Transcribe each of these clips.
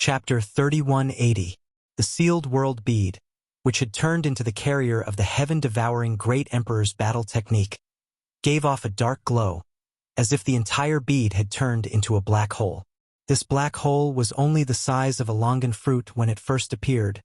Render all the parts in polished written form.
Chapter 3180. The Sealed World Bead, which had turned into the carrier of the heaven-devouring Great Emperor's battle technique, gave off a dark glow, as if the entire bead had turned into a black hole. This black hole was only the size of a longan fruit when it first appeared,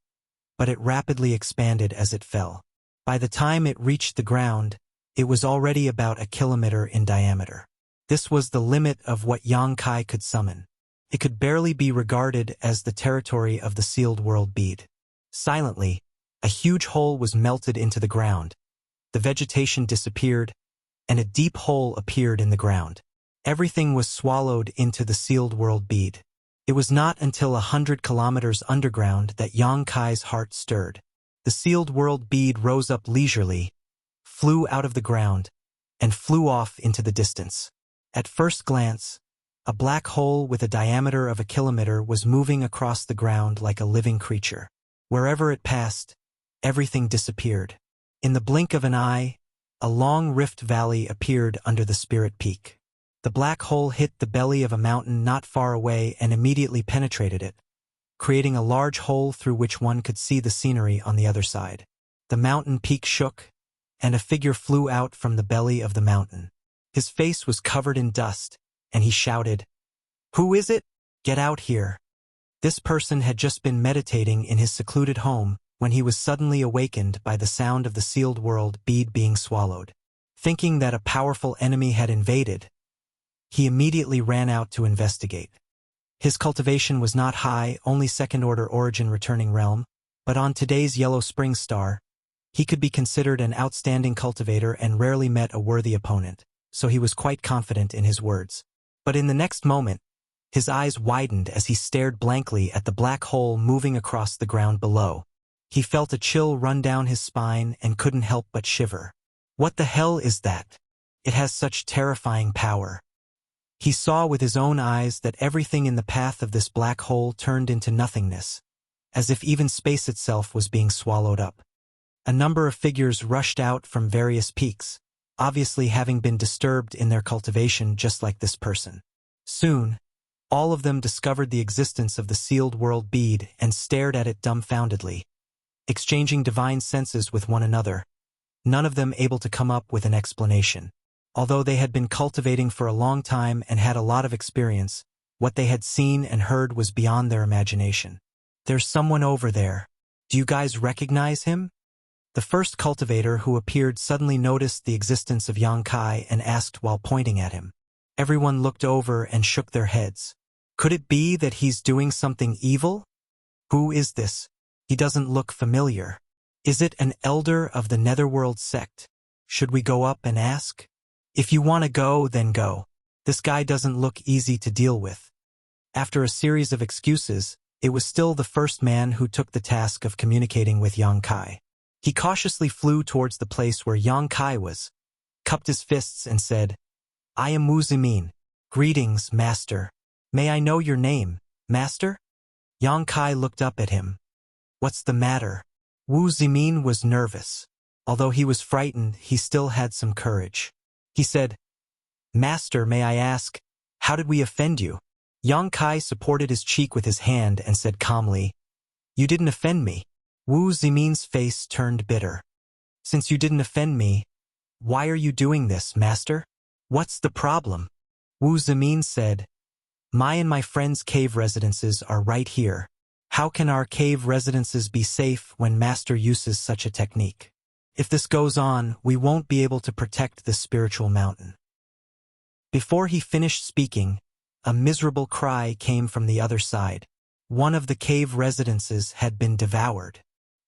but it rapidly expanded as it fell. By the time it reached the ground, it was already about a kilometer in diameter. This was the limit of what Yang Kai could summon. It could barely be regarded as the territory of the Sealed World Bead. Silently, a huge hole was melted into the ground. The vegetation disappeared, and a deep hole appeared in the ground. Everything was swallowed into the Sealed World Bead. It was not until 100 kilometers underground that Yang Kai's heart stirred. The Sealed World Bead rose up leisurely, flew out of the ground, and flew off into the distance. At first glance, a black hole with a diameter of a kilometer was moving across the ground like a living creature. Wherever it passed, everything disappeared. In the blink of an eye, a long rift valley appeared under the Spirit Peak. The black hole hit the belly of a mountain not far away and immediately penetrated it, creating a large hole through which one could see the scenery on the other side. The mountain peak shook, and a figure flew out from the belly of the mountain. His face was covered in dust, and he shouted, "Who is it? Get out here." This person had just been meditating in his secluded home when he was suddenly awakened by the sound of the Sealed World Bead being swallowed. Thinking that a powerful enemy had invaded, he immediately ran out to investigate. His cultivation was not high, only second-order origin returning realm, but on today's Yellow Spring Star, he could be considered an outstanding cultivator and rarely met a worthy opponent, so he was quite confident in his words. But in the next moment, his eyes widened as he stared blankly at the black hole moving across the ground below. He felt a chill run down his spine and couldn't help but shiver. What the hell is that? It has such terrifying power. He saw with his own eyes that everything in the path of this black hole turned into nothingness, as if even space itself was being swallowed up. A number of figures rushed out from various peaks, obviously having been disturbed in their cultivation just like this person. Soon, all of them discovered the existence of the Sealed World Bead and stared at it dumbfoundedly, exchanging divine senses with one another, none of them able to come up with an explanation. Although they had been cultivating for a long time and had a lot of experience, what they had seen and heard was beyond their imagination. "There's someone over there. Do you guys recognize him?" The first cultivator who appeared suddenly noticed the existence of Yang Kai and asked while pointing at him. Everyone looked over and shook their heads. Could it be that he's doing something evil? Who is this? He doesn't look familiar. Is it an elder of the Netherworld sect? Should we go up and ask? If you want to go, then go. This guy doesn't look easy to deal with. After a series of excuses, it was still the first man who took the task of communicating with Yang Kai. He cautiously flew towards the place where Yang Kai was, cupped his fists and said, "I am Wu Zimin. Greetings, Master. May I know your name, Master?" Yang Kai looked up at him. "What's the matter?" Wu Zimin was nervous. Although he was frightened, he still had some courage. He said, "Master, may I ask, how did we offend you?" Yang Kai supported his cheek with his hand and said calmly, "You didn't offend me." Wu Zimin's face turned bitter. "Since you didn't offend me, why are you doing this, Master? What's the problem?" Wu Zimin said, "My and my friend's cave residences are right here. How can our cave residences be safe when Master uses such a technique? If this goes on, we won't be able to protect this spiritual mountain." Before he finished speaking, a miserable cry came from the other side. One of the cave residences had been devoured.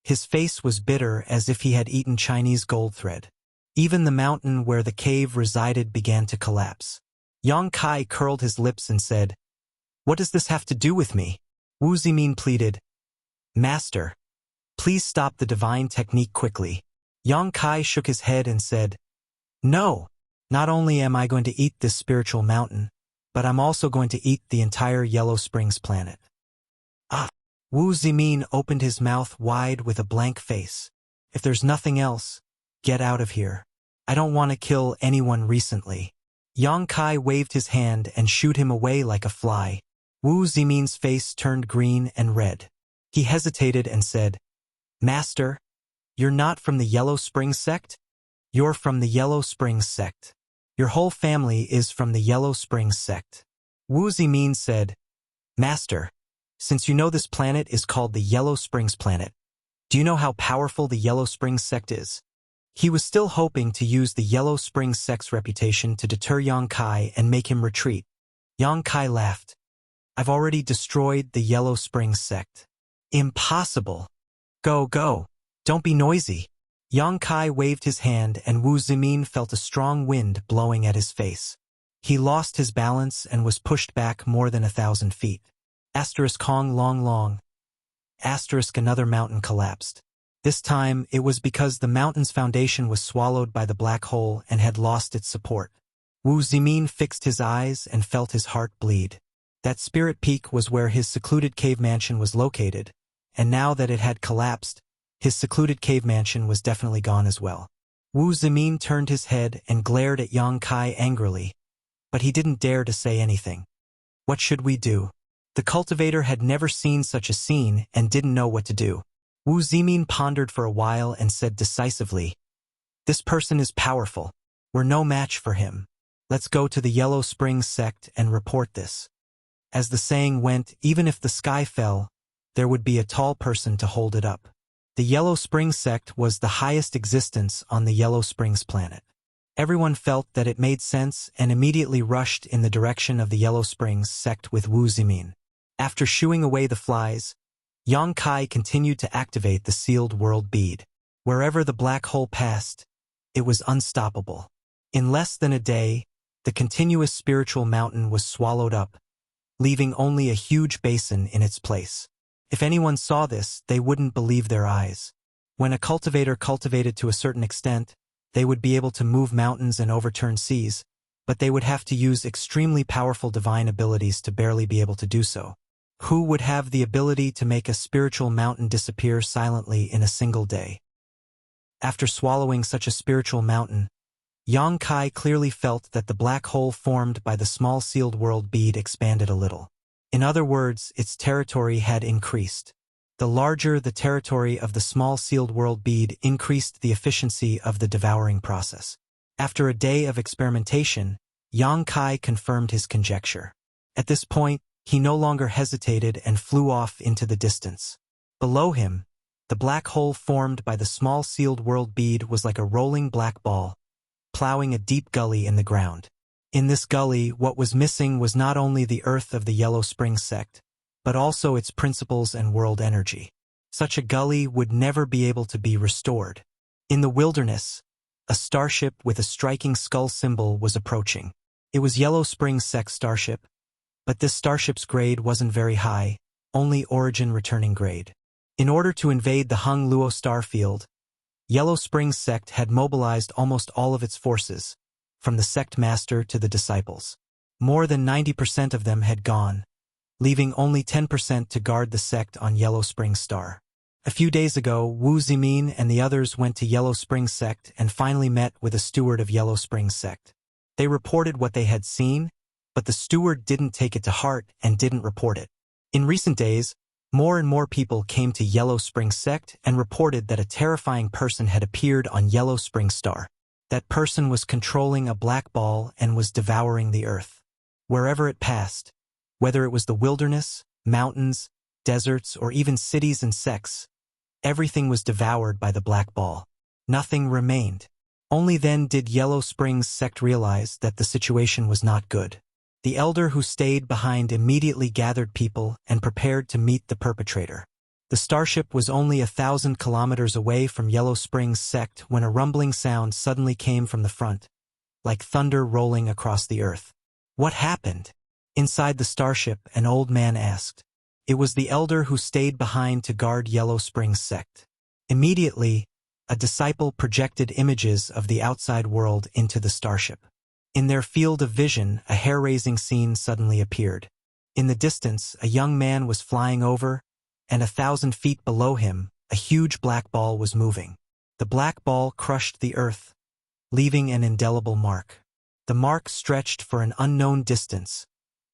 His face was bitter as if he had eaten Chinese gold thread. Even the mountain where the cave resided began to collapse. Yang Kai curled his lips and said, "What does this have to do with me?" Wu Zimin pleaded, "Master, please stop the divine technique quickly." Yang Kai shook his head and said, "No, not only am I going to eat this spiritual mountain, but I'm also going to eat the entire Yellow Springs planet." Ah! Wu Zimin opened his mouth wide with a blank face. "If there's nothing else, get out of here. I don't want to kill anyone recently." Yang Kai waved his hand and shooed him away like a fly. Wu Zimin's face turned green and red. He hesitated and said, "Master, you're not from the Yellow Springs sect? You're from the Yellow Springs sect. Your whole family is from the Yellow Springs sect." Wu Zimin said, "Master, since you know this planet is called the Yellow Springs planet, do you know how powerful the Yellow Springs sect is?" He was still hoping to use the Yellow Springs sect's reputation to deter Yang Kai and make him retreat. Yang Kai laughed. "I've already destroyed the Yellow Springs sect." "Impossible. Go, go. Don't be noisy." Yang Kai waved his hand and Wu Zimin felt a strong wind blowing at his face. He lost his balance and was pushed back more than 1,000 feet. Asterisk Hong Long Long. Asterisk another mountain collapsed. This time, it was because the mountain's foundation was swallowed by the black hole and had lost its support. Wu Zimin fixed his eyes and felt his heart bleed. That spirit peak was where his secluded cave mansion was located, and now that it had collapsed, his secluded cave mansion was definitely gone as well. Wu Zimin turned his head and glared at Yang Kai angrily, but he didn't dare to say anything. What should we do? The cultivator had never seen such a scene and didn't know what to do. Wu Zimin pondered for a while and said decisively, "This person is powerful. We're no match for him. Let's go to the Yellow Springs sect and report this." As the saying went, even if the sky fell, there would be a tall person to hold it up. The Yellow Springs sect was the highest existence on the Yellow Springs planet. Everyone felt that it made sense and immediately rushed in the direction of the Yellow Springs sect with Wu Zimin. After shooing away the flies, Yang Kai continued to activate the sealed world bead. Wherever the black hole passed, it was unstoppable. In less than a day, the continuous spiritual mountain was swallowed up, leaving only a huge basin in its place. If anyone saw this, they wouldn't believe their eyes. When a cultivator cultivated to a certain extent, they would be able to move mountains and overturn seas, but they would have to use extremely powerful divine abilities to barely be able to do so. Who would have the ability to make a spiritual mountain disappear silently in a single day? After swallowing such a spiritual mountain, Yang Kai clearly felt that the black hole formed by the small sealed world bead expanded a little. In other words, its territory had increased. The larger the territory of the small sealed world bead increased the efficiency of the devouring process. After a day of experimentation, Yang Kai confirmed his conjecture. At this point, he no longer hesitated and flew off into the distance. Below him, the black hole formed by the small sealed world bead was like a rolling black ball, plowing a deep gully in the ground. In this gully, what was missing was not only the earth of the Yellow Springs sect, but also its principles and world energy. Such a gully would never be able to be restored. In the wilderness, a starship with a striking skull symbol was approaching. It was Yellow Springs sect starship, but this starship's grade wasn't very high, only origin returning grade. In order to invade the Hung Luo star field, Yellow Springs sect had mobilized almost all of its forces, from the sect master to the disciples. More than 90% of them had gone, leaving only 10% to guard the sect on Yellow Springs star. A few days ago, Wu Zimin and the others went to Yellow Springs sect and finally met with a steward of Yellow Springs sect. They reported what they had seen, but the steward didn't take it to heart and didn't report it. In recent days, more and more people came to Yellow Springs sect and reported that a terrifying person had appeared on Yellow Springs star. That person was controlling a black ball and was devouring the earth. Wherever it passed, whether it was the wilderness, mountains, deserts, or even cities and sects, everything was devoured by the black ball. Nothing remained. Only then did Yellow Springs sect realize that the situation was not good. The elder who stayed behind immediately gathered people and prepared to meet the perpetrator. The starship was only 1,000 kilometers away from Yellow Springs sect when a rumbling sound suddenly came from the front, like thunder rolling across the earth. What happened? Inside the starship, an old man asked. It was the elder who stayed behind to guard Yellow Springs sect. Immediately, a disciple projected images of the outside world into the starship. In their field of vision, a hair-raising scene suddenly appeared. In the distance, a young man was flying over, and 1,000 feet below him, a huge black ball was moving. The black ball crushed the earth, leaving an indelible mark. The mark stretched for an unknown distance,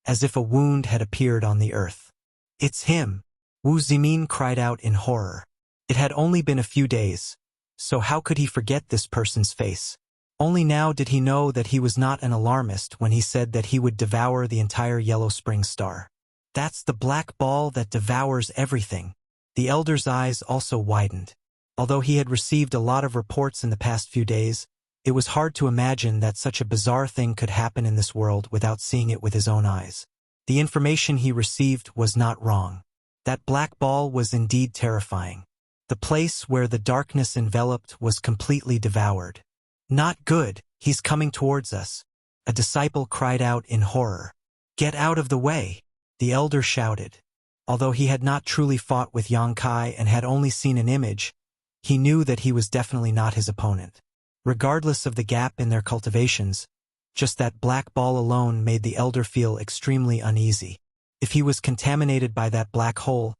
as if a wound had appeared on the earth. "It's him!" Wu Zimin cried out in horror. It had only been a few days, so how could he forget this person's face? Only now did he know that he was not an alarmist when he said that he would devour the entire Yellow Spring Star. That's the black ball that devours everything. The elder's eyes also widened. Although he had received a lot of reports in the past few days, it was hard to imagine that such a bizarre thing could happen in this world without seeing it with his own eyes. The information he received was not wrong. That black ball was indeed terrifying. The place where the darkness enveloped was completely devoured. "Not good, he's coming towards us," a disciple cried out in horror. "Get out of the way," the elder shouted. Although he had not truly fought with Yang Kai and had only seen an image, he knew that he was definitely not his opponent. Regardless of the gap in their cultivations, just that black ball alone made the elder feel extremely uneasy. If he was contaminated by that black hole,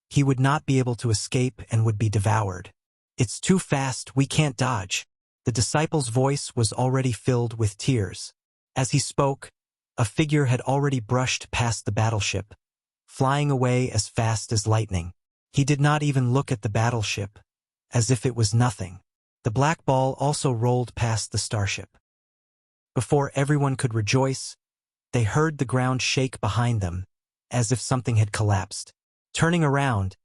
he would not be able to escape and would be devoured. "It's too fast, we can't dodge." The disciple's voice was already filled with tears. As he spoke, a figure had already brushed past the battleship, flying away as fast as lightning. He did not even look at the battleship, as if it was nothing. The black ball also rolled past the starship. Before everyone could rejoice, they heard the ground shake behind them, as if something had collapsed. Turning around,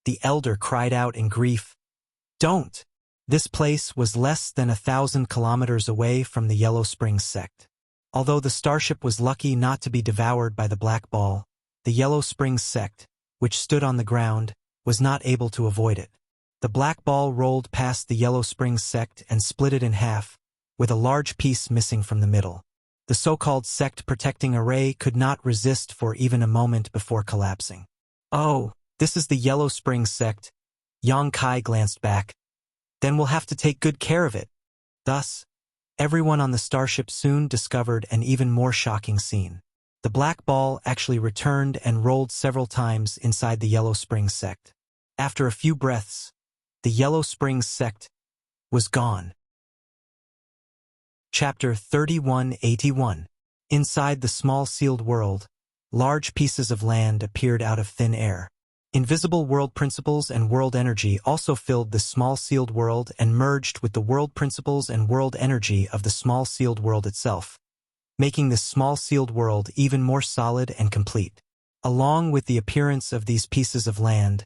the elder cried out in grief, "Don't!" This place was less than 1,000 kilometers away from the Yellow Springs sect. Although the starship was lucky not to be devoured by the black ball, the Yellow Springs sect, which stood on the ground, was not able to avoid it. The black ball rolled past the Yellow Springs sect and split it in half, with a large piece missing from the middle. The so-called sect protecting array could not resist for even a moment before collapsing. "Oh, this is the Yellow Springs sect." Yang Kai glanced back. "Then we'll have to take good care of it." Thus, everyone on the starship soon discovered an even more shocking scene. The black ball actually returned and rolled several times inside the Yellow Springs sect. After a few breaths, the Yellow Springs sect was gone. Chapter 3181. Inside the small sealed world, large pieces of land appeared out of thin air. Invisible world principles and world energy also filled the small sealed world and merged with the world principles and world energy of the small sealed world itself, making this small sealed world even more solid and complete. Along with the appearance of these pieces of land,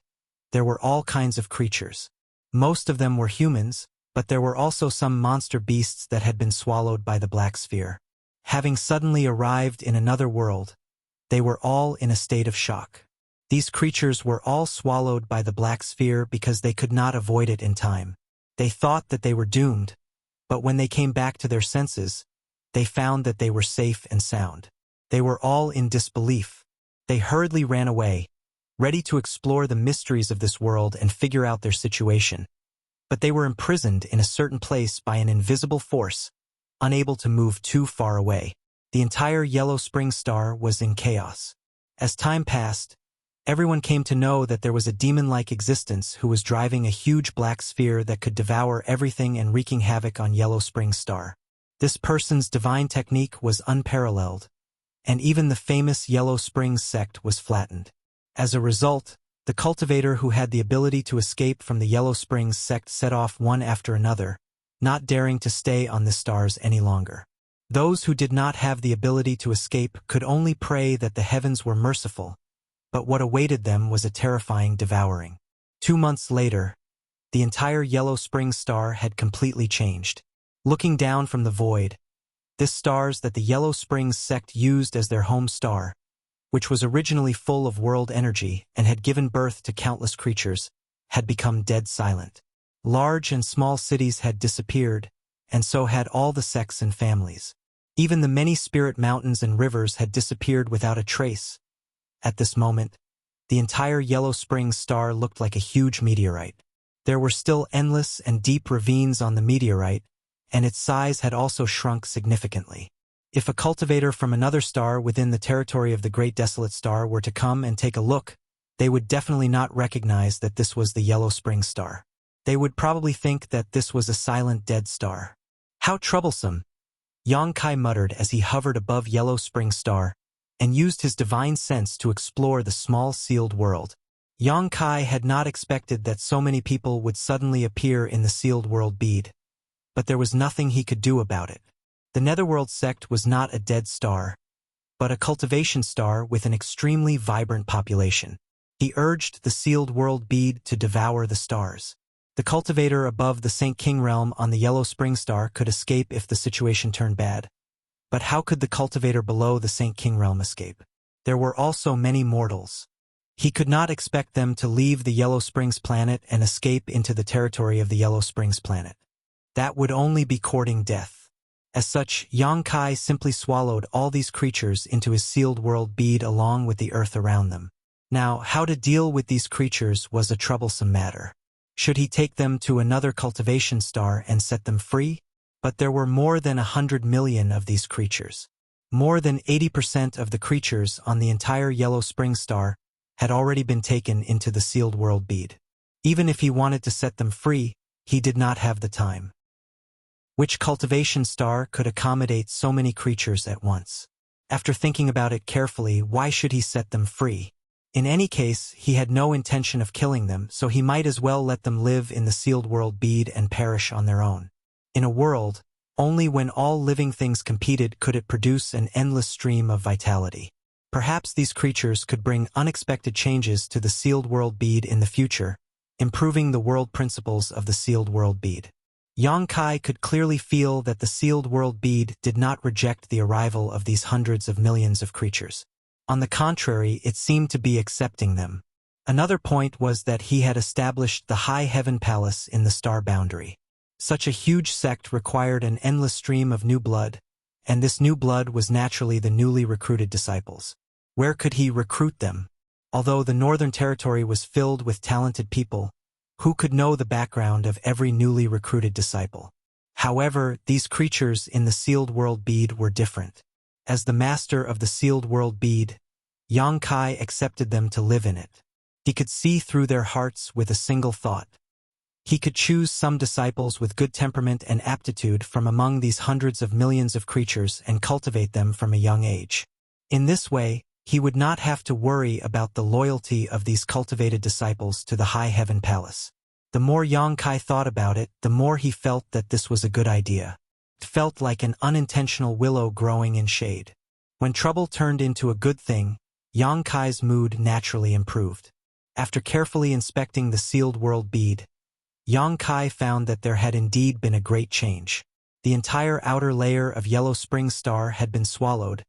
there were all kinds of creatures. Most of them were humans, but there were also some monster beasts that had been swallowed by the black sphere. Having suddenly arrived in another world, they were all in a state of shock. These creatures were all swallowed by the black sphere because they could not avoid it in time. They thought that they were doomed, but when they came back to their senses, they found that they were safe and sound. They were all in disbelief. They hurriedly ran away, ready to explore the mysteries of this world and figure out their situation. But they were imprisoned in a certain place by an invisible force, unable to move too far away. The entire Yellow Spring Star was in chaos. As time passed, everyone came to know that there was a demon-like existence who was driving a huge black sphere that could devour everything and wreaking havoc on Yellow Spring Star. This person's divine technique was unparalleled, and even the famous Yellow Springs sect was flattened. As a result, the cultivator who had the ability to escape from the Yellow Springs sect set off one after another, not daring to stay on the stars any longer. Those who did not have the ability to escape could only pray that the heavens were merciful, but what awaited them was a terrifying devouring. 2 months later, the entire Yellow Spring Star had completely changed. Looking down from the void, this stars that the Yellow Springs sect used as their home star, which was originally full of world energy and had given birth to countless creatures, had become dead silent. Large and small cities had disappeared, and so had all the sects and families. Even the many spirit mountains and rivers had disappeared without a trace. At this moment, the entire Yellow Springs Star looked like a huge meteorite. There were still endless and deep ravines on the meteorite, and its size had also shrunk significantly. If a cultivator from another star within the territory of the Great Desolate Star were to come and take a look, they would definitely not recognize that this was the Yellow Spring Star. They would probably think that this was a silent dead star. "How troublesome," Yang Kai muttered as he hovered above Yellow Spring Star, and used his divine sense to explore the small sealed world. Yang Kai had not expected that so many people would suddenly appear in the sealed world bead, but there was nothing he could do about it. The Netherworld sect was not a dead star, but a cultivation star with an extremely vibrant population. He urged the sealed world bead to devour the stars. The cultivator above the St. King realm on the Yellow Spring Star could escape if the situation turned bad. But how could the cultivator below the St. King realm escape? There were also many mortals. He could not expect them to leave the Yellow Springs planet and escape into the territory of the Yellow Springs planet. That would only be courting death. As such, Yang Kai simply swallowed all these creatures into his sealed world bead along with the earth around them. Now, how to deal with these creatures was a troublesome matter. Should he take them to another cultivation star and set them free? But there were more than 100 million of these creatures. More than 80% of the creatures on the entire Yellow Spring Star had already been taken into the sealed world bead. Even if he wanted to set them free, he did not have the time. Which cultivation star could accommodate so many creatures at once? After thinking about it carefully, why should he set them free? In any case, he had no intention of killing them, so he might as well let them live in the sealed world bead and perish on their own. In a world, only when all living things competed could it produce an endless stream of vitality. Perhaps these creatures could bring unexpected changes to the sealed world bead in the future, improving the world principles of the sealed world bead. Yang Kai could clearly feel that the sealed world bead did not reject the arrival of these hundreds of millions of creatures. On the contrary, it seemed to be accepting them. Another point was that he had established the High Heaven Palace in the star boundary. Such a huge sect required an endless stream of new blood, and this new blood was naturally the newly recruited disciples. Where could he recruit them? Although the Northern Territory was filled with talented people, who could know the background of every newly recruited disciple? However, these creatures in the sealed world bead were different. As the master of the sealed world bead, Yang Kai accepted them to live in it. He could see through their hearts with a single thought. He could choose some disciples with good temperament and aptitude from among these hundreds of millions of creatures and cultivate them from a young age. In this way, he would not have to worry about the loyalty of these cultivated disciples to the High Heaven Palace. The more Yang Kai thought about it, the more he felt that this was a good idea. It felt like an unintentional willow growing in shade. When trouble turned into a good thing, Yang Kai's mood naturally improved. After carefully inspecting the sealed world bead, Yang Kai found that there had indeed been a great change. The entire outer layer of Yellow Spring Star had been swallowed,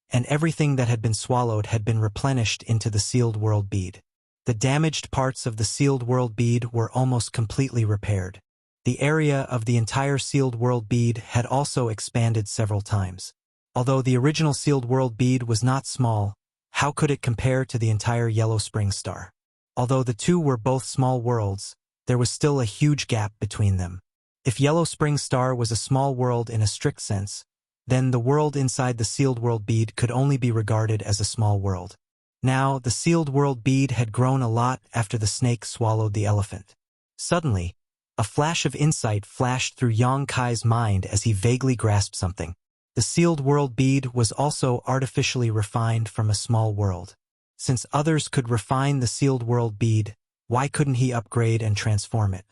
and everything that had been swallowed had been replenished into the sealed world bead. The damaged parts of the sealed world bead were almost completely repaired. The area of the entire sealed world bead had also expanded several times. Although the original sealed world bead was not small, how could it compare to the entire Yellow Spring Star? Although the two were both small worlds, there was still a huge gap between them. If Yellow Spring Star was a small world in a strict sense, then the world inside the sealed world bead could only be regarded as a small world. Now, the sealed world bead had grown a lot after the snake swallowed the elephant. Suddenly, a flash of insight flashed through Yang Kai's mind as he vaguely grasped something. The sealed world bead was also artificially refined from a small world. Since others could refine the sealed world bead, why couldn't he upgrade and transform it?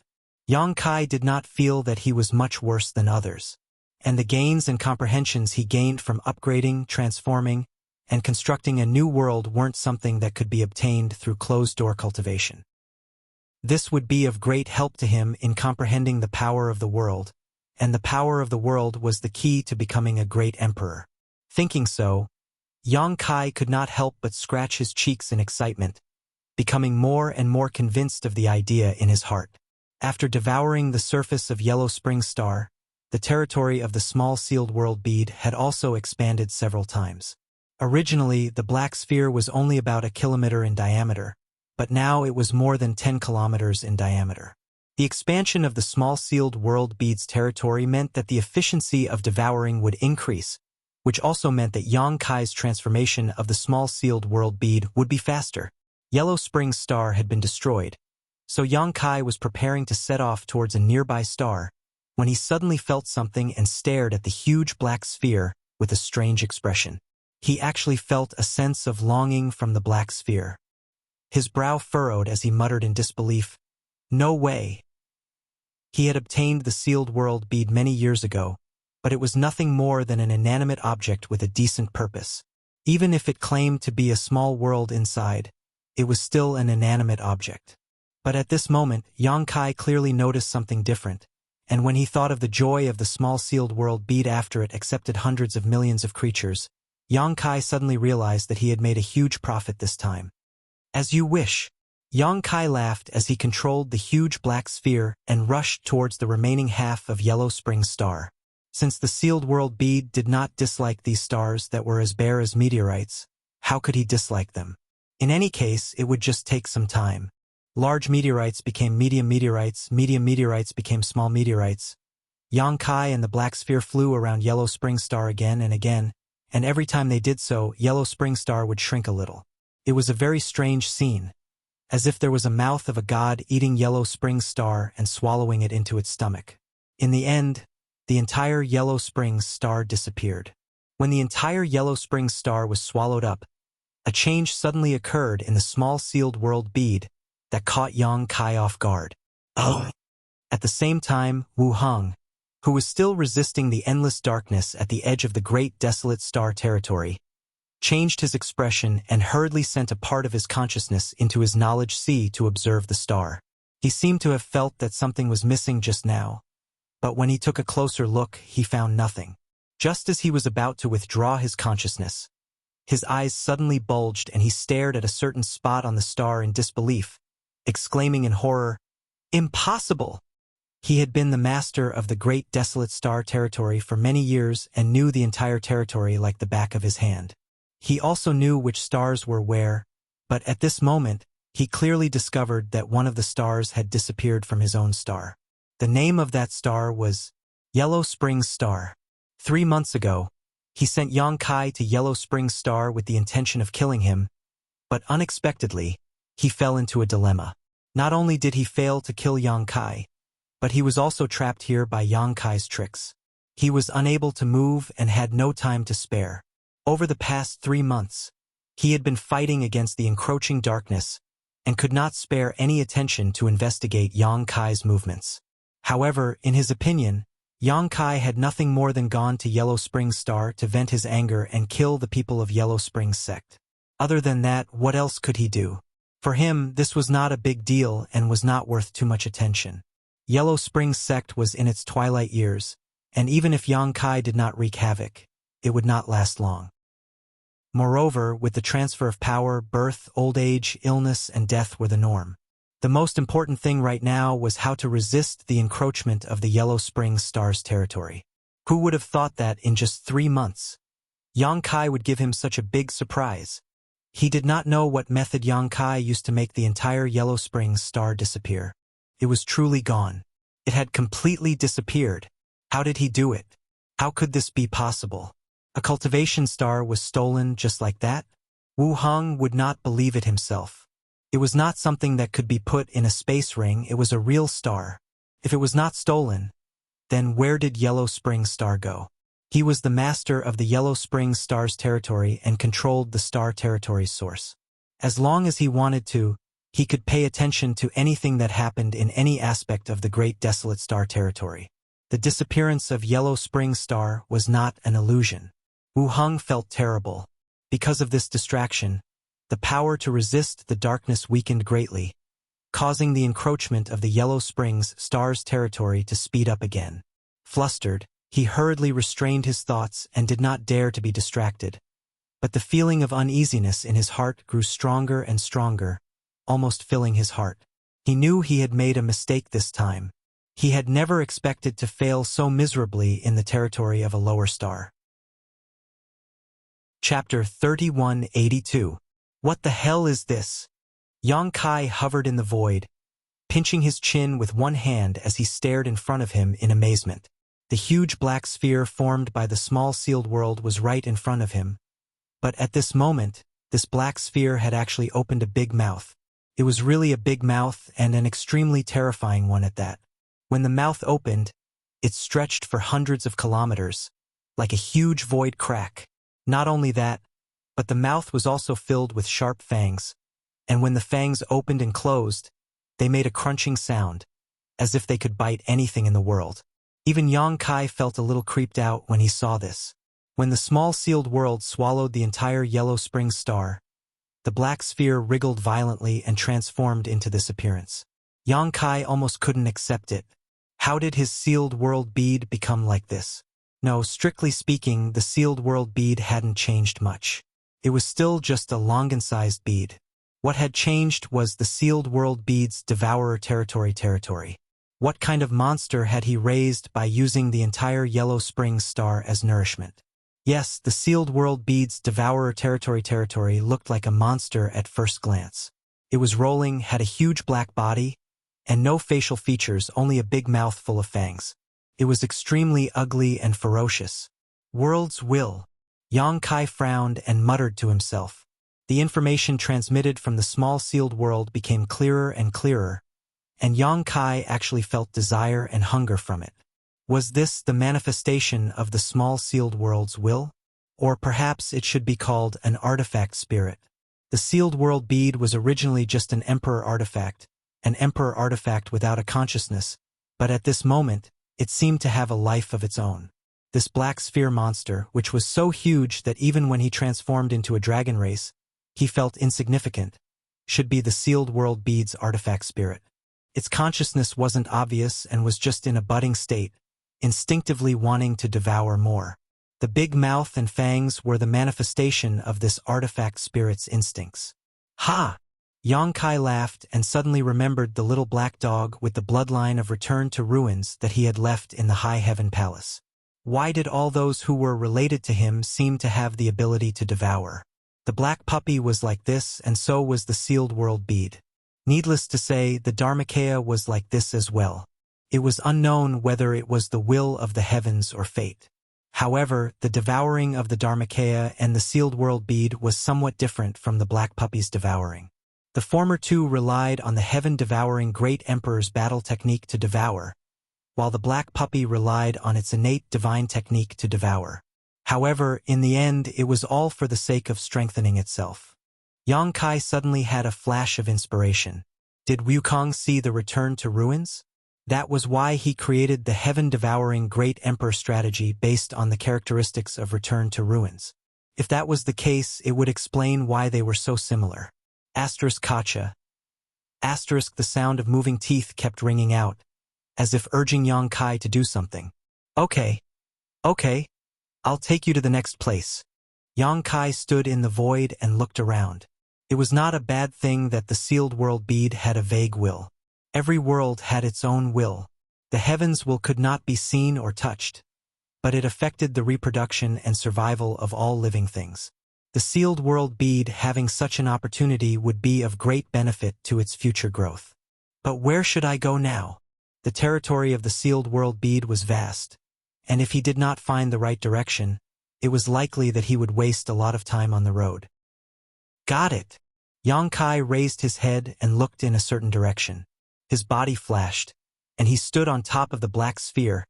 Yang Kai did not feel that he was much worse than others, and the gains and comprehensions he gained from upgrading, transforming, and constructing a new world weren't something that could be obtained through closed-door cultivation. This would be of great help to him in comprehending the power of the world, and the power of the world was the key to becoming a great emperor. Thinking so, Yang Kai could not help but scratch his cheeks in excitement, becoming more and more convinced of the idea in his heart. After devouring the surface of Yellow Spring Star, the territory of the small sealed world bead had also expanded several times. Originally, the black sphere was only about 1 kilometer in diameter, but now it was more than 10 kilometers in diameter. The expansion of the small sealed world bead's territory meant that the efficiency of devouring would increase, which also meant that Yang Kai's transformation of the small sealed world bead would be faster. Yellow Spring Star had been destroyed, so Yang Kai was preparing to set off towards a nearby star when he suddenly felt something and stared at the huge black sphere with a strange expression. He actually felt a sense of longing from the black sphere. His brow furrowed as he muttered in disbelief, "No way." He had obtained the sealed world bead many years ago, but it was nothing more than an inanimate object with a decent purpose. Even if it claimed to be a small world inside, it was still an inanimate object. But at this moment, Yang Kai clearly noticed something different, and when he thought of the joy of the small sealed world bead after it accepted hundreds of millions of creatures, Yang Kai suddenly realized that he had made a huge profit this time. "As you wish." Yang Kai laughed as he controlled the huge black sphere and rushed towards the remaining half of Yellow Spring Star. Since the sealed world bead did not dislike these stars that were as bare as meteorites, how could he dislike them? In any case, it would just take some time. Large meteorites became medium meteorites became small meteorites. Yang Kai and the black sphere flew around Yellow Spring Star again, and every time they did so, Yellow Spring Star would shrink a little. It was a very strange scene, as if there was a mouth of a god eating Yellow Spring Star and swallowing it into its stomach. In the end, the entire Yellow Spring Star disappeared. When the entire Yellow Spring Star was swallowed up, a change suddenly occurred in the small sealed world bead that caught Yang Kai off guard. Oh! At the same time, Wu Heng, who was still resisting the endless darkness at the edge of the great desolate star territory, changed his expression and hurriedly sent a part of his consciousness into his knowledge sea to observe the star. He seemed to have felt that something was missing just now, but when he took a closer look, he found nothing. Just as he was about to withdraw his consciousness, his eyes suddenly bulged and he stared at a certain spot on the star in disbelief, exclaiming in horror, "Impossible!" He had been the master of the great desolate star territory for many years and knew the entire territory like the back of his hand. He also knew which stars were where, but at this moment, he clearly discovered that one of the stars had disappeared from his own star. The name of that star was Yellow Spring Star. 3 months ago, he sent Yang Kai to Yellow Spring Star with the intention of killing him, but unexpectedly, he fell into a dilemma. Not only did he fail to kill Yang Kai, but he was also trapped here by Yang Kai's tricks. He was unable to move and had no time to spare. Over the past 3 months, he had been fighting against the encroaching darkness and could not spare any attention to investigate Yang Kai's movements. However, in his opinion, Yang Kai had nothing more than gone to Yellow Spring Star to vent his anger and kill the people of Yellow Spring Sect. Other than that, what else could he do? For him, this was not a big deal and was not worth too much attention. Yellow Spring Sect was in its twilight years, and even if Yang Kai did not wreak havoc, it would not last long. Moreover, with the transfer of power, birth, old age, illness, and death were the norm. The most important thing right now was how to resist the encroachment of the Yellow Spring Star's territory. Who would have thought that in just 3 months, Yang Kai would give him such a big surprise? He did not know what method Yang Kai used to make the entire Yellow Spring Star disappear. It was truly gone. It had completely disappeared. How did he do it? How could this be possible? A cultivation star was stolen just like that? Wu Heng would not believe it himself. It was not something that could be put in a space ring, it was a real star. If it was not stolen, then where did Yellow Spring Star go? He was the master of the Yellow Spring Star's territory and controlled the star territory's source. As long as he wanted to, he could pay attention to anything that happened in any aspect of the great desolate star territory. The disappearance of Yellow Spring Star was not an illusion. Wu Heng felt terrible. Because of this distraction, the power to resist the darkness weakened greatly, causing the encroachment of the Yellow Springs Star's territory to speed up again. Flustered, he hurriedly restrained his thoughts and did not dare to be distracted. But the feeling of uneasiness in his heart grew stronger and stronger, almost filling his heart. He knew he had made a mistake this time. He had never expected to fail so miserably in the territory of a lower star. Chapter 3182. What the hell is this? Yang Kai hovered in the void, pinching his chin with one hand as he stared in front of him in amazement. The huge black sphere formed by the small sealed world was right in front of him. But at this moment, this black sphere had actually opened a big mouth. It was really a big mouth and an extremely terrifying one at that. When the mouth opened, it stretched for hundreds of kilometers, like a huge void crack. Not only that, But the mouth was also filled with sharp fangs, and when the fangs opened and closed, they made a crunching sound, as if they could bite anything in the world. Even Yang Kai felt a little creeped out when he saw this. When the small sealed world swallowed the entire Yellow Spring star, the black sphere wriggled violently and transformed into this appearance. Yang Kai almost couldn't accept it. How did his sealed world bead become like this? No, strictly speaking, the sealed world bead hadn't changed much. It was still just a Longan-sized bead. What had changed was the sealed world bead's devourer territory. What kind of monster had he raised by using the entire Yellow Spring star as nourishment? Yes, the sealed world bead's devourer territory looked like a monster at first glance. It was rolling, had a huge black body, and no facial features, only a big mouth full of fangs. It was extremely ugly and ferocious. World's will. Yang Kai frowned and muttered to himself. The information transmitted from the small sealed world became clearer and clearer, and Yang Kai actually felt desire and hunger from it. Was this the manifestation of the small sealed world's will? Or perhaps it should be called an artifact spirit. The sealed world bead was originally just an emperor artifact without a consciousness, but at this moment, it seemed to have a life of its own. This black sphere monster, which was so huge that even when he transformed into a dragon race, he felt insignificant, should be the sealed world bead's artifact spirit. Its consciousness wasn't obvious and was just in a budding state, instinctively wanting to devour more. The big mouth and fangs were the manifestation of this artifact spirit's instincts. Ha! Yang Kai laughed and suddenly remembered the little black dog with the bloodline of return to ruins that he had left in the High Heaven Palace. Why did all those who were related to him seem to have the ability to devour? The black puppy was like this, and so was the sealed world bead. Needless to say, the Dharmakaya was like this as well. It was unknown whether it was the will of the heavens or fate. However, the devouring of the Dharmakaya and the sealed world bead was somewhat different from the black puppy's devouring. The former two relied on the heaven-devouring Great Emperor's battle technique to devour, while the black puppy relied on its innate divine technique to devour. However, in the end, it was all for the sake of strengthening itself. Yang Kai suddenly had a flash of inspiration. Did Wukong see the return to ruins? That was why he created the heaven-devouring Great Emperor strategy based on the characteristics of return to ruins. If that was the case, it would explain why they were so similar. Gotcha. The sound of moving teeth kept ringing out, as if urging Yang Kai to do something. Okay, I'll take you to the next place. Yang Kai stood in the void and looked around. It was not a bad thing that the sealed world bead had a vague will. Every world had its own will. The heavens' will could not be seen or touched, but it affected the reproduction and survival of all living things. The sealed world bead having such an opportunity would be of great benefit to its future growth. But where should I go now? The territory of the sealed world bead was vast, and if he did not find the right direction, it was likely that he would waste a lot of time on the road. Got it! Yang Kai raised his head and looked in a certain direction. His body flashed, and he stood on top of the black sphere,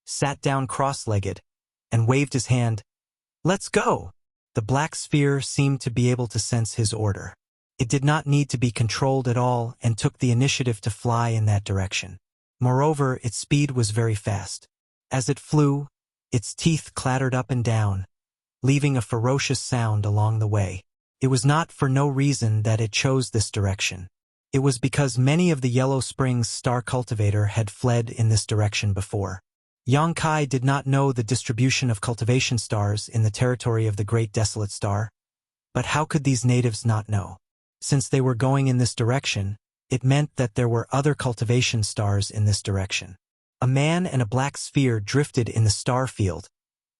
sat down cross-legged, and waved his hand. Let's go! The black sphere seemed to be able to sense his order. It did not need to be controlled at all and took the initiative to fly in that direction. Moreover, its speed was very fast. As it flew, its teeth clattered up and down, leaving a ferocious sound along the way. It was not for no reason that it chose this direction. It was because many of the Yellow Springs star cultivator had fled in this direction before. Yang Kai did not know the distribution of cultivation stars in the territory of the Great Desolate Star, but how could these natives not know? Since they were going in this direction, it meant that there were other cultivation stars in this direction. A man and a black sphere drifted in the star field,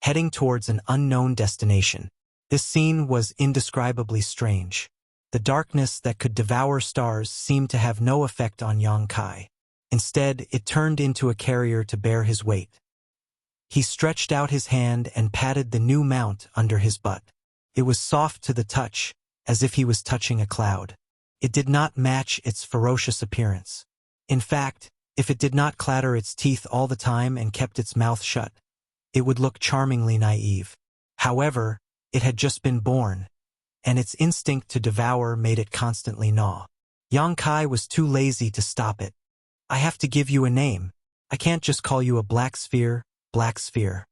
heading towards an unknown destination. This scene was indescribably strange. The darkness that could devour stars seemed to have no effect on Yang Kai. Instead, it turned into a carrier to bear his weight. He stretched out his hand and patted the new mount under his butt. It was soft to the touch, as if he was touching a cloud. It did not match its ferocious appearance. In fact, if it did not clatter its teeth all the time and kept its mouth shut, it would look charmingly naive. However, it had just been born, and its instinct to devour made it constantly gnaw. Yang Kai was too lazy to stop it. I have to give you a name. I can't just call you a black sphere, black sphere.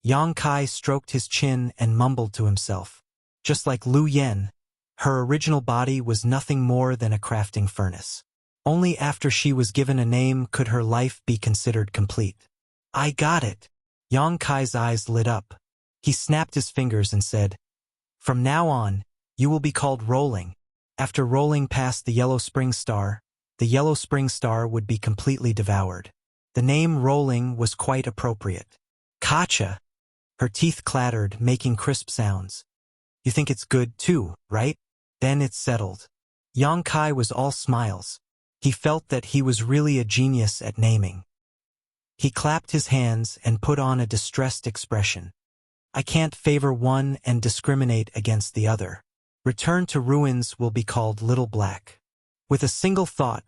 Yang Kai stroked his chin and mumbled to himself. Just like Lu Yen, her original body was nothing more than a crafting furnace. Only after she was given a name could her life be considered complete. I got it. Yang Kai's eyes lit up. He snapped his fingers and said, From now on, you will be called Rolling. After rolling past the Yellow Spring Star, the Yellow Spring Star would be completely devoured. The name Rolling was quite appropriate. Gotcha. Her teeth clattered, making crisp sounds. You think it's good too, right? Then it's settled. Yang Kai was all smiles. He felt that he was really a genius at naming. He clapped his hands and put on a distressed expression. I can't favor one and discriminate against the other. Return to Ruins will be called Little Black. With a single thought,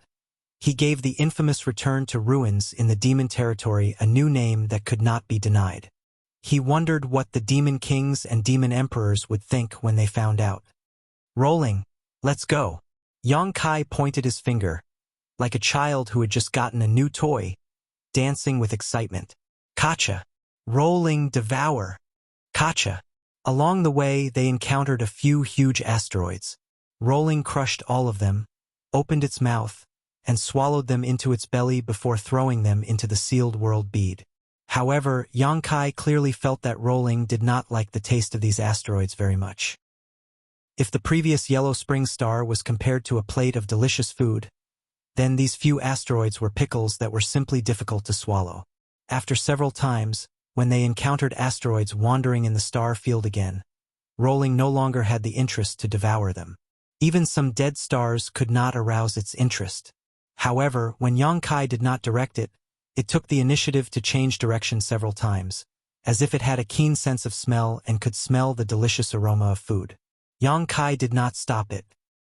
he gave the infamous Return to Ruins in the demon territory a new name that could not be denied. He wondered what the demon kings and demon emperors would think when they found out. Rolling, let's go. Yang Kai pointed his finger, like a child who had just gotten a new toy, dancing with excitement. Gotcha. Rolling, devour. Gotcha. Along the way, they encountered a few huge asteroids. Rolling crushed all of them, opened its mouth, and swallowed them into its belly before throwing them into the sealed world bead. However, Yang Kai clearly felt that Rolling did not like the taste of these asteroids very much. If the previous Yellow Spring Star was compared to a plate of delicious food, then these few asteroids were pickles that were simply difficult to swallow. After several times, when they encountered asteroids wandering in the star field again, Rolling no longer had the interest to devour them. Even some dead stars could not arouse its interest. However, when Yang Kai did not direct it, it took the initiative to change direction several times, as if it had a keen sense of smell and could smell the delicious aroma of food. Yang Kai did not stop it.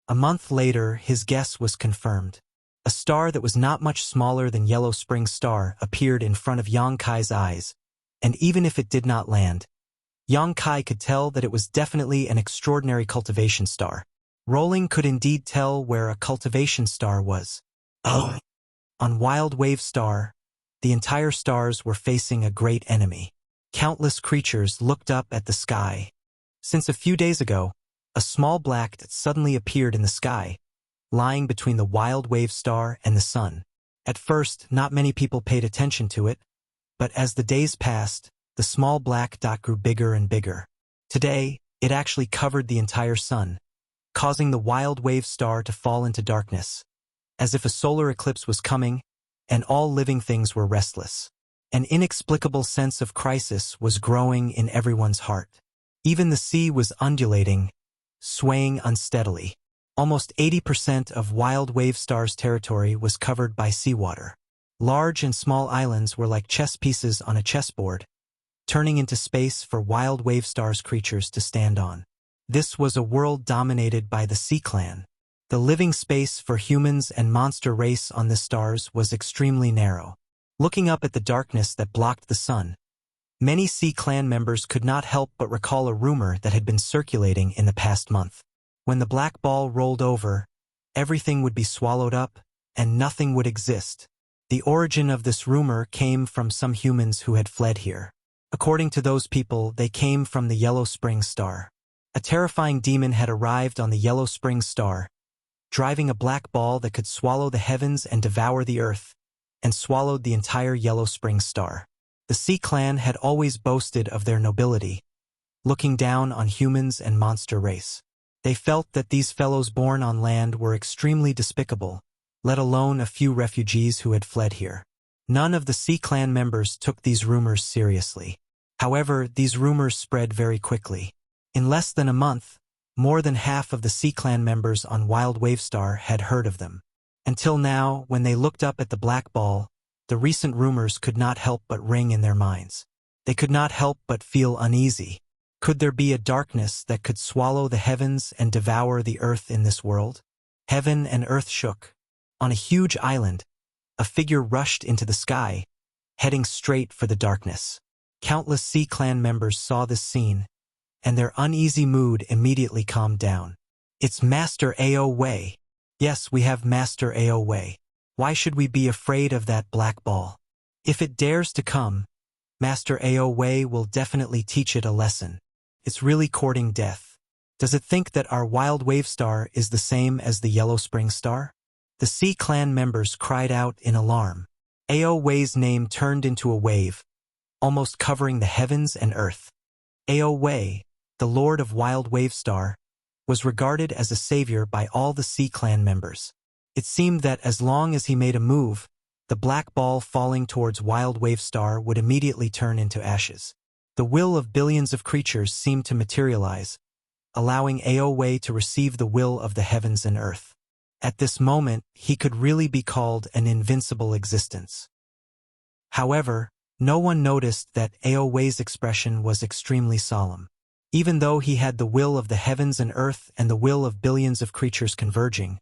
A month later, his guess was confirmed. A star that was not much smaller than Yellow Spring Star appeared in front of Yang Kai's eyes, and even if it did not land, Yang Kai could tell that it was definitely an extraordinary cultivation star. Rolling could indeed tell where a cultivation star was. Oh! On Wild Wave Star, the entire stars were facing a great enemy. Countless creatures looked up at the sky. Since a few days ago, a small black that suddenly appeared in the sky, lying between the Wild Wave Star and the sun. At first, not many people paid attention to it, but as the days passed, the small black dot grew bigger and bigger. Today, it actually covered the entire sun, causing the Wild Wave Star to fall into darkness, as if a solar eclipse was coming, and all living things were restless. An inexplicable sense of crisis was growing in everyone's heart. Even the sea was undulating, swaying unsteadily. Almost 80% of Wild Wave Star's territory was covered by seawater. Large and small islands were like chess pieces on a chessboard, turning into space for Wild Wave Star's creatures to stand on. This was a world dominated by the Sea Clan. The living space for humans and monster race on the stars was extremely narrow. Looking up at the darkness that blocked the sun, many Sea Clan members could not help but recall a rumor that had been circulating in the past month. When the black ball rolled over, everything would be swallowed up, and nothing would exist. The origin of this rumor came from some humans who had fled here. According to those people, they came from the Yellow Spring Star. A terrifying demon had arrived on the Yellow Spring Star, driving a black ball that could swallow the heavens and devour the earth, and swallowed the entire Yellow Spring Star. The Sea Clan had always boasted of their nobility, looking down on humans and monster race. They felt that these fellows born on land were extremely despicable, let alone a few refugees who had fled here. None of the Sea Clan members took these rumors seriously. However, these rumors spread very quickly. In less than a month, more than half of the Sea Clan members on Wild Wave Star had heard of them. Until now, when they looked up at the black ball, the recent rumors could not help but ring in their minds. They could not help but feel uneasy. Could there be a darkness that could swallow the heavens and devour the earth in this world? Heaven and earth shook. On a huge island, a figure rushed into the sky, heading straight for the darkness. Countless Sea Clan members saw this scene, and their uneasy mood immediately calmed down. It's Master Ao Wei. Yes, we have Master Ao Wei. Why should we be afraid of that black ball? If it dares to come, Master Ao Wei will definitely teach it a lesson. It's really courting death. Does it think that our wild wave star is the same as the yellow spring star? The Sea clan members cried out in alarm. Ao Wei's name turned into a wave, almost covering the heavens and earth. Ao Wei, the Lord of Wild Wave Star, was regarded as a savior by all the Sea clan members. It seemed that as long as he made a move, the black ball falling towards Wild Wave Star would immediately turn into ashes. The will of billions of creatures seemed to materialize, allowing Ao Wei to receive the will of the heavens and earth. At this moment, he could really be called an invincible existence. However, no one noticed that Ao Wei's expression was extremely solemn. Even though he had the will of the heavens and earth and the will of billions of creatures converging,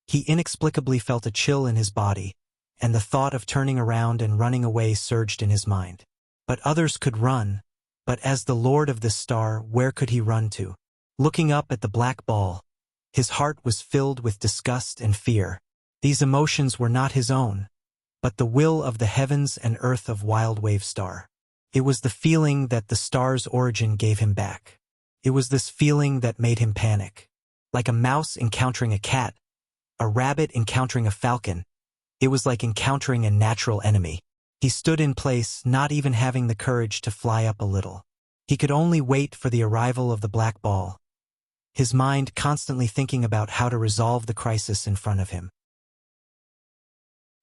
he inexplicably felt a chill in his body, and the thought of turning around and running away surged in his mind. But others could run, but as the Lord of this star, where could he run to? Looking up at the black ball, his heart was filled with disgust and fear. These emotions were not his own, but the will of the heavens and earth of Wild Wave Star. It was the feeling that the star's origin gave him back. It was this feeling that made him panic. Like a mouse encountering a cat, a rabbit encountering a falcon, it was like encountering a natural enemy. He stood in place, not even having the courage to fly up a little. He could only wait for the arrival of the black ball, his mind constantly thinking about how to resolve the crisis in front of him.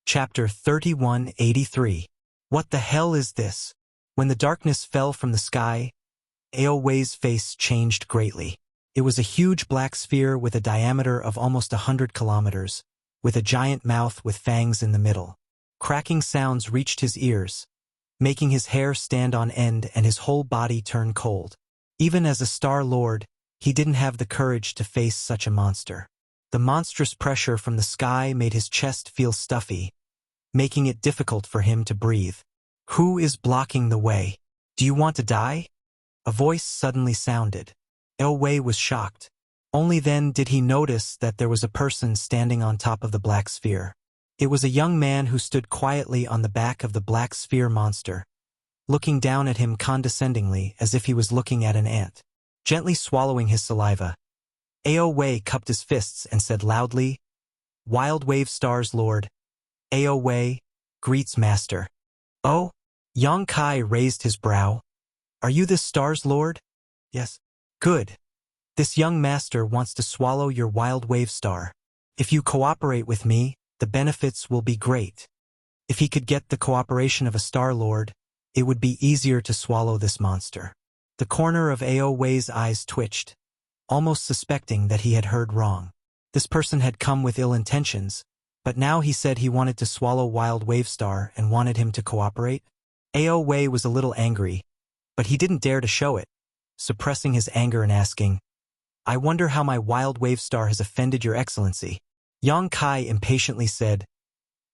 Chapter 3183. What the hell is this? When the darkness fell from the sky, Ao Wei's face changed greatly. It was a huge black sphere with a diameter of almost 100 kilometers, with a giant mouth with fangs in the middle. Cracking sounds reached his ears, making his hair stand on end and his whole body turn cold. Even as a Star Lord, he didn't have the courage to face such a monster. The monstrous pressure from the sky made his chest feel stuffy, making it difficult for him to breathe. Who is blocking the way? Do you want to die? A voice suddenly sounded. Ao Wei was shocked. Only then did he notice that there was a person standing on top of the black sphere. It was a young man who stood quietly on the back of the black sphere monster, looking down at him condescendingly as if he was looking at an ant. Gently swallowing his saliva, Ao Wei cupped his fists and said loudly, "Wild Wave Star's Lord, Ao Wei, greets Master." "Oh?" Yang Kai raised his brow. "Are you this star's lord?" "Yes." "Good. This young master wants to swallow your Wild Wave Star. If you cooperate with me, the benefits will be great. If he could get the cooperation of a Star Lord, it would be easier to swallow this monster." The corner of Ao Wei's eyes twitched, almost suspecting that he had heard wrong. This person had come with ill intentions, but now he said he wanted to swallow Wild Wave Star and wanted him to cooperate. Ao Wei was a little angry, but he didn't dare to show it, suppressing his anger and asking, "I wonder how my Wild Wave Star has offended your excellency." Yang Kai impatiently said,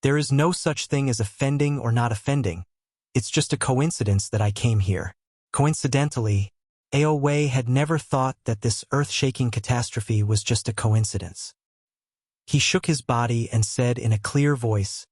"There is no such thing as offending or not offending. It's just a coincidence that I came here." Coincidentally, Ao Wei had never thought that this earth-shaking catastrophe was just a coincidence. He shook his body and said in a clear voice,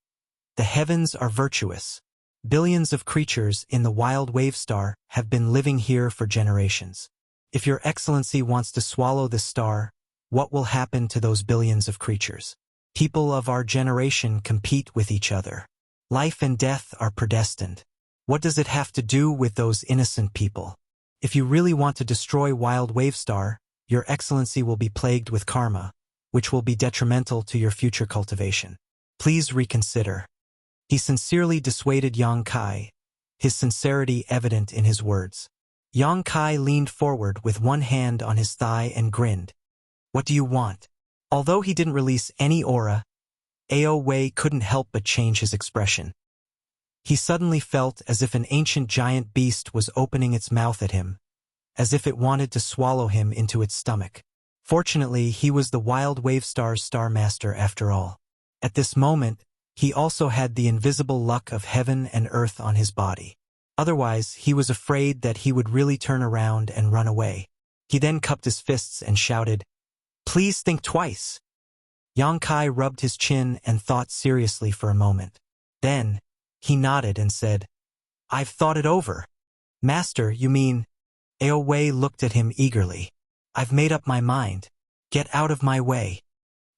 "The heavens are virtuous. Billions of creatures in the Wild Wave Star have been living here for generations. If your excellency wants to swallow this star, what will happen to those billions of creatures? People of our generation compete with each other. Life and death are predestined. What does it have to do with those innocent people? If you really want to destroy Wild Wave Star, your excellency will be plagued with karma, which will be detrimental to your future cultivation. Please reconsider." He sincerely dissuaded Yang Kai, his sincerity evident in his words. Yang Kai leaned forward with one hand on his thigh and grinned. "What do you want?" Although he didn't release any aura, Ao Wei couldn't help but change his expression. He suddenly felt as if an ancient giant beast was opening its mouth at him, as if it wanted to swallow him into its stomach. Fortunately, he was the Wild Wave Star's Star Master after all. At this moment, he also had the invisible luck of heaven and earth on his body. Otherwise, he was afraid that he would really turn around and run away. He then cupped his fists and shouted, "Please think twice." Yang Kai rubbed his chin and thought seriously for a moment. Then, he nodded and said, "I've thought it over." "Master, you mean?" Ao Wei looked at him eagerly. "I've made up my mind. Get out of my way."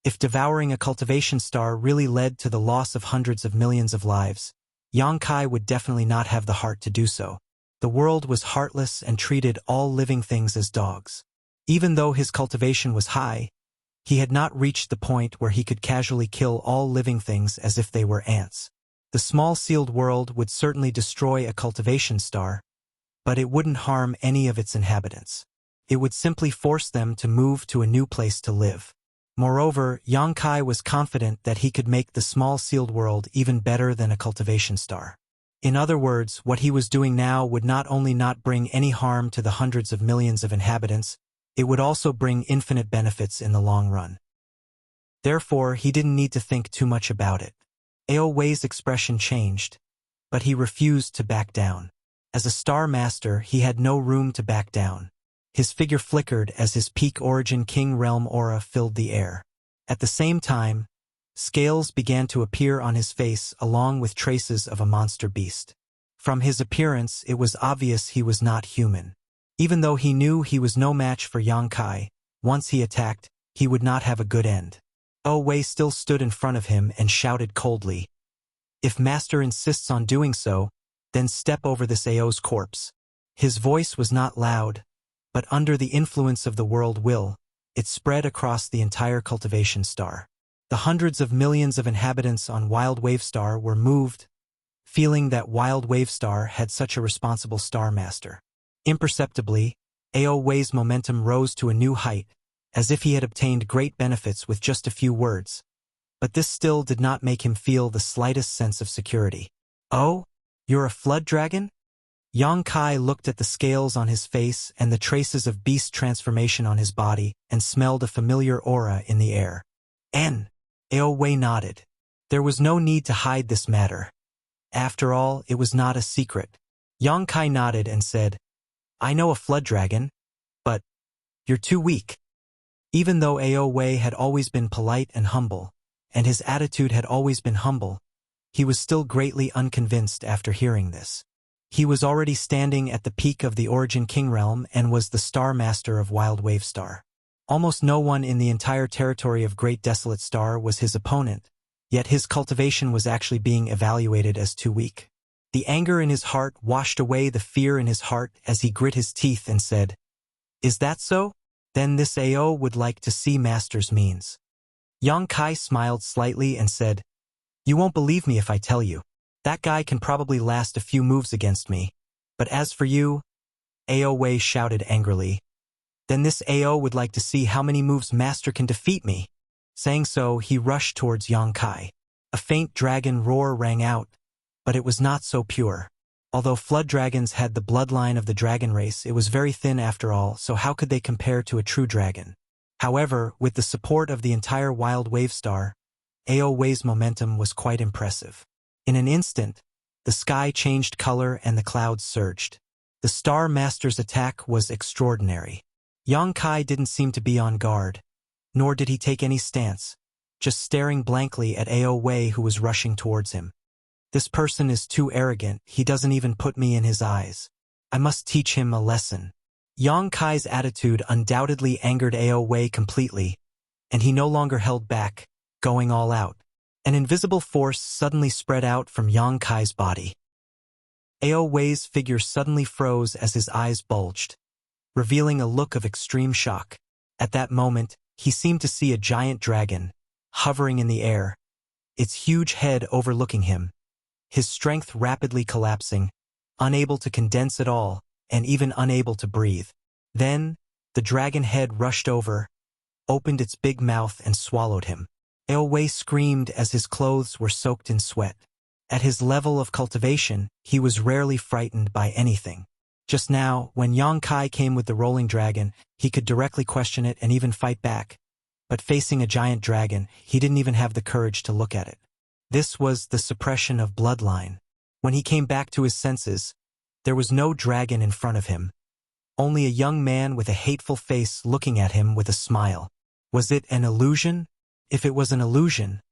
If devouring a cultivation star really led to the loss of hundreds of millions of lives, Yang Kai would definitely not have the heart to do so. The world was heartless and treated all living things as dogs. Even though his cultivation was high, he had not reached the point where he could casually kill all living things as if they were ants. The small sealed world would certainly destroy a cultivation star, but it wouldn't harm any of its inhabitants. It would simply force them to move to a new place to live. Moreover, Yang Kai was confident that he could make the small sealed world even better than a cultivation star. In other words, what he was doing now would not only not bring any harm to the hundreds of millions of inhabitants, it would also bring infinite benefits in the long run. Therefore, he didn't need to think too much about it. Ao Wei's expression changed, but he refused to back down. As a star master, he had no room to back down. His figure flickered as his peak origin King Realm aura filled the air. At the same time, scales began to appear on his face along with traces of a monster beast. From his appearance, it was obvious he was not human. Even though he knew he was no match for Yang Kai, once he attacked, he would not have a good end. Ao Wei still stood in front of him and shouted coldly, "If Master insists on doing so, then step over this Ao's corpse." His voice was not loud, but under the influence of the world will, it spread across the entire cultivation star. The hundreds of millions of inhabitants on Wild Wave Star were moved, feeling that Wild Wave Star had such a responsible star master. Imperceptibly, Ao Wei's momentum rose to a new height, as if he had obtained great benefits with just a few words. But this still did not make him feel the slightest sense of security. "Oh, you're a flood dragon?" Yang Kai looked at the scales on his face and the traces of beast transformation on his body and smelled a familiar aura in the air. Ao Wei nodded. There was no need to hide this matter. After all, it was not a secret. Yang Kai nodded and said, "I know a flood dragon, but you're too weak." Even though Ao Wei had always been polite and humble, and his attitude had always been humble, he was still greatly unconvinced after hearing this. He was already standing at the peak of the Origin King Realm and was the Star Master of Wild Wave Star. Almost no one in the entire territory of Great Desolate Star was his opponent, yet his cultivation was actually being evaluated as too weak. The anger in his heart washed away the fear in his heart as he grit his teeth and said, "Is that so? Then this Ao would like to see Master's means." Yang Kai smiled slightly and said, "You won't believe me if I tell you. That guy can probably last a few moves against me. But as for you," Ao Wei shouted angrily, "then this Ao would like to see how many moves Master can defeat me." Saying so, he rushed towards Yang Kai. A faint dragon roar rang out, but it was not so pure. Although flood dragons had the bloodline of the dragon race, it was very thin after all, so how could they compare to a true dragon? However, with the support of the entire Wild Wave Star, Ao Wei's momentum was quite impressive. In an instant, the sky changed color and the clouds surged. The Star Master's attack was extraordinary. Yang Kai didn't seem to be on guard, nor did he take any stance, just staring blankly at Ao Wei who was rushing towards him. "This person is too arrogant, he doesn't even put me in his eyes. I must teach him a lesson." Yang Kai's attitude undoubtedly angered Ao Wei completely, and he no longer held back, going all out. An invisible force suddenly spread out from Yang Kai's body. Ao Wei's figure suddenly froze as his eyes bulged, revealing a look of extreme shock. At that moment, he seemed to see a giant dragon, hovering in the air, its huge head overlooking him, his strength rapidly collapsing, unable to condense at all, and even unable to breathe. Then, the dragon head rushed over, opened its big mouth and swallowed him. Ao Wei screamed as his clothes were soaked in sweat. At his level of cultivation, he was rarely frightened by anything. Just now, when Yang Kai came with the rolling dragon, he could directly question it and even fight back. But facing a giant dragon, he didn't even have the courage to look at it. This was the suppression of bloodline. When he came back to his senses, There was no dragon in front of him, only a young man with a hateful face looking at him with a smile. Was it an illusion? If it was an illusion,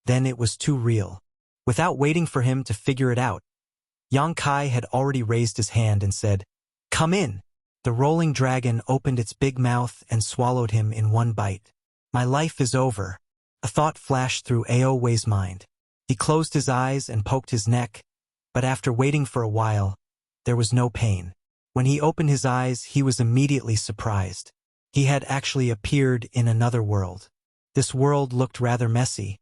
then it was too real. Without waiting for him to figure it out, Yang Kai had already raised his hand and said, "Come in." The rolling dragon opened its big mouth and swallowed him in one bite. My life is over. A thought flashed through Ao Wei's mind. He closed his eyes and poked his neck, but after waiting for a while, there was no pain. When he opened his eyes, he was immediately surprised. He had actually appeared in another world. This world looked rather messy,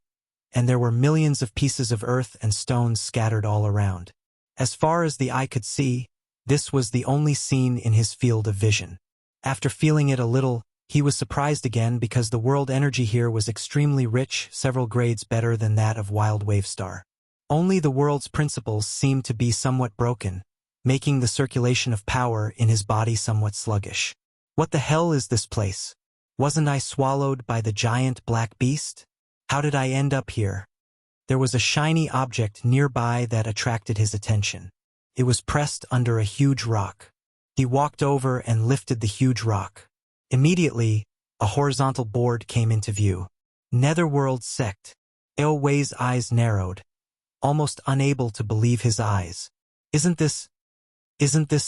and there were millions of pieces of earth and stones scattered all around. As far as the eye could see, this was the only scene in his field of vision. After feeling it a little, he was surprised again because the world energy here was extremely rich, several grades better than that of Wild Wave Star. Only the world's principles seemed to be somewhat broken, making the circulation of power in his body somewhat sluggish. What the hell is this place? Wasn't I swallowed by the giant black beast? How did I end up here? There was a shiny object nearby that attracted his attention. It was pressed under a huge rock. He walked over and lifted the huge rock. Immediately, a horizontal board came into view. Netherworld Sect. Ao Wei's eyes narrowed, almost unable to believe his eyes. Isn't this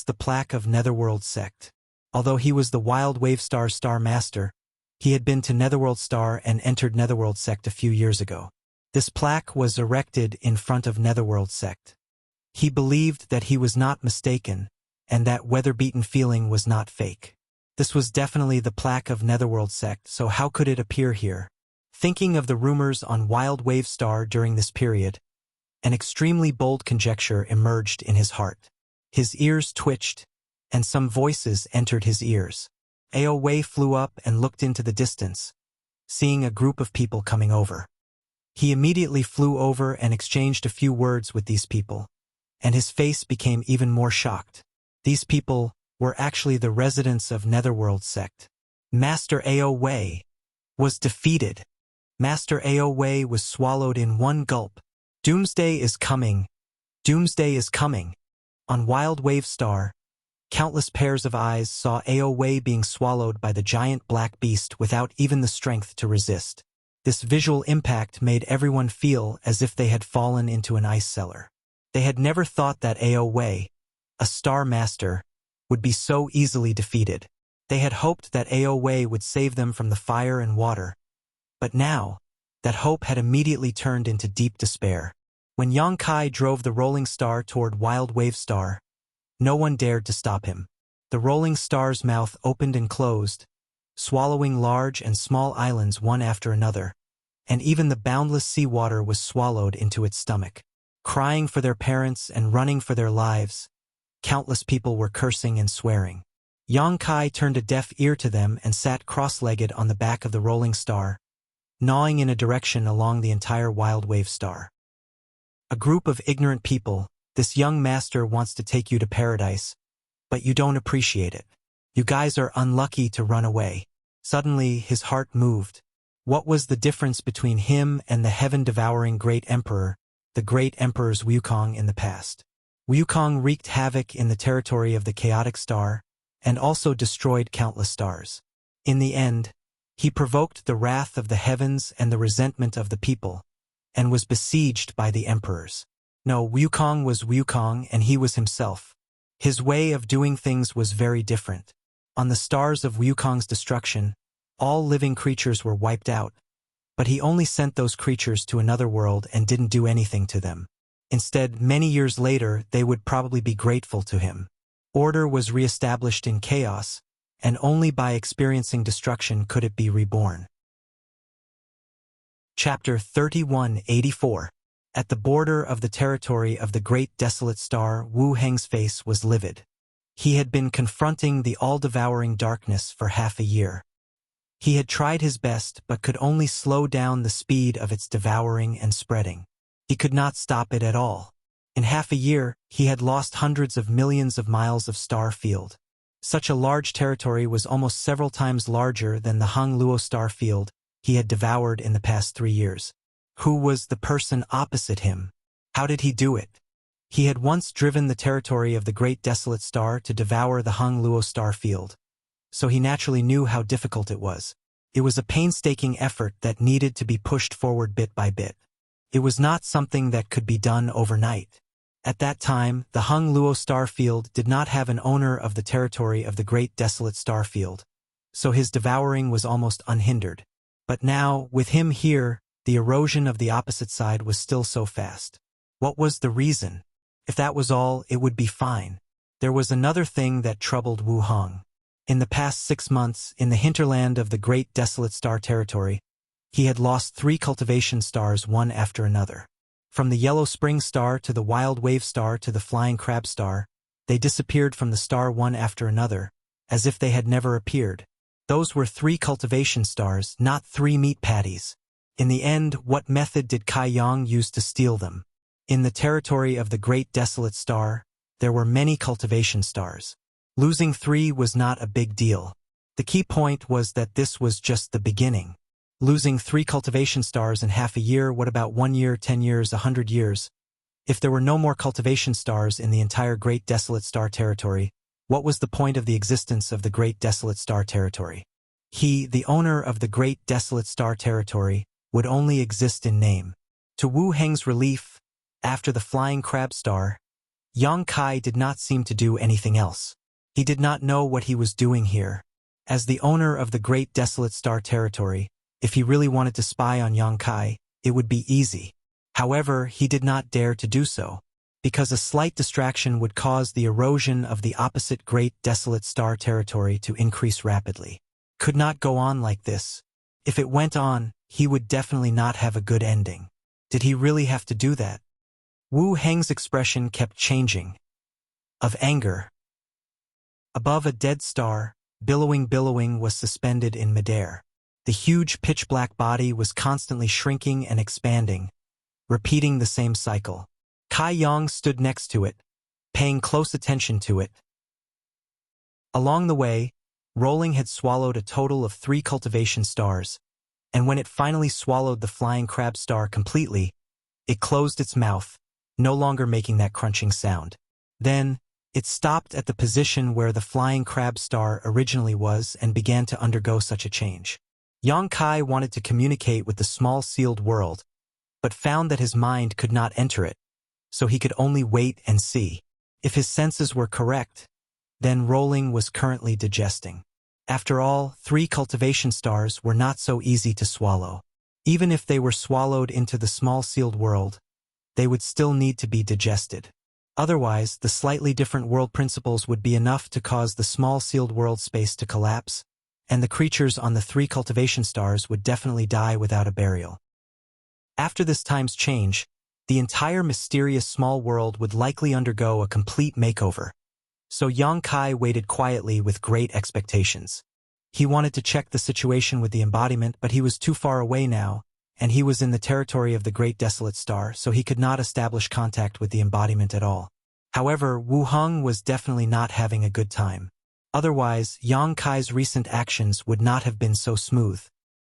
the plaque of Netherworld Sect? Although he was the Wild Wave Star Star Master, he had been to Netherworld Star and entered Netherworld Sect a few years ago. This plaque was erected in front of Netherworld Sect. He believed that he was not mistaken, and that weather-beaten feeling was not fake. This was definitely the plaque of Netherworld Sect, so how could it appear here? Thinking of the rumors on Wild Wave Star during this period, an extremely bold conjecture emerged in his heart. His ears twitched, and some voices entered his ears. Ao Wei flew up and looked into the distance, seeing a group of people coming over. He immediately flew over and exchanged a few words with these people, and his face became even more shocked. These people were actually the residents of Netherworld Sect. Master Ao Wei was defeated. Master Ao Wei was swallowed in one gulp. Doomsday is coming. Doomsday is coming. On Wild Wave Star, countless pairs of eyes saw Ao Wei being swallowed by the giant black beast without even the strength to resist. This visual impact made everyone feel as if they had fallen into an ice cellar. They had never thought that Ao Wei, a Star Master, would be so easily defeated. They had hoped that Ao Wei would save them from the fire and water. But now, that hope had immediately turned into deep despair. When Yang Kai drove the rolling star toward Wild Wave Star, no one dared to stop him. The rolling star's mouth opened and closed, swallowing large and small islands one after another, and even the boundless seawater was swallowed into its stomach. Crying for their parents and running for their lives, countless people were cursing and swearing. Yang Kai turned a deaf ear to them and sat cross-legged on the back of the rolling star, gnawing in a direction along the entire Wild Wave Star. A group of ignorant people, this young master wants to take you to paradise, but you don't appreciate it. You guys are unlucky to run away. Suddenly, his heart moved. What was the difference between him and the heaven-devouring Great Emperor, the Great Emperor's Wukong in the past? Wukong wreaked havoc in the territory of the chaotic star, and also destroyed countless stars. In the end, he provoked the wrath of the heavens and the resentment of the people, and was besieged by the emperors. No, Wukong was Wukong and he was himself. His way of doing things was very different. On the stars of Wukong's destruction, all living creatures were wiped out, but he only sent those creatures to another world and didn't do anything to them. Instead, many years later, they would probably be grateful to him. Order was re-established in chaos, and only by experiencing destruction could it be reborn. Chapter 3184. At the border of the territory of the great desolate star, Wu Heng's face was livid. He had been confronting the all-devouring darkness for half a year. He had tried his best but could only slow down the speed of its devouring and spreading. He could not stop it at all. In half a year, he had lost hundreds of millions of miles of star field. Such a large territory was almost several times larger than the Hang Luo star field he had devoured in the past 3 years. Who was the person opposite him? How did he do it? He had once driven the territory of the Great Desolate Star to devour the Hung Luo star field, so he naturally knew how difficult it was. It was a painstaking effort that needed to be pushed forward bit by bit. It was not something that could be done overnight. At that time, the Hung Luo star field did not have an owner of the territory of the Great Desolate Star field, so his devouring was almost unhindered. But now, with him here, the erosion of the opposite side was still so fast. What was the reason? If that was all, it would be fine. There was another thing that troubled Wu Hong. In the past 6 months, in the hinterland of the Great Desolate Star territory, he had lost 3 cultivation stars one after another. From the Yellow Spring Star to the Wild Wave Star to the Flying Crab Star, they disappeared from the star one after another, as if they had never appeared. Those were 3 cultivation stars, not 3 meat patties. In the end, what method did Kai Yang use to steal them? In the territory of the Great Desolate Star, there were many cultivation stars. Losing 3 was not a big deal. The key point was that this was just the beginning. Losing 3 cultivation stars in half a year, what about 1 year, 10 years, 100 years? If there were no more cultivation stars in the entire Great Desolate Star territory, what was the point of the existence of the Great Desolate Star territory? He, the owner of the Great Desolate Star territory, would only exist in name. To Wu Heng's relief, after the Flying Crab Star, Yang Kai did not seem to do anything else. He did not know what he was doing here. As the owner of the Great Desolate Star territory, if he really wanted to spy on Yang Kai, it would be easy. However, he did not dare to do so, because a slight distraction would cause the erosion of the opposite Great Desolate Star territory to increase rapidly. Could not go on like this. If it went on, he would definitely not have a good ending. Did he really have to do that? Wu Heng's expression kept changing. Of anger. Above a dead star, billowing was suspended in midair. The huge pitch-black body was constantly shrinking and expanding, repeating the same cycle. Kai Yang stood next to it, paying close attention to it. Along the way, Rolling had swallowed a total of 3 cultivation stars, and when it finally swallowed the Flying Crab Star completely, it closed its mouth, no longer making that crunching sound. Then, it stopped at the position where the Flying Crab Star originally was and began to undergo such a change. Yang Kai wanted to communicate with the small sealed world, but found that his mind could not enter it, so he could only wait and see. If his senses were correct, then Rolling was currently digesting. After all, 3 cultivation stars were not so easy to swallow. Even if they were swallowed into the small sealed world, they would still need to be digested. Otherwise, the slightly different world principles would be enough to cause the small sealed world space to collapse, and the creatures on the 3 cultivation stars would definitely die without a burial. After this time's change, the entire mysterious small world would likely undergo a complete makeover. So Yang Kai waited quietly with great expectations. He wanted to check the situation with the embodiment, but he was too far away now, and he was in the territory of the Great Desolate Star, so he could not establish contact with the embodiment at all. However, Wu Heng was definitely not having a good time. Otherwise, Yang Kai's recent actions would not have been so smooth.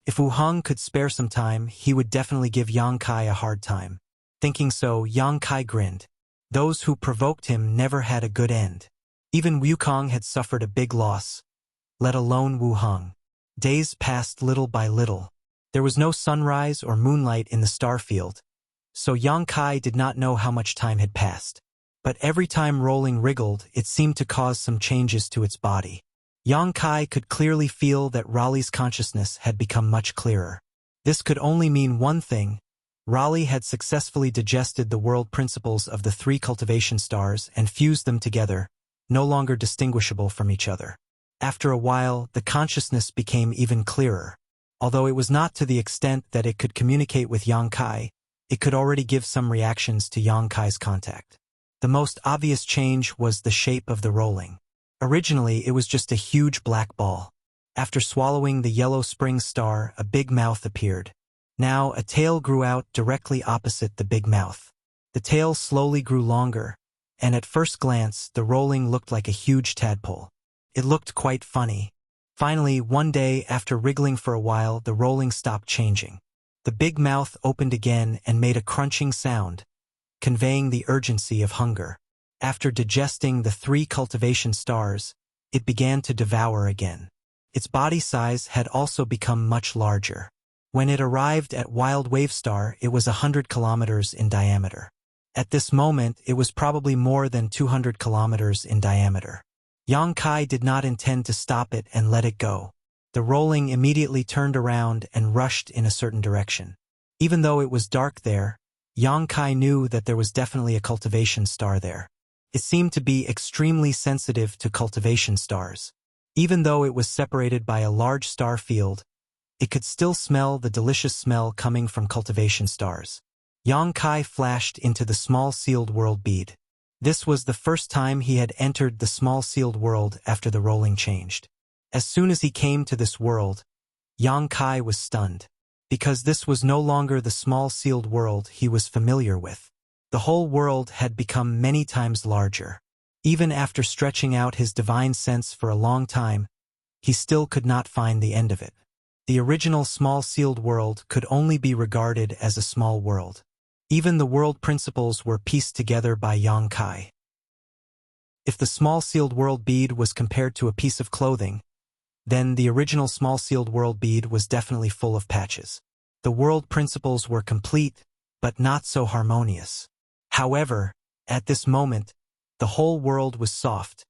If Wu Heng could spare some time, he would definitely give Yang Kai a hard time. Thinking so, Yang Kai grinned. Those who provoked him never had a good end. Even Wukong had suffered a big loss, let alone Wu Heng. Days passed little by little. There was no sunrise or moonlight in the star field, so Yang Kai did not know how much time had passed. But every time Rolling wriggled, it seemed to cause some changes to its body. Yang Kai could clearly feel that Raleigh's consciousness had become much clearer. This could only mean one thing. Raleigh had successfully digested the world principles of the 3 cultivation stars and fused them together, no longer distinguishable from each other. After a while, the consciousness became even clearer. Although it was not to the extent that it could communicate with Yang Kai, it could already give some reactions to Yang Kai's contact. The most obvious change was the shape of the Rolling. Originally, it was just a huge black ball. After swallowing the Yellow Spring Star, a big mouth appeared. Now, a tail grew out directly opposite the big mouth. The tail slowly grew longer, and at first glance, the Rolling looked like a huge tadpole. It looked quite funny. Finally, one day, after wriggling for a while, the Rolling stopped changing. The big mouth opened again and made a crunching sound, conveying the urgency of hunger. After digesting the 3 cultivation stars, it began to devour again. Its body size had also become much larger. When it arrived at Wild Wave Star, it was 100 kilometers in diameter. At this moment, it was probably more than 200 kilometers in diameter. Yang Kai did not intend to stop it and let it go. The rolling immediately turned around and rushed in a certain direction. Even though it was dark there, Yang Kai knew that there was definitely a cultivation star there. It seemed to be extremely sensitive to cultivation stars. Even though it was separated by a large star field, it could still smell the delicious smell coming from cultivation stars. Yang Kai flashed into the small sealed world bead. This was the first time he had entered the small sealed world after the rolling changed. As soon as he came to this world, Yang Kai was stunned, because this was no longer the small sealed world he was familiar with. The whole world had become many times larger. Even after stretching out his divine sense for a long time, he still could not find the end of it. The original small sealed world could only be regarded as a small world. Even the world principles were pieced together by Yang Kai. If the small sealed world bead was compared to a piece of clothing, then the original small sealed world bead was definitely full of patches. The world principles were complete, but not so harmonious. However, at this moment, the whole world was soft,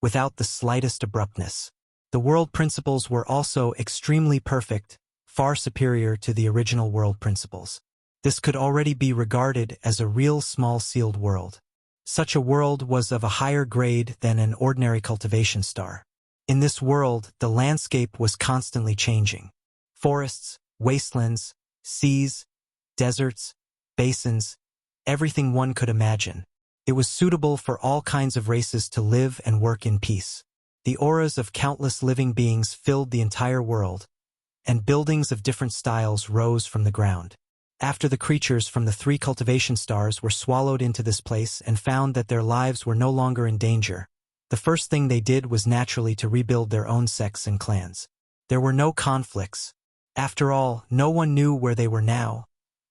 without the slightest abruptness. The world principles were also extremely perfect, far superior to the original world principles. This could already be regarded as a real small sealed world. Such a world was of a higher grade than an ordinary cultivation star. In this world, the landscape was constantly changing. Forests, wastelands, seas, deserts, basins, everything one could imagine. It was suitable for all kinds of races to live and work in peace. The auras of countless living beings filled the entire world, and buildings of different styles rose from the ground. After the creatures from the 3 cultivation stars were swallowed into this place and found that their lives were no longer in danger, the first thing they did was naturally to rebuild their own sects and clans. There were no conflicts. After all, no one knew where they were now,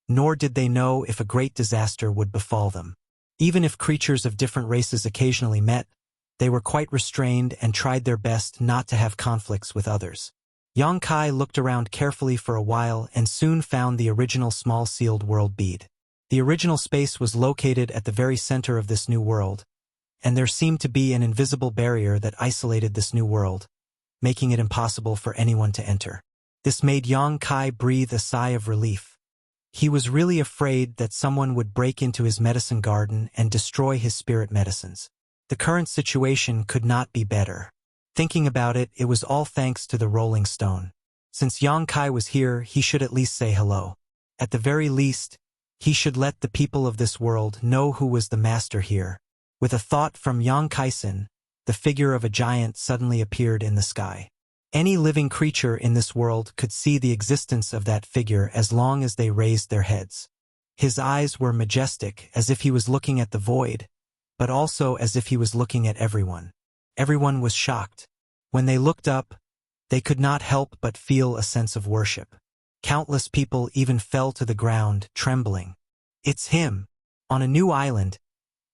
nor did they know if a great disaster would befall them. Even if creatures of different races occasionally met, they were quite restrained and tried their best not to have conflicts with others. Yang Kai looked around carefully for a while and soon found the original small sealed world bead. The original space was located at the very center of this new world, and there seemed to be an invisible barrier that isolated this new world, making it impossible for anyone to enter. This made Yang Kai breathe a sigh of relief. He was really afraid that someone would break into his medicine garden and destroy his spirit medicines. The current situation could not be better. Thinking about it, it was all thanks to the rolling stone. Since Yang Kai was here, he should at least say hello. At the very least, he should let the people of this world know who was the master here. With a thought from Yang Kai-san, the figure of a giant suddenly appeared in the sky. Any living creature in this world could see the existence of that figure as long as they raised their heads. His eyes were majestic, as if he was looking at the void, but also as if he was looking at everyone. Everyone was shocked. When they looked up, they could not help but feel a sense of worship. Countless people even fell to the ground, trembling. It's him! On a new island,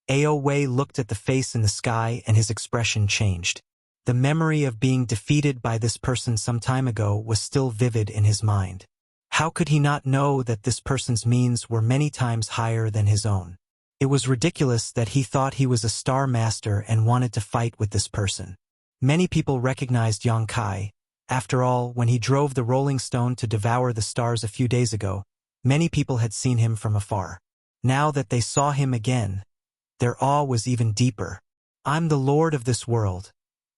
Ao Wei looked at the face in the sky and his expression changed. The memory of being defeated by this person some time ago was still vivid in his mind. How could he not know that this person's means were many times higher than his own? It was ridiculous that he thought he was a star master and wanted to fight with this person. Many people recognized Yang Kai. After all, when he drove the rolling stone to devour the stars a few days ago, many people had seen him from afar. Now that they saw him again, their awe was even deeper. I'm the Lord of this world,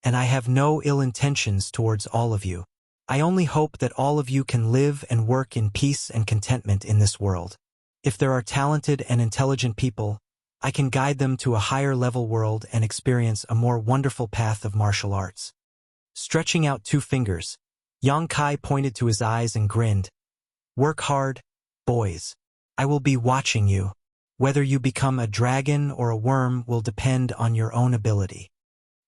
and I have no ill intentions towards all of you. I only hope that all of you can live and work in peace and contentment in this world. If there are talented and intelligent people, I can guide them to a higher level world and experience a more wonderful path of martial arts. Stretching out 2 fingers, Yang Kai pointed to his eyes and grinned. Work hard, boys. I will be watching you. Whether you become a dragon or a worm will depend on your own ability.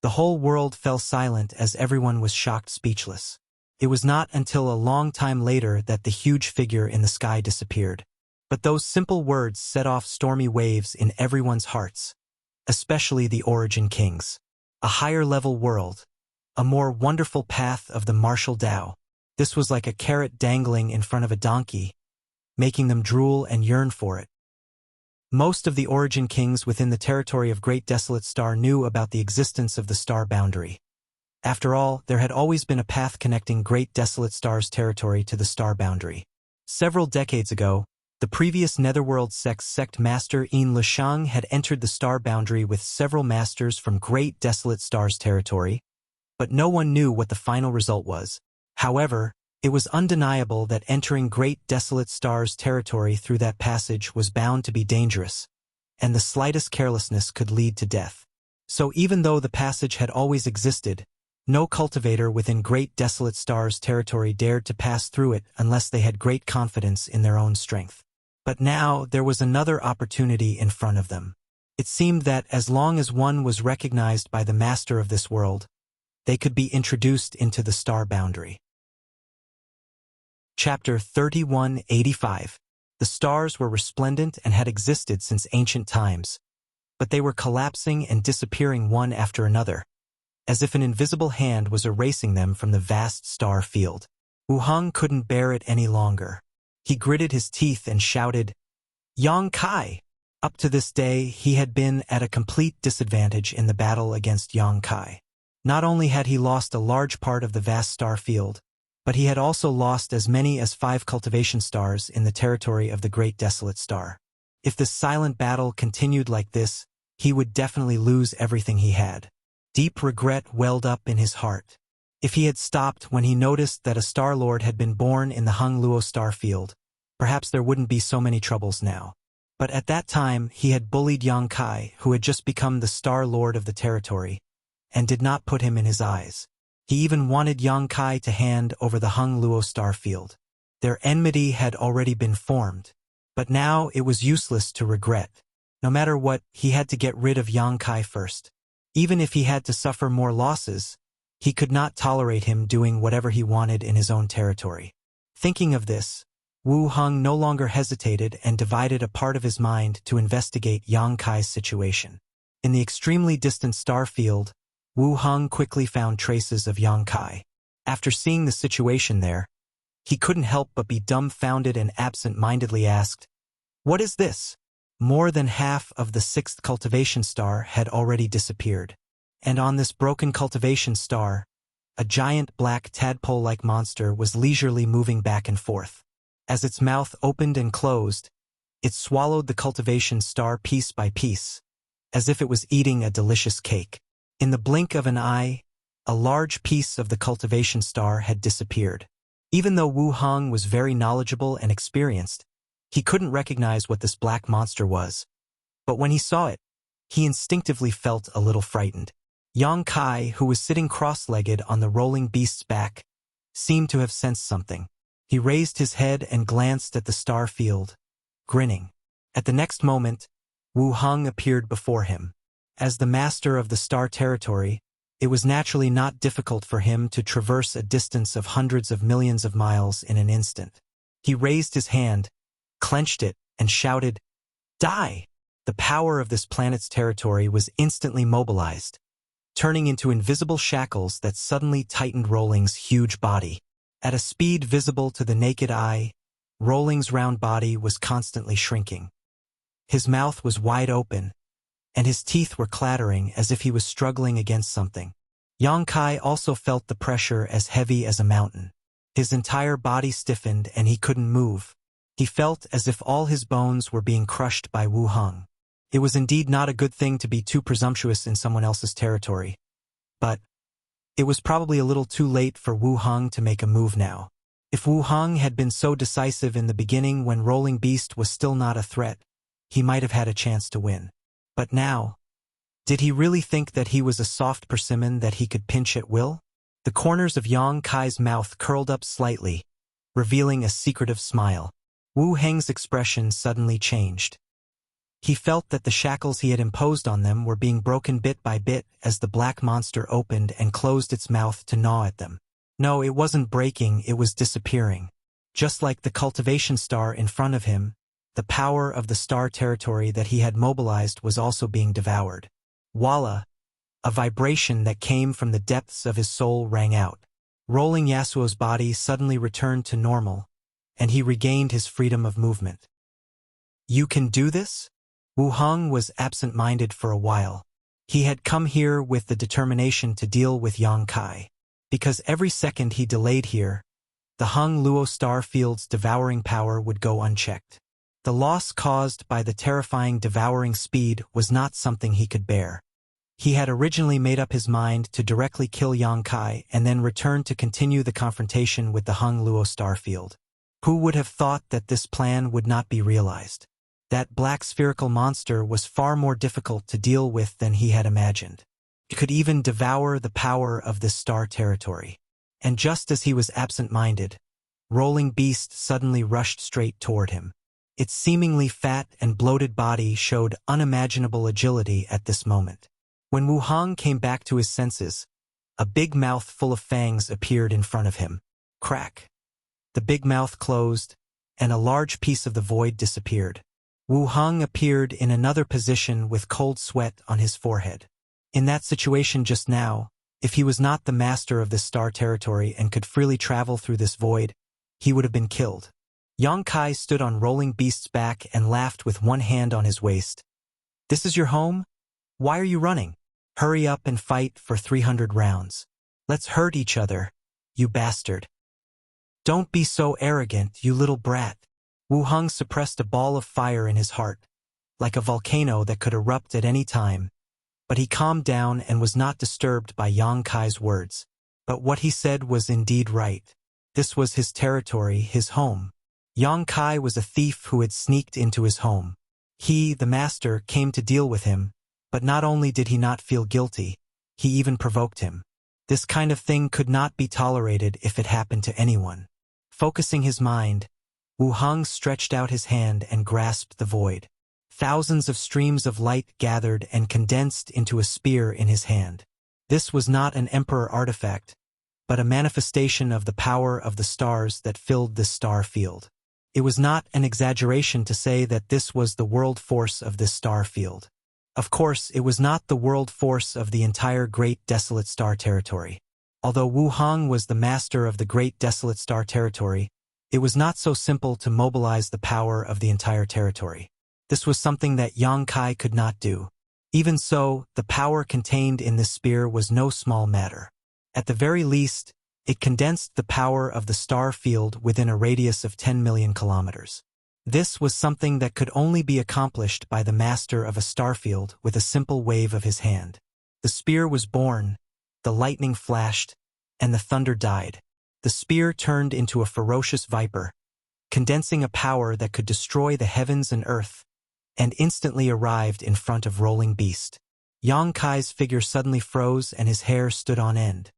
The whole world fell silent as everyone was shocked speechless. It was not until a long time later that the huge figure in the sky disappeared. But those simple words set off stormy waves in everyone's hearts, especially the Origin Kings. A higher-level world, a more wonderful path of the martial Tao. This was like a carrot dangling in front of a donkey, making them drool and yearn for it. Most of the Origin Kings within the territory of Great Desolate Star knew about the existence of the star boundary. After all, there had always been a path connecting Great Desolate Star's territory to the star boundary. Several decades ago, the previous Netherworld sect master Yin Lishang had entered the star boundary with several masters from Great Desolate Star's territory, but no one knew what the final result was. However, it was undeniable that entering Great Desolate Star's territory through that passage was bound to be dangerous, and the slightest carelessness could lead to death. So even though the passage had always existed, no cultivator within Great Desolate Star's territory dared to pass through it unless they had great confidence in their own strength. But now there was another opportunity in front of them. It seemed that as long as one was recognized by the master of this world, they could be introduced into the star boundary. Chapter 3185. The stars were resplendent and had existed since ancient times, but they were collapsing and disappearing one after another, as if an invisible hand was erasing them from the vast star field. Wu Heng couldn't bear it any longer. He gritted his teeth and shouted, "Yang Kai!" Up to this day, he had been at a complete disadvantage in the battle against Yang Kai. Not only had he lost a large part of the vast star field, but he had also lost as many as 5 cultivation stars in the territory of the Great Desolate Star. If this silent battle continued like this, he would definitely lose everything he had. Deep regret welled up in his heart. If he had stopped when he noticed that a Star Lord had been born in the Hung Luo star field, perhaps there wouldn't be so many troubles now. But at that time, he had bullied Yang Kai, who had just become the Star Lord of the territory, and did not put him in his eyes. He even wanted Yang Kai to hand over the Hung Luo star field. Their enmity had already been formed, but now it was useless to regret. No matter what, he had to get rid of Yang Kai first. Even if he had to suffer more losses, he could not tolerate him doing whatever he wanted in his own territory. Thinking of this, Wu Heng no longer hesitated and divided a part of his mind to investigate Yang Kai's situation. In the extremely distant star field, Wu Heng quickly found traces of Yang Kai. After seeing the situation there, he couldn't help but be dumbfounded and absent-mindedly asked, "What is this?" More than half of the 6th cultivation star had already disappeared, and on this broken cultivation star, a giant black tadpole-like monster was leisurely moving back and forth. As its mouth opened and closed, it swallowed the cultivation star piece by piece, as if it was eating a delicious cake. In the blink of an eye, a large piece of the cultivation star had disappeared. Even though Wu Heng was very knowledgeable and experienced, he couldn't recognize what this black monster was. But when he saw it, he instinctively felt a little frightened. Yang Kai, who was sitting cross-legged on the rolling beast's back, seemed to have sensed something. He raised his head and glanced at the star field, grinning. At the next moment, Wu Heng appeared before him. As the master of the star territory, it was naturally not difficult for him to traverse a distance of hundreds of millions of miles in an instant. He raised his hand, clenched it, and shouted, "Die!" The power of this planet's territory was instantly mobilized, turning into invisible shackles that suddenly tightened Rolling's huge body. At a speed visible to the naked eye, Rolling's round body was constantly shrinking. His mouth was wide open, and his teeth were clattering as if he was struggling against something. Yang Kai also felt the pressure as heavy as a mountain. His entire body stiffened and he couldn't move. He felt as if all his bones were being crushed by Wu Heng. It was indeed not a good thing to be too presumptuous in someone else's territory. But it was probably a little too late for Wu Heng to make a move now. If Wu Heng had been so decisive in the beginning when Rolling Beast was still not a threat, he might have had a chance to win. But now, did he really think that he was a soft persimmon that he could pinch at will? The corners of Yang Kai's mouth curled up slightly, revealing a secretive smile. Wu Heng's expression suddenly changed. He felt that the shackles he had imposed on them were being broken bit by bit as the black monster opened and closed its mouth to gnaw at them. No, it wasn't breaking, it was disappearing. Just like the cultivation star in front of him, The power of the star territory that he had mobilized was also being devoured. Voila! A vibration that came from the depths of his soul rang out. Rolling Yasuo's body suddenly returned to normal, and he regained his freedom of movement. You can do this? Wu Hong was absent-minded for a while. He had come here with the determination to deal with Yang Kai. Because every second he delayed here, the Hung Luo star field's devouring power would go unchecked. The loss caused by the terrifying devouring speed was not something he could bear. He had originally made up his mind to directly kill Yang Kai and then return to continue the confrontation with the Hung Luo star field. Who would have thought that this plan would not be realized? That black spherical monster was far more difficult to deal with than he had imagined. It could even devour the power of this star territory. And just as he was absent-minded, Rolling Beast suddenly rushed straight toward him. Its seemingly fat and bloated body showed unimaginable agility at this moment. When Wu Hong came back to his senses, a big mouth full of fangs appeared in front of him. Crack. The big mouth closed, and a large piece of the void disappeared. Wu Hong appeared in another position with cold sweat on his forehead. In that situation just now, if he was not the master of this star territory and could freely travel through this void, he would have been killed. Yang Kai stood on Rolling Beast's back and laughed with one hand on his waist. This is your home? Why are you running? Hurry up and fight for 300 rounds. Let's hurt each other, you bastard. Don't be so arrogant, you little brat. Wu Hong suppressed a ball of fire in his heart, like a volcano that could erupt at any time, but he calmed down and was not disturbed by Yang Kai's words. But what he said was indeed right. This was his territory, his home. Yang Kai was a thief who had sneaked into his home. He, the master, came to deal with him, but not only did he not feel guilty, he even provoked him. This kind of thing could not be tolerated if it happened to anyone. Focusing his mind, Wu Hong stretched out his hand and grasped the void. Thousands of streams of light gathered and condensed into a spear in his hand. This was not an emperor artifact, but a manifestation of the power of the stars that filled this star field. It was not an exaggeration to say that this was the world force of this star field. Of course, it was not the world force of the entire Great Desolate Star Territory. Although Wu Hong was the master of the Great Desolate Star Territory, it was not so simple to mobilize the power of the entire territory. This was something that Yang Kai could not do. Even so, the power contained in this spear was no small matter. At the very least, it condensed the power of the star field within a radius of 10 million kilometers. This was something that could only be accomplished by the master of a starfield with a simple wave of his hand. The spear was born, the lightning flashed, and the thunder died. The spear turned into a ferocious viper, condensing a power that could destroy the heavens and earth, and instantly arrived in front of Rolling Beast. Yang Kai's figure suddenly froze and his hair stood on end.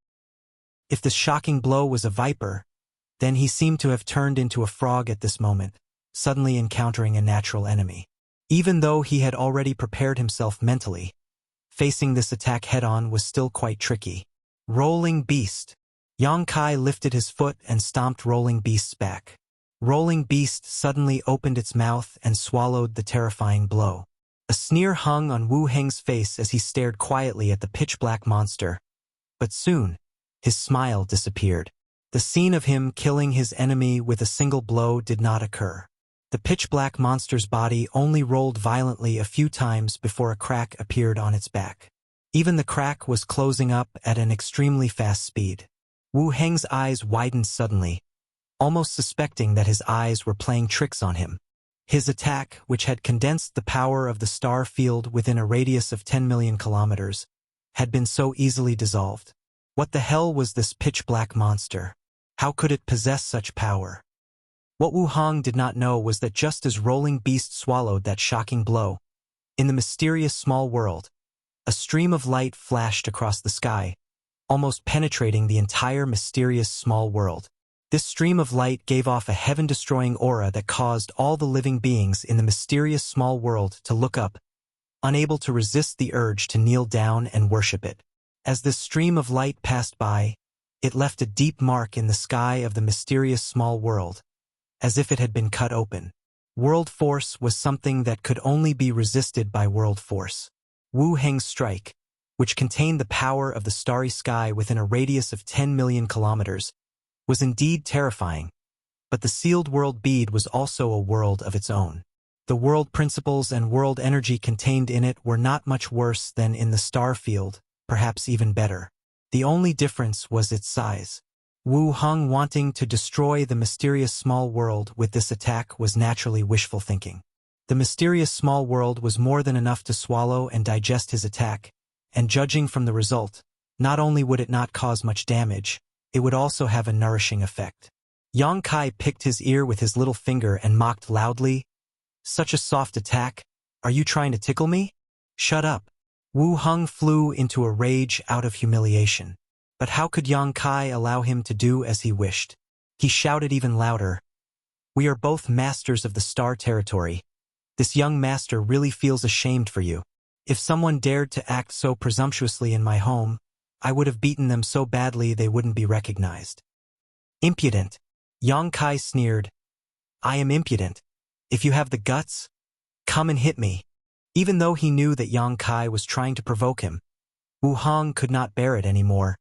If this shocking blow was a viper, then he seemed to have turned into a frog at this moment, suddenly encountering a natural enemy. Even though he had already prepared himself mentally, facing this attack head-on was still quite tricky. Rolling Beast. Yang Kai lifted his foot and stomped Rolling Beast's back. Rolling Beast suddenly opened its mouth and swallowed the terrifying blow. A sneer hung on Wu Heng's face as he stared quietly at the pitch-black monster. But soon, his smile disappeared. The scene of him killing his enemy with a single blow did not occur. The pitch-black monster's body only rolled violently a few times before a crack appeared on its back. Even the crack was closing up at an extremely fast speed. Wu Heng's eyes widened suddenly, almost suspecting that his eyes were playing tricks on him. His attack, which had condensed the power of the star field within a radius of 10 million kilometers, had been so easily dissolved. What the hell was this pitch-black monster? How could it possess such power? What Wu Hong did not know was that just as Rolling Beast swallowed that shocking blow, in the mysterious small world, a stream of light flashed across the sky, almost penetrating the entire mysterious small world. This stream of light gave off a heaven-destroying aura that caused all the living beings in the mysterious small world to look up, unable to resist the urge to kneel down and worship it. As this stream of light passed by, it left a deep mark in the sky of the mysterious small world, as if it had been cut open. World force was something that could only be resisted by world force. Wu Heng's strike, which contained the power of the starry sky within a radius of 10 million kilometers, was indeed terrifying, but the sealed world bead was also a world of its own. The world principles and world energy contained in it were not much worse than in the star field, perhaps even better. The only difference was its size. Wu Heng wanting to destroy the mysterious small world with this attack was naturally wishful thinking. The mysterious small world was more than enough to swallow and digest his attack, and judging from the result, not only would it not cause much damage, it would also have a nourishing effect. Yang Kai picked his ear with his little finger and mocked loudly, "Such a soft attack? Are you trying to tickle me? Shut up." Wu Heng flew into a rage out of humiliation. But how could Yang Kai allow him to do as he wished? He shouted even louder, "We are both masters of the star territory. This young master really feels ashamed for you. If someone dared to act so presumptuously in my home, I would have beaten them so badly they wouldn't be recognized." "Impudent!" Yang Kai sneered. "I am impudent. If you have the guts, come and hit me." Even though he knew that Yang Kai was trying to provoke him, Wu Heng could not bear it anymore,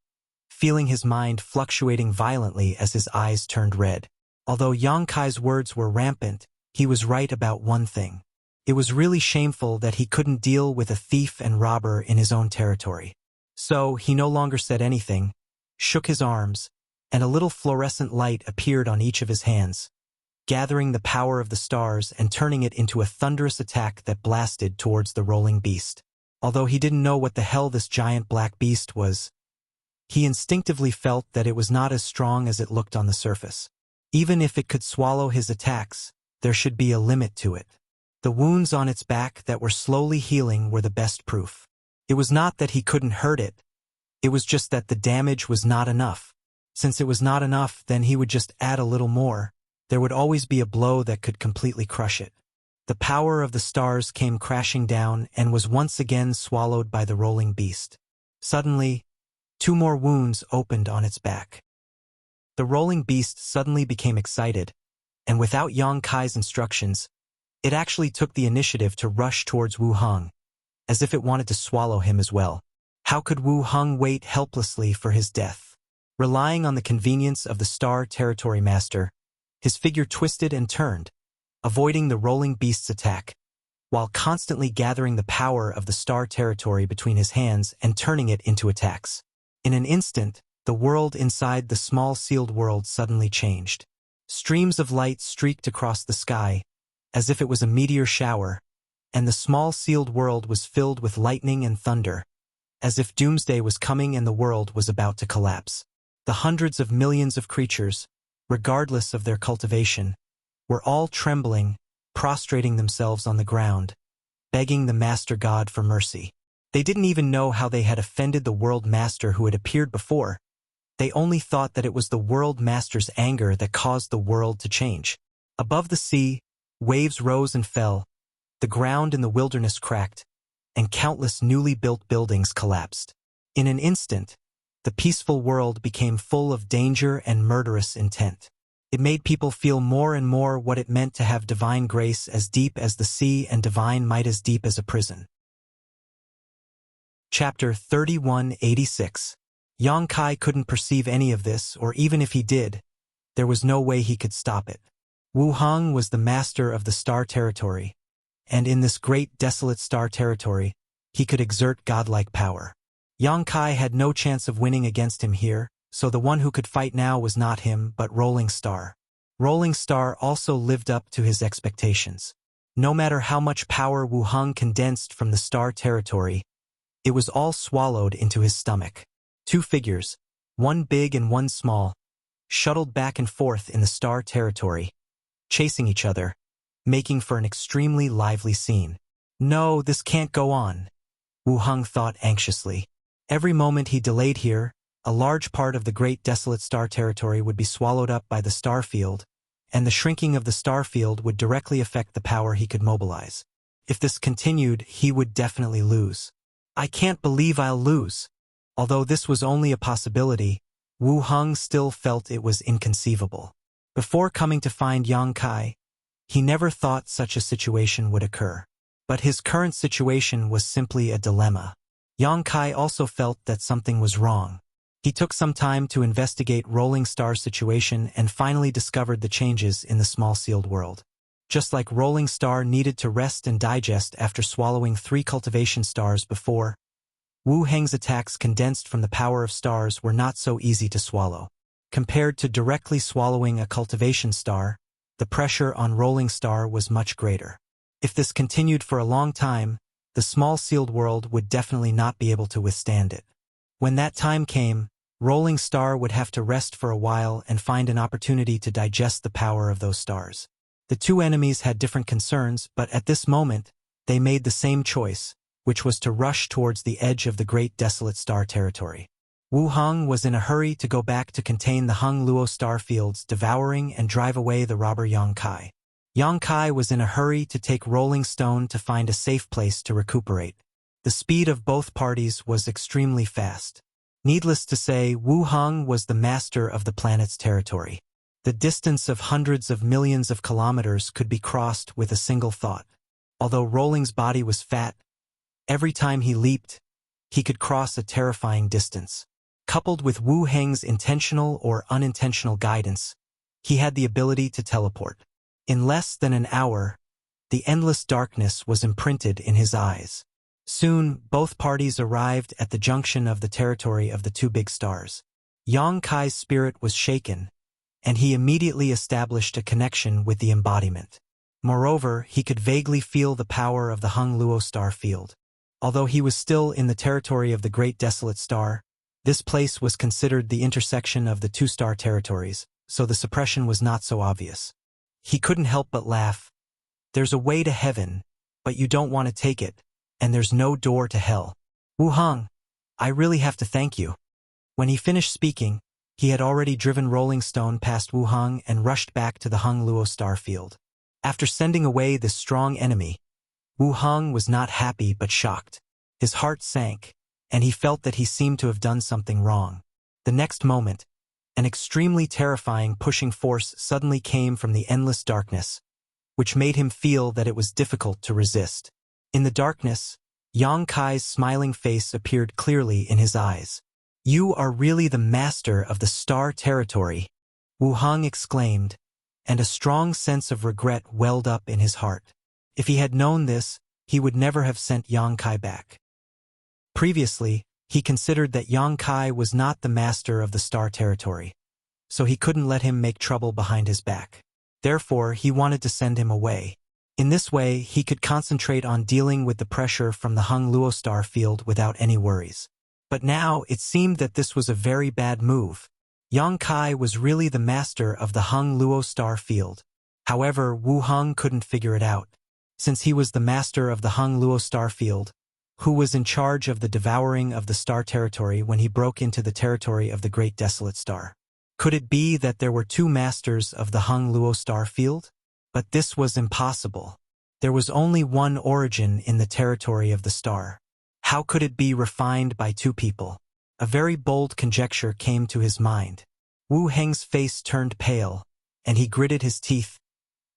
feeling his mind fluctuating violently as his eyes turned red. Although Yang Kai's words were rampant, he was right about one thing. It was really shameful that he couldn't deal with a thief and robber in his own territory. So he no longer said anything, shook his arms, and a little fluorescent light appeared on each of his hands, gathering the power of the stars and turning it into a thunderous attack that blasted towards the rolling beast. Although he didn't know what the hell this giant black beast was, he instinctively felt that it was not as strong as it looked on the surface. Even if it could swallow his attacks, there should be a limit to it. The wounds on its back that were slowly healing were the best proof. It was not that he couldn't hurt it. It was just that the damage was not enough. Since it was not enough, then he would just add a little more. There would always be a blow that could completely crush it. The power of the stars came crashing down and was once again swallowed by the rolling beast. Suddenly, 2 more wounds opened on its back. The rolling beast suddenly became excited, and without Yang Kai's instructions, it actually took the initiative to rush towards Wu Heng, as if it wanted to swallow him as well. How could Wu Heng wait helplessly for his death? Relying on the convenience of the Star Territory Master, his figure twisted and turned, avoiding the rolling beast's attack, while constantly gathering the power of the Star Territory between his hands and turning it into attacks. In an instant, the world inside the small sealed world suddenly changed. Streams of light streaked across the sky, as if it was a meteor shower, and the small sealed world was filled with lightning and thunder, as if doomsday was coming and the world was about to collapse. The hundreds of millions of creatures, regardless of their cultivation, were all trembling, prostrating themselves on the ground, begging the Master God for mercy. They didn't even know how they had offended the World Master who had appeared before. They only thought that it was the World Master's anger that caused the world to change. Above the sea, waves rose and fell, the ground in the wilderness cracked, and countless newly built buildings collapsed. In an instant, the peaceful world became full of danger and murderous intent. It made people feel more and more what it meant to have divine grace as deep as the sea and divine might as deep as a prison. Chapter 3186. Yang Kai couldn't perceive any of this, or even if he did, there was no way he could stop it. Wu Heng was the master of the Star Territory, and in this great desolate Star Territory, he could exert godlike power. Yang Kai had no chance of winning against him here, so the one who could fight now was not him but Rolling Star. Rolling Star also lived up to his expectations. No matter how much power Wu Heng condensed from the Star Territory, it was all swallowed into his stomach. 2 figures, one big and one small, shuttled back and forth in the Star Territory, chasing each other, making for an extremely lively scene. No, this can't go on, Wu Heng thought anxiously. Every moment he delayed here, a large part of the great desolate Star Territory would be swallowed up by the star field, and the shrinking of the star field would directly affect the power he could mobilize. If this continued, he would definitely lose. I can't believe I'll lose. Although this was only a possibility, Wu Heng still felt it was inconceivable. Before coming to find Yang Kai, He never thought such a situation would occur. But his current situation was simply a dilemma. Yang Kai also felt that something was wrong. He took some time to investigate Rolling Star's situation and finally discovered the changes in the small sealed world. Just like Rolling Star needed to rest and digest after swallowing 3 cultivation stars before, Wu Heng's attacks condensed from the power of stars were not so easy to swallow. Compared to directly swallowing a cultivation star, the pressure on Rolling Star was much greater. If this continued for a long time, the small sealed world would definitely not be able to withstand it. When that time came, Rolling Star would have to rest for a while and find an opportunity to digest the power of those stars. The two enemies had different concerns, but at this moment, they made the same choice, which was to rush towards the edge of the Great Desolate Star territory. Wu Heng was in a hurry to go back to contain the Heng Luo star fields, devouring and drive away the robber Yang Kai. Yang Kai was in a hurry to take Rolling Stone to find a safe place to recuperate. The speed of both parties was extremely fast. Needless to say, Wu Heng was the master of the planet's territory. The distance of hundreds of millions of kilometers could be crossed with a single thought. Although Rolling's body was fat, every time he leaped, he could cross a terrifying distance. Coupled with Wu Heng's intentional or unintentional guidance, he had the ability to teleport. In less than an hour, the endless darkness was imprinted in his eyes. Soon, both parties arrived at the junction of the territory of the two big stars. Yang Kai's spirit was shaken, and he immediately established a connection with the embodiment. Moreover, he could vaguely feel the power of the Heng Luo star field. Although he was still in the territory of the Great Desolate Star, this place was considered the intersection of the two-star territories, so the suppression was not so obvious. He couldn't help but laugh. There's a way to heaven, but you don't want to take it, and there's no door to hell. Wu Heng, I really have to thank you. When he finished speaking, he had already driven Rolling Stone past Wu Heng and rushed back to the Heng Luo star field. After sending away this strong enemy, Wu Heng was not happy but shocked. His heart sank, and he felt that he seemed to have done something wrong. The next moment, an extremely terrifying pushing force suddenly came from the endless darkness, which made him feel that it was difficult to resist. In the darkness, Yang Kai's smiling face appeared clearly in his eyes. "You are really the master of the star territory," Wu Heng exclaimed, and a strong sense of regret welled up in his heart. If he had known this, he would never have sent Yang Kai back. Previously, he considered that Yang Kai was not the master of the star territory, so he couldn't let him make trouble behind his back. Therefore, he wanted to send him away. In this way, he could concentrate on dealing with the pressure from the Heng Luo star field without any worries. But now, it seemed that this was a very bad move. Yang Kai was really the master of the Heng Luo star field. However, Wu Heng couldn't figure it out. Since he was the master of the Heng Luo star field, who was in charge of the devouring of the star territory when he broke into the territory of the Great Desolate Star. Could it be that there were two masters of the Heng Luo star field? But this was impossible. There was only one origin in the territory of the star. How could it be refined by two people? A very bold conjecture came to his mind. Wu Heng's face turned pale, and he gritted his teeth.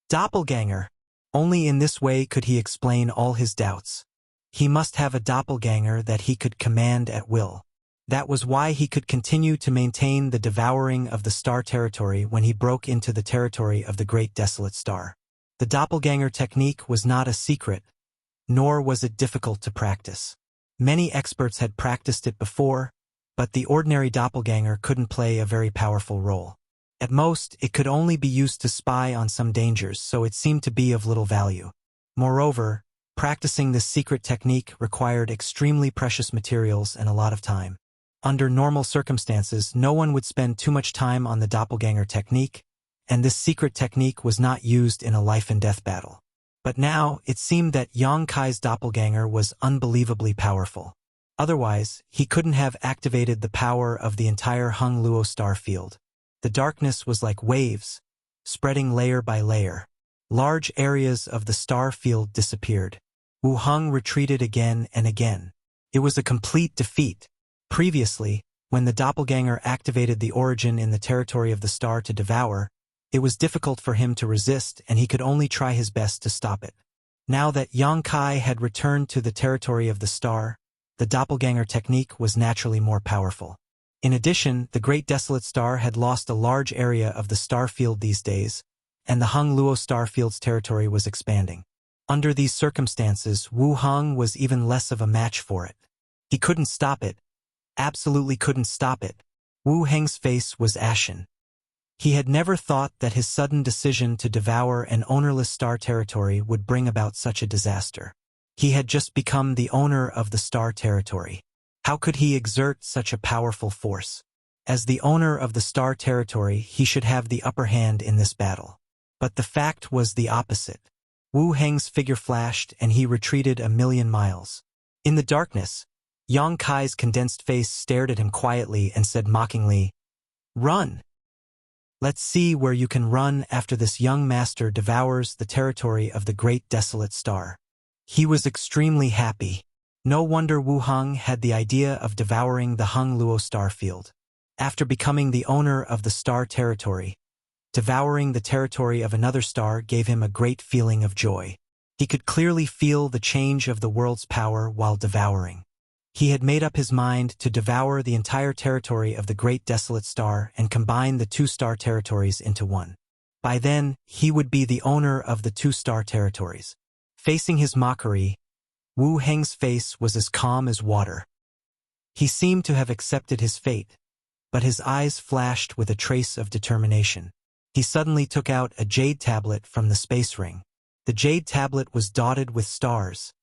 Doppelganger! Only in this way could he explain all his doubts. He must have a doppelganger that he could command at will. That was why he could continue to maintain the devouring of the star territory when he broke into the territory of the Great Desolate Star. The doppelganger technique was not a secret, nor was it difficult to practice. Many experts had practiced it before, but the ordinary doppelganger couldn't play a very powerful role. At most, it could only be used to spy on some dangers, so it seemed to be of little value. Moreover, practicing this secret technique required extremely precious materials and a lot of time. Under normal circumstances, no one would spend too much time on the doppelganger technique, and this secret technique was not used in a life-and-death battle. But now, it seemed that Yang Kai's doppelganger was unbelievably powerful. Otherwise, he couldn't have activated the power of the entire Heng Luo star field. The darkness was like waves, spreading layer by layer. Large areas of the star field disappeared. Wu Heng retreated again and again. It was a complete defeat. Previously, when the doppelganger activated the origin in the territory of the star to devour, It was difficult for him to resist, and he could only try his best to stop it. Now that Yang Kai had returned to the territory of the star, the doppelganger technique was naturally more powerful. In addition, the Great Desolate Star had lost a large area of the star field these days, and the Hung Luo star field's territory was expanding. Under these circumstances, Wu Heng was even less of a match for it. He couldn't stop it. Absolutely couldn't stop it. Wu Heng's face was ashen. He had never thought that his sudden decision to devour an ownerless star territory would bring about such a disaster. He had just become the owner of the star territory. How could he exert such a powerful force? As the owner of the star territory, he should have the upper hand in this battle. But the fact was the opposite. Wu Heng's figure flashed and he retreated 1,000,000 miles. In the darkness, Yang Kai's condensed face stared at him quietly and said mockingly, "Run! Let's see where you can run after this young master devours the territory of the Great Desolate Star." He was extremely happy. No wonder Wu Heng had the idea of devouring the Hung Luo star field. After becoming the owner of the star territory, devouring the territory of another star gave him a great feeling of joy. He could clearly feel the change of the world's power while devouring. He had made up his mind to devour the entire territory of the Great Desolate Star and combine the two star territories into one. By then, he would be the owner of the two star territories. Facing his mockery, Wu Heng's face was as calm as water. He seemed to have accepted his fate, but his eyes flashed with a trace of determination. He suddenly took out a jade tablet from the space ring. The jade tablet was dotted with stars,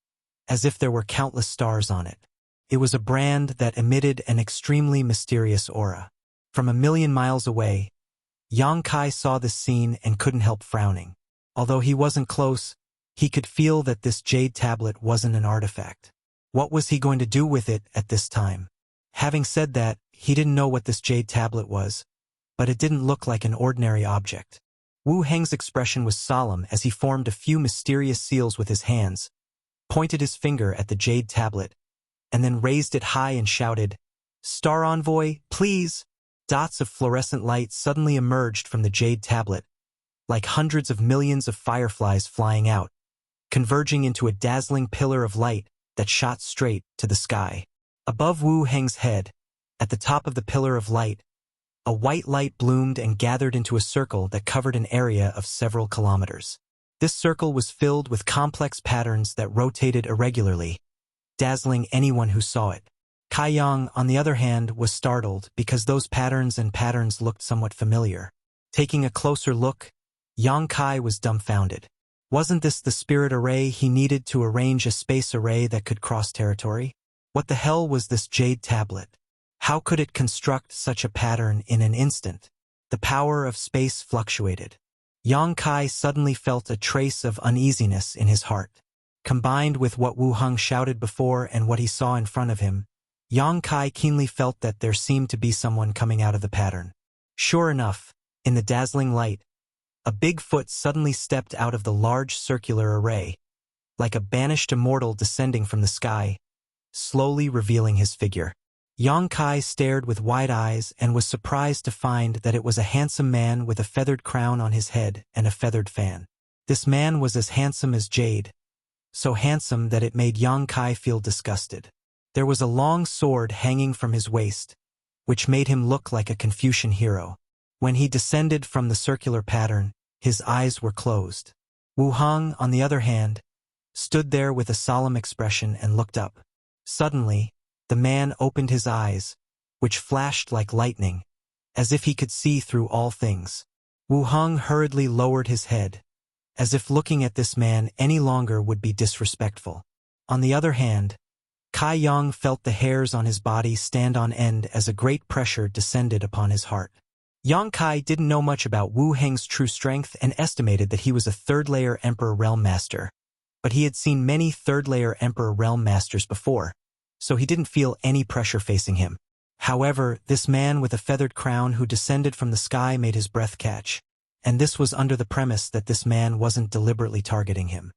as if there were countless stars on it. It was a brand that emitted an extremely mysterious aura. From 1,000,000 miles away, Yang Kai saw this scene and couldn't help frowning. Although he wasn't close, he could feel that this jade tablet wasn't an artifact. What was he going to do with it at this time? Having said that, he didn't know what this jade tablet was, but it didn't look like an ordinary object. Wu Heng's expression was solemn as he formed a few mysterious seals with his hands, pointed his finger at the jade tablet, and then raised it high and shouted, "Star Envoy, please!" Dots of fluorescent light suddenly emerged from the jade tablet, like hundreds of millions of fireflies flying out, converging into a dazzling pillar of light that shot straight to the sky. Above Wu Heng's head, at the top of the pillar of light, a white light bloomed and gathered into a circle that covered an area of several kilometers. This circle was filled with complex patterns that rotated irregularly, dazzling anyone who saw it. Kai Yang, on the other hand, was startled because those patterns looked somewhat familiar. Taking a closer look, Yang Kai was dumbfounded. Wasn't this the spirit array he needed to arrange a space array that could cross territory? What the hell was this jade tablet? How could it construct such a pattern in an instant? The power of space fluctuated. Yang Kai suddenly felt a trace of uneasiness in his heart. Combined with what Wu Heng shouted before and what he saw in front of him, Yang Kai keenly felt that there seemed to be someone coming out of the pattern. Sure enough, in the dazzling light, a big foot suddenly stepped out of the large circular array, like a banished immortal descending from the sky, slowly revealing his figure. Yang Kai stared with wide eyes and was surprised to find that it was a handsome man with a feathered crown on his head and a feathered fan. This man was as handsome as jade, so handsome that it made Yang Kai feel disgusted. There was a long sword hanging from his waist, which made him look like a Confucian hero. When he descended from the circular pattern, his eyes were closed. Wu Heng, on the other hand, stood there with a solemn expression and looked up. Suddenly, the man opened his eyes, which flashed like lightning, as if he could see through all things. Wu Heng hurriedly lowered his head, as if looking at this man any longer would be disrespectful. On the other hand, Kai Yang felt the hairs on his body stand on end as a great pressure descended upon his heart. Yang Kai didn't know much about Wu Heng's true strength and estimated that he was a third-layer Emperor Realm Master, but he had seen many third-layer Emperor Realm Masters before, so he didn't feel any pressure facing him. However, this man with a feathered crown who descended from the sky made his breath catch, and this was under the premise that this man wasn't deliberately targeting him.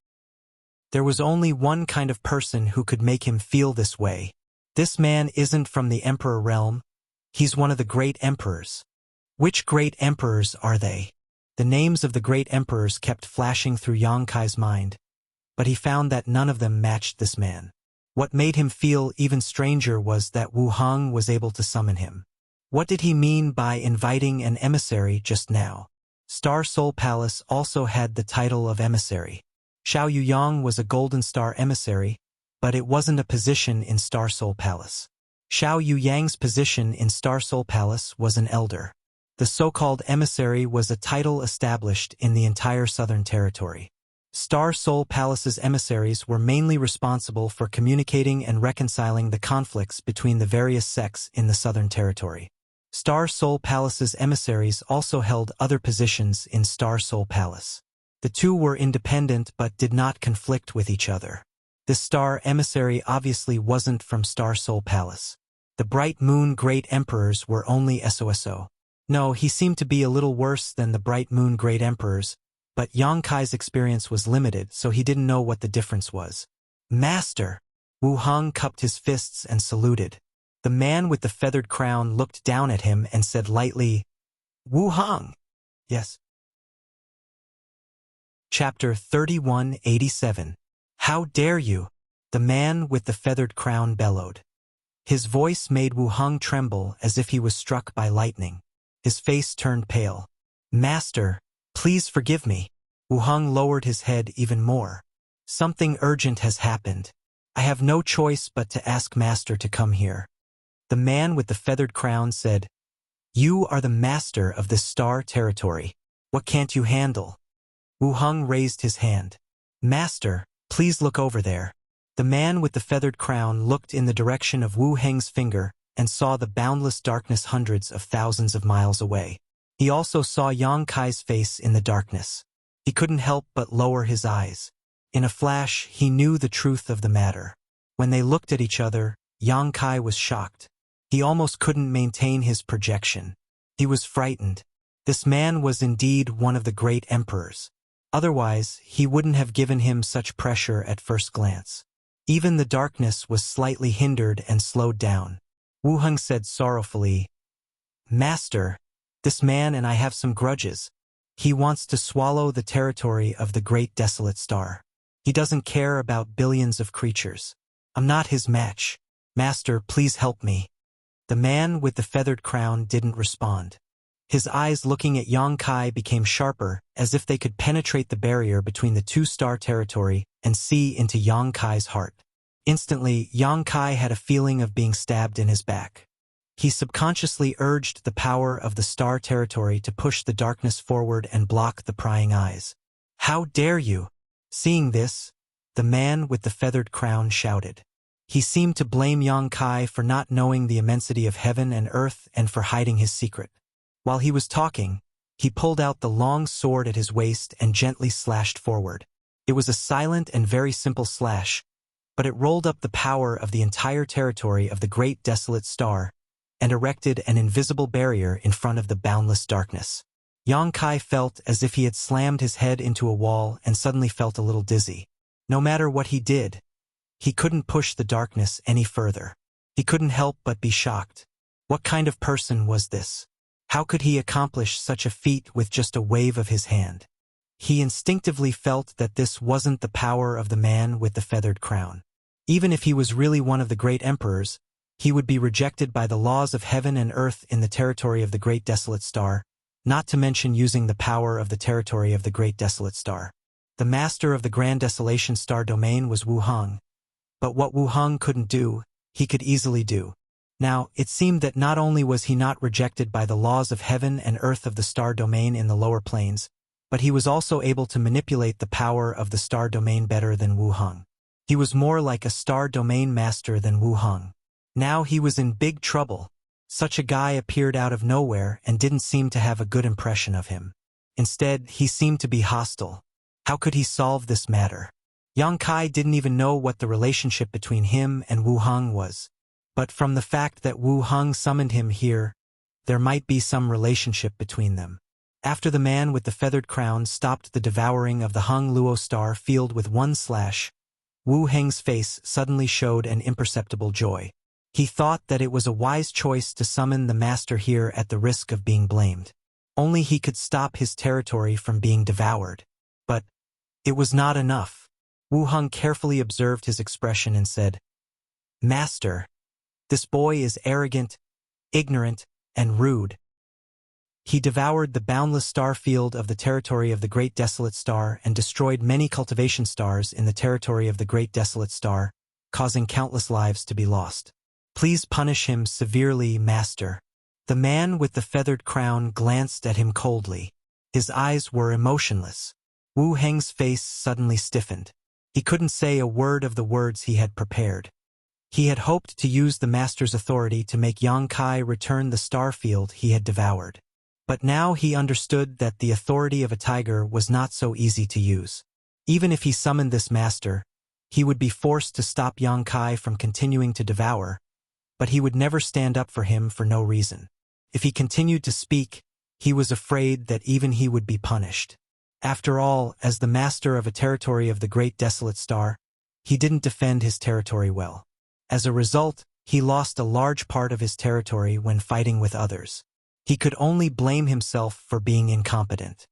There was only one kind of person who could make him feel this way. This man isn't from the Emperor realm. He's one of the great emperors. Which great emperors are they? The names of the great emperors kept flashing through Yang Kai's mind, but he found that none of them matched this man. What made him feel even stranger was that Wu Hong was able to summon him. What did he mean by inviting an emissary just now? Star Soul Palace also had the title of emissary. Xiao Yuyang was a Golden Star emissary, but it wasn't a position in Star Soul Palace. Xiao Yuyang's position in Star Soul Palace was an elder. The so-called emissary was a title established in the entire Southern Territory. Star Soul Palace's emissaries were mainly responsible for communicating and reconciling the conflicts between the various sects in the Southern Territory. Star Soul Palace's emissaries also held other positions in Star Soul Palace. The two were independent but did not conflict with each other. This star emissary obviously wasn't from Star Soul Palace. The Bright Moon Great Emperors were only SOSO. No, he seemed to be a little worse than the Bright Moon Great Emperors, but Yang Kai's experience was limited, so he didn't know what the difference was. Master! Wu Hong cupped his fists and saluted. The man with the feathered crown looked down at him and said lightly, Wu Hong! Yes. Chapter 3187. How dare you? The man with the feathered crown bellowed. His voice made Wu Hong tremble as if he was struck by lightning. His face turned pale. Master, please forgive me. Wu Hong lowered his head even more. Something urgent has happened. I have no choice but to ask Master to come here. The man with the feathered crown said, You are the master of this star territory. What can't you handle? Wu Hong raised his hand. Master, please look over there. The man with the feathered crown looked in the direction of Wu Heng's finger and saw the boundless darkness hundreds of thousands of miles away. He also saw Yang Kai's face in the darkness. He couldn't help but lower his eyes. In a flash, he knew the truth of the matter. When they looked at each other, Yang Kai was shocked. He almost couldn't maintain his projection. He was frightened. This man was indeed one of the great emperors. Otherwise, he wouldn't have given him such pressure at first glance. Even the darkness was slightly hindered and slowed down. Wu Hong said sorrowfully, Master, this man and I have some grudges. He wants to swallow the territory of the great desolate star. He doesn't care about billions of creatures. I'm not his match. Master, please help me. The man with the feathered crown didn't respond. His eyes looking at Yang Kai became sharper, as if they could penetrate the barrier between the two-star territory and see into Yang Kai's heart. Instantly, Yang Kai had a feeling of being stabbed in his back. He subconsciously urged the power of the star territory to push the darkness forward and block the prying eyes. How dare you? Seeing this, the man with the feathered crown shouted. He seemed to blame Yang Kai for not knowing the immensity of heaven and earth and for hiding his secret. While he was talking, he pulled out the long sword at his waist and gently slashed forward. It was a silent and very simple slash, but it rolled up the power of the entire territory of the great desolate star and erected an invisible barrier in front of the boundless darkness. Yang Kai felt as if he had slammed his head into a wall and suddenly felt a little dizzy. No matter what he did, he couldn't push the darkness any further. He couldn't help but be shocked. What kind of person was this? How could he accomplish such a feat with just a wave of his hand? He instinctively felt that this wasn't the power of the man with the feathered crown. Even if he was really one of the great emperors, he would be rejected by the laws of heaven and earth in the territory of the great desolate star, not to mention using the power of the territory of the great desolate star. The master of the grand desolation star domain was Wu Hong. But what Wu Hong couldn't do, he could easily do. Now, it seemed that not only was he not rejected by the laws of heaven and earth of the star domain in the lower planes, but he was also able to manipulate the power of the star domain better than Wu Hong. He was more like a star domain master than Wu Hong. Now he was in big trouble. Such a guy appeared out of nowhere and didn't seem to have a good impression of him. Instead, he seemed to be hostile. How could he solve this matter? Yang Kai didn't even know what the relationship between him and Wu Hong was. But from the fact that Wu Hong summoned him here, there might be some relationship between them. After the man with the feathered crown stopped the devouring of the Hong Luo star field with one slash, Wu Heng's face suddenly showed an imperceptible joy. He thought that it was a wise choice to summon the master here at the risk of being blamed. Only he could stop his territory from being devoured. But it was not enough. Wu Heng carefully observed his expression and said, "Master, this boy is arrogant, ignorant, and rude. He devoured the boundless star field of the territory of the Great Desolate Star and destroyed many cultivation stars in the territory of the Great Desolate Star, causing countless lives to be lost. Please punish him severely, Master." The man with the feathered crown glanced at him coldly. His eyes were emotionless. Wu Heng's face suddenly stiffened. He couldn't say a word of the words he had prepared. He had hoped to use the master's authority to make Yang Kai return the star field he had devoured. But now he understood that the authority of a tiger was not so easy to use. Even if he summoned this master, he would be forced to stop Yang Kai from continuing to devour, but he would never stand up for him for no reason. If he continued to speak, he was afraid that even he would be punished. After all, as the master of a territory of the Great Desolate Star, he didn't defend his territory well. As a result, he lost a large part of his territory when fighting with others. He could only blame himself for being incompetent.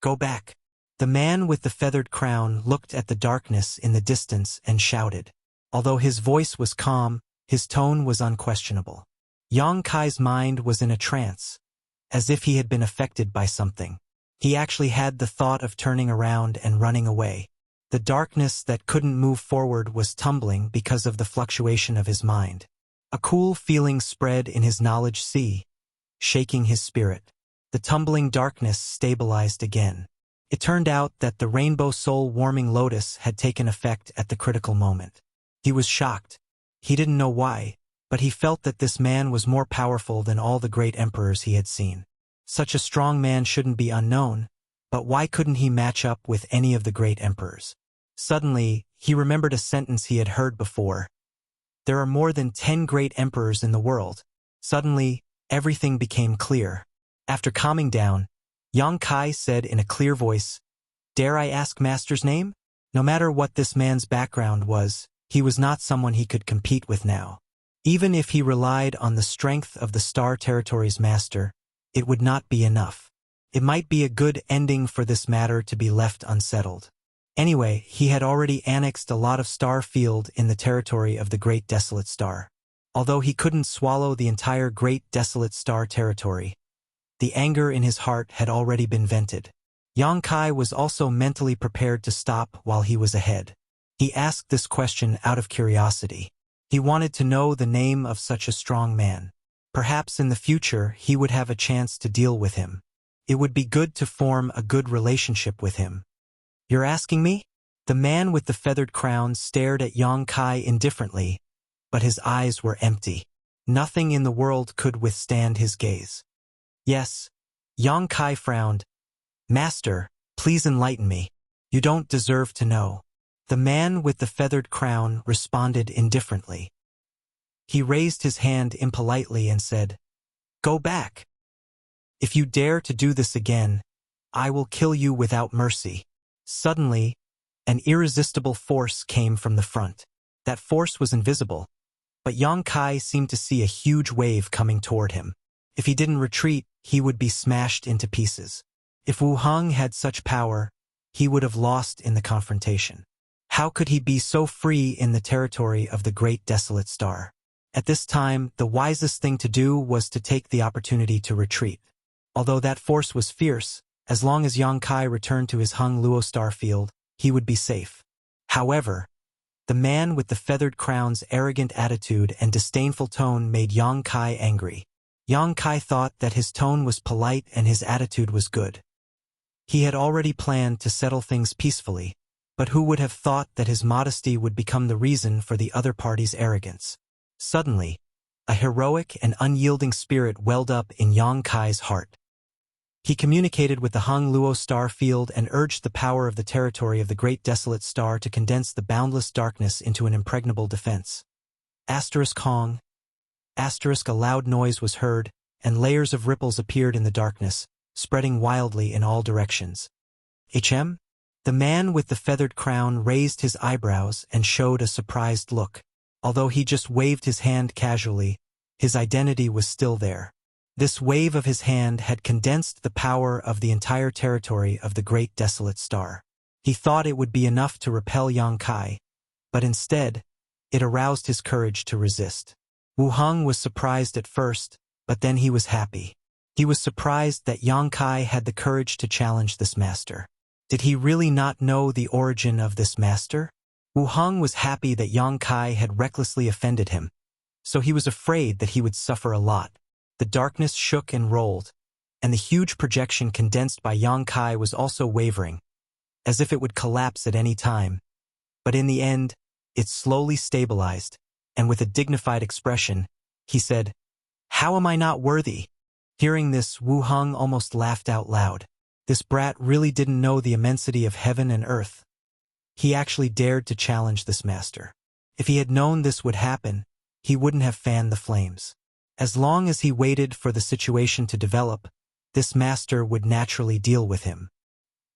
"Go back." The man with the feathered crown looked at the darkness in the distance and shouted. Although his voice was calm, his tone was unquestionable. Yang Kai's mind was in a trance, as if he had been affected by something. He actually had the thought of turning around and running away. The darkness that couldn't move forward was tumbling because of the fluctuation of his mind. A cool feeling spread in his knowledge sea, shaking his spirit. The tumbling darkness stabilized again. It turned out that the rainbow soul-warming lotus had taken effect at the critical moment. He was shocked. He didn't know why, but he felt that this man was more powerful than all the great emperors he had seen. Such a strong man shouldn't be unknown, but why couldn't he match up with any of the great emperors? Suddenly, he remembered a sentence he had heard before. There are more than 10 great emperors in the world. Suddenly, everything became clear. After calming down, Yang Kai said in a clear voice, "Dare I ask Master's name?" No matter what this man's background was, he was not someone he could compete with now. Even if he relied on the strength of the Star Territory's master, it would not be enough. It might be a good ending for this matter to be left unsettled. Anyway, he had already annexed a lot of star field in the territory of the Great Desolate Star. Although he couldn't swallow the entire Great Desolate Star territory, the anger in his heart had already been vented. Yang Kai was also mentally prepared to stop while he was ahead. He asked this question out of curiosity. He wanted to know the name of such a strong man. Perhaps in the future he would have a chance to deal with him. It would be good to form a good relationship with him. "You're asking me?" The man with the feathered crown stared at Yang Kai indifferently, but his eyes were empty. Nothing in the world could withstand his gaze. "Yes." Yang Kai frowned. "Master, please enlighten me. You don't deserve to know." The man with the feathered crown responded indifferently. He raised his hand impolitely and said, "Go back. If you dare to do this again, I will kill you without mercy." Suddenly, an irresistible force came from the front. That force was invisible, but Yang Kai seemed to see a huge wave coming toward him. If he didn't retreat, he would be smashed into pieces. If Wu Heng had such power, he would have lost in the confrontation. How could he be so free in the territory of the Great Desolate Star? At this time, the wisest thing to do was to take the opportunity to retreat. Although that force was fierce, as long as Yang Kai returned to his Hung Luo star field, he would be safe. However, the man with the feathered crown's arrogant attitude and disdainful tone made Yang Kai angry. Yang Kai thought that his tone was polite and his attitude was good. He had already planned to settle things peacefully, but who would have thought that his modesty would become the reason for the other party's arrogance? Suddenly, a heroic and unyielding spirit welled up in Yang Kai's heart. He communicated with the Hung Luo star field and urged the power of the territory of the Great Desolate Star to condense the boundless darkness into an impregnable defense. Hong. A loud noise was heard, and layers of ripples appeared in the darkness, spreading wildly in all directions. The man with the feathered crown raised his eyebrows and showed a surprised look. Although he just waved his hand casually, his identity was still there. This wave of his hand had condensed the power of the entire territory of the Great Desolate Star. He thought it would be enough to repel Yang Kai, but instead, it aroused his courage to resist. Wu Heng was surprised at first, but then he was happy. He was surprised that Yang Kai had the courage to challenge this master. Did he really not know the origin of this master? Wu Heng was happy that Yang Kai had recklessly offended him, so he was afraid that he would suffer a lot. The darkness shook and rolled, and the huge projection condensed by Yang Kai was also wavering, as if it would collapse at any time. But in the end, it slowly stabilized, and with a dignified expression, he said, "How am I not worthy?" Hearing this, Wu Heng almost laughed out loud. This brat really didn't know the immensity of heaven and earth. He actually dared to challenge this master. If he had known this would happen, he wouldn't have fanned the flames. As long as he waited for the situation to develop, this master would naturally deal with him.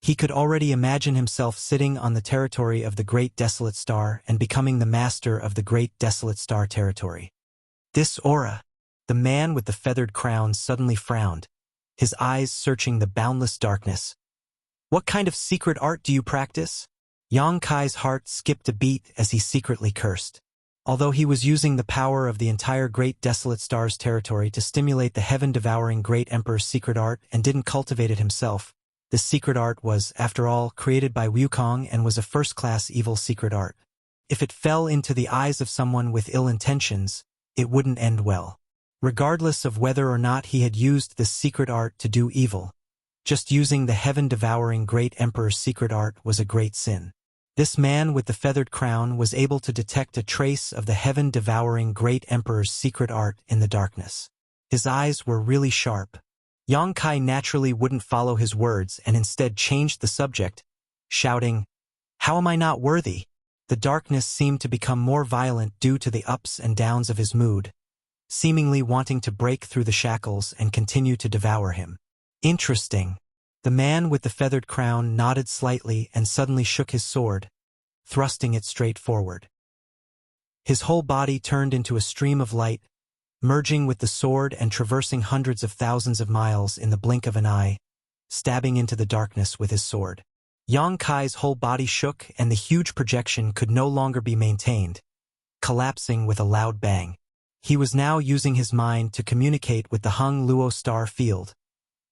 He could already imagine himself sitting on the territory of the Great Desolate Star and becoming the master of the Great Desolate Star territory. This aura! The man with the feathered crown suddenly frowned, his eyes searching the boundless darkness. "What kind of secret art do you practice?" Yang Kai's heart skipped a beat as he secretly cursed. Although he was using the power of the entire Great Desolate Star's territory to stimulate the heaven-devouring Great Emperor's secret art and didn't cultivate it himself, this secret art was, after all, created by Wukong and was a first-class evil secret art. If it fell into the eyes of someone with ill intentions, it wouldn't end well. Regardless of whether or not he had used this secret art to do evil, just using the heaven-devouring Great Emperor's secret art was a great sin. This man with the feathered crown was able to detect a trace of the heaven-devouring Great Emperor's secret art in the darkness. His eyes were really sharp. Yang Kai naturally wouldn't follow his words and instead changed the subject, shouting, "How am I not worthy?" The darkness seemed to become more violent due to the ups and downs of his mood, seemingly wanting to break through the shackles and continue to devour him. Interesting. The man with the feathered crown nodded slightly and suddenly shook his sword, thrusting it straight forward. His whole body turned into a stream of light, merging with the sword and traversing hundreds of thousands of miles in the blink of an eye, stabbing into the darkness with his sword. Yang Kai's whole body shook and the huge projection could no longer be maintained, collapsing with a loud bang. He was now using his mind to communicate with the Hung Luo star field,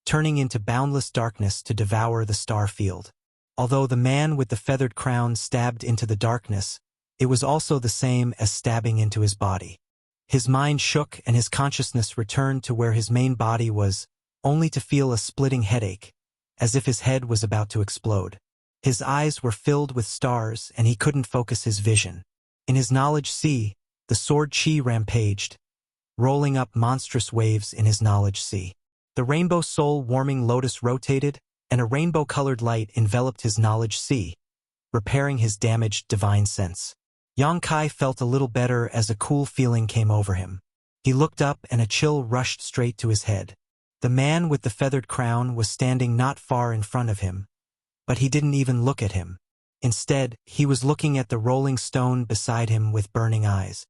turning into boundless darkness to devour the star field. Although the man with the feathered crown stabbed into the darkness, it was also the same as stabbing into his body. His mind shook and his consciousness returned to where his main body was, only to feel a splitting headache, as if his head was about to explode. His eyes were filled with stars and he couldn't focus his vision. In his knowledge sea, the sword chi rampaged, rolling up monstrous waves in his knowledge sea. The rainbow soul-warming lotus rotated, and a rainbow-colored light enveloped his knowledge sea, repairing his damaged divine sense. Yang Kai felt a little better as a cool feeling came over him. He looked up and a chill rushed straight to his head. The man with the feathered crown was standing not far in front of him, but he didn't even look at him. Instead, he was looking at the rolling stone beside him with burning eyes.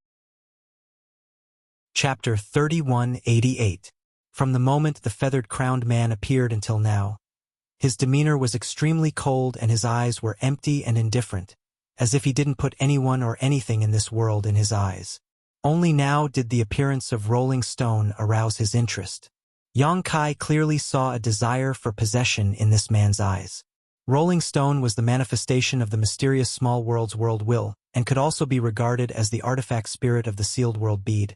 Chapter 3188. From the moment the feathered-crowned man appeared until now, his demeanor was extremely cold and his eyes were empty and indifferent, as if he didn't put anyone or anything in this world in his eyes. Only now did the appearance of Rolling Stone arouse his interest. Yang Kai clearly saw a desire for possession in this man's eyes. Rolling Stone was the manifestation of the mysterious small world's world will, and could also be regarded as the artifact spirit of the sealed world bead.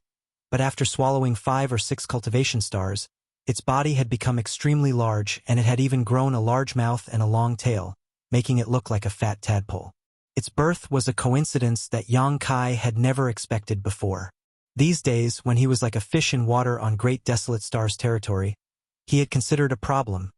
But after swallowing 5 or 6 cultivation stars, its body had become extremely large and it had even grown a large mouth and a long tail, making it look like a fat tadpole. Its birth was a coincidence that Yang Kai had never expected before. These days, when he was like a fish in water on Great Desolate Star's territory, he had considered a problem.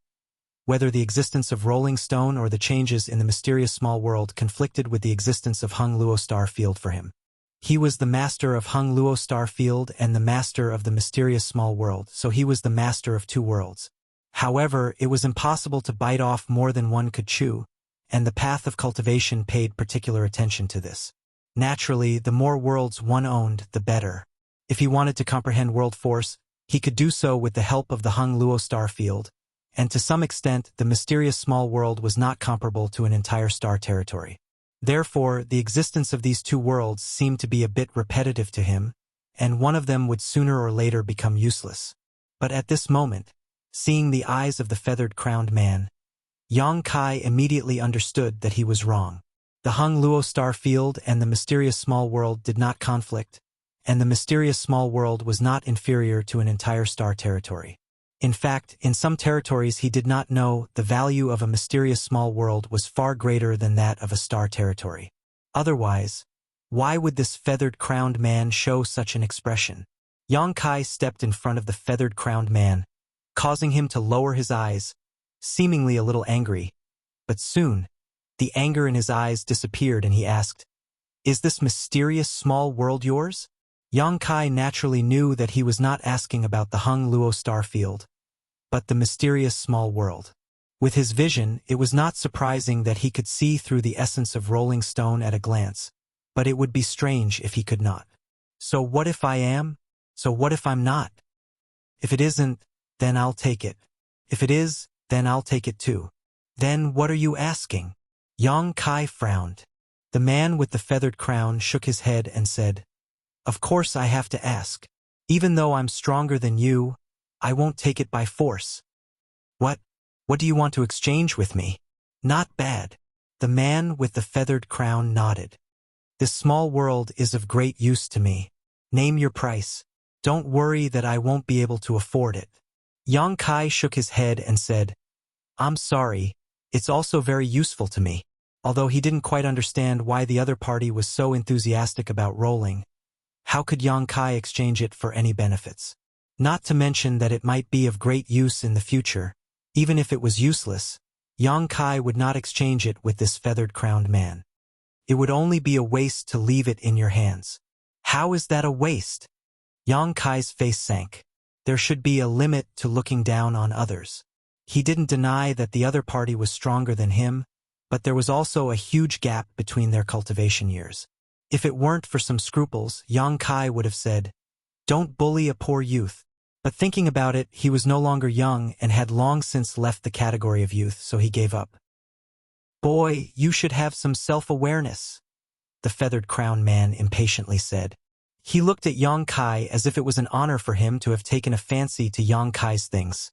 Whether the existence of Rolling Stone or the changes in the mysterious small world conflicted with the existence of Hung Luo Star Field for him. He was the master of Hung Luo Star Field and the master of the mysterious small world, so he was the master of 2 worlds. However, it was impossible to bite off more than one could chew, and the path of cultivation paid particular attention to this. Naturally, the more worlds one owned, the better. If he wanted to comprehend world force, He could do so with the help of the Hung Luo star field, and to some extent the mysterious small world was not comparable to an entire star territory. Therefore, the existence of these two worlds seemed to be a bit repetitive to him, and one of them would sooner or later become useless. But at this moment, seeing the eyes of the feathered-crowned man, Yang Kai immediately understood that he was wrong. The Hung Luo star field and the mysterious small world did not conflict, and the mysterious small world was not inferior to an entire star territory. In fact, in some territories he did not know the value of a mysterious small world was far greater than that of a star territory. Otherwise, why would this feathered-crowned man show such an expression? Yang Kai stepped in front of the feathered-crowned man, causing him to lower his eyes, seemingly a little angry. But soon, the anger in his eyes disappeared and he asked, "Is this mysterious small world yours?" Yang Kai naturally knew that he was not asking about the Hung Luo star field, but the mysterious small world. With his vision, it was not surprising that he could see through the essence of rolling stone at a glance, but it would be strange if he could not. So what if I am? So what if I'm not? If it isn't, then I'll take it. If it is, then I'll take it too. Then what are you asking? Yang Kai frowned. The man with the feathered crown shook his head and said, "Of course I have to ask. Even though I'm stronger than you, I won't take it by force." What do you want to exchange with me? Not bad. The man with the feathered crown nodded. This small world is of great use to me. Name your price. Don't worry that I won't be able to afford it. Yang Kai shook his head and said, "I'm sorry, it's also very useful to me." Although he didn't quite understand why the other party was so enthusiastic about rolling, how could Yang Kai exchange it for any benefits? Not to mention that it might be of great use in the future. Even if it was useless, Yang Kai would not exchange it with this feathered-crowned man. It would only be a waste to leave it in your hands. How is that a waste? Yang Kai's face sank. There should be a limit to looking down on others. He didn't deny that the other party was stronger than him, but there was also a huge gap between their cultivation years. If it weren't for some scruples, Yang Kai would have said, "Don't bully a poor youth." But thinking about it, he was no longer young and had long since left the category of youth, so he gave up. "Boy, you should have some self-awareness," the feathered-crowned man impatiently said. He looked at Yang Kai as if it was an honor for him to have taken a fancy to Yang Kai's things.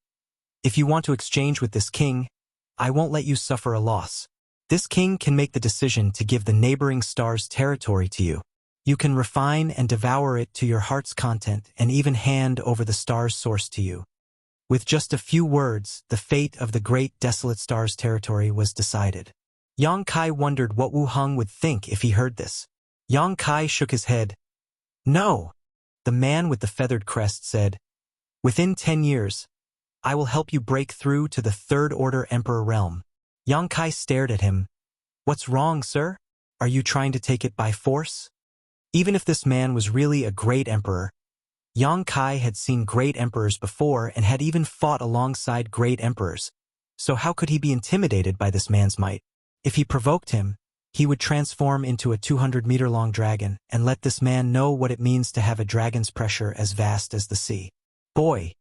"If you want to exchange with this king, I won't let you suffer a loss. This king can make the decision to give the neighboring star's territory to you. You can refine and devour it to your heart's content and even hand over the star's source to you." With just a few words, the fate of the great desolate star's territory was decided. Yang Kai wondered what Wu Heng would think if he heard this. Yang Kai shook his head. "No," the man with the feathered crest said. "Within 10 years, I will help you break through to the third-order emperor realm." Yang Kai stared at him. "What's wrong, sir? Are you trying to take it by force?" Even if this man was really a great emperor, Yang Kai had seen great emperors before and had even fought alongside great emperors, so how could he be intimidated by this man's might? If he provoked him, he would transform into a 200-meter-long dragon and let this man know what it means to have a dragon's pressure as vast as the sea. "Boy,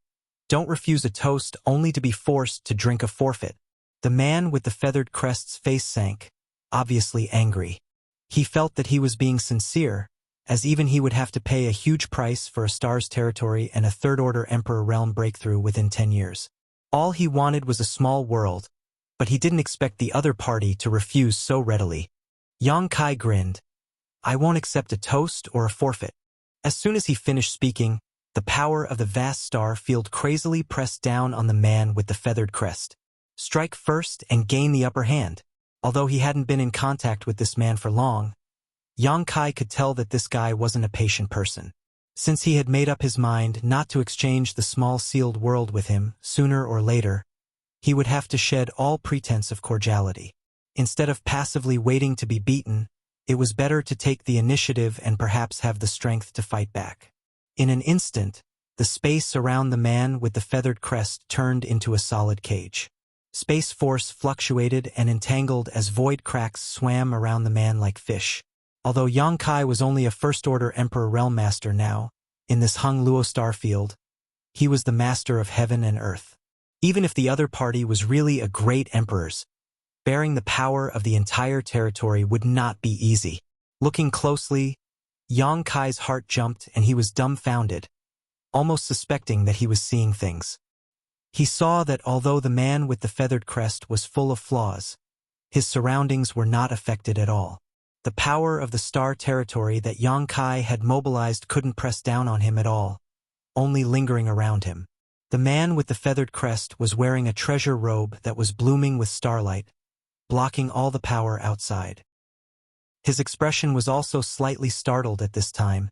don't refuse a toast only to be forced to drink a forfeit." The man with the feathered crest's face sank, obviously angry. He felt that he was being sincere, as even he would have to pay a huge price for a star's territory and a third-order emperor realm breakthrough within 10 years. All he wanted was a small world, but he didn't expect the other party to refuse so readily. Yang Kai grinned. "I won't accept a toast or a forfeit." As soon as he finished speaking, the power of the vast star field crazily pressed down on the man with the feathered crest. Strike first and gain the upper hand. Although he hadn't been in contact with this man for long, Yang Kai could tell that this guy wasn't a patient person. Since he had made up his mind not to exchange the small sealed world with him, sooner or later, he would have to shed all pretense of cordiality. Instead of passively waiting to be beaten, it was better to take the initiative and perhaps have the strength to fight back. In an instant, the space around the man with the feathered crest turned into a solid cage. Space force fluctuated and entangled as void cracks swam around the man like fish. Although Yang Kai was only a first-order Emperor Realm Master now, in this Hung Luo star field, he was the master of heaven and earth. Even if the other party was really a great emperor's, bearing the power of the entire territory would not be easy. Looking closely, Yang Kai's heart jumped and he was dumbfounded, almost suspecting that he was seeing things. He saw that although the man with the feathered crest was full of flaws, his surroundings were not affected at all. The power of the star territory that Yang Kai had mobilized couldn't press down on him at all, only lingering around him. The man with the feathered crest was wearing a treasure robe that was blooming with starlight, blocking all the power outside. His expression was also slightly startled at this time,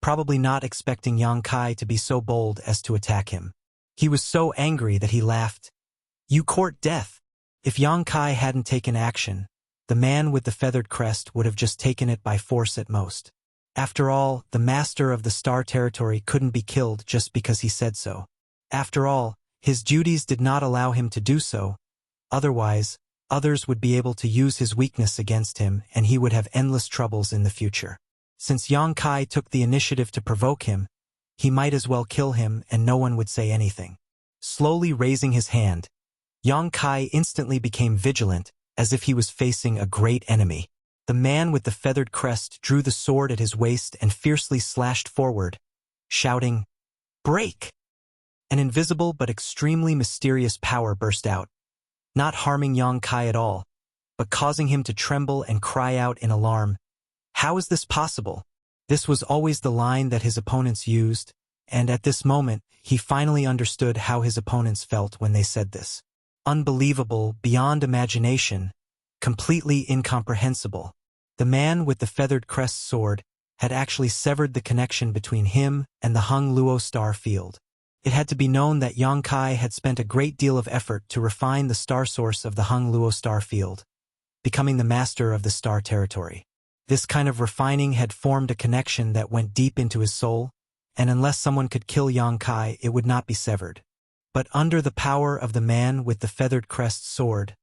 probably not expecting Yang Kai to be so bold as to attack him. He was so angry that he laughed. "You court death." If Yang Kai hadn't taken action, the man with the feathered crest would have just taken it by force at most. After all, the master of the star territory couldn't be killed just because he said so. After all, his duties did not allow him to do so. Otherwise, others would be able to use his weakness against him and he would have endless troubles in the future. Since Yang Kai took the initiative to provoke him, he might as well kill him and no one would say anything. Slowly raising his hand, Yang Kai instantly became vigilant, as if he was facing a great enemy. The man with the feathered crest drew the sword at his waist and fiercely slashed forward, shouting, "Break!" An invisible but extremely mysterious power burst out, not harming Yang Kai at all, but causing him to tremble and cry out in alarm. "How is this possible?" This was always the line that his opponents used, and at this moment, he finally understood how his opponents felt when they said this. Unbelievable, beyond imagination, completely incomprehensible. The man with the feathered crest sword had actually severed the connection between him and the Hung Luo star field. It had to be known that Yang Kai had spent a great deal of effort to refine the star source of the Hung Luo star field, becoming the master of the star territory. This kind of refining had formed a connection that went deep into his soul, and unless someone could kill Yang Kai, it would not be severed. But under the power of the man with the feathered crest sword,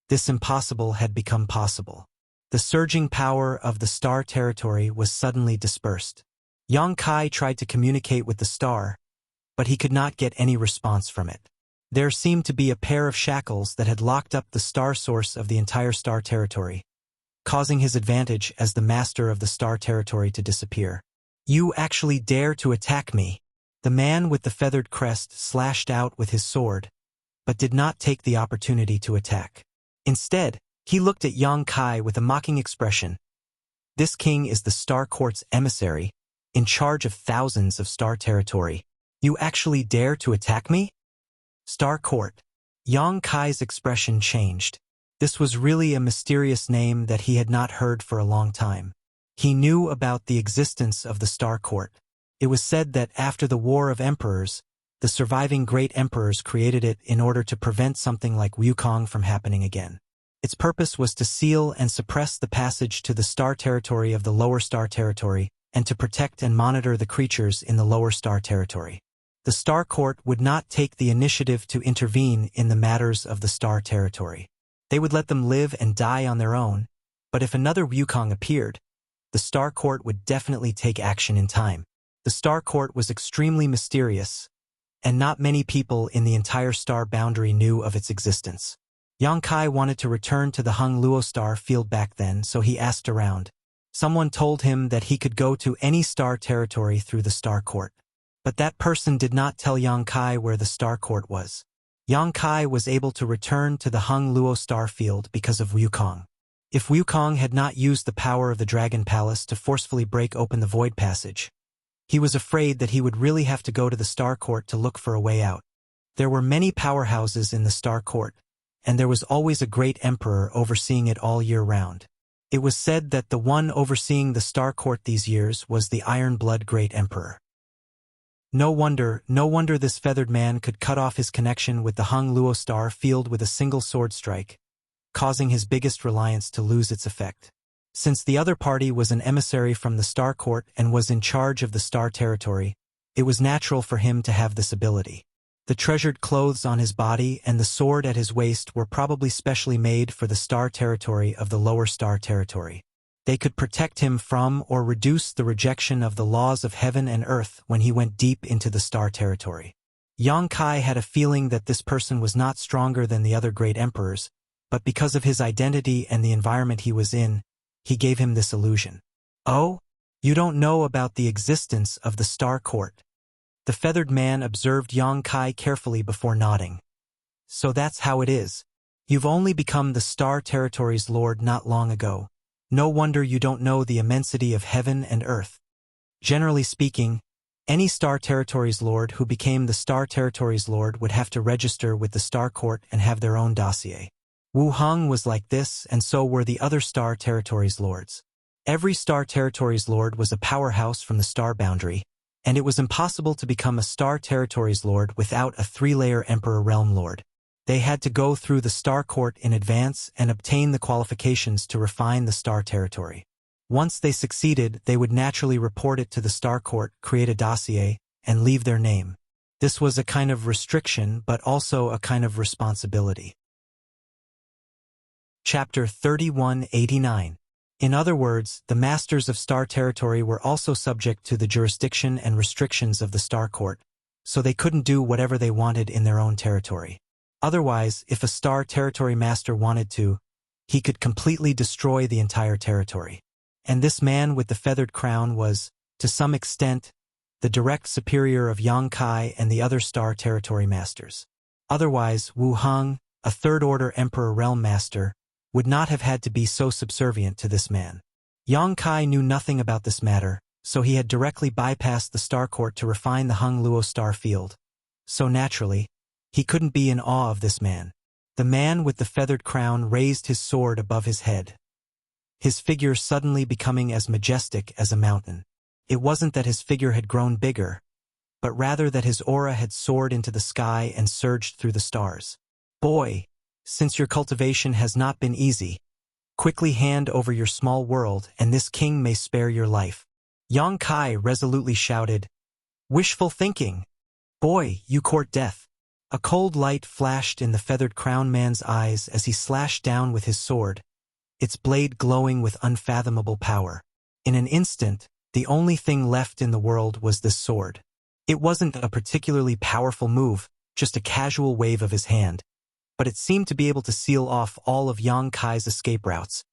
this impossible had become possible. The surging power of the star territory was suddenly dispersed. Yang Kai tried to communicate with the star, but he could not get any response from it. There seemed to be a pair of shackles that had locked up the star source of the entire star territory, causing his advantage as the master of the star territory to disappear. "You actually dare to attack me?" The man with the feathered crest slashed out with his sword, but did not take the opportunity to attack. Instead, he looked at Yang Kai with a mocking expression. "This king is the Star Court's emissary, in charge of thousands of star territory. You actually dare to attack me?" Star Court. Yang Kai's expression changed. This was really a mysterious name that he had not heard for a long time. He knew about the existence of the Star Court. It was said that after the War of Emperors, the surviving great emperors created it in order to prevent something like Wukong from happening again. Its purpose was to seal and suppress the passage to the star territory of the lower star territory and to protect and monitor the creatures in the lower star territory. The Star Court would not take the initiative to intervene in the matters of the star territory. They would let them live and die on their own, but if another Wukong appeared, the Star Court would definitely take action in time. The Star Court was extremely mysterious, and not many people in the entire star boundary knew of its existence. Yang Kai wanted to return to the Hung Luo star field back then, so he asked around. Someone told him that he could go to any star territory through the Star Court. But that person did not tell Yang Kai where the Star Court was. Yang Kai was able to return to the Hung Luo star field because of Wukong. If Wukong had not used the power of the Dragon Palace to forcefully break open the Void Passage, he was afraid that he would really have to go to the Star Court to look for a way out. There were many powerhouses in the Star Court, and there was always a great emperor overseeing it all year round. It was said that the one overseeing the Star Court these years was the Iron Blood Great Emperor. No wonder this feathered man could cut off his connection with the Hung Luo star field with a single sword strike, causing his biggest reliance to lose its effect. Since the other party was an emissary from the Star Court and was in charge of the star territory, it was natural for him to have this ability. The treasured clothes on his body and the sword at his waist were probably specially made for the star territory of the lower star territory. They could protect him from or reduce the rejection of the laws of heaven and earth when he went deep into the star territory. Yang Kai had a feeling that this person was not stronger than the other great emperors, but because of his identity and the environment he was in, he gave him this illusion. Oh? You don't know about the existence of the Star Court. The feathered man observed Yang Kai carefully before nodding. So that's how it is. You've only become the Star Territory's lord not long ago. No wonder you don't know the immensity of heaven and earth. Generally speaking, any Star Territory's lord who became the Star Territory's lord would have to register with the Star Court and have their own dossier. Wu Heng was like this, and so were the other Star Territory's lords. Every Star Territory's lord was a powerhouse from the star boundary, and it was impossible to become a Star Territory's lord without a three-layer Emperor Realm Lord. They had to go through the Star Court in advance and obtain the qualifications to refine the Star Territory. Once they succeeded, they would naturally report it to the Star Court, create a dossier, and leave their name. This was a kind of restriction, but also a kind of responsibility. Chapter 3189. In other words, the masters of Star Territory were also subject to the jurisdiction and restrictions of the Star Court, so they couldn't do whatever they wanted in their own territory. Otherwise, if a Star Territory master wanted to, he could completely destroy the entire territory. And this man with the feathered crown was, to some extent, the direct superior of Yang Kai and the other Star Territory masters. Otherwise, Wu Heng, a third-order Emperor Realm Master, would not have had to be so subservient to this man. Yang Kai knew nothing about this matter, so he had directly bypassed the Star Court to refine the Hung Luo star field. So naturally, he couldn't be in awe of this man. The man with the feathered crown raised his sword above his head, his figure suddenly becoming as majestic as a mountain. It wasn't that his figure had grown bigger, but rather that his aura had soared into the sky and surged through the stars. Boy, since your cultivation has not been easy, quickly hand over your small world and this king may spare your life. Yang Kai resolutely shouted, "Wishful thinking! Boy, you court death." A cold light flashed in the feathered crown man's eyes as he slashed down with his sword, its blade glowing with unfathomable power. In an instant, the only thing left in the world was this sword. It wasn't a particularly powerful move, just a casual wave of his hand, but it seemed to be able to seal off all of Yang Kai's escape routes,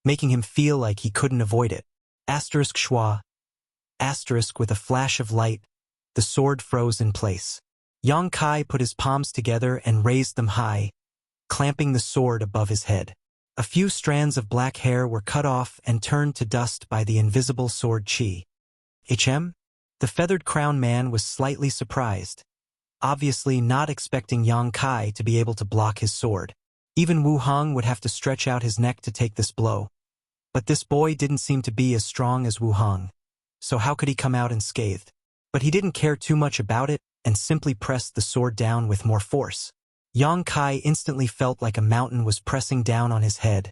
making him feel like he couldn't avoid it. Asterisk schwa. Asterisk with a flash of light, the sword froze in place. Yang Kai put his palms together and raised them high, clamping the sword above his head. A few strands of black hair were cut off and turned to dust by the invisible sword chi. HM? The feathered crown man was slightly surprised, obviously not expecting Yang Kai to be able to block his sword. Even Wu Heng would have to stretch out his neck to take this blow. But this boy didn't seem to be as strong as Wu Heng, so how could he come out unscathed? But he didn't care too much about it and simply pressed the sword down with more force. Yang Kai instantly felt like a mountain was pressing down on his head,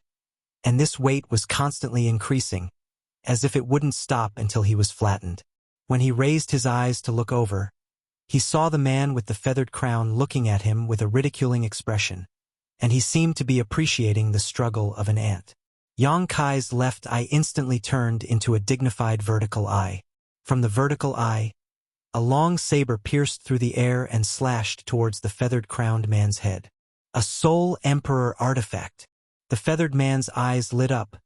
and this weight was constantly increasing, as if it wouldn't stop until he was flattened. When he raised his eyes to look over, he saw the man with the feathered crown looking at him with a ridiculing expression, and he seemed to be appreciating the struggle of an ant. Yang Kai's left eye instantly turned into a dignified vertical eye. From the vertical eye, a long saber pierced through the air and slashed towards the feathered-crowned man's head. A Soul Emperor artifact. The feathered man's eyes lit up,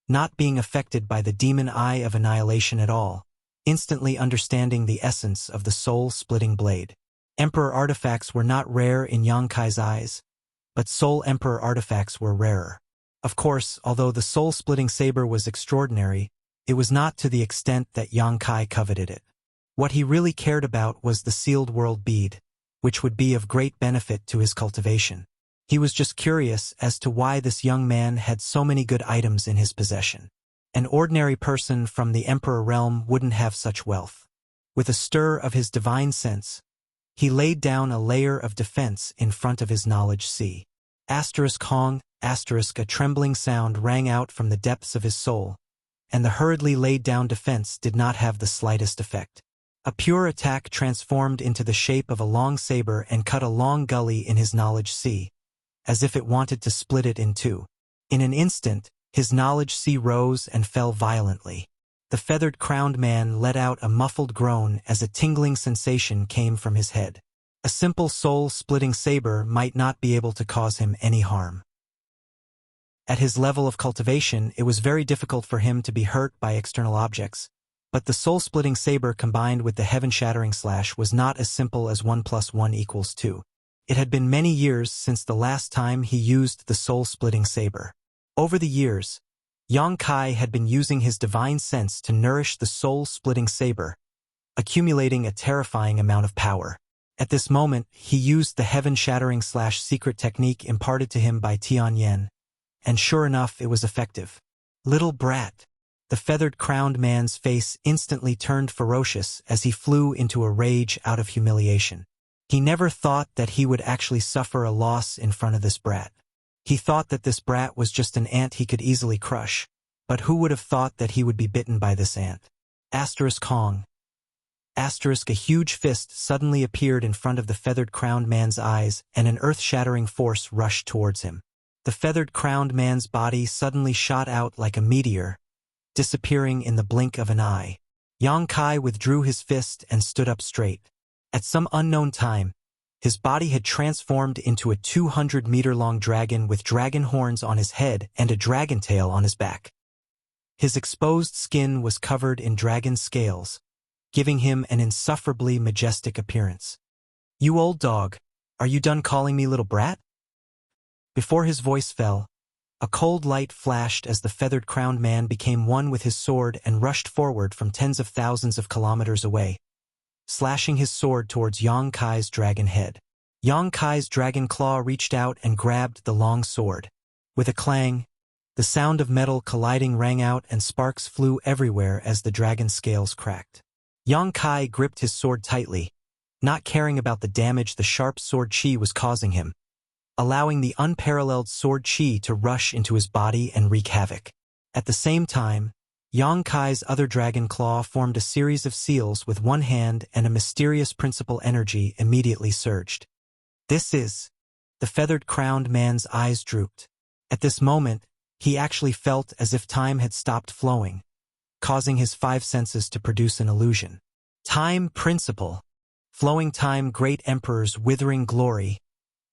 not being affected by the demon eye of annihilation at all, instantly understanding the essence of the soul-splitting blade. Emperor artifacts were not rare in Yang Kai's eyes, but Soul Emperor artifacts were rarer. Of course, although the soul-splitting saber was extraordinary, it was not to the extent that Yang Kai coveted it. What he really cared about was the sealed world bead, which would be of great benefit to his cultivation. He was just curious as to why this young man had so many good items in his possession. An ordinary person from the Emperor realm wouldn't have such wealth. With a stir of his divine sense, he laid down a layer of defense in front of his knowledge sea. Asterisk Hong, asterisk a trembling sound rang out from the depths of his soul, and the hurriedly laid down defense did not have the slightest effect. A pure attack transformed into the shape of a long saber and cut a long gully in his knowledge sea, as if it wanted to split it in two. In an instant, his knowledge sea rose and fell violently. The feathered-crowned man let out a muffled groan as a tingling sensation came from his head. A simple soul-splitting saber might not be able to cause him any harm. At his level of cultivation, it was very difficult for him to be hurt by external objects, but the soul-splitting saber combined with the heaven-shattering slash was not as simple as 1 + 1 = 2. It had been many years since the last time he used the soul-splitting saber. Over the years, Yang Kai had been using his divine sense to nourish the soul-splitting saber, accumulating a terrifying amount of power. At this moment, he used the heaven-shattering slash secret technique imparted to him by Tianyan, and sure enough, it was effective. Little brat. The feathered-crowned man's face instantly turned ferocious as he flew into a rage out of humiliation. He never thought that he would actually suffer a loss in front of this brat. He thought that this brat was just an ant he could easily crush, but who would have thought that he would be bitten by this ant? Kong. A huge fist suddenly appeared in front of the feathered-crowned man's eyes, and an earth-shattering force rushed towards him. The feathered-crowned man's body suddenly shot out like a meteor, disappearing in the blink of an eye. Yang Kai withdrew his fist and stood up straight. At some unknown time, his body had transformed into a 200-meter-long dragon with dragon horns on his head and a dragon tail on his back. His exposed skin was covered in dragon scales, giving him an insufferably majestic appearance. "You old dog, are you done calling me little brat?" Before his voice fell, a cold light flashed as the feathered-crowned man became one with his sword and rushed forward from tens of thousands of kilometers away, slashing his sword towards Yang Kai's dragon head. Yang Kai's dragon claw reached out and grabbed the long sword. With a clang, the sound of metal colliding rang out and sparks flew everywhere as the dragon scales cracked. Yang Kai gripped his sword tightly, not caring about the damage the sharp sword chi was causing him, allowing the unparalleled sword chi to rush into his body and wreak havoc. At the same time, Yang Kai's other dragon claw formed a series of seals with one hand, and a mysterious principal energy immediately surged. "This is..." The feathered-crowned man's eyes drooped. At this moment, he actually felt as if time had stopped flowing, causing his 5 senses to produce an illusion. Time principle. Flowing time, great emperor's withering glory.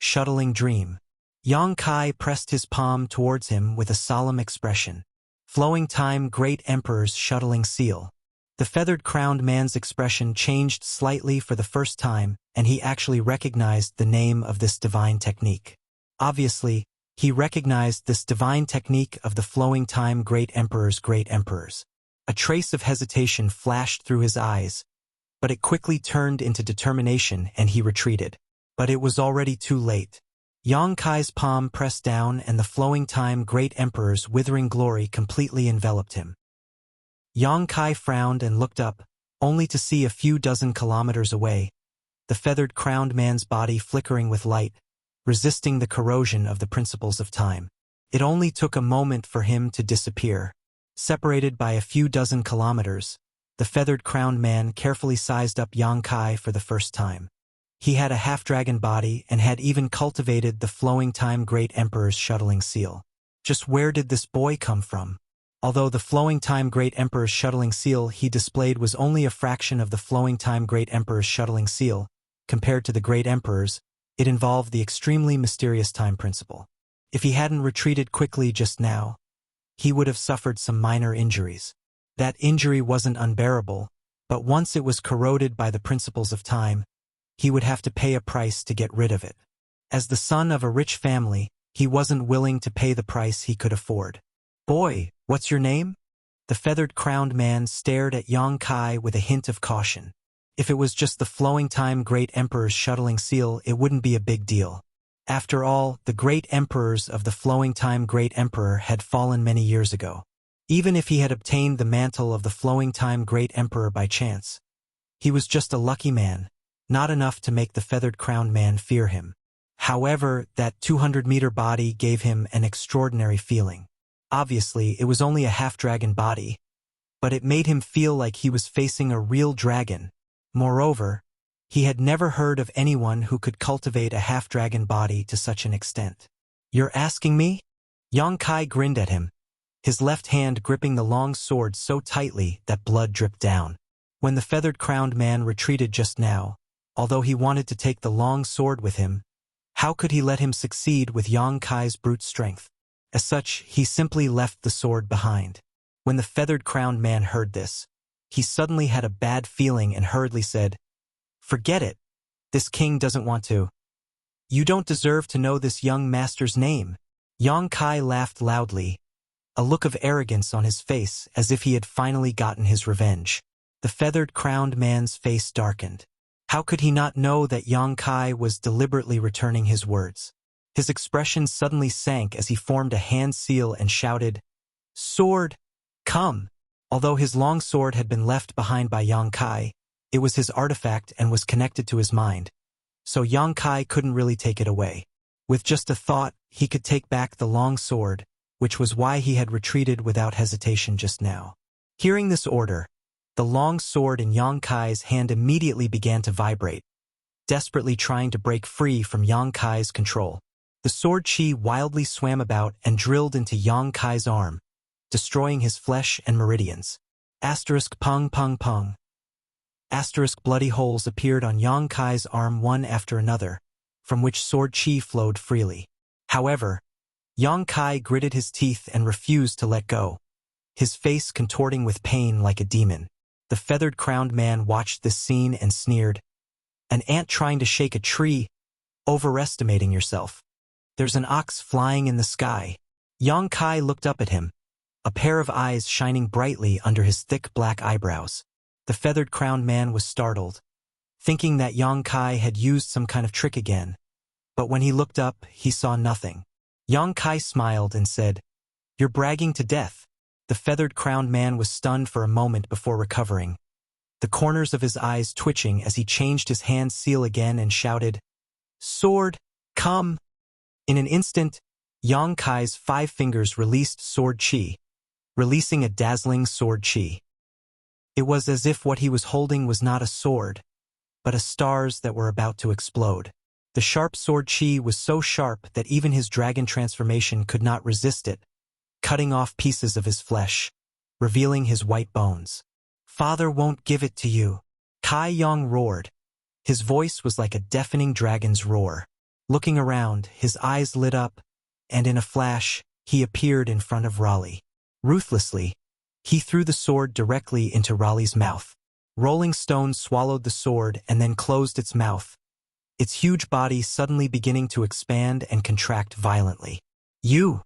Shuttling dream. Yang Kai pressed his palm towards him with a solemn expression. Flowing time, great emperor's shuttling seal. The feathered-crowned man's expression changed slightly for the first time, and he actually recognized the name of this divine technique. Obviously, he recognized this divine technique of the flowing time, great emperors. A trace of hesitation flashed through his eyes, but it quickly turned into determination and he retreated. But it was already too late. Yang Kai's palm pressed down and the flowing time, great emperor's withering glory completely enveloped him. Yang Kai frowned and looked up, only to see a few dozen kilometers away, the feathered-crowned man's body flickering with light, resisting the corrosion of the principles of time. It only took a moment for him to disappear. Separated by a few dozen kilometers, the feathered-crowned man carefully sized up Yang Kai for the first time. He had a half-dragon body and had even cultivated the flowing time, great emperor's shuttling seal. Just where did this boy come from? Although the flowing time, great emperor's shuttling seal he displayed was only a fraction of the flowing time, great emperor's shuttling seal, compared to the great emperor's, it involved the extremely mysterious time principle. If he hadn't retreated quickly just now, he would have suffered some minor injuries. That injury wasn't unbearable, but once it was corroded by the principles of time, he would have to pay a price to get rid of it. As the son of a rich family, he wasn't willing to pay the price he could afford. "Boy, what's your name?" The feathered-crowned man stared at Yang Kai with a hint of caution. If it was just the flowing time, great emperor's shuttling seal, it wouldn't be a big deal. After all, the great emperors of the flowing time, great emperor had fallen many years ago. Even if he had obtained the mantle of the flowing time, great emperor by chance, he was just a lucky man, not enough to make the feathered-crowned man fear him. However, that 200-meter body gave him an extraordinary feeling. Obviously, it was only a half-dragon body, but it made him feel like he was facing a real dragon. Moreover, he had never heard of anyone who could cultivate a half-dragon body to such an extent. "You're asking me?" Yang Kai grinned at him, his left hand gripping the long sword so tightly that blood dripped down. When the feathered-crowned man retreated just now, Although he wanted to take the long sword with him, how could he let him succeed with Yang Kai's brute strength? As such, he simply left the sword behind. When the feathered-crowned man heard this, he suddenly had a bad feeling and hurriedly said, "Forget it. This king doesn't want to. You don't deserve to know this young master's name." Yang Kai laughed loudly, a look of arrogance on his face as if he had finally gotten his revenge. The feathered-crowned man's face darkened. How could he not know that Yang Kai was deliberately returning his words? His expression suddenly sank as he formed a hand seal and shouted, "Sword, come!" Although his long sword had been left behind by Yang Kai, it was his artifact and was connected to his mind, so Yang Kai couldn't really take it away. With just a thought, he could take back the long sword, which was why he had retreated without hesitation just now. Hearing this order, the long sword in Yang Kai's hand immediately began to vibrate, desperately trying to break free from Yang Kai's control. The sword chi wildly swam about and drilled into Yang Kai's arm, destroying his flesh and meridians. Asterisk pung pung pung. Asterisk bloody holes appeared on Yang Kai's arm one after another, from which sword chi flowed freely. However, Yang Kai gritted his teeth and refused to let go, his face contorting with pain like a demon. The feathered-crowned man watched this scene and sneered, "An ant trying to shake a tree? Overestimating yourself. There's an ox flying in the sky." Yang Kai looked up at him, a pair of eyes shining brightly under his thick black eyebrows. The feathered-crowned man was startled, thinking that Yang Kai had used some kind of trick again, but when he looked up, he saw nothing. Yang Kai smiled and said, "You're bragging to death." The feathered-crowned man was stunned for a moment before recovering, the corners of his eyes twitching as he changed his hand seal again and shouted, "Sword, come!" In an instant, Yang Kai's 5 fingers released sword chi, releasing a dazzling sword chi. It was as if what he was holding was not a sword, but a stars that were about to explode. The sharp sword chi was so sharp that even his dragon transformation could not resist it, cutting off pieces of his flesh, revealing his white bones. "Father won't give it to you," Kai Yang roared. His voice was like a deafening dragon's roar. Looking around, his eyes lit up, and in a flash, he appeared in front of Raleigh. Ruthlessly, he threw the sword directly into Raleigh's mouth. Rolling Stone swallowed the sword and then closed its mouth, its huge body suddenly beginning to expand and contract violently. "You!"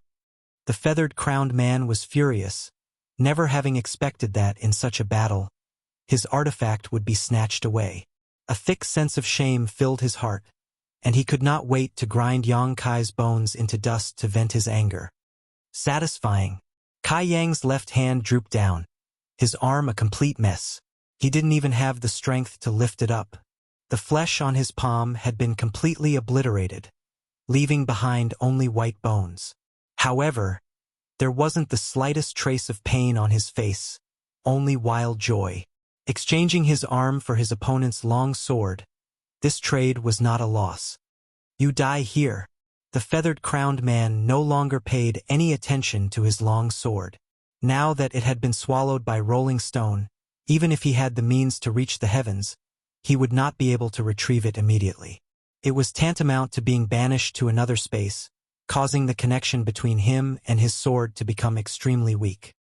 The feathered-crowned man was furious, never having expected that in such a battle, his artifact would be snatched away. A thick sense of shame filled his heart, and he could not wait to grind Yang Kai's bones into dust to vent his anger. Satisfying. Kai Yang's left hand drooped down, his arm a complete mess. He didn't even have the strength to lift it up. The flesh on his palm had been completely obliterated, leaving behind only white bones. However, there wasn't the slightest trace of pain on his face, only wild joy. Exchanging his arm for his opponent's long sword, this trade was not a loss. "You die here." The feathered-crowned man no longer paid any attention to his long sword. Now that it had been swallowed by Rolling Stone, even if he had the means to reach the heavens, he would not be able to retrieve it immediately. It was tantamount to being banished to another space, causing the connection between him and his sword to become extremely weak.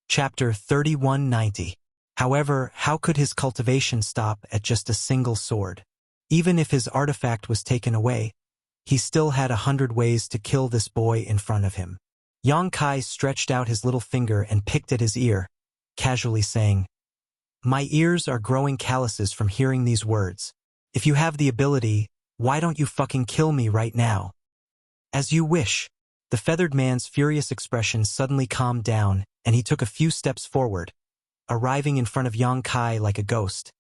Chapter 3190. However, how could his cultivation stop at just a single sword? Even if his artifact was taken away, he still had 100 ways to kill this boy in front of him. Yang Kai stretched out his little finger and picked at his ear, casually saying, "My ears are growing calluses from hearing these words. If you have the ability, why don't you fucking kill me right now?" "As you wish." The feathered man's furious expression suddenly calmed down, and he took a few steps forward, arriving in front of Yang Kai like a ghost,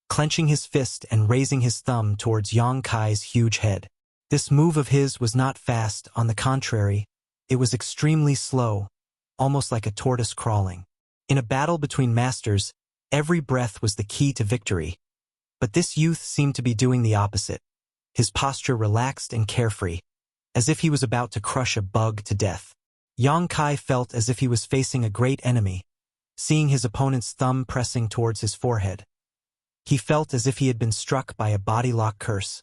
clenching his fist and raising his thumb towards Yang Kai's huge head. This move of his was not fast, on the contrary, it was extremely slow, almost like a tortoise crawling. In a battle between masters, every breath was the key to victory, but this youth seemed to be doing the opposite. His posture relaxed and carefree, as if he was about to crush a bug to death. Yang Kai felt as if he was facing a great enemy, seeing his opponent's thumb pressing towards his forehead. He felt as if he had been struck by a body-lock curse,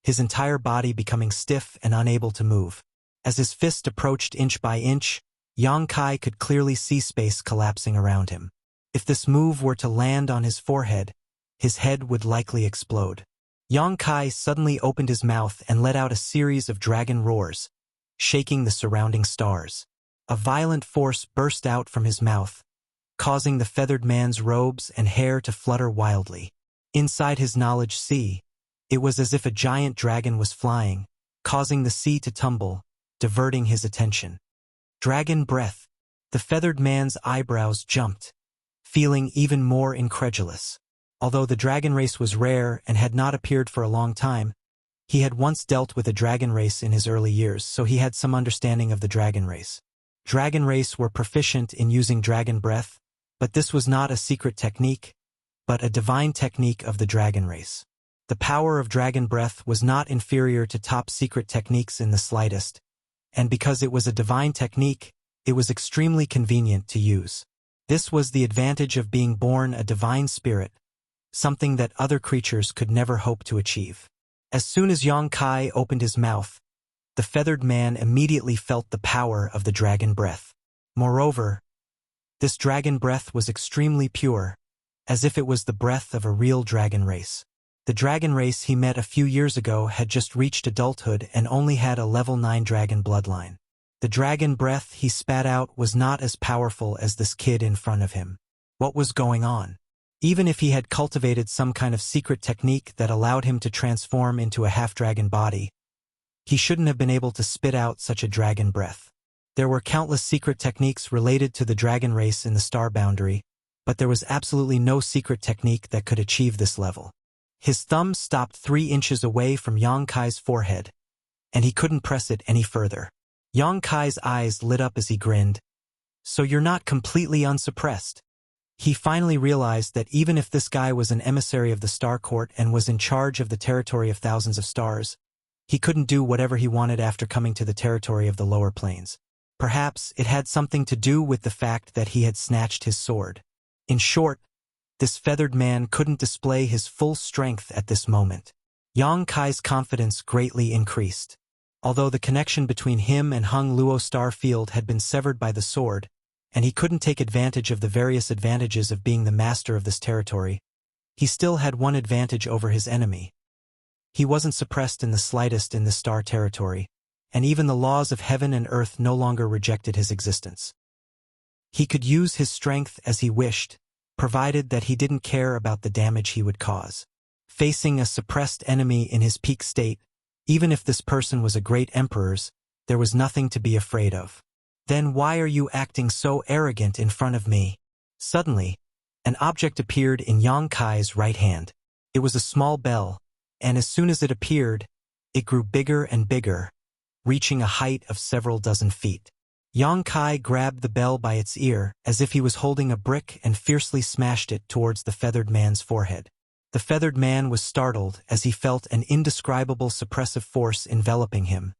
his entire body becoming stiff and unable to move. As his fist approached inch by inch, Yang Kai could clearly see space collapsing around him. If this move were to land on his forehead, his head would likely explode. Yang Kai suddenly opened his mouth and let out a series of dragon roars, shaking the surrounding stars. A violent force burst out from his mouth, causing the feathered man's robes and hair to flutter wildly. Inside his knowledge sea, it was as if a giant dragon was flying, causing the sea to tumble, diverting his attention. Dragon breath. The feathered man's eyebrows jumped, feeling even more incredulous. Although the dragon race was rare and had not appeared for a long time, he had once dealt with a dragon race in his early years, so he had some understanding of the dragon race. Dragon race were proficient in using dragon breath, but this was not a secret technique, but a divine technique of the dragon race. The power of dragon breath was not inferior to top-secret techniques in the slightest, and because it was a divine technique, it was extremely convenient to use. This was the advantage of being born a divine spirit, something that other creatures could never hope to achieve. As soon as Yang Kai opened his mouth, the feathered man immediately felt the power of the dragon breath. Moreover, this dragon breath was extremely pure, as if it was the breath of a real dragon race. The dragon race he met a few years ago had just reached adulthood and only had a level 9 dragon bloodline. The dragon breath he spat out was not as powerful as this kid in front of him. What was going on? Even if he had cultivated some kind of secret technique that allowed him to transform into a half-dragon body, he shouldn't have been able to spit out such a dragon breath. There were countless secret techniques related to the dragon race in the star boundary, but there was absolutely no secret technique that could achieve this level. His thumb stopped 3 inches away from Yang Kai's forehead, and he couldn't press it any further. Yang Kai's eyes lit up as he grinned. So you're not completely unsuppressed. He finally realized that even if this guy was an emissary of the Star Court and was in charge of the territory of thousands of stars, he couldn't do whatever he wanted after coming to the territory of the lower planes. Perhaps it had something to do with the fact that he had snatched his sword. In short, this feathered man couldn't display his full strength at this moment. Yang Kai's confidence greatly increased. Although the connection between him and Hung Luo Star Field had been severed by the sword, and he couldn't take advantage of the various advantages of being the master of this territory, he still had one advantage over his enemy. He wasn't suppressed in the slightest in the star territory, and even the laws of heaven and earth no longer rejected his existence. He could use his strength as he wished, provided that he didn't care about the damage he would cause. Facing a suppressed enemy in his peak state, even if this person was a great emperor's, there was nothing to be afraid of. Then why are you acting so arrogant in front of me? Suddenly, an object appeared in Yang Kai's right hand. It was a small bell, and as soon as it appeared, it grew bigger and bigger, reaching a height of several dozen feet. Yang Kai grabbed the bell by its ear as if he was holding a brick and fiercely smashed it towards the feathered man's forehead. The feathered man was startled as he felt an indescribable suppressive force enveloping him,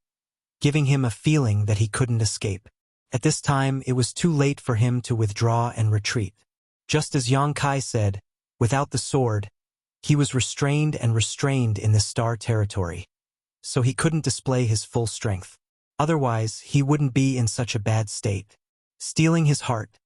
giving him a feeling that he couldn't escape. At this time, it was too late for him to withdraw and retreat. Just as Yang Kai said, without the sword, he was restrained in the star territory, so he couldn't display his full strength. Otherwise, he wouldn't be in such a bad state. Steeling his heart,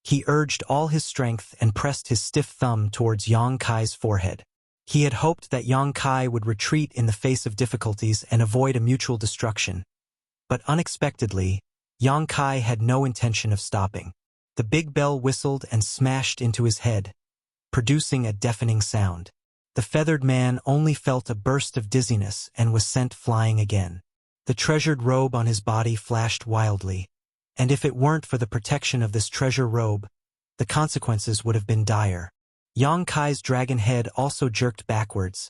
he urged all his strength and pressed his stiff thumb towards Yang Kai's forehead. He had hoped that Yang Kai would retreat in the face of difficulties and avoid a mutual destruction. But unexpectedly, Yang Kai had no intention of stopping. The big bell whistled and smashed into his head, producing a deafening sound. The feathered man only felt a burst of dizziness and was sent flying again. The treasured robe on his body flashed wildly, and if it weren't for the protection of this treasure robe, the consequences would have been dire. Yang Kai's dragon head also jerked backwards,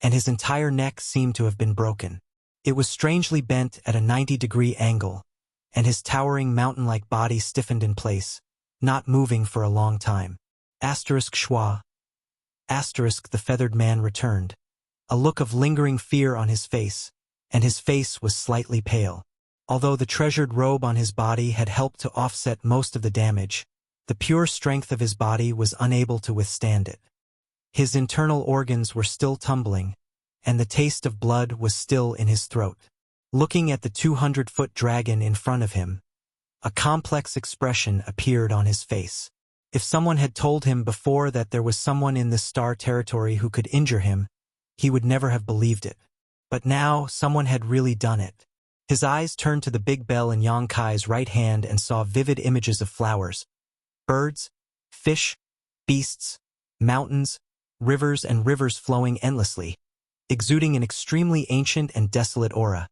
and his entire neck seemed to have been broken. It was strangely bent at a 90-degree angle, and his towering mountain-like body stiffened in place, not moving for a long time. Schwa. The feathered man returned, a look of lingering fear on his face, and his face was slightly pale. Although the treasured robe on his body had helped to offset most of the damage, the pure strength of his body was unable to withstand it. His internal organs were still tumbling, and the taste of blood was still in his throat. Looking at the 200-foot dragon in front of him, a complex expression appeared on his face. If someone had told him before that there was someone in this star territory who could injure him, he would never have believed it. But now, someone had really done it. His eyes turned to the big bell in Yang Kai's right hand and saw vivid images of flowers, birds, fish, beasts, mountains, rivers and rivers flowing endlessly, exuding an extremely ancient and desolate aura,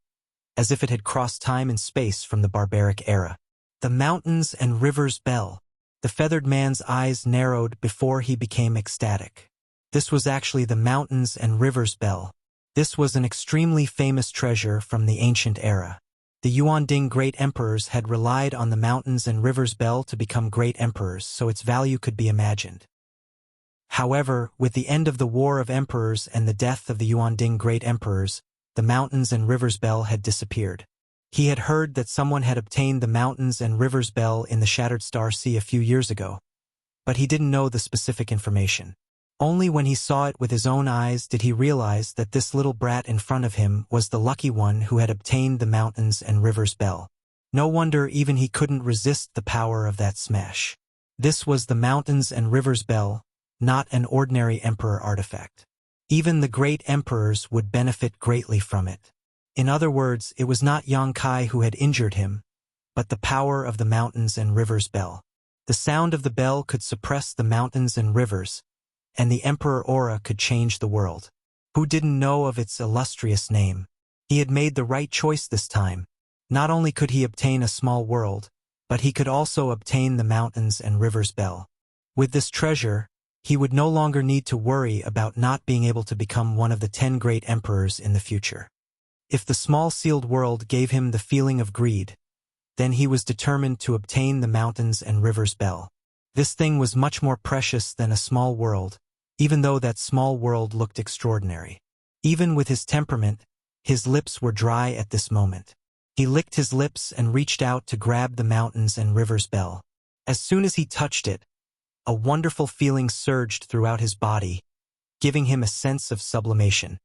as if it had crossed time and space from the barbaric era. The mountains and rivers bell. The feathered man's eyes narrowed before he became ecstatic. This was actually the mountains and rivers bell. This was an extremely famous treasure from the ancient era. The Yuanding great emperors had relied on the mountains and rivers bell to become great emperors, so its value could be imagined. However, with the end of the War of Emperors and the death of the Yuanding great emperors, the mountains and rivers bell had disappeared. He had heard that someone had obtained the mountains and rivers bell in the Shattered Star Sea a few years ago, but he didn't know the specific information. Only when he saw it with his own eyes did he realize that this little brat in front of him was the lucky one who had obtained the mountains and rivers bell. No wonder even he couldn't resist the power of that smash. This was the mountains and rivers bell, not an ordinary emperor artifact. Even the great emperors would benefit greatly from it. In other words, it was not Yang Kai who had injured him, but the power of the mountains and rivers bell. The sound of the bell could suppress the mountains and rivers, and the emperor aura could change the world. Who didn't know of its illustrious name? He had made the right choice this time. Not only could he obtain a small world, but he could also obtain the mountains and rivers bell. With this treasure, he would no longer need to worry about not being able to become one of the 10 great emperors in the future. If the small sealed world gave him the feeling of greed, then he was determined to obtain the mountains and rivers bell. This thing was much more precious than a small world, even though that small world looked extraordinary. Even with his temperament, his lips were dry at this moment. He licked his lips and reached out to grab the mountains and rivers bell. As soon as he touched it, a wonderful feeling surged throughout his body, giving him a sense of sublimation.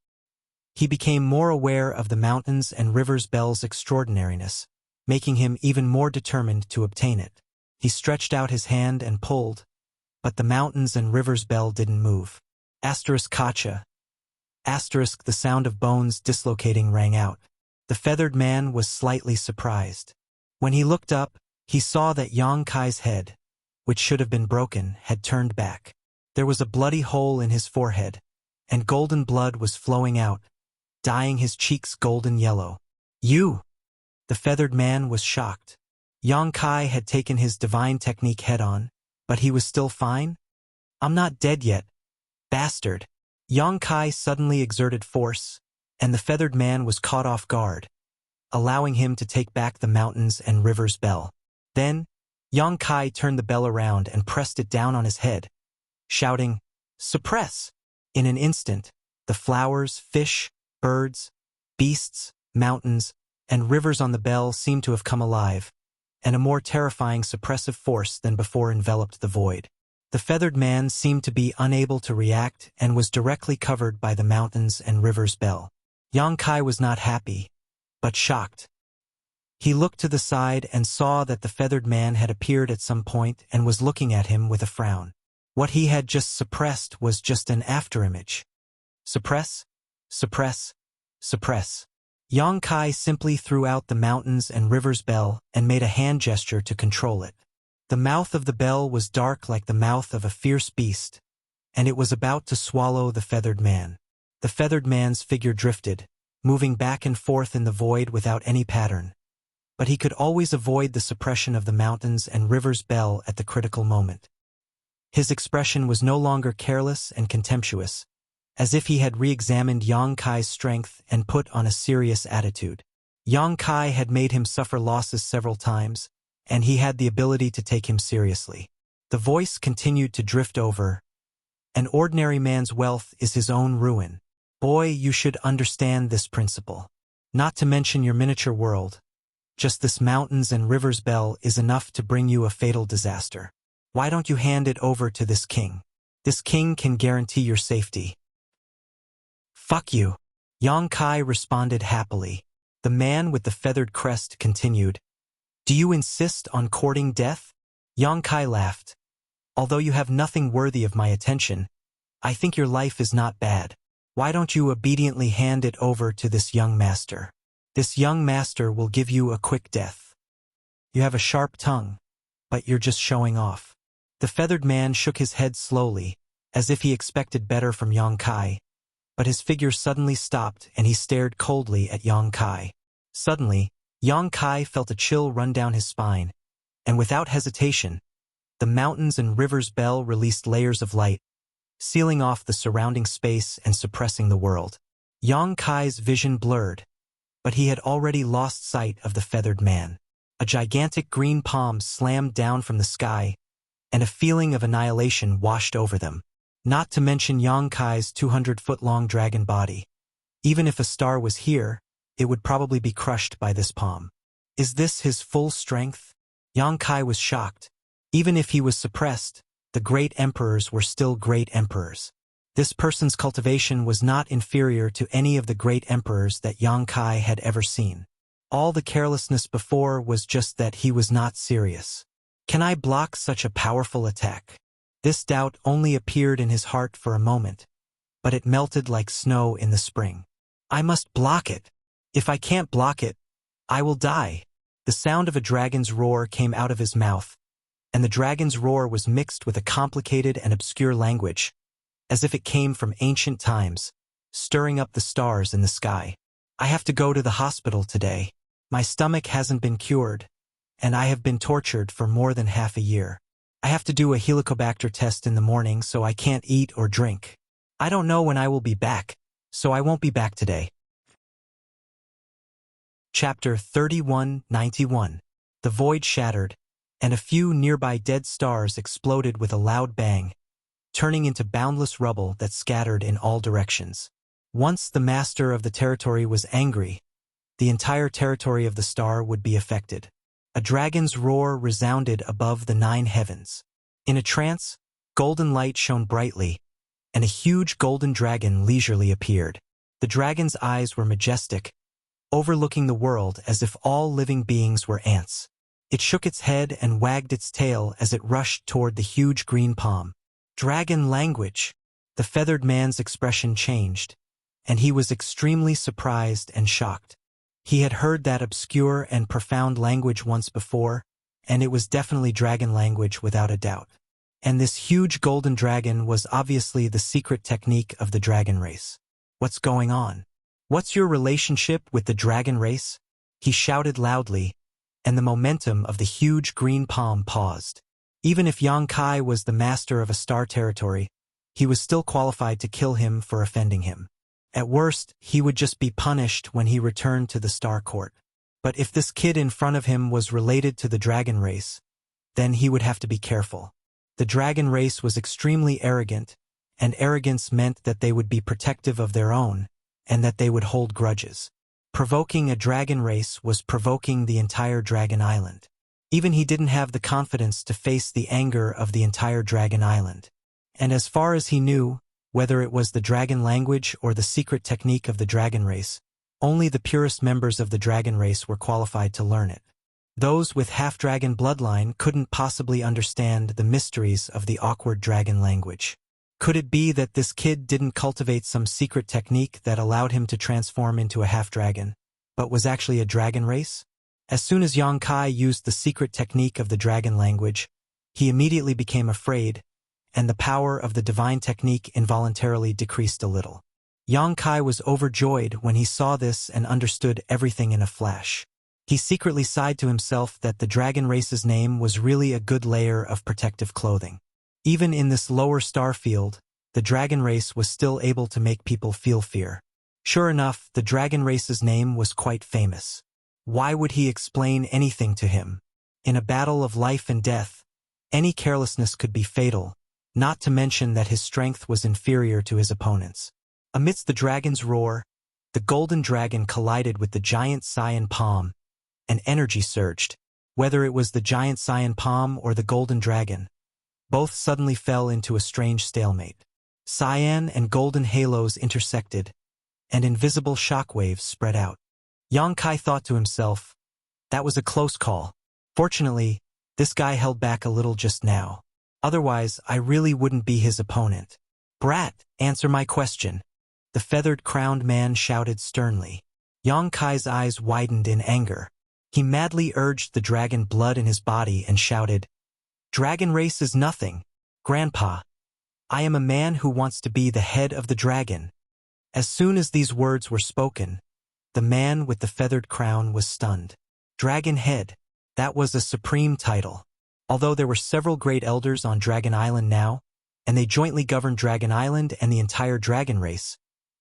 He became more aware of the mountains and rivers bell's extraordinariness, making him even more determined to obtain it. He stretched out his hand and pulled, but the mountains and rivers bell didn't move. Asterisk Kacha. Asterisk the sound of bones dislocating rang out. The feathered man was slightly surprised. When he looked up, he saw that Yang Kai's head, which should have been broken, had turned back. There was a bloody hole in his forehead, and golden blood was flowing out, dyeing his cheeks golden yellow. You! The feathered man was shocked. Yang Kai had taken his divine technique head-on, but he was still fine? I'm not dead yet, bastard. Yang Kai suddenly exerted force, and the feathered man was caught off guard, allowing him to take back the mountains and rivers bell. Then, Yang Kai turned the bell around and pressed it down on his head, shouting, "Suppress!" In an instant, the flowers, fish, birds, beasts, mountains, and rivers on the bell seemed to have come alive, and a more terrifying suppressive force than before enveloped the void. The feathered man seemed to be unable to react and was directly covered by the mountains and rivers bell. Yang Kai was not happy, but shocked. He looked to the side and saw that the feathered man had appeared at some point and was looking at him with a frown. What he had just suppressed was just an afterimage. Suppress? Suppress? Suppress. Yang Kai simply threw out the mountains and rivers bell and made a hand gesture to control it. The mouth of the bell was dark like the mouth of a fierce beast, and it was about to swallow the feathered man. The feathered man's figure drifted, moving back and forth in the void without any pattern. But he could always avoid the suppression of the mountains and rivers bell at the critical moment. His expression was no longer careless and contemptuous, as if he had re-examined Yang Kai's strength and put on a serious attitude. Yang Kai had made him suffer losses several times, and he had the ability to take him seriously. The voice continued to drift over. An ordinary man's wealth is his own ruin. Boy, you should understand this principle. Not to mention your miniature world. Just this mountains and rivers bell is enough to bring you a fatal disaster. Why don't you hand it over to this king? This king can guarantee your safety. Fuck you. Yang Kai responded happily. The man with the feathered crest continued. Do you insist on courting death? Yang Kai laughed. Although you have nothing worthy of my attention, I think your life is not bad. Why don't you obediently hand it over to this young master? This young master will give you a quick death. You have a sharp tongue, but you're just showing off. The feathered man shook his head slowly, as if he expected better from Yang Kai, but his figure suddenly stopped and he stared coldly at Yang Kai. Suddenly, Yang Kai felt a chill run down his spine, and without hesitation, the mountains and rivers bell released layers of light, sealing off the surrounding space and suppressing the world. Yang Kai's vision blurred, but he had already lost sight of the feathered man. A gigantic green palm slammed down from the sky, and a feeling of annihilation washed over them. Not to mention Yang Kai's 200-foot-long dragon body. Even if a star was here, it would probably be crushed by this palm. Is this his full strength? Yang Kai was shocked. Even if he was suppressed, the great emperors were still great emperors. This person's cultivation was not inferior to any of the great emperors that Yang Kai had ever seen. All the carelessness before was just that he was not serious. Can I block such a powerful attack? This doubt only appeared in his heart for a moment, but it melted like snow in the spring. I must block it. If I can't block it, I will die. The sound of a dragon's roar came out of his mouth, and the dragon's roar was mixed with a complicated and obscure language, as if it came from ancient times, stirring up the stars in the sky. I have to go to the hospital today. My stomach hasn't been cured, and I have been tortured for more than half a year. I have to do a Helicobacter test in the morning, so I can't eat or drink. I don't know when I will be back, so I won't be back today. Chapter 3191. The void shattered, and a few nearby dead stars exploded with a loud bang, turning into boundless rubble that scattered in all directions. Once the master of the territory was angry, the entire territory of the star would be affected. A dragon's roar resounded above the 9 heavens. In a trance, golden light shone brightly, and a huge golden dragon leisurely appeared. The dragon's eyes were majestic, overlooking the world as if all living beings were ants. It shook its head and wagged its tail as it rushed toward the huge green palm. Dragon language! The feathered man's expression changed, and he was extremely surprised and shocked. He had heard that obscure and profound language once before, and it was definitely dragon language without a doubt. And this huge golden dragon was obviously the secret technique of the dragon race. What's going on? What's your relationship with the dragon race? He shouted loudly, and the momentum of the huge green palm paused. Even if Yang Kai was the master of a star territory, he was still qualified to kill him for offending him. At worst, he would just be punished when he returned to the Star Court. But if this kid in front of him was related to the dragon race, then he would have to be careful. The dragon race was extremely arrogant, and arrogance meant that they would be protective of their own, and that they would hold grudges. Provoking a dragon race was provoking the entire Dragon Island. Even he didn't have the confidence to face the anger of the entire Dragon Island. And as far as he knew, whether it was the dragon language or the secret technique of the dragon race, only the purest members of the dragon race were qualified to learn it. Those with half-dragon bloodline couldn't possibly understand the mysteries of the awkward dragon language. Could it be that this kid didn't cultivate some secret technique that allowed him to transform into a half-dragon, but was actually a dragon race? As soon as Yang Kai used the secret technique of the dragon language, he immediately became afraid, and the power of the divine technique involuntarily decreased a little. Yang Kai was overjoyed when he saw this and understood everything in a flash. He secretly sighed to himself that the dragon race's name was really a good layer of protective clothing. Even in this lower star field, the dragon race was still able to make people feel fear. Sure enough, the dragon race's name was quite famous. Why would he explain anything to him? In a battle of life and death, any carelessness could be fatal, not to mention that his strength was inferior to his opponents. Amidst the dragon's roar, the golden dragon collided with the giant cyan palm, and energy surged. Whether it was the giant cyan palm or the golden dragon, Both suddenly fell into a strange stalemate. Cyan and golden halos intersected, and invisible shockwaves spread out. Yang Kai thought to himself, that was a close call. Fortunately, this guy held back a little just now. Otherwise, I really wouldn't be his opponent. Brat, answer my question. The feathered-crowned man shouted sternly. Yang Kai's eyes widened in anger. He madly urged the dragon blood in his body and shouted, Dragon race is nothing, Grandpa. I am a man who wants to be the head of the dragon. As soon as these words were spoken, the man with the feathered crown was stunned. Dragon head, that was a supreme title. Although there were several great elders on Dragon Island now, and they jointly governed Dragon Island and the entire dragon race,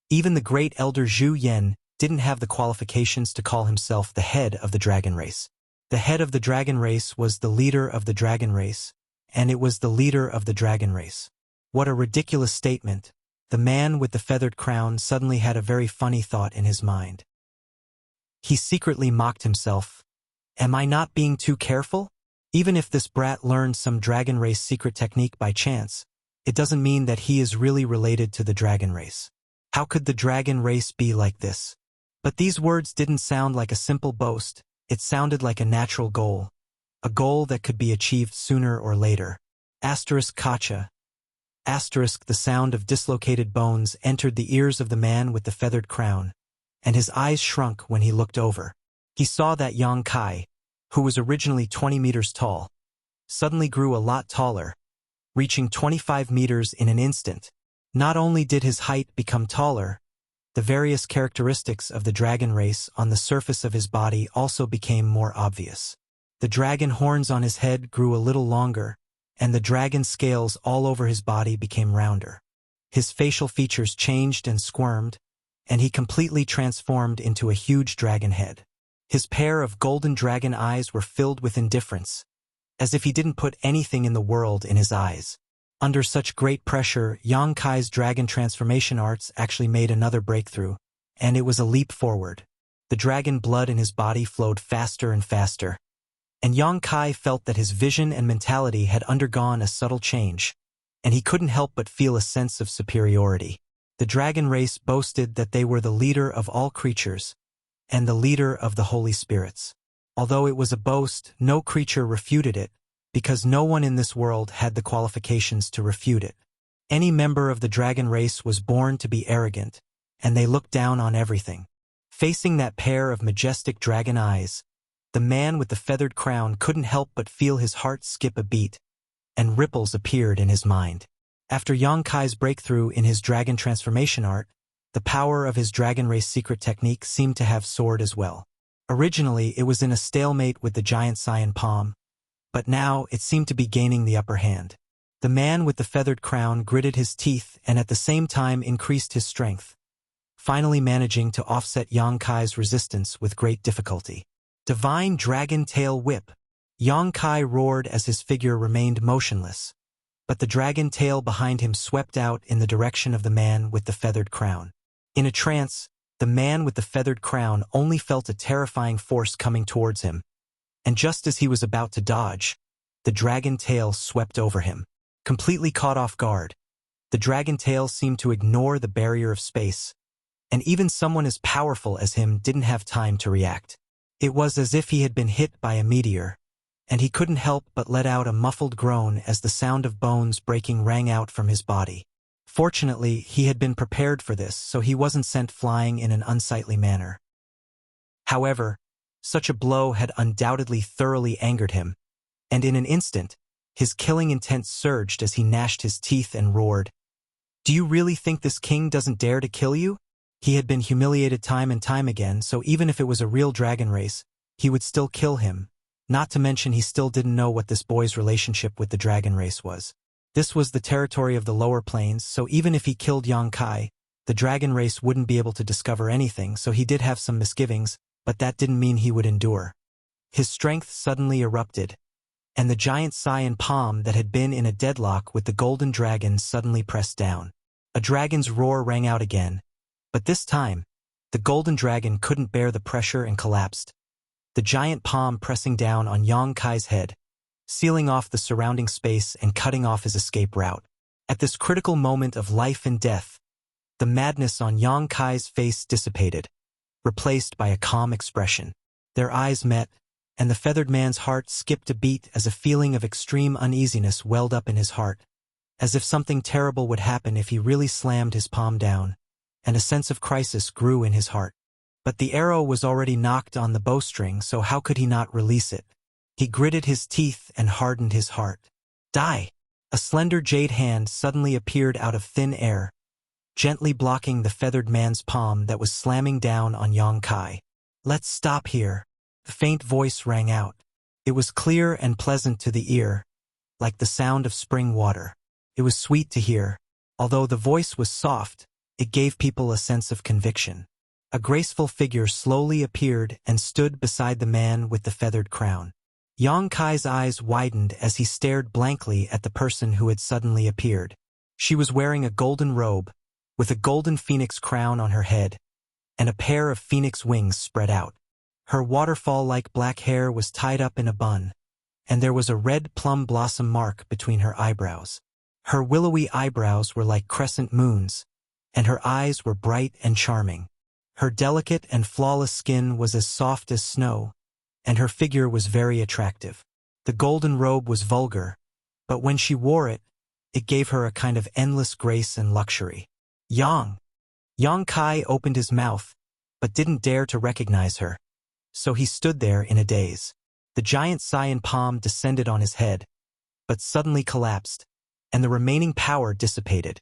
even the great elder Zhu Yen didn't have the qualifications to call himself the head of the dragon race. The head of the dragon race was the leader of the dragon race, and it was the leader of the dragon race. What a ridiculous statement. The man with the feathered crown suddenly had a very funny thought in his mind. He secretly mocked himself. Am I not being too careful? Even if this brat learned some dragon race secret technique by chance, it doesn't mean that he is really related to the dragon race. How could the dragon race be like this? But these words didn't sound like a simple boast. It sounded like a natural goal. A goal that could be achieved sooner or later. Asterisk Kacha. Asterisk the sound of dislocated bones entered the ears of the man with the feathered crown, and his eyes shrunk when he looked over. He saw that Yang Kai, who was originally 20 meters tall, suddenly grew a lot taller, reaching 25 meters in an instant. Not only did his height become taller, the various characteristics of the dragon race on the surface of his body also became more obvious. The dragon horns on his head grew a little longer, and the dragon scales all over his body became rounder. His facial features changed and squirmed, and he completely transformed into a huge dragon head. His pair of golden dragon eyes were filled with indifference, as if he didn't put anything in the world in his eyes. Under such great pressure, Yang Kai's dragon transformation arts actually made another breakthrough, and it was a leap forward. The dragon blood in his body flowed faster and faster, and Yang Kai felt that his vision and mentality had undergone a subtle change, and he couldn't help but feel a sense of superiority. The dragon race boasted that they were the leader of all creatures, and the leader of the holy spirits. Although it was a boast, no creature refuted it, because no one in this world had the qualifications to refute it. Any member of the dragon race was born to be arrogant, and they looked down on everything. Facing that pair of majestic dragon eyes, the man with the feathered crown couldn't help but feel his heart skip a beat, and ripples appeared in his mind. After Yang Kai's breakthrough in his dragon transformation art, the power of his dragon race secret technique seemed to have soared as well. Originally, it was in a stalemate with the giant cyan palm, but now it seemed to be gaining the upper hand. The man with the feathered crown gritted his teeth and at the same time increased his strength, finally managing to offset Yang Kai's resistance with great difficulty. Divine Dragon Tail Whip. Yang Kai roared as his figure remained motionless, but the dragon tail behind him swept out in the direction of the man with the feathered crown. In a trance, the man with the feathered crown only felt a terrifying force coming towards him, and just as he was about to dodge, the dragon tail swept over him. Completely caught off guard, the dragon tail seemed to ignore the barrier of space, and even someone as powerful as him didn't have time to react. It was as if he had been hit by a meteor, and he couldn't help but let out a muffled groan as the sound of bones breaking rang out from his body. Fortunately, he had been prepared for this, so he wasn't sent flying in an unsightly manner. However, such a blow had undoubtedly thoroughly angered him, and in an instant, his killing intent surged as he gnashed his teeth and roared, "Do you really think this king doesn't dare to kill you?" He had been humiliated time and time again, so even if it was a real dragon race, he would still kill him, not to mention he still didn't know what this boy's relationship with the dragon race was. This was the territory of the lower planes, so even if he killed Yang Kai, the dragon race wouldn't be able to discover anything, so he did have some misgivings, but that didn't mean he would endure. His strength suddenly erupted, and the giant cyan palm that had been in a deadlock with the golden dragon suddenly pressed down. A dragon's roar rang out again, but this time, the golden dragon couldn't bear the pressure and collapsed. The giant palm pressing down on Yang Kai's head, sealing off the surrounding space and cutting off his escape route. At this critical moment of life and death, the madness on Yang Kai's face dissipated, replaced by a calm expression. Their eyes met, and the feathered man's heart skipped a beat as a feeling of extreme uneasiness welled up in his heart, as if something terrible would happen if he really slammed his palm down, and a sense of crisis grew in his heart. But the arrow was already knocked on the bowstring, so how could he not release it? He gritted his teeth and hardened his heart. Die! A slender jade hand suddenly appeared out of thin air, gently blocking the feathered man's palm that was slamming down on Yang Kai. Let's stop here. The faint voice rang out. It was clear and pleasant to the ear, like the sound of spring water. It was sweet to hear. Although the voice was soft, it gave people a sense of conviction. A graceful figure slowly appeared and stood beside the man with the feathered crown. Yang Kai's eyes widened as he stared blankly at the person who had suddenly appeared. She was wearing a golden robe, with a golden phoenix crown on her head, and a pair of phoenix wings spread out. Her waterfall-like black hair was tied up in a bun, and there was a red plum blossom mark between her eyebrows. Her willowy eyebrows were like crescent moons, and her eyes were bright and charming. Her delicate and flawless skin was as soft as snow, and her figure was very attractive. The golden robe was vulgar, but when she wore it, it gave her a kind of endless grace and luxury. Yang Kai opened his mouth, but didn't dare to recognize her, so he stood there in a daze. The giant cyan palm descended on his head, but suddenly collapsed, and the remaining power dissipated,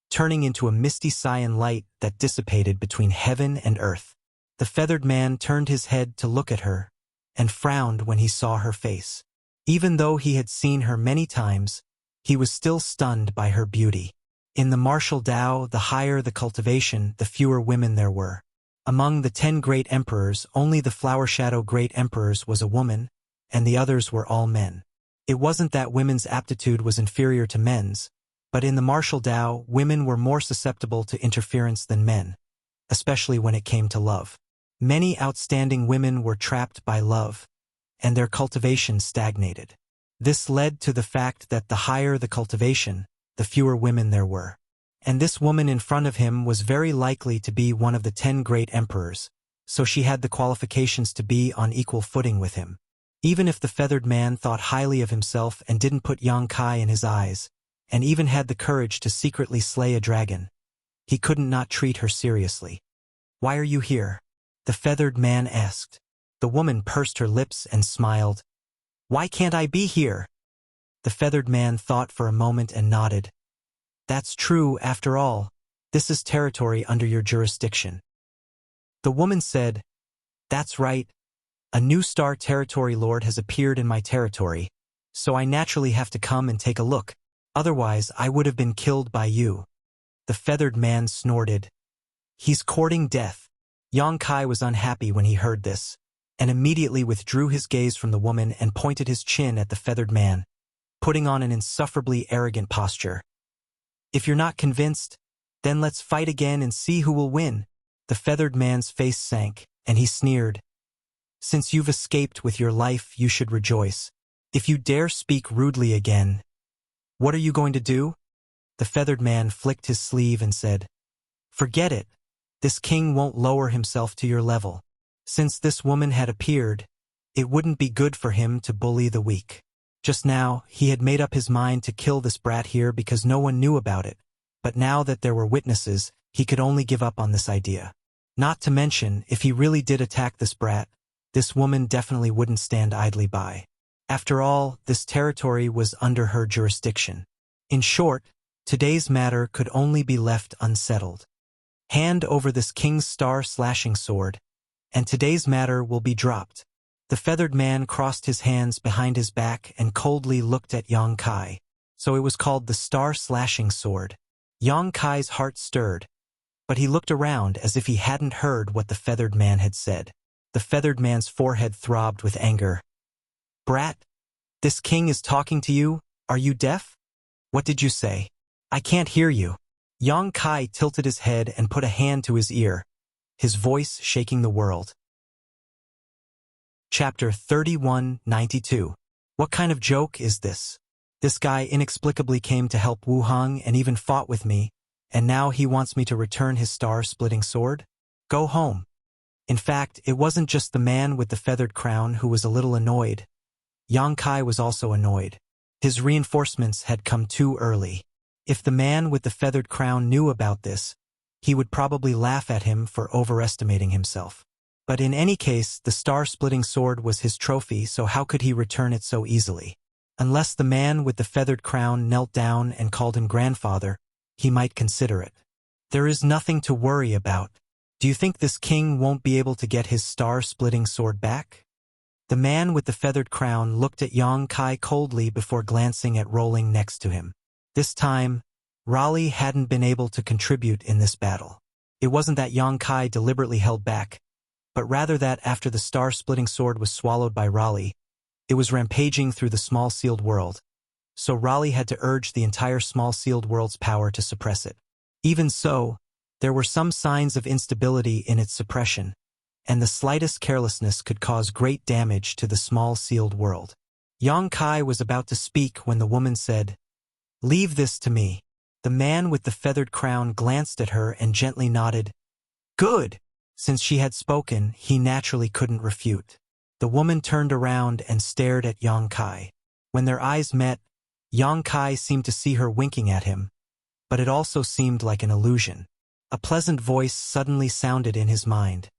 turning into a misty cyan light that dissipated between heaven and earth. The feathered man turned his head to look at her, and frowned when he saw her face. Even though he had seen her many times, he was still stunned by her beauty. In the martial Tao, the higher the cultivation, the fewer women there were. Among the 10 great emperors, only the Flower Shadow Great Emperors was a woman, and the others were all men. It wasn't that women's aptitude was inferior to men's, but in the martial Tao, women were more susceptible to interference than men, especially when it came to love. Many outstanding women were trapped by love, and their cultivation stagnated. This led to the fact that the higher the cultivation, the fewer women there were. And this woman in front of him was very likely to be one of the 10 great emperors, so she had the qualifications to be on equal footing with him. Even if the feathered man thought highly of himself and didn't put Yang Kai in his eyes, and even had the courage to secretly slay a dragon, he couldn't not treat her seriously. "Why are you here?" the feathered man asked. The woman pursed her lips and smiled. "Why can't I be here?" The feathered man thought for a moment and nodded. "That's true, after all. This is territory under your jurisdiction." The woman said, "That's right. A new star territory lord has appeared in my territory, so I naturally have to come and take a look. Otherwise, I would have been killed by you." The feathered man snorted. "He's courting death." Yang Kai was unhappy when he heard this, and immediately withdrew his gaze from the woman and pointed his chin at the feathered man, putting on an insufferably arrogant posture. "If you're not convinced, then let's fight again and see who will win." The feathered man's face sank, and he sneered. "Since you've escaped with your life, you should rejoice. If you dare speak rudely again, what are you going to do?" The feathered man flicked his sleeve and said, "Forget it. This king won't lower himself to your level. Since this woman had appeared, it wouldn't be good for him to bully the weak. Just now, he had made up his mind to kill this brat here because no one knew about it, but now that there were witnesses, he could only give up on this idea. Not to mention, if he really did attack this brat, this woman definitely wouldn't stand idly by. After all, this territory was under her jurisdiction. In short, today's matter could only be left unsettled. Hand over this king's star-slashing sword, and today's matter will be dropped." The feathered man crossed his hands behind his back and coldly looked at Yang Kai. So it was called the star-slashing sword. Yang Kai's heart stirred, but he looked around as if he hadn't heard what the feathered man had said. The feathered man's forehead throbbed with anger. "Brat, this king is talking to you? Are you deaf? What did you say? I can't hear you." Yang Kai tilted his head and put a hand to his ear, his voice shaking the world. Chapter 3192. What kind of joke is this? This guy inexplicably came to help Wu Hong and even fought with me, and now he wants me to return his star-splitting sword? Go home. In fact, it wasn't just the man with the feathered crown who was a little annoyed. Yang Kai was also annoyed. His reinforcements had come too early. If the man with the feathered crown knew about this, he would probably laugh at him for overestimating himself. But in any case, the star-splitting sword was his trophy, so how could he return it so easily? Unless the man with the feathered crown knelt down and called him grandfather, he might consider it. There is nothing to worry about. Do you think this king won't be able to get his star-splitting sword back? The man with the feathered crown looked at Yang Kai coldly before glancing at Rolling next to him. This time, Raleigh hadn't been able to contribute in this battle. It wasn't that Yang Kai deliberately held back, but rather that after the star-splitting sword was swallowed by Raleigh, it was rampaging through the small sealed world, so Raleigh had to urge the entire small sealed world's power to suppress it. Even so, there were some signs of instability in its suppression, and the slightest carelessness could cause great damage to the small sealed world. Yang Kai was about to speak when the woman said, "Leave this to me." The man with the feathered crown glanced at her and gently nodded. Good! Since she had spoken, he naturally couldn't refute. The woman turned around and stared at Yang Kai. When their eyes met, Yang Kai seemed to see her winking at him, but it also seemed like an illusion. A pleasant voice suddenly sounded in his mind.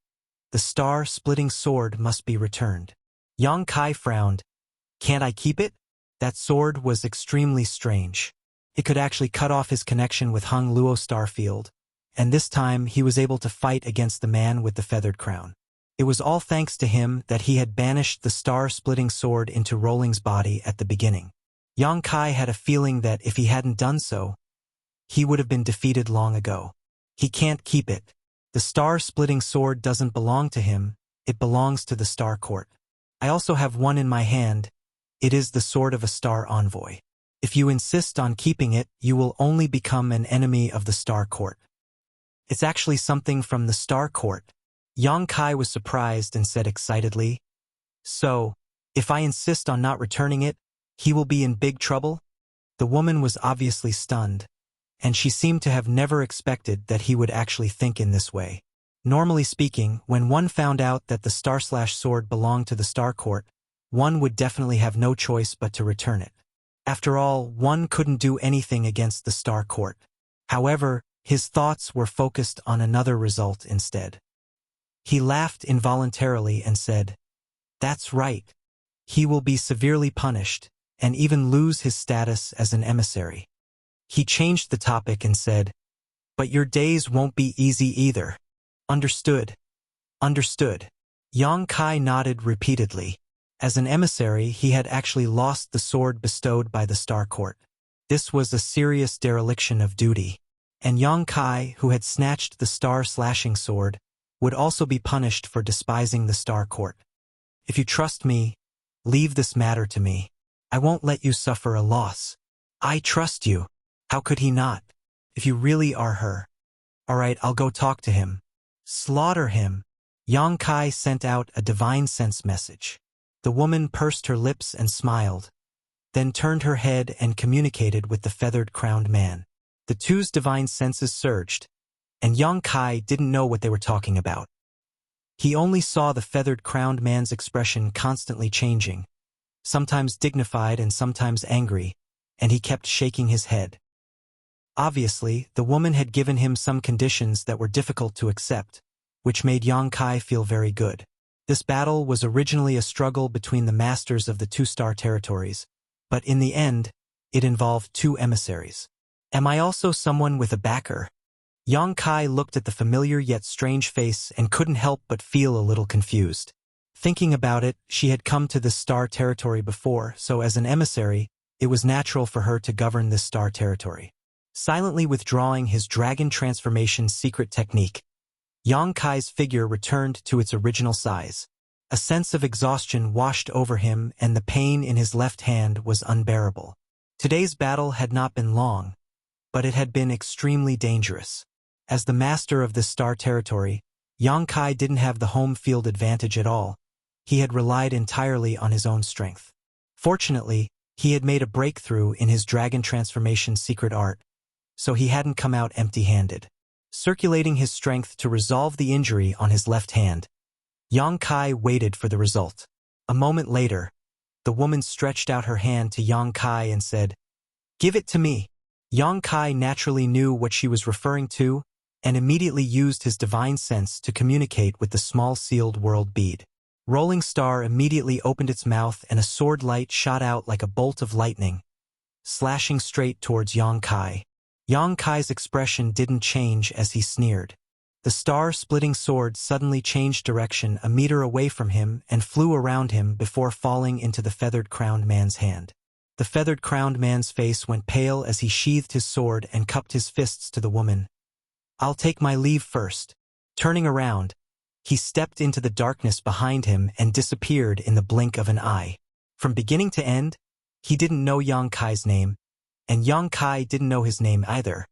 The star-splitting sword must be returned. Yang Kai frowned. Can't I keep it? That sword was extremely strange. It could actually cut off his connection with Hung Luo Starfield, and this time he was able to fight against the man with the feathered crown. It was all thanks to him that he had banished the star-splitting sword into Rolling's body at the beginning. Yang Kai had a feeling that if he hadn't done so, he would have been defeated long ago. He can't keep it. The star-splitting sword doesn't belong to him, it belongs to the Star Court. I also have one in my hand. It is the sword of a star envoy. If you insist on keeping it, you will only become an enemy of the Star Court. It's actually something from the Star Court. Yang Kai was surprised and said excitedly, So, if I insist on not returning it, he will be in big trouble? The woman was obviously stunned, and she seemed to have never expected that he would actually think in this way. Normally speaking, when one found out that the star/sword belonged to the Star Court, one would definitely have no choice but to return it. After all, one couldn't do anything against the Star Court. However, his thoughts were focused on another result instead. He laughed involuntarily and said, That's right. He will be severely punished, and even lose his status as an emissary. He changed the topic and said, But your days won't be easy either. Understood. Understood. Yang Kai nodded repeatedly. As an emissary, he had actually lost the sword bestowed by the Star Court. This was a serious dereliction of duty, and Yang Kai, who had snatched the star-slashing sword, would also be punished for despising the Star Court. If you trust me, leave this matter to me. I won't let you suffer a loss. I trust you. How could he not? If you really are her. All right, I'll go talk to him. Slaughter him. Yang Kai sent out a divine sense message. The woman pursed her lips and smiled, then turned her head and communicated with the feathered-crowned man. The two's divine senses surged, and Yang Kai didn't know what they were talking about. He only saw the feathered-crowned man's expression constantly changing, sometimes dignified and sometimes angry, and he kept shaking his head. Obviously, the woman had given him some conditions that were difficult to accept, which made Yang Kai feel very good. This battle was originally a struggle between the masters of the two-star territories, but in the end, it involved two emissaries. Am I also someone with a backer? Yang Kai looked at the familiar yet strange face and couldn't help but feel a little confused. Thinking about it, she had come to this star territory before, so as an emissary, it was natural for her to govern this star territory. Silently withdrawing his dragon transformation secret technique, Yang Kai's figure returned to its original size. A sense of exhaustion washed over him and the pain in his left hand was unbearable. Today's battle had not been long, but it had been extremely dangerous. As the master of this star territory, Yang Kai didn't have the home field advantage at all. He had relied entirely on his own strength. Fortunately, he had made a breakthrough in his dragon transformation secret art, so he hadn't come out empty-handed. Circulating his strength to resolve the injury on his left hand, Yang Kai waited for the result. A moment later, the woman stretched out her hand to Yang Kai and said, "Give it to me." Yang Kai naturally knew what she was referring to and immediately used his divine sense to communicate with the small sealed world bead. Rolling Star immediately opened its mouth and a sword light shot out like a bolt of lightning, slashing straight towards Yang Kai. Yang Kai's expression didn't change as he sneered. The star-splitting sword suddenly changed direction a meter away from him and flew around him before falling into the feathered-crowned man's hand. The feathered-crowned man's face went pale as he sheathed his sword and cupped his fists to the woman. "I'll take my leave first." Turning around, he stepped into the darkness behind him and disappeared in the blink of an eye. From beginning to end, he didn't know Yang Kai's name, and Yang Kai didn't know his name either,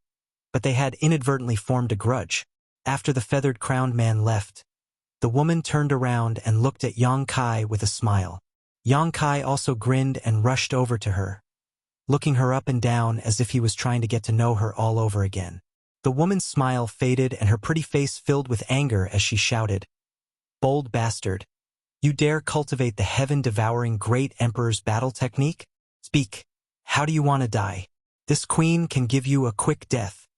but they had inadvertently formed a grudge. After the feathered-crowned man left, the woman turned around and looked at Yang Kai with a smile. Yang Kai also grinned and rushed over to her, looking her up and down as if he was trying to get to know her all over again. The woman's smile faded and her pretty face filled with anger as she shouted, "Bold bastard! You dare cultivate the heaven-devouring great emperor's battle technique? Speak! How do you want to die? This queen can give you a quick death."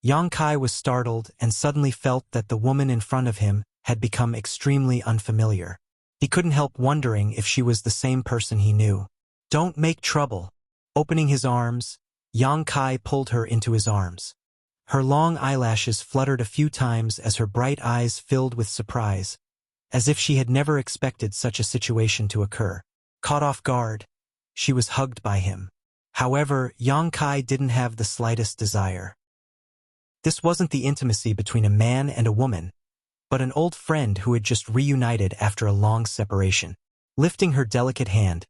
Yang Kai was startled and suddenly felt that the woman in front of him had become extremely unfamiliar. He couldn't help wondering if she was the same person he knew. "Don't make trouble." Opening his arms, Yang Kai pulled her into his arms. Her long eyelashes fluttered a few times as her bright eyes filled with surprise, as if she had never expected such a situation to occur. Caught off guard, she was hugged by him. However, Yang Kai didn't have the slightest desire. This wasn't the intimacy between a man and a woman, but an old friend who had just reunited after a long separation. Lifting her delicate hand,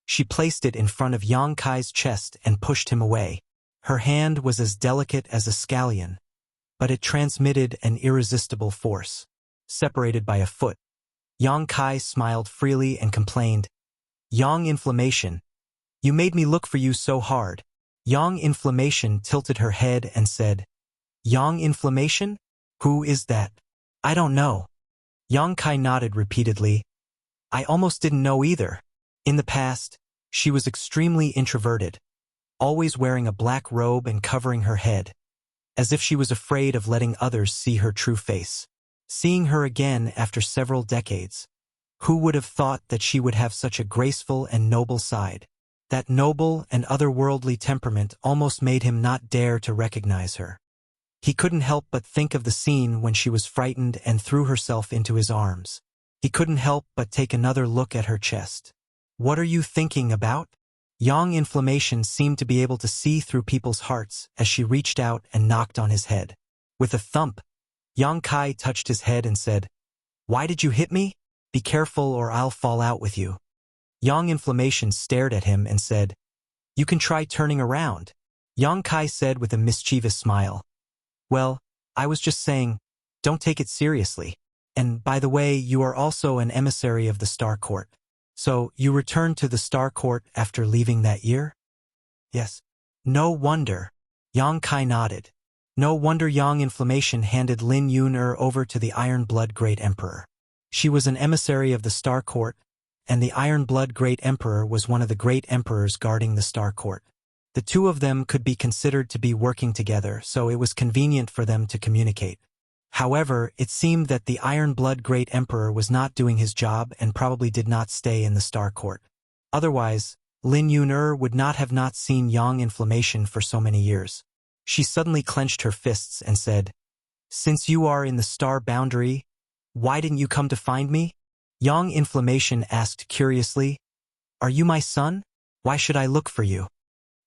she placed it in front of Yang Kai's chest and pushed him away. Her hand was as delicate as a scallion, but it transmitted an irresistible force. Separated by a foot, Yang Kai smiled freely and complained, "Yang Inflammation, you made me look for you so hard." Yang Inflammation tilted her head and said, "Yang Inflammation? Who is that?" "I don't know." Yang Kai nodded repeatedly. "I almost didn't know either." In the past, she was extremely introverted, always wearing a black robe and covering her head, as if she was afraid of letting others see her true face. Seeing her again after several decades, who would have thought that she would have such a graceful and noble side? That noble and otherworldly temperament almost made him not dare to recognize her. He couldn't help but think of the scene when she was frightened and threw herself into his arms. He couldn't help but take another look at her chest. "What are you thinking about?" Yang Inflammation seemed to be able to see through people's hearts as she reached out and knocked on his head. With a thump, Yang Kai touched his head and said, "Why did you hit me? Be careful or I'll fall out with you." Yang Inflammation stared at him and said, "You can try turning around." Yang Kai said with a mischievous smile, "Well, I was just saying, don't take it seriously. And by the way, you are also an emissary of the Star Court. So, you returned to the Star Court after leaving that year?" "Yes." "No wonder." Yang Kai nodded. No wonder Yang Inflammation handed Lin Yun-er over to the Iron Blood Great Emperor. She was an emissary of the Star Court, and the Iron Blood Great Emperor was one of the great emperors guarding the Star Court. The two of them could be considered to be working together, so it was convenient for them to communicate. However, it seemed that the Iron Blood Great Emperor was not doing his job and probably did not stay in the Star Court. Otherwise, Lin Yun-er would not have not seen Yang Inflammation for so many years. She suddenly clenched her fists and said, "Since you are in the Star Boundary, why didn't you come to find me?" Yang Inflammation asked curiously, "Are you my son? Why should I look for you?"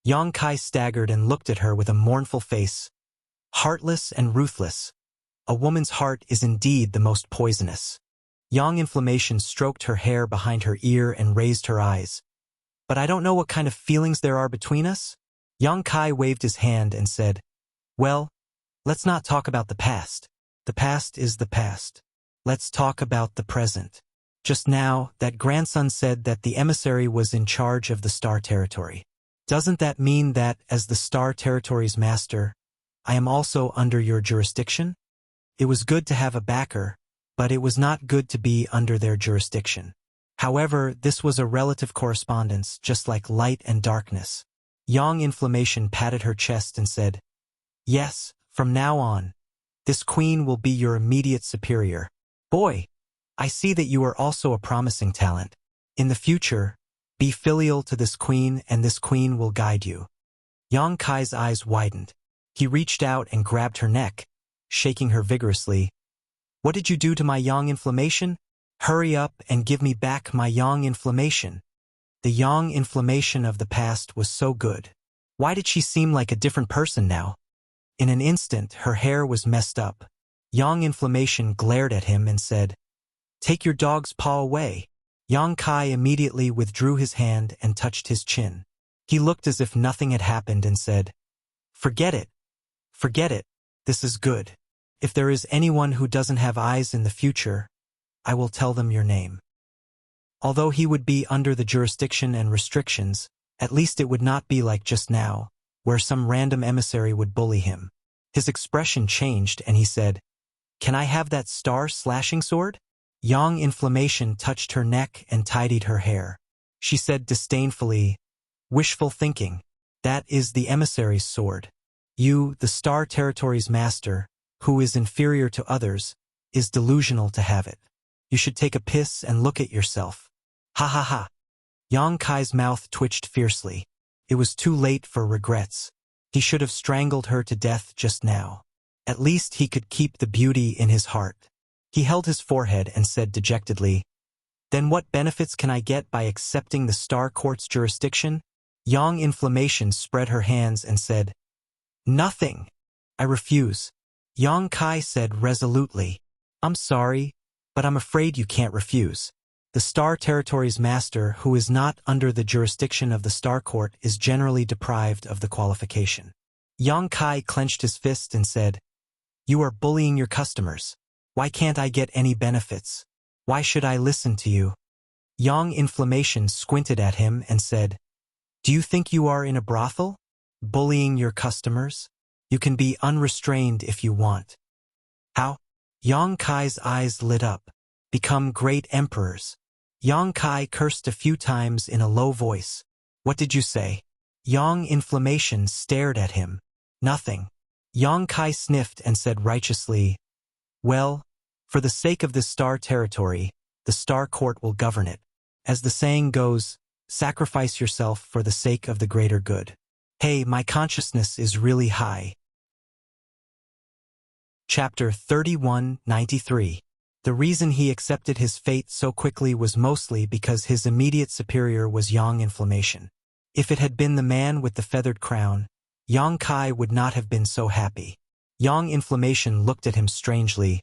Yang Kai staggered and looked at her with a mournful face. Heartless and ruthless. A woman's heart is indeed the most poisonous. Yang Inflammation stroked her hair behind her ear and raised her eyes. "But I don't know what kind of feelings there are between us." Yang Kai waved his hand and said, "Well, let's not talk about the past. The past is the past. Let's talk about the present." Just now, that grandson said that the emissary was in charge of the star territory. Doesn't that mean that, as the star territory's master, I am also under your jurisdiction? It was good to have a backer, but it was not good to be under their jurisdiction. However, this was a relative correspondence, just like light and darkness. Yang Inflammation patted her chest and said, "Yes, from now on, this queen will be your immediate superior. Boy, I see that you are also a promising talent. In the future, be filial to this queen and this queen will guide you." Yang Kai's eyes widened. He reached out and grabbed her neck, shaking her vigorously. "What did you do to my Yang Inflammation? Hurry up and give me back my Yang Inflammation." The Yang Inflammation of the past was so good. Why did she seem like a different person now? In an instant, her hair was messed up. Yang Inflammation glared at him and said, "Take your dog's paw away." Yang Kai immediately withdrew his hand and touched his chin. He looked as if nothing had happened and said, "Forget it. Forget it. This is good. If there is anyone who doesn't have eyes in the future, I will tell them your name." Although he would be under the jurisdiction and restrictions, at least it would not be like just now, where some random emissary would bully him. His expression changed and he said, "Can I have that star-slashing sword?" Yang Inflammation touched her neck and tidied her hair. She said disdainfully, "Wishful thinking. That is the emissary's sword. You, the star territory's master, who is inferior to others, is delusional to have it. You should take a piss and look at yourself." Ha ha ha. Yang Kai's mouth twitched fiercely. It was too late for regrets. He should have strangled her to death just now. At least he could keep the beauty in his heart. He held his forehead and said dejectedly, "Then what benefits can I get by accepting the Star Court's jurisdiction?" Yang Inflammation spread her hands and said, "Nothing. I refuse." Yang Kai said resolutely, "I'm sorry, but I'm afraid you can't refuse. The Star Territory's master who is not under the jurisdiction of the Star Court is generally deprived of the qualification." Yang Kai clenched his fist and said, "You are bullying your customers. Why can't I get any benefits? Why should I listen to you?" Yang Inflammation squinted at him and said, "Do you think you are in a brothel? Bullying your customers? You can be unrestrained if you want." "How?" Yang Kai's eyes lit up. "Become great emperors." Yang Kai cursed a few times in a low voice. "What did you say?" Yang Inflammation stared at him. "Nothing." Yang Kai sniffed and said righteously, "Well, for the sake of this star territory, the Star Court will govern it. As the saying goes, sacrifice yourself for the sake of the greater good. Hey, my consciousness is really high." Chapter 3193. The reason he accepted his fate so quickly was mostly because his immediate superior was Yang Inflammation. If it had been the man with the feathered crown, Yang Kai would not have been so happy. Yang Inflammation looked at him strangely.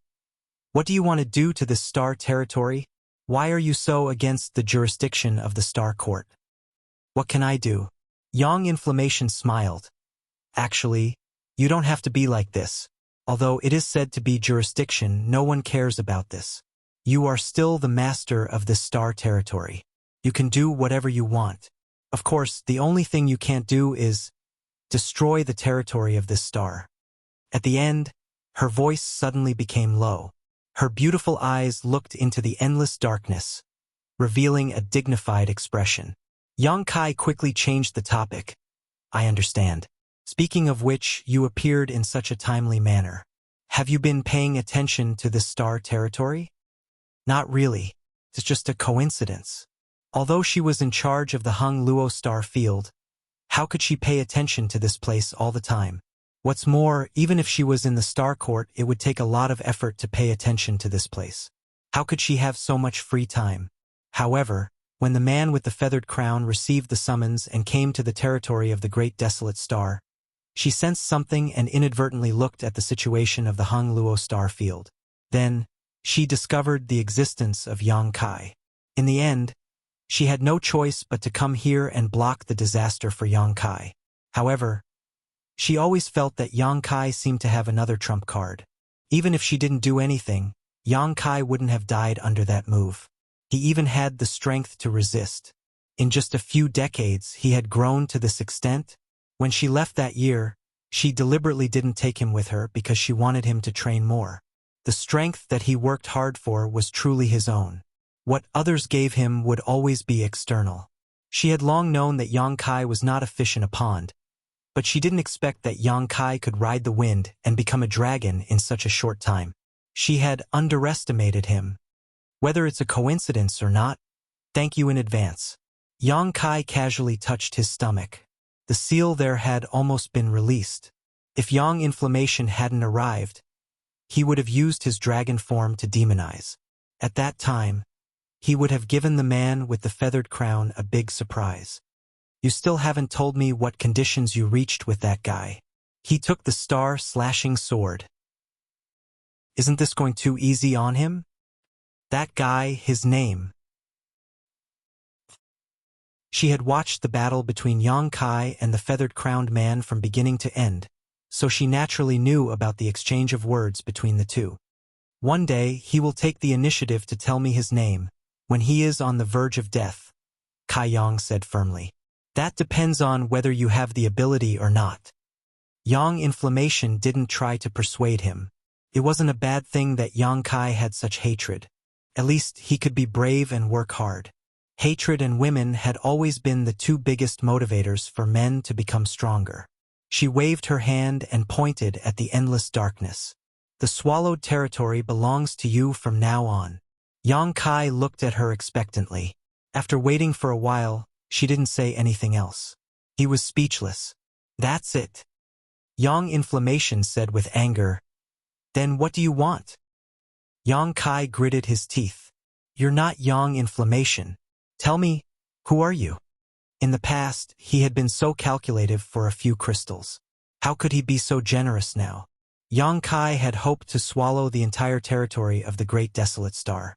"What do you want to do to this star territory? Why are you so against the jurisdiction of the Star Court?" "What can I do?" Yang Inflammation smiled. "Actually, you don't have to be like this. Although it is said to be jurisdiction, no one cares about this. You are still the master of this star territory. You can do whatever you want. Of course, the only thing you can't do is destroy the territory of this star." At the end, her voice suddenly became low. Her beautiful eyes looked into the endless darkness, revealing a dignified expression. Yang Kai quickly changed the topic. "I understand. Speaking of which, you appeared in such a timely manner. Have you been paying attention to this star territory?" "Not really. It's just a coincidence." Although she was in charge of the Hung Luo star field, how could she pay attention to this place all the time? What's more, even if she was in the Star Court, it would take a lot of effort to pay attention to this place. How could she have so much free time? However, when the man with the feathered crown received the summons and came to the territory of the Great Desolate Star, she sensed something and inadvertently looked at the situation of the Hung Luo star field. Then, she discovered the existence of Yang Kai. In the end, she had no choice but to come here and block the disaster for Yang Kai. However, she always felt that Yang Kai seemed to have another trump card. Even if she didn't do anything, Yang Kai wouldn't have died under that move. He even had the strength to resist. In just a few decades, he had grown to this extent. When she left that year, she deliberately didn't take him with her because she wanted him to train more. The strength that he worked hard for was truly his own. What others gave him would always be external. She had long known that Yang Kai was not a fish in a pond, but she didn't expect that Yang Kai could ride the wind and become a dragon in such a short time. She had underestimated him. Whether it's a coincidence or not, thank you in advance. Yang Kai casually touched his stomach. The seal there had almost been released. If Yang Inflammation hadn't arrived, he would have used his dragon form to demonize. At that time, he would have given the man with the feathered crown a big surprise. You still haven't told me what conditions you reached with that guy. He took the star-slashing sword. Isn't this going too easy on him? That guy, his name. She had watched the battle between Yang Kai and the feathered-crowned man from beginning to end, so she naturally knew about the exchange of words between the two. One day, he will take the initiative to tell me his name, when he is on the verge of death, Kai Yang said firmly. That depends on whether you have the ability or not. Yang Inflammation didn't try to persuade him. It wasn't a bad thing that Yang Kai had such hatred. At least he could be brave and work hard. Hatred and women had always been the two biggest motivators for men to become stronger. She waved her hand and pointed at the endless darkness. The swallowed territory belongs to you from now on. Yang Kai looked at her expectantly. After waiting for a while, she didn't say anything else. He was speechless. That's it. Yang Inflammation said with anger. Then what do you want? Yang Kai gritted his teeth. You're not Yang Inflammation. Tell me, who are you? In the past, he had been so calculative for a few crystals. How could he be so generous now? Yang Kai had hoped to swallow the entire territory of the Great Desolate Star.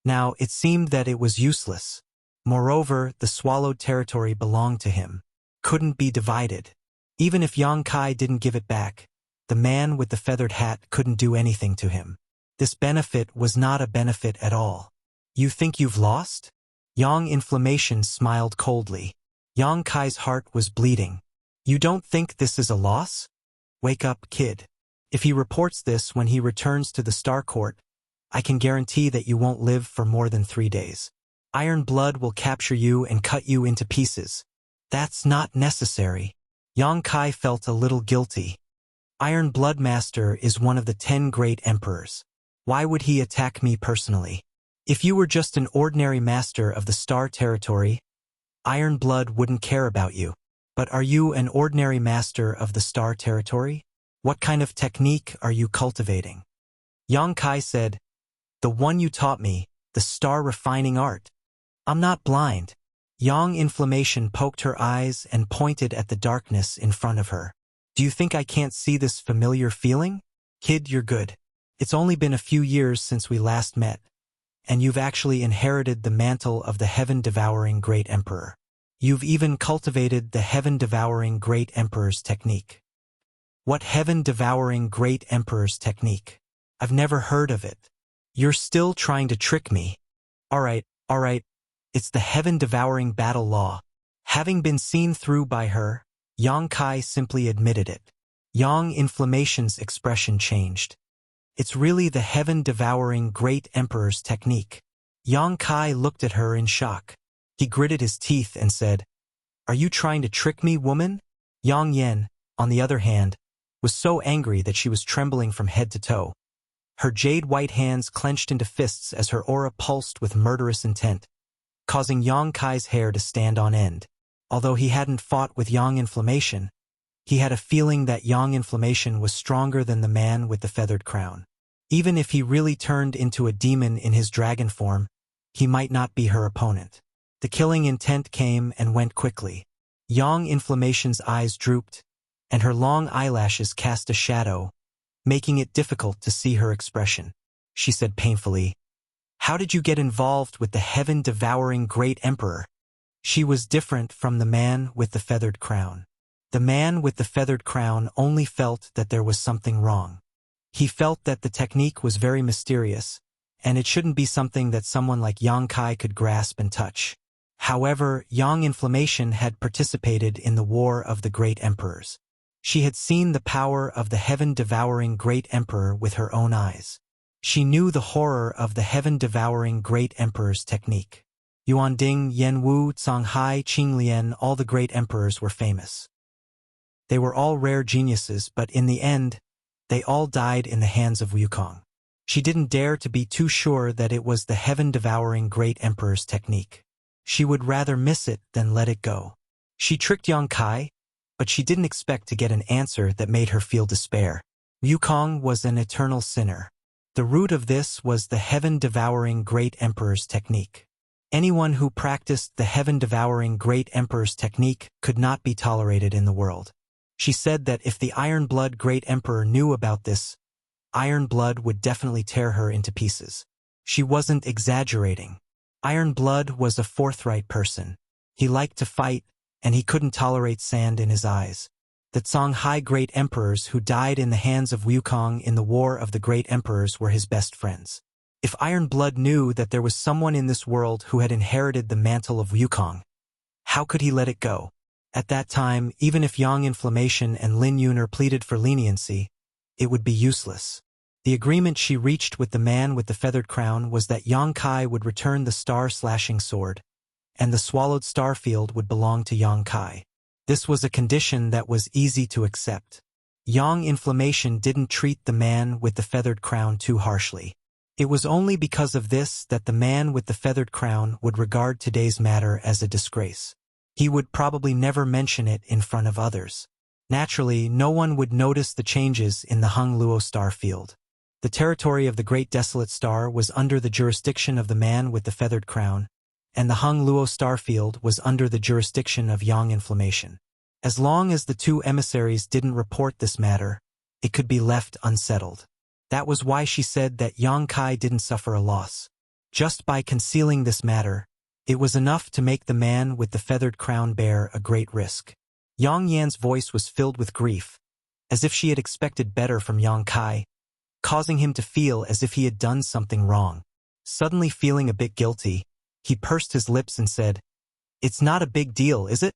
Now, it seemed that it was useless. Moreover, the swallowed territory belonged to him. Couldn't be divided. Even if Yang Kai didn't give it back, the man with the feathered hat couldn't do anything to him. This benefit was not a benefit at all. You think you've lost? Yang Inflammation smiled coldly. Yang Kai's heart was bleeding. You don't think this is a loss? Wake up, kid. If he reports this when he returns to the Star Court, I can guarantee that you won't live for more than 3 days. Iron Blood will capture you and cut you into pieces. That's not necessary. Yang Kai felt a little guilty. Iron Blood Master is one of the 10 great emperors. Why would he attack me personally? If you were just an ordinary master of the Star Territory, Iron Blood wouldn't care about you. But are you an ordinary master of the Star Territory? What kind of technique are you cultivating? Yang Kai said, the one you taught me, the star refining art. I'm not blind. Yang Inflammation poked her eyes and pointed at the darkness in front of her. Do you think I can't see this familiar feeling? Kid, you're good. It's only been a few years since we last met, and you've actually inherited the mantle of the heaven-devouring Great Emperor. You've even cultivated the heaven-devouring Great Emperor's technique. What heaven-devouring Great Emperor's technique? I've never heard of it. You're still trying to trick me. All right. It's the heaven-devouring battle law. Having been seen through by her, Yang Kai simply admitted it. Yang Inflammation's expression changed. It's really the heaven-devouring Great Emperor's technique. Yang Kai looked at her in shock. He gritted his teeth and said, Are you trying to trick me, woman? Yang Yen, on the other hand, was so angry that she was trembling from head to toe. Her jade-white hands clenched into fists as her aura pulsed with murderous intent, causing Yang Kai's hair to stand on end. Although he hadn't fought with Yang Inflammation, he had a feeling that Yang Inflammation was stronger than the man with the feathered crown. Even if he really turned into a demon in his dragon form, he might not be her opponent. The killing intent came and went quickly. Yang Inflammation's eyes drooped, and her long eyelashes cast a shadow, making it difficult to see her expression. She said painfully, How did you get involved with the heaven-devouring Great Emperor? She was different from the man with the feathered crown. The man with the feathered crown only felt that there was something wrong. He felt that the technique was very mysterious, and it shouldn't be something that someone like Yang Kai could grasp and touch. However, Yang Inflammation had participated in the War of the Great Emperors. She had seen the power of the heaven-devouring Great Emperor with her own eyes. She knew the horror of the heaven-devouring Great Emperor's technique. Yuan Ding, Yen Wu, Cang Hai, Qing Lian, all the great emperors were famous. They were all rare geniuses, but in the end, they all died in the hands of Wukong. She didn't dare to be too sure that it was the heaven-devouring Great Emperor's technique. She would rather miss it than let it go. She tricked Yang Kai, but she didn't expect to get an answer that made her feel despair. Wukong was an eternal sinner. The root of this was the heaven-devouring Great Emperor's technique. Anyone who practiced the heaven-devouring Great Emperor's technique could not be tolerated in the world. She said that if the Iron Blood Great Emperor knew about this, Iron Blood would definitely tear her into pieces. She wasn't exaggerating. Iron Blood was a forthright person. He liked to fight, and he couldn't tolerate sand in his eyes. The Songhai Great Emperors who died in the hands of Wukong in the War of the Great Emperors were his best friends. If Iron Blood knew that there was someone in this world who had inherited the mantle of Wukong, how could he let it go? At that time, even if Yang Inflammation and Lin Yuner pleaded for leniency, it would be useless. The agreement she reached with the man with the feathered crown was that Yang Kai would return the star-slashing sword, and the swallowed starfield would belong to Yang Kai. This was a condition that was easy to accept. Yang Inflammation didn't treat the man with the feathered crown too harshly. It was only because of this that the man with the feathered crown would regard today's matter as a disgrace. He would probably never mention it in front of others. Naturally, no one would notice the changes in the Hung Luo star field. The territory of the Great Desolate Star was under the jurisdiction of the man with the feathered crown, and the Hung Luo star field was under the jurisdiction of Yang Inflammation. As long as the two emissaries didn't report this matter, it could be left unsettled. That was why she said that Yang Kai didn't suffer a loss. Just by concealing this matter, it was enough to make the man with the feathered crown bear a great risk. Yang Yan's voice was filled with grief, as if she had expected better from Yang Kai, causing him to feel as if he had done something wrong. Suddenly feeling a bit guilty, he pursed his lips and said, "It's not a big deal, is it?"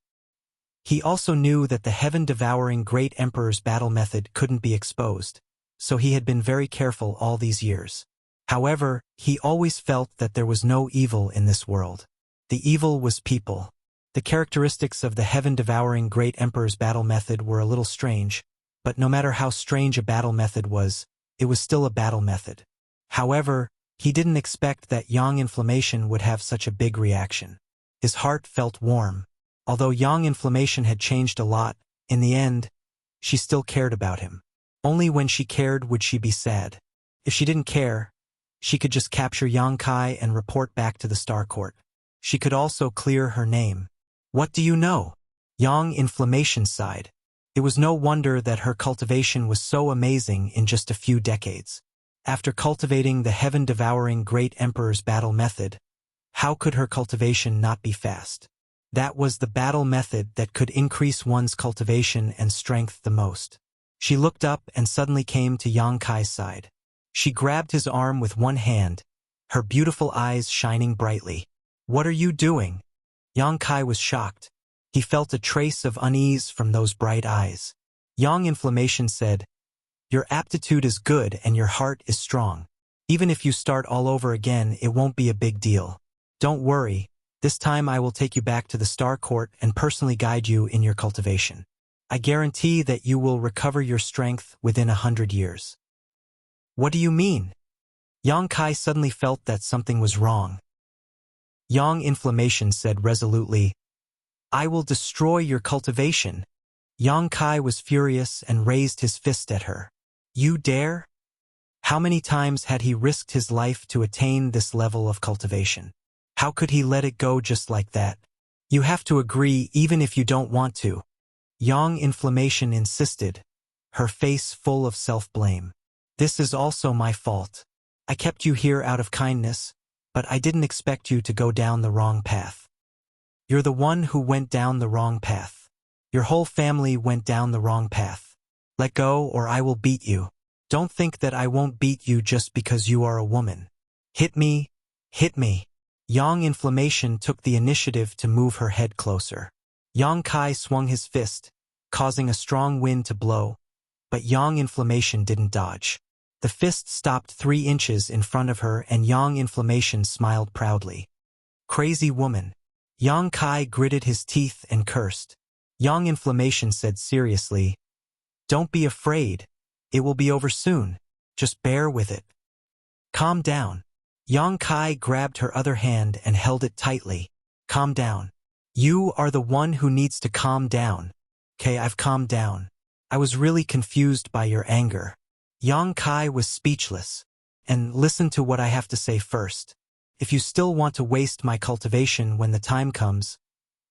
He also knew that the heaven-devouring Great Emperor's battle method couldn't be exposed, so he had been very careful all these years. However, he always felt that there was no evil in this world. The evil was people. The characteristics of the heaven-devouring Great Emperor's battle method were a little strange, but no matter how strange a battle method was, it was still a battle method. However, he didn't expect that Yang Inflammation would have such a big reaction. His heart felt warm. Although Yang Inflammation had changed a lot, in the end, she still cared about him. Only when she cared would she be sad. If she didn't care, she could just capture Yang Kai and report back to the Star Court. She could also clear her name. What do you know? Yang Inflammation sighed. It was no wonder that her cultivation was so amazing in just a few decades. After cultivating the heaven-devouring Great Emperor's battle method, how could her cultivation not be fast? That was the battle method that could increase one's cultivation and strength the most. She looked up and suddenly came to Yang Kai's side. She grabbed his arm with one hand, her beautiful eyes shining brightly. "What are you doing?" Yang Kai was shocked. He felt a trace of unease from those bright eyes. Yang Inflammation said, "Your aptitude is good and your heart is strong. Even if you start all over again, it won't be a big deal. Don't worry, this time I will take you back to the Star Court and personally guide you in your cultivation. I guarantee that you will recover your strength within 100 years. "What do you mean?" Yang Kai suddenly felt that something was wrong. Yang Inflammation said resolutely, "I will destroy your cultivation." Yang Kai was furious and raised his fist at her. "You dare?" How many times had he risked his life to attain this level of cultivation? How could he let it go just like that? "You have to agree even if you don't want to." Yang Inflammation insisted, her face full of self-blame. "This is also my fault. I kept you here out of kindness, but I didn't expect you to go down the wrong path. You're the one who went down the wrong path. Your whole family went down the wrong path. Let go or I will beat you. Don't think that I won't beat you just because you are a woman." Hit me, hit me. Yang Inflammation took the initiative to move her head closer. Yang Kai swung his fist, causing a strong wind to blow, but Yang Inflammation didn't dodge. The fist stopped 3 inches in front of her and Yang Inflammation smiled proudly. Crazy woman. Yang Kai gritted his teeth and cursed. Yang Inflammation said seriously, "Don't be afraid. It will be over soon. Just bear with it. Calm down." Yang Kai grabbed her other hand and held it tightly. "Calm down. You are the one who needs to calm down." "Okay, I've calmed down. I was really confused by your anger." Yang Kai was speechless. "And listen to what I have to say first. If you still want to waste my cultivation when the time comes,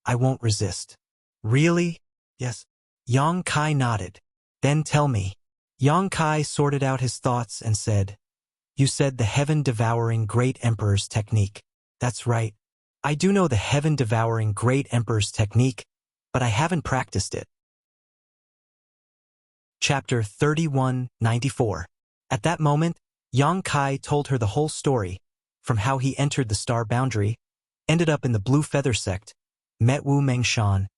I won't resist." "Really?" "Yes." Yang Kai nodded. "Then tell me." Yang Kai sorted out his thoughts and said, "You said the heaven-devouring Great Emperor's technique." "That's right. I do know the heaven-devouring Great Emperor's technique, but I haven't practiced it." Chapter 31-94. At that moment, Yang Kai told her the whole story, from how he entered the Star Boundary, ended up in the Blue Feather Sect, met Wu Mengshan,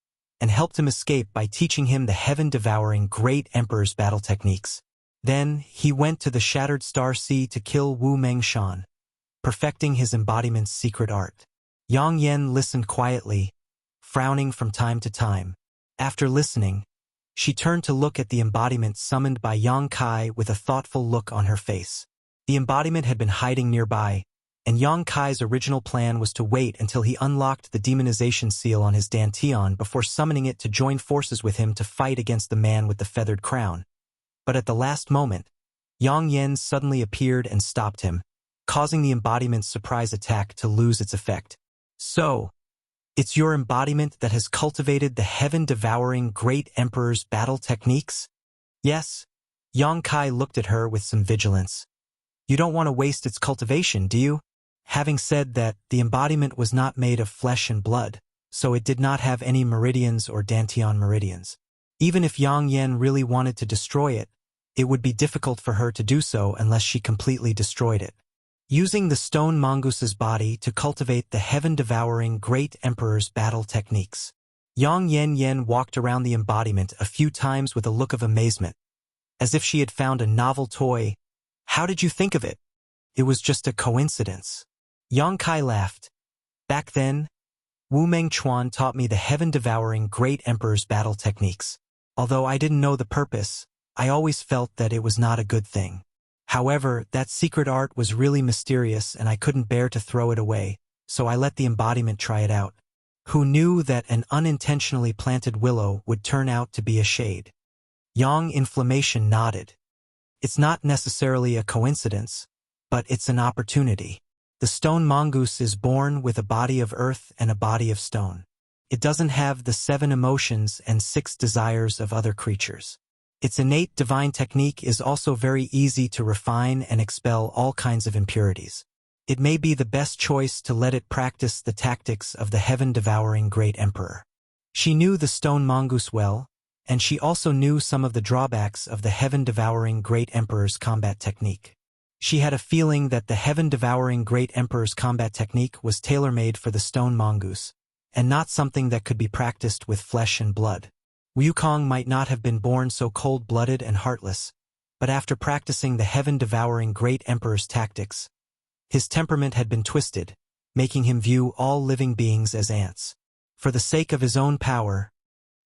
and helped him escape by teaching him the heaven-devouring Great Emperor's battle techniques. Then, he went to the Shattered Star Sea to kill Wu Mengshan, perfecting his embodiment's secret art. Yang Yen listened quietly, frowning from time to time. After listening, she turned to look at the embodiment summoned by Yang Kai with a thoughtful look on her face. The embodiment had been hiding nearby, and Yang Kai's original plan was to wait until he unlocked the demonization seal on his dantian before summoning it to join forces with him to fight against the man with the feathered crown. But at the last moment, Yang Yen suddenly appeared and stopped him, causing the embodiment's surprise attack to lose its effect. "So, it's your embodiment that has cultivated the heaven-devouring Great Emperor's battle techniques?" "Yes." Yang Kai looked at her with some vigilance. "You don't want to waste its cultivation, do you?" Having said that, the embodiment was not made of flesh and blood, so it did not have any meridians or dantian meridians. Even if Yang Yen really wanted to destroy it, it would be difficult for her to do so unless she completely destroyed it. Using the stone mongoose's body to cultivate the heaven-devouring Great Emperor's battle techniques. Yang Yen walked around the embodiment a few times with a look of amazement, as if she had found a novel toy. "How did you think of it?" "It was just a coincidence." Yang Kai laughed. "Back then, Wu Mengchuan taught me the heaven-devouring Great Emperor's battle techniques. Although I didn't know the purpose, I always felt that it was not a good thing. However, that secret art was really mysterious and I couldn't bear to throw it away, so I let the embodiment try it out. Who knew that an unintentionally planted willow would turn out to be a shade?" Yang Inflammation nodded. "It's not necessarily a coincidence, but it's an opportunity. The stone mongoose is born with a body of earth and a body of stone. It doesn't have the 7 emotions and 6 desires of other creatures. Its innate divine technique is also very easy to refine and expel all kinds of impurities. It may be the best choice to let it practice the tactics of the heaven-devouring Great Emperor." She knew the stone mongoose well, and she also knew some of the drawbacks of the heaven-devouring Great Emperor's combat technique. She had a feeling that the heaven-devouring Great Emperor's combat technique was tailor-made for the stone mongoose, and not something that could be practiced with flesh and blood. Wukong might not have been born so cold-blooded and heartless, but after practicing the heaven-devouring Great Emperor's tactics, his temperament had been twisted, making him view all living beings as ants. For the sake of his own power,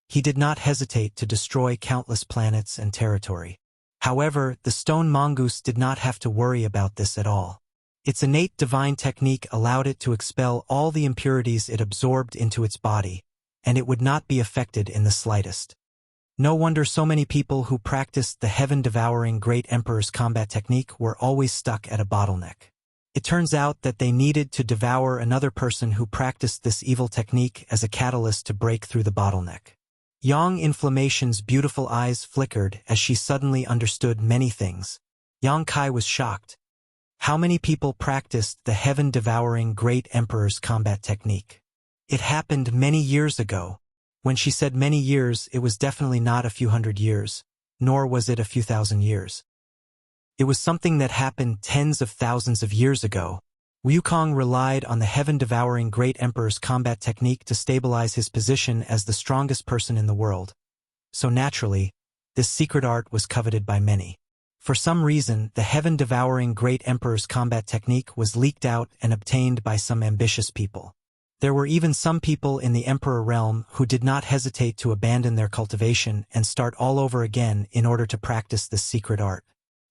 he did not hesitate to destroy countless planets and territory. However, the stone mongoose did not have to worry about this at all. Its innate divine technique allowed it to expel all the impurities it absorbed into its body, and it would not be affected in the slightest. No wonder so many people who practiced the heaven-devouring Great Emperor's combat technique were always stuck at a bottleneck. It turns out that they needed to devour another person who practiced this evil technique as a catalyst to break through the bottleneck. Yang Inflammation's beautiful eyes flickered as she suddenly understood many things. Yang Kai was shocked. How many people practiced the heaven-devouring Great Emperor's combat technique? It happened many years ago. When she said many years, it was definitely not a few hundred years, nor was it a few thousand years. It was something that happened tens of thousands of years ago. Wukong relied on the heaven-devouring Great Emperor's combat technique to stabilize his position as the strongest person in the world. So naturally, this secret art was coveted by many. For some reason, the heaven-devouring Great Emperor's combat technique was leaked out and obtained by some ambitious people. There were even some people in the Emperor realm who did not hesitate to abandon their cultivation and start all over again in order to practice this secret art.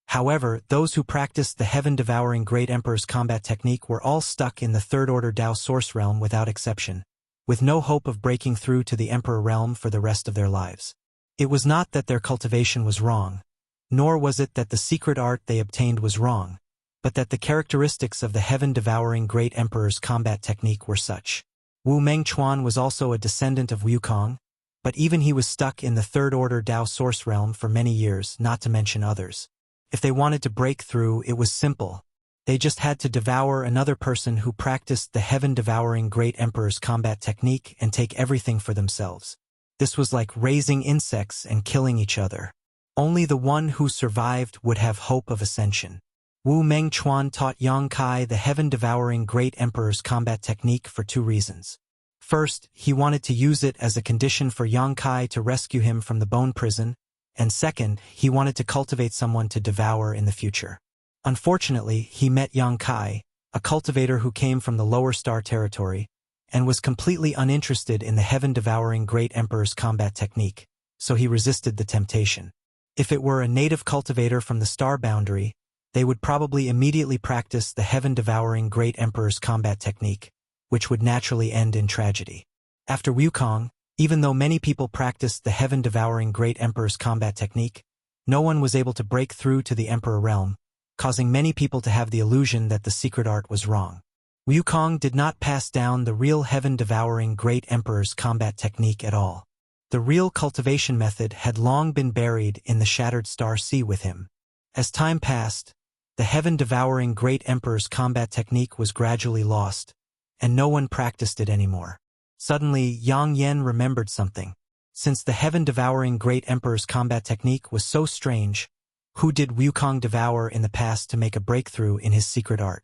However, those who practiced the heaven-devouring Great Emperor's combat technique were all stuck in the third-order Dao Source realm without exception, with no hope of breaking through to the Emperor realm for the rest of their lives. It was not that their cultivation was wrong, nor was it that the secret art they obtained was wrong, but that the characteristics of the heaven-devouring Great Emperor's combat technique were such. Wu Mengchuan was also a descendant of Wukong, but even he was stuck in the third-order Dao Source realm for many years, not to mention others. If they wanted to break through, it was simple. They just had to devour another person who practiced the heaven-devouring Great Emperor's combat technique and take everything for themselves. This was like raising insects and killing each other. Only the one who survived would have hope of ascension. Wu Mengchuan taught Yang Kai the heaven-devouring Great Emperor's combat technique for two reasons. First, he wanted to use it as a condition for Yang Kai to rescue him from the bone prison, and second, he wanted to cultivate someone to devour in the future. Unfortunately, he met Yang Kai, a cultivator who came from the lower star territory, and was completely uninterested in the heaven-devouring Great Emperor's combat technique, so he resisted the temptation. If it were a native cultivator from the star boundary, they would probably immediately practice the heaven-devouring Great Emperor's combat technique, which would naturally end in tragedy. After Wukong, even though many people practiced the heaven-devouring Great Emperor's combat technique, no one was able to break through to the Emperor realm, causing many people to have the illusion that the secret art was wrong. Wukong did not pass down the real heaven-devouring Great Emperor's combat technique at all. The real cultivation method had long been buried in the Shattered Star Sea with him. As time passed, the heaven-devouring Great Emperor's combat technique was gradually lost, and no one practiced it anymore. Suddenly, Yang Yen remembered something. Since the heaven-devouring Great Emperor's combat technique was so strange, who did Wukong devour in the past to make a breakthrough in his secret art?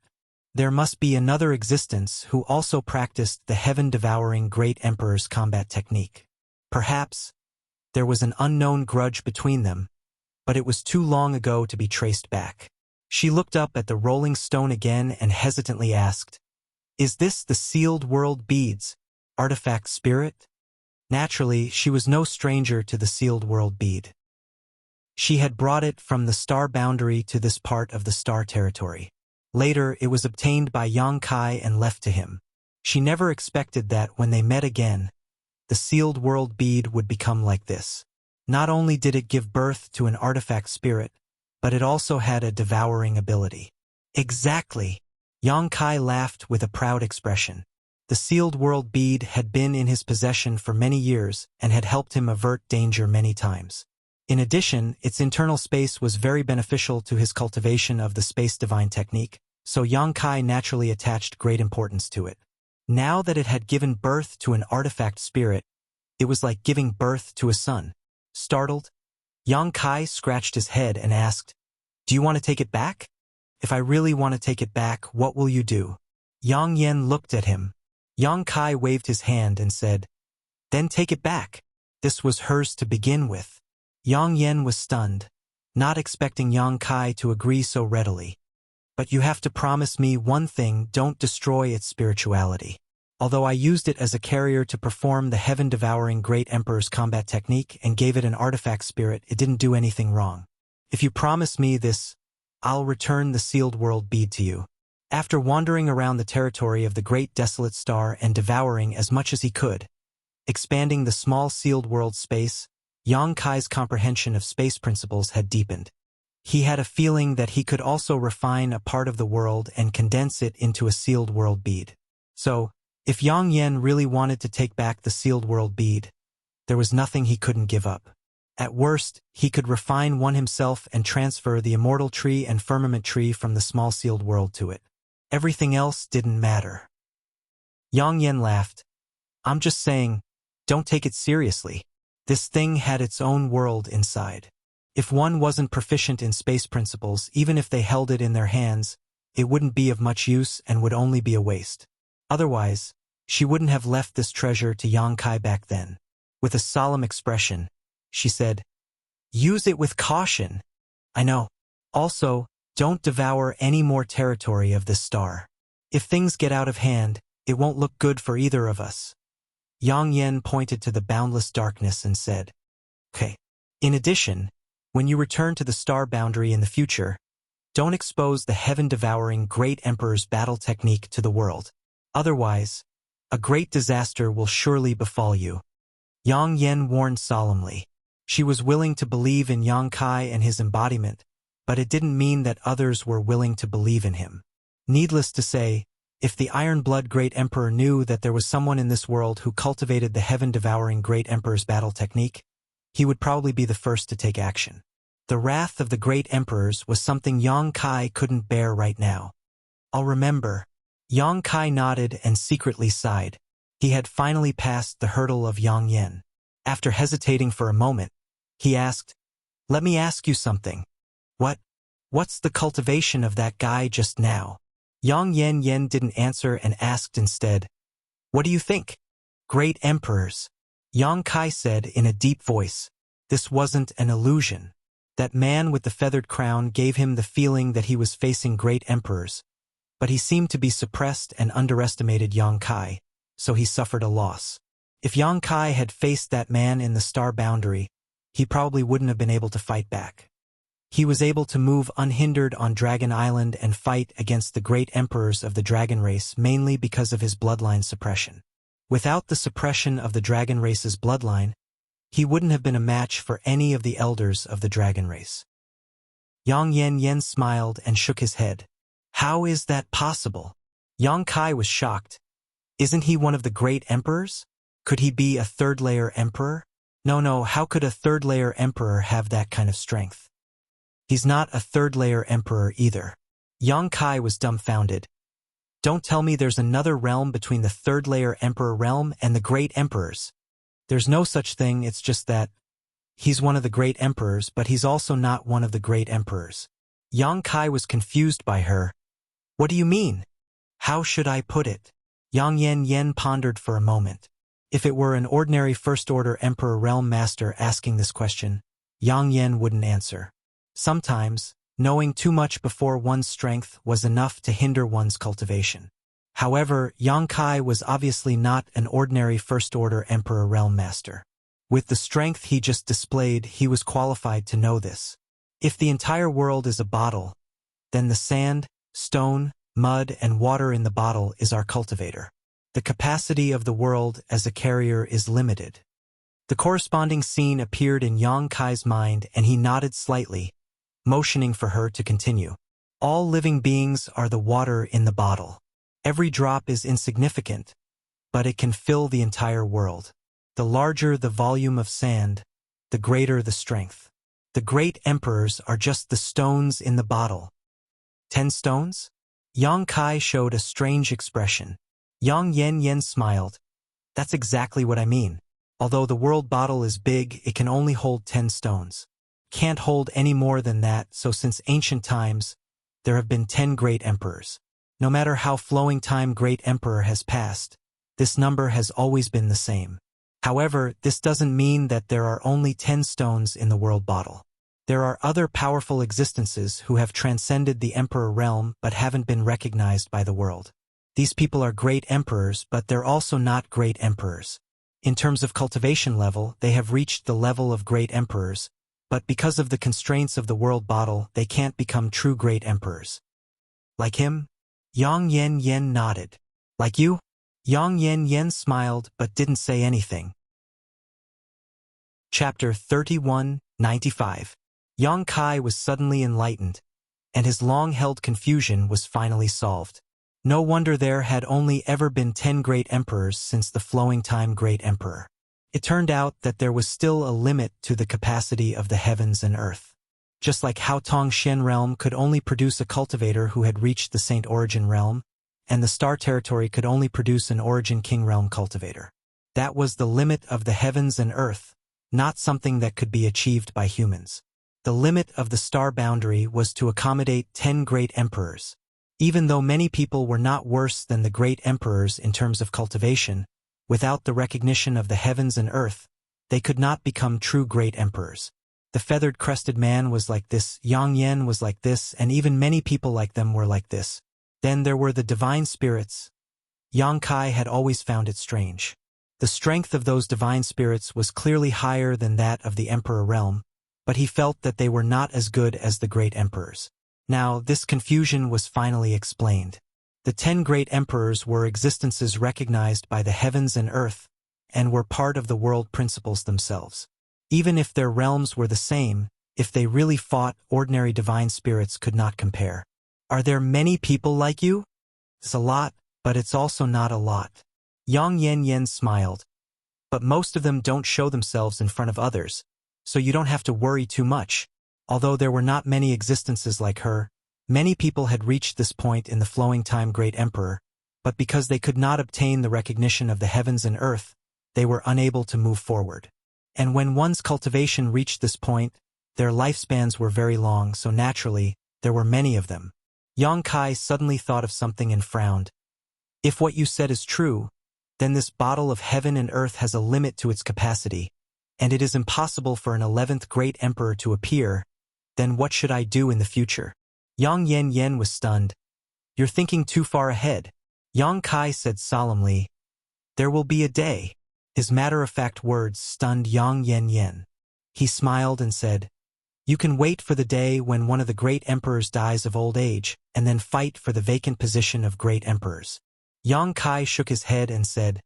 There must be another existence who also practiced the heaven-devouring Great Emperor's combat technique. Perhaps there was an unknown grudge between them, but it was too long ago to be traced back. She looked up at the rolling stone again and hesitantly asked, "Is this the sealed world beads, artifact spirit?" Naturally, she was no stranger to the sealed world bead. She had brought it from the star boundary to this part of the star territory. Later, it was obtained by Yang Kai and left to him. She never expected that when they met again, the sealed world bead would become like this. Not only did it give birth to an artifact spirit, but it also had a devouring ability. Exactly! Yang Kai laughed with a proud expression. The sealed world bead had been in his possession for many years and had helped him avert danger many times. In addition, its internal space was very beneficial to his cultivation of the space divine technique, so Yang Kai naturally attached great importance to it. Now that it had given birth to an artifact spirit, it was like giving birth to a son. Startled, Yang Kai scratched his head and asked, "Do you want to take it back? If I really want to take it back, what will you do?" Yang Yen looked at him. Yang Kai waved his hand and said, "Then take it back." This was hers to begin with. Yang Yen was stunned, not expecting Yang Kai to agree so readily. "But you have to promise me one thing: don't destroy its spirituality. Although I used it as a carrier to perform the heaven-devouring Great Emperor's combat technique and gave it an artifact spirit, it didn't do anything wrong. If you promise me this, I'll return the sealed world bead to you." After wandering around the territory of the Great Desolate Star and devouring as much as he could, expanding the small sealed world space, Yang Kai's comprehension of space principles had deepened. He had a feeling that he could also refine a part of the world and condense it into a sealed world bead. So, if Yang Yen really wanted to take back the sealed world bead, there was nothing he couldn't give up. At worst, he could refine one himself and transfer the immortal tree and firmament tree from the small sealed world to it. Everything else didn't matter. Yang Yen laughed. "I'm just saying, don't take it seriously. This thing had its own world inside. If one wasn't proficient in space principles, even if they held it in their hands, it wouldn't be of much use and would only be a waste. Otherwise, she wouldn't have left this treasure to Yang Kai back then. With a solemn expression, she said, "Use it with caution." "I know. Also, don't devour any more territory of this star. If things get out of hand, it won't look good for either of us." Yang Yen pointed to the boundless darkness and said, "Okay. In addition, when you return to the star boundary in the future, don't expose the heaven-devouring Great Emperor's battle technique to the world. Otherwise, a great disaster will surely befall you." Yang Yen warned solemnly. She was willing to believe in Yang Kai and his embodiment, but it didn't mean that others were willing to believe in him. Needless to say, if the Iron-Blood Great Emperor knew that there was someone in this world who cultivated the heaven-devouring Great Emperor's battle technique, he would probably be the first to take action. The wrath of the Great Emperors was something Yang Kai couldn't bear right now. "I'll remember." Yang Kai nodded and secretly sighed. He had finally passed the hurdle of Yang Yen. After hesitating for a moment, he asked, "Let me ask you something. What's the cultivation of that guy just now?" Yang Yen didn't answer and asked instead, "What do you think?" "Great Emperors," Yang Kai said in a deep voice. This wasn't an illusion. That man with the feathered crown gave him the feeling that he was facing great emperors, but he seemed to be suppressed and underestimated Yang Kai, so he suffered a loss. If Yang Kai had faced that man in the star boundary, he probably wouldn't have been able to fight back. He was able to move unhindered on Dragon Island and fight against the great emperors of the dragon race mainly because of his bloodline suppression. Without the suppression of the dragon race's bloodline, he wouldn't have been a match for any of the elders of the dragon race. Yang Yen smiled and shook his head. "How is that possible?" Yang Kai was shocked. "Isn't he one of the great emperors? Could he be a third-layer emperor?" No, how could a third-layer emperor have that kind of strength? "He's not a third-layer emperor either." Yang Kai was dumbfounded. "Don't tell me there's another realm between the third-layer emperor realm and the great emperors." "There's no such thing, it's just that he's one of the great emperors, but he's also not one of the great emperors." Yang Kai was confused by her. "What do you mean? How should I put it?" Yang Yen pondered for a moment. If it were an ordinary First-Order Emperor Realm Master asking this question, Yang Yen wouldn't answer. Sometimes, knowing too much before one's strength was enough to hinder one's cultivation. However, Yang Kai was obviously not an ordinary First-Order Emperor Realm Master. With the strength he just displayed, he was qualified to know this. If the entire world is a bottle, then the sand, stone, mud, and water in the bottle is our cultivator. The capacity of the world as a carrier is limited. The corresponding scene appeared in Yang Kai's mind and he nodded slightly, motioning for her to continue. "All living beings are the water in the bottle. Every drop is insignificant, but it can fill the entire world. The larger the volume of sand, the greater the strength. The great emperors are just the stones in the bottle." 10 stones? Yang Kai showed a strange expression. Yang Yen smiled. "That's exactly what I mean. Although the world bottle is big, it can only hold 10 stones. Can't hold any more than that, so since ancient times, there have been 10 great emperors. No matter how flowing time great emperor has passed, this number has always been the same. However, this doesn't mean that there are only 10 stones in the world bottle. There are other powerful existences who have transcended the emperor realm but haven't been recognized by the world. These people are great emperors, but they're also not great emperors. In terms of cultivation level, they have reached the level of great emperors, but because of the constraints of the world bottle, they can't become true great emperors." "Like him?" Yang Yen nodded. "Like you?" Yang Yen smiled but didn't say anything. Chapter 31:95. Yang Kai was suddenly enlightened, and his long-held confusion was finally solved. No wonder there had only ever been 10 great emperors since the flowing time great emperor. It turned out that there was still a limit to the capacity of the heavens and earth. Just like Hao Tong Shen realm could only produce a cultivator who had reached the Saint Origin realm, and the Star Territory could only produce an Origin King realm cultivator. That was the limit of the heavens and earth, not something that could be achieved by humans. The limit of the star boundary was to accommodate 10 great emperors. Even though many people were not worse than the great emperors in terms of cultivation, without the recognition of the heavens and earth, they could not become true great emperors. The feathered crested man was like this, Yang Yen was like this, and even many people like them were like this. Then there were the divine spirits. Yang Kai had always found it strange. The strength of those divine spirits was clearly higher than that of the emperor realm, but he felt that they were not as good as the great emperors. Now, this confusion was finally explained. The 10 great emperors were existences recognized by the heavens and earth, and were part of the world principles themselves. Even if their realms were the same, if they really fought, ordinary divine spirits could not compare. Are there many people like you? It's a lot, but it's also not a lot. Yang Yen smiled. But most of them don't show themselves in front of others, so you don't have to worry too much. Although there were not many existences like her, many people had reached this point in the flowing time great emperor, but because they could not obtain the recognition of the heavens and earth, they were unable to move forward. And when one's cultivation reached this point, their lifespans were very long, so naturally, there were many of them. Yang Kai suddenly thought of something and frowned. If what you said is true, then this bottle of heaven and earth has a limit to its capacity, and it is impossible for an 11th great emperor to appear. Then what should I do in the future? Yang Yen was stunned. You're thinking too far ahead. Yang Kai said solemnly, there will be a day. His matter-of-fact words stunned Yang Yen. He smiled and said, you can wait for the day when one of the great emperors dies of old age, and then fight for the vacant position of great emperors. Yang Kai shook his head and said,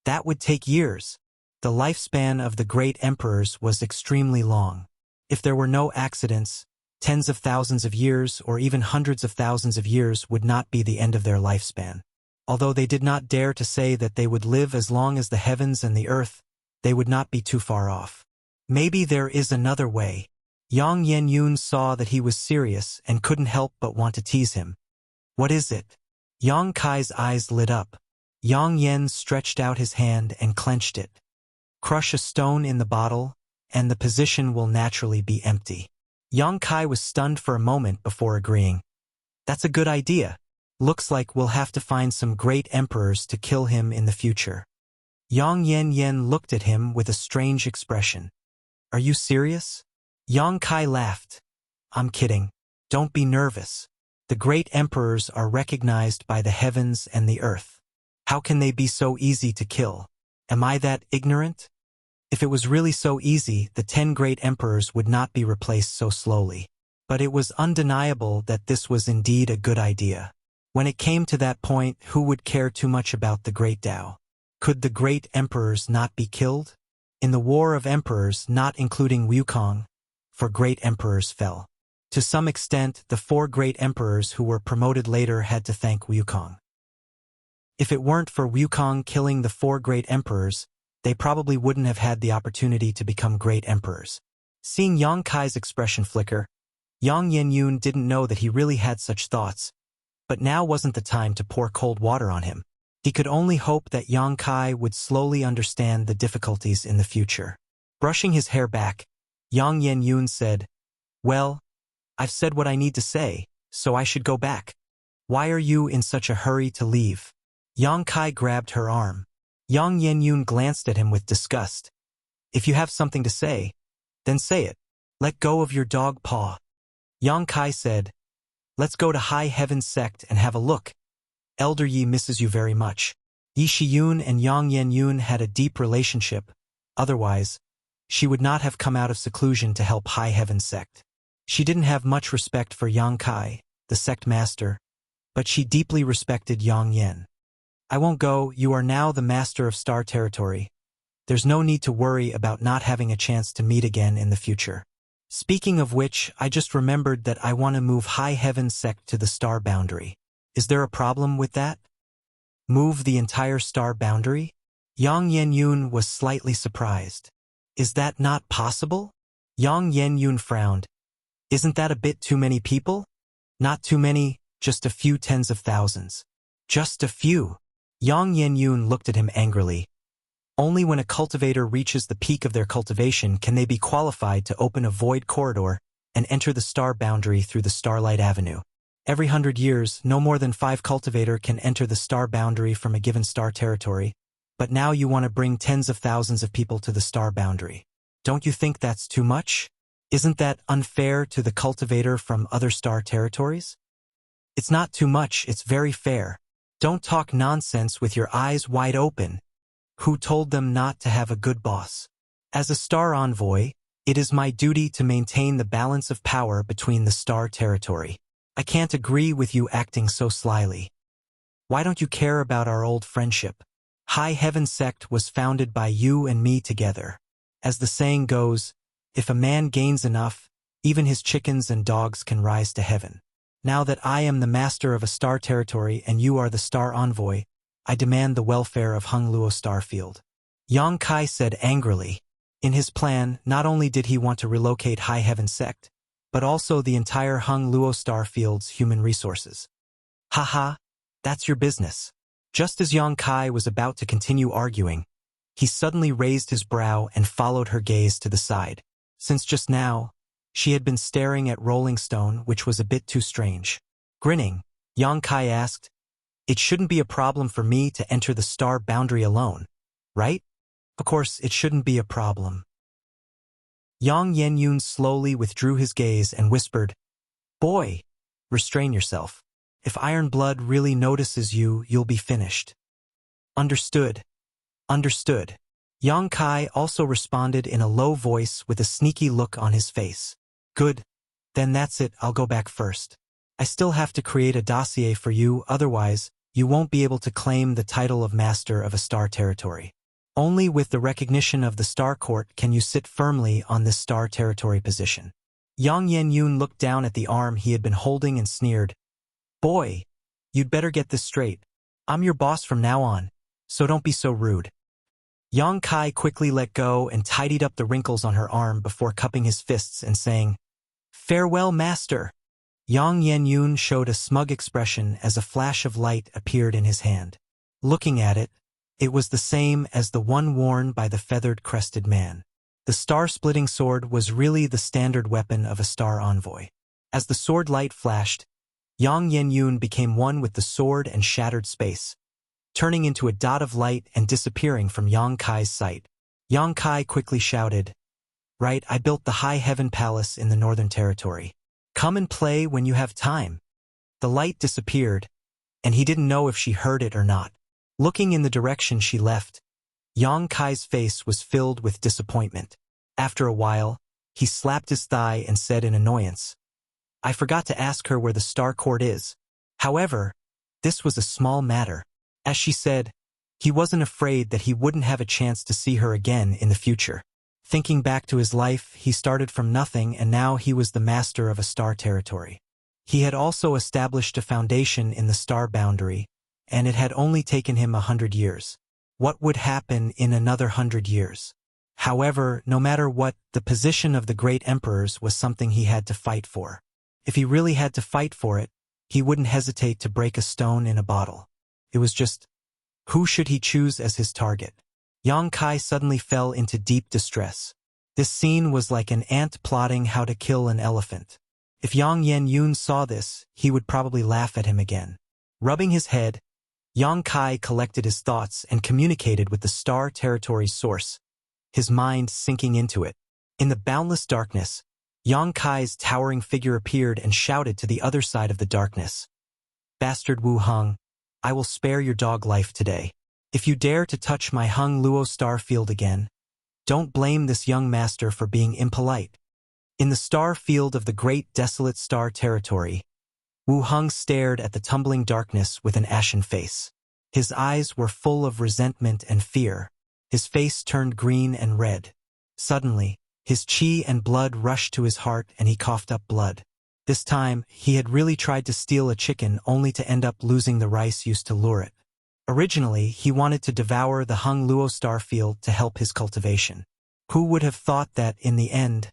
that would take years. The lifespan of the great emperors was extremely long. If there were no accidents, tens of thousands of years or even hundreds of thousands of years would not be the end of their lifespan. Although they did not dare to say that they would live as long as the heavens and the earth, they would not be too far off. Maybe there is another way. Yang Yen saw that he was serious and couldn't help but want to tease him. What is it? Yang Kai's eyes lit up. Yang Yen stretched out his hand and clenched it. Crush a stone in the bottle, and the position will naturally be empty. Yang Kai was stunned for a moment before agreeing. That's a good idea. Looks like we'll have to find some great emperors to kill him in the future. Yang Yen looked at him with a strange expression. Are you serious? Yang Kai laughed. I'm kidding. Don't be nervous. The great emperors are recognized by the heavens and the earth. How can they be so easy to kill? Am I that ignorant? If it was really so easy, the 10 great emperors would not be replaced so slowly. But it was undeniable that this was indeed a good idea. When it came to that point, who would care too much about the great Tao? Could the great emperors not be killed? In the War of Emperors, not including Wukong, 4 great emperors fell. To some extent, the 4 great emperors who were promoted later had to thank Wukong. If it weren't for Wukong killing the 4 great emperors, they probably wouldn't have had the opportunity to become great emperors. Seeing Yang Kai's expression flicker, Yang Yen didn't know that he really had such thoughts, but now wasn't the time to pour cold water on him. He could only hope that Yang Kai would slowly understand the difficulties in the future. Brushing his hair back, Yang Yen said, well, I've said what I need to say, so I should go back. Why are you in such a hurry to leave? Yang Kai grabbed her arm. Yang Yen glanced at him with disgust. If you have something to say, then say it. Let go of your dog paw. Yang Kai said, let's go to High Heaven Sect and have a look. Elder Yi misses you very much. Yi Shiyun and Yang Yen had a deep relationship. Otherwise, she would not have come out of seclusion to help High Heaven Sect. She didn't have much respect for Yang Kai, the sect master, but she deeply respected Yang Yen. I won't go, you are now the master of Star Territory. There's no need to worry about not having a chance to meet again in the future. Speaking of which, I just remembered that I want to move High Heaven Sect to the star boundary. Is there a problem with that? Move the entire star boundary? Yang Yen was slightly surprised. Is that not possible? Yang Yen frowned. Isn't that a bit too many people? Not too many, just a few tens of thousands. Just a few. Yang Yen looked at him angrily. Only when a cultivator reaches the peak of their cultivation can they be qualified to open a void corridor and enter the star boundary through the Starlight Avenue. Every 100 years, no more than 5 cultivator can enter the star boundary from a given star territory, but now you want to bring tens of thousands of people to the star boundary. Don't you think that's too much? Isn't that unfair to the cultivator from other star territories? It's not too much, it's very fair. Don't talk nonsense with your eyes wide open. Who told them not to have a good boss? As a star envoy, it is my duty to maintain the balance of power between the star territory. I can't agree with you acting so slyly. Why don't you care about our old friendship? High Heaven Sect was founded by you and me together. As the saying goes, if a man gains enough, even his chickens and dogs can rise to heaven. Now that I am the master of a star territory and you are the star envoy, I demand the welfare of Hung Luo Starfield. Yang Kai said angrily. In his plan, not only did he want to relocate High Heaven Sect, but also the entire Hung Luo Starfield's human resources. Haha, that's your business. Just as Yang Kai was about to continue arguing, he suddenly raised his brow and followed her gaze to the side. Since just now, she had been staring at Rolling Stone, which was a bit too strange. Grinning, Yang Kai asked, "It shouldn't be a problem for me to enter the star boundary alone, right?" "Of course, it shouldn't be a problem." Yang Yenyun slowly withdrew his gaze and whispered, "Boy, restrain yourself. If Iron Blood really notices you, you'll be finished." "Understood. Understood." Yang Kai also responded in a low voice with a sneaky look on his face. "Good. Then that's it, I'll go back first. I still have to create a dossier for you, otherwise, you won't be able to claim the title of Master of a Star Territory. Only with the recognition of the Star Court can you sit firmly on this Star Territory position." Yang Yenyun looked down at the arm he had been holding and sneered, "Boy, you'd better get this straight. I'm your boss from now on, so don't be so rude." Yang Kai quickly let go and tidied up the wrinkles on her arm before cupping his fists and saying, "Farewell, Master." Yang Yenyun showed a smug expression as a flash of light appeared in his hand. Looking at it, it was the same as the one worn by the feathered-crested man. The star-splitting sword was really the standard weapon of a star envoy. As the sword light flashed, Yang Yenyun became one with the sword and shattered space, turning into a dot of light and disappearing from Yang Kai's sight. Yang Kai quickly shouted, "Right, I built the High Heaven Palace in the Northern Territory. Come and play when you have time." The light disappeared, and he didn't know if she heard it or not. Looking in the direction she left, Yang Kai's face was filled with disappointment. After a while, he slapped his thigh and said in annoyance, "I forgot to ask her where the Star Court is." However, this was a small matter. As she said, he wasn't afraid that he wouldn't have a chance to see her again in the future. Thinking back to his life, he started from nothing and now he was the master of a star territory. He had also established a foundation in the star boundary, and it had only taken him 100 years. What would happen in another 100 years? However, no matter what, the position of the great emperors was something he had to fight for. If he really had to fight for it, he wouldn't hesitate to break a stone in a bottle. It was just, who should he choose as his target? Yang Kai suddenly fell into deep distress. This scene was like an ant plotting how to kill an elephant. If Yang Yenyun saw this, he would probably laugh at him again. Rubbing his head, Yang Kai collected his thoughts and communicated with the Star Territory's source, his mind sinking into it. In the boundless darkness, Yang Kai's towering figure appeared and shouted to the other side of the darkness. "Bastard Wu Hung, I will spare your dog life today. If you dare to touch my Hung Luo Starfield again, don't blame this young master for being impolite." In the star field of the great desolate star territory, Wu Hung stared at the tumbling darkness with an ashen face. His eyes were full of resentment and fear. His face turned green and red. Suddenly, his chi and blood rushed to his heart and he coughed up blood. This time, he had really tried to steal a chicken only to end up losing the rice used to lure it. Originally, he wanted to devour the Hung Luo Starfield to help his cultivation. Who would have thought that, in the end,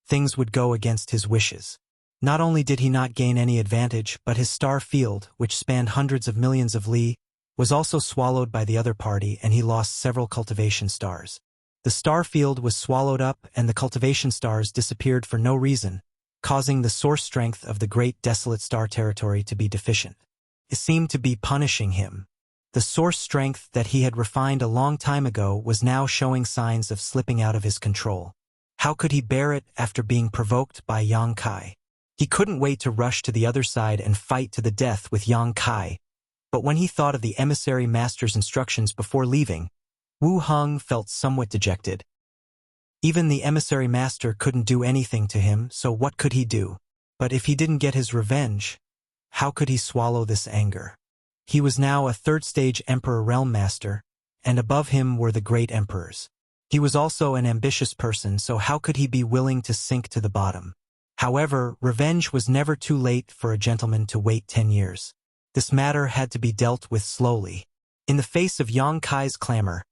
things would go against his wishes? Not only did he not gain any advantage, but his star field, which spanned hundreds of millions of li, was also swallowed by the other party and he lost several cultivation stars. The star field was swallowed up and the cultivation stars disappeared for no reason, causing the source strength of the great desolate star territory to be deficient. It seemed to be punishing him. The source strength that he had refined a long time ago was now showing signs of slipping out of his control. How could he bear it after being provoked by Yang Kai? He couldn't wait to rush to the other side and fight to the death with Yang Kai, but when he thought of the emissary master's instructions before leaving, Wu Heng felt somewhat dejected. Even the emissary master couldn't do anything to him, so what could he do? But if he didn't get his revenge, how could he swallow this anger? He was now a third-stage Emperor Realm Master, and above him were the great emperors. He was also an ambitious person, so how could he be willing to sink to the bottom? However, revenge was never too late for a gentleman to wait 10 years. This matter had to be dealt with slowly. In the face of Yang Kai's clamor,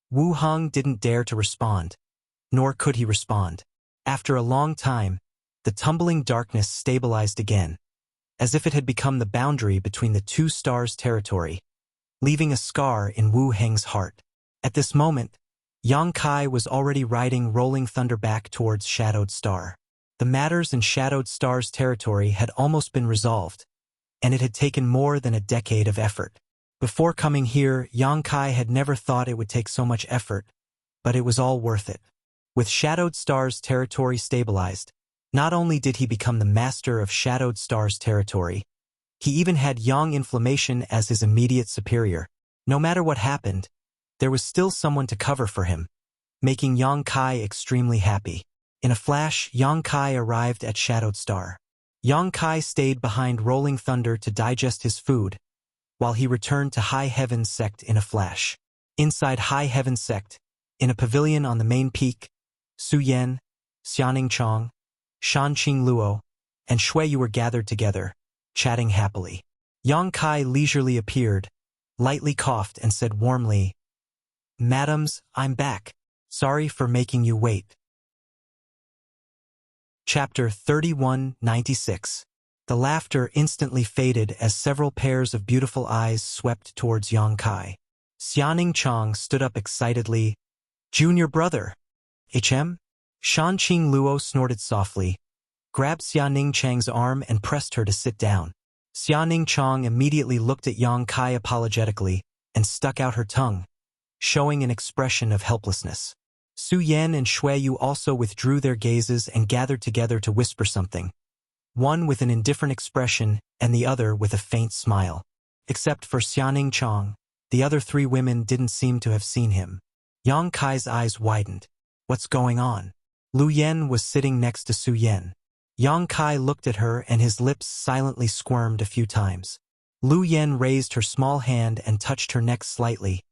Wu Heng didn't dare to respond, nor could he respond. After a long time, the tumbling darkness stabilized again, as if it had become the boundary between the two stars' territory, leaving a scar in Wu Heng's heart. At this moment, Yang Kai was already riding Rolling Thunder back towards Shadowed Star. The matters in Shadowed Star's territory had almost been resolved, and it had taken more than a decade of effort. Before coming here, Yang Kai had never thought it would take so much effort, but it was all worth it. With Shadowed Star's territory stabilized, not only did he become the master of Shadowed Star's territory, he even had Yang Inflammation as his immediate superior. No matter what happened, there was still someone to cover for him, making Yang Kai extremely happy. In a flash, Yang Kai arrived at Shadowed Star. Yang Kai stayed behind Rolling Thunder to digest his food, while he returned to High Heaven Sect in a flash. Inside High Heaven Sect, in a pavilion on the main peak, Su Yan, Xianing Chong, Shan Qing Luo, and Shui Yu were gathered together, chatting happily. Yang Kai leisurely appeared, lightly coughed and said warmly, "Madams, I'm back. Sorry for making you wait." Chapter 3196. The laughter instantly faded as several pairs of beautiful eyes swept towards Yang Kai. Xianing Chong stood up excitedly. "Junior brother!" "HM?" Shan Qing Luo snorted softly, grabbed Xianing Chang's arm and pressed her to sit down. Xianing Chong immediately looked at Yang Kai apologetically and stuck out her tongue, showing an expression of helplessness. Su Yan and Shui Yu also withdrew their gazes and gathered together to whisper something, one with an indifferent expression and the other with a faint smile. Except for Xianing Chong, the other three women didn't seem to have seen him. Yang Kai's eyes widened. What's going on? Lu Yen was sitting next to Su Yan. Yang Kai looked at her and his lips silently squirmed a few times. Lu Yen raised her small hand and touched her neck slightly,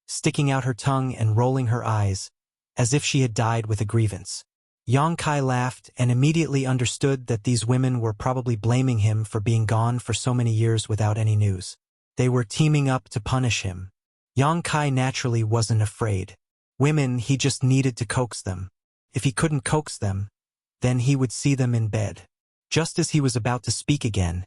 sticking out her tongue and rolling her eyes, as if she had died with a grievance. Yang Kai laughed and immediately understood that these women were probably blaming him for being gone for so many years without any news. They were teaming up to punish him. Yang Kai naturally wasn't afraid. Women, he just needed to coax them. If he couldn't coax them, then he would see them in bed. Just as he was about to speak again,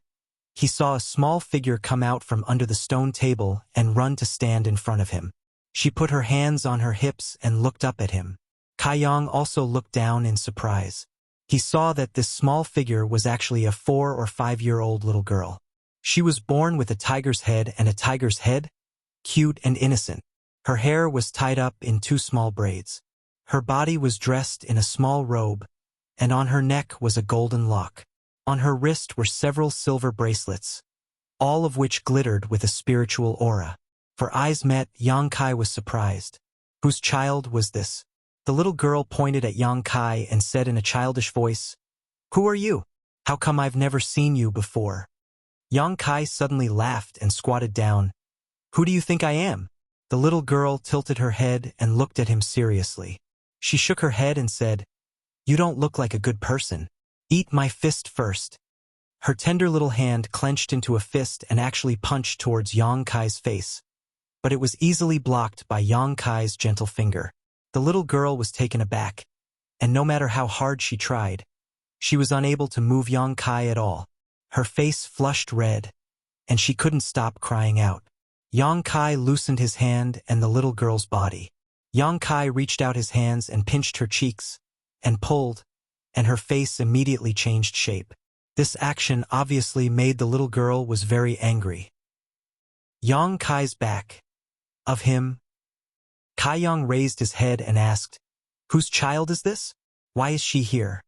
he saw a small figure come out from under the stone table and run to stand in front of him. She put her hands on her hips and looked up at him. Kaiyang also looked down in surprise. He saw that this small figure was actually a 4- or 5-year-old little girl. She was born with a tiger's head and a tiger's head, cute and innocent. Her hair was tied up in 2 small braids. Her body was dressed in a small robe, and on her neck was a golden lock. On her wrist were several silver bracelets, all of which glittered with a spiritual aura. For eyes met, Yang Kai was surprised. Whose child was this? The little girl pointed at Yang Kai and said in a childish voice, "Who are you? How come I've never seen you before?" Yang Kai suddenly laughed and squatted down. "Who do you think I am?" The little girl tilted her head and looked at him seriously. She shook her head and said, "You don't look like a good person. Eat my fist first." Her tender little hand clenched into a fist and actually punched towards Yang Kai's face, but it was easily blocked by Yang Kai's gentle finger. The little girl was taken aback, and no matter how hard she tried, she was unable to move Yang Kai at all. Her face flushed red, and she couldn't stop crying out. Yang Kai loosened his hand and the little girl's body. Yang Kai reached out his hands and pinched her cheeks, and pulled, and her face immediately changed shape. This action obviously made the little girl was very angry. Yang Kai's back. Of him? Kai Yang raised his head and asked, "Whose child is this? Why is she here?"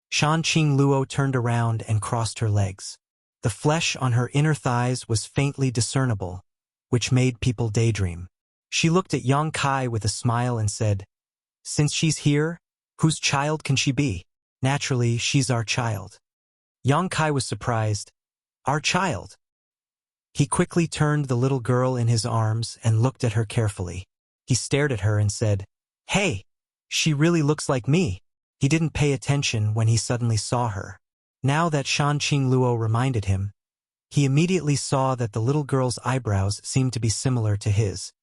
Shan Qing Luo turned around and crossed her legs. The flesh on her inner thighs was faintly discernible, which made people daydream. She looked at Yang Kai with a smile and said, "Since she's here, whose child can she be? Naturally, she's our child." Yang Kai was surprised. "Our child?" He quickly turned the little girl in his arms and looked at her carefully. He stared at her and said, "Hey, she really looks like me." He didn't pay attention when he suddenly saw her. Now that Shan Qing Luo reminded him, he immediately saw that the little girl's eyebrows seemed to be similar to his.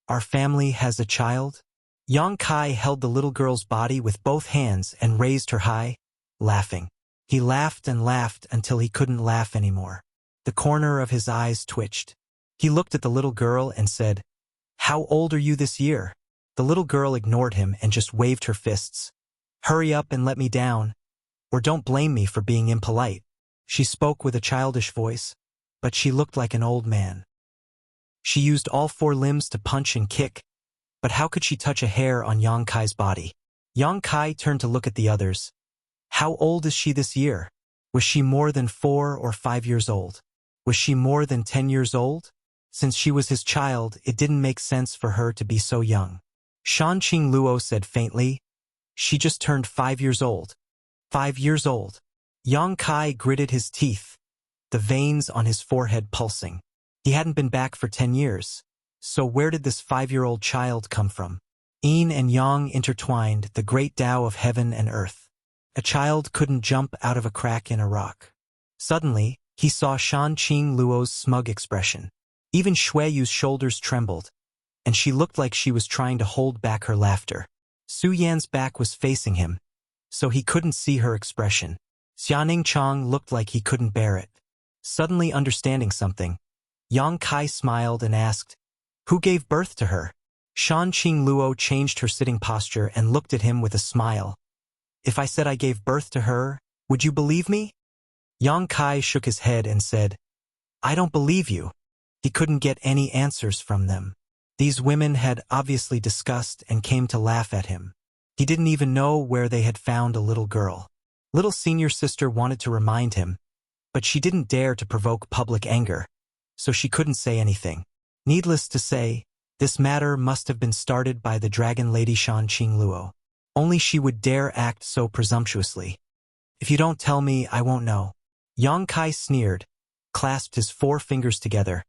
"Our family has a child?" Yang Kai held the little girl's body with both hands and raised her high, laughing. He laughed and laughed until he couldn't laugh anymore. The corner of his eyes twitched. He looked at the little girl and said, "How old are you this year?" The little girl ignored him and just waved her fists. "Hurry up and let me down, or don't blame me for being impolite." She spoke with a childish voice, but she looked like an old man. She used all 4 limbs to punch and kick, but how could she touch a hair on Yang Kai's body? Yang Kai turned to look at the others. How old is she this year? Was she more than 4 or 5 years old? Was she more than 10 years old? Since she was his child, it didn't make sense for her to be so young. Shan Qing Luo said faintly, "She just turned 5 years old." 5 years old. Yang Kai gritted his teeth, the veins on his forehead pulsing. He hadn't been back for 10 years. So where did this 5-year-old child come from? Yin and Yang intertwined, the great Tao of heaven and earth. A child couldn't jump out of a crack in a rock. Suddenly, he saw Shan Qing Luo's smug expression. Even Shui Yu's shoulders trembled, and she looked like she was trying to hold back her laughter. Su Yan's back was facing him, so he couldn't see her expression. Xianing Chang looked like he couldn't bear it. Suddenly understanding something, Yang Kai smiled and asked, "Who gave birth to her?" Shan Qing Luo changed her sitting posture and looked at him with a smile. "If I said I gave birth to her, would you believe me?" Yang Kai shook his head and said, "I don't believe you." He couldn't get any answers from them. These women had obviously discussed and came to laugh at him. He didn't even know where they had found a little girl. Little senior sister wanted to remind him, but she didn't dare to provoke public anger, so she couldn't say anything. Needless to say, this matter must have been started by the dragon lady Shan Qing Luo. Only she would dare act so presumptuously. "If you don't tell me, I won't know." Yang Kai sneered, clasped his 4 fingers together,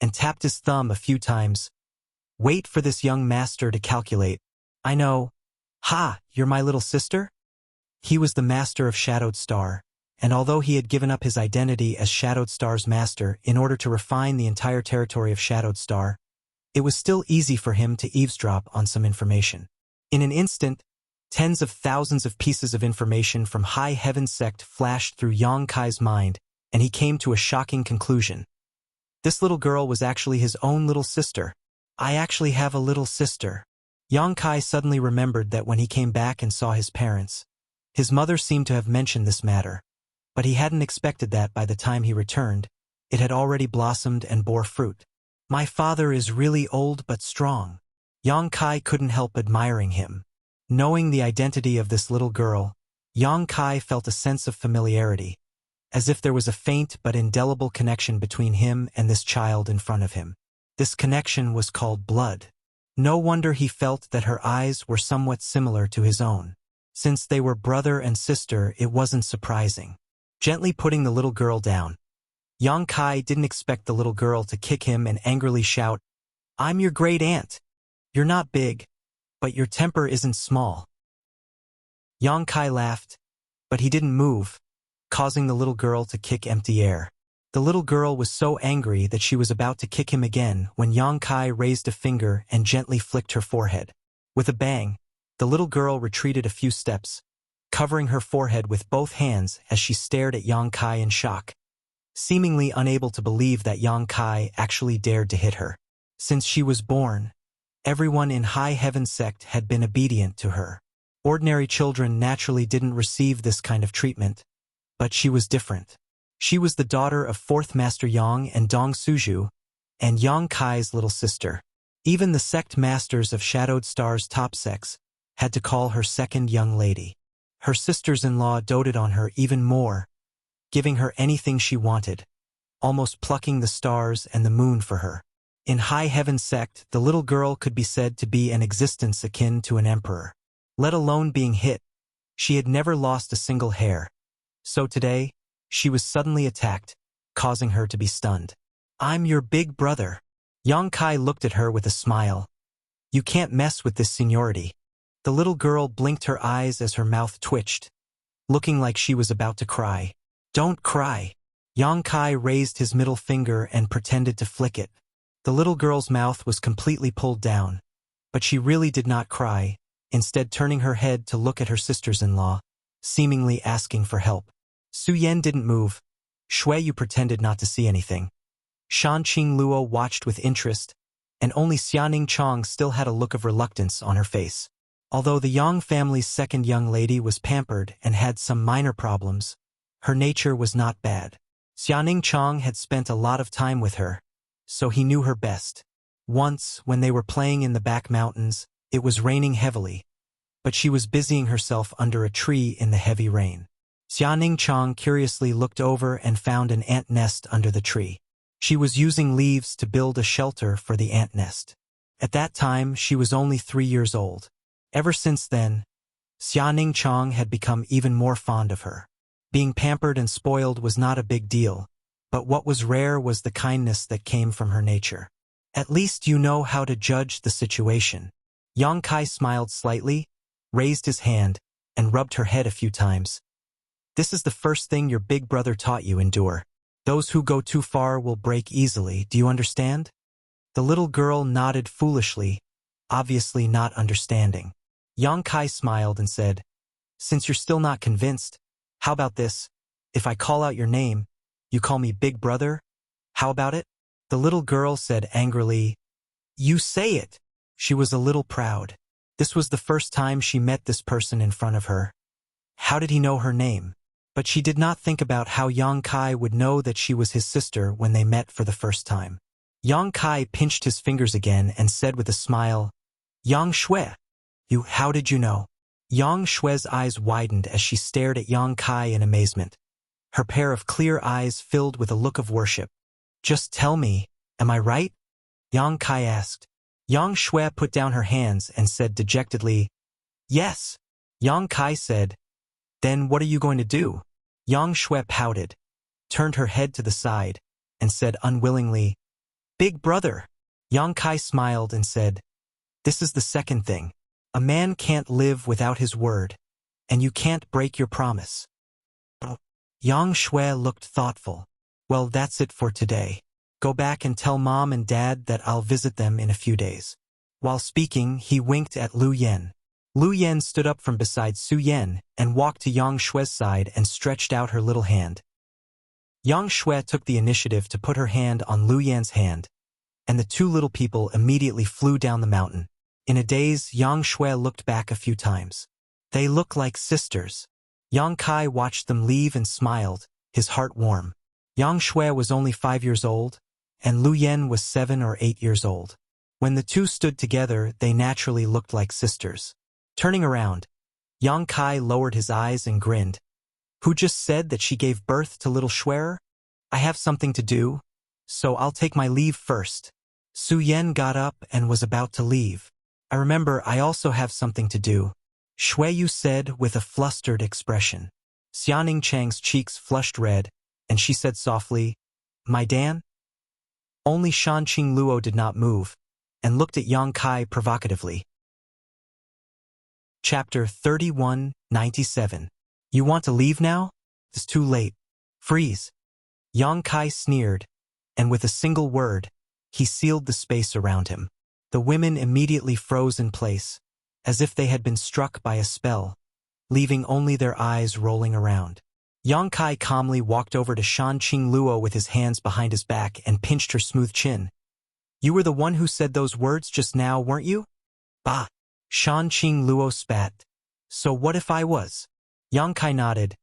and tapped his thumb a few times. "Wait for this young master to calculate. I know." "Ha, you're my little sister?" He was the master of Shadowed Star, and although he had given up his identity as Shadowed Star's master in order to refine the entire territory of Shadowed Star, it was still easy for him to eavesdrop on some information. In an instant, tens of thousands of pieces of information from High Heaven Sect flashed through Yang Kai's mind, and he came to a shocking conclusion. This little girl was actually his own little sister. "I actually have a little sister." Yang Kai suddenly remembered that when he came back and saw his parents, his mother seemed to have mentioned this matter, but he hadn't expected that by the time he returned, it had already blossomed and bore fruit. "My father is really old but strong." Yang Kai couldn't help admiring him. Knowing the identity of this little girl, Yang Kai felt a sense of familiarity, as if there was a faint but indelible connection between him and this child in front of him. This connection was called blood. No wonder he felt that her eyes were somewhat similar to his own. Since they were brother and sister, it wasn't surprising. Gently putting the little girl down, Yang Kai didn't expect the little girl to kick him and angrily shout, "I'm your great aunt. You're not big, but your temper isn't small." Yang Kai laughed, but he didn't move, causing the little girl to kick empty air. The little girl was so angry that she was about to kick him again when Yang Kai raised a finger and gently flicked her forehead. With a bang, the little girl retreated a few steps, covering her forehead with both hands as she stared at Yang Kai in shock, seemingly unable to believe that Yang Kai actually dared to hit her. Since she was born, everyone in High Heaven Sect had been obedient to her. Ordinary children naturally didn't receive this kind of treatment. But she was different. She was the daughter of 4th Master Yang and Dong Suju, and Yang Kai's little sister. Even the sect masters of Shadowed Star's top sects had to call her second young lady. Her sisters-in-law doted on her even more, giving her anything she wanted, almost plucking the stars and the moon for her. In High Heaven sect, the little girl could be said to be an existence akin to an emperor. Let alone being hit, she had never lost a single hair. So today, she was suddenly attacked, causing her to be stunned. "I'm your big brother." Yang Kai looked at her with a smile. "You can't mess with this seniority." The little girl blinked her eyes as her mouth twitched, looking like she was about to cry. "Don't cry." Yang Kai raised his middle finger and pretended to flick it. The little girl's mouth was completely pulled down, but she really did not cry, instead turning her head to look at her sisters-in-law, seemingly asking for help. Su Yan didn't move. Shui Yu pretended not to see anything. Shan Qing Luo watched with interest, and only Xianing Chong still had a look of reluctance on her face. Although the Yang family's second young lady was pampered and had some minor problems, her nature was not bad. Xianing Chong had spent a lot of time with her, so he knew her best. Once, when they were playing in the back mountains, it was raining heavily, but she was busying herself under a tree in the heavy rain. Xianing Chong curiously looked over and found an ant nest under the tree. She was using leaves to build a shelter for the ant nest. At that time, she was only 3 years old. Ever since then, Xianing Chong had become even more fond of her. Being pampered and spoiled was not a big deal, but what was rare was the kindness that came from her nature. "At least you know how to judge the situation." Yang Kai smiled slightly, raised his hand, and rubbed her head a few times. "This is the first thing your big brother taught you: endure. Those who go too far will break easily, do you understand?" The little girl nodded foolishly, obviously not understanding. Yang Kai smiled and said, "Since you're still not convinced, how about this? If I call out your name, you call me Big Brother? How about it?" The little girl said angrily, "You say it." She was a little proud. This was the first time she met this person in front of her. How did he know her name? But she did not think about how Yang Kai would know that she was his sister when they met for the first time. Yang Kai pinched his fingers again and said with a smile, "Yang Shui, how did you know?" Yang Shui's eyes widened as she stared at Yang Kai in amazement. Her pair of clear eyes filled with a look of worship. "Just tell me, am I right?" Yang Kai asked. Yang Shui put down her hands and said dejectedly, "Yes." Yang Kai said, "Then what are you going to do?" Yang Shui pouted, turned her head to the side, and said unwillingly, "Big brother." Yang Kai smiled and said, "This is the second thing. A man can't live without his word, and you can't break your promise." Yang Shui looked thoughtful. "Well, that's it for today. Go back and tell Mom and Dad that I'll visit them in a few days." While speaking, he winked at Lu Yen. Lu Yen stood up from beside Su Yen and walked to Yang Shui's side and stretched out her little hand. Yang Shui took the initiative to put her hand on Lu Yan's hand, and the two little people immediately flew down the mountain. In a daze, Yang Shui looked back a few times. They look like sisters. Yang Kai watched them leave and smiled, his heart warm. Yang Shui was only 5 years old, and Lu Yen was 7 or 8 years old. When the two stood together, they naturally looked like sisters. Turning around, Yang Kai lowered his eyes and grinned. "Who just said that she gave birth to little Shui? I have something to do, so I'll take my leave first." Su Yen got up and was about to leave. "I remember I also have something to do," Shui Yu said with a flustered expression. Xianing Chang's cheeks flushed red, and she said softly, "My Dan?" Only Shan Qing Luo did not move, and looked at Yang Kai provocatively. Chapter 3197. "You want to leave now? It's too late. Freeze." Yang Kai sneered, and with a single word, he sealed the space around him. The women immediately froze in place, as if they had been struck by a spell, leaving only their eyes rolling around. Yang Kai calmly walked over to Shan Qing Luo with his hands behind his back and pinched her smooth chin. "You were the one who said those words just now, weren't you?" "Bah!" Shan Qing Luo spat. So what if I was? Yang Kai nodded.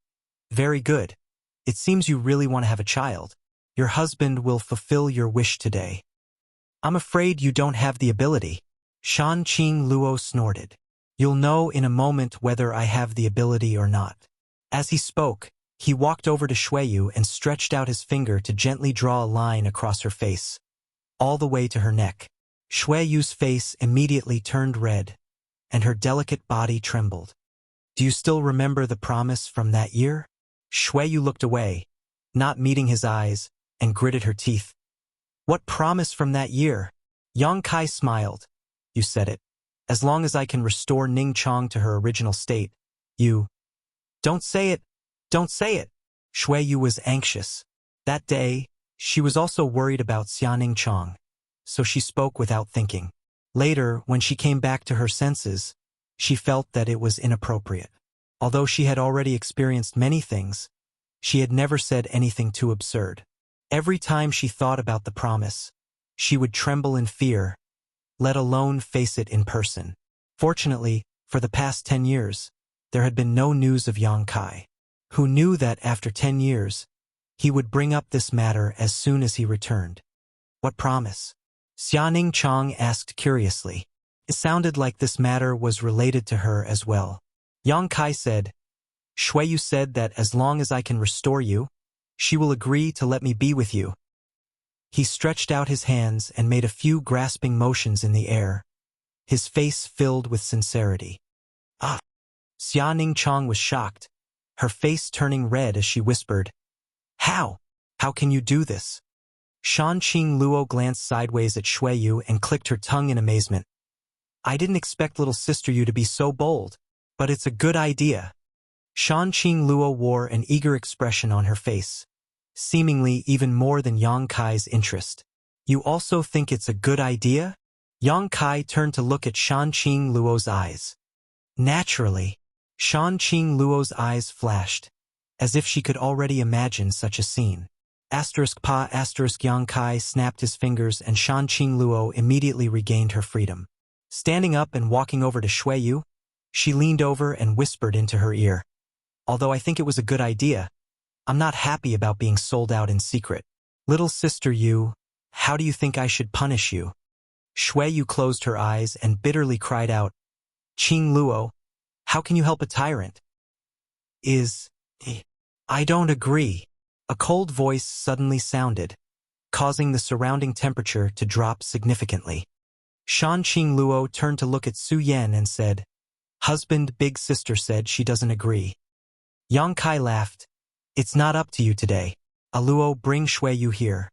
Very good. It seems you really want to have a child. Your husband will fulfill your wish today. I'm afraid you don't have the ability. Shan Qing Luo snorted. You'll know in a moment whether I have the ability or not. As he spoke, he walked over to Xueyu and stretched out his finger to gently draw a line across her face, all the way to her neck. Xueyu's face immediately turned red, and her delicate body trembled. Do you still remember the promise from that year? Xueyu looked away, not meeting his eyes, and gritted her teeth. What promise from that year? Yang Kai smiled. You said it. As long as I can restore Ning Chong to her original state, you... Don't say it! Don't say it! Xueyu was anxious. That day, she was also worried about Xianing Chong, so she spoke without thinking. Later, when she came back to her senses, she felt that it was inappropriate. Although she had already experienced many things, she had never said anything too absurd. Every time she thought about the promise, she would tremble in fear, let alone face it in person. Fortunately, for the past 10 years, there had been no news of Yang Kai, who knew that after 10 years, he would bring up this matter as soon as he returned. What promise? Xianing Chong asked curiously. It sounded like this matter was related to her as well. Yang Kai said, Xueyu said that as long as I can restore you, she will agree to let me be with you. He stretched out his hands and made a few grasping motions in the air, his face filled with sincerity. Ah! Xianing Chong was shocked, her face turning red as she whispered, How? How can you do this? Shan Qing Luo glanced sideways at Xueyu and clicked her tongue in amazement. I didn't expect little sister you to be so bold, but it's a good idea. Shan Qing Luo wore an eager expression on her face, seemingly even more than Yang Kai's interest. You also think it's a good idea? Yang Kai turned to look at Shan Qing Luo's eyes. Naturally, Shan Qing Luo's eyes flashed, as if she could already imagine such a scene. Yang Kai snapped his fingers and Shan Qing Luo immediately regained her freedom. Standing up and walking over to Xueyu, she leaned over and whispered into her ear. Although I think it was a good idea, I'm not happy about being sold out in secret. Little sister you, how do you think I should punish you? Xueyu closed her eyes and bitterly cried out, Qing Luo, how can you help a tyrant? I don't agree. A cold voice suddenly sounded, causing the surrounding temperature to drop significantly. Shan Qing Luo turned to look at Su Yan and said, Husband, big sister said she doesn't agree. Yang Kai laughed. It's not up to you today. Luo, bring Xueyu here.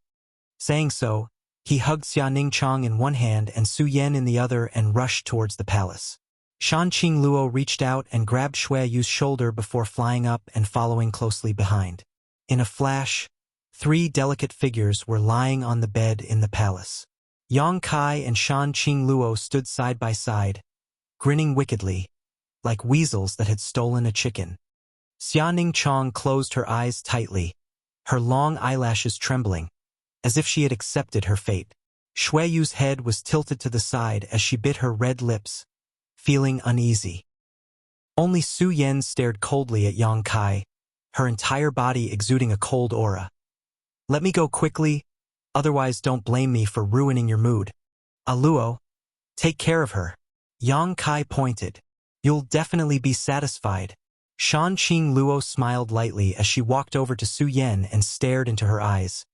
Saying so, he hugged Xianing Chong in one hand and Su Yan in the other and rushed towards the palace. Shan Qing Luo reached out and grabbed Xueyu's shoulder before flying up and following closely behind. In a flash, 3 delicate figures were lying on the bed in the palace. Yang Kai and Shan Qing Luo stood side by side, grinning wickedly, like weasels that had stolen a chicken. Xianing Chong closed her eyes tightly, her long eyelashes trembling, as if she had accepted her fate. Xueyu's head was tilted to the side as she bit her red lips, feeling uneasy. Only Su Yan stared coldly at Yang Kai, her entire body exuding a cold aura. Let me go quickly, otherwise don't blame me for ruining your mood. Luo, take care of her. Yang Kai pointed. You'll definitely be satisfied. Shan Qing Luo smiled lightly as she walked over to Su Yan and stared into her eyes,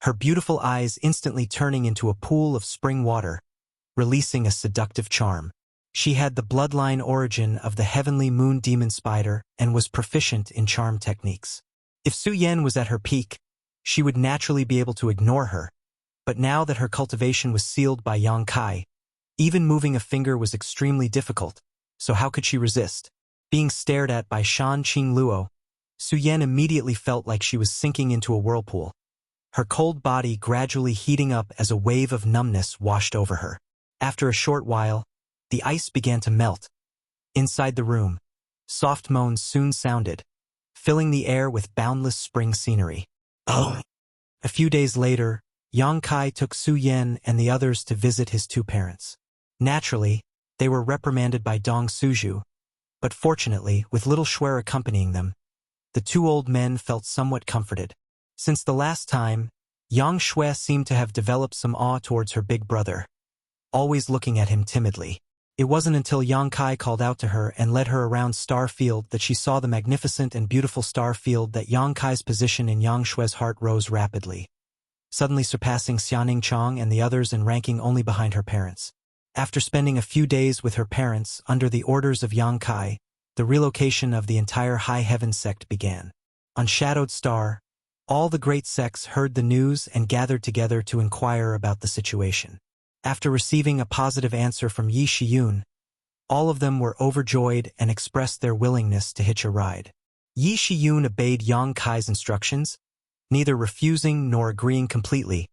her beautiful eyes instantly turning into a pool of spring water, releasing a seductive charm. She had the bloodline origin of the heavenly moon demon spider and was proficient in charm techniques. If Su Yan was at her peak, she would naturally be able to ignore her, but now that her cultivation was sealed by Yang Kai, even moving a finger was extremely difficult, so how could she resist? Being stared at by Shan Qing Luo, Su Yan immediately felt like she was sinking into a whirlpool, her cold body gradually heating up as a wave of numbness washed over her. After a short while, the ice began to melt. Inside the room, soft moans soon sounded, filling the air with boundless spring scenery. Oh! A few days later, Yang Kai took Su Yan and the others to visit his 2 parents. Naturally, they were reprimanded by Dong Suju, But fortunately, with little Shui accompanying them, the two old men felt somewhat comforted. Since the last time, Yang Shui seemed to have developed some awe towards her big brother, always looking at him timidly. It wasn't until Yang Kai called out to her and led her around Star Field that she saw the magnificent and beautiful Star Field that Yang Kai's position in Yang Shui's heart rose rapidly, suddenly surpassing Xianing Chong and the others in ranking only behind her parents. After spending a few days with her parents under the orders of Yang Kai, the relocation of the entire High Heaven sect began. On Shadowed Star, all the great sects heard the news and gathered together to inquire about the situation. After receiving a positive answer from Yi Shiyun, all of them were overjoyed and expressed their willingness to hitch a ride. Yi Shiyun obeyed Yang Kai's instructions, neither refusing nor agreeing completely,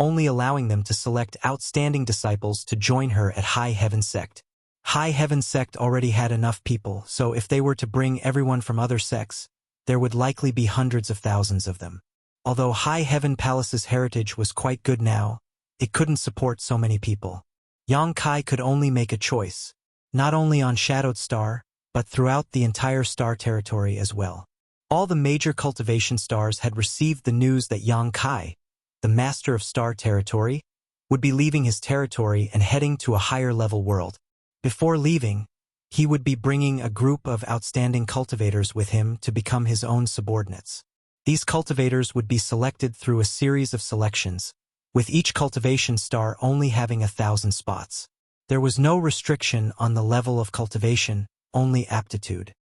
only allowing them to select outstanding disciples to join her at High Heaven Sect. High Heaven Sect already had enough people, so if they were to bring everyone from other sects, there would likely be hundreds of thousands of them. Although High Heaven Palace's heritage was quite good now, it couldn't support so many people. Yang Kai could only make a choice, not only on Shadowed Star, but throughout the entire star territory as well. All the major cultivation stars had received the news that Yang Kai, the master of star territory, would be leaving his territory and heading to a higher level world. Before leaving, he would be bringing a group of outstanding cultivators with him to become his own subordinates. These cultivators would be selected through a series of selections, with each cultivation star only having 1,000 spots. There was no restriction on the level of cultivation, only aptitude.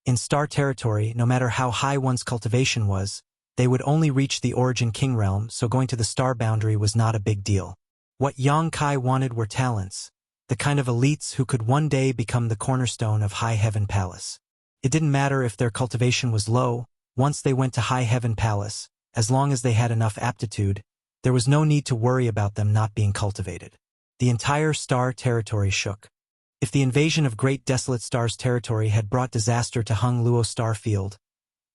In star territory, no matter how high one's cultivation was, they would only reach the Origin King realm, so going to the star boundary was not a big deal. What Yang Kai wanted were talents, the kind of elites who could one day become the cornerstone of High Heaven Palace. It didn't matter if their cultivation was low, once they went to High Heaven Palace, as long as they had enough aptitude, there was no need to worry about them not being cultivated. The entire star territory shook. If the invasion of Great Desolate Star's territory had brought disaster to Hung Luo Star Field,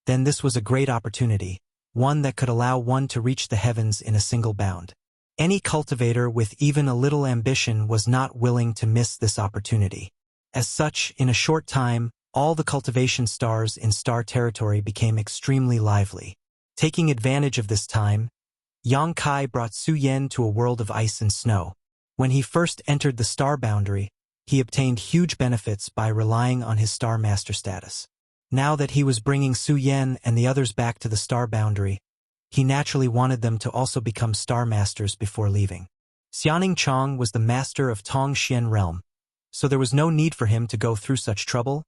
then this was a great opportunity, one that could allow one to reach the heavens in a single bound. Any cultivator with even a little ambition was not willing to miss this opportunity. As such, in a short time, all the cultivation stars in star territory became extremely lively. Taking advantage of this time, Yang Kai brought Su Yen to a world of ice and snow. When he first entered the star boundary, he obtained huge benefits by relying on his Star Master status. Now that he was bringing Su Yen and the others back to the star boundary, he naturally wanted them to also become Star Masters before leaving. Xianing Chong was the master of Tong Xian realm, so there was no need for him to go through such trouble,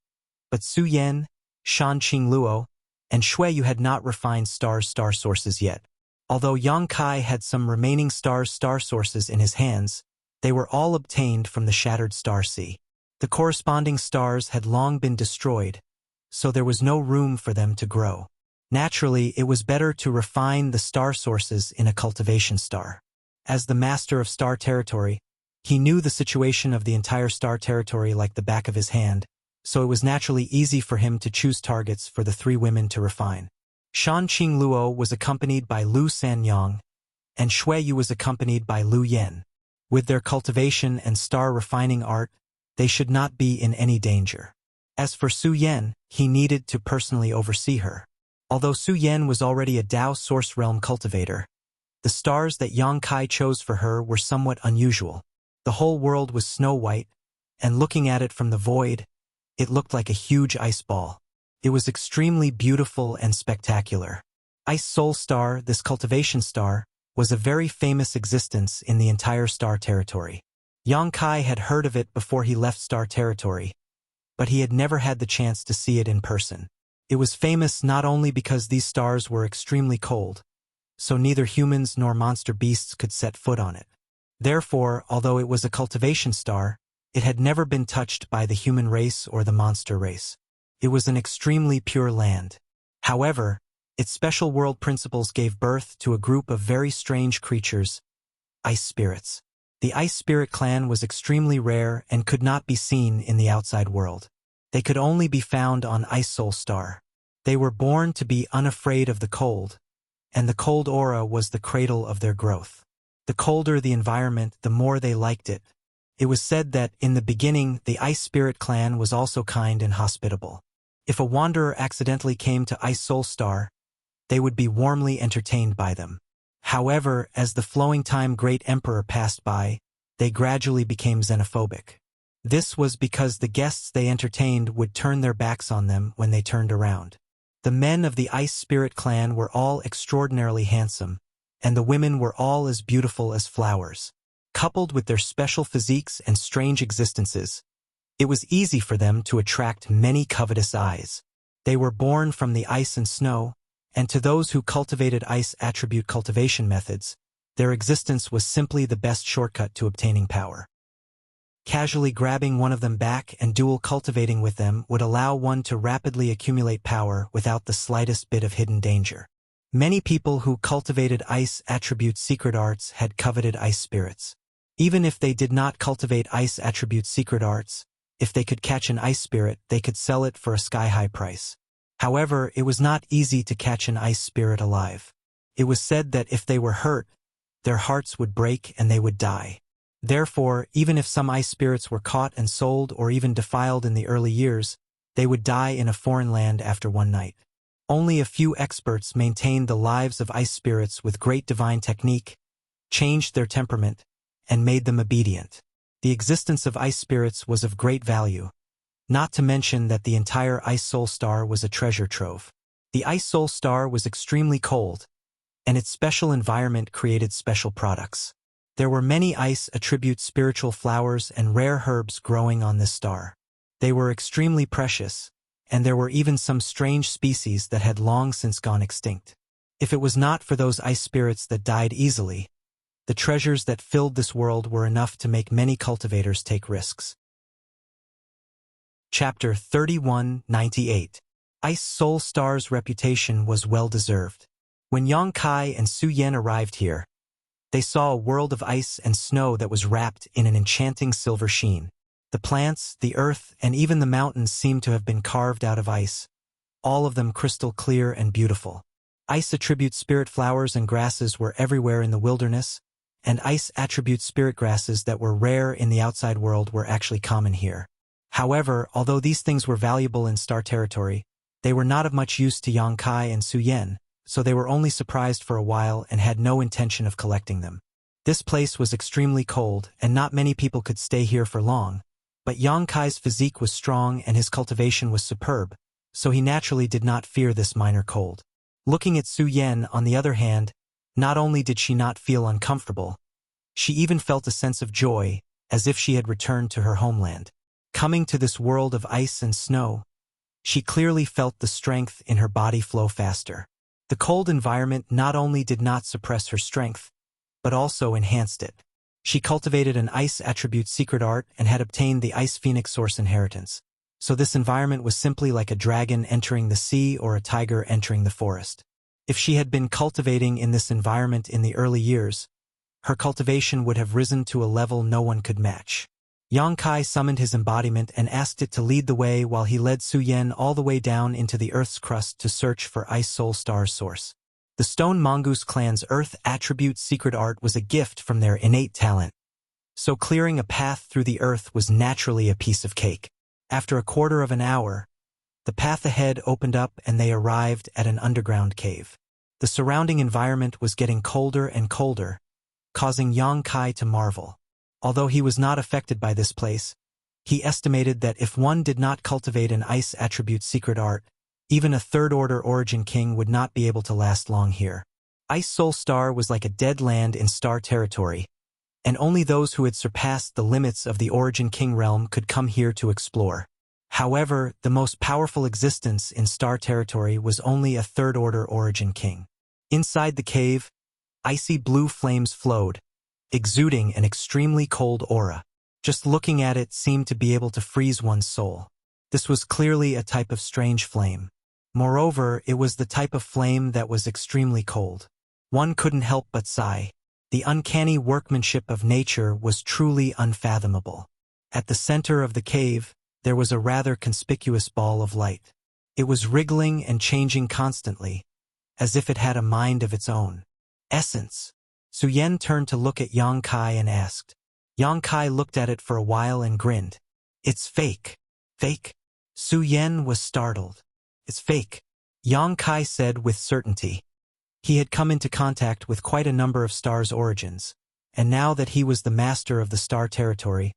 but Su Yen, Shan Qing Luo, and Shui Yu had not refined star sources yet. Although Yang Kai had some remaining star sources in his hands, they were all obtained from the Shattered Star Sea. The corresponding stars had long been destroyed, so there was no room for them to grow. Naturally, it was better to refine the star sources in a cultivation star. As the master of star territory, he knew the situation of the entire star territory like the back of his hand, so it was naturally easy for him to choose targets for the three women to refine. Shan Qing Luo was accompanied by Lu Sanyang, and Shui Yu was accompanied by Lu Yen. With their cultivation and star refining art, they should not be in any danger. As for Su Yen, he needed to personally oversee her. Although Su Yen was already a Dao Source Realm cultivator, the stars that Yang Kai chose for her were somewhat unusual. The whole world was snow-white, and looking at it from the void, it looked like a huge ice ball. It was extremely beautiful and spectacular. Ice Soul Star, this cultivation star, was a very famous existence in the entire star territory. Yang Kai had heard of it before he left star territory, but he had never had the chance to see it in person. It was famous not only because these stars were extremely cold, so neither humans nor monster beasts could set foot on it. Therefore, although it was a cultivation star, it had never been touched by the human race or the monster race. It was an extremely pure land. However, its special world principles gave birth to a group of very strange creatures, ice spirits. The Ice Spirit clan was extremely rare and could not be seen in the outside world. They could only be found on Ice Soul Star. They were born to be unafraid of the cold, and the cold aura was the cradle of their growth. The colder the environment, the more they liked it, It was said that, in the beginning, the Ice Spirit clan was also kind and hospitable. If a wanderer accidentally came to Ice Soul Star, they would be warmly entertained by them. However, as the flowing time Great Emperor passed by, they gradually became xenophobic. This was because the guests they entertained would turn their backs on them when they turned around. The men of the Ice Spirit clan were all extraordinarily handsome, and the women were all as beautiful as flowers. Coupled with their special physiques and strange existences, it was easy for them to attract many covetous eyes. They were born from the ice and snow, and to those who cultivated ice attribute cultivation methods, their existence was simply the best shortcut to obtaining power. Casually grabbing one of them back and dual cultivating with them would allow one to rapidly accumulate power without the slightest bit of hidden danger. Many people who cultivated ice attribute secret arts had coveted ice spirits. Even if they did not cultivate ice attribute secret arts, if they could catch an ice spirit, they could sell it for a sky-high price. However, it was not easy to catch an ice spirit alive. It was said that if they were hurt, their hearts would break and they would die. Therefore, even if some ice spirits were caught and sold or even defiled in the early years, they would die in a foreign land after one night. Only a few experts maintained the lives of ice spirits with great divine technique, changed their temperament, and made them obedient. The existence of ice spirits was of great value, not to mention that the entire Ice Soul Star was a treasure trove. The Ice Soul Star was extremely cold, and its special environment created special products. There were many ice attribute spiritual flowers and rare herbs growing on this star. They were extremely precious, and there were even some strange species that had long since gone extinct. If it was not for those ice spirits that died easily, the treasures that filled this world were enough to make many cultivators take risks. Chapter 3198. Ice Soul Star's reputation was well-deserved. When Yang Kai and Su Yan arrived here, they saw a world of ice and snow that was wrapped in an enchanting silver sheen. The plants, the earth, and even the mountains seemed to have been carved out of ice, all of them crystal clear and beautiful. Ice attribute spirit flowers and grasses were everywhere in the wilderness, and ice attribute spirit grasses that were rare in the outside world were actually common here. However, although these things were valuable in star territory, they were not of much use to Yang Kai and Su Yan, so they were only surprised for a while and had no intention of collecting them. This place was extremely cold, and not many people could stay here for long, but Yang Kai's physique was strong and his cultivation was superb, so he naturally did not fear this minor cold. Looking at Su Yan, on the other hand, not only did she not feel uncomfortable, she even felt a sense of joy, as if she had returned to her homeland. Coming to this world of ice and snow, she clearly felt the strength in her body flow faster. The cold environment not only did not suppress her strength, but also enhanced it. She cultivated an ice attribute secret art and had obtained the Ice Phoenix Source inheritance. So this environment was simply like a dragon entering the sea or a tiger entering the forest. If she had been cultivating in this environment in the early years, her cultivation would have risen to a level no one could match. Yang Kai summoned his embodiment and asked it to lead the way while he led Su Yan all the way down into the Earth's crust to search for Ice Soul Star's source. The Stone Mongoose clan's Earth attribute secret art was a gift from their innate talent, so clearing a path through the Earth was naturally a piece of cake. After a quarter of an hour, the path ahead opened up and they arrived at an underground cave. The surrounding environment was getting colder and colder, causing Yang Kai to marvel. Although he was not affected by this place, he estimated that if one did not cultivate an ice attribute secret art, even a third-order origin king would not be able to last long here. Ice Soul Star was like a dead land in star territory, and only those who had surpassed the limits of the origin king realm could come here to explore. However, the most powerful existence in star territory was only a third-order origin king. Inside the cave, icy blue flames flowed, exuding an extremely cold aura. Just looking at it seemed to be able to freeze one's soul. This was clearly a type of strange flame. Moreover, it was the type of flame that was extremely cold. One couldn't help but sigh. The uncanny workmanship of nature was truly unfathomable. At the center of the cave, there was a rather conspicuous ball of light. It was wriggling and changing constantly, as if it had a mind of its own. Essence. Su Yan turned to look at Yang Kai and asked, Yang Kai looked at it for a while and grinned. It's fake. Fake? Su Yan was startled. It's fake, Yang Kai said with certainty. He had come into contact with quite a number of stars' origins, and now that he was the master of the star territory,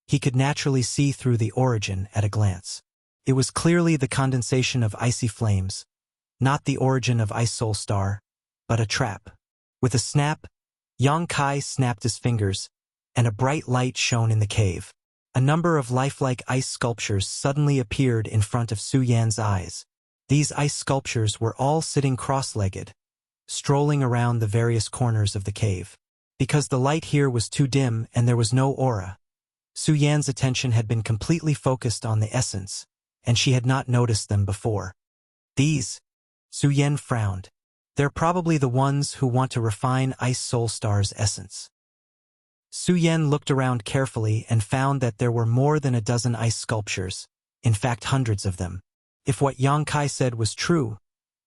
he could naturally see through the origin at a glance. It was clearly the condensation of icy flames, not the origin of Ice Soul Star, but a trap. With a snap, Yang Kai snapped his fingers, and a bright light shone in the cave. A number of lifelike ice sculptures suddenly appeared in front of Su Yan's eyes. These ice sculptures were all sitting cross-legged, strolling around the various corners of the cave. Because the light here was too dim and there was no aura, Su Yan's attention had been completely focused on the essence, and she had not noticed them before. These, Su Yan frowned. They're probably the ones who want to refine Ice Soul Star's essence. Su Yan looked around carefully and found that there were more than a dozen ice sculptures, in fact hundreds of them. If what Yang Kai said was true,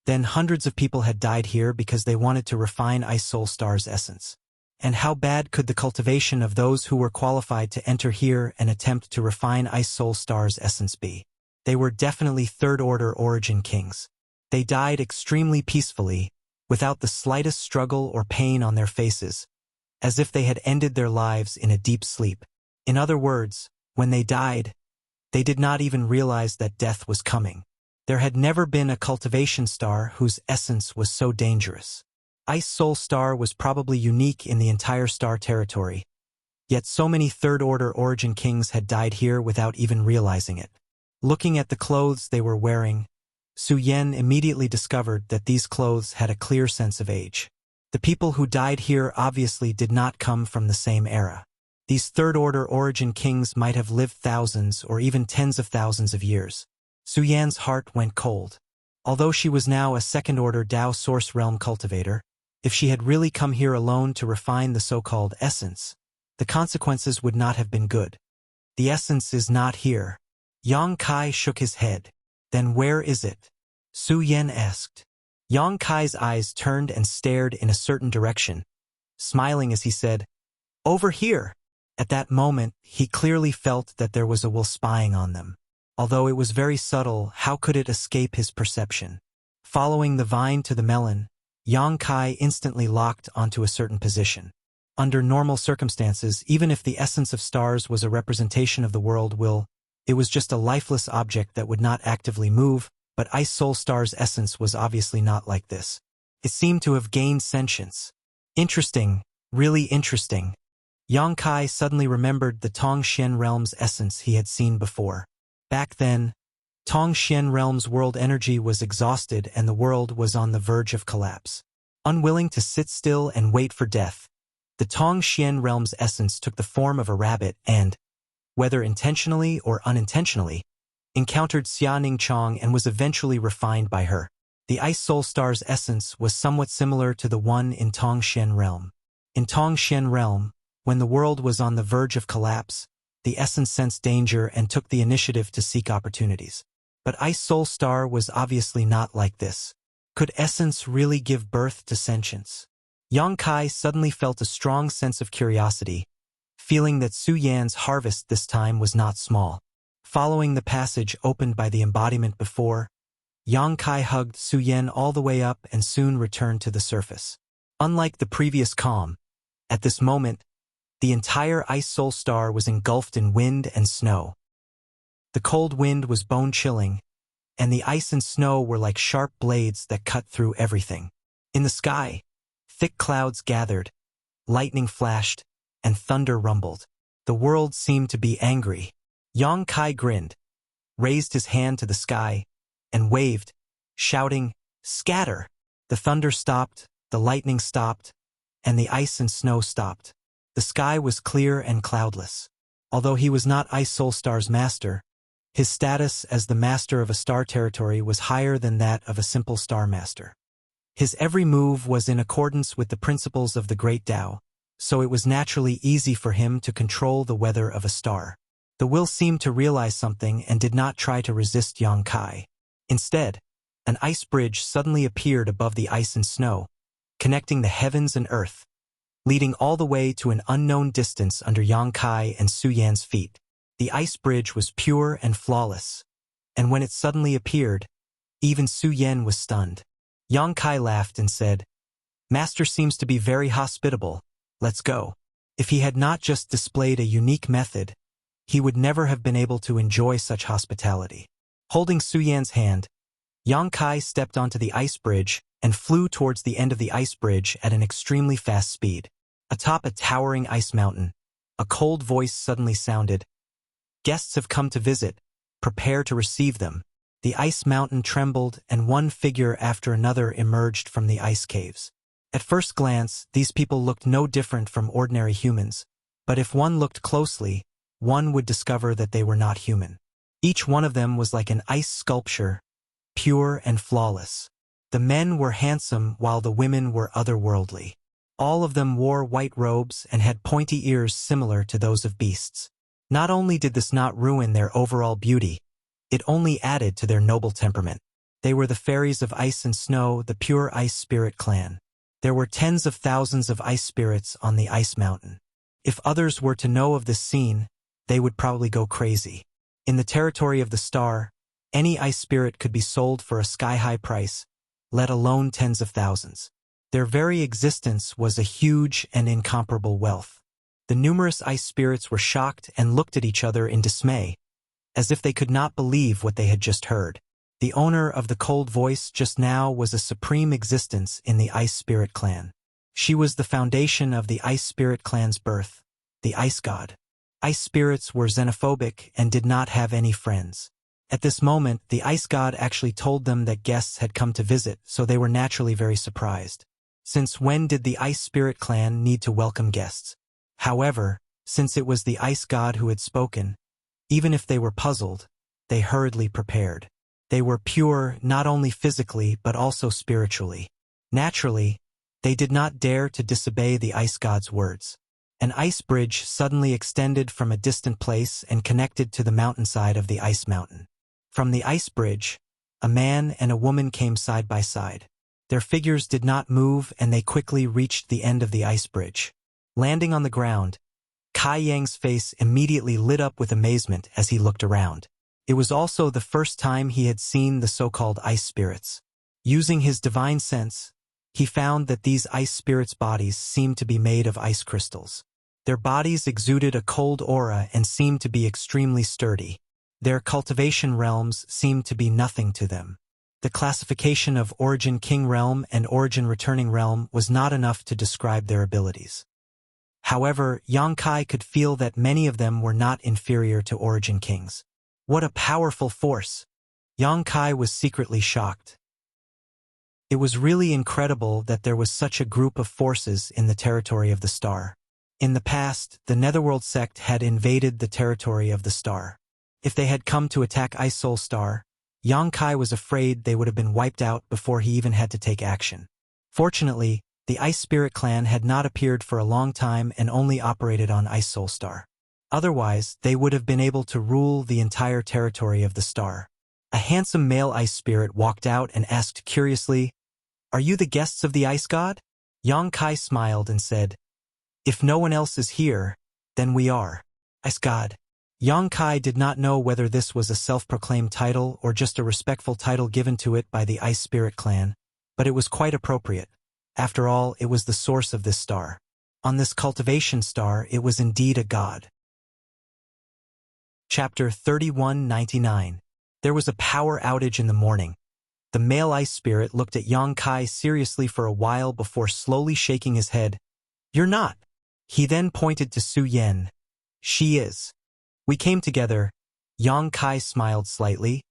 then hundreds of people had died here because they wanted to refine Ice Soul Star's essence. And how bad could the cultivation of those who were qualified to enter here and attempt to refine Ice Soul Star's essence be? They were definitely third-order origin kings. They died extremely peacefully, without the slightest struggle or pain on their faces, as if they had ended their lives in a deep sleep. In other words, when they died, they did not even realize that death was coming. There had never been a cultivation star whose essence was so dangerous. Ice Soul Star was probably unique in the entire star territory, yet so many third-order origin kings had died here without even realizing it. Looking at the clothes they were wearing, Su Yan immediately discovered that these clothes had a clear sense of age. The people who died here obviously did not come from the same era. These third-order origin kings might have lived thousands or even tens of thousands of years. Su Yan's heart went cold. Although she was now a second-order Tao Source Realm cultivator, if she had really come here alone to refine the so-called essence, the consequences would not have been good. The essence is not here. Yang Kai shook his head. Then where is it? Su Yan asked. Yang Kai's eyes turned and stared in a certain direction, smiling as he said, "Over here." At that moment, he clearly felt that there was a will spying on them. Although it was very subtle, how could it escape his perception? Following the vine to the melon, Yang Kai instantly locked onto a certain position. Under normal circumstances, even if the essence of stars was a representation of the world will, it was just a lifeless object that would not actively move, but Ice Soul Star's essence was obviously not like this. It seemed to have gained sentience. Interesting, really interesting. Yang Kai suddenly remembered the Tongxian realm's essence he had seen before. Back then, Tongxian realm's world energy was exhausted and the world was on the verge of collapse. Unwilling to sit still and wait for death, the Tongxian realm's essence took the form of a rabbit and, whether intentionally or unintentionally, encountered Xia Ningchong and was eventually refined by her. The Ice Soul Star's essence was somewhat similar to the one in Tongxian realm. In Tongxian realm, when the world was on the verge of collapse, the essence sensed danger and took the initiative to seek opportunities. But Ice Soul Star was obviously not like this. Could essence really give birth to sentience? Yang Kai suddenly felt a strong sense of curiosity, feeling that Su Yan's harvest this time was not small. Following the passage opened by the embodiment before, Yang Kai hugged Su Yan all the way up and soon returned to the surface. Unlike the previous calm, at this moment, the entire Ice Soul Star was engulfed in wind and snow. The cold wind was bone-chilling, and the ice and snow were like sharp blades that cut through everything. In the sky, thick clouds gathered, lightning flashed, and thunder rumbled. The world seemed to be angry. Yang Kai grinned, raised his hand to the sky, and waved, shouting, "Scatter!" The thunder stopped, the lightning stopped, and the ice and snow stopped. The sky was clear and cloudless. Although he was not Ice Soul Star's master, his status as the master of a star territory was higher than that of a simple star master. His every move was in accordance with the principles of the Great Tao, so it was naturally easy for him to control the weather of a star. The will seemed to realize something and did not try to resist Yang Kai. Instead, an ice bridge suddenly appeared above the ice and snow, connecting the heavens and earth. leading all the way to an unknown distance under Yang Kai and Su Yan's feet. The ice bridge was pure and flawless, and when it suddenly appeared, even Su Yan was stunned. Yang Kai laughed and said, "Master seems to be very hospitable. Let's go." If he had not just displayed a unique method, he would never have been able to enjoy such hospitality. Holding Su Yan's hand, Yang Kai stepped onto the ice bridge and flew towards the end of the ice bridge at an extremely fast speed. Atop a towering ice mountain, a cold voice suddenly sounded. "Guests have come to visit. Prepare to receive them." The ice mountain trembled, and one figure after another emerged from the ice caves. At first glance, these people looked no different from ordinary humans, but if one looked closely, one would discover that they were not human. Each one of them was like an ice sculpture, pure and flawless. The men were handsome while the women were otherworldly. All of them wore white robes and had pointy ears similar to those of beasts. Not only did this not ruin their overall beauty, it only added to their noble temperament. They were the fairies of ice and snow, the pure ice spirit clan. There were tens of thousands of ice spirits on the ice mountain. If others were to know of this scene, they would probably go crazy. In the territory of the star, any ice spirit could be sold for a sky-high price, let alone tens of thousands. Their very existence was a huge and incomparable wealth. The numerous ice spirits were shocked and looked at each other in dismay, as if they could not believe what they had just heard. The owner of the cold voice just now was a supreme existence in the Ice Spirit clan. She was the foundation of the Ice Spirit clan's birth, the Ice God. Ice spirits were xenophobic and did not have any friends. At this moment, the Ice God actually told them that guests had come to visit, so they were naturally very surprised. Since when did the Ice Spirit clan need to welcome guests? However, since it was the Ice God who had spoken, even if they were puzzled, they hurriedly prepared. They were pure not only physically but also spiritually. Naturally, they did not dare to disobey the Ice God's words. An ice bridge suddenly extended from a distant place and connected to the mountainside of the ice mountain. From the ice bridge, a man and a woman came side by side. Their figures did not move, and they quickly reached the end of the ice bridge. Landing on the ground, Kai Yang's face immediately lit up with amazement as he looked around. It was also the first time he had seen the so-called ice spirits. Using his divine sense, he found that these ice spirits' bodies seemed to be made of ice crystals. Their bodies exuded a cold aura and seemed to be extremely sturdy. Their cultivation realms seemed to be nothing to them. The classification of Origin King Realm and Origin Returning Realm was not enough to describe their abilities. However, Yang Kai could feel that many of them were not inferior to Origin Kings. What a powerful force! Yang Kai was secretly shocked. It was really incredible that there was such a group of forces in the territory of the star. In the past, the Netherworld sect had invaded the territory of the star. If they had come to attack Ice Soul Star, Yang Kai was afraid they would have been wiped out before he even had to take action. Fortunately, the Ice Spirit clan had not appeared for a long time and only operated on Ice Soul Star. Otherwise, they would have been able to rule the entire territory of the star. A handsome male ice spirit walked out and asked curiously, "Are you the guests of the Ice God?" Yang Kai smiled and said, "If no one else is here, then we are." Ice God. Yang Kai did not know whether this was a self-proclaimed title or just a respectful title given to it by the Ice Spirit clan, but it was quite appropriate. After all, it was the source of this star. On this cultivation star, it was indeed a god. Chapter 3199. There was a power outage in the morning. The male ice spirit looked at Yang Kai seriously for a while before slowly shaking his head. "You're not." He then pointed to Su Yan. "She is. We came together." Yang Kai smiled slightly.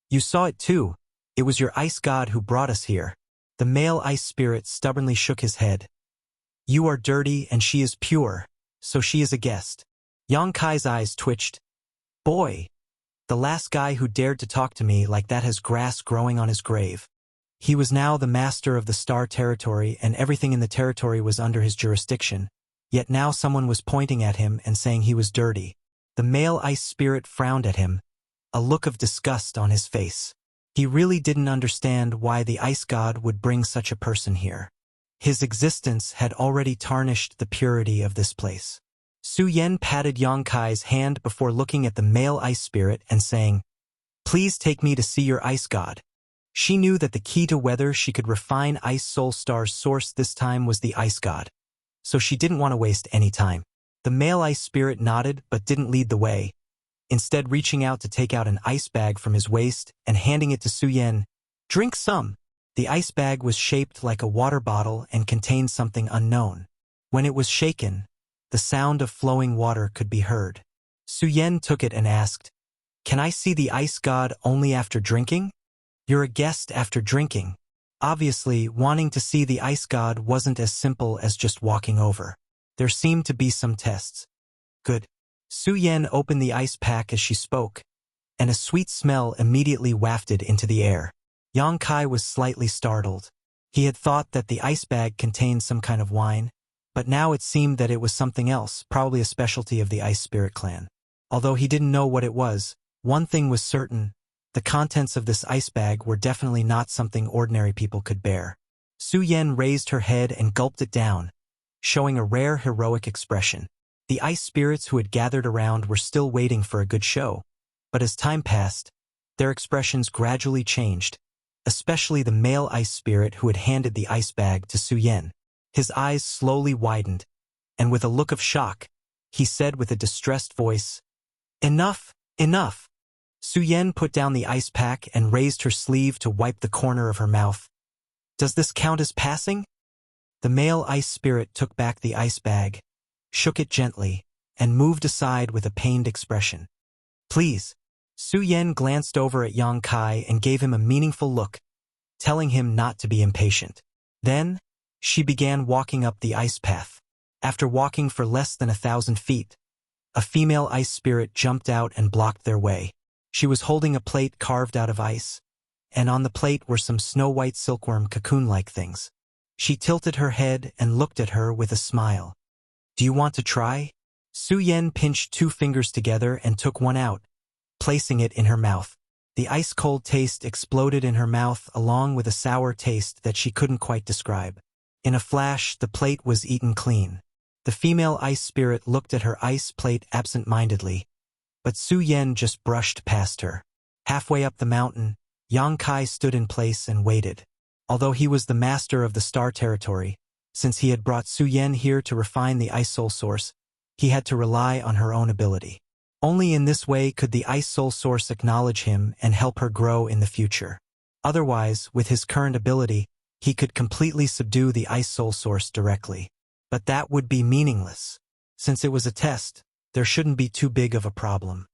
"You saw it too. It was your ice god who brought us here." The male ice spirit stubbornly shook his head. "You are dirty and she is pure, so she is a guest." Yang Kai's eyes twitched. "Boy, the last guy who dared to talk to me like that has grass growing on his grave." He was now the master of the star territory and everything in the territory was under his jurisdiction, yet now someone was pointing at him and saying he was dirty. The male ice spirit frowned at him, a look of disgust on his face. He really didn't understand why the ice god would bring such a person here. His existence had already tarnished the purity of this place. Su Yen patted Yang Kai's hand before looking at the male ice spirit and saying, "Please take me to see your ice god." She knew that the key to whether she could refine Ice Soul Star's source this time was the ice god, so she didn't want to waste any time. The male ice spirit nodded but didn't lead the way, instead reaching out to take out an ice bag from his waist and handing it to Su Yen. "Drink some." The ice bag was shaped like a water bottle and contained something unknown. When it was shaken, the sound of flowing water could be heard. Su Yen took it and asked, "Can I see the ice god only after drinking?" "You're a guest after drinking." Obviously, wanting to see the ice god wasn't as simple as just walking over. There seemed to be some tests. "Good." Su Yen opened the ice pack as she spoke, and a sweet smell immediately wafted into the air. Yang Kai was slightly startled. He had thought that the ice bag contained some kind of wine, but now it seemed that it was something else, probably a specialty of the Ice Spirit clan. Although he didn't know what it was, one thing was certain: the contents of this ice bag were definitely not something ordinary people could bear. Su Yen raised her head and gulped it down, showing a rare heroic expression. The ice spirits who had gathered around were still waiting for a good show, but as time passed, their expressions gradually changed, especially the male ice spirit who had handed the ice bag to Su Yen. His eyes slowly widened, and with a look of shock, he said with a distressed voice, "Enough, enough." Su Yen put down the ice pack and raised her sleeve to wipe the corner of her mouth. "Does this count as passing?" The male ice spirit took back the ice bag, shook it gently, and moved aside with a pained expression. "Please." Su Yen glanced over at Yang Kai and gave him a meaningful look, telling him not to be impatient. Then, she began walking up the ice path. After walking for less than 1,000 feet, a female ice spirit jumped out and blocked their way. She was holding a plate carved out of ice, and on the plate were some snow-white silkworm cocoon-like things. She tilted her head and looked at her with a smile. "Do you want to try?" Su Yen pinched 2 fingers together and took one out, placing it in her mouth. The ice-cold taste exploded in her mouth along with a sour taste that she couldn't quite describe. In a flash, the plate was eaten clean. The female ice spirit looked at her ice plate absent-mindedly, but Su Yen just brushed past her. Halfway up the mountain, Yang Kai stood in place and waited. Although he was the master of the star territory, since he had brought Su Yen here to refine the ice soul source, he had to rely on her own ability. Only in this way could the ice soul source acknowledge him and help her grow in the future. Otherwise, with his current ability, he could completely subdue the ice soul source directly. But that would be meaningless. Since it was a test, there shouldn't be too big of a problem.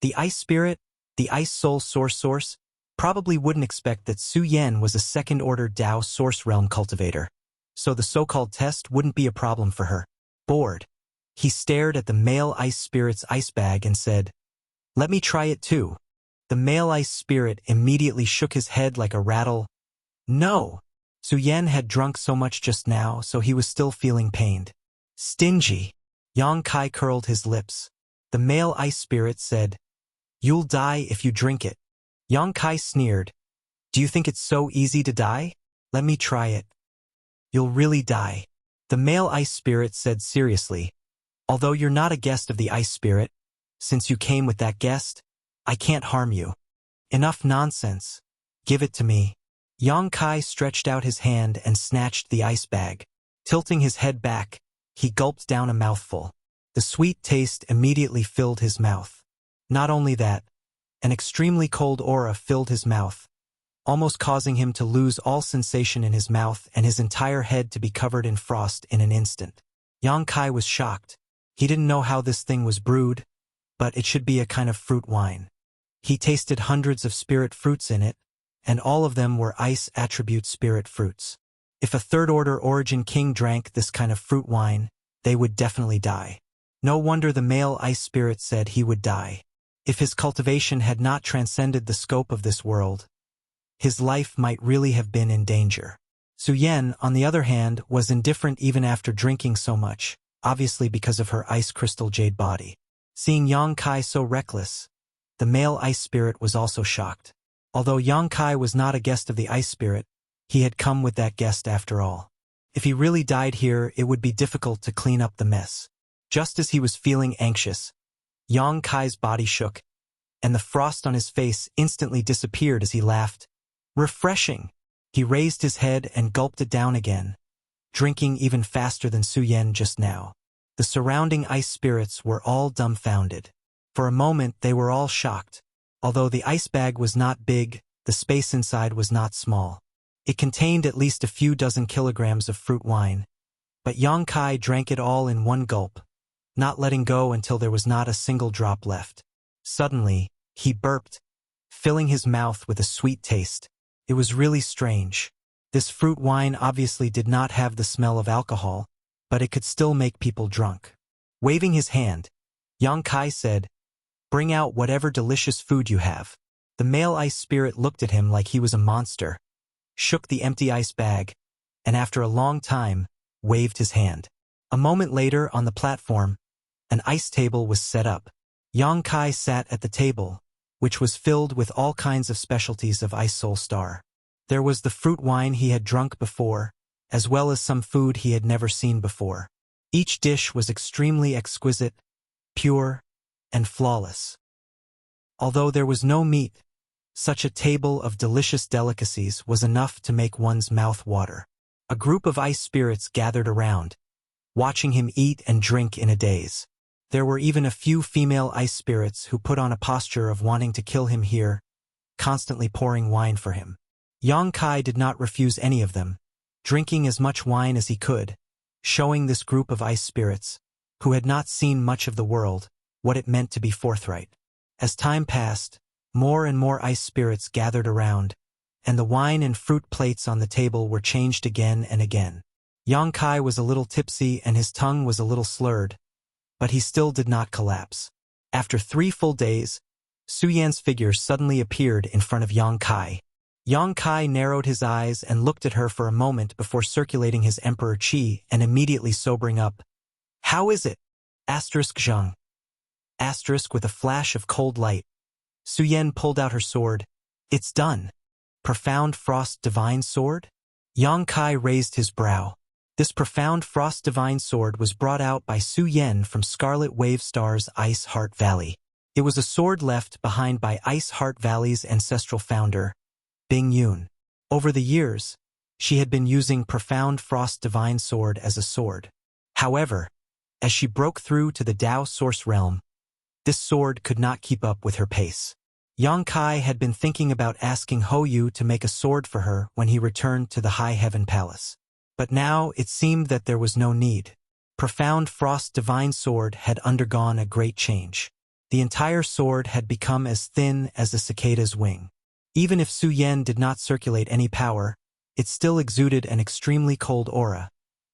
The ice spirit, the ice soul source, probably wouldn't expect that Su Yen was a second-order Dao source realm cultivator, so the so-called test wouldn't be a problem for her. Bored, he stared at the male ice spirit's ice bag and said, "Let me try it too." The male ice spirit immediately shook his head like a rattle. "No." Su Yen had drunk so much just now, so he was still feeling pained. "Stingy." Yang Kai curled his lips. The male ice spirit said, "You'll die if you drink it." Yang Kai sneered. "Do you think it's so easy to die? Let me try it." "You'll really die." The male ice spirit said seriously, "Although you're not a guest of the ice spirit, since you came with that guest, I can't harm you." "Enough nonsense. Give it to me." Yang Kai stretched out his hand and snatched the ice bag. Tilting his head back, he gulped down a mouthful. The sweet taste immediately filled his mouth. Not only that, an extremely cold aura filled his mouth, almost causing him to lose all sensation in his mouth and his entire head to be covered in frost in an instant. Yang Kai was shocked. He didn't know how this thing was brewed, but it should be a kind of fruit wine. He tasted hundreds of spirit fruits in it, and all of them were ice attribute spirit fruits. If a third-order origin king drank this kind of fruit wine, they would definitely die. No wonder the male ice spirit said he would die. If his cultivation had not transcended the scope of this world, his life might really have been in danger. Su Yen, on the other hand, was indifferent even after drinking so much, obviously because of her ice crystal jade body. Seeing Yang Kai so reckless, the male ice spirit was also shocked. Although Yang Kai was not a guest of the ice spirit, he had come with that guest after all. If he really died here, it would be difficult to clean up the mess. Just as he was feeling anxious, Yang Kai's body shook, and the frost on his face instantly disappeared as he laughed. Refreshing! He raised his head and gulped it down again, drinking even faster than Su Yan just now. The surrounding ice spirits were all dumbfounded. For a moment, they were all shocked. Although the ice bag was not big, the space inside was not small. It contained at least a few dozen kilograms of fruit wine, but Yang Kai drank it all in one gulp, not letting go until there was not a single drop left. Suddenly, he burped, filling his mouth with a sweet taste. It was really strange. This fruit wine obviously did not have the smell of alcohol, but it could still make people drunk. Waving his hand, Yang Kai said, "Bring out whatever delicious food you have." The male ice spirit looked at him like he was a monster, shook the empty ice bag, and after a long time, waved his hand. A moment later, on the platform, an ice table was set up. Yang Kai sat at the table, which was filled with all kinds of specialties of Ice Soul Star. There was the fruit wine he had drunk before, as well as some food he had never seen before. Each dish was extremely exquisite, pure, and flawless. Although there was no meat, such a table of delicious delicacies was enough to make one's mouth water. A group of ice spirits gathered around, watching him eat and drink in a daze. There were even a few female ice spirits who put on a posture of wanting to kill him here, constantly pouring wine for him. Yang Kai did not refuse any of them, drinking as much wine as he could, showing this group of ice spirits, who had not seen much of the world, what it meant to be forthright. As time passed, more and more ice spirits gathered around, and the wine and fruit plates on the table were changed again and again. Yang Kai was a little tipsy and his tongue was a little slurred, but he still did not collapse. After 3 full days, Su Yan's figure suddenly appeared in front of Yang Kai. Yang Kai narrowed his eyes and looked at her for a moment before circulating his emperor chi and immediately sobering up. "How is it?" Zhang. With a flash of cold light, Su Yan pulled out her sword. "It's done." Profound Frost Divine Sword? Yang Kai raised his brow. This Profound Frost Divine Sword was brought out by Su Yan from Scarlet Wave Star's Ice Heart Valley. It was a sword left behind by Ice Heart Valley's ancestral founder, Bing Yun. Over the years, she had been using Profound Frost Divine Sword as a sword. However, as she broke through to the Tao Source Realm, this sword could not keep up with her pace. Yang Kai had been thinking about asking Ho Yu to make a sword for her when he returned to the High Heaven Palace. But now it seemed that there was no need. Profound Frost Divine Sword had undergone a great change. The entire sword had become as thin as a cicada's wing. Even if Su Yan did not circulate any power, it still exuded an extremely cold aura,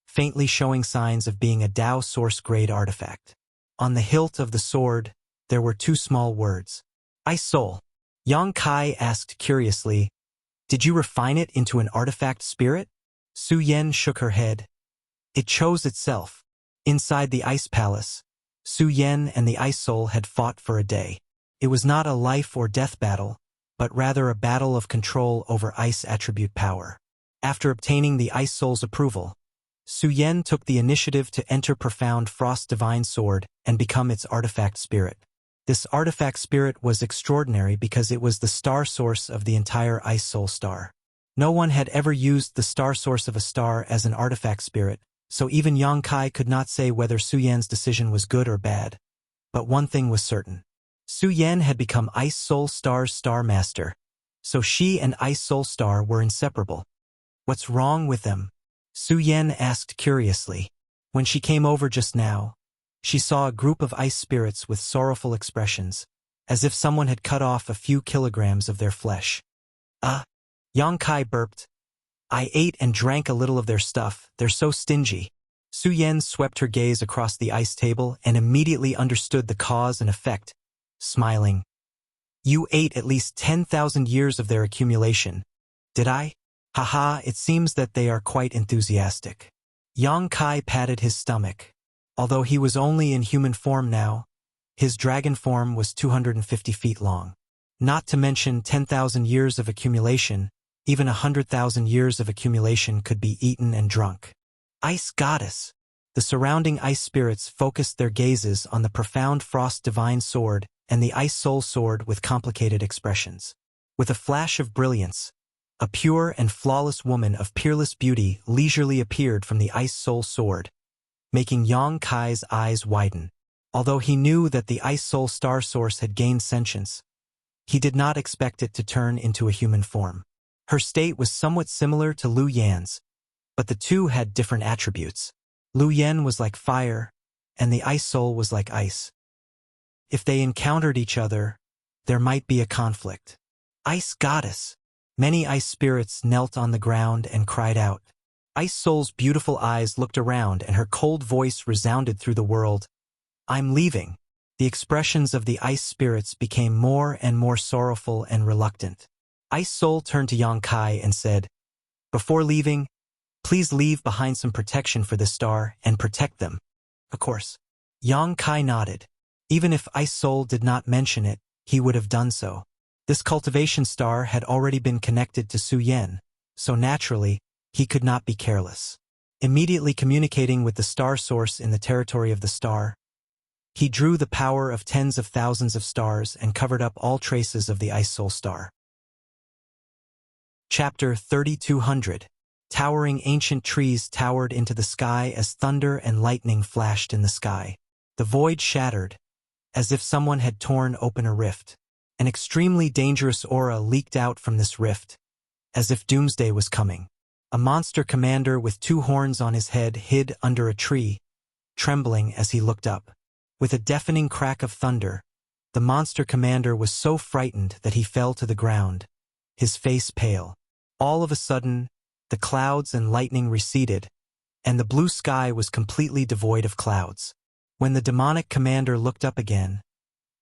faintly showing signs of being a Tao Source-grade artifact. On the hilt of the sword, there were 2 small words. "Ice Soul." Yang Kai asked curiously, "Did you refine it into an artifact spirit?" Su Yan shook her head. "It chose itself." Inside the Ice Palace, Su Yan and the Ice Soul had fought for a day. It was not a life or death battle, but rather a battle of control over ice attribute power. After obtaining the Ice Soul's approval, Su Yan took the initiative to enter Profound Frost Divine Sword and become its artifact spirit. This artifact spirit was extraordinary because it was the star source of the entire Ice Soul Star. No one had ever used the star source of a star as an artifact spirit, so even Yang Kai could not say whether Su Yan's decision was good or bad. But one thing was certain. Su Yan had become Ice Soul Star's Star Master, so she and Ice Soul Star were inseparable. "What's wrong with them?" Su Yan asked curiously. When she came over just now, she saw a group of ice spirits with sorrowful expressions, as if someone had cut off a few kilograms of their flesh. Yang Kai burped. "I ate and drank a little of their stuff, they're so stingy." Su Yan swept her gaze across the ice table and immediately understood the cause and effect, smiling. "You ate at least 10,000 years of their accumulation. Did I? Haha, it seems that they are quite enthusiastic." Yang Kai patted his stomach. Although he was only in human form now, his dragon form was 250 feet long. Not to mention 10,000 years of accumulation, even 100,000 years of accumulation could be eaten and drunk. Ice goddess! The surrounding ice spirits focused their gazes on the profound frost divine sword and the ice soul sword with complicated expressions. With a flash of brilliance, a pure and flawless woman of peerless beauty leisurely appeared from the ice soul sword, making Yang Kai's eyes widen. Although he knew that the ice soul star source had gained sentience, he did not expect it to turn into a human form. Her state was somewhat similar to Liu Yan's, but the two had different attributes. Liu Yan was like fire, and the ice soul was like ice. If they encountered each other, there might be a conflict. Ice goddess! Many ice spirits knelt on the ground and cried out. Ice Soul's beautiful eyes looked around and her cold voice resounded through the world. I'm leaving. The expressions of the ice spirits became more and more sorrowful and reluctant. Ice Soul turned to Yang Kai and said, Before leaving, please leave behind some protection for this star and protect them. Of course. Yang Kai nodded. Even if Ice Soul did not mention it, he would have done so. This cultivation star had already been connected to Su Yan, so naturally, he could not be careless. Immediately communicating with the star source in the territory of the star, he drew the power of tens of thousands of stars and covered up all traces of the Ice Soul star. Chapter 3200. Towering ancient trees towered into the sky as thunder and lightning flashed in the sky. The void shattered, as if someone had torn open a rift. An extremely dangerous aura leaked out from this rift, as if doomsday was coming. A monster commander with 2 horns on his head hid under a tree, trembling as he looked up. With a deafening crack of thunder, the monster commander was so frightened that he fell to the ground, his face pale. All of a sudden, the clouds and lightning receded, and the blue sky was completely devoid of clouds. When the demonic commander looked up again,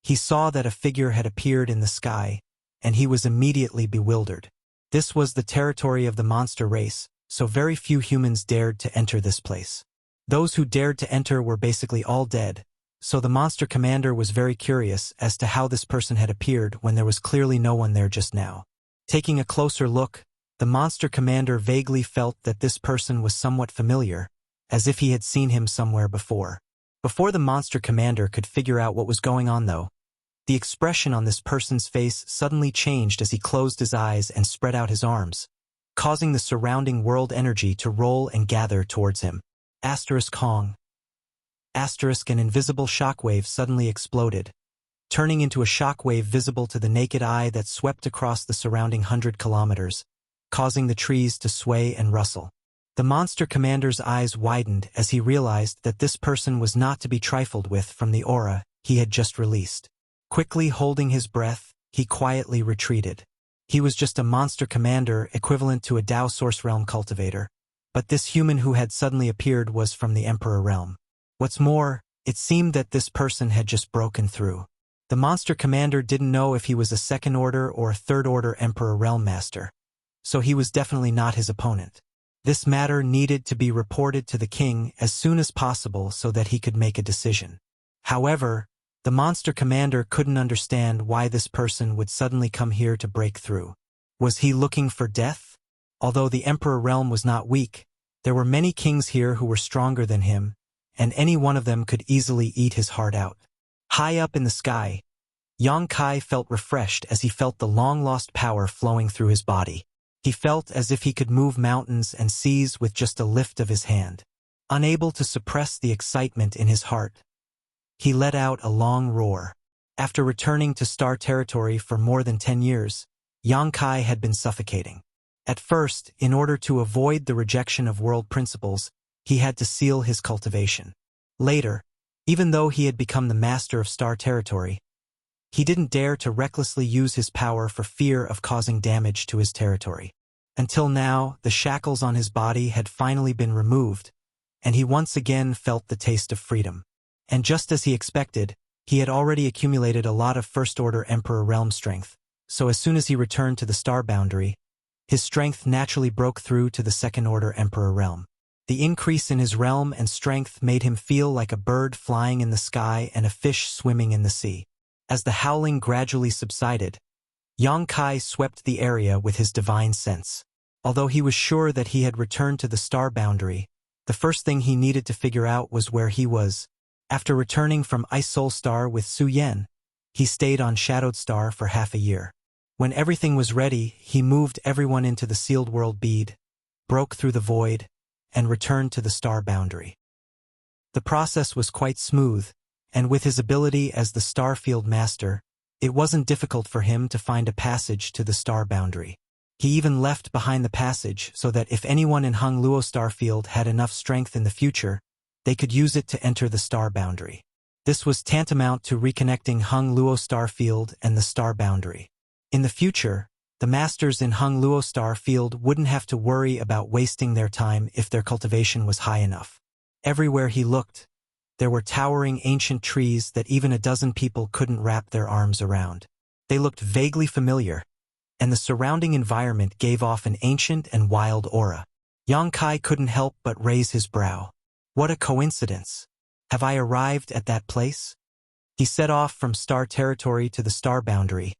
he saw that a figure had appeared in the sky, and he was immediately bewildered. This was the territory of the monster race, so very few humans dared to enter this place. Those who dared to enter were basically all dead, so the monster commander was very curious as to how this person had appeared when there was clearly no one there just now. Taking a closer look, the monster commander vaguely felt that this person was somewhat familiar, as if he had seen him somewhere before. Before the monster commander could figure out what was going on though, the expression on this person's face suddenly changed as he closed his eyes and spread out his arms, causing the surrounding world energy to roll and gather towards him. Asterisk Hong. Asterisk an invisible shockwave suddenly exploded, turning into a shockwave visible to the naked eye that swept across the surrounding 100 kilometers, causing the trees to sway and rustle. The monster commander's eyes widened as he realized that this person was not to be trifled with from the aura he had just released. Quickly holding his breath, he quietly retreated. He was just a monster commander equivalent to a Dao Source Realm cultivator, but this human who had suddenly appeared was from the Emperor Realm. What's more, it seemed that this person had just broken through. The monster commander didn't know if he was a 2nd order or a 3rd order Emperor Realm Master, so he was definitely not his opponent. This matter needed to be reported to the king as soon as possible so that he could make a decision. However, the monster commander couldn't understand why this person would suddenly come here to break through. Was he looking for death? Although the Emperor Realm was not weak, there were many kings here who were stronger than him, and any one of them could easily eat his heart out. High up in the sky, Yang Kai felt refreshed as he felt the long-lost power flowing through his body. He felt as if he could move mountains and seas with just a lift of his hand. Unable to suppress the excitement in his heart, he let out a long roar. After returning to Star Territory for more than 10 years, Yang Kai had been suffocating. At first, in order to avoid the rejection of world principles, he had to seal his cultivation. Later, even though he had become the master of Star Territory, he didn't dare to recklessly use his power for fear of causing damage to his territory. Until now, the shackles on his body had finally been removed, and he once again felt the taste of freedom. And just as he expected, he had already accumulated a lot of First-Order Emperor Realm strength, so as soon as he returned to the star boundary, his strength naturally broke through to the Second-Order Emperor Realm. The increase in his realm and strength made him feel like a bird flying in the sky and a fish swimming in the sea. As the howling gradually subsided, Yang Kai swept the area with his divine sense. Although he was sure that he had returned to the star boundary, The first thing he needed to figure out was where he was. After returning from Ice Soul Star with Su Yen, he stayed on Shadowed Star for half a year. When everything was ready, he moved everyone into the sealed world bead, broke through the void, and returned to the star boundary. The process was quite smooth, and with his ability as the Starfield Master, it wasn't difficult for him to find a passage to the star boundary. He even left behind the passage so that if anyone in Hung Luo Starfield had enough strength in the future, they could use it to enter the star boundary. This was tantamount to reconnecting Hung Luo Starfield and the star boundary. In the future, the masters in Hung Luo Starfield wouldn't have to worry about wasting their time if their cultivation was high enough. Everywhere he looked, there were towering ancient trees that even a dozen people couldn't wrap their arms around. They looked vaguely familiar, and the surrounding environment gave off an ancient and wild aura. Yang Kai couldn't help but raise his brow. What a coincidence! Have I arrived at that place? He set off from star territory to the star boundary,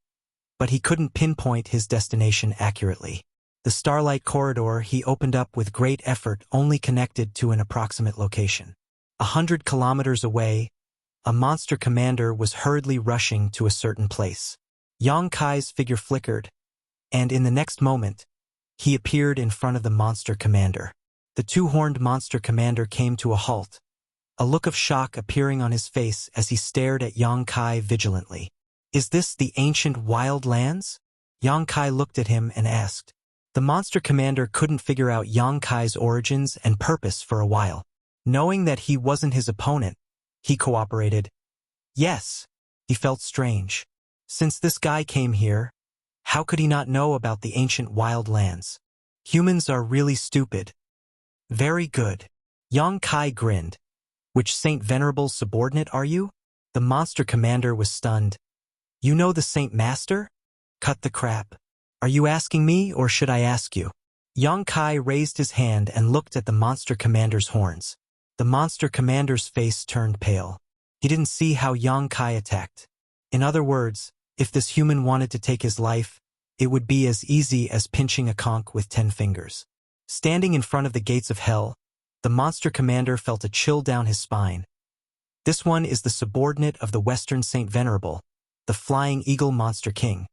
but he couldn't pinpoint his destination accurately. The starlight corridor he opened up with great effort only connected to an approximate location. 100 kilometers away, a monster commander was hurriedly rushing to a certain place. Yang Kai's figure flickered, and in the next moment, he appeared in front of the monster commander. The two-horned monster commander came to a halt, a look of shock appearing on his face as he stared at Yang Kai vigilantly. "Is this the ancient wild lands?" Yang Kai looked at him and asked. The monster commander couldn't figure out Yang Kai's origins and purpose for a while. Knowing that he wasn't his opponent, he cooperated. Yes, he felt strange. Since this guy came here, how could he not know about the ancient wild lands? Humans are really stupid. Very good. Yang Kai grinned. Which Saint Venerable's subordinate are you? The monster commander was stunned. You know the Saint Master? Cut the crap. Are you asking me or should I ask you? Yang Kai raised his hand and looked at the monster commander's horns. The monster commander's face turned pale. He didn't see how Yang Kai attacked. In other words, if this human wanted to take his life, it would be as easy as pinching a conch with 10 fingers. Standing in front of the gates of hell, the monster commander felt a chill down his spine. This one is the subordinate of the Western Saint Venerable, the Flying Eagle Monster King.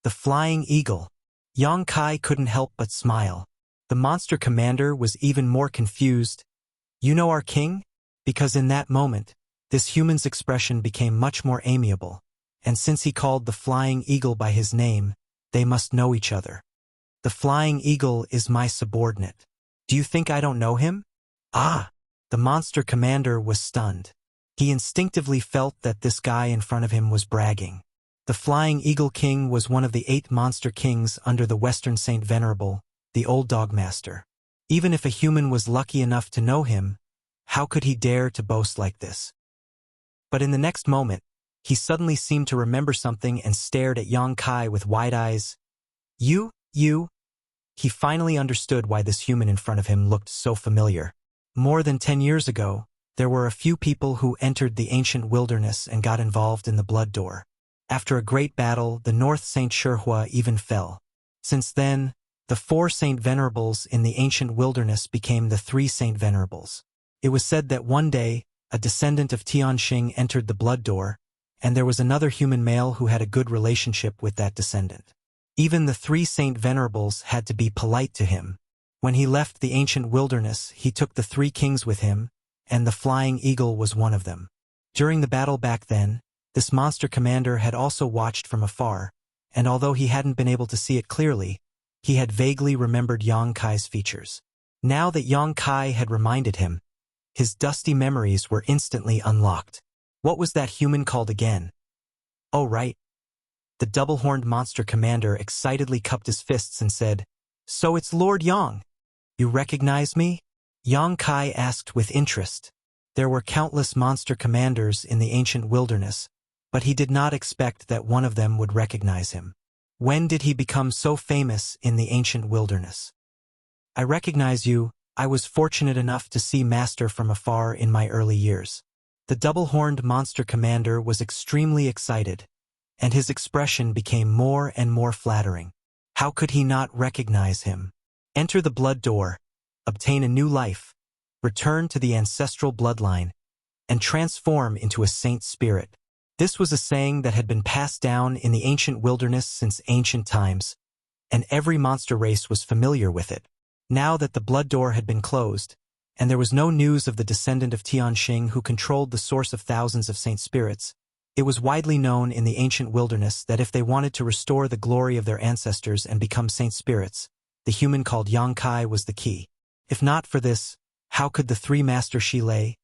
The Flying Eagle. Yang Kai couldn't help but smile. The monster commander was even more confused. You know our king? Because in that moment, this human's expression became much more amiable, and since he called the Flying Eagle by his name, they must know each other. The Flying Eagle is my subordinate. Do you think I don't know him? Ah! The monster commander was stunned. He instinctively felt that this guy in front of him was bragging. The Flying Eagle King was one of the 8 monster kings under the Western Saint Venerable, the Old Dog Master. Even if a human was lucky enough to know him, how could he dare to boast like this? But in the next moment, he suddenly seemed to remember something and stared at Yang Kai with wide eyes. You? He finally understood why this human in front of him looked so familiar. More than 10 years ago, there were a few people who entered the ancient wilderness and got involved in the Blood Door. After a great battle, the North Saint Shihua even fell. Since then, the 4 Saint Venerables in the ancient wilderness became the 3 Saint Venerables. It was said that one day, a descendant of Tianxing entered the Blood Door, and there was another human male who had a good relationship with that descendant. Even the 3 Saint Venerables had to be polite to him. When he left the ancient wilderness, he took the 3 kings with him, and the Flying Eagle was one of them. During the battle back then, this monster commander had also watched from afar, and although he hadn't been able to see it clearly, he had vaguely remembered Yang Kai's features. Now that Yang Kai had reminded him, his dusty memories were instantly unlocked. What was that human called again? Oh right. The double-horned monster commander excitedly cupped his fists and said, So it's Lord Yang. You recognize me? Yang Kai asked with interest. There were countless monster commanders in the ancient wilderness, but he did not expect that one of them would recognize him. When did he become so famous in the ancient wilderness? I recognize you. I was fortunate enough to see Master from afar in my early years. The double-horned monster commander was extremely excited, and his expression became more and more flattering. How could he not recognize him? Enter the Blood Door, obtain a new life, return to the ancestral bloodline, and transform into a saint spirit. This was a saying that had been passed down in the ancient wilderness since ancient times, and every monster race was familiar with it. Now that the blood door had been closed, and there was no news of the descendant of Tianxing who controlled the source of thousands of saint spirits, it was widely known in the ancient wilderness that if they wanted to restore the glory of their ancestors and become saint spirits, the human called Yangkai was the key. If not for this, how could the three Master Shilei,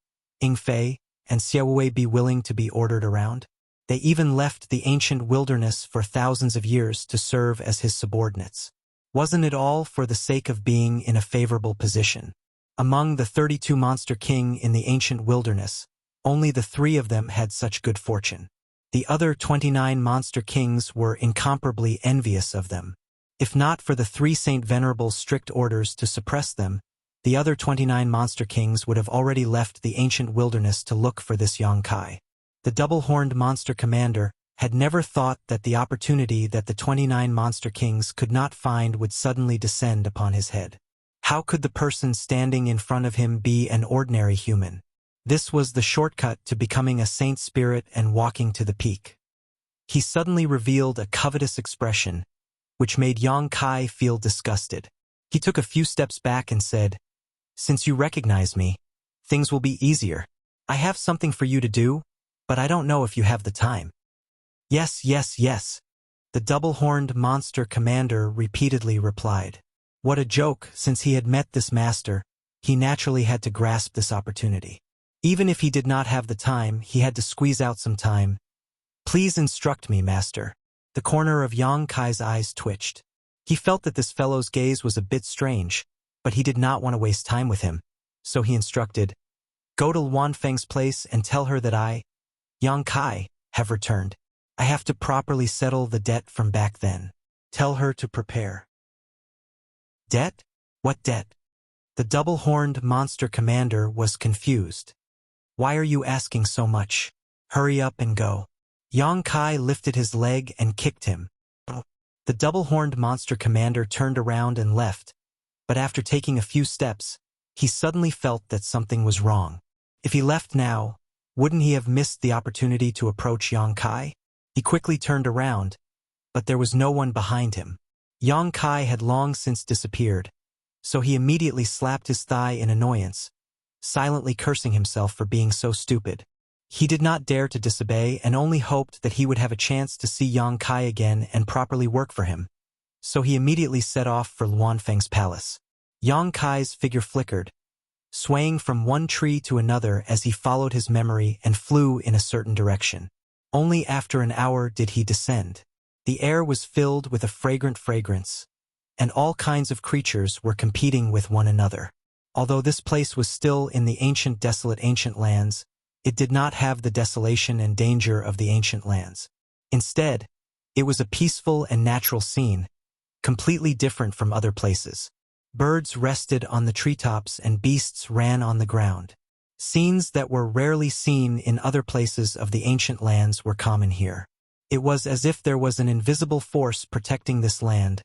Yingfei, and Xiaowei be willing to be ordered around? They even left the ancient wilderness for thousands of years to serve as his subordinates. Wasn't it all for the sake of being in a favorable position? Among the 32 monster king in the ancient wilderness, only the 3 of them had such good fortune. The other 29 monster kings were incomparably envious of them. If not for the 3 Saint Venerable's strict orders to suppress them, the other 29 monster kings would have already left the ancient wilderness to look for this Yangkai. The double-horned monster commander had never thought that the opportunity that the 29 monster kings could not find would suddenly descend upon his head. How could the person standing in front of him be an ordinary human? This was the shortcut to becoming a saint spirit and walking to the peak. He suddenly revealed a covetous expression, which made Yang Kai feel disgusted. He took a few steps back and said, "Since you recognize me, things will be easier. I have something for you to do, but I don't know if you have the time." "Yes, yes, yes," the double-horned monster commander repeatedly replied. What a joke, since he had met this master, he naturally had to grasp this opportunity. Even if he did not have the time, he had to squeeze out some time. "Please instruct me, master." The corner of Yang Kai's eyes twitched. He felt that this fellow's gaze was a bit strange, but he did not want to waste time with him. So he instructed, "Go to Luan Feng's place and tell her that I, Yang Kai, have returned. I have to properly settle the debt from back then. Tell her to prepare." "Debt? What debt?" The double-horned monster commander was confused. "Why are you asking so much? Hurry up and go." Yang Kai lifted his leg and kicked him. The double-horned monster commander turned around and left, but after taking a few steps, he suddenly felt that something was wrong. If he left now, wouldn't he have missed the opportunity to approach Yang Kai? He quickly turned around, but there was no one behind him. Yang Kai had long since disappeared, so he immediately slapped his thigh in annoyance, silently cursing himself for being so stupid. He did not dare to disobey and only hoped that he would have a chance to see Yang Kai again and properly work for him. So he immediately set off for Luan Feng's palace. Yang Kai's figure flickered, swaying from one tree to another as he followed his memory and flew in a certain direction. Only after an hour did he descend. The air was filled with a fragrant fragrance, and all kinds of creatures were competing with one another. Although this place was still in the ancient desolate ancient lands, it did not have the desolation and danger of the ancient lands. Instead, it was a peaceful and natural scene, completely different from other places. Birds rested on the treetops and beasts ran on the ground. Scenes that were rarely seen in other places of the ancient lands were common here. It was as if there was an invisible force protecting this land,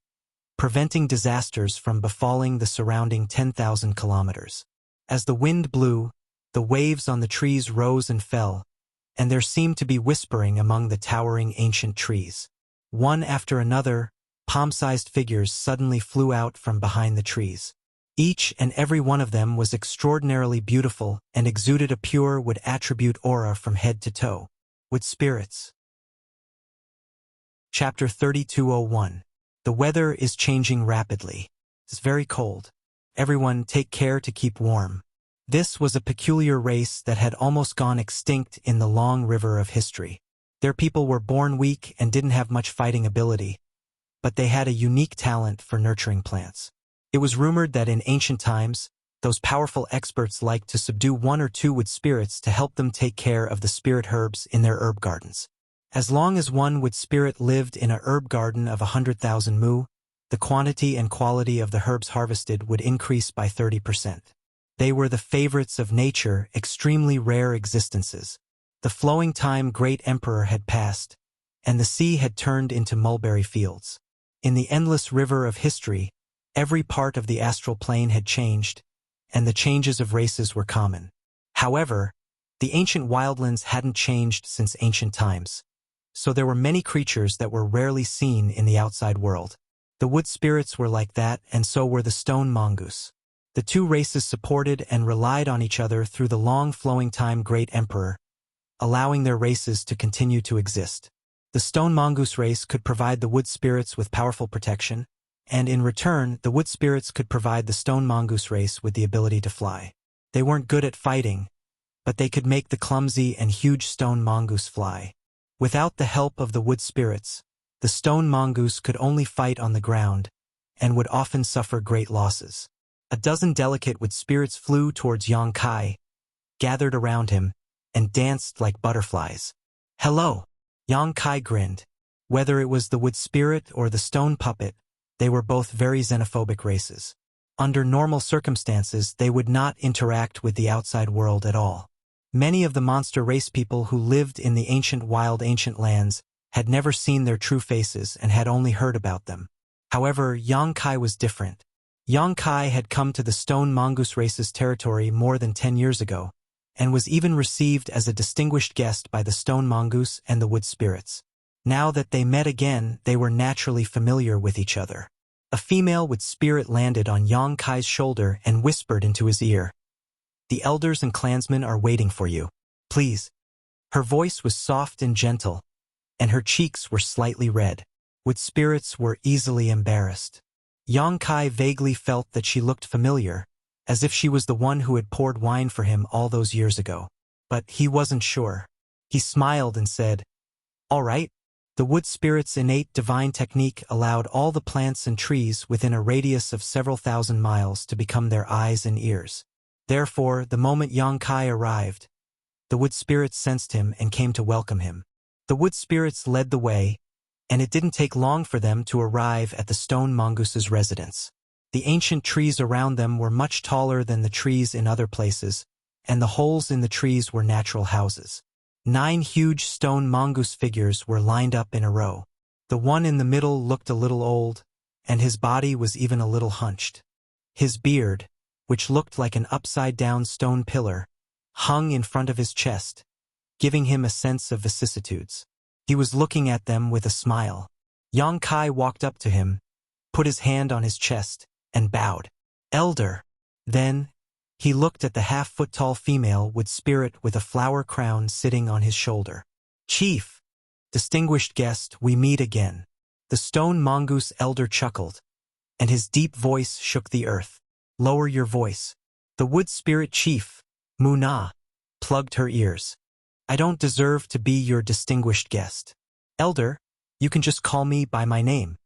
preventing disasters from befalling the surrounding 10,000 kilometers. As the wind blew, the waves on the trees rose and fell, and there seemed to be whispering among the towering ancient trees. One after another, palm-sized figures suddenly flew out from behind the trees. Each and every one of them was extraordinarily beautiful and exuded a pure wood attribute aura from head to toe. Wood spirits. Chapter 3201. The weather is changing rapidly. It's very cold. Everyone take care to keep warm. This was a peculiar race that had almost gone extinct in the long river of history. Their people were born weak and didn't have much fighting ability, but they had a unique talent for nurturing plants. It was rumored that in ancient times, those powerful experts liked to subdue 1 or 2 wood spirits to help them take care of the spirit herbs in their herb gardens. As long as one wood spirit lived in a herb garden of 100,000 mu, the quantity and quality of the herbs harvested would increase by 30%. They were the favorites of nature, extremely rare existences. The flowing time great emperor had passed, and the sea had turned into mulberry fields. In the endless river of history, every part of the astral plane had changed, and the changes of races were common. However, the ancient wildlands hadn't changed since ancient times, so there were many creatures that were rarely seen in the outside world. The wood spirits were like that, and so were the stone mongoose. The two races supported and relied on each other through the long flowing time Great Emperor, allowing their races to continue to exist. The stone mongoose race could provide the wood spirits with powerful protection, and in return, the wood spirits could provide the stone mongoose race with the ability to fly. They weren't good at fighting, but they could make the clumsy and huge stone mongoose fly. Without the help of the wood spirits, the stone mongoose could only fight on the ground and would often suffer great losses. A dozen delicate wood spirits flew towards Yang Kai, gathered around him, and danced like butterflies. "Hello!" Yang Kai grinned. Whether it was the wood spirit or the stone puppet, they were both very xenophobic races. Under normal circumstances, they would not interact with the outside world at all. Many of the monster race people who lived in the ancient lands had never seen their true faces and had only heard about them. However, Yang Kai was different. Yang Kai had come to the stone mongoose race's territory more than 10 years ago, and was even received as a distinguished guest by the stone mongoose and the wood spirits. Now that they met again, they were naturally familiar with each other. A female wood spirit landed on Yang Kai's shoulder and whispered into his ear, "The elders and clansmen are waiting for you. Please." Her voice was soft and gentle, and her cheeks were slightly red. Wood spirits were easily embarrassed. Yang Kai vaguely felt that she looked familiar, as if she was the one who had poured wine for him all those years ago. But he wasn't sure. He smiled and said, "All right." The wood spirit's innate divine technique allowed all the plants and trees within a radius of several thousand miles to become their eyes and ears. Therefore, the moment Yang Kai arrived, the wood spirits sensed him and came to welcome him. The wood spirits led the way, and it didn't take long for them to arrive at the stone mongoose's residence. The ancient trees around them were much taller than the trees in other places, and the holes in the trees were natural houses. 9 huge stone mongoose figures were lined up in a row. The one in the middle looked a little old, and his body was even a little hunched. His beard, which looked like an upside-down stone pillar, hung in front of his chest, giving him a sense of vicissitudes. He was looking at them with a smile. Yang Kai walked up to him, put his hand on his chest, and bowed. "Elder." Then, he looked at the half-foot-tall female wood spirit with a flower crown sitting on his shoulder. "Chief, distinguished guest, we meet again." The stone mongoose elder chuckled, and his deep voice shook the earth. "Lower your voice." The wood spirit chief, Muna, plugged her ears. "I don't deserve to be your distinguished guest. Elder, you can just call me by my name."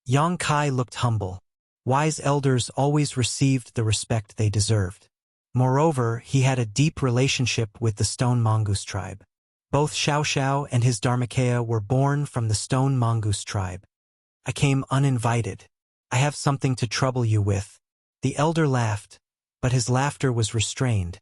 Yang Kai looked humble. Wise elders always received the respect they deserved. Moreover, he had a deep relationship with the stone mongoose tribe. Both Xiao Xiao and his Dharmakaya were born from the stone mongoose tribe. "I came uninvited. I have something to trouble you with." The elder laughed, but his laughter was restrained,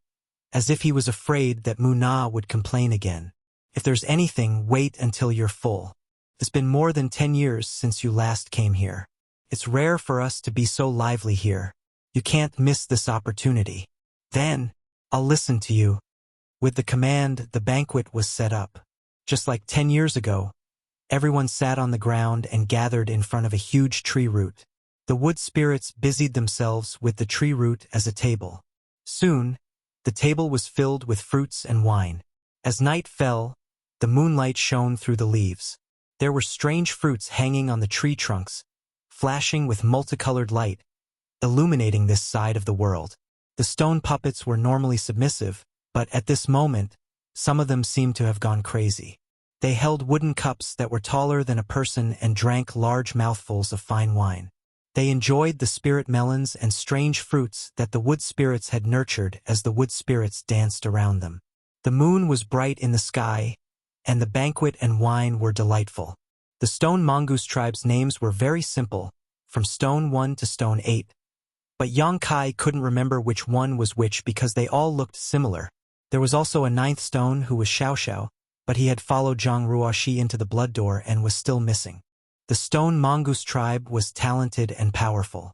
as if he was afraid that Muna would complain again. "If there's anything, wait until you're full. It's been more than 10 years since you last came here. It's rare for us to be so lively here. You can't miss this opportunity. Then, I'll listen to you." With the command, the banquet was set up. Just like 10 years ago, everyone sat on the ground and gathered in front of a huge tree root. The wood spirits busied themselves with the tree root as a table. Soon, the table was filled with fruits and wine. As night fell, the moonlight shone through the leaves. There were strange fruits hanging on the tree trunks, flashing with multicolored light, illuminating this side of the world. The stone puppets were normally submissive, but at this moment, some of them seemed to have gone crazy. They held wooden cups that were taller than a person and drank large mouthfuls of fine wine. They enjoyed the spirit melons and strange fruits that the wood spirits had nurtured as the wood spirits danced around them. The moon was bright in the sky, and the banquet and wine were delightful. The stone mongoose tribe's names were very simple, from Stone 1 to Stone 8. But Yang Kai couldn't remember which one was which because they all looked similar. There was also a 9th stone who was Xiao Xiao, but he had followed Zhang Ruoxi into the blood door and was still missing. The stone mongoose tribe was talented and powerful.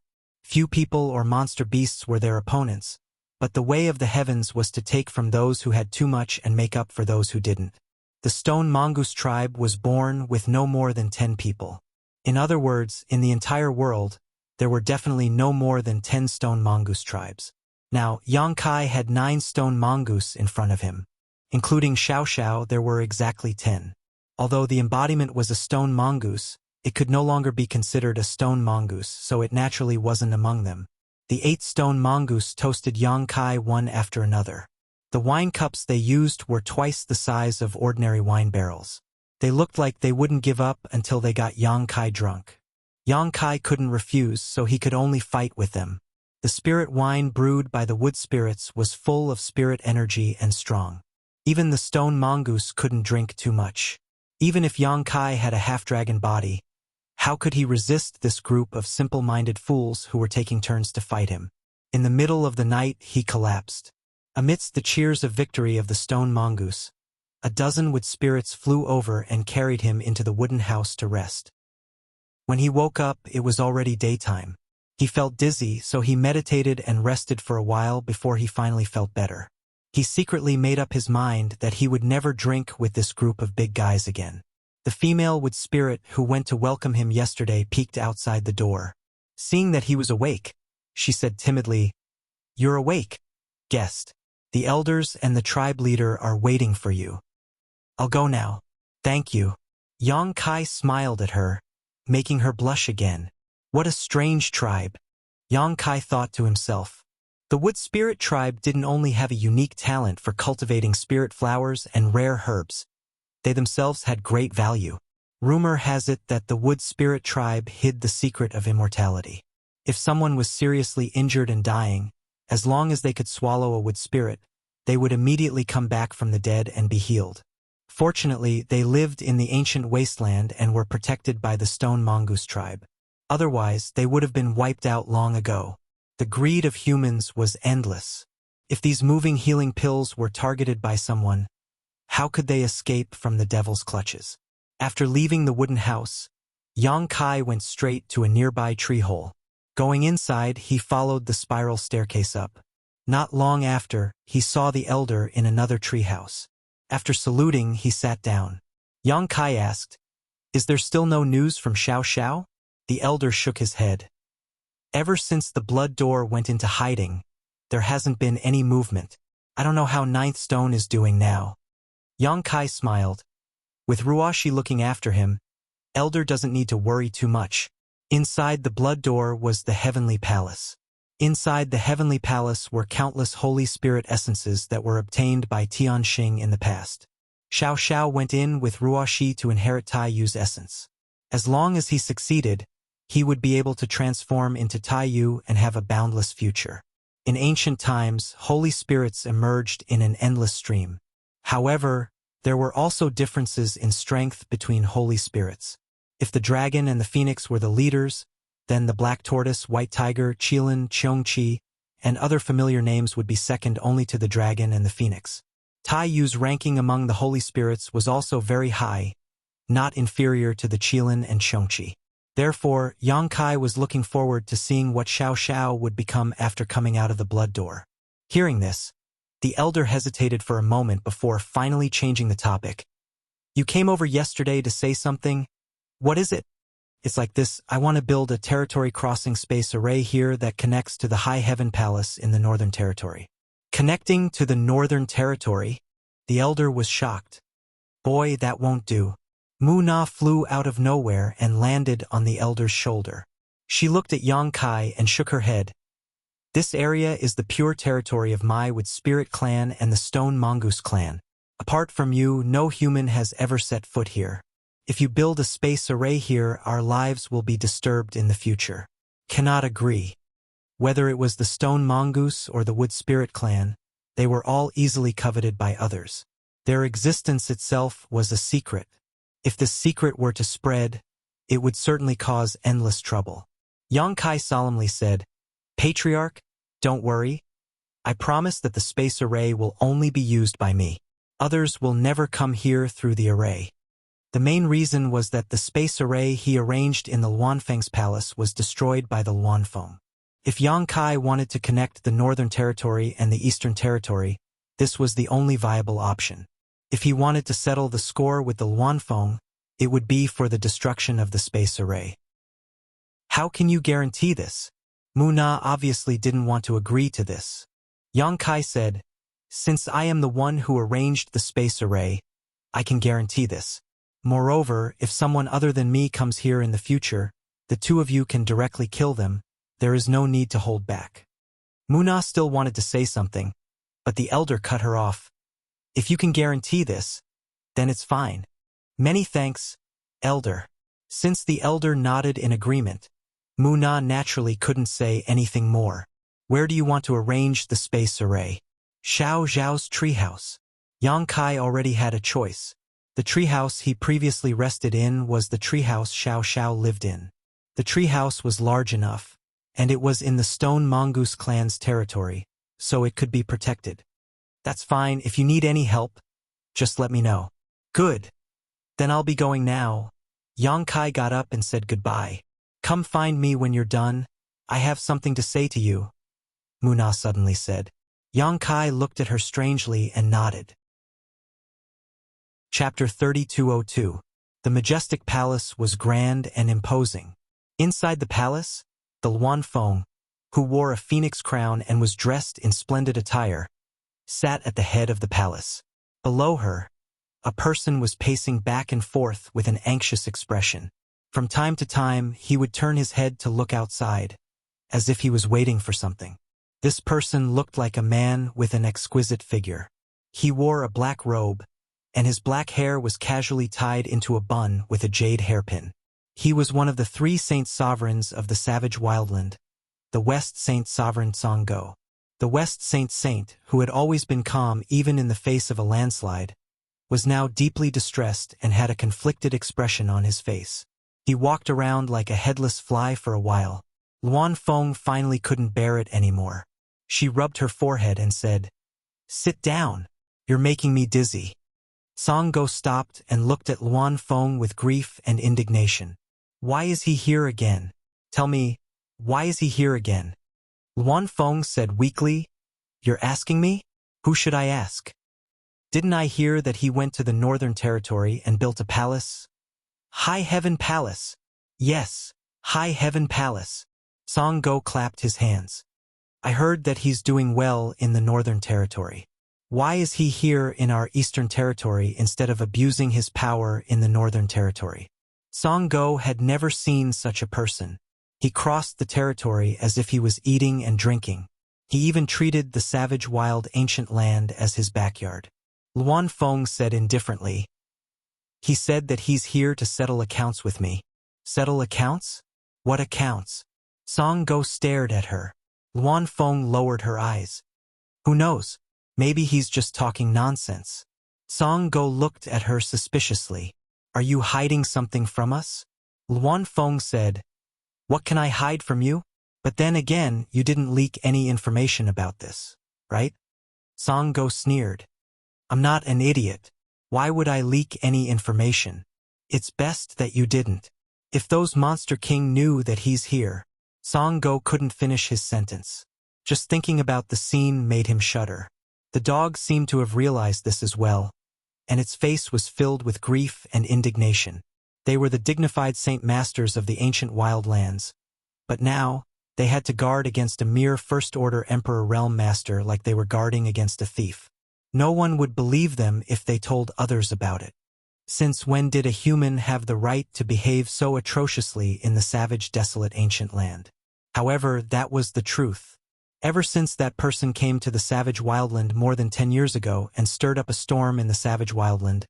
Few people or monster beasts were their opponents, but the way of the heavens was to take from those who had too much and make up for those who didn't. The stone mongoose tribe was born with no more than 10 people. In other words, in the entire world, there were definitely no more than 10 stone mongoose tribes. Now, Yang Kai had 9 stone mongoose in front of him. Including Xiao Xiao, there were exactly 10. Although the embodiment was a stone mongoose, it could no longer be considered a stone mongoose, so it naturally wasn't among them. The 8 stone mongoose toasted Yang Kai one after another. The wine cups they used were twice the size of ordinary wine barrels. They looked like they wouldn't give up until they got Yang Kai drunk. Yang Kai couldn't refuse, so he could only fight with them. The spirit wine brewed by the wood spirits was full of spirit energy and strong. Even the stone mongoose couldn't drink too much. Even if Yang Kai had a half-dragon body, how could he resist this group of simple-minded fools who were taking turns to fight him? In the middle of the night, he collapsed. Amidst the cheers of victory of the stone mongoose, a dozen wood spirits flew over and carried him into the wooden house to rest. When he woke up, it was already daytime. He felt dizzy, so he meditated and rested for a while before he finally felt better. He secretly made up his mind that he would never drink with this group of big guys again. The female wood spirit who went to welcome him yesterday peeked outside the door. Seeing that he was awake, she said timidly, "You're awake, guest. The elders and the tribe leader are waiting for you. I'll go now. Thank you." Yang Kai smiled at her, making her blush again. What a strange tribe, Yang Kai thought to himself. The wood spirit tribe didn't only have a unique talent for cultivating spirit flowers and rare herbs. They themselves had great value. Rumor has it that the wood spirit tribe hid the secret of immortality. If someone was seriously injured and dying, as long as they could swallow a wood spirit, they would immediately come back from the dead and be healed. Fortunately, they lived in the ancient wasteland and were protected by the stone mongoose tribe. Otherwise, they would have been wiped out long ago. The greed of humans was endless. If these moving healing pills were targeted by someone, how could they escape from the devil's clutches? After leaving the wooden house, Yang Kai went straight to a nearby tree hole. Going inside, he followed the spiral staircase up. Not long after, he saw the elder in another treehouse. After saluting, he sat down. Yang Kai asked, "Is there still no news from Xiao Xiao?" The elder shook his head. "Ever since the blood door went into hiding, there hasn't been any movement. I don't know how Ninth Stone is doing now." Yang Kai smiled. With Ruashi looking after him, Elder doesn't need to worry too much. Inside the blood door was the Heavenly Palace. Inside the Heavenly Palace were countless Holy Spirit essences that were obtained by Tianxing in the past. Xiao Xiao went in with Ruashi to inherit Tai Yu's essence. As long as he succeeded, he would be able to transform into Tai Yu and have a boundless future. In ancient times, Holy Spirits emerged in an endless stream. However, there were also differences in strength between Holy Spirits. If the dragon and the phoenix were the leaders, then the black tortoise, white tiger, Qilin, Qiongqi, and other familiar names would be second only to the dragon and the phoenix. Tai Yu's ranking among the Holy Spirits was also very high, not inferior to the Qilin and Qiongqi. Therefore, Yang Kai was looking forward to seeing what Xiao Xiao would become after coming out of the blood door. Hearing this, the elder hesitated for a moment before finally changing the topic. "You came over yesterday to say something? What is it?" "It's like this. I want to build a territory crossing space array here that connects to the High Heaven Palace in the Northern Territory." Connecting to the Northern Territory? The elder was shocked. "Boy, that won't do." Mu Na flew out of nowhere and landed on the elder's shoulder. She looked at Yang Kai and shook her head. "This area is the pure territory of my Wood Spirit clan and the Stone Mongoose clan. Apart from you, no human has ever set foot here. If you build a space array here, our lives will be disturbed in the future." Cannot agree. Whether it was the Stone Mongoose or the Wood Spirit clan, they were all easily coveted by others. Their existence itself was a secret. If this secret were to spread, it would certainly cause endless trouble. Yang Kai solemnly said, "Patriarch, don't worry. I promise that the space array will only be used by me. Others will never come here through the array." The main reason was that the space array he arranged in the Luanfeng's palace was destroyed by the Luanfeng. If Yang Kai wanted to connect the Northern Territory and the Eastern Territory, this was the only viable option. If he wanted to settle the score with the Luanfeng, it would be for the destruction of the space array. How can you guarantee this? Mu Na obviously didn't want to agree to this. Yang Kai said, since I am the one who arranged the space array, I can guarantee this. Moreover, if someone other than me comes here in the future, the two of you can directly kill them. There is no need to hold back. Mu Na still wanted to say something, but the elder cut her off. If you can guarantee this, then it's fine. Many thanks, elder. Since the elder nodded in agreement, Mu Na naturally couldn't say anything more. Where do you want to arrange the space array? Xiao Zhao's treehouse. Yang Kai already had a choice. The treehouse he previously rested in was the treehouse Xiao Xiao lived in. The treehouse was large enough, and it was in the Stone Mongoose clan's territory, so it could be protected. That's fine. If you need any help, just let me know. Good. Then I'll be going now. Yang Kai got up and said goodbye. Come find me when you're done. I have something to say to you, Mu Na suddenly said. Yang Kai looked at her strangely and nodded. Chapter 3202. The majestic palace was grand and imposing. Inside the palace, the Luanfeng, who wore a phoenix crown and was dressed in splendid attire, sat at the head of the palace. Below her, a person was pacing back and forth with an anxious expression. From time to time, he would turn his head to look outside, as if he was waiting for something. This person looked like a man with an exquisite figure. He wore a black robe, and his black hair was casually tied into a bun with a jade hairpin. He was one of the 3 saint sovereigns of the savage wildland, the West Saint Sovereign Songgo. The West Saint, who had always been calm even in the face of a landslide, was now deeply distressed and had a conflicted expression on his face. He walked around like a headless fly for a while. Luanfeng finally couldn't bear it anymore. She rubbed her forehead and said, "Sit down. You're making me dizzy." Songgo stopped and looked at Luanfeng with grief and indignation. Why is he here again? Tell me, why is he here again? Luanfeng said weakly, "You're asking me? Who should I ask? Didn't I hear that he went to the Northern Territory and built a palace? High Heaven Palace. Yes, High Heaven Palace." Songgo clapped his hands. "I heard that he's doing well in the Northern Territory. Why is he here in our Eastern Territory instead of abusing his power in the Northern Territory?" Songgo had never seen such a person. He crossed the territory as if he was eating and drinking. He even treated the savage wild ancient land as his backyard. Luanfeng said indifferently, "He said that he's here to settle accounts with me." Settle accounts? What accounts? Songgo stared at her. Luanfeng lowered her eyes. Who knows? Maybe he's just talking nonsense. Songgo looked at her suspiciously. "Are you hiding something from us?" Luanfeng said, "What can I hide from you? But then again, you didn't leak any information about this, right?" Songgo sneered. "I'm not an idiot. Why would I leak any information? It's best that you didn't. If those Monster King knew that he's here..." Songgo couldn't finish his sentence. Just thinking about the scene made him shudder. The dog seemed to have realized this as well, and its face was filled with grief and indignation. They were the dignified saint masters of the ancient wildlands, but now they had to guard against a mere first-order emperor realm master like they were guarding against a thief. No one would believe them if they told others about it. Since when did a human have the right to behave so atrociously in the savage, desolate ancient land? However, that was the truth. Ever since that person came to the savage wildland more than 10 years ago and stirred up a storm in the savage wildland,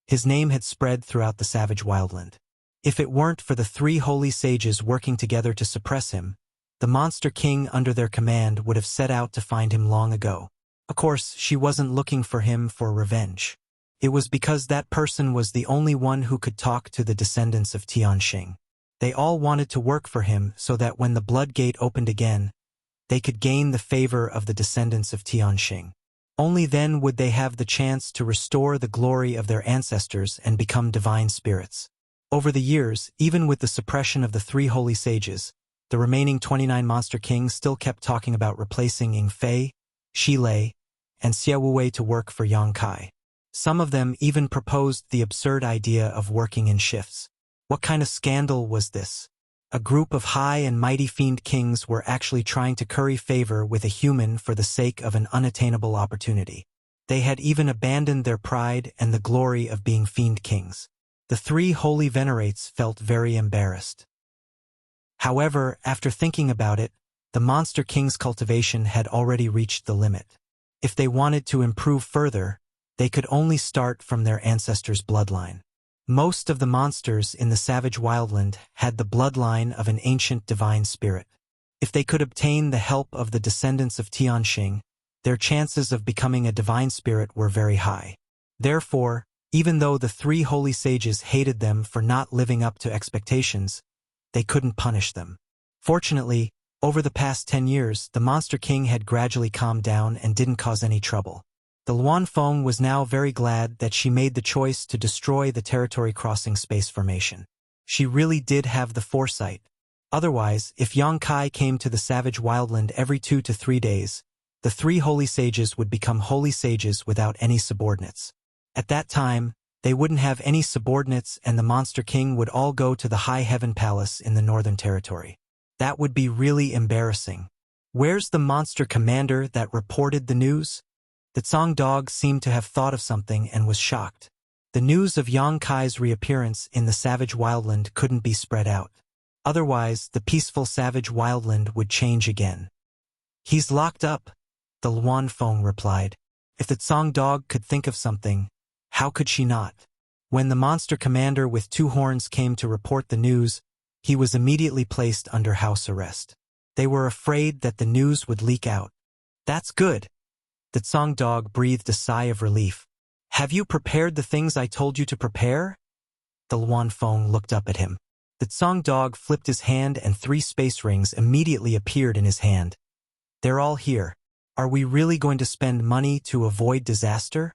his name had spread throughout the savage wildland. If it weren't for the 3 holy sages working together to suppress him, the Monster King under their command would have set out to find him long ago. Of course, she wasn't looking for him for revenge. It was because that person was the only one who could talk to the descendants of Tianxing. They all wanted to work for him so that when the Blood Gate opened again, they could gain the favor of the descendants of Tianxing. Only then would they have the chance to restore the glory of their ancestors and become divine spirits. Over the years, even with the suppression of the 3 holy sages, The remaining 29 Monster Kings still kept talking about replacing Ying Fei, Shi Lei, and Xie Wuwei to work for Yang Kai. Some of them even proposed the absurd idea of working in shifts. What kind of scandal was this? A group of high and mighty fiend kings were actually trying to curry favor with a human for the sake of an unattainable opportunity. They had even abandoned their pride and the glory of being fiend kings. The three holy venerates felt very embarrassed. However, after thinking about it, the Monster King's cultivation had already reached the limit. If they wanted to improve further, they could only start from their ancestors' bloodline. Most of the monsters in the savage wildland had the bloodline of an ancient divine spirit. If they could obtain the help of the descendants of Tianxing, their chances of becoming a divine spirit were very high. Therefore, even though the three holy sages hated them for not living up to expectations, they couldn't punish them. Fortunately, over the past 10 years, the Monster King had gradually calmed down and didn't cause any trouble. The Luanfeng was now very glad that she made the choice to destroy the territory-crossing space formation. She really did have the foresight. Otherwise, if Yang Kai came to the savage wildland every 2 to 3 days, the three holy sages would become holy sages without any subordinates. At that time, they wouldn't have any subordinates and the Monster King would all go to the High Heaven Palace in the Northern Territory. That would be really embarrassing. Where's the monster commander that reported the news? The Tsang dog seemed to have thought of something and was shocked. The news of Yang Kai's reappearance in the savage wildland couldn't be spread out. Otherwise, the peaceful savage wildland would change again. He's locked up, the Luanfeng replied. If the Tsang dog could think of something, how could she not? When the monster commander with 2 horns came to report the news, he was immediately placed under house arrest. They were afraid that the news would leak out. That's good. The Tsang dog breathed a sigh of relief. Have you prepared the things I told you to prepare? The Luanfeng looked up at him. The Tsang dog flipped his hand and 3 space rings immediately appeared in his hand. They're all here. Are we really going to spend money to avoid disaster?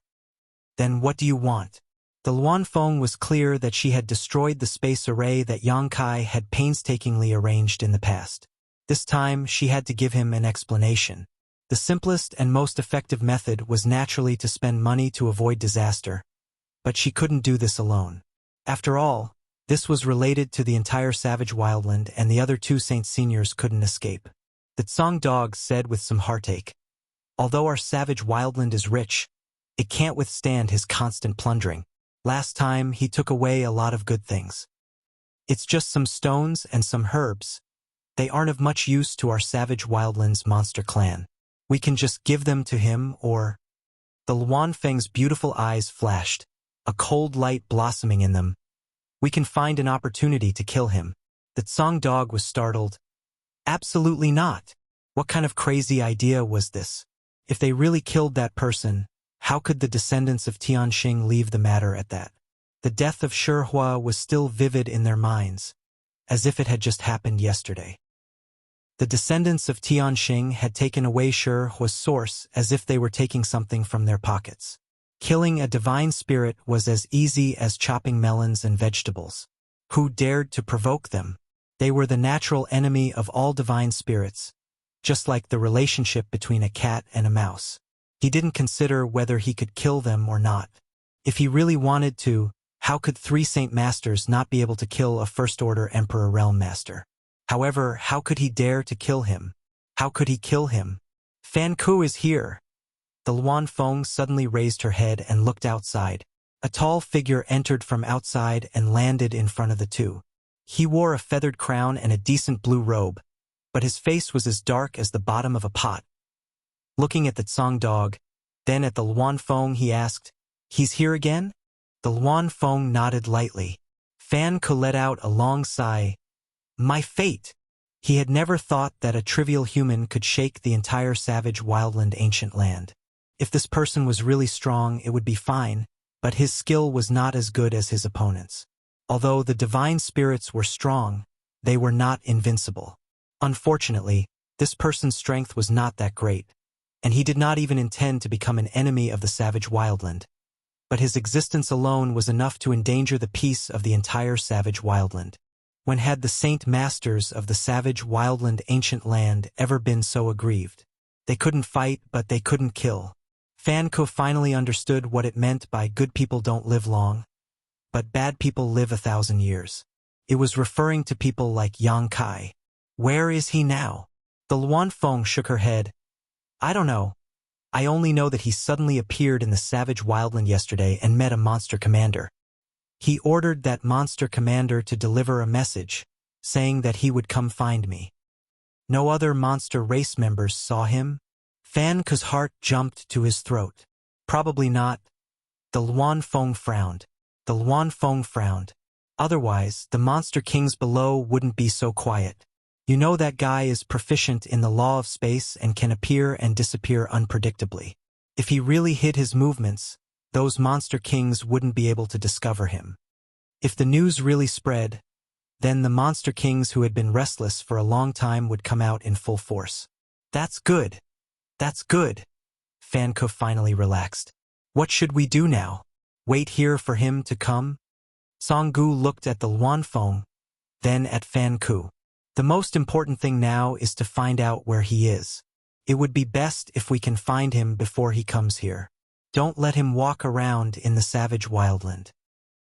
Then what do you want? The Luanfeng was clear that she had destroyed the space array that Yang Kai had painstakingly arranged in the past. This time, she had to give him an explanation. The simplest and most effective method was naturally to spend money to avoid disaster, but she couldn't do this alone. After all, this was related to the entire savage wildland and the other 2 Saint Seniors couldn't escape. The Tsang dog said with some heartache, although our savage wildland is rich, it can't withstand his constant plundering. Last time, he took away a lot of good things. It's just some stones and some herbs. They aren't of much use to our savage wildland's monster clan. We can just give them to him or... The Luanfeng's beautiful eyes flashed, a cold light blossoming in them. We can find an opportunity to kill him. The Tsang dog was startled. Absolutely not. What kind of crazy idea was this? If they really killed that person, how could the descendants of Tianxing leave the matter at that? The death of Shihua was still vivid in their minds, as if it had just happened yesterday. The descendants of Tianxing had taken away Shihua's source as if they were taking something from their pockets. Killing a divine spirit was as easy as chopping melons and vegetables. Who dared to provoke them? They were the natural enemy of all divine spirits, just like the relationship between a cat and a mouse. He didn't consider whether he could kill them or not. If he really wanted to, how could 3 Saint Masters not be able to kill a First-Order Emperor Realm Master? However, how could he dare to kill him? How could he kill him? Fan Ku is here. The Luanfeng suddenly raised her head and looked outside. A tall figure entered from outside and landed in front of the 2. He wore a feathered crown and a decent blue robe, but his face was as dark as the bottom of a pot. Looking at the Tsang dog, then at the Luanfeng, he asked, "He's here again?" The Luanfeng nodded lightly. Fan Ku let out a long sigh. My fate! He had never thought that a trivial human could shake the entire savage wildland ancient land. If this person was really strong, it would be fine, but his skill was not as good as his opponents. Although the divine spirits were strong, they were not invincible. Unfortunately, this person's strength was not that great, and he did not even intend to become an enemy of the savage wildland. But his existence alone was enough to endanger the peace of the entire savage wildland. When had the saint masters of the savage wildland ancient land ever been so aggrieved? They couldn't fight, but they couldn't kill. Fan Ku finally understood what it meant by good people don't live long, but bad people live 1,000 years. It was referring to people like Yang Kai. Where is he now? The Luan Feng shook her head. I don't know. I only know that he suddenly appeared in the savage wildland yesterday and met a monster commander. He ordered that monster commander to deliver a message, saying that he would come find me. No other monster race members saw him? Fan Ku's heart jumped to his throat. Probably not. The Luan Feng frowned. The Luan Feng frowned. Otherwise, the monster kings below wouldn't be so quiet. You know that guy is proficient in the law of space and can appear and disappear unpredictably. If he really hid his movements, those monster kings wouldn't be able to discover him. If the news really spread, then the monster kings who had been restless for a long time would come out in full force. That's good. That's good. Fan Ku finally relaxed. What should we do now? Wait here for him to come? Song Gu looked at the Luan Feng, then at Fan Ku. The most important thing now is to find out where he is. It would be best if we can find him before he comes here. Don't let him walk around in the savage wildland.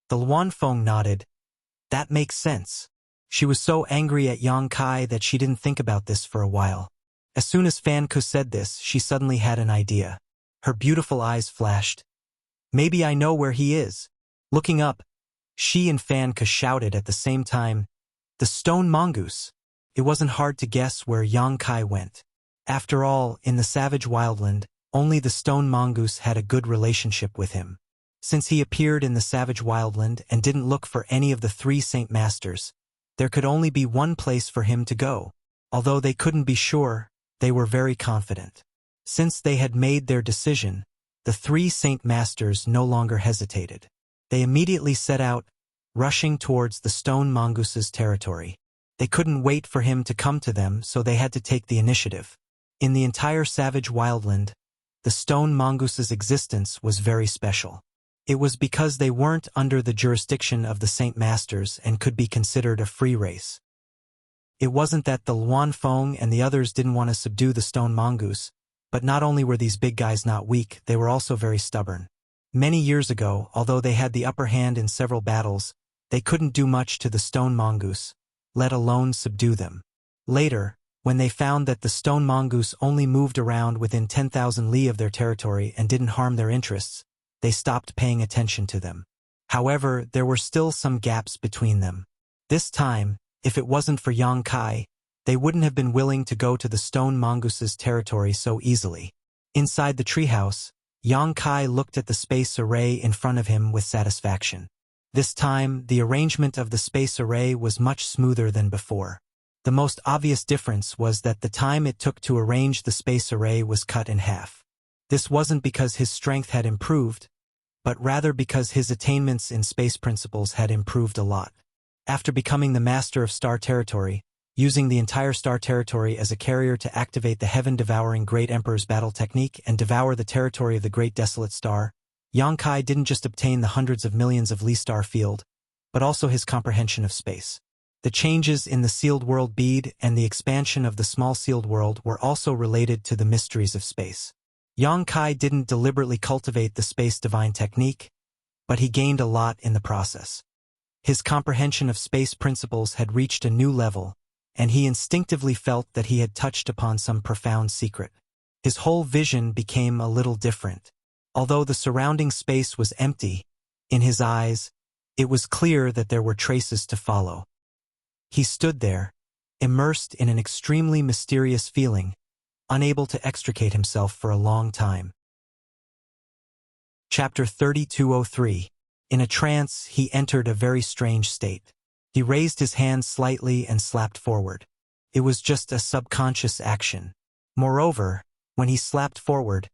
The Luan Feng nodded. That makes sense. She was so angry at Yang Kai that she didn't think about this for a while. As soon as Fan Ku said this, she suddenly had an idea. Her beautiful eyes flashed. Maybe I know where he is. Looking up, she and Fan Ku shouted at the same time, the stone mongoose. It wasn't hard to guess where Yang Kai went. After all, in the savage wildland, only the stone mongoose had a good relationship with him. Since he appeared in the savage wildland and didn't look for any of the 3 Saint Masters, there could only be one place for him to go. Although they couldn't be sure, they were very confident. Since they had made their decision, the 3 Saint Masters no longer hesitated. They immediately set out, rushing towards the stone mongoose's territory. They couldn't wait for him to come to them, so they had to take the initiative. In the entire savage wildland, the stone mongoose's existence was very special. It was because they weren't under the jurisdiction of the Saint Masters and could be considered a free race. It wasn't that the Luan Feng and the others didn't want to subdue the stone mongoose, but not only were these big guys not weak, they were also very stubborn. Many years ago, although they had the upper hand in several battles, they couldn't do much to the stone mongoose, let alone subdue them. Later, when they found that the stone mongoose only moved around within 10,000 li of their territory and didn't harm their interests, they stopped paying attention to them. However, there were still some gaps between them. This time, if it wasn't for Yang Kai, they wouldn't have been willing to go to the stone mongoose's territory so easily. Inside the treehouse, Yang Kai looked at the space array in front of him with satisfaction. This time, the arrangement of the space array was much smoother than before. The most obvious difference was that the time it took to arrange the space array was cut in half. This wasn't because his strength had improved, but rather because his attainments in space principles had improved a lot. After becoming the master of star territory, using the entire star territory as a carrier to activate the heaven-devouring Great Emperor's battle technique and devour the territory of the Great Desolate Star, Yang Kai didn't just obtain the hundreds of millions of Li star field, but also his comprehension of space. The changes in the sealed world bead and the expansion of the small sealed world were also related to the mysteries of space. Yang Kai didn't deliberately cultivate the space divine technique, but he gained a lot in the process. His comprehension of space principles had reached a new level, and he instinctively felt that he had touched upon some profound secret. His whole vision became a little different. Although the surrounding space was empty, in his eyes, it was clear that there were traces to follow. He stood there, immersed in an extremely mysterious feeling, unable to extricate himself for a long time. Chapter 3203. In a trance, he entered a very strange state. He raised his hand slightly and slapped forward. It was just a subconscious action. Moreover, when he slapped forward,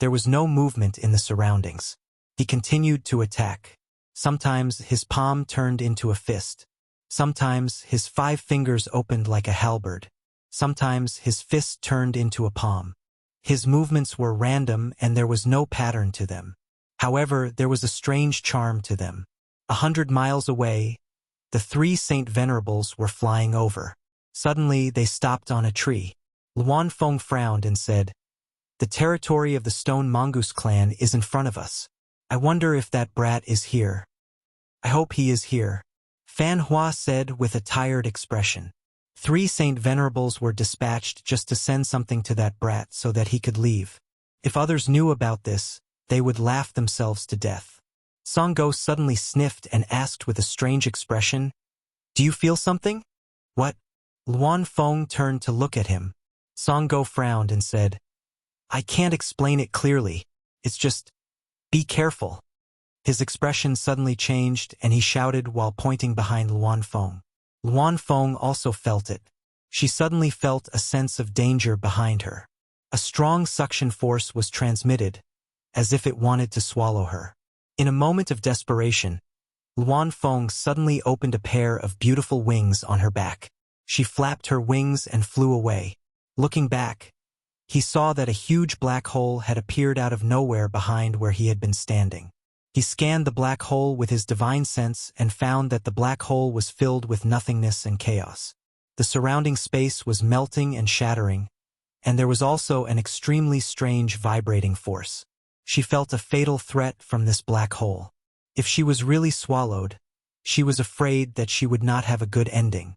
there was no movement in the surroundings. He continued to attack. Sometimes his palm turned into a fist. Sometimes his 5 fingers opened like a halberd. Sometimes his fist turned into a palm. His movements were random and there was no pattern to them. However, there was a strange charm to them. 100 miles away, The three Saint Venerables were flying over. Suddenly, they stopped on a tree. Luan Feng frowned and said, "The territory of the Stone Mongoose clan is in front of us. I wonder if that brat is here." "I hope he is here," Fan Hua said with a tired expression. Three Saint Venerables were dispatched just to send something to that brat so that he could leave. If others knew about this, they would laugh themselves to death. Song Go suddenly sniffed and asked with a strange expression, "Do you feel something?" "What?" Luan Feng turned to look at him. Song Go frowned and said, "I can't explain it clearly. It's just, be careful." His expression suddenly changed and he shouted while pointing behind Luan Feng. Luan Feng also felt it. She suddenly felt a sense of danger behind her. A strong suction force was transmitted, as if it wanted to swallow her. In a moment of desperation, Luan Feng suddenly opened a pair of beautiful wings on her back. She flapped her wings and flew away. Looking back, he saw that a huge black hole had appeared out of nowhere behind where he had been standing. He scanned the black hole with his divine sense and found that the black hole was filled with nothingness and chaos. The surrounding space was melting and shattering, and there was also an extremely strange vibrating force. She felt a fatal threat from this black hole. If she was really swallowed, she was afraid that she would not have a good ending.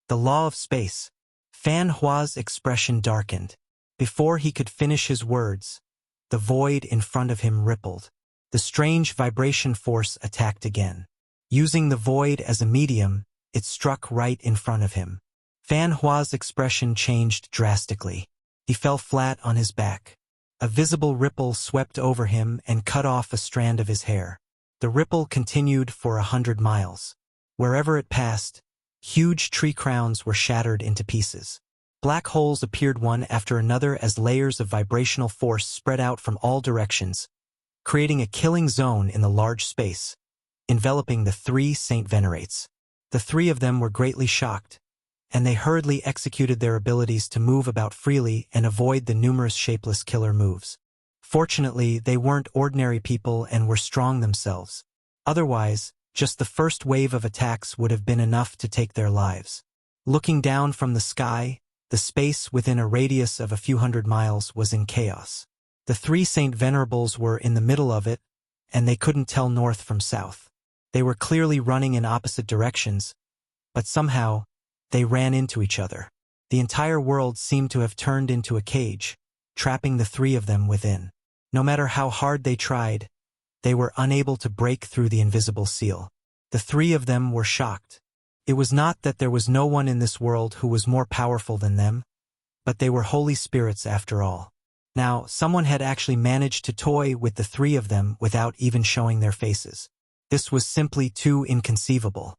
The law of space. Fan Hua's expression darkened. Before he could finish his words, the void in front of him rippled. The strange vibration force attacked again. Using the void as a medium, it struck right in front of him. Fan Hua's expression changed drastically. He fell flat on his back. A visible ripple swept over him and cut off a strand of his hair. The ripple continued for 100 miles. Wherever it passed, huge tree crowns were shattered into pieces. Black holes appeared one after another as layers of vibrational force spread out from all directions, creating a killing zone in the large space, enveloping the three Saint Venerates. The three of them were greatly shocked, and they hurriedly executed their abilities to move about freely and avoid the numerous shapeless killer moves. Fortunately, they weren't ordinary people and were strong themselves. Otherwise, just the first wave of attacks would have been enough to take their lives. Looking down from the sky, the space within a radius of a few hundred miles was in chaos. The three Saint Venerables were in the middle of it, and they couldn't tell north from south. They were clearly running in opposite directions, but somehow, they ran into each other. The entire world seemed to have turned into a cage, trapping the three of them within. No matter how hard they tried, they were unable to break through the invisible seal. The three of them were shocked. It was not that there was no one in this world who was more powerful than them, but they were holy spirits after all. Now, someone had actually managed to toy with the three of them without even showing their faces. This was simply too inconceivable.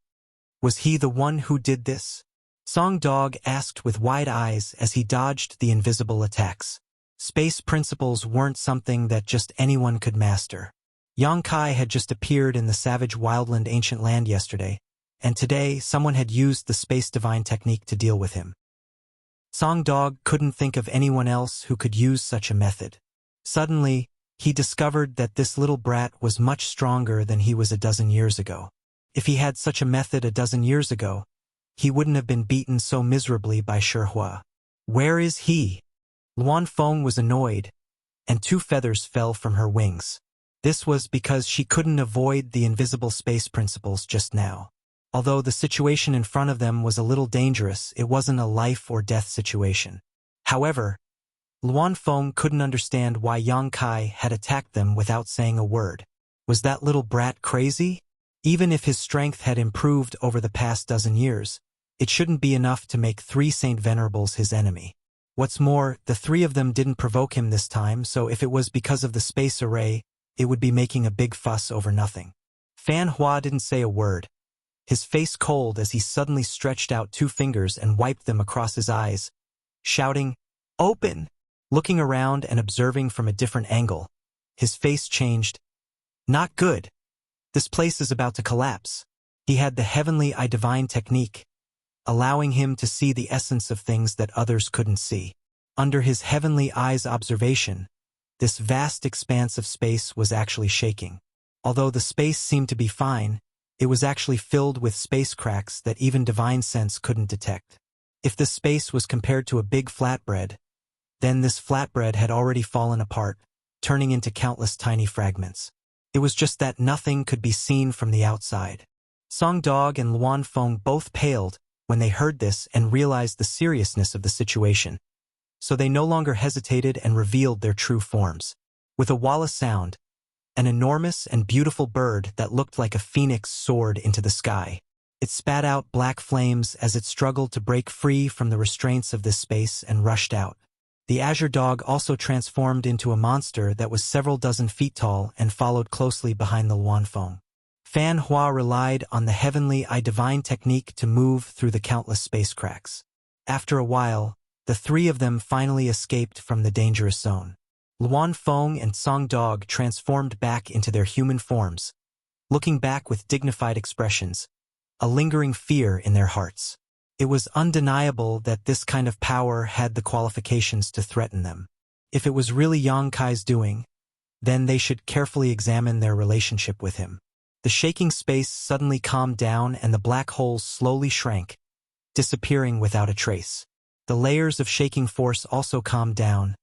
Was he the one who did this? Song Dog asked with wide eyes as he dodged the invisible attacks. Space principles weren't something that just anyone could master. Yang Kai had just appeared in the savage wildland ancient land yesterday, and today someone had used the space divine technique to deal with him. Song Dog couldn't think of anyone else who could use such a method. Suddenly, he discovered that this little brat was much stronger than he was a dozen years ago. If he had such a method a dozen years ago, he wouldn't have been beaten so miserably by Shihua. Where is he? Luan Feng was annoyed, and 2 feathers fell from her wings. This was because she couldn't avoid the invisible space principles just now. Although the situation in front of them was a little dangerous, it wasn't a life-or-death situation. However, Luan Feng couldn't understand why Yang Kai had attacked them without saying a word. Was that little brat crazy? Even if his strength had improved over the past dozen years, it shouldn't be enough to make 3 Saint Venerables his enemy. What's more, the 3 of them didn't provoke him this time, so if it was because of the space array, it would be making a big fuss over nothing. Fan Hua didn't say a word, his face cold as he suddenly stretched out 2 fingers and wiped them across his eyes, shouting, "Open!" Looking around and observing from a different angle, his face changed. Not good. This place is about to collapse. He had the heavenly eye divine technique, allowing him to see the essence of things that others couldn't see. Under his heavenly eye's observation, this vast expanse of space was actually shaking. Although the space seemed to be fine, It was actually filled with space cracks that even divine sense couldn't detect. If this space was compared to a big flatbread, then this flatbread had already fallen apart, turning into countless tiny fragments. It was just that nothing could be seen from the outside. Song Dog and Luan Feng both paled when they heard this and realized the seriousness of the situation. So they no longer hesitated and revealed their true forms. With a walla sound, an enormous and beautiful bird that looked like a phoenix soared into the sky. It spat out black flames as it struggled to break free from the restraints of this space and rushed out. The azure dog also transformed into a monster that was several dozen feet tall and followed closely behind the Luanfeng. Fan Hua relied on the heavenly divine technique to move through the countless space cracks. After a while, the three of them finally escaped from the dangerous zone. Luanfeng and Song Dog transformed back into their human forms, looking back with dignified expressions, a lingering fear in their hearts. It was undeniable that this kind of power had the qualifications to threaten them. If it was really Yang Kai's doing, then they should carefully examine their relationship with him. The shaking space suddenly calmed down and the black holes slowly shrank, disappearing without a trace. The layers of shaking force also calmed down,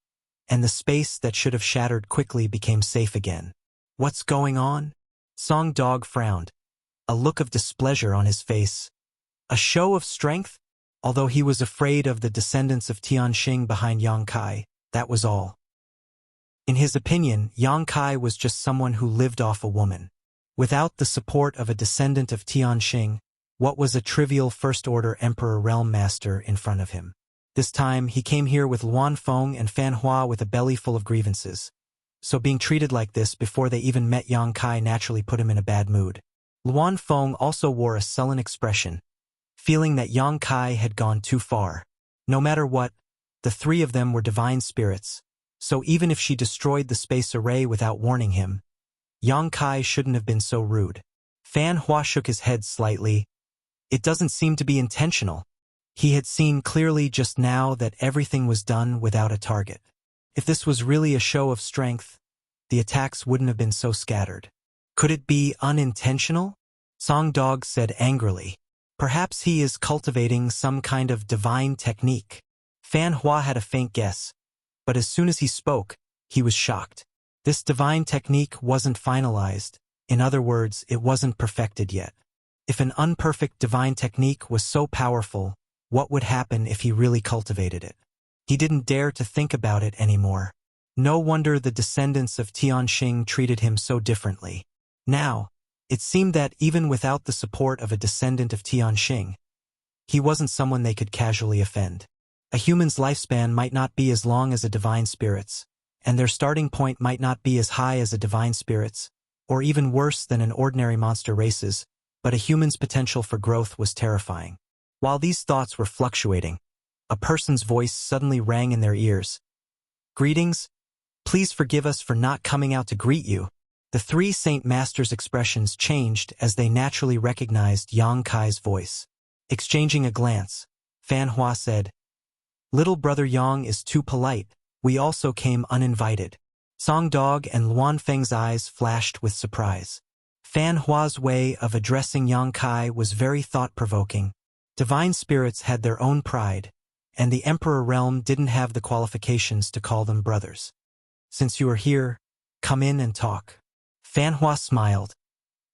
and the space that should have shattered quickly became safe again. What's going on? Song Dog frowned, a look of displeasure on his face. A show of strength? Although he was afraid of the descendants of Tianxing behind Yang Kai, that was all. In his opinion, Yang Kai was just someone who lived off a woman. Without the support of a descendant of Tianxing, what was a trivial first-order Emperor Realm Master in front of him? This time, he came here with Luanfeng and Fan Hua with a belly full of grievances. So being treated like this before they even met Yang Kai naturally put him in a bad mood. Luanfeng also wore a sullen expression, feeling that Yang Kai had gone too far. No matter what, the three of them were divine spirits, so even if she destroyed the space array without warning him, Yang Kai shouldn't have been so rude. Fan Hua shook his head slightly. It doesn't seem to be intentional. He had seen clearly just now that everything was done without a target. If this was really a show of strength, the attacks wouldn't have been so scattered. Could it be unintentional? Song Dog said angrily. Perhaps he is cultivating some kind of divine technique. Fan Hua had a faint guess, but as soon as he spoke, he was shocked. This divine technique wasn't finalized. In other words, it wasn't perfected yet. If an unperfect divine technique was so powerful, what would happen if he really cultivated it? He didn't dare to think about it anymore. No wonder the descendants of Tianxing treated him so differently. Now, it seemed that even without the support of a descendant of Tianxing, he wasn't someone they could casually offend. A human's lifespan might not be as long as a divine spirit's, and their starting point might not be as high as a divine spirit's, or even worse than an ordinary monster race's, but a human's potential for growth was terrifying. While these thoughts were fluctuating, a person's voice suddenly rang in their ears. Greetings. Please forgive us for not coming out to greet you. The three Saint Masters' expressions changed as they naturally recognized Yang Kai's voice. Exchanging a glance, Fan Hua said, "Little brother Yang is too polite. We also came uninvited." Song Dog and Luanfeng's eyes flashed with surprise. Fan Hua's way of addressing Yang Kai was very thought-provoking. Divine spirits had their own pride, and the Emperor Realm didn't have the qualifications to call them brothers. "Since you are here, come in and talk." Fan Hua smiled.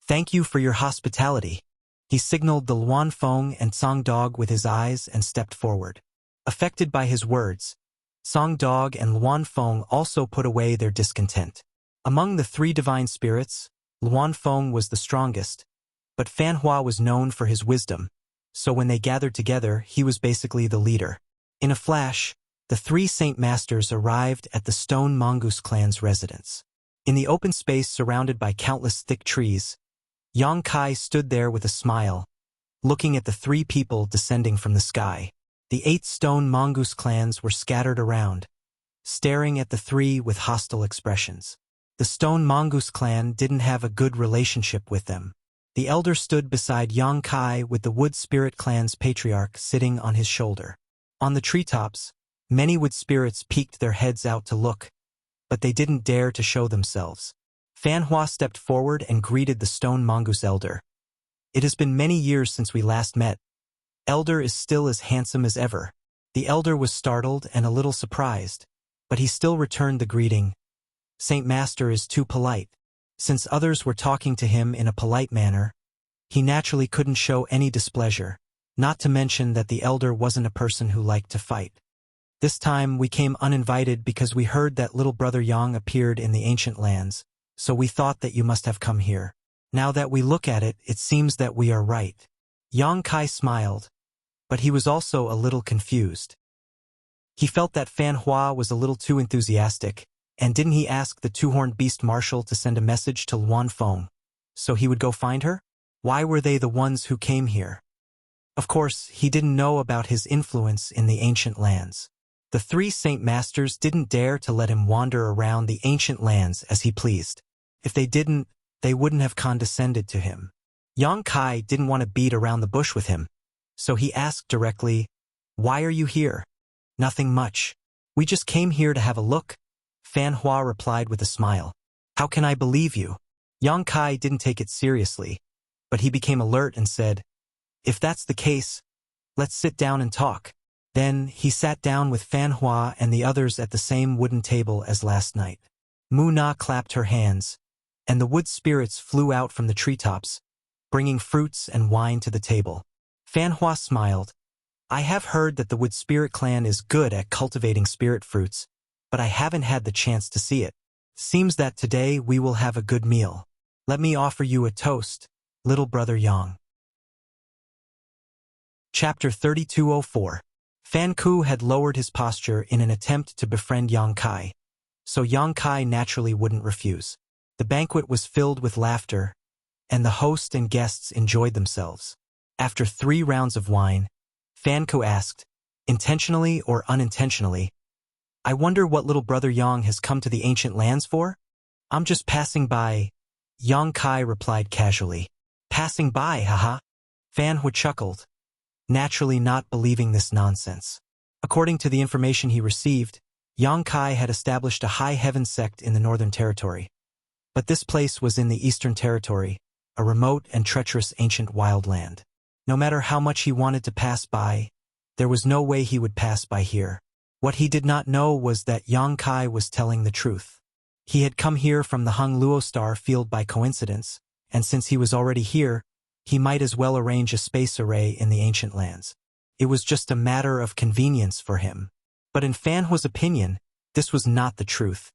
"Thank you for your hospitality." He signaled the Luanfeng and Song Dog with his eyes and stepped forward. Affected by his words, Song Dog and Luanfeng also put away their discontent. Among the three divine spirits, Luanfeng was the strongest, but Fan Hua was known for his wisdom, so when they gathered together, he was basically the leader. In a flash, the three Saint Masters arrived at the Stone Mongoose clan's residence. In the open space surrounded by countless thick trees, Yang Kai stood there with a smile, looking at the three people descending from the sky. The 8 Stone Mongoose clans were scattered around, staring at the three with hostile expressions. The Stone Mongoose clan didn't have a good relationship with them. The elder stood beside Yang Kai with the Wood Spirit clan's patriarch sitting on his shoulder. On the treetops, many wood spirits peeked their heads out to look, but they didn't dare to show themselves. Fan Hua stepped forward and greeted the Stone Mongoose elder. It has been many years since we last met. Elder is still as handsome as ever." The elder was startled and a little surprised, but he still returned the greeting. "Saint Master is too polite." Since others were talking to him in a polite manner, he naturally couldn't show any displeasure, not to mention that the elder wasn't a person who liked to fight. "This time we came uninvited because we heard that little brother Yang appeared in the ancient lands, so we thought that you must have come here. Now that we look at it, it seems that we are right." Yang Kai smiled, but he was also a little confused. He felt that Fan Hua was a little too enthusiastic, and didn't he ask the two-horned beast marshal to send a message to Luan Feng, so he would go find her? Why were they the ones who came here? Of course, he didn't know about his influence in the ancient lands. The three Saint Masters didn't dare to let him wander around the ancient lands as he pleased. If they didn't, they wouldn't have condescended to him. Yang Kai didn't want to beat around the bush with him, so he asked directly, "Why are you here?" "Nothing much. We just came here to have a look," Fan Hua replied with a smile. "How can I believe you?" Yang Kai didn't take it seriously, but he became alert and said, "If that's the case, let's sit down and talk." Then he sat down with Fan Hua and the others at the same wooden table as last night. Mu Na clapped her hands, and the wood spirits flew out from the treetops, bringing fruits and wine to the table. Fan Hua smiled. "I have heard that the Wood Spirit clan is good at cultivating spirit fruits, but I haven't had the chance to see it. Seems that today we will have a good meal. Let me offer you a toast, little brother Yang." Chapter 3204. Fan Ku had lowered his posture in an attempt to befriend Yang Kai, so Yang Kai naturally wouldn't refuse. The banquet was filled with laughter, and the host and guests enjoyed themselves. After 3 rounds of wine, Fan Ku asked, intentionally or unintentionally, "I wonder what little brother Yang has come to the ancient lands for?" "I'm just passing by," Yang Kai replied casually. "Passing by, haha." Fan Hu chuckled, naturally not believing this nonsense. According to the information he received, Yang Kai had established a high heaven sect in the Northern Territory. But this place was in the Eastern Territory, a remote and treacherous ancient wildland. No matter how much he wanted to pass by, there was no way he would pass by here. What he did not know was that Yang Kai was telling the truth. He had come here from the Hung Luo star field by coincidence, and since he was already here, he might as well arrange a space array in the ancient lands. It was just a matter of convenience for him. But in Fan Hua's opinion, this was not the truth,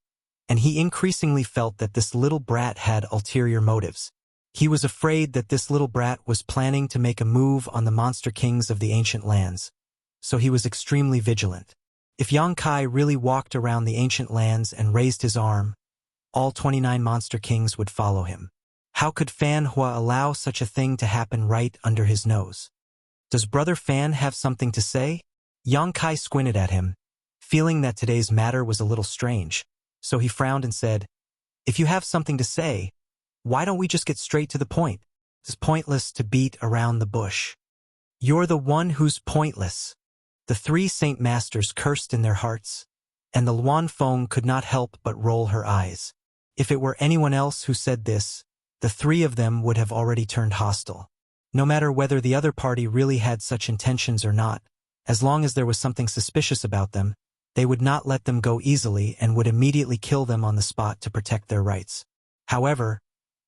and he increasingly felt that this little brat had ulterior motives. He was afraid that this little brat was planning to make a move on the monster kings of the ancient lands, so he was extremely vigilant. If Yang Kai really walked around the ancient lands and raised his arm, all 29 monster kings would follow him. How could Fan Hua allow such a thing to happen right under his nose? "Does Brother Fan have something to say?" Yang Kai squinted at him, feeling that today's matter was a little strange, so he frowned and said, "If you have something to say, why don't we just get straight to the point? It's pointless to beat around the bush." "You're the one who's pointless." The 3 Saint Masters cursed in their hearts, and the Luan Feng could not help but roll her eyes. If it were anyone else who said this, the 3 of them would have already turned hostile. No matter whether the other party really had such intentions or not, as long as there was something suspicious about them, they would not let them go easily and would immediately kill them on the spot to protect their rights. However,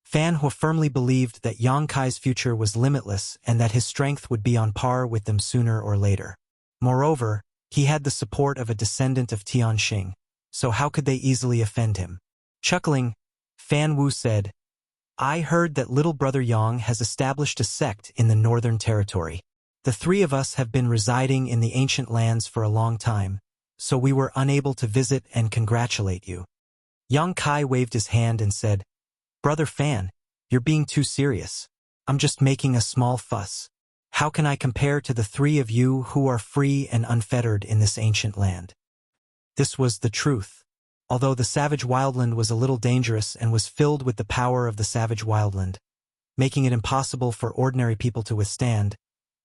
Fan Hua firmly believed that Yang Kai's future was limitless and that his strength would be on par with them sooner or later. Moreover, he had the support of a descendant of Tianxing, so how could they easily offend him? Chuckling, Fan Wu said, "I heard that little brother Yang has established a sect in the Northern Territory. The 3 of us have been residing in the ancient lands for a long time, so we were unable to visit and congratulate you." Yang Kai waved his hand and said, "Brother Fan, you're being too serious. I'm just making a small fuss. How can I compare to the 3 of you who are free and unfettered in this ancient land?" This was the truth. Although the savage wildland was a little dangerous and was filled with the power of the savage wildland, making it impossible for ordinary people to withstand,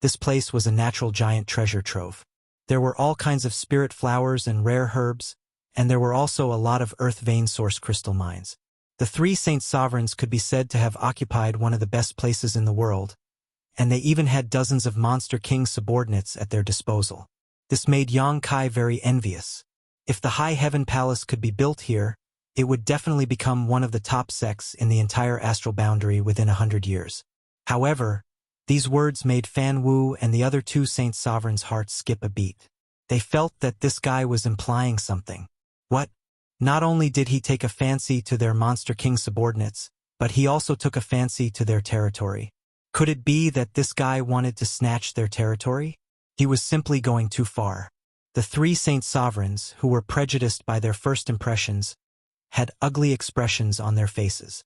this place was a natural giant treasure trove. There were all kinds of spirit flowers and rare herbs, and there were also a lot of earth vein source crystal mines. The 3 Saint Sovereigns could be said to have occupied one of the best places in the world, and they even had dozens of Monster King subordinates at their disposal. This made Yang Kai very envious. If the High Heaven Palace could be built here, it would definitely become one of the top sects in the entire astral boundary within 100 years. However, these words made Fan Wu and the other two Saint Sovereigns' hearts skip a beat. They felt that this guy was implying something. What? Not only did he take a fancy to their Monster King subordinates, but he also took a fancy to their territory. Could it be that this guy wanted to snatch their territory? He was simply going too far. The three Saint Sovereigns, who were prejudiced by their first impressions, had ugly expressions on their faces.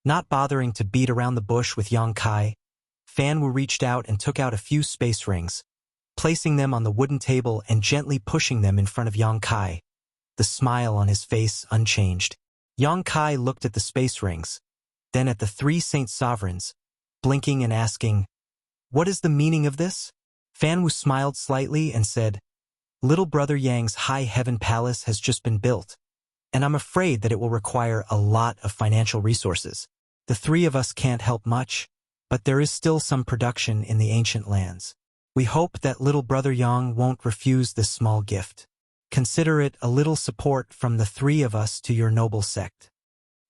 Not bothering to beat around the bush with Yang Kai, Fan Wu reached out and took out a few space rings, placing them on the wooden table and gently pushing them in front of Yang Kai, the smile on his face unchanged. Yang Kai looked at the space rings, then at the three Saint Sovereigns, blinking and asking, "What is the meaning of this?" Fan Wu smiled slightly and said, "Little Brother Yang's High Heaven Palace has just been built, and I'm afraid that it will require a lot of financial resources. The three of us can't help much, but there is still some production in the ancient lands. We hope that Little Brother Yang won't refuse this small gift. Consider it a little support from the three of us to your noble sect."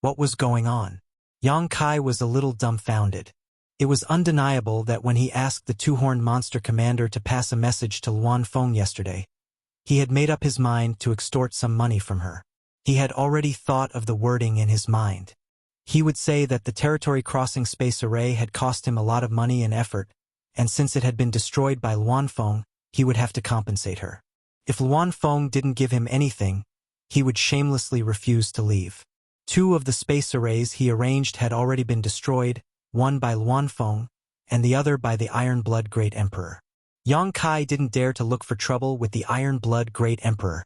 What was going on? Yang Kai was a little dumbfounded. It was undeniable that when he asked the two-horned monster commander to pass a message to Luan Feng yesterday, he had made up his mind to extort some money from her. He had already thought of the wording in his mind. He would say that the territory-crossing space array had cost him a lot of money and effort, and since it had been destroyed by Luan Feng, he would have to compensate her. If Luan Feng didn't give him anything, he would shamelessly refuse to leave. Two of the space arrays he arranged had already been destroyed, one by Luan Feng, and the other by the Iron Blood Great Emperor. Yang Kai didn't dare to look for trouble with the Iron Blood Great Emperor,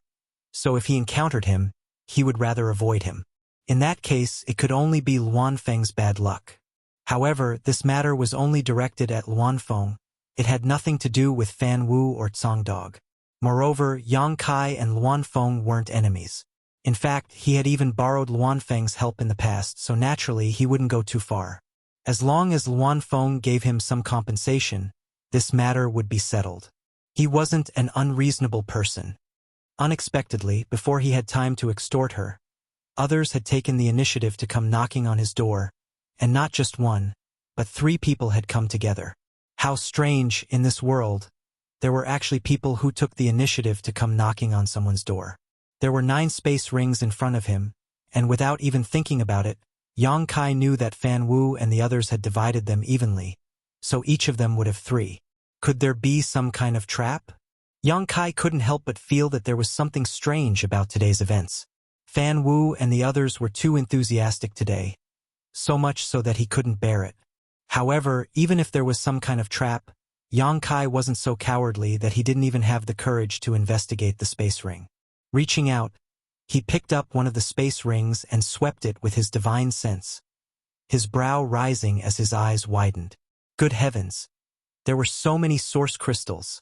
so if he encountered him, he would rather avoid him. In that case, it could only be Luan Feng's bad luck. However, this matter was only directed at Luan Feng. It had nothing to do with Fan Wu or Congdog. Moreover, Yang Kai and Luan Feng weren't enemies. In fact, he had even borrowed Luan Feng's help in the past, so naturally he wouldn't go too far. As long as Luan Feng gave him some compensation, this matter would be settled. He wasn't an unreasonable person. Unexpectedly, before he had time to extort her, others had taken the initiative to come knocking on his door, and not just one, but three people had come together. How strange, in this world, there were actually people who took the initiative to come knocking on someone's door. There were 9 space rings in front of him, and without even thinking about it, Yang Kai knew that Fan Wu and the others had divided them evenly, so each of them would have 3. Could there be some kind of trap? Yang Kai couldn't help but feel that there was something strange about today's events. Fan Wu and the others were too enthusiastic today, so much so that he couldn't bear it. However, even if there was some kind of trap, Yang Kai wasn't so cowardly that he didn't even have the courage to investigate the space ring. Reaching out, he picked up one of the space rings and swept it with his divine sense, his brow rising as his eyes widened. Good heavens! There were so many source crystals.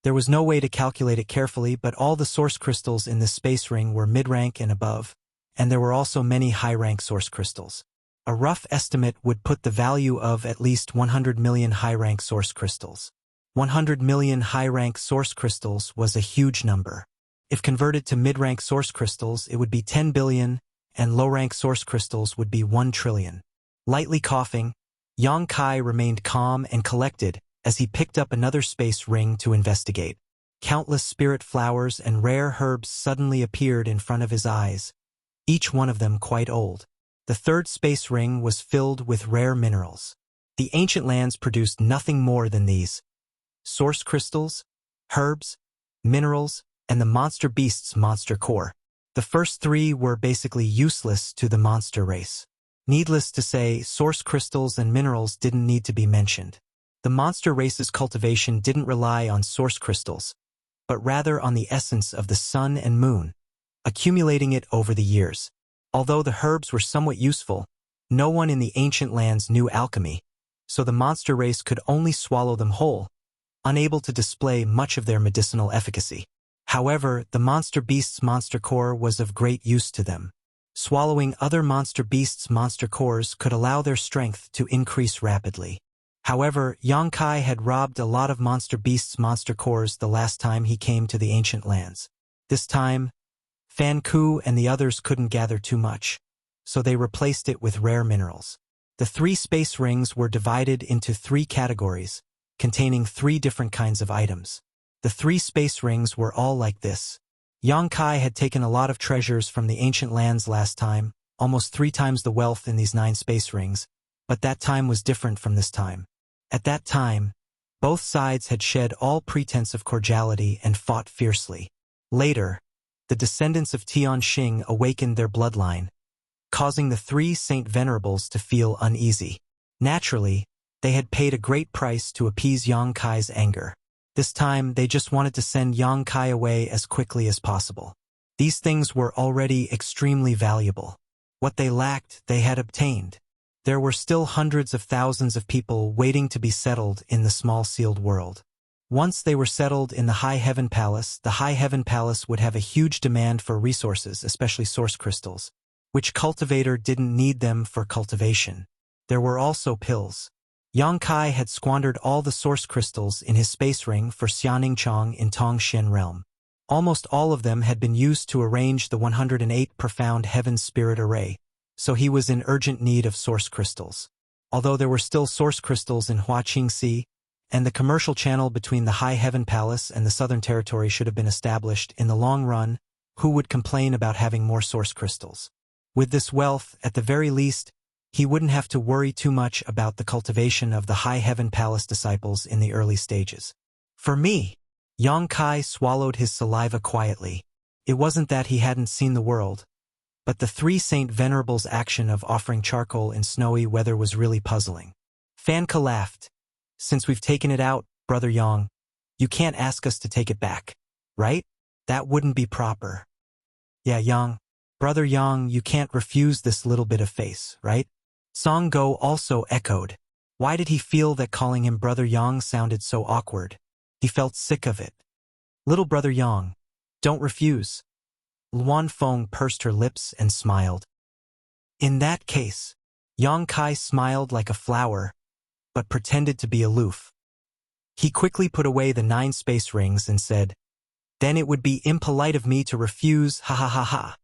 There was no way to calculate it carefully, but all the source crystals in this space ring were mid-rank and above, and there were also many high-rank source crystals. A rough estimate would put the value of at least 100 million high-rank source crystals. 100 million high-rank source crystals was a huge number. If converted to mid-rank source crystals, it would be 10 billion, and low-rank source crystals would be 1 trillion. Lightly coughing, Yang Kai remained calm and collected as he picked up another space ring to investigate. Countless spirit flowers and rare herbs suddenly appeared in front of his eyes, each one of them quite old. The third space ring was filled with rare minerals. The ancient lands produced nothing more than these: source crystals, herbs, minerals, and the monster beast's monster core. The first 3 were basically useless to the monster race. Needless to say, source crystals and minerals didn't need to be mentioned. The monster race's cultivation didn't rely on source crystals, but rather on the essence of the sun and moon, accumulating it over the years. Although the herbs were somewhat useful, no one in the ancient lands knew alchemy, so the monster race could only swallow them whole, unable to display much of their medicinal efficacy. However, the monster beast's monster core was of great use to them. Swallowing other monster beasts' monster cores could allow their strength to increase rapidly. However, Yang Kai had robbed a lot of monster beasts' monster cores the last time he came to the ancient lands. This time, Fan Ku and the others couldn't gather too much, so they replaced it with rare minerals. The 3 space rings were divided into 3 categories, containing 3 different kinds of items. The 3 space rings were all like this. Yang Kai had taken a lot of treasures from the ancient lands last time, almost 3 times the wealth in these 9 space rings, but that time was different from this time. At that time, both sides had shed all pretense of cordiality and fought fiercely. Later, the descendants of Tian Xing awakened their bloodline, causing the 3 Saint Venerables to feel uneasy. Naturally, they had paid a great price to appease Yang Kai's anger. This time, they just wanted to send Yang Kai away as quickly as possible. These things were already extremely valuable. What they lacked, they had obtained. There were still hundreds of thousands of people waiting to be settled in the small sealed world. Once they were settled in the High Heaven Palace, the High Heaven Palace would have a huge demand for resources, especially source crystals, which cultivator didn't need them for cultivation. There were also pills. Yang Kai had squandered all the source crystals in his space ring for Xianingchang in Tongshan realm. Almost all of them had been used to arrange the 108 profound heaven spirit array, so he was in urgent need of source crystals. Although there were still source crystals in Huaqingxi, and the commercial channel between the High Heaven Palace and the Southern Territory should have been established in the long run, who would complain about having more source crystals? With this wealth, at the very least, he wouldn't have to worry too much about the cultivation of the High Heaven Palace disciples in the early stages. For me, Yang Kai swallowed his saliva quietly. It wasn't that he hadn't seen the world, but the 3 Saint Venerables' action of offering charcoal in snowy weather was really puzzling. Fan Ka laughed. Since we've taken it out, Brother Yang, you can't ask us to take it back, right? That wouldn't be proper. Yeah, Yang. Brother Yang, you can't refuse this little bit of face, right? Song Go also echoed. Why did he feel that calling him Brother Yang sounded so awkward? He felt sick of it. Little Brother Yang, don't refuse. Luan Feng pursed her lips and smiled. In that case, Yang Kai smiled like a flower, but pretended to be aloof. He quickly put away the 9 space rings and said, "Then it would be impolite of me to refuse, ha ha ha ha."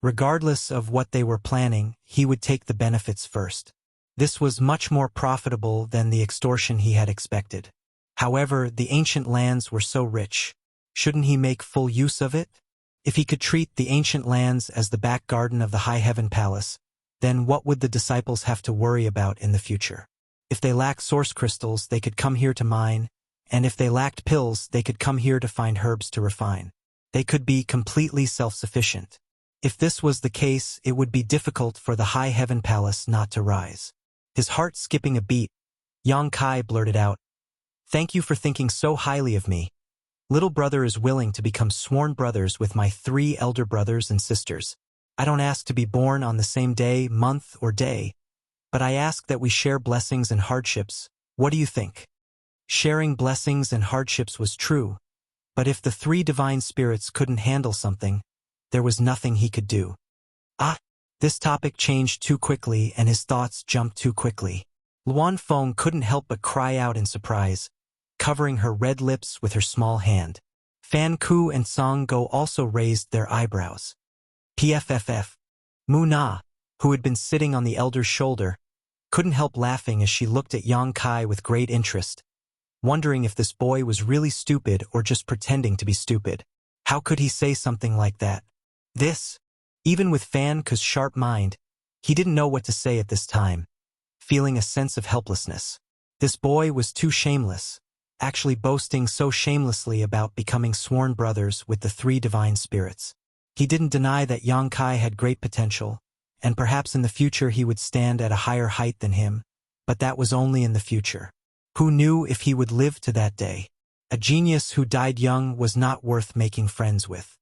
Regardless of what they were planning, he would take the benefits first. This was much more profitable than the extortion he had expected. However, the ancient lands were so rich. Shouldn't he make full use of it? If he could treat the ancient lands as the back garden of the High Heaven Palace, then what would the disciples have to worry about in the future? If they lacked source crystals, they could come here to mine, and if they lacked pills, they could come here to find herbs to refine. They could be completely self-sufficient. If this was the case, it would be difficult for the High Heaven Palace not to rise. His heart skipping a beat, Yang Kai blurted out, "Thank you for thinking so highly of me. Little brother is willing to become sworn brothers with my 3 elder brothers and sisters. I don't ask to be born on the same day, month, or day, but I ask that we share blessings and hardships. What do you think?" Sharing blessings and hardships was true, but if the 3 divine spirits couldn't handle something, there was nothing he could do. This topic changed too quickly and his thoughts jumped too quickly. Luan Feng couldn't help but cry out in surprise, covering her red lips with her small hand. Fan Ku and Song Go also raised their eyebrows. PFFF. Mu Na, who had been sitting on the elder's shoulder, couldn't help laughing as she looked at Yang Kai with great interest, wondering if this boy was really stupid or just pretending to be stupid. How could he say something like that? Even with Fan Ku's sharp mind, he didn't know what to say at this time, feeling a sense of helplessness. This boy was too shameless, actually boasting so shamelessly about becoming sworn brothers with the 3 divine spirits. He didn't deny that Yang Kai had great potential, and perhaps in the future he would stand at a higher height than him, but that was only in the future. Who knew if he would live to that day? A genius who died young was not worth making friends with.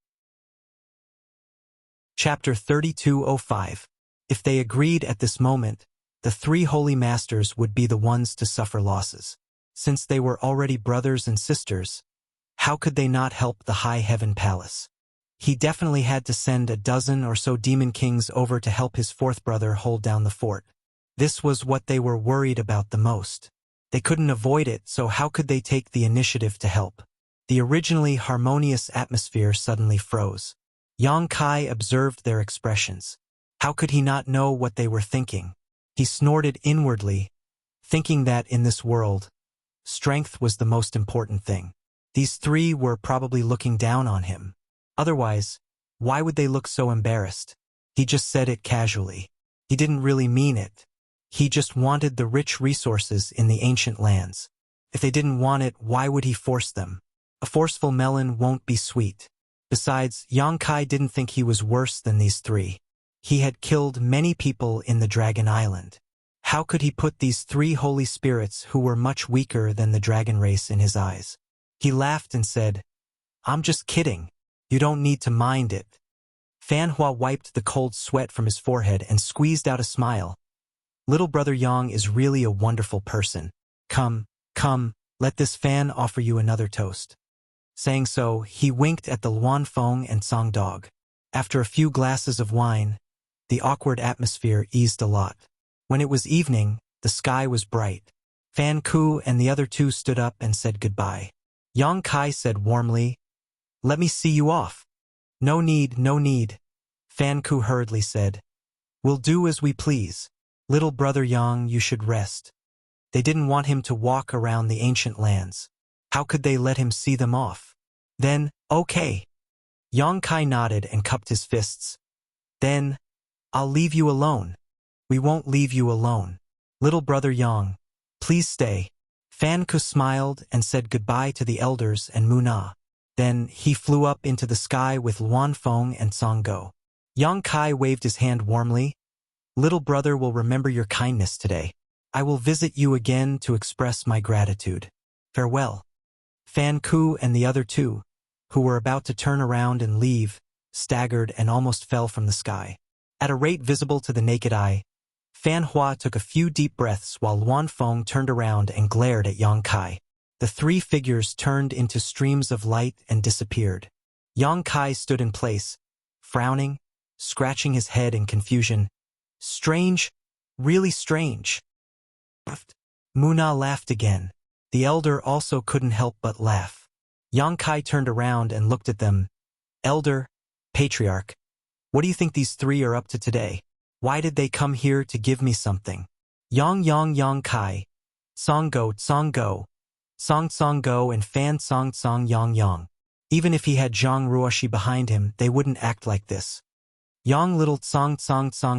Chapter 3205. If they agreed at this moment, the 3 holy masters would be the ones to suffer losses. Since they were already brothers and sisters, how could they not help the High Heaven Palace? He definitely had to send a dozen or so demon kings over to help his 4th brother hold down the fort. This was what they were worried about the most. They couldn't avoid it, so how could they take the initiative to help? The originally harmonious atmosphere suddenly froze. Yang Kai observed their expressions. How could he not know what they were thinking? He snorted inwardly, thinking that in this world, strength was the most important thing. These three were probably looking down on him. Otherwise, why would they look so embarrassed? He just said it casually. He didn't really mean it. He just wanted the rich resources in the ancient lands. If they didn't want it, why would he force them? A forceful melon won't be sweet. Besides, Yang Kai didn't think he was worse than these three. He had killed many people in the Dragon Island. How could he put these three holy spirits who were much weaker than the dragon race in his eyes? He laughed and said, "I'm just kidding. You don't need to mind it." Fan Hua wiped the cold sweat from his forehead and squeezed out a smile. "Little brother Yang is really a wonderful person. Come, let this fan offer you another toast." Saying so, he winked at the Luan Feng and Song Dog. After a few glasses of wine, the awkward atmosphere eased a lot. When it was evening, the sky was bright. Fan Ku and the other two stood up and said goodbye. Yang Kai said warmly, "Let me see you off." No need. Fan Ku hurriedly said, "We'll do as we please. Little brother Yang, you should rest." They didn't want him to walk around the ancient lands. How could they let him see them off? Then, okay. Yang Kai nodded and cupped his fists. Then, "I'll leave you alone." "We won't leave you alone. Little brother Yang, please stay." Fan Ku smiled and said goodbye to the elders and Muna. Then he flew up into the sky with Luan Feng and Song Go. Yang Kai waved his hand warmly. "Little brother will remember your kindness today. I will visit you again to express my gratitude. Farewell." Fan Ku and the other two, who were about to turn around and leave, staggered and almost fell from the sky. At a rate visible to the naked eye, Fan Hua took a few deep breaths while Luan Feng turned around and glared at Yang Kai. The three figures turned into streams of light and disappeared. Yang Kai stood in place, frowning, scratching his head in confusion. "Strange, really strange." Muna laughed again. The elder also couldn't help but laugh. Yang Kai turned around and looked at them. "Elder, patriarch, what do you think these three are up to today? Why did they come here to give me something?" Yang Kai, Song Go, Song Go, and Fan Song Yang. Even if he had Zhang Ruoshi behind him, they wouldn't act like this. Yang little Song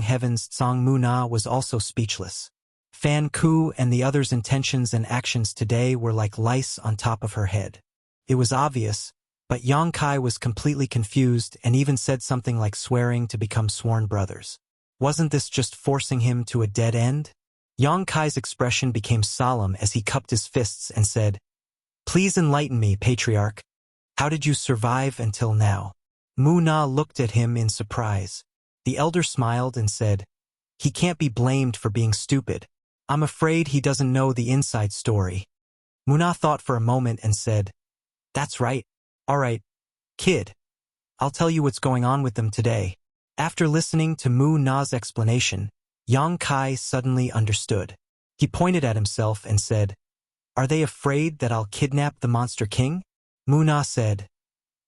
Heavens Song Muna was also speechless. Fan Ku and the others' intentions and actions today were like lice on top of her head. It was obvious, but Yang Kai was completely confused and even said something like swearing to become sworn brothers. Wasn't this just forcing him to a dead end? Yang Kai's expression became solemn as he cupped his fists and said, "Please enlighten me, patriarch. How did you survive until now?" Muna looked at him in surprise. The elder smiled and said, "He can't be blamed for being stupid. I'm afraid he doesn't know the inside story." Muna thought for a moment and said, "That's right. All right, kid. I'll tell you what's going on with them today." After listening to Muna's explanation, Yang Kai suddenly understood. He pointed at himself and said, "Are they afraid that I'll kidnap the Monster King?" Muna said,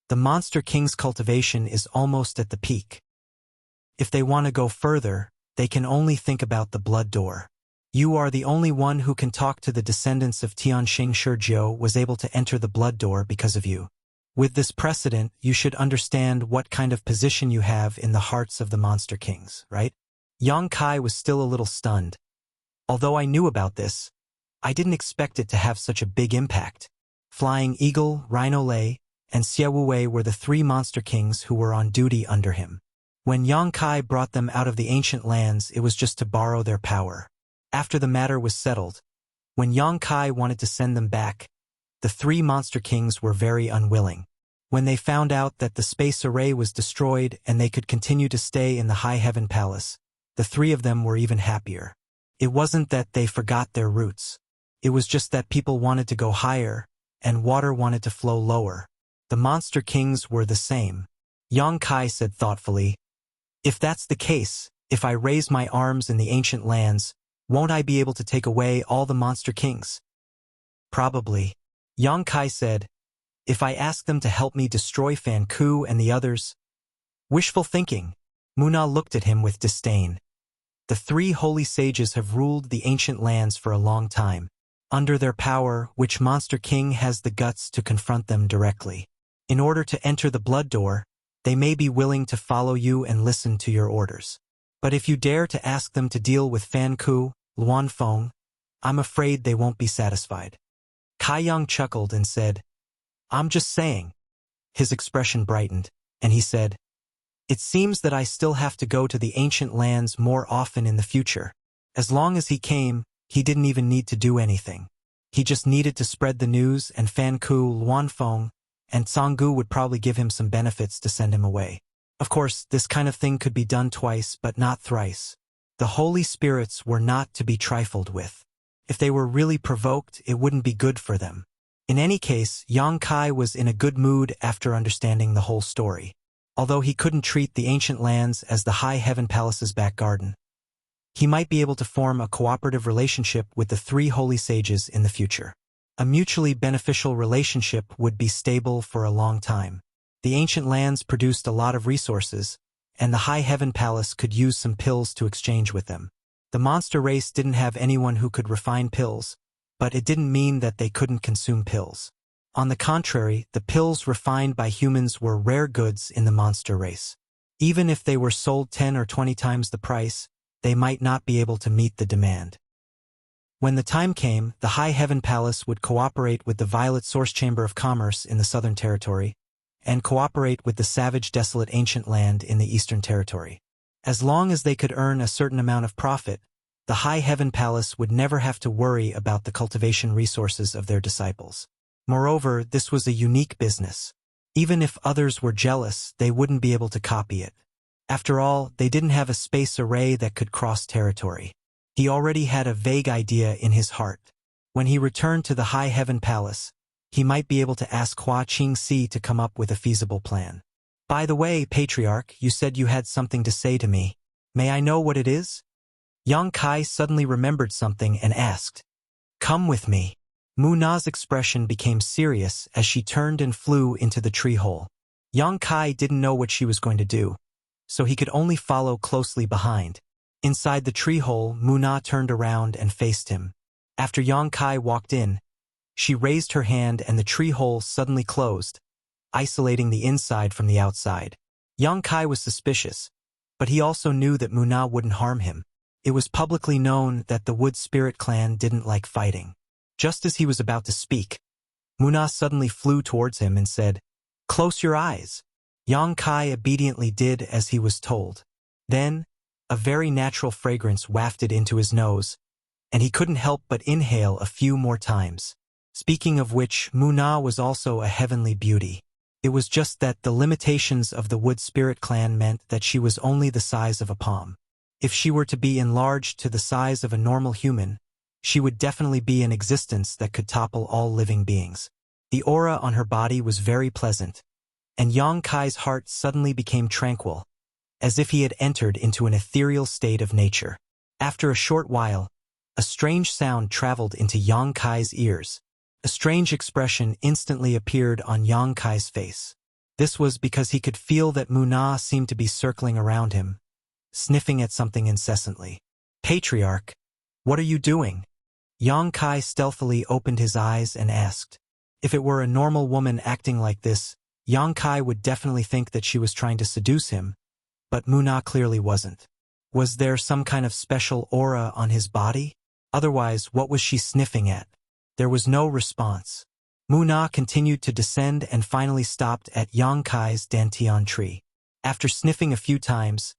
"The Monster King's cultivation is almost at the peak. If they want to go further, they can only think about the Blood Door. You are the only one who can talk to the descendants of Tianxing Shizhou was able to enter the Blood Door because of you. With this precedent, you should understand what kind of position you have in the hearts of the Monster Kings, right?" Yang Kai was still a little stunned. Although I knew about this, I didn't expect it to have such a big impact. Flying Eagle, Rhino Lei, and Xiaowei were the three Monster Kings who were on duty under him. When Yang Kai brought them out of the ancient lands, it was just to borrow their power. After the matter was settled, when Yang Kai wanted to send them back, the three Monster Kings were very unwilling. When they found out that the space array was destroyed and they could continue to stay in the High Heaven Palace, the three of them were even happier. It wasn't that they forgot their roots. It was just that people wanted to go higher, and water wanted to flow lower. The Monster Kings were the same. Yang Kai said thoughtfully, "If that's the case, if I raise my arms in the ancient lands, won't I be able to take away all the Monster Kings?" Probably. Yang Kai said, if I ask them to help me destroy Fan Ku and the others. Wishful thinking. Muna looked at him with disdain. The three holy sages have ruled the ancient lands for a long time. Under their power, which Monster King has the guts to confront them directly? In order to enter the blood door, they may be willing to follow you and listen to your orders. But if you dare to ask them to deal with Fan Ku, Luan Feng, I'm afraid they won't be satisfied. Kai Yang chuckled and said, I'm just saying. His expression brightened, and he said, it seems that I still have to go to the ancient lands more often in the future. As long as he came, he didn't even need to do anything. He just needed to spread the news, and Fan Ku, Luan Feng, and Canggu would probably give him some benefits to send him away. Of course, this kind of thing could be done twice, but not thrice. The holy spirits were not to be trifled with. If they were really provoked, it wouldn't be good for them. In any case, Yang Kai was in a good mood after understanding the whole story. Although he couldn't treat the ancient lands as the High Heaven Palace's back garden, he might be able to form a cooperative relationship with the three holy sages in the future. A mutually beneficial relationship would be stable for a long time. The ancient lands produced a lot of resources, and the High Heaven Palace could use some pills to exchange with them. The monster race didn't have anyone who could refine pills, but it didn't mean that they couldn't consume pills. On the contrary, the pills refined by humans were rare goods in the monster race. Even if they were sold 10 or 20 times the price, they might not be able to meet the demand. When the time came, the High Heaven Palace would cooperate with the Violet Source Chamber of Commerce in the Southern Territory, and cooperate with the Savage Desolate Ancient Land in the Eastern Territory. As long as they could earn a certain amount of profit, the High Heaven Palace would never have to worry about the cultivation resources of their disciples. Moreover, this was a unique business. Even if others were jealous, they wouldn't be able to copy it. After all, they didn't have a space array that could cross territory. He already had a vague idea in his heart. When he returned to the High Heaven Palace, he might be able to ask Hua Qingxi to come up with a feasible plan. By the way, Patriarch, you said you had something to say to me. May I know what it is? Yang Kai suddenly remembered something and asked, come with me. Muna's expression became serious as she turned and flew into the tree hole. Yang Kai didn't know what she was going to do, so he could only follow closely behind. Inside the tree hole, Muna turned around and faced him. After Yang Kai walked in, she raised her hand and the tree hole suddenly closed, isolating the inside from the outside. Yang Kai was suspicious, but he also knew that Muna wouldn't harm him. It was publicly known that the Wood Spirit clan didn't like fighting. Just as he was about to speak, Muna suddenly flew towards him and said, close your eyes. Yang Kai obediently did as he was told. Then, a very natural fragrance wafted into his nose, and he couldn't help but inhale a few more times. Speaking of which, Muna was also a heavenly beauty. It was just that the limitations of the Wood Spirit clan meant that she was only the size of a palm. If she were to be enlarged to the size of a normal human, she would definitely be an existence that could topple all living beings. The aura on her body was very pleasant, and Yang Kai's heart suddenly became tranquil, as if he had entered into an ethereal state of nature. After a short while, a strange sound traveled into Yang Kai's ears. A strange expression instantly appeared on Yang Kai's face. This was because he could feel that Muna seemed to be circling around him, sniffing at something incessantly. Patriarch, what are you doing? Yang Kai stealthily opened his eyes and asked. If it were a normal woman acting like this, Yang Kai would definitely think that she was trying to seduce him, but Muna clearly wasn't. Was there some kind of special aura on his body? Otherwise, what was she sniffing at? There was no response. Muna continued to descend and finally stopped at Yang Kai's dantian tree. After sniffing a few times,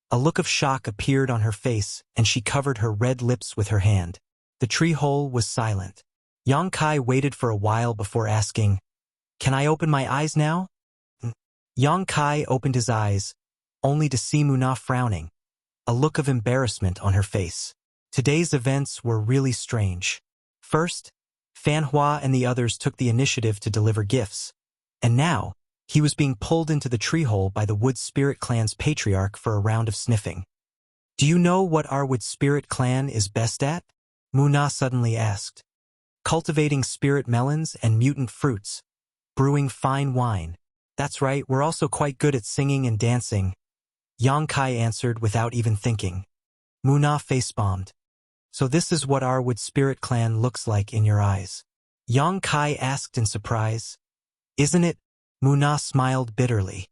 a look of shock appeared on her face and she covered her red lips with her hand. The tree hole was silent. Yang Kai waited for a while before asking, can I open my eyes now? Yang Kai opened his eyes, only to see Muna frowning, a look of embarrassment on her face. Today's events were really strange. First, Fan Hua and the others took the initiative to deliver gifts, and now, he was being pulled into the tree hole by the Wood Spirit clan's patriarch for a round of sniffing. Do you know what our Wood Spirit clan is best at? Muna suddenly asked. cultivating spirit melons and mutant fruits, brewing fine wine. That's right, we're also quite good at singing and dancing, Yang Kai answered without even thinking. Muna face-bombed. So this is what our Wood Spirit clan looks like in your eyes? Yang Kai asked in surprise. Isn't it? Muna smiled bitterly.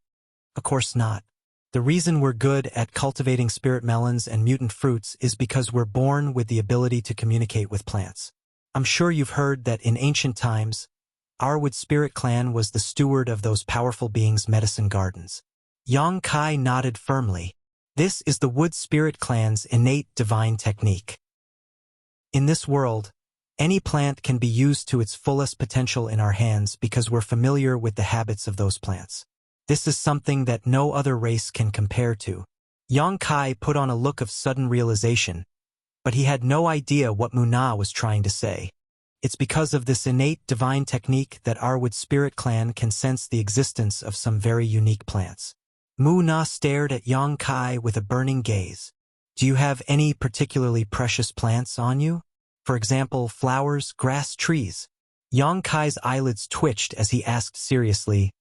Of course not. The reason we're good at cultivating spirit melons and mutant fruits is because we're born with the ability to communicate with plants. I'm sure you've heard that in ancient times, our Wood Spirit clan was the steward of those powerful beings' medicine gardens. Yang Kai nodded firmly. This is the Wood Spirit clan's innate divine technique. In this world, any plant can be used to its fullest potential in our hands because we're familiar with the habits of those plants. This is something that no other race can compare to. Yang Kai put on a look of sudden realization, but he had no idea what Muna was trying to say. It's because of this innate divine technique that our Wood Spirit clan can sense the existence of some very unique plants. Muna stared at Yang Kai with a burning gaze. Do you have any particularly precious plants on you? For example, flowers, grass, trees? Yang Kai's eyelids twitched as he asked seriously,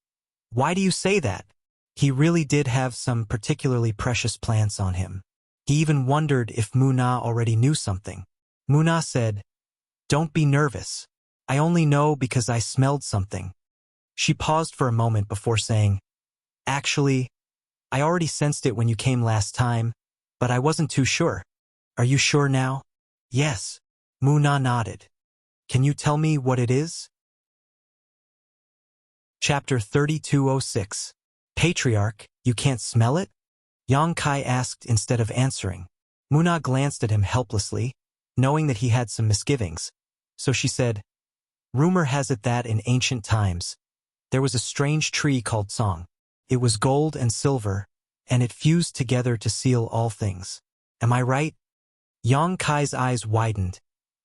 why do you say that? He really did have some particularly precious plants on him. He even wondered if Muna already knew something. Muna said, don't be nervous. I only know because I smelled something. She paused for a moment before saying, actually, I already sensed it when you came last time, but I wasn't too sure. Are you sure now? Yes. Muna nodded. Can you tell me what it is? Chapter 3206. Patriarch, you can't smell it? Yang Kai asked instead of answering. Muna glanced at him helplessly, knowing that he had some misgivings. So she said, rumor has it that in ancient times, there was a strange tree called song. It was gold and silver, and it fused together to seal all things. Am I right? Yang Kai's eyes widened,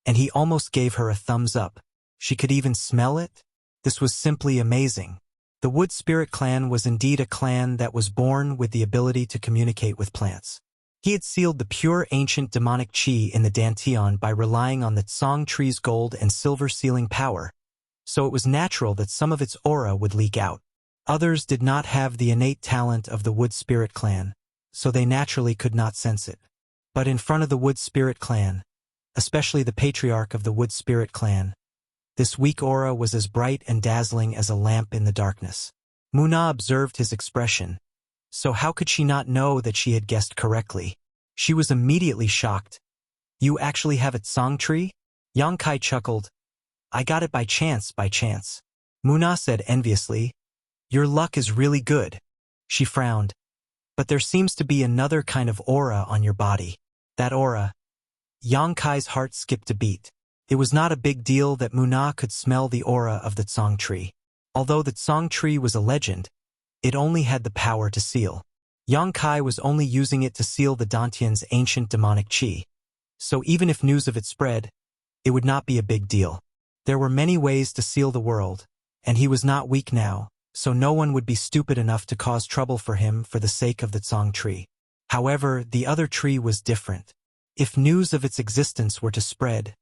and he almost gave her a thumbs up. She could even smell it? This was simply amazing. The Wood Spirit clan was indeed a clan that was born with the ability to communicate with plants. He had sealed the pure ancient demonic chi in the Dantian by relying on the Tsong tree's gold and silver sealing power, so it was natural that some of its aura would leak out. Others did not have the innate talent of the Wood Spirit clan, so they naturally could not sense it. But in front of the Wood Spirit clan, especially the patriarch of the Wood Spirit clan, this weak aura was as bright and dazzling as a lamp in the darkness. Muna observed his expression, so how could she not know that she had guessed correctly? She was immediately shocked. You actually have a Tsong tree? Yang Kai chuckled. I got it by chance. Muna said enviously, your luck is really good. She frowned. But there seems to be another kind of aura on your body. That aura. Yang Kai's heart skipped a beat. It was not a big deal that Muna could smell the aura of the Tsong tree. Although the Tsong tree was a legend, it only had the power to seal. Yang Kai was only using it to seal the Dantian's ancient demonic chi. So even if news of it spread, it would not be a big deal. There were many ways to seal the world, and he was not weak now, so no one would be stupid enough to cause trouble for him for the sake of the Tsong tree. However, the other tree was different. If news of its existence were to spread,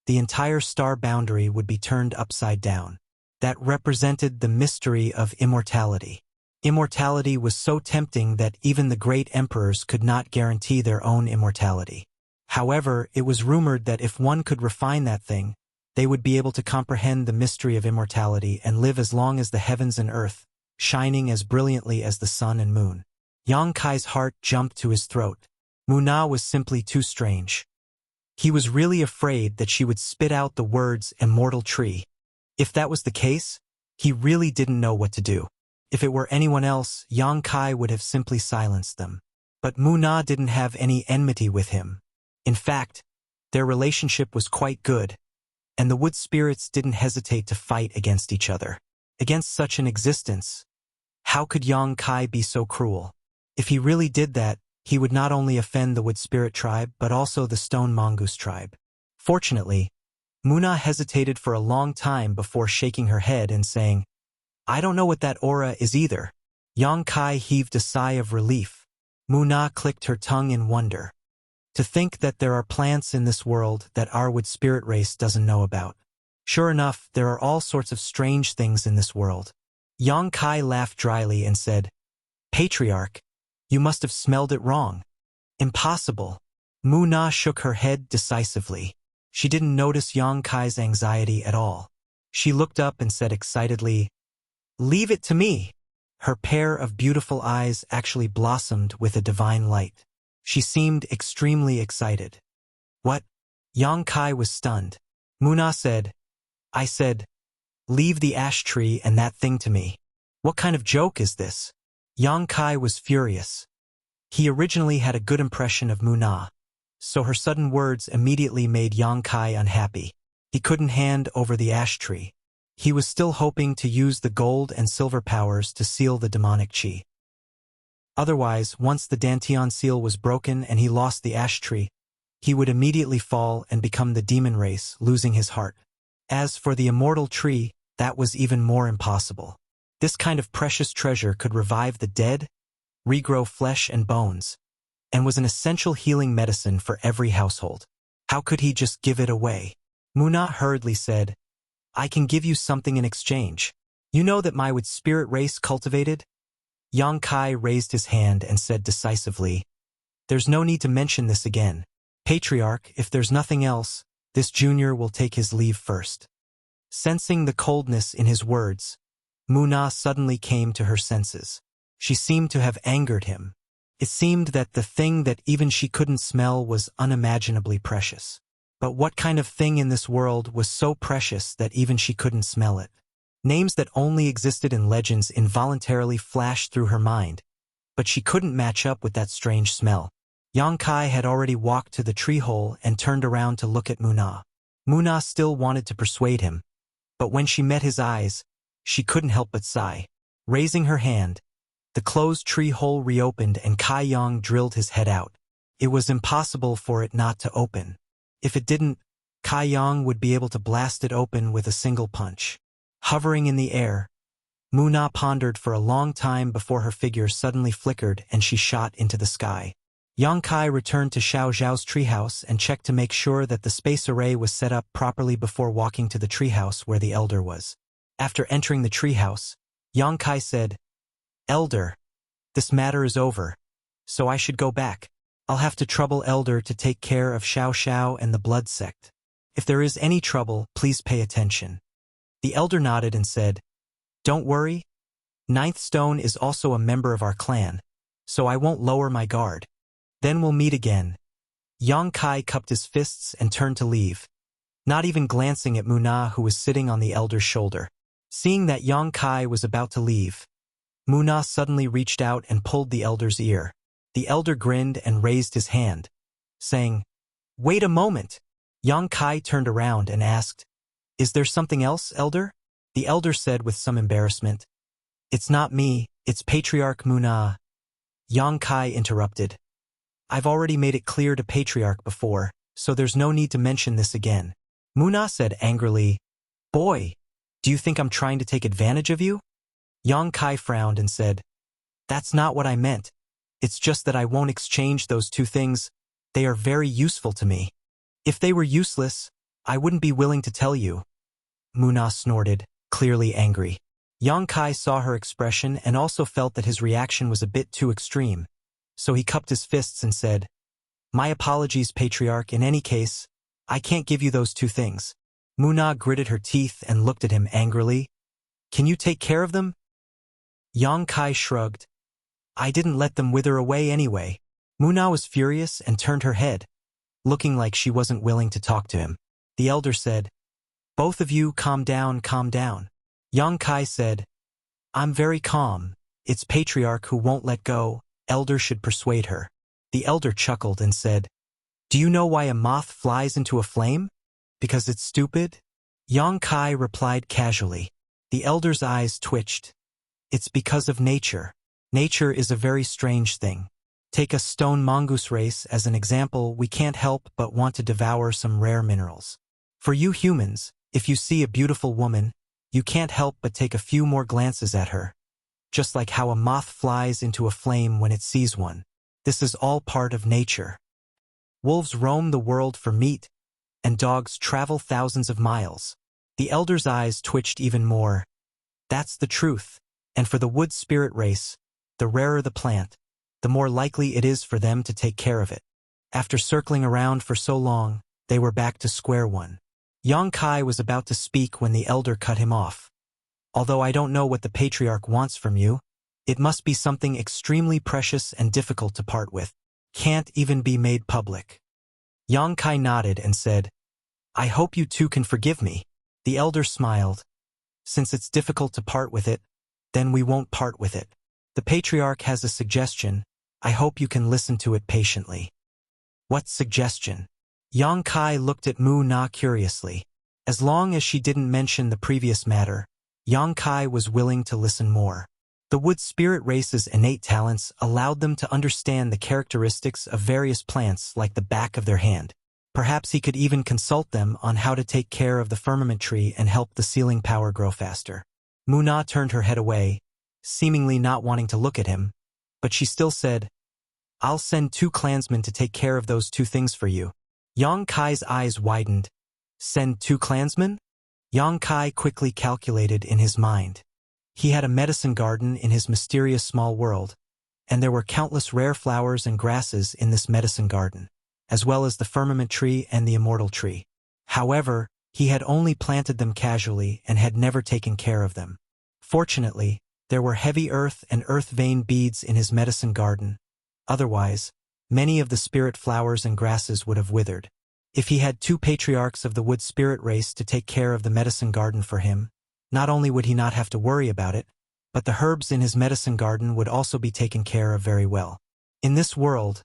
the entire star boundary would be turned upside down. That represented the mystery of immortality. Immortality was so tempting that even the great emperors could not guarantee their own immortality. However, it was rumored that if one could refine that thing, they would be able to comprehend the mystery of immortality and live as long as the heavens and earth, shining as brilliantly as the sun and moon. Yang Kai's heart jumped to his throat. Muna was simply too strange. He was really afraid that she would spit out the words immortal tree. If that was the case, he really didn't know what to do. If it were anyone else, Yang Kai would have simply silenced them. But Muna didn't have any enmity with him. In fact, their relationship was quite good, and the wood spirits didn't hesitate to fight against each other. Against such an existence, how could Yang Kai be so cruel? If he really did that, he would not only offend the wood spirit tribe, but also the stone mongoose tribe. Fortunately, Muna hesitated for a long time before shaking her head and saying, I don't know what that aura is either. Yang Kai heaved a sigh of relief. Muna clicked her tongue in wonder. To think that there are plants in this world that our wood spirit race doesn't know about. Sure enough, there are all sorts of strange things in this world. Yang Kai laughed dryly and said, Patriarch, you must have smelled it wrong. Impossible. Mu Na shook her head decisively. She didn't notice Yang Kai's anxiety at all. She looked up and said excitedly, Leave it to me. Her pair of beautiful eyes actually blossomed with a divine light. She seemed extremely excited. What? Yang Kai was stunned. Mu Na said, I said, leave the ash tree and that thing to me. What kind of joke is this? Yang Kai was furious. He originally had a good impression of Mu Na, so her sudden words immediately made Yang Kai unhappy. He couldn't hand over the ash tree. He was still hoping to use the gold and silver powers to seal the demonic chi. Otherwise, once the Dantian seal was broken and he lost the ash tree, he would immediately fall and become the demon race, losing his heart. As for the immortal tree, that was even more impossible. This kind of precious treasure could revive the dead, regrow flesh and bones, and was an essential healing medicine for every household. How could he just give it away? Mu Na hurriedly said, I can give you something in exchange. You know that my wood spirit race cultivated? Yang Kai raised his hand and said decisively, There's no need to mention this again. Patriarch, if there's nothing else, this junior will take his leave first. Sensing the coldness in his words, Mu Na suddenly came to her senses. She seemed to have angered him. It seemed that the thing that even she couldn't smell was unimaginably precious. But what kind of thing in this world was so precious that even she couldn't smell it? Names that only existed in legends involuntarily flashed through her mind, but she couldn't match up with that strange smell. Yang Kai had already walked to the tree hole and turned around to look at Mu Na. Mu Na still wanted to persuade him, but when she met his eyes, she couldn't help but sigh. Raising her hand, the closed tree hole reopened and Kai Yang drilled his head out. It was impossible for it not to open. If it didn't, Kai Yang would be able to blast it open with a single punch. Hovering in the air, Mu Na pondered for a long time before her figure suddenly flickered and she shot into the sky. Yang Kai returned to Xiao Zhao's treehouse and checked to make sure that the space array was set up properly before walking to the treehouse where the elder was. After entering the treehouse, Yang Kai said, Elder, this matter is over, so I should go back. I'll have to trouble Elder to take care of Xiao Xiao and the blood sect. If there is any trouble, please pay attention. The elder nodded and said, Don't worry. Ninth Stone is also a member of our clan, so I won't lower my guard. Then we'll meet again. Yang Kai cupped his fists and turned to leave, not even glancing at Mu Na who was sitting on the elder's shoulder. Seeing that Yang Kai was about to leave, Mu Na suddenly reached out and pulled the elder's ear. The elder grinned and raised his hand, saying, Wait a moment. Yang Kai turned around and asked, Is there something else, elder? The elder said with some embarrassment, It's not me, it's Patriarch Mu Na. Yang Kai interrupted, I've already made it clear to Patriarch before, so there's no need to mention this again. Mu Na said angrily, Boy, do you think I'm trying to take advantage of you? Yang Kai frowned and said, That's not what I meant. It's just that I won't exchange those two things. They are very useful to me. If they were useless, I wouldn't be willing to tell you. Mu Na snorted, clearly angry. Yang Kai saw her expression and also felt that his reaction was a bit too extreme, so he cupped his fists and said, My apologies, Patriarch. In any case, I can't give you those two things. Mu Na gritted her teeth and looked at him angrily. Can you take care of them? Yang Kai shrugged. I didn't let them wither away anyway. Mu Na was furious and turned her head, looking like she wasn't willing to talk to him. The elder said, Both of you calm down, calm down. Yang Kai said, I'm very calm. It's Patriarch who won't let go. Elder should persuade her. The elder chuckled and said, Do you know why a moth flies into a flame? Because it's stupid? Yang Kai replied casually. The elder's eyes twitched. It's because of nature. Nature is a very strange thing. Take a stone mongoose race as an example. We can't help but want to devour some rare minerals. For you humans, if you see a beautiful woman, you can't help but take a few more glances at her. Just like how a moth flies into a flame when it sees one. This is all part of nature. Wolves roam the world for meat, and dogs travel thousands of miles. The elder's eyes twitched even more. That's the truth. And for the wood spirit race, the rarer the plant, the more likely it is for them to take care of it. After circling around for so long, they were back to square one. Yang Kai was about to speak when the elder cut him off. Although I don't know what the patriarch wants from you, it must be something extremely precious and difficult to part with. Can't even be made public. Yang Kai nodded and said, I hope you two can forgive me. The elder smiled. Since it's difficult to part with it, then we won't part with it. The patriarch has a suggestion. I hope you can listen to it patiently. What suggestion? Yang Kai looked at Mu Na curiously. As long as she didn't mention the previous matter, Yang Kai was willing to listen more. The wood spirit race's innate talents allowed them to understand the characteristics of various plants like the back of their hand. Perhaps he could even consult them on how to take care of the firmament tree and help the sealing power grow faster. Mu Na turned her head away, seemingly not wanting to look at him, but she still said, I'll send 2 clansmen to take care of those 2 things for you. Yang Kai's eyes widened. Send 2 clansmen? Yang Kai quickly calculated in his mind. He had a medicine garden in his mysterious small world, and there were countless rare flowers and grasses in this medicine garden, as well as the firmament tree and the immortal tree. However, he had only planted them casually and had never taken care of them. Fortunately, there were heavy earth and earth vein beads in his medicine garden. Otherwise, many of the spirit flowers and grasses would have withered. If he had 2 patriarchs of the wood spirit race to take care of the medicine garden for him, not only would he not have to worry about it, but the herbs in his medicine garden would also be taken care of very well. In this world,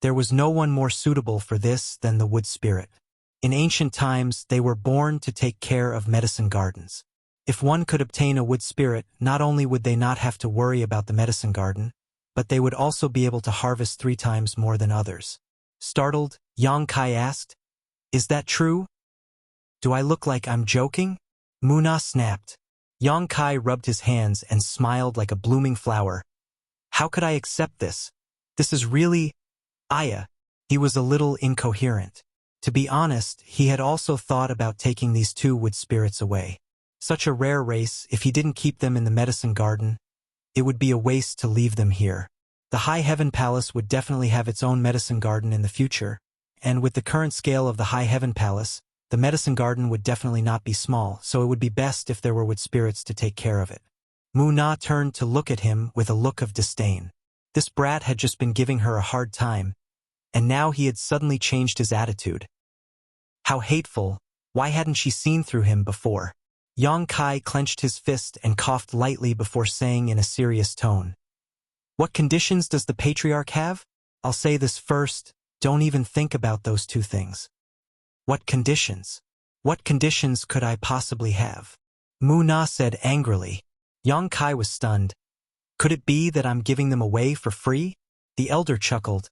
there was no one more suitable for this than the wood spirit. In ancient times, they were born to take care of medicine gardens. If one could obtain a wood spirit, not only would they not have to worry about the medicine garden, but they would also be able to harvest 3 times more than others. Startled, Yang Kai asked, Is that true? Do I look like I'm joking? Mu Na snapped. Yang Kai rubbed his hands and smiled like a blooming flower. How could I accept this? This is really... Aya. He was a little incoherent. To be honest, he had also thought about taking these 2 wood spirits away. Such a rare race, if he didn't keep them in the medicine garden, it would be a waste to leave them here. The High Heaven Palace would definitely have its own medicine garden in the future, and with the current scale of the High Heaven Palace, the medicine garden would definitely not be small, so it would be best if there were wood spirits to take care of it. Mu Na turned to look at him with a look of disdain. This brat had just been giving her a hard time, and now he had suddenly changed his attitude. How hateful! Why hadn't she seen through him before? Yang Kai clenched his fist and coughed lightly before saying in a serious tone, What conditions does the patriarch have? I'll say this first, don't even think about those 2 things. What conditions? What conditions could I possibly have? Mu Na said angrily. Yang Kai was stunned. Could it be that I'm giving them away for free? The elder chuckled.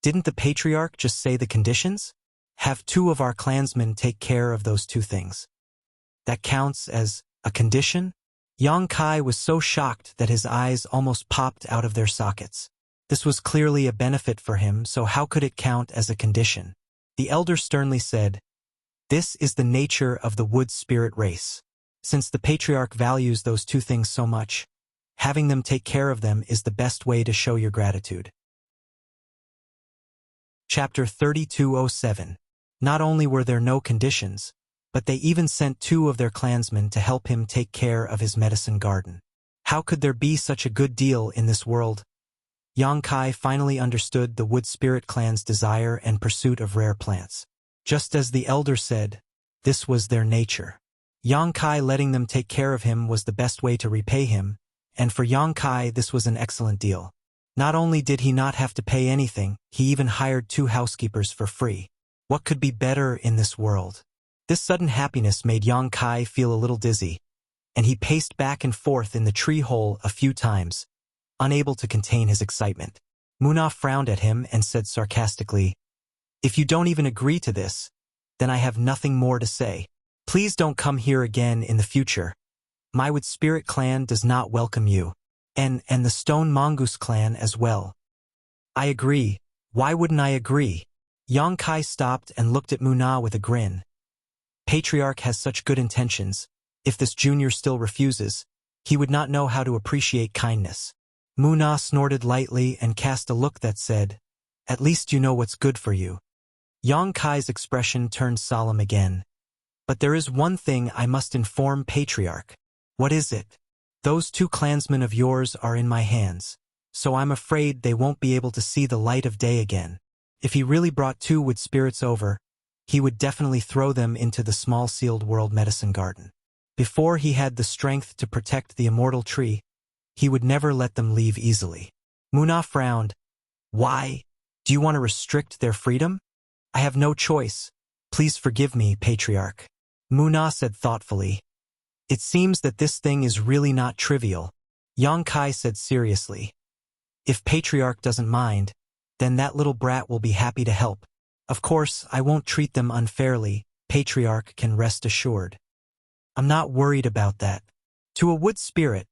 Didn't the patriarch just say the conditions? Have 2 of our clansmen take care of those 2 things. That counts as a condition? Yang Kai was so shocked that his eyes almost popped out of their sockets. This was clearly a benefit for him, so how could it count as a condition? The elder sternly said, This is the nature of the wood spirit race. Since the patriarch values those 2 things so much, having them take care of them is the best way to show your gratitude. Chapter 3207. Not only were there no conditions, but they even sent 2 of their clansmen to help him take care of his medicine garden. How could there be such a good deal in this world? Yang Kai finally understood the wood spirit clan's desire and pursuit of rare plants. Just as the elder said, this was their nature. Yang Kai letting them take care of him was the best way to repay him, and for Yang Kai this was an excellent deal. Not only did he not have to pay anything, he even hired 2 housekeepers for free. What could be better in this world? This sudden happiness made Yang Kai feel a little dizzy, and he paced back and forth in the tree hole a few times, unable to contain his excitement. Mu Na frowned at him and said sarcastically, If you don't even agree to this, then I have nothing more to say. Please don't come here again in the future. My wood spirit clan does not welcome you, and the stone mongoose clan as well. I agree. Why wouldn't I agree? Yang Kai stopped and looked at Mu Na with a grin. Patriarch has such good intentions. If this junior still refuses, he would not know how to appreciate kindness. Mu-Na snorted lightly and cast a look that said, "At least you know what's good for you." Yang Kai's expression turned solemn again. "But there is one thing I must inform Patriarch." "What is it?" "Those 2 clansmen of yours are in my hands, so I'm afraid they won't be able to see the light of day again. If he really brought 2 wood spirits over, he would definitely throw them into the small sealed world medicine garden. Before he had the strength to protect the immortal tree, he would never let them leave easily." Mu-Na frowned. "Why? Do you want to restrict their freedom?" "I have no choice. Please forgive me, Patriarch." Mu-Na said thoughtfully. "It seems that this thing is really not trivial." Yang Kai said seriously. "If Patriarch doesn't mind, then that little brat will be happy to help. Of course, I won't treat them unfairly, Patriarch can rest assured." "I'm not worried about that." To a wood spirit,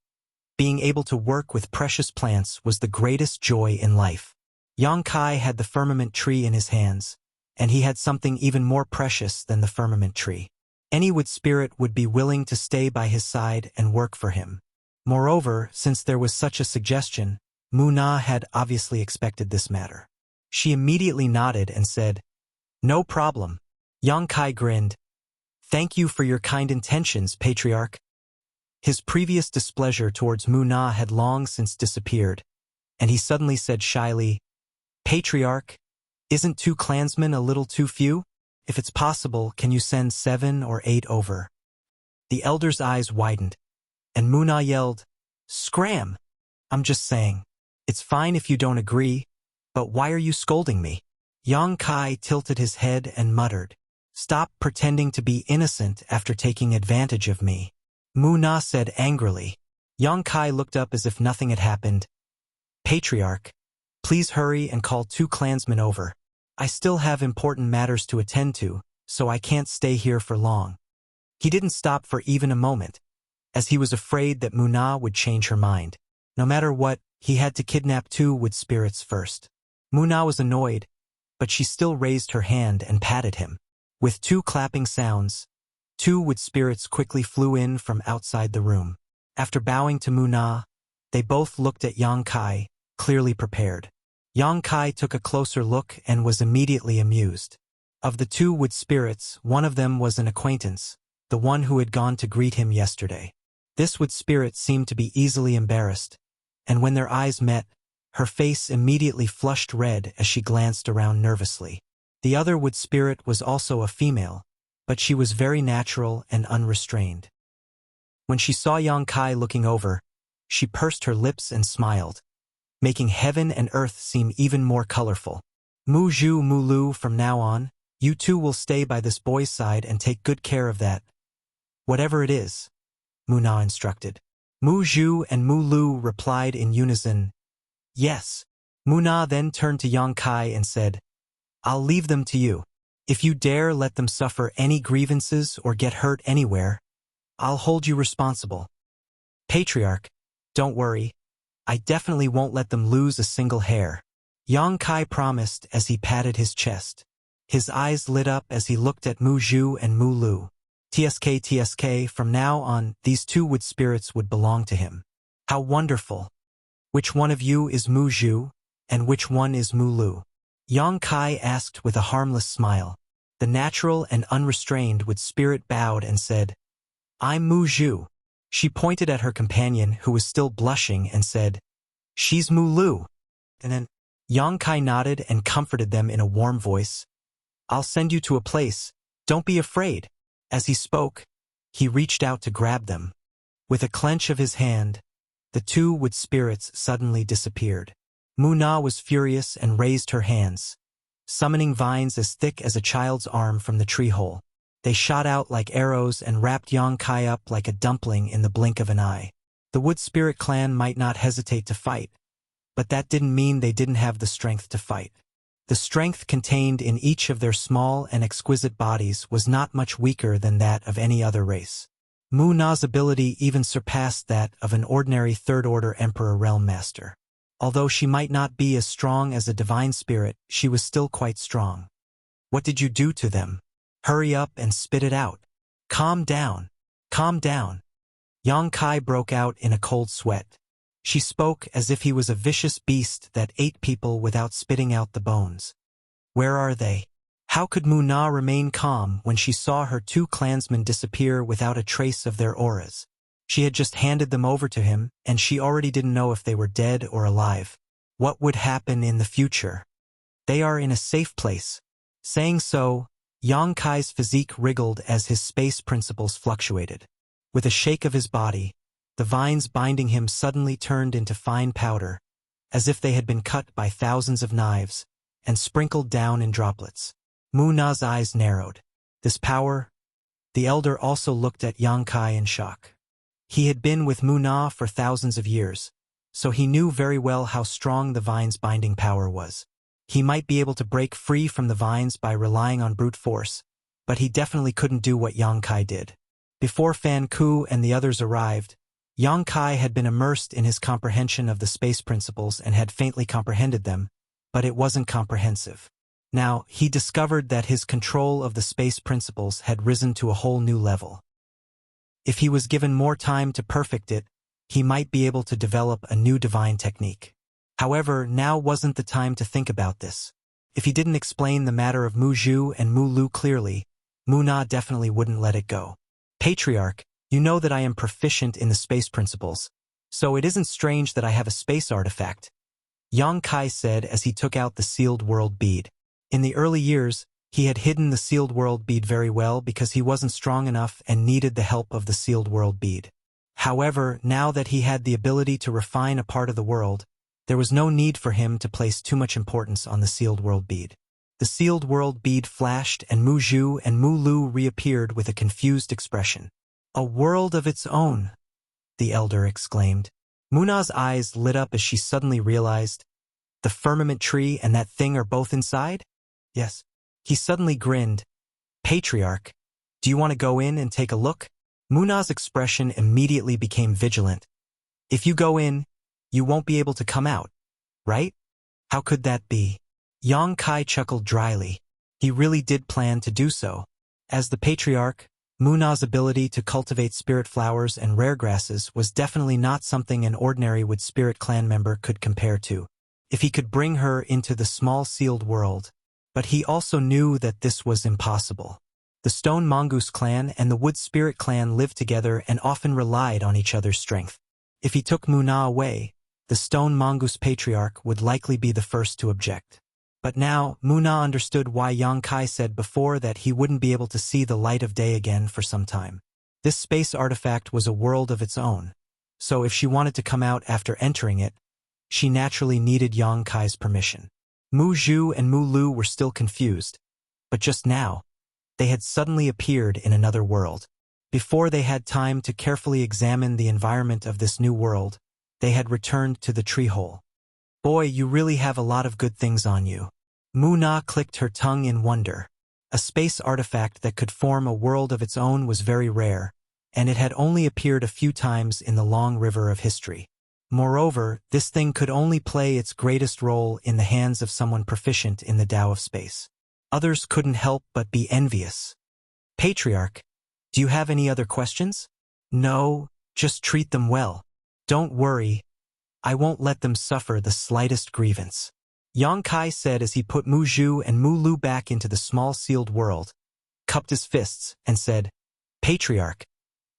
being able to work with precious plants was the greatest joy in life. Yang Kai had the firmament tree in his hands, and he had something even more precious than the firmament tree. Any wood spirit would be willing to stay by his side and work for him. Moreover, since there was such a suggestion, Mu-Na had obviously expected this matter. She immediately nodded and said, "No problem." Yang Kai grinned. "Thank you for your kind intentions, Patriarch." His previous displeasure towards Mu-Na had long since disappeared, and he suddenly said shyly, "Patriarch, isn't 2 clansmen a little too few? If it's possible, can you send 7 or 8 over?" The elder's eyes widened, and Mu-Na yelled, "Scram! I'm just saying. It's fine if you don't agree, but why are you scolding me?" Yang Kai tilted his head and muttered, "Stop pretending to be innocent after taking advantage of me." Mu-Na said angrily. Yang Kai looked up as if nothing had happened. "Patriarch, please hurry and call 2 clansmen over. I still have important matters to attend to, so I can't stay here for long." He didn't stop for even a moment, as he was afraid that Mu-Na would change her mind. No matter what, he had to kidnap 2 wood spirits first. Mu-Na was annoyed, but she still raised her hand and patted him. With 2 clapping sounds, 2 wood spirits quickly flew in from outside the room. After bowing to Mu-Na, they both looked at Yang Kai, clearly prepared. Yang Kai took a closer look and was immediately amused. Of the 2 wood spirits, one of them was an acquaintance, the one who had gone to greet him yesterday. This wood spirit seemed to be easily embarrassed, and when their eyes met, her face immediately flushed red as she glanced around nervously. The other wood spirit was also a female, but she was very natural and unrestrained. When she saw Yang Kai looking over, she pursed her lips and smiled, making heaven and earth seem even more colorful. "Mu Zhu, Mu Lu, from now on, you 2 will stay by this boy's side and take good care of that. Whatever it is," Mu-Na instructed. Mu Zhu and Mu Lu replied in unison, "Yes." Mu-Na then turned to Yang Kai and said, "I'll leave them to you. If you dare let them suffer any grievances or get hurt anywhere, I'll hold you responsible. Patriarch, don't worry. I definitely won't let them lose a single hair." Yang Kai promised as he patted his chest. His eyes lit up as he looked at Mu Zhu and Mu Lu. TSK, from now on, these 2 wood spirits would belong to him. How wonderful. Which one of you is Mu Zhu, and which one is Mu Lu? Yang Kai asked with a harmless smile. The natural and unrestrained wood spirit bowed and said, "I'm Mu Zhu." She pointed at her companion, who was still blushing, and said, "She's Mu Lu." And then Yang Kai nodded and comforted them in a warm voice. "I'll send you to a place. Don't be afraid." As he spoke, he reached out to grab them. With a clench of his hand, the 2 wood spirits suddenly disappeared. Mu-Na was furious and raised her hands, summoning vines as thick as a child's arm from the tree hole. They shot out like arrows and wrapped Yang Kai up like a dumpling in the blink of an eye. The wood spirit clan might not hesitate to fight, but that didn't mean they didn't have the strength to fight. The strength contained in each of their small and exquisite bodies was not much weaker than that of any other race. Mu-Na's ability even surpassed that of an ordinary third-order Emperor Realm Master. Although she might not be as strong as a divine spirit, she was still quite strong. "What did you do to them? Hurry up and spit it out." Calm down. Calm down. Yang Kai broke out in a cold sweat. She spoke as if he was a vicious beast that ate people without spitting out the bones. Where are they? How could Mu Na remain calm when she saw her two clansmen disappear without a trace of their auras? She had just handed them over to him, and she already didn't know if they were dead or alive. What would happen in the future? They are in a safe place. Saying so, Yang Kai's physique wriggled as his space principles fluctuated. With a shake of his body, the vines binding him suddenly turned into fine powder, as if they had been cut by thousands of knives, and sprinkled down in droplets. Mu Na's eyes narrowed. This power? The elder also looked at Yang Kai in shock. He had been with Mu Na for thousands of years, so he knew very well how strong the vine's binding power was. He might be able to break free from the vines by relying on brute force, but he definitely couldn't do what Yang Kai did. Before Fan Ku and the others arrived, Yang Kai had been immersed in his comprehension of the space principles and had faintly comprehended them, but it wasn't comprehensive. Now, he discovered that his control of the space principles had risen to a whole new level. If he was given more time to perfect it, he might be able to develop a new divine technique. However, now wasn't the time to think about this. If he didn't explain the matter of Mu Zhu and Mu Lu clearly, Mu Na definitely wouldn't let it go. Patriarch, you know that I am proficient in the space principles, so it isn't strange that I have a space artifact, Yang Kai said as he took out the sealed world bead. In the early years, he had hidden the sealed world bead very well because he wasn't strong enough and needed the help of the sealed world bead. However, now that he had the ability to refine a part of the world, there was no need for him to place too much importance on the sealed world bead. The sealed world bead flashed and Mu Zhu and Mu Lu reappeared with a confused expression. A world of its own, the elder exclaimed. Muna's eyes lit up as she suddenly realized, the firmament tree and that thing are both inside? Yes. He suddenly grinned. Patriarch, do you want to go in and take a look? Muna's expression immediately became vigilant. If you go in, you won't be able to come out, right? How could that be? Yang Kai chuckled dryly. He really did plan to do so. As the patriarch, Mu Na's ability to cultivate spirit flowers and rare grasses was definitely not something an ordinary Wood Spirit clan member could compare to. If he could bring her into the small sealed world, but he also knew that this was impossible. The Stone Mongoose clan and the Wood Spirit clan lived together and often relied on each other's strength. If he took Mu Na away, the Stone Mongoose patriarch would likely be the first to object. But now, Mu Na understood why Yang Kai said before that he wouldn't be able to see the light of day again for some time. This space artifact was a world of its own, so if she wanted to come out after entering it, she naturally needed Yang Kai's permission. Mu Zhu and Mu Lu were still confused, but just now, they had suddenly appeared in another world. Before they had time to carefully examine the environment of this new world, they had returned to the tree hole. Boy, you really have a lot of good things on you. Mu Na clicked her tongue in wonder. A space artifact that could form a world of its own was very rare, and it had only appeared a few times in the long river of history. Moreover, this thing could only play its greatest role in the hands of someone proficient in the Tao of space. Others couldn't help but be envious. Patriarch, do you have any other questions? No, just treat them well. Don't worry, I won't let them suffer the slightest grievance. Yang Kai said as he put Mu Zhu and Mu Lu back into the small sealed world, cupped his fists, and said, Patriarch,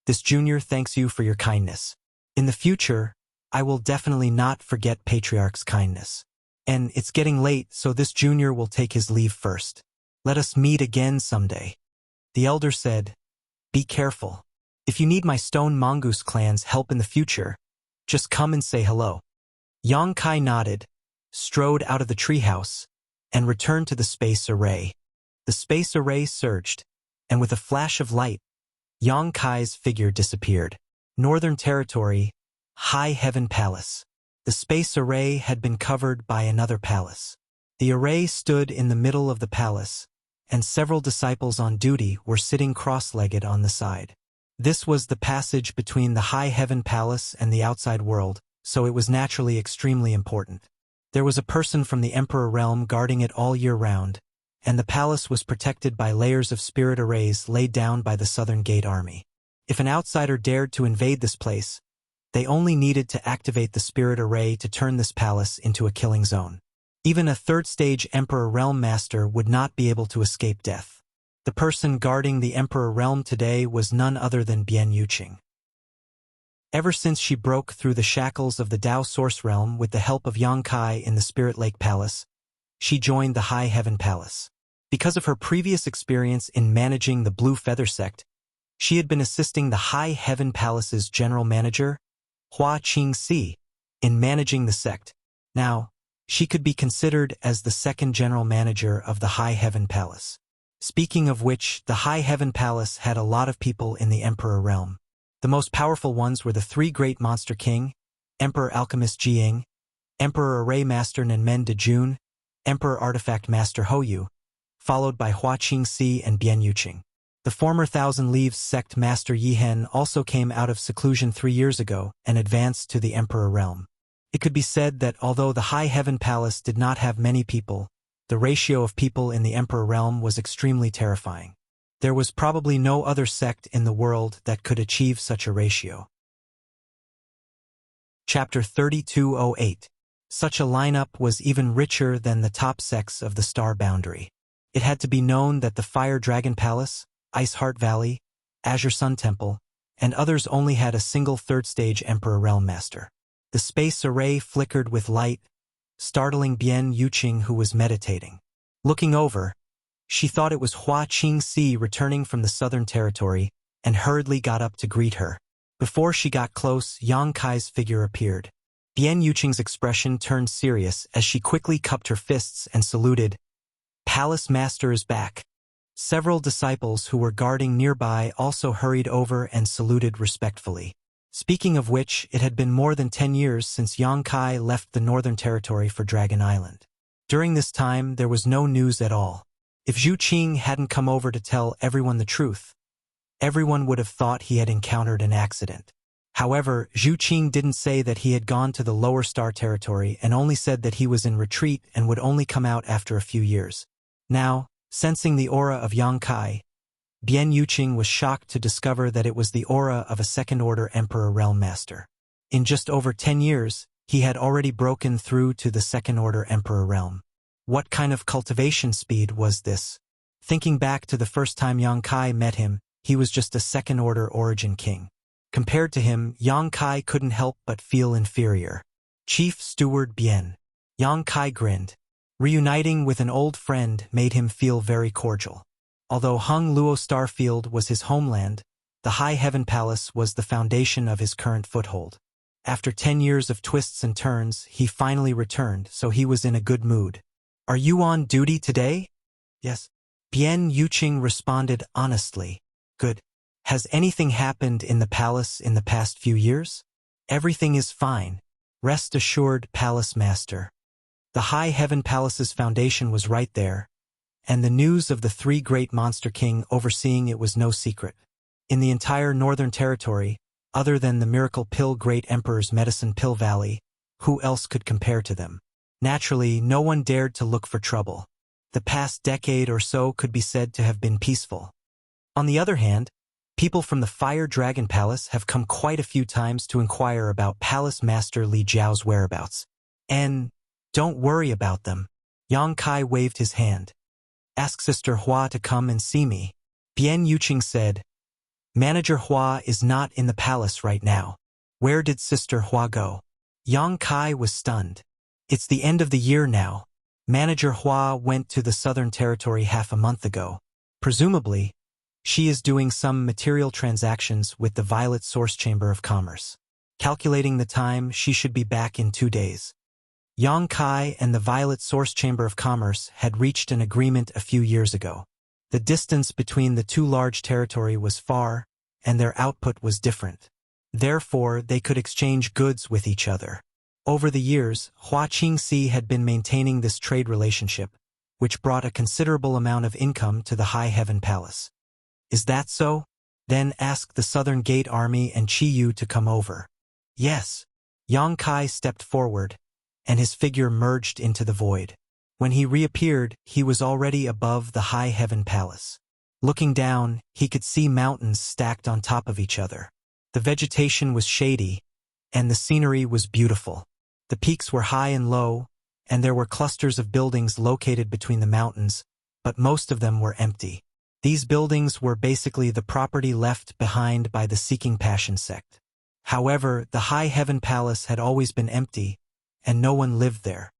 this junior thanks you for your kindness. In the future, I will definitely not forget Patriarch's kindness. And it's getting late, so this junior will take his leave first. Let us meet again someday. The elder said, be careful. If you need my Stone Mongoose clan's help in the future, just come and say hello. Yang Kai nodded, strode out of the treehouse, and returned to the space array. The space array surged, and with a flash of light, Yang Kai's figure disappeared. Northern Territory, High Heaven Palace. The space array had been covered by another palace. The array stood in the middle of the palace, and several disciples on duty were sitting cross-legged on the side. This was the passage between the High Heaven Palace and the outside world, so it was naturally extremely important. There was a person from the Emperor realm guarding it all year round, and the palace was protected by layers of spirit arrays laid down by the Southern Gate Army. If an outsider dared to invade this place, they only needed to activate the spirit array to turn this palace into a killing zone. Even a third-stage Emperor Realm Master would not be able to escape death. The person guarding the Emperor Realm today was none other than Bian Yuqing. Ever since she broke through the shackles of the Dao Source Realm with the help of Yang Kai in the Spirit Lake Palace, she joined the High Heaven Palace. Because of her previous experience in managing the Blue Feather Sect, she had been assisting the High Heaven Palace's general manager, Hua Qingxi, in managing the sect. Now, she could be considered as the second general manager of the High Heaven Palace. Speaking of which, the High Heaven Palace had a lot of people in the Emperor Realm. The most powerful ones were the three Great Monster King, Emperor Alchemist Jiying, Emperor Array Master Nanmen Dejun, Emperor Artifact Master Hoyu, followed by Hua Qingxi and Bian Yuqing. The former Thousand Leaves Sect Master Yihen also came out of seclusion 3 years ago and advanced to the Emperor Realm. It could be said that although the High Heaven Palace did not have many people, the ratio of people in the Emperor Realm was extremely terrifying. There was probably no other sect in the world that could achieve such a ratio. Chapter 3208. Such a lineup was even richer than the top sects of the Star Boundary. It had to be known that the Fire Dragon Palace, Ice Heart Valley, Azure Sun Temple, and others only had a single third-stage Emperor Realm Master. The space array flickered with light, startling Bian Yuqing, who was meditating. Looking over, she thought it was Hua Qingxi returning from the Southern Territory and hurriedly got up to greet her. Before she got close, Yang Kai's figure appeared. Bian Yuqing's expression turned serious as she quickly cupped her fists and saluted. Palace Master is back. Several disciples who were guarding nearby also hurried over and saluted respectfully. Speaking of which, it had been more than 10 years since Yang Kai left the Northern Territory for Dragon Island. During this time, there was no news at all. If Zhu Qing hadn't come over to tell everyone the truth, everyone would have thought he had encountered an accident. However, Zhu Qing didn't say that he had gone to the Lower Star Territory and only said that he was in retreat and would only come out after a few years. Now, sensing the aura of Yang Kai, Bian Yuqing was shocked to discover that it was the aura of a second-order Emperor Realm Master. In just over 10 years, he had already broken through to the second-order Emperor Realm. What kind of cultivation speed was this? Thinking back to the first time Yang Kai met him, he was just a second-order Origin King. Compared to him, Yang Kai couldn't help but feel inferior. Chief Steward Bian. Yang Kai grinned. Reuniting with an old friend made him feel very cordial. Although Hung Luo Starfield was his homeland, the High Heaven Palace was the foundation of his current foothold. After 10 years of twists and turns, he finally returned, so he was in a good mood. Are you on duty today? Yes. Bian Yuqing responded honestly. Good. Has anything happened in the palace in the past few years? Everything is fine. Rest assured, Palace Master. The High Heaven Palace's foundation was right there, and the news of the three Great Monster King overseeing it was no secret. In the entire Northern Territory, other than the Miracle Pill Great Emperor's Medicine Pill Valley, who else could compare to them? Naturally, no one dared to look for trouble. The past decade or so could be said to have been peaceful. On the other hand, people from the Fire Dragon Palace have come quite a few times to inquire about Palace Master Li Jiao's whereabouts. And don't worry about them. Yang Kai waved his hand. Ask Sister Hua to come and see me. Bian Yuqing said. Manager Hua is not in the palace right now. Where did Sister Hua go? Yang Kai was stunned. It's the end of the year now. Manager Hua went to the Southern Territory half a month ago. Presumably, she is doing some material transactions with the Violet Source Chamber of Commerce. Calculating the time, she should be back in 2 days. Yang Kai and the Violet Source Chamber of Commerce had reached an agreement a few years ago. The distance between the two large territory was far, and their output was different. Therefore, they could exchange goods with each other. Over the years, Hua Qingxi had been maintaining this trade relationship, which brought a considerable amount of income to the High Heaven Palace. Is that so? Then ask the Southern Gate Army and Chi Yu to come over. Yes. Yang Kai stepped forward, and his figure merged into the void. When he reappeared, he was already above the high heaven palace. Looking down, he could see mountains stacked on top of each other. The vegetation was shady, and the scenery was beautiful. The peaks were high and low, and there were clusters of buildings located between the mountains, but most of them were empty. These buildings were basically the property left behind by the Seeking Passion sect. However, the High Heaven Palace had always been empty, and no one lived there.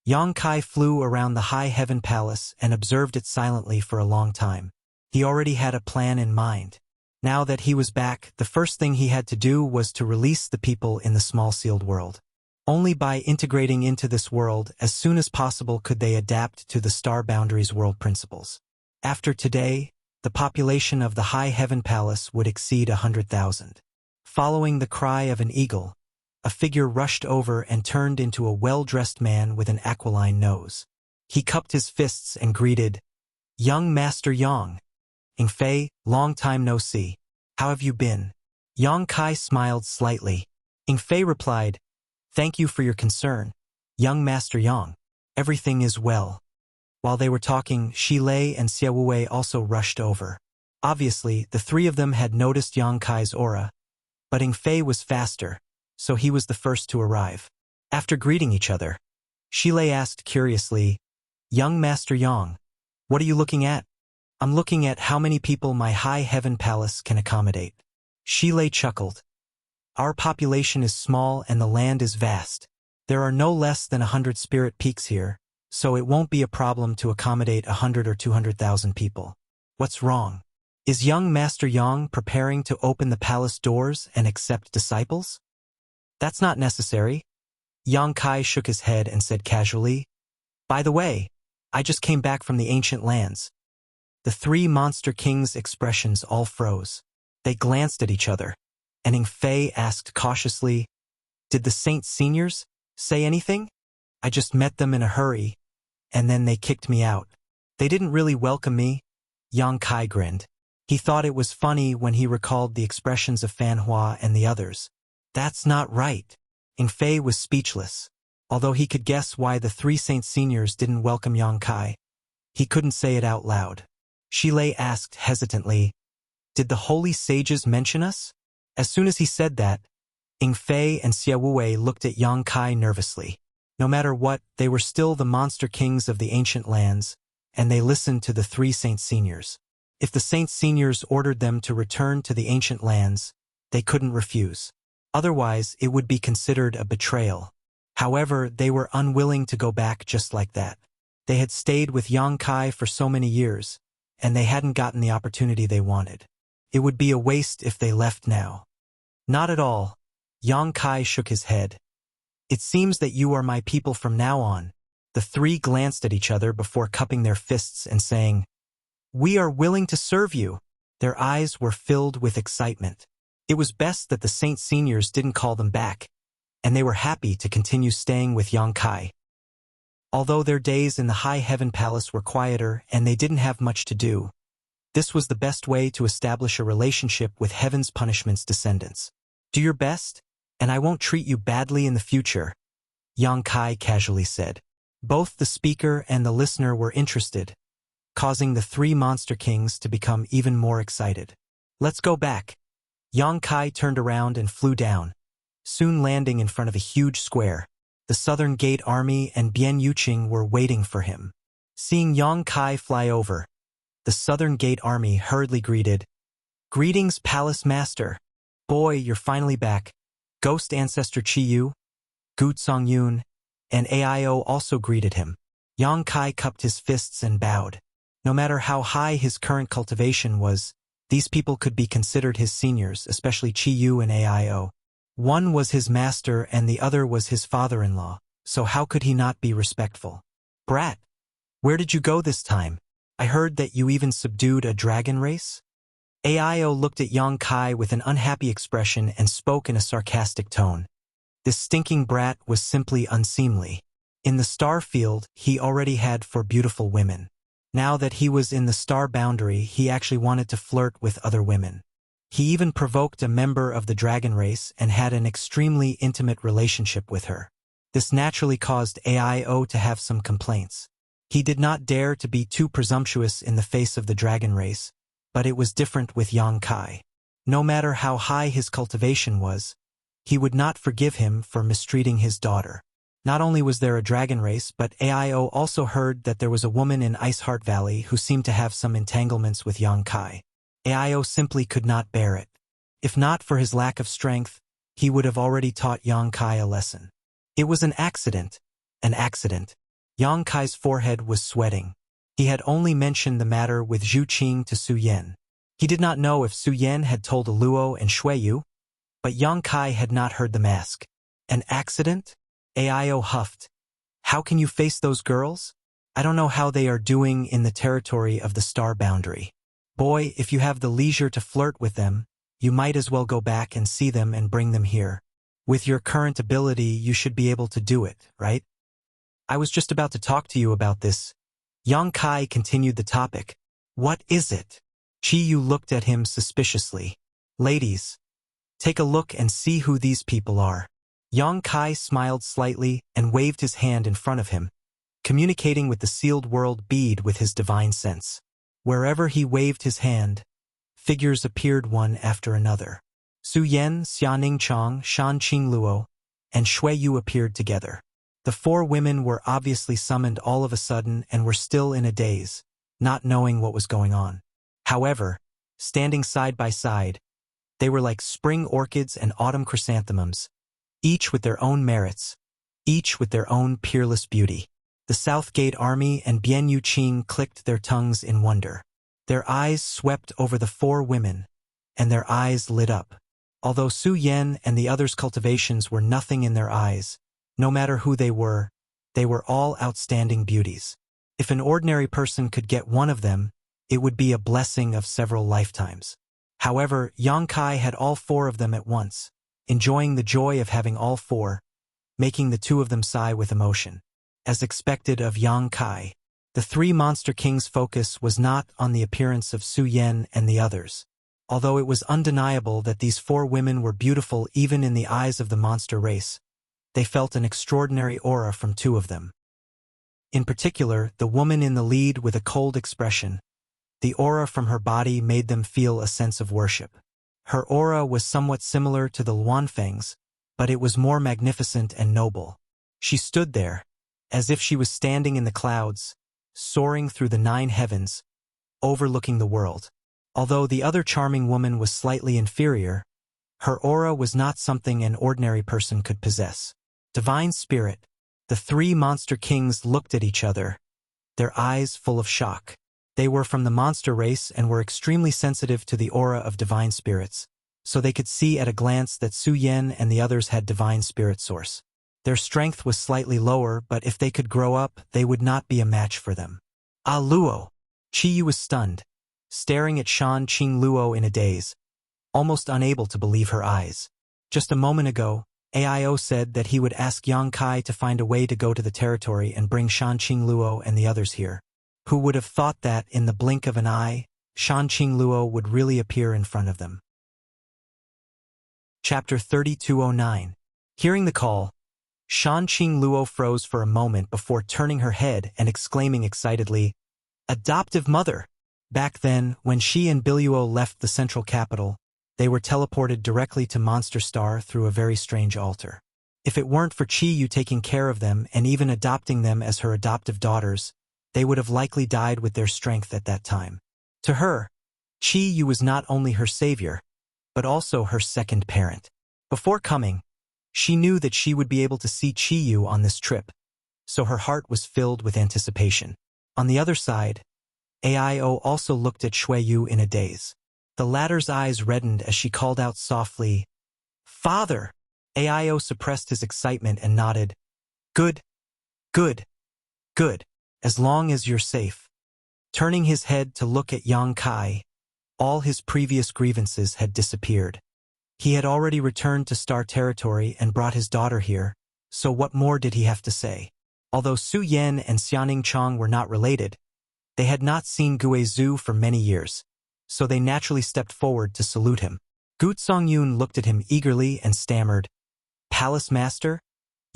Yang Kai flew around the High Heaven Palace and observed it silently for a long time. He already had a plan in mind. Now that he was back, the first thing he had to do was to release the people in the small sealed world. Only by integrating into this world as soon as possible could they adapt to the Star Boundaries world principles. After today, the population of the High Heaven Palace would exceed 100,000. Following the cry of an eagle, a figure rushed over and turned into a well-dressed man with an aquiline nose. He cupped his fists and greeted, "Young Master Yang. Ing Fei, long time no see. How have you been?" Yang Kai smiled slightly. Ing Fei replied, "Thank you for your concern, young Master Yang. Everything is well." While they were talking, Shi Lei and Xie Wuwei also rushed over. Obviously, the three of them had noticed Yang Kai's aura, but Ing Fei was faster, so he was the first to arrive. After greeting each other, Shi Lei asked curiously, "Young Master Yang, what are you looking at?" "I'm looking at how many people my High Heaven Palace can accommodate." Shi Lei chuckled. "Our population is small and the land is vast. There are no less than 100 spirit peaks here, so it won't be a problem to accommodate 100 or 200,000 people. What's wrong? Is young Master Yang preparing to open the palace doors and accept disciples?" "That's not necessary." Yang Kai shook his head and said casually, "By the way, I just came back from the ancient lands." The three monster kings' expressions all froze. They glanced at each other, and Ing Fei asked cautiously, "Did the Saint Seniors say anything? I just met them in a hurry, and then they kicked me out. They didn't really welcome me." Yang Kai grinned. He thought it was funny when he recalled the expressions of Fan Hua and the others. "That's not right." Ing Fei was speechless. Although he could guess why the three Saint Seniors didn't welcome Yang Kai, he couldn't say it out loud. Shi Lei asked hesitantly, "Did the holy sages mention us?" As soon as he said that, Ing Fei and Xie Wuwei looked at Yang Kai nervously. No matter what, they were still the monster kings of the ancient lands, and they listened to the three Saint Seniors. If the Saint Seniors ordered them to return to the ancient lands, they couldn't refuse. Otherwise, it would be considered a betrayal. However, they were unwilling to go back just like that. They had stayed with Yang Kai for so many years, and they hadn't gotten the opportunity they wanted. It would be a waste if they left now. "Not at all." Yang Kai shook his head. "It seems that you are my people from now on." The three glanced at each other before cupping their fists and saying, "We are willing to serve you." Their eyes were filled with excitement. It was best that the Saint Seniors didn't call them back, and they were happy to continue staying with Yang Kai. Although their days in the High Heaven Palace were quieter and they didn't have much to do, this was the best way to establish a relationship with Heaven's Punishment's descendants. "Do your best, and I won't treat you badly in the future," Yang Kai casually said. Both the speaker and the listener were interested, causing the three monster kings to become even more excited. "Let's go back." Yang Kai turned around and flew down, soon landing in front of a huge square. The Southern Gate Army and Bian Yuqing were waiting for him. Seeing Yang Kai fly over, the Southern Gate Army hurriedly greeted, "Greetings, Palace Master. Boy, you're finally back." Ghost Ancestor Chi Yu, Gu Songyun, and AIO also greeted him. Yang Kai cupped his fists and bowed. No matter how high his current cultivation was, these people could be considered his seniors, especially Chi Yu and AIO. One was his master and the other was his father-in-law, so how could he not be respectful? "Brat, where did you go this time? I heard that you even subdued a dragon race?" AIO looked at Yang Kai with an unhappy expression and spoke in a sarcastic tone. This stinking brat was simply unseemly. In the star field, he already had 4 beautiful women. Now that he was in the star boundary, he actually wanted to flirt with other women. He even provoked a member of the dragon race and had an extremely intimate relationship with her. This naturally caused AIO to have some complaints. He did not dare to be too presumptuous in the face of the dragon race, but it was different with Yang Kai. No matter how high his cultivation was, he would not forgive him for mistreating his daughter. Not only was there a dragon race, but AIO also heard that there was a woman in Iceheart Valley who seemed to have some entanglements with Yang Kai. AIO simply could not bear it. If not for his lack of strength, he would have already taught Yang Kai a lesson. It was an accident. An accident. Yang Kai's forehead was sweating. He had only mentioned the matter with Zhu Qing to Su Yan. He did not know if Su Yan had told Luo and Shuiyu, but Yang Kai had not heard the mask. An accident? AIO huffed. How can you face those girls? I don't know how they are doing in the territory of the star boundary. Boy, if you have the leisure to flirt with them, you might as well go back and see them and bring them here. With your current ability, you should be able to do it, right? I was just about to talk to you about this. Yang Kai continued the topic. What is it? Chi Yu looked at him suspiciously. Ladies, take a look and see who these people are. Yang Kai smiled slightly and waved his hand in front of him, communicating with the sealed world bead with his divine sense. Wherever he waved his hand, figures appeared one after another. Su Yan, Xianing Chong, Shan Qing Luo, and Shuiyu appeared together. The four women were obviously summoned all of a sudden and were still in a daze, not knowing what was going on. However, standing side by side, they were like spring orchids and autumn chrysanthemums, each with their own merits, each with their own peerless beauty. The Southgate Army and Bian Yu Qing clicked their tongues in wonder. Their eyes swept over the four women, and their eyes lit up. Although Su Yan and the others' cultivations were nothing in their eyes, no matter who they were all outstanding beauties. If an ordinary person could get one of them, it would be a blessing of several lifetimes. However, Yang Kai had all four of them at once, enjoying the joy of having all four, making the two of them sigh with emotion. As expected of Yang Kai, the three Monster Kings' focus was not on the appearance of Su Yan and the others. Although it was undeniable that these four women were beautiful even in the eyes of the monster race, they felt an extraordinary aura from two of them. In particular, the woman in the lead with a cold expression. The aura from her body made them feel a sense of worship. Her aura was somewhat similar to the Luanfeng's, but it was more magnificent and noble. She stood there, as if she was standing in the clouds, soaring through the 9 heavens, overlooking the world. Although the other charming woman was slightly inferior, her aura was not something an ordinary person could possess. Divine Spirit. The three Monster Kings looked at each other, their eyes full of shock. They were from the monster race and were extremely sensitive to the aura of divine spirits, so they could see at a glance that Su Yan and the others had divine spirit source. Their strength was slightly lower, but if they could grow up, they would not be a match for them. Ah Luo! Chi Yu was stunned, staring at Shan Qing Luo in a daze, almost unable to believe her eyes. Just a moment ago, AIO said that he would ask Yang Kai to find a way to go to the territory and bring Shan Qing Luo and the others here. Who would have thought that, in the blink of an eye, Shan Qing Luo would really appear in front of them? Chapter 3209. Hearing the call, Shan Qing Luo froze for a moment before turning her head and exclaiming excitedly, "Adoptive mother!" Back then, when she and Biluo left the central capital, they were teleported directly to Monster Star through a very strange altar. If it weren't for Chi Yu taking care of them and even adopting them as her adoptive daughters, they would have likely died with their strength at that time. To her, Chi Yu was not only her savior, but also her second parent. Before coming, she knew that she would be able to see Chi Yu on this trip, so her heart was filled with anticipation. On the other side, AIO also looked at Shuiyu in a daze. The latter's eyes reddened as she called out softly, "Father!" AIO suppressed his excitement and nodded. "Good, good, good. As long as you're safe." Turning his head to look at Yang Kai, all his previous grievances had disappeared. He had already returned to Star Territory and brought his daughter here, so what more did he have to say? Although Su Yan and Xianing Chong were not related, they had not seen Gue Zhu for many years, so they naturally stepped forward to salute him. Gu Songyun looked at him eagerly and stammered, "Palace Master?"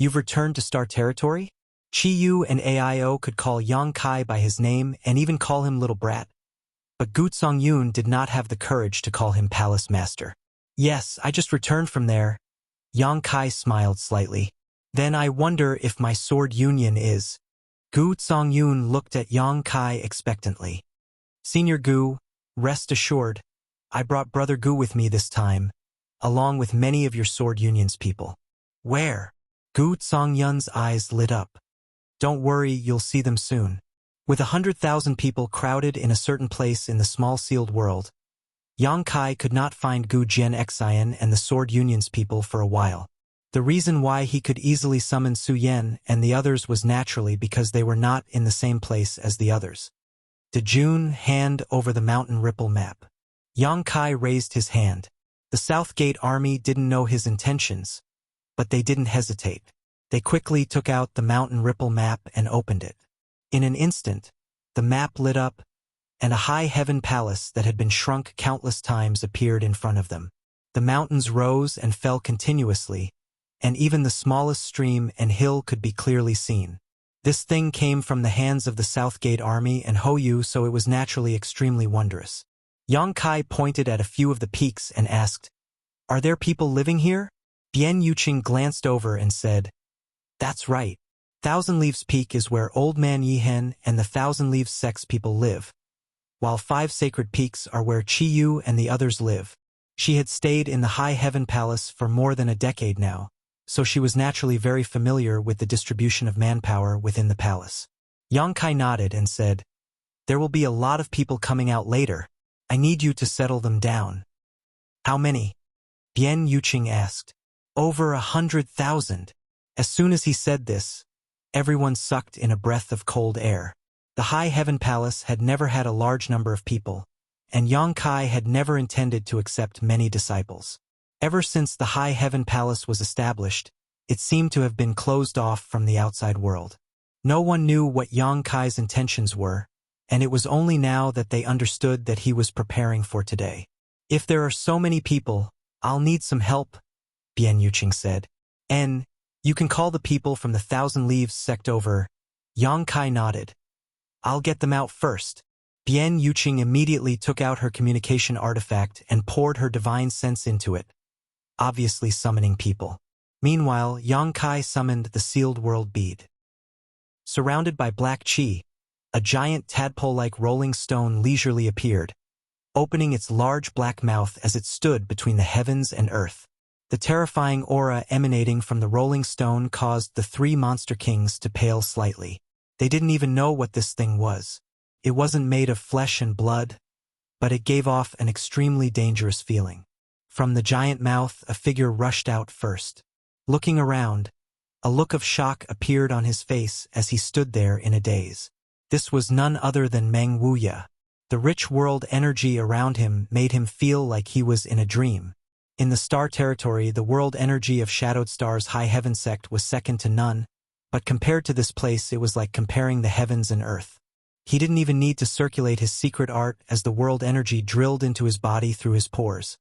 You've returned to Star Territory? Chi-Yu and Aio could call Yang Kai by his name and even call him Little Brat. But Gu Songyun did not have the courage to call him Palace Master. Yes, I just returned from there. Yang Kai smiled slightly. Then I wonder if my sword union is. Gu Songyun looked at Yang Kai expectantly. Senior Gu, rest assured, I brought Brother Gu with me this time, along with many of your sword union's people. Where? Gu Songyun's eyes lit up. Don't worry, you'll see them soon. With 100,000 people crowded in a certain place in the small sealed world, Yang Kai could not find Gu Jianxian and the Sword Union's people for a while. The reason why he could easily summon Su Yan and the others was naturally because they were not in the same place as the others. Dejun hand over the mountain ripple map. Yang Kai raised his hand. The South Gate army didn't know his intentions, but they didn't hesitate. They quickly took out the mountain ripple map and opened it. In an instant, the map lit up, and a high heaven palace that had been shrunk countless times appeared in front of them. The mountains rose and fell continuously, and even the smallest stream and hill could be clearly seen. This thing came from the hands of the South Gate army and Hoyu, so it was naturally extremely wondrous. Yang Kai pointed at a few of the peaks and asked, "Are there people living here?" Bian Yuqing glanced over and said, "That's right. Thousand Leaves Peak is where Old Man Yihen and the Thousand Leaves Sect's people live, while 5 sacred peaks are where Chi-Yu and the others live." She had stayed in the High Heaven Palace for more than a decade now, so she was naturally very familiar with the distribution of manpower within the palace. Yang Kai nodded and said, "There will be a lot of people coming out later. I need you to settle them down." "How many?" Bian Yuqing asked. "Over 100,000. As soon as he said this, everyone sucked in a breath of cold air. The High Heaven Palace had never had a large number of people, and Yang Kai had never intended to accept many disciples. Ever since the High Heaven Palace was established, it seemed to have been closed off from the outside world. No one knew what Yang Kai's intentions were, and it was only now that they understood that he was preparing for today. "If there are so many people, I'll need some help," Bian Yuqing said. "And you can call the people from the Thousand Leaves sect over." Yang Kai nodded. "I'll get them out first." Bian Yuqing immediately took out her communication artifact and poured her divine sense into it, obviously summoning people. Meanwhile, Yang Kai summoned the sealed world bead. Surrounded by black chi, a giant tadpole-like rolling stone leisurely appeared, opening its large black mouth as it stood between the heavens and earth. The terrifying aura emanating from the rolling stone caused the 3 monster kings to pale slightly. They didn't even know what this thing was. It wasn't made of flesh and blood, but it gave off an extremely dangerous feeling. From the giant mouth, a figure rushed out first. Looking around, a look of shock appeared on his face as he stood there in a daze. This was none other than Meng Wuya. The rich world energy around him made him feel like he was in a dream. In the Star Territory, the world energy of Shadowed Star's High Heaven sect was second to none, but compared to this place it was like comparing the heavens and earth. He didn't even need to circulate his secret art as the world energy drilled into his body through his pores,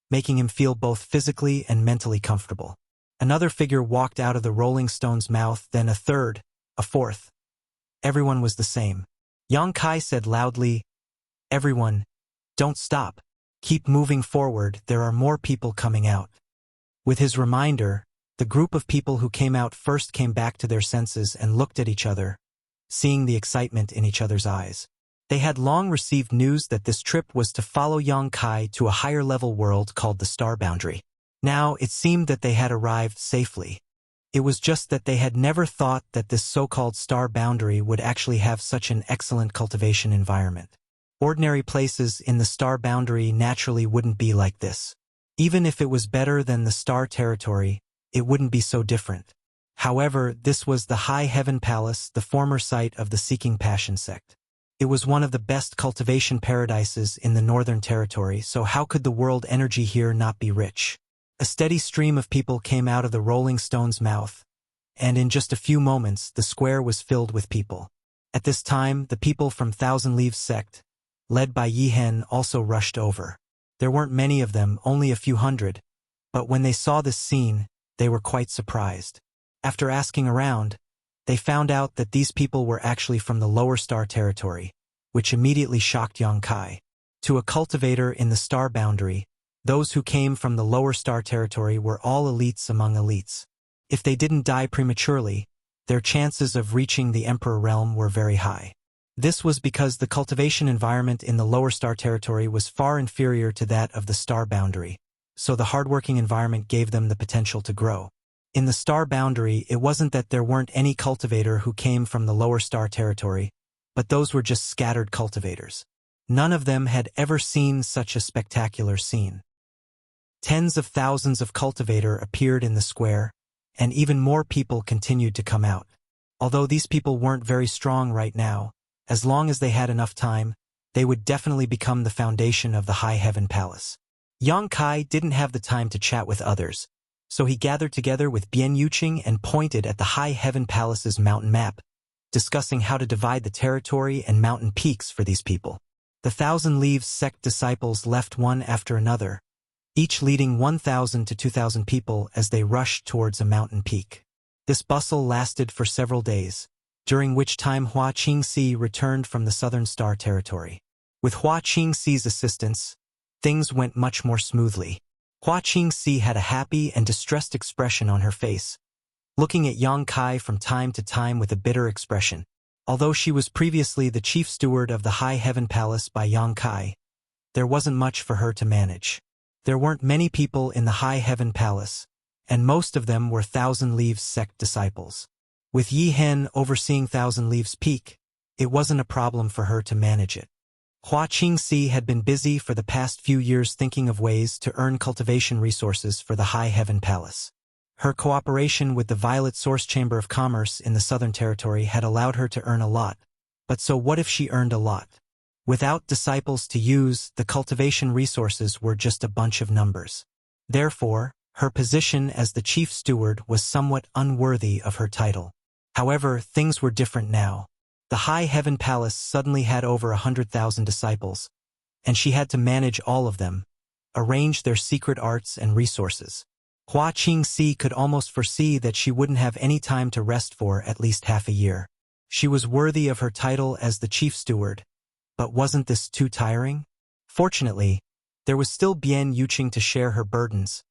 making him feel both physically and mentally comfortable. Another figure walked out of the rolling stone's mouth, then a third, a fourth. Everyone was the same. Yang Kai said loudly, "Everyone, don't stop. Keep moving forward, there are more people coming out." With his reminder, the group of people who came out first came back to their senses and looked at each other, seeing the excitement in each other's eyes. They had long received news that this trip was to follow Yang Kai to a higher-level world called the Star Boundary. Now it seemed that they had arrived safely. It was just that they had never thought that this so-called Star Boundary would actually have such an excellent cultivation environment. Ordinary places in the Star Boundary naturally wouldn't be like this. Even if it was better than the Star Territory, it wouldn't be so different. However, this was the High Heaven Palace, the former site of the Seeking Passion sect. It was one of the best cultivation paradises in the Northern Territory, so how could the world energy here not be rich? A steady stream of people came out of the rolling stone's mouth, and in just a few moments the square was filled with people. At this time, the people from Thousand Leaves sect, led by Yihen, also rushed over. There weren't many of them, only a few hundred, but when they saw this scene, they were quite surprised. After asking around, they found out that these people were actually from the lower star territory, which immediately shocked Yang Kai. To a cultivator in the star boundary, those who came from the lower star territory were all elites among elites. If they didn't die prematurely, their chances of reaching the Emperor realm were very high. This was because the cultivation environment in the lower star territory was far inferior to that of the star boundary, so the hardworking environment gave them the potential to grow. In the star boundary, it wasn't that there weren't any cultivator who came from the lower star territory, but those were just scattered cultivators. None of them had ever seen such a spectacular scene. Tens of thousands of cultivator appeared in the square, and even more people continued to come out. Although these people weren't very strong right now, as long as they had enough time, they would definitely become the foundation of the High Heaven Palace. Yang Kai didn't have the time to chat with others, so he gathered together with Bian Yuqing and pointed at the High Heaven Palace's mountain map, discussing how to divide the territory and mountain peaks for these people. The Thousand Leaves sect disciples left one after another, each leading 1,000 to 2,000 people as they rushed towards a mountain peak. This bustle lasted for several days, during which time Hua Qingxi returned from the Southern Star territory. With Hua Qingxi's assistance, things went much more smoothly. Hua Qingxi had a happy and distressed expression on her face, looking at Yang Kai from time to time with a bitter expression. Although she was previously the chief steward of the High Heaven Palace by Yang Kai, there wasn't much for her to manage. There weren't many people in the High Heaven Palace, and most of them were Thousand Leaves sect disciples. With Yi Hen overseeing Thousand Leaves Peak, it wasn't a problem for her to manage it. Hua Qingxi had been busy for the past few years thinking of ways to earn cultivation resources for the High Heaven Palace. Her cooperation with the Violet Source Chamber of Commerce in the Southern Territory had allowed her to earn a lot. But so what if she earned a lot? Without disciples to use, the cultivation resources were just a bunch of numbers. Therefore, her position as the chief steward was somewhat unworthy of her title. However, things were different now. The High Heaven Palace suddenly had over 100,000 disciples, and she had to manage all of them, arrange their secret arts and resources. Hua Qingxi could almost foresee that she wouldn't have any time to rest for at least half a year. She was worthy of her title as the chief steward, but wasn't this too tiring? Fortunately, there was still Bian Yuqing to share her burdens.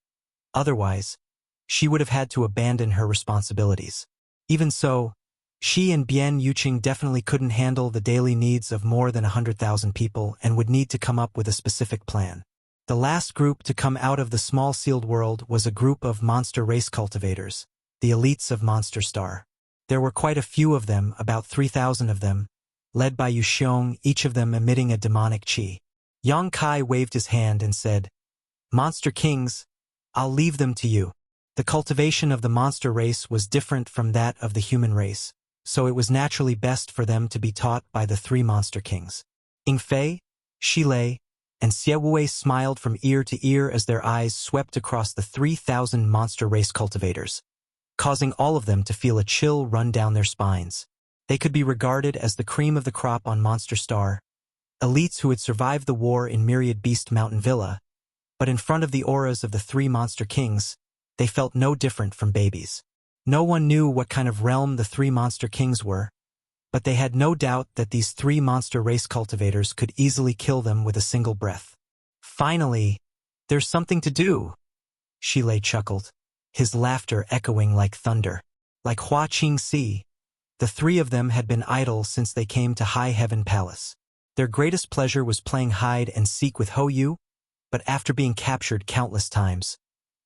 Otherwise, she would have had to abandon her responsibilities. Even so, she and Bian Yuqing definitely couldn't handle the daily needs of more than 100,000 people and would need to come up with a specific plan. The last group to come out of the small sealed world was a group of monster race cultivators, the elites of Monster Star. There were quite a few of them, about 3,000 of them, led by Yuxiong, each of them emitting a demonic qi. Yang Kai waved his hand and said, "Monster Kings, I'll leave them to you." The cultivation of the monster race was different from that of the human race, so it was naturally best for them to be taught by the three monster kings. Yingfei, Shilei, and Xiaowei smiled from ear to ear as their eyes swept across the 3,000 monster race cultivators, causing all of them to feel a chill run down their spines. They could be regarded as the cream of the crop on Monster Star, elites who had survived the war in Myriad Beast Mountain Villa, but in front of the auras of the three monster kings, they felt no different from babies. No one knew what kind of realm the three monster kings were, but they had no doubt that these three monster race cultivators could easily kill them with a single breath. "Finally, there's something to do," Shilei chuckled, his laughter echoing like thunder. Like Hua Qingxi, the three of them had been idle since they came to High Heaven Palace. Their greatest pleasure was playing hide and seek with Hou Yu, but after being captured countless times,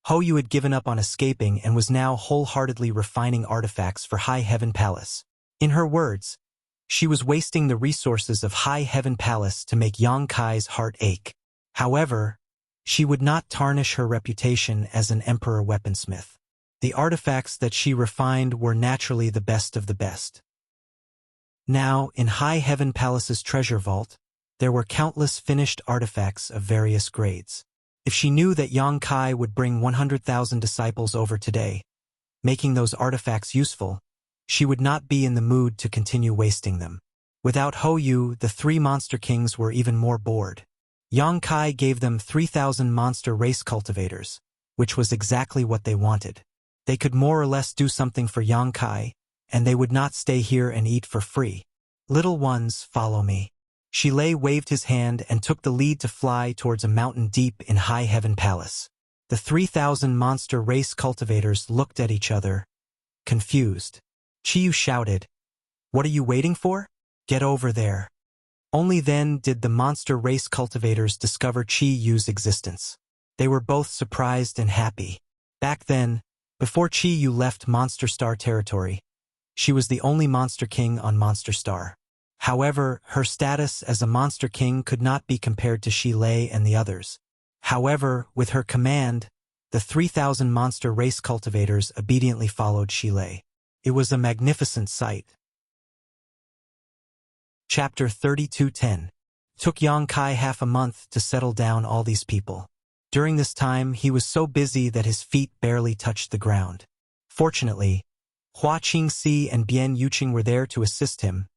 Hou Yu had given up on escaping and was now wholeheartedly refining artifacts for High Heaven Palace. In her words, she was wasting the resources of High Heaven Palace to make Yang Kai's heart ache. However, she would not tarnish her reputation as an emperor weaponsmith. The artifacts that she refined were naturally the best of the best. Now, in High Heaven Palace's treasure vault, there were countless finished artifacts of various grades. If she knew that Yang Kai would bring 100,000 disciples over today, making those artifacts useful, she would not be in the mood to continue wasting them. Without Hou Yu, the three monster kings were even more bored. Yang Kai gave them 3,000 monster race cultivators, which was exactly what they wanted. They could more or less do something for Yang Kai, and they would not stay here and eat for free. Little ones, follow me. Shilei waved his hand and took the lead to fly towards a mountain deep in High Heaven Palace. The 3,000 monster race cultivators looked at each other, confused. Chiyu shouted, "What are you waiting for? Get over there." Only then did the monster race cultivators discover Chiyu's existence. They were both surprised and happy. Back then, before Chiyu left Monster Star territory, she was the only Monster King on Monster Star. However, her status as a Monster King could not be compared to Shilei and the others. However, with her command, the 3,000 monster race cultivators obediently followed Shilei. It was a magnificent sight. Chapter 32:10. Took Yang Kai half a month to settle down all these people. During this time, he was so busy that his feet barely touched the ground. Fortunately, Hua Qingxi and Bian Yuqing were there to assist him.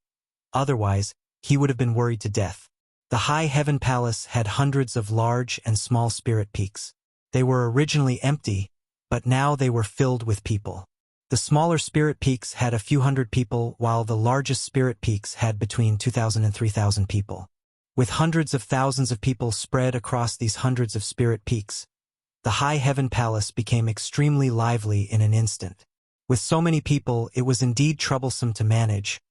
Otherwise, he would have been worried to death. The High Heaven Palace had hundreds of large and small spirit peaks. They were originally empty, but now they were filled with people. The smaller spirit peaks had a few hundred people, while the largest spirit peaks had between 2,000 and 3,000 people. With hundreds of thousands of people spread across these hundreds of spirit peaks, the High Heaven Palace became extremely lively in an instant. With so many people, it was indeed troublesome to manage,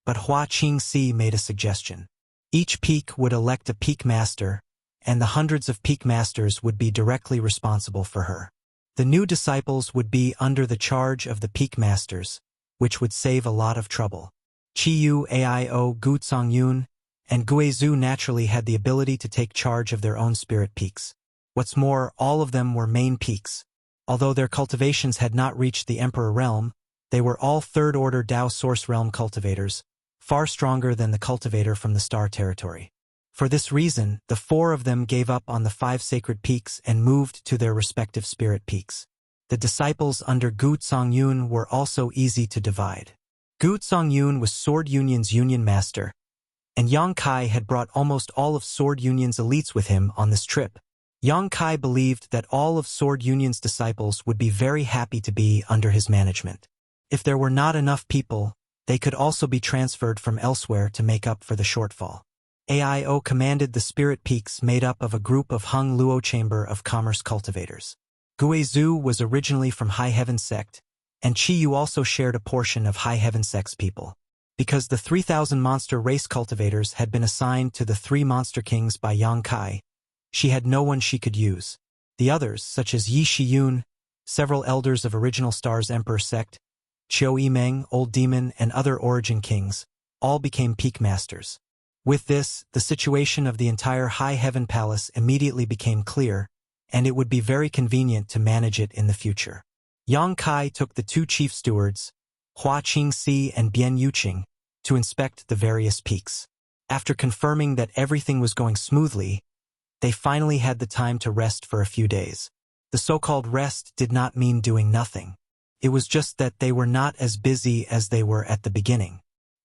but Hua Qingxi made a suggestion. Each peak would elect a peak master, and the hundreds of peak masters would be directly responsible for her. The new disciples would be under the charge of the peak masters, which would save a lot of trouble. Chiyu, Aio, Gu Zongyun, and Guizhu naturally had the ability to take charge of their own spirit peaks. What's more, all of them were main peaks. Although their cultivations had not reached the Emperor Realm, they were all third-order Dao Source Realm cultivators, far stronger than the cultivator from the Star Territory. For this reason, the 4 of them gave up on the 5 sacred peaks and moved to their respective spirit peaks. The disciples under Gu Zongyun were also easy to divide. Gu Zongyun was Sword Union's Union Master, and Yang Kai had brought almost all of Sword Union's elites with him on this trip. Yang Kai believed that all of Sword Union's disciples would be very happy to be under his management. If there were not enough people, they could also be transferred from elsewhere to make up for the shortfall. Aio commanded the spirit peaks made up of a group of Hung Luo Chamber of Commerce cultivators. Guizhu was originally from High Heaven Sect, and Chiyu also shared a portion of High Heaven Sect's people. Because the 3,000 monster race cultivators had been assigned to the 3 monster kings by Yang Kai, she had no one she could use. The others, such as Yi Shiyun, several elders of Original Star's Emperor Sect, Qiu Yimeng, Old Demon, and other Origin Kings, all became peak masters. With this, the situation of the entire High Heaven Palace immediately became clear, and it would be very convenient to manage it in the future. Yang Kai took the 2 chief stewards, Hua Qingxi and Bian Yuqing, to inspect the various peaks. After confirming that everything was going smoothly, they finally had the time to rest for a few days. The so-called rest did not mean doing nothing. It was just that they were not as busy as they were at the beginning.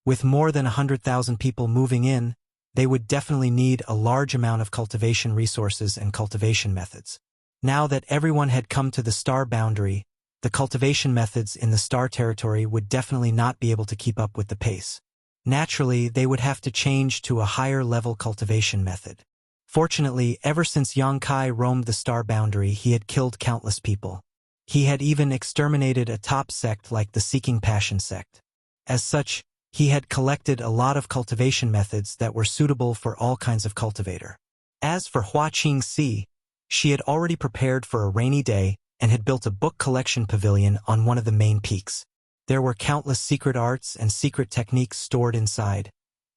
With more than 100,000 people moving in, they would definitely need a large amount of cultivation resources and cultivation methods. Now that everyone had come to the star boundary, the cultivation methods in the star territory would definitely not be able to keep up with the pace. Naturally, they would have to change to a higher level cultivation method. Fortunately, ever since Yang Kai roamed the star boundary, he had killed countless people. He had even exterminated a top sect like the Seeking Passion sect. As such, he had collected a lot of cultivation methods that were suitable for all kinds of cultivator. As for Hua Qingxi, she had already prepared for a rainy day and had built a book collection pavilion on one of the main peaks. There were countless secret arts and secret techniques stored inside,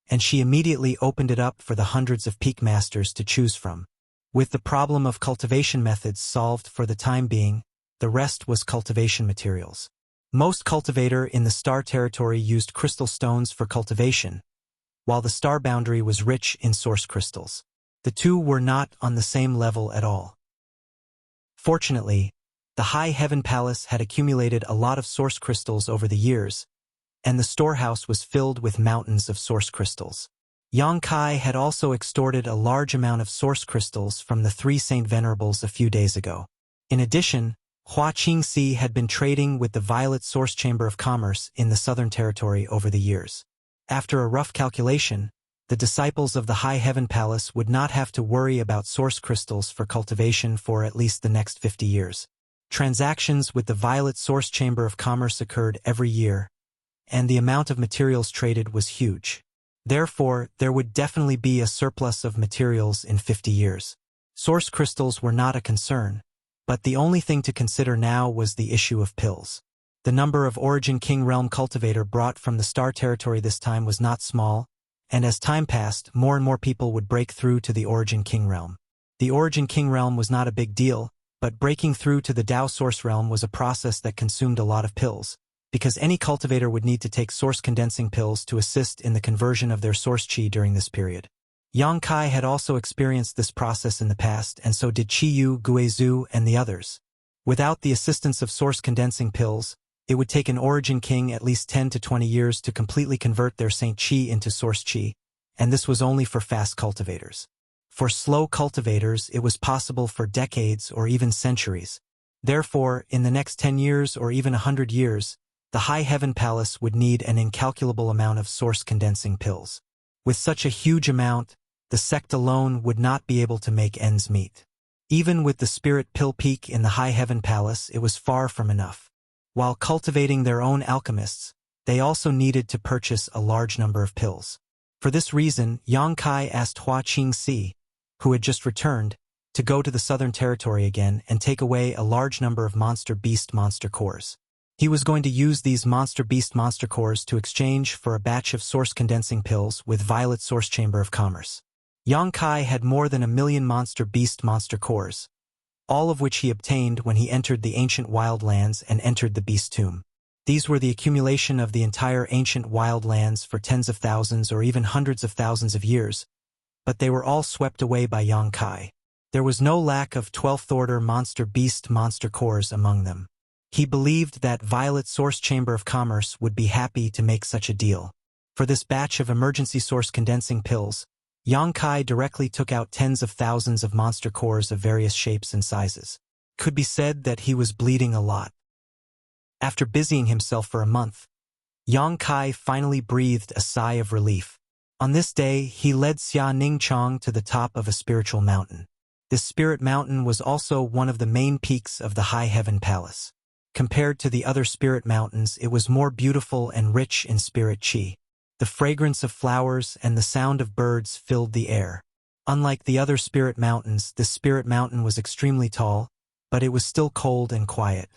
and she immediately opened it up for the hundreds of peak masters to choose from. With the problem of cultivation methods solved for the time being, the rest was cultivation materials. Most cultivator in the star territory used crystal stones for cultivation, while the star boundary was rich in source crystals. The two were not on the same level at all. Fortunately, the High Heaven Palace had accumulated a lot of source crystals over the years, and the storehouse was filled with mountains of source crystals. Yang Kai had also extorted a large amount of source crystals from the 3 Saint Venerables a few days ago. In addition, Hua Qingxi had been trading with the Violet Source Chamber of Commerce in the Southern Territory over the years. After a rough calculation, the disciples of the High Heaven Palace would not have to worry about source crystals for cultivation for at least the next 50 years. Transactions with the Violet Source Chamber of Commerce occurred every year, and the amount of materials traded was huge. Therefore, there would definitely be a surplus of materials in 50 years. Source crystals were not a concern, but the only thing to consider now was the issue of pills. The number of Origin King Realm cultivator brought from the Star Territory this time was not small, and as time passed, more and more people would break through to the Origin King Realm. The Origin King Realm was not a big deal, but breaking through to the Dao Source Realm was a process that consumed a lot of pills, because any cultivator would need to take source condensing pills to assist in the conversion of their source qi during this period. Yang Kai had also experienced this process in the past, and so did Qiyu, Guizhu, and the others. Without the assistance of source condensing pills, it would take an Origin King at least 10 to 20 years to completely convert their Saint Qi into source qi, and this was only for fast cultivators. For slow cultivators, it was possible for decades or even centuries. Therefore, in the next 10 years or even 100 years, the High Heaven Palace would need an incalculable amount of source condensing pills. With such a huge amount, the sect alone would not be able to make ends meet. Even with the spirit pill peak in the High Heaven Palace, it was far from enough. While cultivating their own alchemists, they also needed to purchase a large number of pills. For this reason, Yang Kai asked Hua Qingxi, who had just returned, to go to the Southern Territory again and take away a large number of monster cores. He was going to use these monster cores to exchange for a batch of source condensing pills with Violet Source Chamber of Commerce. Yang Kai had more than 1 million monster cores, all of which he obtained when he entered the ancient wildlands and entered the Beast Tomb. These were the accumulation of the entire ancient wildlands for tens of thousands or even hundreds of thousands of years, but they were all swept away by Yang Kai. There was no lack of 12th order monster cores among them. He believed that Violet Source Chamber of Commerce would be happy to make such a deal. For this batch of emergency source condensing pills, Yang Kai directly took out tens of thousands of monster cores of various shapes and sizes. Could be said that he was bleeding a lot. After busying himself for a month, Yang Kai finally breathed a sigh of relief. On this day, he led Xia Ningchong to the top of a spiritual mountain. This spirit mountain was also one of the main peaks of the High Heaven Palace. Compared to the other spirit mountains, it was more beautiful and rich in spirit qi. The fragrance of flowers and the sound of birds filled the air. Unlike the other spirit mountains, this spirit mountain was extremely tall, but it was still cold and quiet.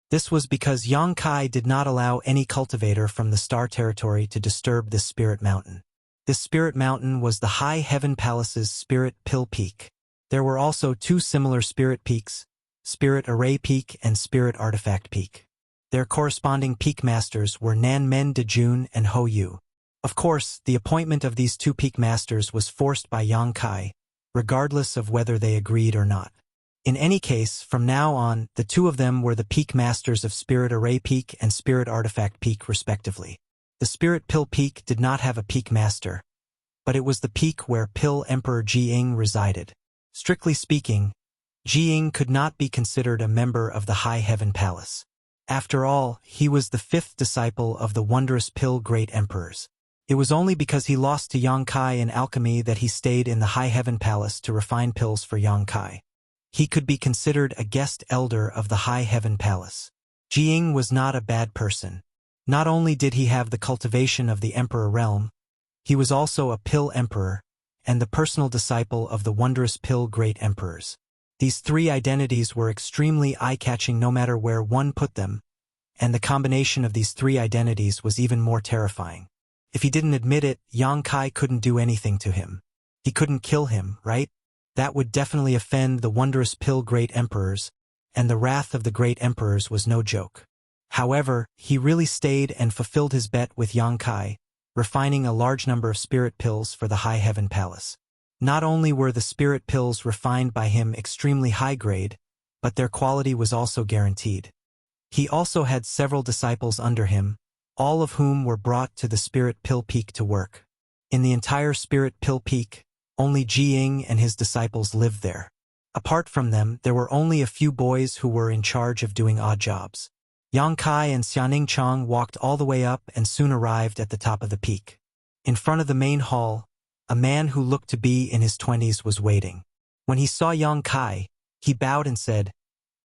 This was because Yang Kai did not allow any cultivator from the Star Territory to disturb this spirit mountain. This spirit mountain was the High Heaven Palace's Spirit Pill Peak. There were also 2 similar spirit peaks, Spirit Array Peak and Spirit Artifact Peak. Their corresponding peak masters were Nan Men Dejun and Ho Yu. Of course, the appointment of these 2 peak masters was forced by Yang Kai, regardless of whether they agreed or not. In any case, from now on, the 2 of them were the peak masters of Spirit Array Peak and Spirit Artifact Peak respectively. The Spirit Pill Peak did not have a peak master, but it was the peak where Pill Emperor Jiying resided. Strictly speaking, Jiying could not be considered a member of the High Heaven Palace. After all, he was the 5th disciple of the wondrous Pill Great Emperors. It was only because he lost to Yang Kai in alchemy that he stayed in the High Heaven Palace to refine pills for Yang Kai. He could be considered a guest elder of the High Heaven Palace. Jiying was not a bad person. Not only did he have the cultivation of the Emperor realm, he was also a Pill Emperor, and the personal disciple of the wondrous Pill Great Emperors. These 3 identities were extremely eye-catching no matter where one put them, and the combination of these 3 identities was even more terrifying. If he didn't admit it, Yang Kai couldn't do anything to him. He couldn't kill him, right? That would definitely offend the wondrous Pill Great Emperors, and the wrath of the Great Emperors was no joke. However, he really stayed and fulfilled his bet with Yang Kai, refining a large number of spirit pills for the High Heaven Palace. Not only were the spirit pills refined by him extremely high grade, but their quality was also guaranteed. He also had several disciples under him, all of whom were brought to the Spirit Pill Peak to work. In the entire Spirit Pill Peak, only Jiying and his disciples lived there. Apart from them, there were only a few boys who were in charge of doing odd jobs. Yang Kai and Xiaoning Chang walked all the way up and soon arrived at the top of the peak. In front of the main hall, a man who looked to be in his 20s was waiting. When he saw Yang Kai, he bowed and said,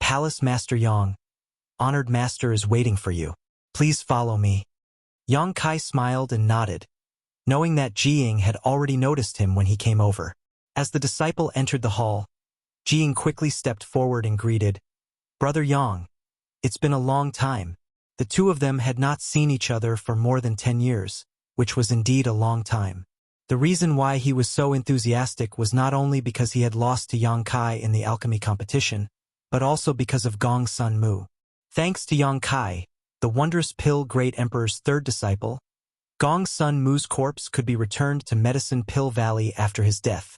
"Palace Master Yang, honored master is waiting for you. Please follow me." Yang Kai smiled and nodded, knowing that Jiying had already noticed him when he came over. As the disciple entered the hall, Jiying quickly stepped forward and greeted, "Brother Yang, it's been a long time." The two of them had not seen each other for more than 10 years, which was indeed a long time. The reason why he was so enthusiastic was not only because he had lost to Yang Kai in the alchemy competition, but also because of Gong's son Mu. Thanks to Yang Kai, the wondrous pill Great Emperor's third disciple, Gong's son Mu's corpse could be returned to Medicine Pill Valley after his death.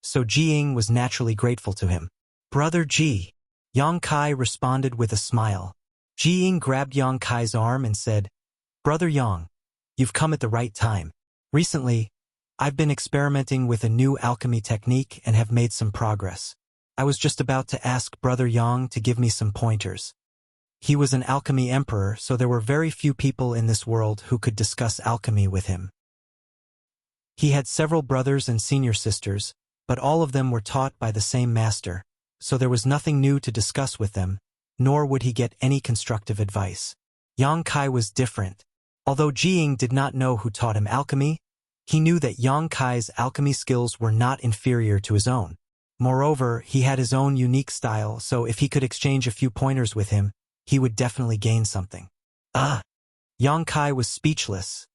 So Jiying was naturally grateful to him. "Brother Ji," Yang Kai responded with a smile. Jiying grabbed Yang Kai's arm and said, "Brother Yang, you've come at the right time. Recently, I've been experimenting with a new alchemy technique and have made some progress. I was just about to ask Brother Yang to give me some pointers." He was an alchemy emperor, so there were very few people in this world who could discuss alchemy with him. He had several brothers and senior sisters, but all of them were taught by the same master, so there was nothing new to discuss with them, nor would he get any constructive advice. Yang Kai was different. Although Jiying did not know who taught him alchemy, he knew that Yang Kai's alchemy skills were not inferior to his own. Moreover, he had his own unique style, so if he could exchange a few pointers with him, he would definitely gain something. Yang Kai was speechless,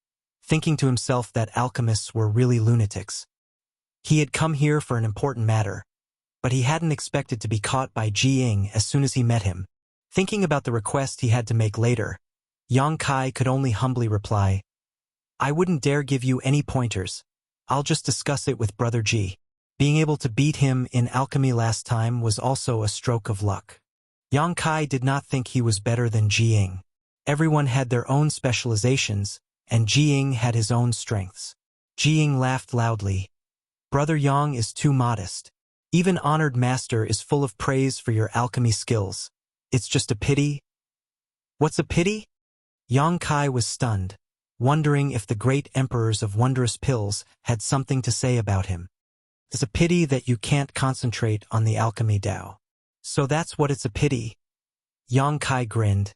thinking to himself that alchemists were really lunatics. He had come here for an important matter, but he hadn't expected to be caught by Jiying as soon as he met him. Thinking about the request he had to make later, Yang Kai could only humbly reply, "I wouldn't dare give you any pointers. I'll just discuss it with Brother Ji." Being able to beat him in alchemy last time was also a stroke of luck. Yang Kai did not think he was better than Jiying. Everyone had their own specializations, and Jiying had his own strengths. Jiying laughed loudly. "Brother Yang is too modest. Even honored master is full of praise for your alchemy skills. It's just a pity." "What's a pity?" Yang Kai was stunned, wondering if the great emperors of wondrous pills had something to say about him. "It's a pity that you can't concentrate on the alchemy Tao." "So that's what it's a pity." Yang Kai grinned.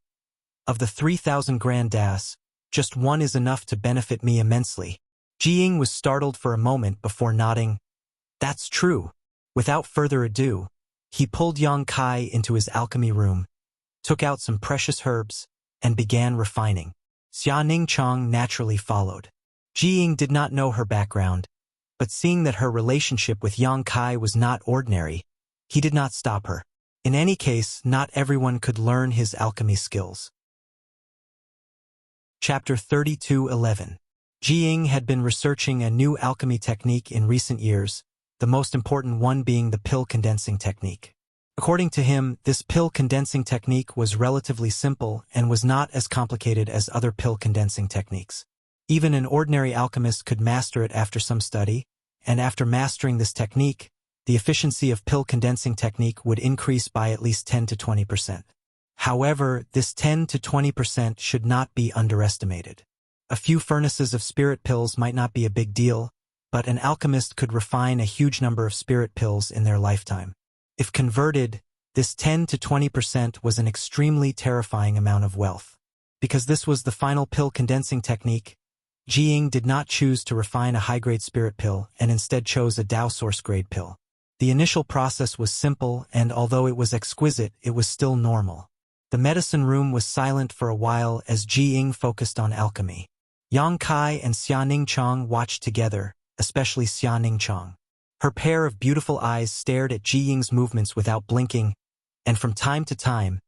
"Of the 3,000 grand Das, just one is enough to benefit me immensely." Jiying was startled for a moment before nodding. "That's true." Without further ado, he pulled Yang Kai into his alchemy room, took out some precious herbs, and began refining. Xiaoning Chang naturally followed. Jiying did not know her background, but seeing that her relationship with Yang Kai was not ordinary, he did not stop her. In any case, not everyone could learn his alchemy skills. Chapter 32:11. Jiying had been researching a new alchemy technique in recent years, the most important one being the pill condensing technique. According to him, this pill condensing technique was relatively simple and was not as complicated as other pill condensing techniques. Even an ordinary alchemist could master it after some study, and after mastering this technique, the efficiency of pill condensing technique would increase by at least 10 to 20%. However, this 10 to 20% should not be underestimated. A few furnaces of spirit pills might not be a big deal, but an alchemist could refine a huge number of spirit pills in their lifetime. If converted, this 10 to 20% was an extremely terrifying amount of wealth. Because this was the final pill condensing technique, Jiying did not choose to refine a high-grade spirit pill and instead chose a Tao source-grade pill. The initial process was simple, and although it was exquisite, it was still normal. The medicine room was silent for a while as Jiying focused on alchemy. Yang Kai and Xiaoning Chang watched together, especially Xiaoning Chang. Her pair of beautiful eyes stared at Jiying's movements without blinking, and from time to time,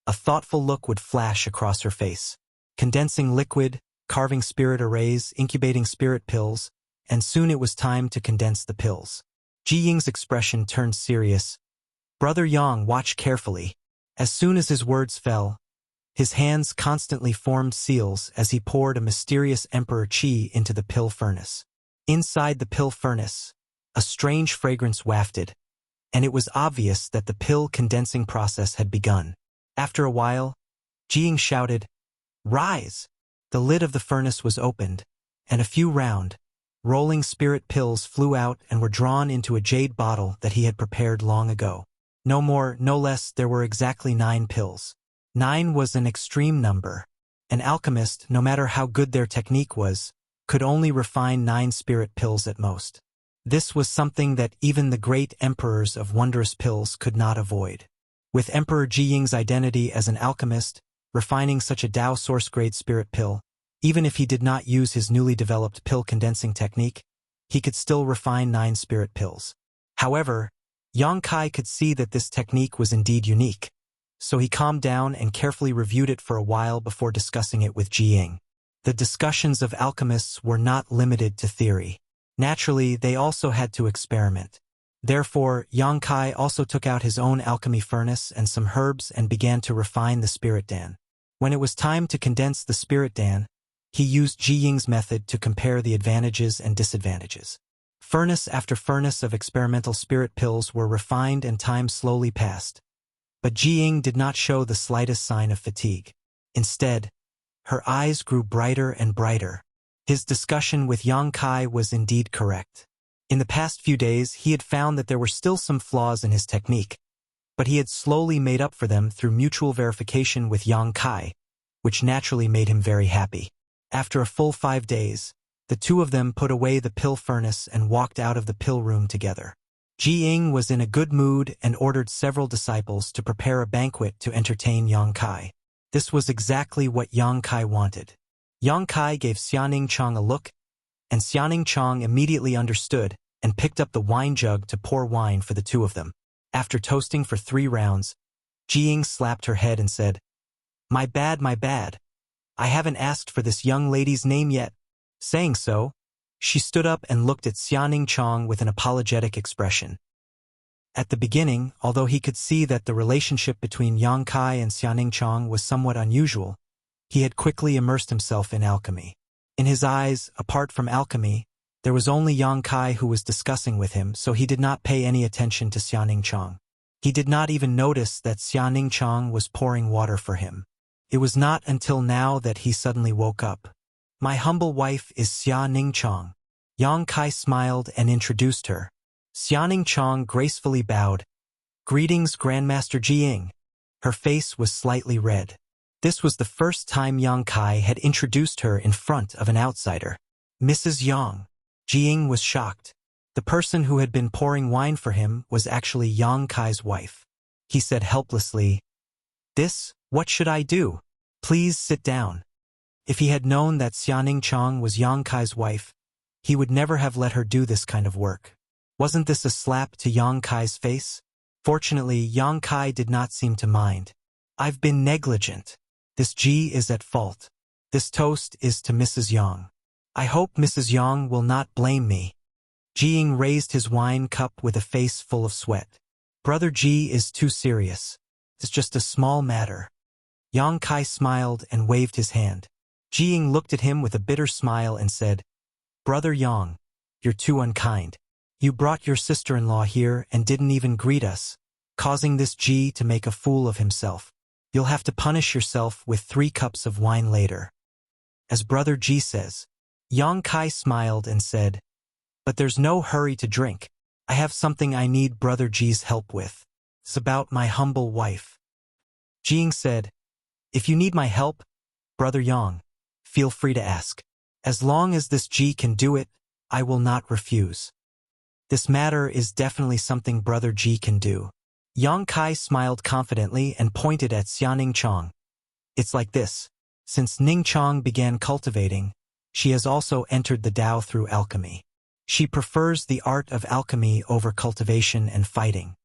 a thoughtful look would flash across her face. Condensing liquid, carving spirit arrays, incubating spirit pills, and soon it was time to condense the pills. Jiying's expression turned serious. Brother Yang watched carefully. As soon as his words fell, his hands constantly formed seals as he poured a mysterious emperor qi into the pill furnace. Inside the pill furnace, a strange fragrance wafted. and it was obvious that the pill condensing process had begun. After a while, Jiying shouted, "Rise!" The lid of the furnace was opened, and a few round, rolling spirit pills flew out and were drawn into a jade bottle that he had prepared long ago. No more, no less, there were exactly 9 pills. 9 was an extreme number. An alchemist, no matter how good their technique was, could only refine 9 spirit pills at most. This was something that even the great emperors of wondrous pills could not avoid. With Emperor Jiying's identity as an alchemist, refining such a Tao source-grade spirit pill, even if he did not use his newly developed pill-condensing technique, he could still refine 9 spirit pills. However, Yang Kai could see that this technique was indeed unique, so he calmed down and carefully reviewed it for a while before discussing it with Jiying. The discussions of alchemists were not limited to theory. Naturally, they also had to experiment. Therefore, Yang Kai also took out his own alchemy furnace and some herbs and began to refine the spirit dan. When it was time to condense the spirit dan, he used Jiying's method to compare the advantages and disadvantages. Furnace after furnace of experimental spirit pills were refined and time slowly passed. But Jiying did not show the slightest sign of fatigue. Instead, her eyes grew brighter and brighter. His discussion with Yang Kai was indeed correct. In the past few days, he had found that there were still some flaws in his technique, but he had slowly made up for them through mutual verification with Yang Kai, which naturally made him very happy. After a full 5 days, the two of them put away the pill furnace and walked out of the pill room together. Jiying was in a good mood and ordered several disciples to prepare a banquet to entertain Yang Kai. This was exactly what Yang Kai wanted. Yang Kai gave Xianing Chang a look, and Xianing Chang immediately understood and picked up the wine jug to pour wine for the two of them. After toasting for 3 rounds, Jiying slapped her head and said, my bad. I haven't asked for this young lady's name yet." Saying so, she stood up and looked at Xianing Chang with an apologetic expression. At the beginning, although he could see that the relationship between Yang Kai and Xianing Chang was somewhat unusual, he had quickly immersed himself in alchemy. In his eyes, apart from alchemy, there was only Yang Kai who was discussing with him, so he did not pay any attention to Xianing Chang. He did not even notice that Xianing Chang was pouring water for him. It was not until now that he suddenly woke up. "My humble wife is Xianing Chang." Yang Kai smiled and introduced her. Xianing Chang gracefully bowed. "Greetings, Grandmaster Jiying." Her face was slightly red. This was the first time Yang Kai had introduced her in front of an outsider. "Mrs. Yang." Jiying was shocked. The person who had been pouring wine for him was actually Yang Kai's wife. He said helplessly, "What should I do? Please sit down." If he had known that Xianing Chang was Yang Kai's wife, he would never have let her do this kind of work. Wasn't this a slap to Yang Kai's face? Fortunately, Yang Kai did not seem to mind. "I've been negligent. This Ji is at fault. This toast is to Mrs. Yang. I hope Mrs. Yang will not blame me." Jiying raised his wine cup with a face full of sweat. "Brother Ji is too serious. It's just a small matter." Yang Kai smiled and waved his hand. Jiying looked at him with a bitter smile and said, "Brother Yang, you're too unkind. You brought your sister-in-law here and didn't even greet us, causing this Ji to make a fool of himself. You'll have to punish yourself with 3 cups of wine later. As Brother Ji says." Yang Kai smiled and said, "But there's no hurry to drink. I have something I need Brother Ji's help with. It's about my humble wife." Jiying said, "If you need my help, Brother Yang, feel free to ask. As long as this Ji can do it, I will not refuse. This matter is definitely something Brother Ji can do." Yang Kai smiled confidently and pointed at Xianing Chang. "It's like this. Since Ning Chang began cultivating, she has also entered the Tao through alchemy. She prefers the art of alchemy over cultivation and fighting."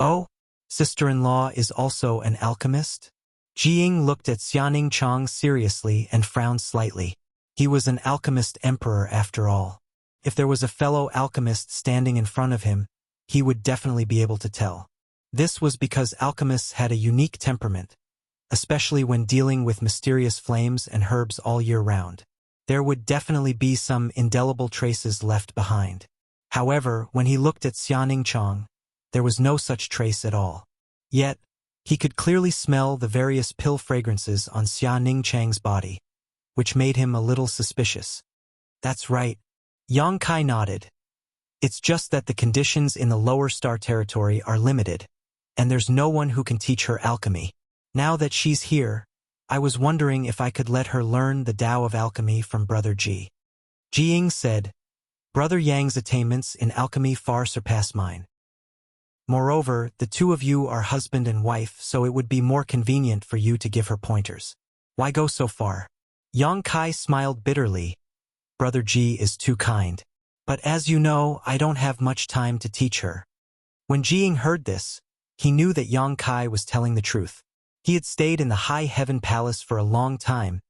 "Oh, sister-in-law is also an alchemist?" Jiying looked at Xianing Chang seriously and frowned slightly. He was an alchemist emperor after all. If there was a fellow alchemist standing in front of him, he would definitely be able to tell. This was because alchemists had a unique temperament, especially when dealing with mysterious flames and herbs all year round. There would definitely be some indelible traces left behind. However, when he looked at Xianing Chang, there was no such trace at all. Yet, he could clearly smell the various pill fragrances on Xia Ningchang's body, which made him a little suspicious. That's right. Yang Kai nodded. It's just that the conditions in the lower star territory are limited, and there's no one who can teach her alchemy. Now that she's here, I was wondering if I could let her learn the Tao of alchemy from Brother Ji. Jiying said, Brother Yang's attainments in alchemy far surpass mine. Moreover, the two of you are husband and wife, so it would be more convenient for you to give her pointers. Why go so far? Yang Kai smiled bitterly. Brother Ji is too kind. But as you know, I don't have much time to teach her. When Jiying heard this, he knew that Yang Kai was telling the truth. He had stayed in the High Heaven Palace for a long time,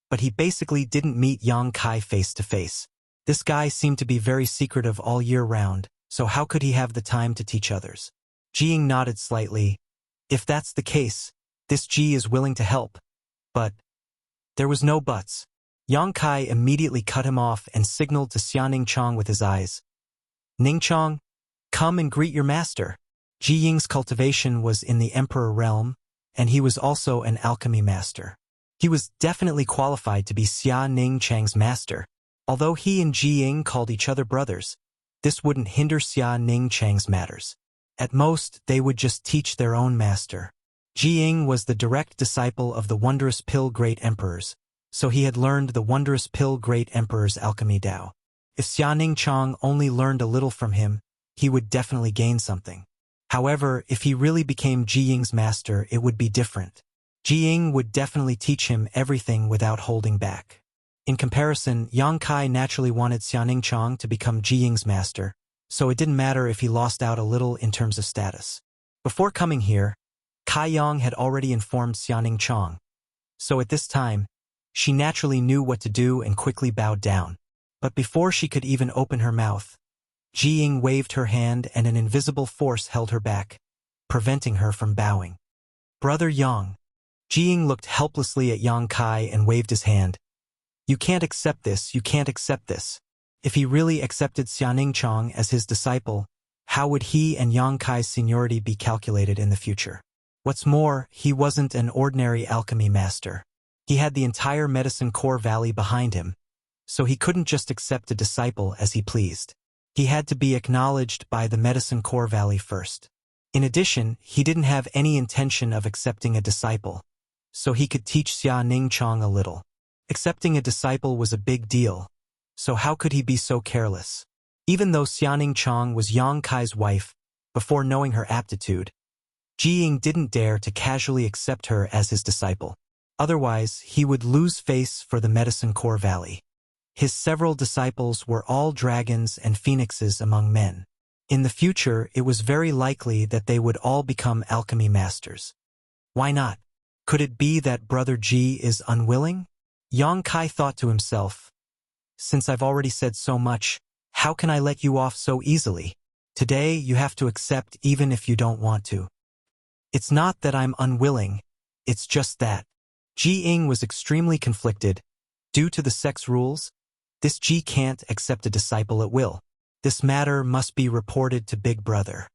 but he basically didn't meet Yang Kai face to face. This guy seemed to be very secretive all year round, so how could he have the time to teach others? Jiying nodded slightly. If that's the case, this Ji is willing to help. But there was no buts. Yang Kai immediately cut him off and signaled to Xia Ningchang with his eyes. Ningchang, come and greet your master. Jiying's cultivation was in the emperor realm, and he was also an alchemy master. He was definitely qualified to be Xia Ningchang's master. Although he and Jiying called each other brothers, this wouldn't hinder Xia Ningchang's matters. At most, they would just teach their own master. Jiying was the direct disciple of the Wondrous Pill Great Emperors, so he had learned the Wondrous Pill Great Emperor's alchemy Tao. If Xia Ningchang only learned a little from him, he would definitely gain something. However, if he really became Jiying's master, it would be different. Jiying would definitely teach him everything without holding back. In comparison, Yang Kai naturally wanted Xia Ningchang to become Jiying's master, so it didn't matter if he lost out a little in terms of status. Before coming here, Kai Yang had already informed Xia Ningchang, so at this time, she naturally knew what to do and quickly bowed down. But before she could even open her mouth, Jiying waved her hand and an invisible force held her back, preventing her from bowing. Brother Yang. Jiying looked helplessly at Yang Kai and waved his hand. You can't accept this, you can't accept this. If he really accepted Xia Ningchang as his disciple, how would he and Yang Kai's seniority be calculated in the future? What's more, he wasn't an ordinary alchemy master. He had the entire Medicine Core Valley behind him, so he couldn't just accept a disciple as he pleased. He had to be acknowledged by the Medicine Core Valley first. In addition, he didn't have any intention of accepting a disciple, so he could teach Xia Ningchang a little. Accepting a disciple was a big deal, so how could he be so careless? Even though Xia Ningchang was Yang Kai's wife, before knowing her aptitude, Jiying didn't dare to casually accept her as his disciple. Otherwise, he would lose face for the Medicine Core Valley. His several disciples were all dragons and phoenixes among men. In the future, it was very likely that they would all become alchemy masters. Why not? Could it be that Brother Ji is unwilling? Yang Kai thought to himself, since I've already said so much, how can I let you off so easily? Today, you have to accept even if you don't want to. It's not that I'm unwilling, it's just that. Jiying was extremely conflicted. Due to the sex rules, this Ji can't accept a disciple at will. This matter must be reported to Big Brother.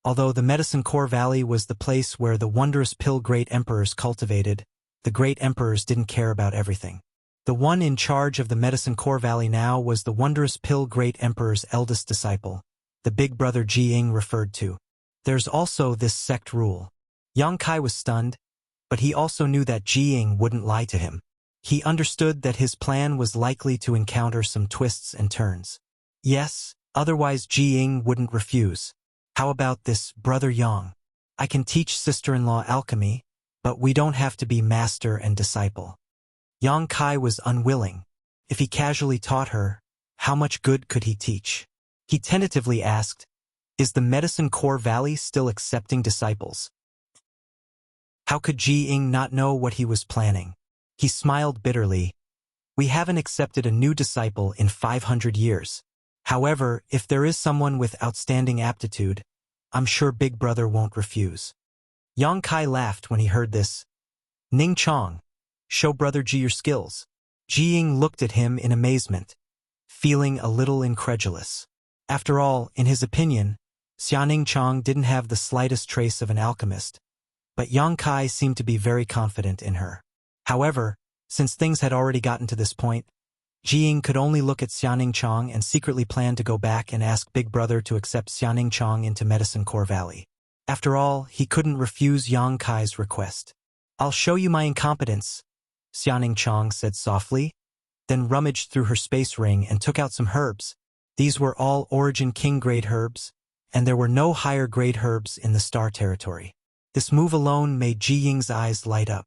Although the Medicine Core Valley was the place where the Wondrous Pill Great Emperors cultivated, the Great Emperors didn't care about everything. The one in charge of the Medicine Core Valley now was the Wondrous Pill Great Emperor's eldest disciple, the Big Brother Jiying referred to. There's also this sect rule. Yang Kai was stunned, but he also knew that Jiying wouldn't lie to him. He understood that his plan was likely to encounter some twists and turns. Yes, otherwise Jiying wouldn't refuse. How about this, Brother Yang? I can teach sister-in-law alchemy, but we don't have to be master and disciple. Yang Kai was unwilling. If he casually taught her, how much good could he teach? He tentatively asked, is the Medicine Core Valley still accepting disciples? How could Jiying not know what he was planning? He smiled bitterly. We haven't accepted a new disciple in 500 years. However, if there is someone with outstanding aptitude, I'm sure Big Brother won't refuse. Yang Kai laughed when he heard this. Ningchang, show Brother Ji your skills. Jiying looked at him in amazement, feeling a little incredulous. After all, in his opinion, Xianing Chang didn't have the slightest trace of an alchemist, but Yang Kai seemed to be very confident in her. However, since things had already gotten to this point, Jiying could only look at Xianing Chang and secretly plan to go back and ask Big Brother to accept Xianing Chang into Medicine Core Valley. After all, he couldn't refuse Yang Kai's request. "I'll show you my incompetence," Xianing Chang said softly, then rummaged through her space ring and took out some herbs. These were all Origin King grade herbs, and there were no higher grade herbs in the Star Territory. This move alone made Jiying's eyes light up.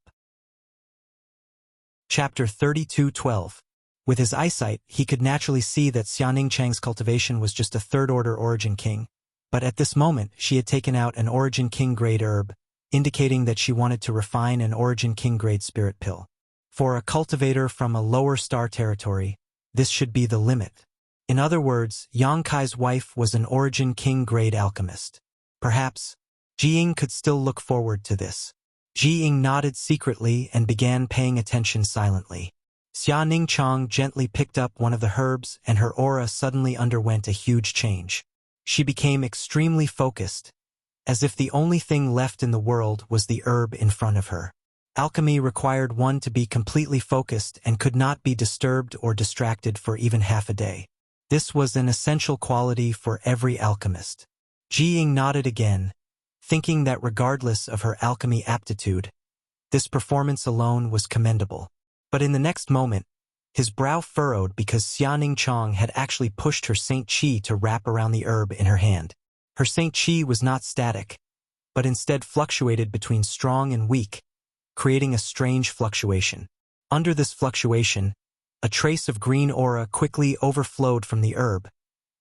Chapter 32:12. With his eyesight, he could naturally see that Xianing Chang's cultivation was just a third-order Origin King, but at this moment she had taken out an Origin King grade herb, indicating that she wanted to refine an Origin King grade spirit pill. For a cultivator from a lower star territory, this should be the limit. In other words, Yang Kai's wife was an Origin King grade alchemist. Perhaps, Jiying could still look forward to this. Jiying nodded secretly and began paying attention silently. Xianing Chang gently picked up one of the herbs and her aura suddenly underwent a huge change. She became extremely focused, as if the only thing left in the world was the herb in front of her. Alchemy required one to be completely focused and could not be disturbed or distracted for even half a day. This was an essential quality for every alchemist. Jiying nodded again, thinking that regardless of her alchemy aptitude, this performance alone was commendable. But in the next moment, his brow furrowed because Xianing Chang had actually pushed her Saint Qi to wrap around the herb in her hand. Her Saint Qi was not static, but instead fluctuated between strong and weak, creating a strange fluctuation. Under this fluctuation, a trace of green aura quickly overflowed from the herb,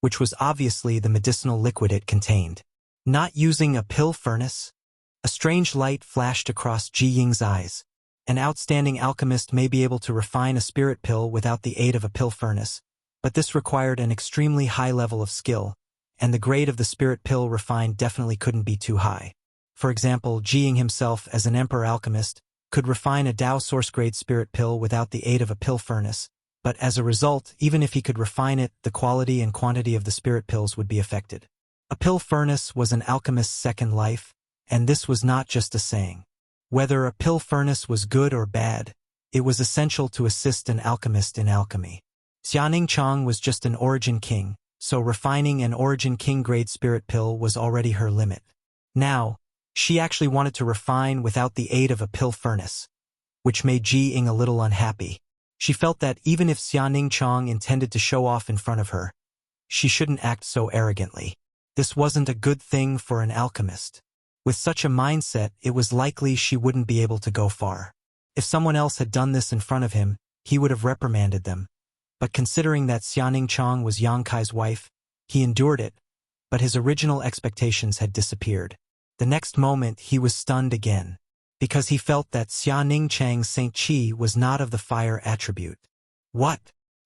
which was obviously the medicinal liquid it contained. Not using a pill furnace, a strange light flashed across Jiying's eyes. An outstanding alchemist may be able to refine a spirit pill without the aid of a pill furnace, but this required an extremely high level of skill, and the grade of the spirit pill refined definitely couldn't be too high. For example, Jiying himself, as an emperor alchemist, could refine a Dao source-grade spirit pill without the aid of a pill furnace, but as a result, even if he could refine it, the quality and quantity of the spirit pills would be affected. A pill furnace was an alchemist's second life, and this was not just a saying. Whether a pill furnace was good or bad, it was essential to assist an alchemist in alchemy. Xianing Chang was just an Origin King, so refining an Origin King grade spirit pill was already her limit. Now, she actually wanted to refine without the aid of a pill furnace, which made Jiying a little unhappy. She felt that even if Xianing Chang intended to show off in front of her, she shouldn't act so arrogantly. This wasn't a good thing for an alchemist. With such a mindset, it was likely she wouldn't be able to go far. If someone else had done this in front of him, he would have reprimanded them. But considering that Xianing Chang was Yang Kai's wife, he endured it, but his original expectations had disappeared. The next moment, he was stunned again, because he felt that Xianing Chang's Saint Qi was not of the fire attribute. What?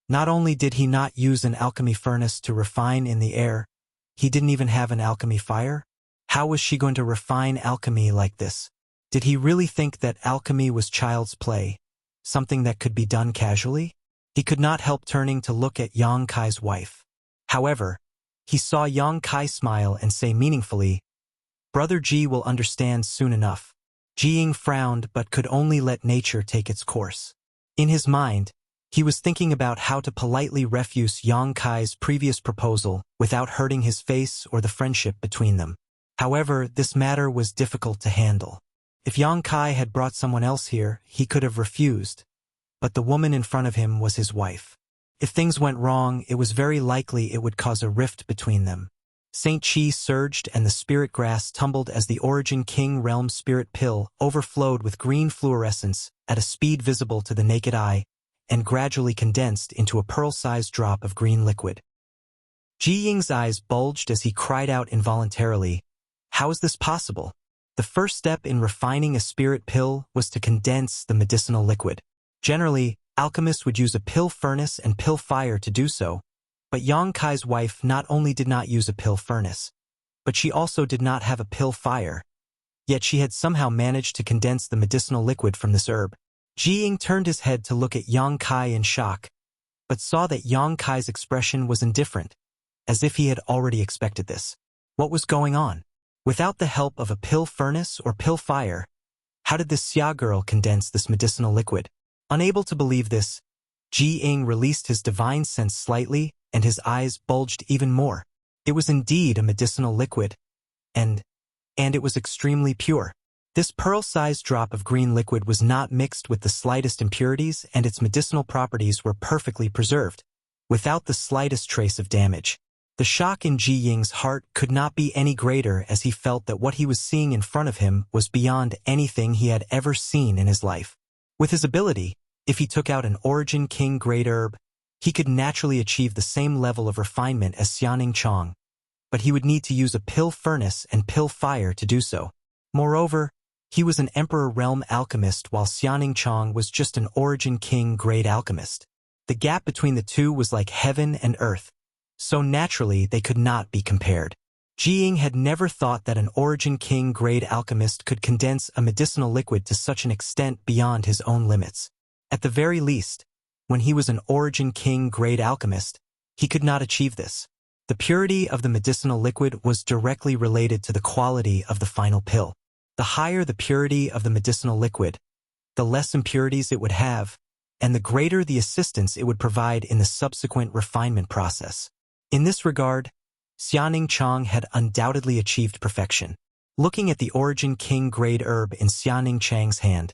Not only did he not use an alchemy furnace to refine in the air, he didn't even have an alchemy fire? How was she going to refine alchemy like this? Did he really think that alchemy was child's play, something that could be done casually? He could not help turning to look at Yang Kai's wife. However, he saw Yang Kai smile and say meaningfully, "Brother Ji will understand soon enough." Jiying frowned but could only let nature take its course. In his mind, he was thinking about how to politely refuse Yang Kai's previous proposal without hurting his face or the friendship between them. However, this matter was difficult to handle. If Yang Kai had brought someone else here, he could have refused, but the woman in front of him was his wife. If things went wrong, it was very likely it would cause a rift between them. Saint Qi surged and the spirit grass tumbled as the Origin King Realm spirit pill overflowed with green fluorescence at a speed visible to the naked eye and gradually condensed into a pearl-sized drop of green liquid. Jiying's eyes bulged as he cried out involuntarily, "How is this possible?" The first step in refining a spirit pill was to condense the medicinal liquid. Generally, alchemists would use a pill furnace and pill fire to do so, but Yang Kai's wife not only did not use a pill furnace, but she also did not have a pill fire, yet she had somehow managed to condense the medicinal liquid from this herb. Jiying turned his head to look at Yang Kai in shock, but saw that Yang Kai's expression was indifferent, as if he had already expected this. What was going on? Without the help of a pill furnace or pill fire, how did this Xia girl condense this medicinal liquid? Unable to believe this, Ji Ying released his divine sense slightly, and his eyes bulged even more. It was indeed a medicinal liquid, and it was extremely pure. This pearl-sized drop of green liquid was not mixed with the slightest impurities, and its medicinal properties were perfectly preserved, without the slightest trace of damage. The shock in Ji Ying's heart could not be any greater as he felt that what he was seeing in front of him was beyond anything he had ever seen in his life. With his ability, if he took out an Origin King grade herb, he could naturally achieve the same level of refinement as Xianing Chong, but he would need to use a pill furnace and pill fire to do so. Moreover, he was an Emperor Realm alchemist while Xianing Chong was just an Origin King grade alchemist. The gap between the two was like heaven and earth, so naturally they could not be compared. Ji Ying had never thought that an Origin King grade alchemist could condense a medicinal liquid to such an extent beyond his own limits. At the very least, when he was an Origin King grade alchemist, he could not achieve this. The purity of the medicinal liquid was directly related to the quality of the final pill. The higher the purity of the medicinal liquid, the less impurities it would have, and the greater the assistance it would provide in the subsequent refinement process. In this regard, Xianing Chong had undoubtedly achieved perfection. Looking at the Origin King grade herb in Xianing Chang's hand,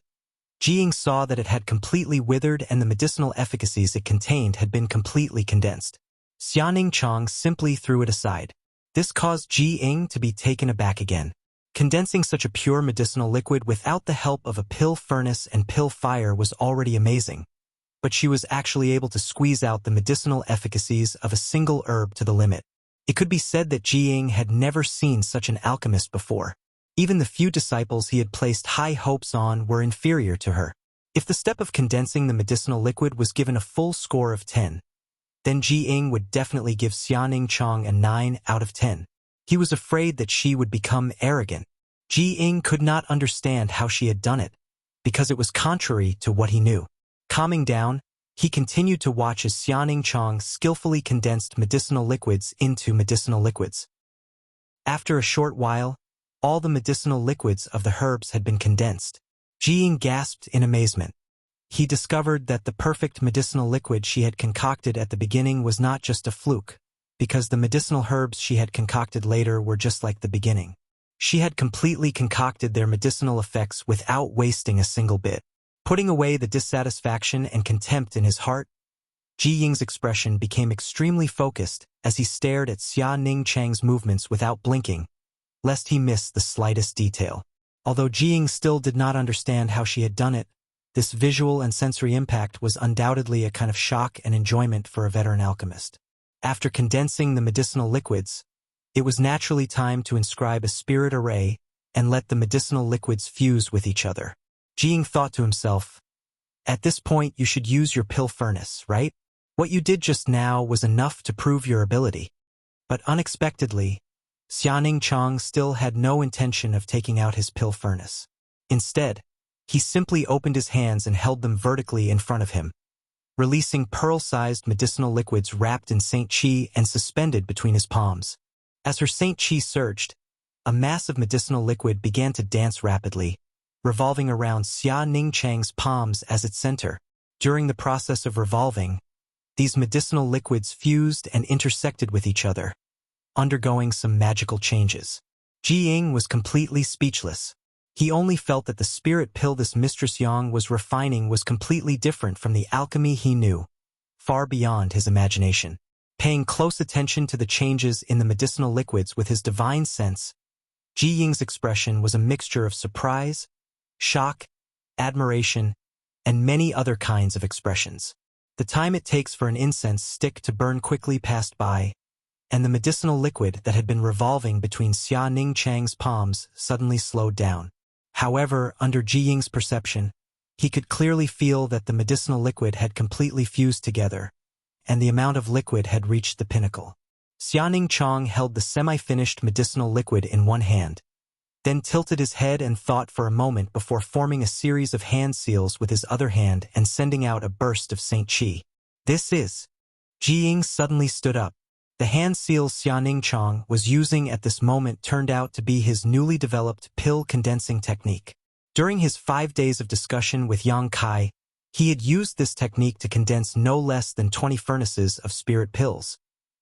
Ji Ying saw that it had completely withered and the medicinal efficacies it contained had been completely condensed. Xianing Chong simply threw it aside. This caused Ji Ying to be taken aback again. Condensing such a pure medicinal liquid without the help of a pill furnace and pill fire was already amazing, but she was actually able to squeeze out the medicinal efficacies of a single herb to the limit. It could be said that Ji Ying had never seen such an alchemist before. Even the few disciples he had placed high hopes on were inferior to her. If the step of condensing the medicinal liquid was given a full score of 10, then Ji Ying would definitely give Xianing Chong a 9 out of 10. He was afraid that she would become arrogant. Ji Ying could not understand how she had done it, because it was contrary to what he knew. Calming down, he continued to watch as Xianing Chong skillfully condensed medicinal liquids into medicinal liquids. After a short while, all the medicinal liquids of the herbs had been condensed. Ji Ying gasped in amazement. He discovered that the perfect medicinal liquid she had concocted at the beginning was not just a fluke, because the medicinal herbs she had concocted later were just like the beginning. She had completely concocted their medicinal effects without wasting a single bit. Putting away the dissatisfaction and contempt in his heart, Ji Ying's expression became extremely focused as he stared at Xia Ning Chang's movements without blinking, lest he miss the slightest detail. Although Ji Ying still did not understand how she had done it, this visual and sensory impact was undoubtedly a kind of shock and enjoyment for a veteran alchemist. After condensing the medicinal liquids, it was naturally time to inscribe a spirit array and let the medicinal liquids fuse with each other. Ji Ying thought to himself, "At this point you should use your pill furnace, right? What you did just now was enough to prove your ability." But unexpectedly, Xianing Chong still had no intention of taking out his pill furnace. Instead, he simply opened his hands and held them vertically in front of him, releasing pearl-sized medicinal liquids wrapped in Saint Qi and suspended between his palms. As her Saint Qi surged, a mass of medicinal liquid began to dance rapidly, revolving around Xia Ning Chang's palms as its center. During the process of revolving, these medicinal liquids fused and intersected with each other, undergoing some magical changes. Ji Ying was completely speechless. He only felt that the spirit pill this Mistress Yang was refining was completely different from the alchemy he knew, far beyond his imagination. Paying close attention to the changes in the medicinal liquids with his divine sense, Ji Ying's expression was a mixture of surprise, shock, admiration, and many other kinds of expressions. The time it takes for an incense stick to burn quickly passed by, and the medicinal liquid that had been revolving between Xia Ning Chang's palms suddenly slowed down. However, under Ji Ying's perception, he could clearly feel that the medicinal liquid had completely fused together, and the amount of liquid had reached the pinnacle. Xianing Chong held the semi-finished medicinal liquid in one hand, then tilted his head and thought for a moment before forming a series of hand seals with his other hand and sending out a burst of Saint Qi. "This is..." Ji Ying suddenly stood up, The hand seals Xiaoning Chang was using at this moment turned out to be his newly developed pill condensing technique. During his 5 days of discussion with Yang Kai, he had used this technique to condense no less than 20 furnaces of spirit pills.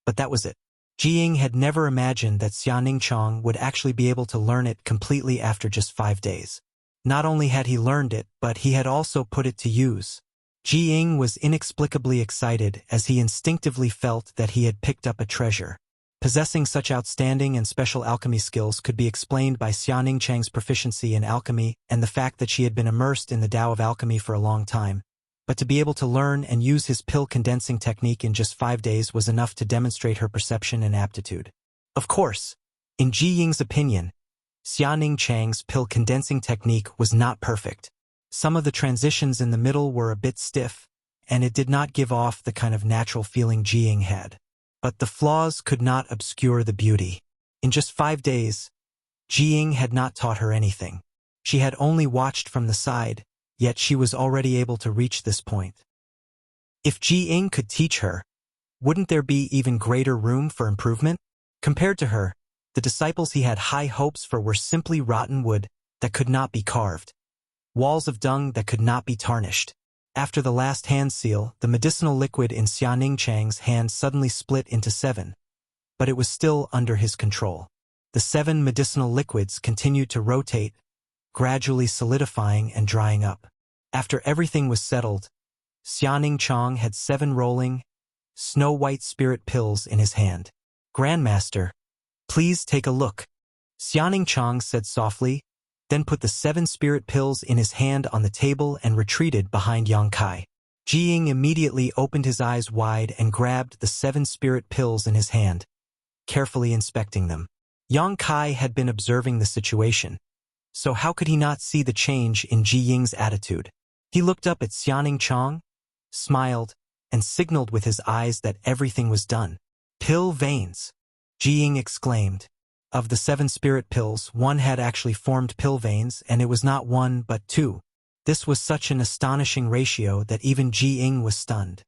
But that was it. Jiying had never imagined that Xiaoning Chang would actually be able to learn it completely after just 5 days. Not only had he learned it, but he had also put it to use. Jiying was inexplicably excited as he instinctively felt that he had picked up a treasure. Possessing such outstanding and special alchemy skills could be explained by Xiaoning Chang's proficiency in alchemy and the fact that she had been immersed in the Tao of alchemy for a long time. But to be able to learn and use his pill condensing technique in just 5 days was enough to demonstrate her perception and aptitude. Of course, in Jiying's opinion, Xiaoning Chang's pill condensing technique was not perfect. Some of the transitions in the middle were a bit stiff, and it did not give off the kind of natural feeling Jiying had. But the flaws could not obscure the beauty. In just 5 days, Jiying had not taught her anything. She had only watched from the side, yet she was already able to reach this point. If Jiying could teach her, wouldn't there be even greater room for improvement? Compared to her, the disciples he had high hopes for were simply rotten wood that could not be carved. Walls of dung that could not be tarnished. After the last hand seal, the medicinal liquid in Xiaoning Chang's hand suddenly split into 7. But it was still under his control. The 7 medicinal liquids continued to rotate, gradually solidifying and drying up. After everything was settled, Xiaoning Chang had 7 rolling, snow-white spirit pills in his hand. "Grandmaster, please take a look," Xiaoning Chang said softly, then put the 7 spirit pills in his hand on the table and retreated behind Yang Kai. Jiying immediately opened his eyes wide and grabbed the 7 spirit pills in his hand, carefully inspecting them. Yang Kai had been observing the situation, so how could he not see the change in Jiying's attitude? He looked up at Xiaoning Chang, smiled, and signaled with his eyes that everything was done. "Pill veins," Jiying exclaimed. Of the 7 spirit pills, 1 had actually formed pill veins, and it was not 1 but 2. This was such an astonishing ratio that even Jiying was stunned.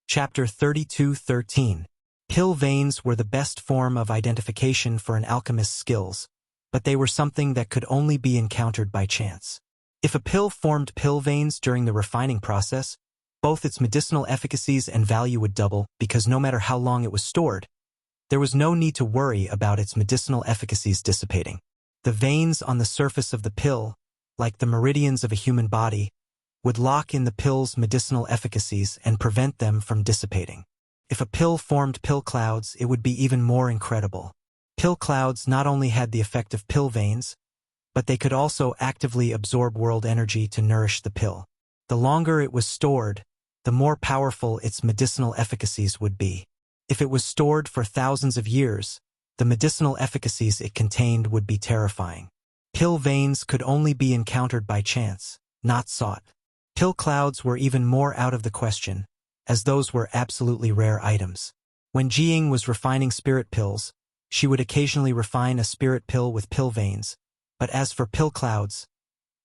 Chapter 32:13. Pill veins were the best form of identification for an alchemist's skills, but they were something that could only be encountered by chance. If a pill formed pill veins during the refining process, both its medicinal efficacies and value would double because no matter how long it was stored, there was no need to worry about its medicinal efficacies dissipating. The veins on the surface of the pill, like the meridians of a human body, would lock in the pill's medicinal efficacies and prevent them from dissipating. If a pill formed pill clouds, it would be even more incredible. Pill clouds not only had the effect of pill veins, but they could also actively absorb world energy to nourish the pill. The longer it was stored, the more powerful its medicinal efficacies would be. If it was stored for thousands of years, the medicinal efficacies it contained would be terrifying. Pill veins could only be encountered by chance, not sought. Pill clouds were even more out of the question, as those were absolutely rare items. When Jiying was refining spirit pills, she would occasionally refine a spirit pill with pill veins, but as for pill clouds,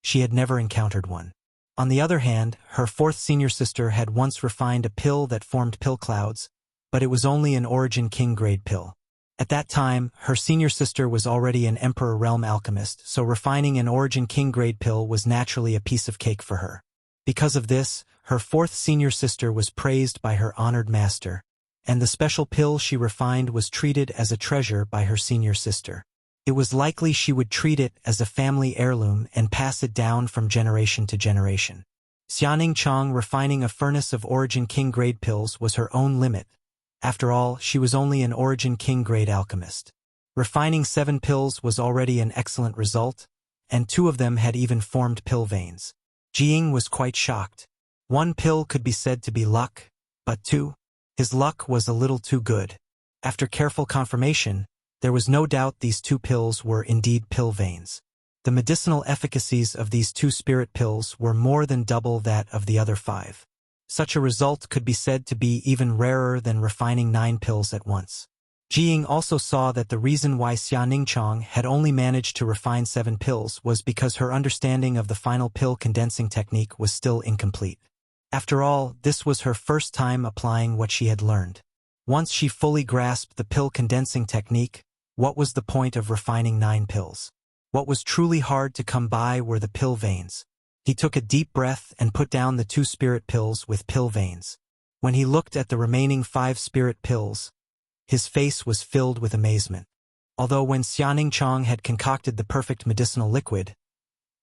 she had never encountered one. On the other hand, her 4th senior sister had once refined a pill that formed pill clouds, but it was only an Origin King grade pill. At that time, her senior sister was already an Emperor Realm alchemist, so refining an Origin King grade pill was naturally a piece of cake for her. Because of this, her 4th senior sister was praised by her honored master, and the special pill she refined was treated as a treasure by her senior sister. It was likely she would treat it as a family heirloom and pass it down from generation to generation. Xiaoning Chang refining a furnace of Origin King grade pills was her own limit. After all, she was only an Origin King grade alchemist. Refining 7 pills was already an excellent result, and 2 of them had even formed pill veins. Jiying was quite shocked. 1 pill could be said to be luck, but 2? His luck was a little too good. After careful confirmation, there was no doubt these 2 pills were indeed pill veins. The medicinal efficacies of these 2 spirit pills were more than double that of the other 5. Such a result could be said to be even rarer than refining 9 pills at once. Jiying also saw that the reason why Xiaoning Chang had only managed to refine 7 pills was because her understanding of the final pill condensing technique was still incomplete. After all, this was her first time applying what she had learned. Once she fully grasped the pill condensing technique, what was the point of refining 9 pills? What was truly hard to come by were the pill veins. He took a deep breath and put down the 2 spirit pills with pill veins. When he looked at the remaining 5 spirit pills, his face was filled with amazement. Although when Xianing Chang had concocted the perfect medicinal liquid,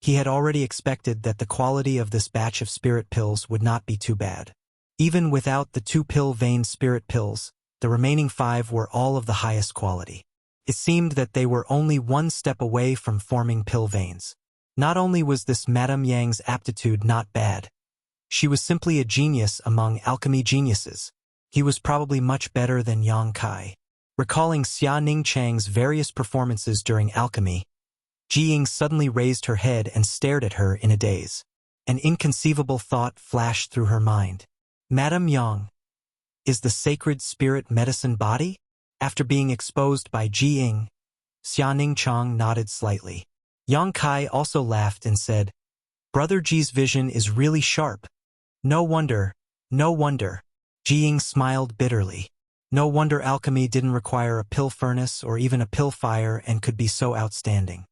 he had already expected that the quality of this batch of spirit pills would not be too bad. Even without the 2 pill vein spirit pills, the remaining 5 were all of the highest quality. It seemed that they were only one step away from forming pill veins. Not only was this Madame Yang's aptitude not bad, she was simply a genius among alchemy geniuses. He was probably much better than Yang Kai. Recalling Xia Ningchang's various performances during alchemy, Ji Ying suddenly raised her head and stared at her in a daze. An inconceivable thought flashed through her mind. Madame Yang, is the sacred spirit medicine body? After being exposed by Ji Ying, Xia Ningchang nodded slightly. Yang Kai also laughed and said, Brother Ji's vision is really sharp. No wonder, no wonder. Ji Ying smiled bitterly. No wonder alchemy didn't require a pill furnace or even a pill fire and could be so outstanding.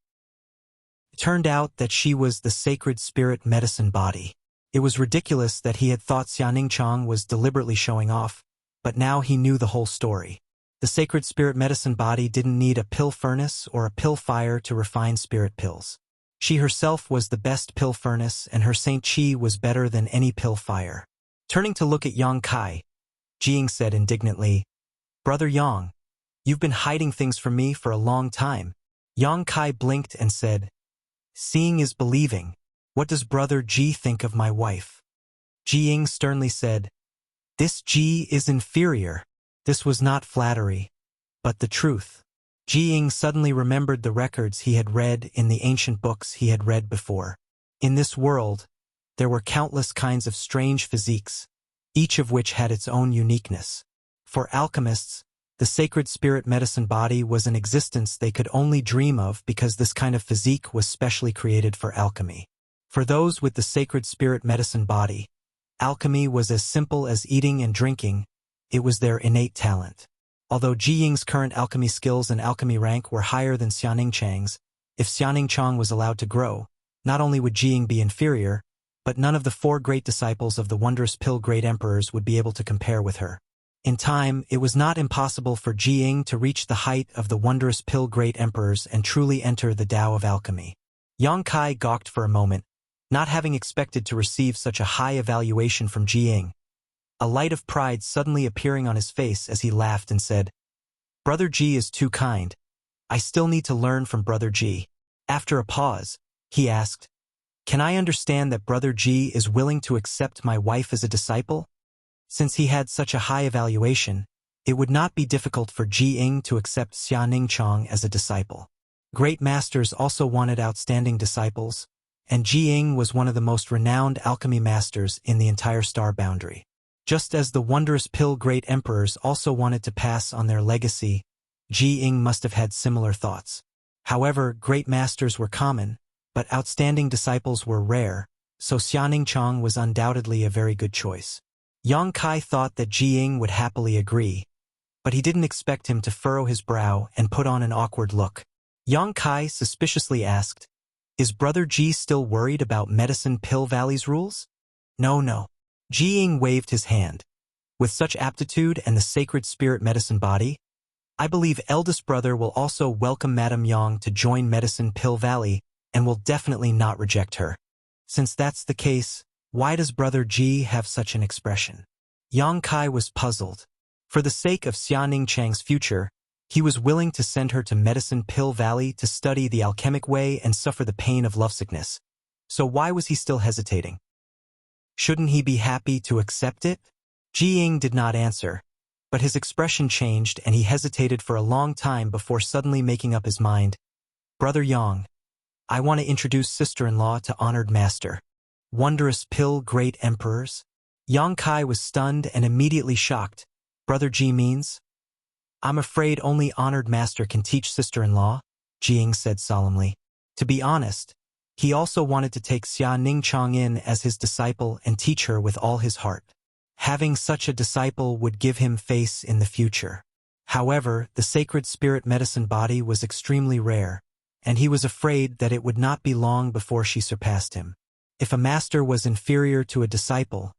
It turned out that she was the sacred spirit medicine body. It was ridiculous that he had thought Xianing Chang was deliberately showing off, but now he knew the whole story. The sacred spirit medicine body didn't need a pill furnace or a pill fire to refine spirit pills. She herself was the best pill furnace, and her Saint Qi was better than any pill fire. Turning to look at Yang Kai, Ji Ying said indignantly, Brother Yang, you've been hiding things from me for a long time. Yang Kai blinked and said, Seeing is believing. What does Brother Ji think of my wife? Ji Ying sternly said, This Ji is inferior. This was not flattery, but the truth. Ji Ying suddenly remembered the records he had read in the ancient books he had read before. In this world, there were countless kinds of strange physiques, each of which had its own uniqueness. For alchemists, the sacred spirit medicine body was an existence they could only dream of because this kind of physique was specially created for alchemy. For those with the sacred spirit medicine body, alchemy was as simple as eating and drinking. It was their innate talent. Although Ji Ying's current alchemy skills and alchemy rank were higher than Xianing Chang's, if Xianing Chang was allowed to grow, not only would Ji Ying be inferior, but none of the 4 great disciples of the wondrous pill great emperors would be able to compare with her. In time, it was not impossible for Ji Ying to reach the height of the wondrous pill great emperors and truly enter the Tao of alchemy. Yang Kai gawked for a moment, not having expected to receive such a high evaluation from Ji Ying. A light of pride suddenly appearing on his face as he laughed and said, Brother Ji is too kind. I still need to learn from Brother Ji. After a pause, he asked, Can I understand that Brother Ji is willing to accept my wife as a disciple? Since he had such a high evaluation, it would not be difficult for Ji Ying to accept Xianing Chang as a disciple. Great masters also wanted outstanding disciples, and Ji Ying was one of the most renowned alchemy masters in the entire star boundary. Just as the wondrous pill great emperors also wanted to pass on their legacy, Ji Ying must have had similar thoughts. However, great masters were common, but outstanding disciples were rare, so Xianing Chang was undoubtedly a very good choice. Yang Kai thought that Ji Ying would happily agree, but he didn't expect him to furrow his brow and put on an awkward look. Yang Kai suspiciously asked, Is Brother Ji still worried about Medicine Pill Valley's rules? No. Ji Ying waved his hand. With such aptitude and the sacred spirit medicine body, I believe eldest brother will also welcome Madame Yang to join Medicine Pill Valley and will definitely not reject her. Since that's the case, why does Brother Ji have such an expression? Yang Kai was puzzled. For the sake of Xianing Chang's future, he was willing to send her to Medicine Pill Valley to study the alchemic way and suffer the pain of lovesickness. So why was he still hesitating? Shouldn't he be happy to accept it? Ji Ying did not answer, but his expression changed and he hesitated for a long time before suddenly making up his mind. Brother Yang, I want to introduce sister-in-law to honored master. Wondrous pill great emperors? Yang Kai was stunned and immediately shocked. Brother Ji means? I'm afraid only honored master can teach sister-in-law, Ji Ying said solemnly. To be honest, he also wanted to take Xia Ningchang in as his disciple and teach her with all his heart. Having such a disciple would give him face in the future. However, the sacred spirit medicine body was extremely rare, and he was afraid that it would not be long before she surpassed him. If a master was inferior to a disciple,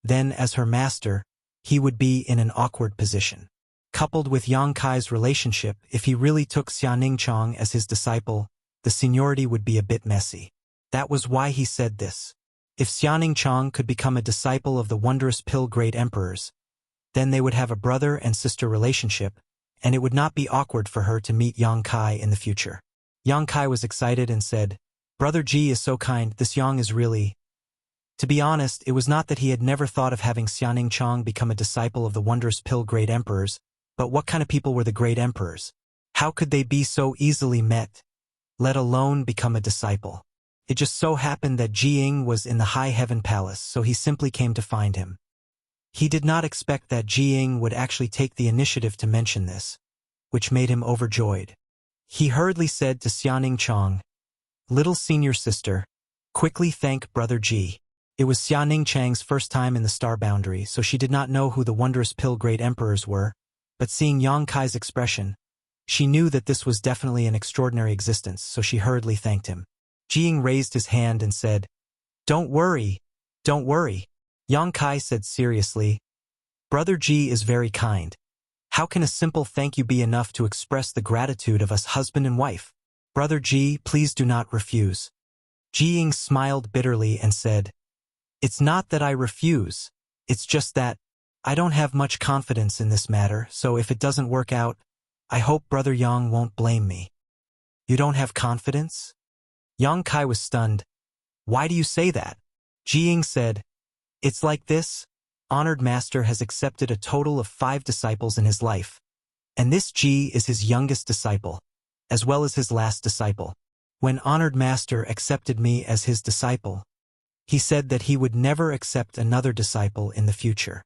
then as her master, he would be in an awkward position. Coupled with Yang Kai's relationship, if he really took Xianing Chong as his disciple, the seniority would be a bit messy. That was why he said this. If Xianing Chong could become a disciple of the wondrous pill great emperors, then they would have a brother and sister relationship, and it would not be awkward for her to meet Yang Kai in the future. Yang Kai was excited and said, "Brother Ji is so kind, this Yang is really..." To be honest, it was not that he had never thought of having Xianing Chong become a disciple of the wondrous pill great emperors, but what kind of people were the great emperors? How could they be so easily met, let alone become a disciple? It just so happened that Ji Ying was in the High Heaven Palace, so he simply came to find him. He did not expect that Ji Ying would actually take the initiative to mention this, which made him overjoyed. He hurriedly said to Xianing Chong, "Little senior sister, quickly thank Brother Ji." It was Xianing Chang's first time in the Star Boundary, so she did not know who the wondrous pill great emperors were, but seeing Yang Kai's expression, she knew that this was definitely an extraordinary existence, so she hurriedly thanked him. Ji Ying raised his hand and said, "Don't worry, don't worry." Yang Kai said seriously, "Brother Ji is very kind. How can a simple thank you be enough to express the gratitude of us husband and wife? Brother Ji, please do not refuse." Ji Ying smiled bitterly and said, "It's not that I refuse, it's just that I don't have much confidence in this matter, so if it doesn't work out, I hope Brother Yang won't blame me." "You don't have confidence?" Yang Kai was stunned. "Why do you say that?" Ji Ying said, "It's like this. Honored Master has accepted a total of 5 disciples in his life, and this Ji is his youngest disciple, as well as his last disciple. When Honored Master accepted me as his disciple, he said that he would never accept another disciple in the future."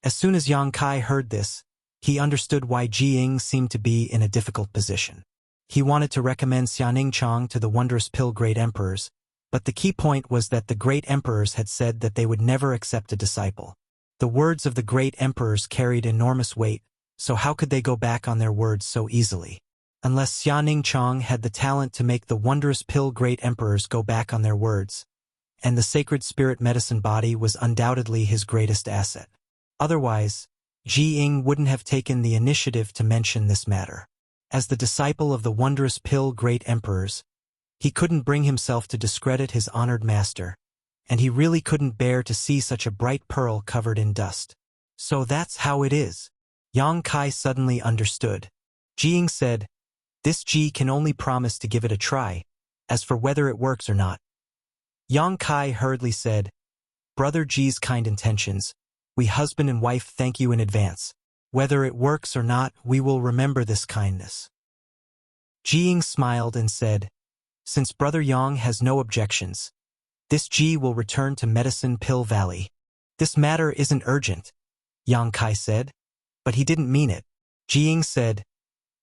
As soon as Yang Kai heard this, he understood why Ji Ying seemed to be in a difficult position. He wanted to recommend Xianing Chong to the wondrous pill great emperors, but the key point was that the great emperors had said that they would never accept a disciple. The words of the great emperors carried enormous weight, so how could they go back on their words so easily? Unless Xianing Chong had the talent to make the wondrous pill great emperors go back on their words, and the sacred spirit medicine body was undoubtedly his greatest asset. Otherwise, Ji Ying wouldn't have taken the initiative to mention this matter. As the disciple of the wondrous pill great emperors, he couldn't bring himself to discredit his honored master, and he really couldn't bear to see such a bright pearl covered in dust. "So that's how it is." Yang Kai suddenly understood. Ji Ying said, "This Ji can only promise to give it a try. As for whether it works or not." Yang Kai hurriedly said, "Brother Ji's kind intentions, we husband and wife thank you in advance. Whether it works or not, we will remember this kindness." Ji Ying smiled and said, "Since Brother Yang has no objections, this Ji will return to Medicine Pill Valley." "This matter isn't urgent," Yang Kai said, but he didn't mean it. Ji Ying said,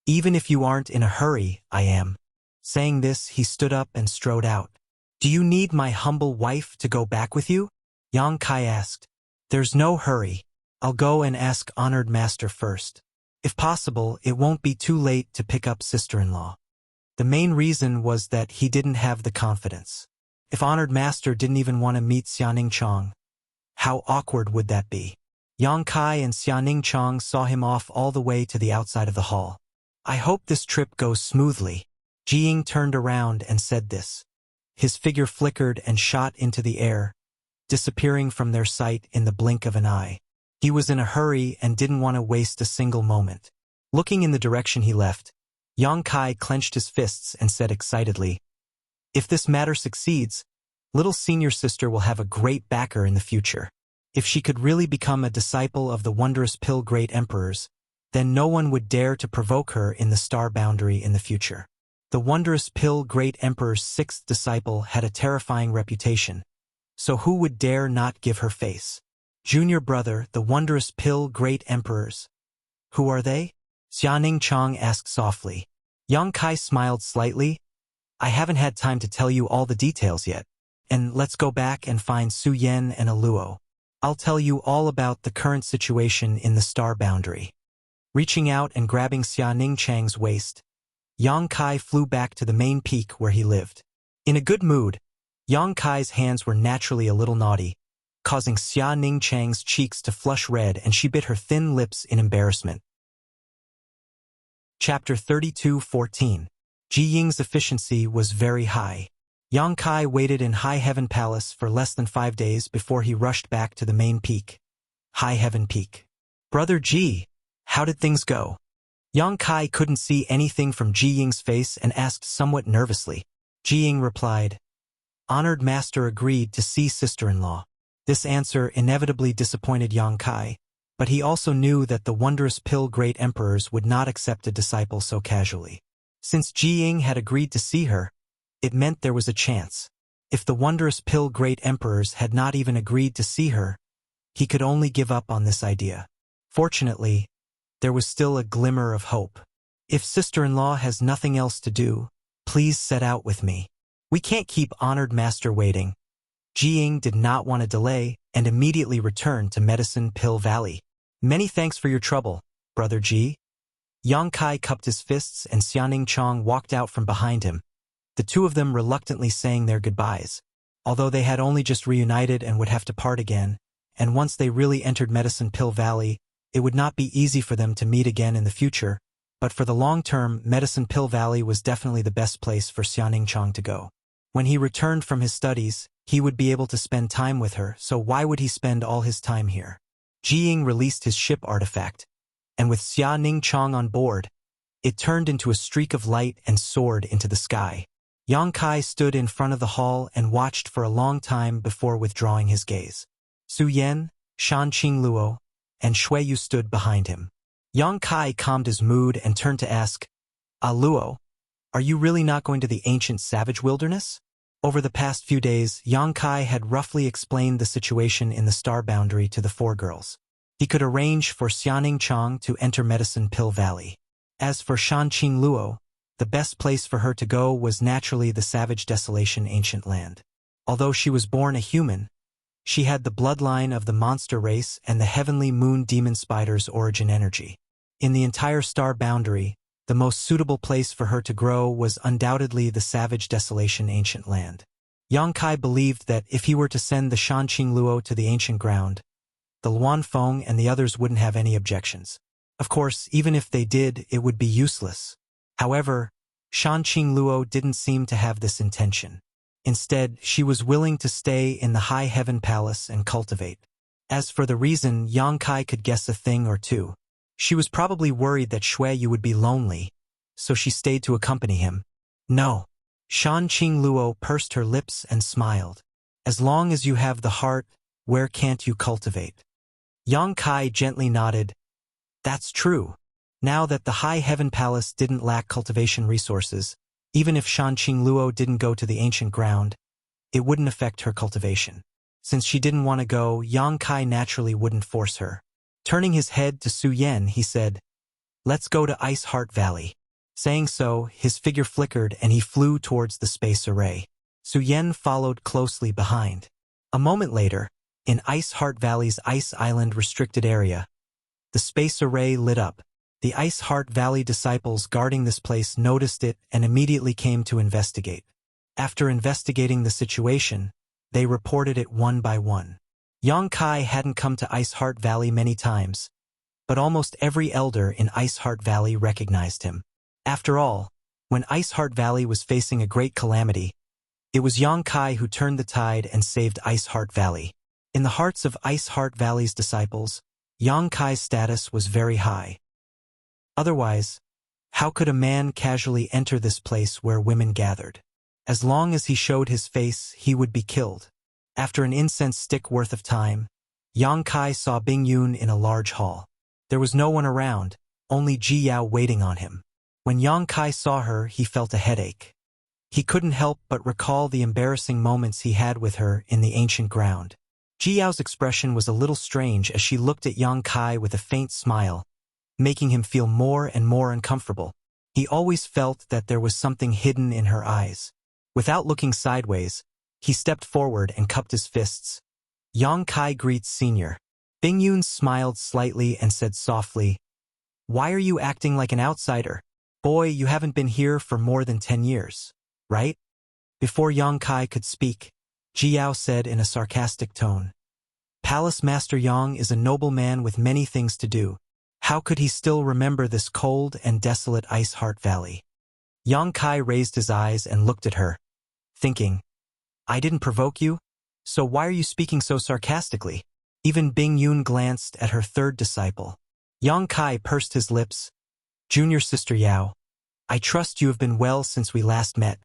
"Even if you aren't in a hurry, I am." Saying this, he stood up and strode out. "Do you need my humble wife to go back with you?" Yang Kai asked. "There's no hurry. I'll go and ask Honored Master first. If possible, it won't be too late to pick up sister-in-law." The main reason was that he didn't have the confidence. If Honored Master didn't even want to meet Xianing Chong, how awkward would that be? Yang Kai and Xianing Chong saw him off all the way to the outside of the hall. "I hope this trip goes smoothly." Ji Ying turned around and said this. His figure flickered and shot into the air, disappearing from their sight in the blink of an eye. He was in a hurry and didn't want to waste a single moment. Looking in the direction he left, Yang Kai clenched his fists and said excitedly, "If this matter succeeds, little senior sister will have a great backer in the future. If she could really become a disciple of the wondrous pill great emperors, then no one would dare to provoke her in the Star Boundary in the future." The wondrous pill great emperor's 6th disciple had a terrifying reputation, so who would dare not give her face? "Junior brother, the wondrous pill great emperors. Who are they?" Xianing Chong asked softly. Yang Kai smiled slightly. "I haven't had time to tell you all the details yet. And let's go back and find Su Yen and Aluo. I'll tell you all about the current situation in the star boundary. Reaching out and grabbing Xia Ningchang's waist, Yang Kai flew back to the main peak where he lived. In a good mood, Yang Kai's hands were naturally a little naughty, causing Xia Ningchang's cheeks to flush red, and she bit her thin lips in embarrassment. Chapter 32:14. Ji Ying's efficiency was very high. Yang Kai waited in High Heaven Palace for less than 5 days before he rushed back to the main peak. High Heaven Peak. Brother Ji, how did things go? Yang Kai couldn't see anything from Ji Ying's face and asked somewhat nervously. Ji Ying replied, "Honored master agreed to see sister-in-law." This answer inevitably disappointed Yang Kai, but he also knew that the wondrous pill great emperors would not accept a disciple so casually. Since Ji Ying had agreed to see her, it meant there was a chance. If the wondrous pill great emperors had not even agreed to see her, he could only give up on this idea. Fortunately, there was still a glimmer of hope. If sister-in-law has nothing else to do, please set out with me. We can't keep honored master waiting. Ji Ying did not want to delay and immediately returned to Medicine Pill Valley. Many thanks for your trouble, Brother Ji. Yang Kai cupped his fists and Xianing Chong walked out from behind him, the two of them reluctantly saying their goodbyes. Although they had only just reunited and would have to part again, and once they really entered Medicine Pill Valley, it would not be easy for them to meet again in the future, but for the long term, Medicine Pill Valley was definitely the best place for Xianing Chong to go. When he returned from his studies, he would be able to spend time with her, so why would he spend all his time here? Ji Ying released his ship artifact, and with Xia Ningchang on board, it turned into a streak of light and soared into the sky. Yang Kai stood in front of the hall and watched for a long time before withdrawing his gaze. Su Yan, Shan Qingluo, and Shui Yu stood behind him. Yang Kai calmed his mood and turned to ask, Luo, are you really not going to the ancient savage wilderness? Over the past few days, Yang Kai had roughly explained the situation in the star boundary to the 4 girls. He could arrange for Xianing Chang to enter Medicine Pill Valley. As for Shan Qingluo, the best place for her to go was naturally the savage desolation ancient land. Although she was born a human, she had the bloodline of the monster race and the heavenly moon demon spider's origin energy. In the entire star boundary, the most suitable place for her to grow was undoubtedly the savage desolation ancient land. Yang Kai believed that if he were to send the Shan Qingluo to the ancient ground, the Luan Feng and the others wouldn't have any objections. Of course, even if they did, it would be useless. However, Shan Qingluo didn't seem to have this intention. Instead, she was willing to stay in the High Heaven Palace and cultivate. As for the reason, Yang Kai could guess a thing or two. She was probably worried that Shui Yu would be lonely, so she stayed to accompany him. No. Shan Qingluo pursed her lips and smiled. As long as you have the heart, where can't you cultivate? Yang Kai gently nodded. That's true. Now that the High Heaven Palace didn't lack cultivation resources, even if Shan Qingluo didn't go to the ancient ground, it wouldn't affect her cultivation. Since she didn't want to go, Yang Kai naturally wouldn't force her. Turning his head to Su Yan, he said, Let's go to Ice Heart Valley. Saying so, his figure flickered and he flew towards the space array. Su Yan followed closely behind. A moment later, in Ice Heart Valley's Ice Island restricted area, the space array lit up. The Ice Heart Valley disciples guarding this place noticed it and immediately came to investigate. After investigating the situation, they reported it one by one. Yang Kai hadn't come to Ice Heart Valley many times, but almost every elder in Ice Heart Valley recognized him. After all, when Ice Heart Valley was facing a great calamity, it was Yang Kai who turned the tide and saved Ice Heart Valley. In the hearts of Ice Heart Valley's disciples, Yang Kai's status was very high. Otherwise, how could a man casually enter this place where women gathered? As long as he showed his face, he would be killed. After an incense stick worth of time, Yang Kai saw Bing Yun in a large hall. There was no one around, only Ji Yao waiting on him. When Yang Kai saw her, he felt a headache. He couldn't help but recall the embarrassing moments he had with her in the ancient ground. Ji Yao's expression was a little strange as she looked at Yang Kai with a faint smile, making him feel more and more uncomfortable. He always felt that there was something hidden in her eyes. Without looking sideways, he stepped forward and cupped his fists. Yang Kai greets Senior. Bing Yun smiled slightly and said softly, "Why are you acting like an outsider? Boy, you haven't been here for more than 10 years, right?" Before Yang Kai could speak, Ji Yao said in a sarcastic tone, "Palace Master Yang is a noble man with many things to do. How could he still remember this cold and desolate Ice Heart Valley?" Yang Kai raised his eyes and looked at her, thinking, "I didn't provoke you, so why are you speaking so sarcastically?" Even Bing Yun glanced at her third disciple. Yang Kai pursed his lips. "Junior Sister Yao, I trust you have been well since we last met."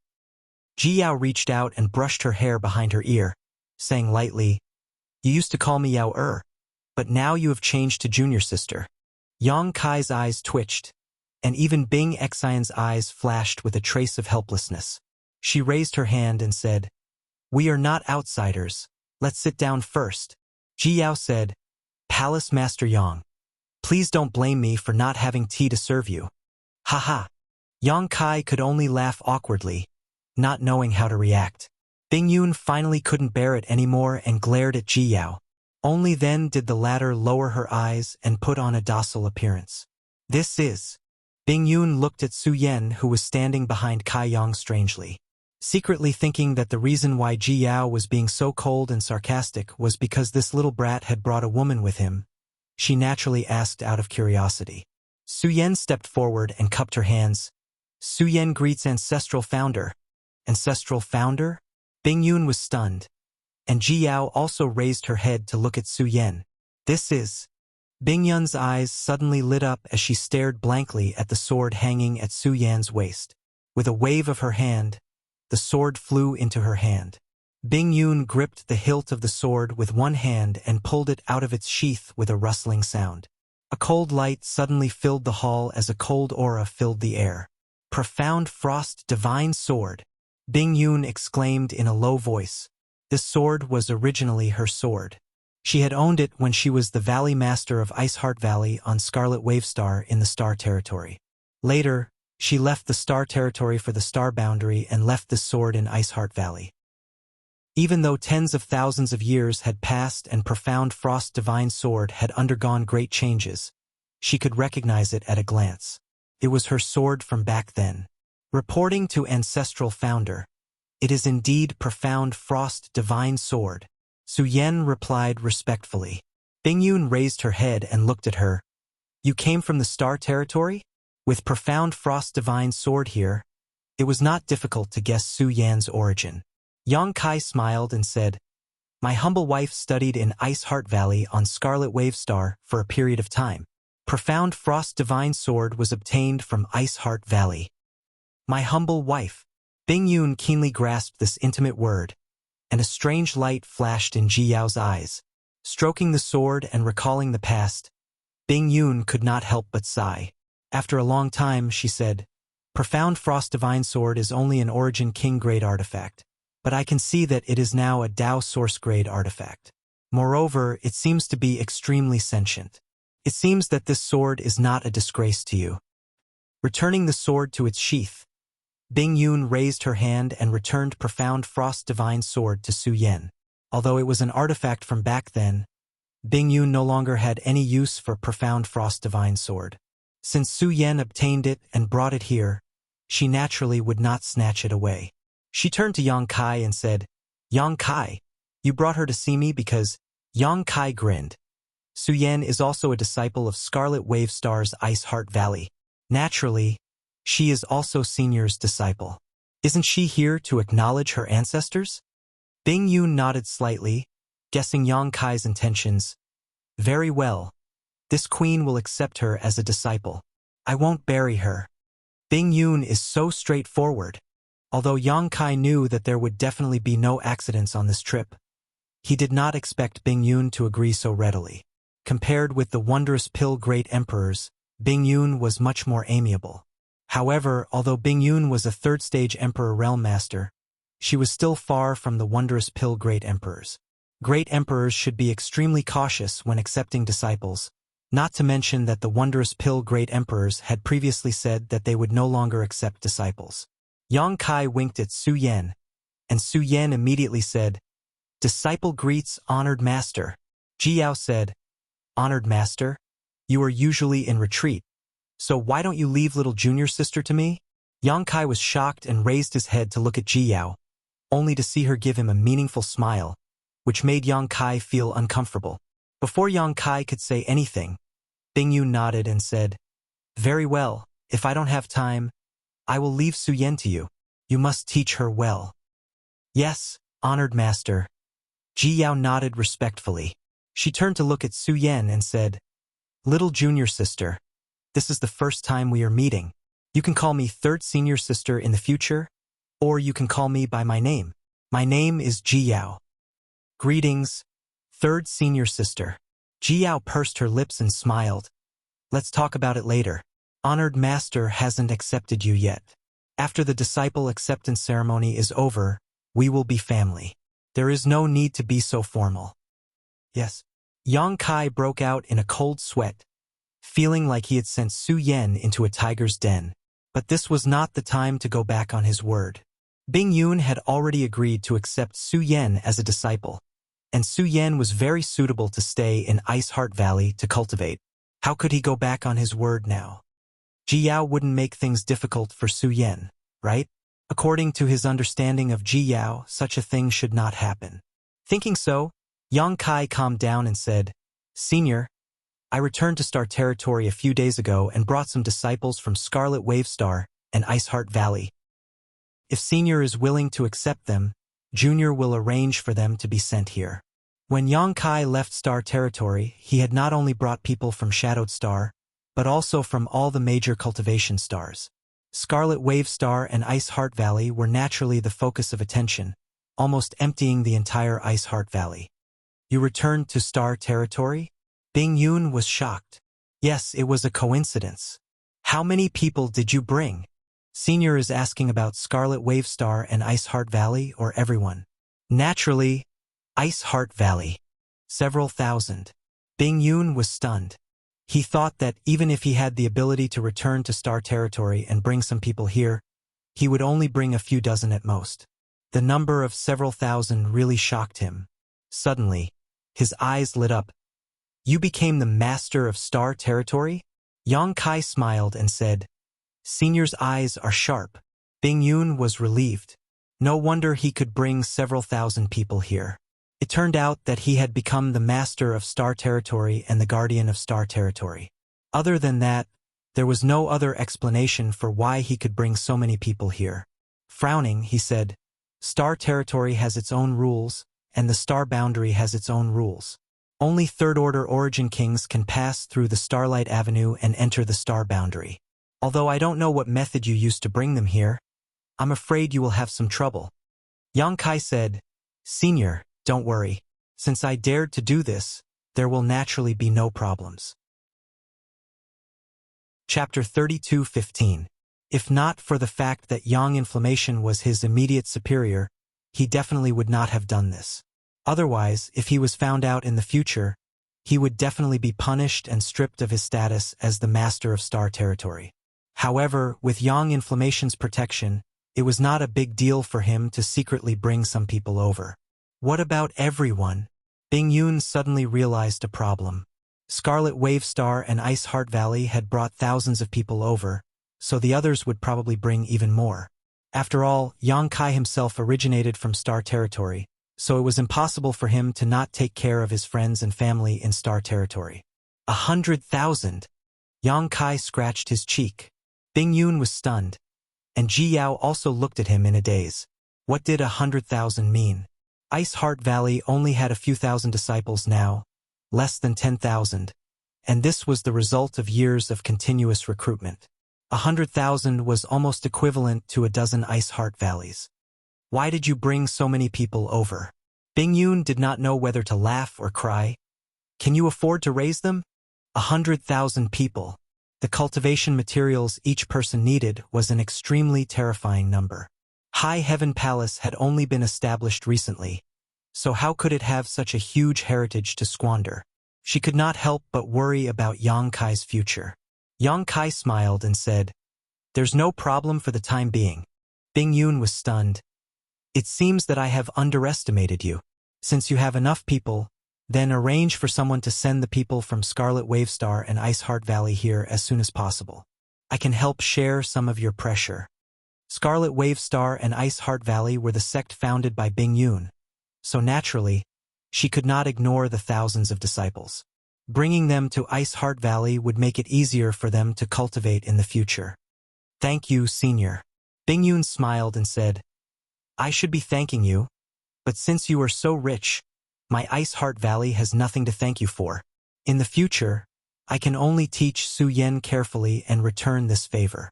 Ji Yao reached out and brushed her hair behind her ear, saying lightly, "You used to call me Yao but now you have changed to Junior Sister." Yang Kai's eyes twitched, and even Bing Xian's eyes flashed with a trace of helplessness. She raised her hand and said, "We are not outsiders. Let's sit down first." Ji Yao said, "Palace Master Yang, please don't blame me for not having tea to serve you." Haha. Yang Kai could only laugh awkwardly, not knowing how to react. Bing Yun finally couldn't bear it anymore and glared at Ji Yao. Only then did the latter lower her eyes and put on a docile appearance. "This is..." Bing Yun looked at Su Yen, who was standing behind Kai Yang strangely. Secretly thinking that the reason why Ji Yao was being so cold and sarcastic was because this little brat had brought a woman with him, she naturally asked out of curiosity. Su Yen stepped forward and cupped her hands. "Su Yen greets Ancestral Founder." "Ancestral Founder?" Bing Yun was stunned, and Ji Yao also raised her head to look at Su Yen. "This is..." Bing Yun's eyes suddenly lit up as she stared blankly at the sword hanging at Su Yan's waist. With a wave of her hand, the sword flew into her hand. Bing Yun gripped the hilt of the sword with one hand and pulled it out of its sheath with a rustling sound. A cold light suddenly filled the hall as a cold aura filled the air. "Profound Frost Divine Sword!" Bing Yun exclaimed in a low voice. This sword was originally her sword. She had owned it when she was the Valley Master of Ice Heart Valley on Scarlet Wavestar in the Star Territory. Later, she left the Star Territory for the Star Boundary and left this sword in Ice Heart Valley. Even though tens of thousands of years had passed and Profound Frost Divine Sword had undergone great changes, she could recognize it at a glance. It was her sword from back then. Reporting to Ancestral Founder, "It is indeed Profound Frost Divine Sword," Su Yen replied respectfully. Bing Yun raised her head and looked at her. "You came from the Star Territory? With Profound Frost Divine Sword here?" It was not difficult to guess Su Yan's origin. Yang Kai smiled and said, "My humble wife studied in Ice Heart Valley on Scarlet Wavestar for a period of time. Profound Frost Divine Sword was obtained from Ice Heart Valley." "My humble wife." Bing Yun keenly grasped this intimate word, and a strange light flashed in Ji Yao's eyes. Stroking the sword and recalling the past, Bing Yun could not help but sigh. After a long time, she said, "Profound Frost Divine Sword is only an Origin King grade artifact, but I can see that it is now a Dao Source grade artifact. Moreover, it seems to be extremely sentient. It seems that this sword is not a disgrace to you." Returning the sword to its sheath, Bing Yun raised her hand and returned Profound Frost Divine Sword to Su Yen. Although it was an artifact from back then, Bing Yun no longer had any use for Profound Frost Divine Sword. Since Su Yen obtained it and brought it here, she naturally would not snatch it away. She turned to Yang Kai and said, "Yang Kai, you brought her to see me because..." Yang Kai grinned. Su Yen is also a disciple of Scarlet Wavestar's Ice Heart Valley. Naturally, she is also Senior's disciple. Isn't she here to acknowledge her ancestors? Bing Yun nodded slightly, guessing Yang Kai's intentions. "Very well. This queen will accept her as a disciple. I won't bury her." Bing Yun is so straightforward. Although Yang Kai knew that there would definitely be no accidents on this trip, he did not expect Bing Yun to agree so readily. Compared with the wondrous pill great emperors, Bing Yun was much more amiable. However, although Bing Yun was a third-stage Emperor Realm Master, she was still far from the wondrous pill great emperors. Great emperors should be extremely cautious when accepting disciples, not to mention that the wondrous pill great emperors had previously said that they would no longer accept disciples. Yang Kai winked at Su Yen, and Su Yen immediately said, Disciple greets honored master. Jiao said, Honored master? You are usually in retreat. So why don't you leave little junior sister to me? Yang Kai was shocked and raised his head to look at Jiao, only to see her give him a meaningful smile, which made Yang Kai feel uncomfortable. Before Yang Kai could say anything, Bingyun nodded and said, Very well, if I don't have time, I will leave Su Yan to you. You must teach her well. Yes, honored master. Ji Yao nodded respectfully. She turned to look at Su Yan and said, Little junior sister, this is the first time we are meeting. You can call me third senior sister in the future, or you can call me by my name. My name is Ji Yao. Greetings, third senior sister. Ji Yao pursed her lips and smiled. Let's talk about it later. Honored master hasn't accepted you yet. After the disciple acceptance ceremony is over, we will be family. There is no need to be so formal. Yes. Yang Kai broke out in a cold sweat, feeling like he had sent Su Yan into a tiger's den. But this was not the time to go back on his word. Bingyun had already agreed to accept Su Yan as a disciple, and Su Yan was very suitable to stay in Ice Heart Valley to cultivate. How could he go back on his word now? Ji Yao wouldn't make things difficult for Su Yan, right? According to his understanding of Ji Yao, such a thing should not happen. Thinking so, Yang Kai calmed down and said, Senior, I returned to Star Territory a few days ago and brought some disciples from Scarlet Wave Star and Ice Heart Valley. If Senior is willing to accept them, Junior will arrange for them to be sent here. When Yang Kai left Star Territory, he had not only brought people from Shadowed Star, but also from all the major cultivation stars. Scarlet Wave Star and Ice Heart Valley were naturally the focus of attention, almost emptying the entire Ice Heart Valley. You returned to Star Territory? Bingyun was shocked. Yes, it was a coincidence. How many people did you bring? Senior is asking about Scarlet Wave Star and Ice Heart Valley or everyone? Naturally, Ice Heart Valley. Several thousand. Bingyun was stunned. He thought that even if he had the ability to return to Star Territory and bring some people here, he would only bring a few dozen at most. The number of several thousand really shocked him. Suddenly, his eyes lit up. You became the master of Star Territory? Yang Kai smiled and said, Senior's eyes are sharp. Bingyun was relieved. No wonder he could bring several thousand people here. It turned out that he had become the master of Star Territory and the guardian of Star Territory. Other than that, there was no other explanation for why he could bring so many people here. Frowning, he said, Star Territory has its own rules, and the Star Boundary has its own rules. Only Third-Order Origin Kings can pass through the Starlight Avenue and enter the Star Boundary. Although I don't know what method you used to bring them here, I'm afraid you will have some trouble. Yang Kai said, Senior, don't worry. Since I dared to do this, there will naturally be no problems. Chapter 32:15. If not for the fact that Yang Inflammation was his immediate superior, he definitely would not have done this. Otherwise, if he was found out in the future, he would definitely be punished and stripped of his status as the master of Star Territory. However, with Yang Inflammation's protection, it was not a big deal for him to secretly bring some people over. What about everyone? Bingyun suddenly realized a problem. Scarlet Wave Star and Ice Heart Valley had brought thousands of people over, so the others would probably bring even more. After all, Yang Kai himself originated from Star Territory, so it was impossible for him to not take care of his friends and family in Star Territory. 100,000! Yang Kai scratched his cheek. Bingyun was stunned, and Ji Yao also looked at him in a daze. What did 100,000 mean? Ice Heart Valley only had a few thousand disciples now, less than 10,000, and this was the result of years of continuous recruitment. 100,000 was almost equivalent to a dozen Ice Heart Valleys. Why did you bring so many people over? Bingyun did not know whether to laugh or cry. Can you afford to raise them? 100,000 people. The cultivation materials each person needed was an extremely terrifying number. High Heaven Palace had only been established recently, so how could it have such a huge heritage to squander? She could not help but worry about Yang Kai's future. Yang Kai smiled and said, There's no problem for the time being. Bingyun was stunned. It seems that I have underestimated you. Since you have enough people, then arrange for someone to send the people from Scarlet Wave Star and Ice Heart Valley here as soon as possible. I can help share some of your pressure. Scarlet Wave Star and Ice Heart Valley were the sect founded by Bing Yun, so naturally, she could not ignore the thousands of disciples. Bringing them to Ice Heart Valley would make it easier for them to cultivate in the future. Thank you, Senior. Bing Yun smiled and said, I should be thanking you, but since you are so rich, my Ice Heart Valley has nothing to thank you for. In the future, I can only teach Su Yen carefully and return this favor.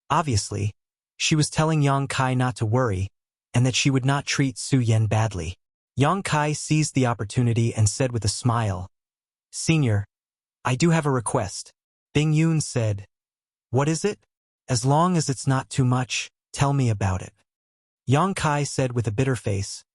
Obviously, she was telling Yang Kai not to worry, and that she would not treat Su Yen badly. Yang Kai seized the opportunity and said with a smile, Senior, I do have a request. Bing Yun said, What is it? As long as it's not too much, tell me about it. Yang Kai said with a bitter face,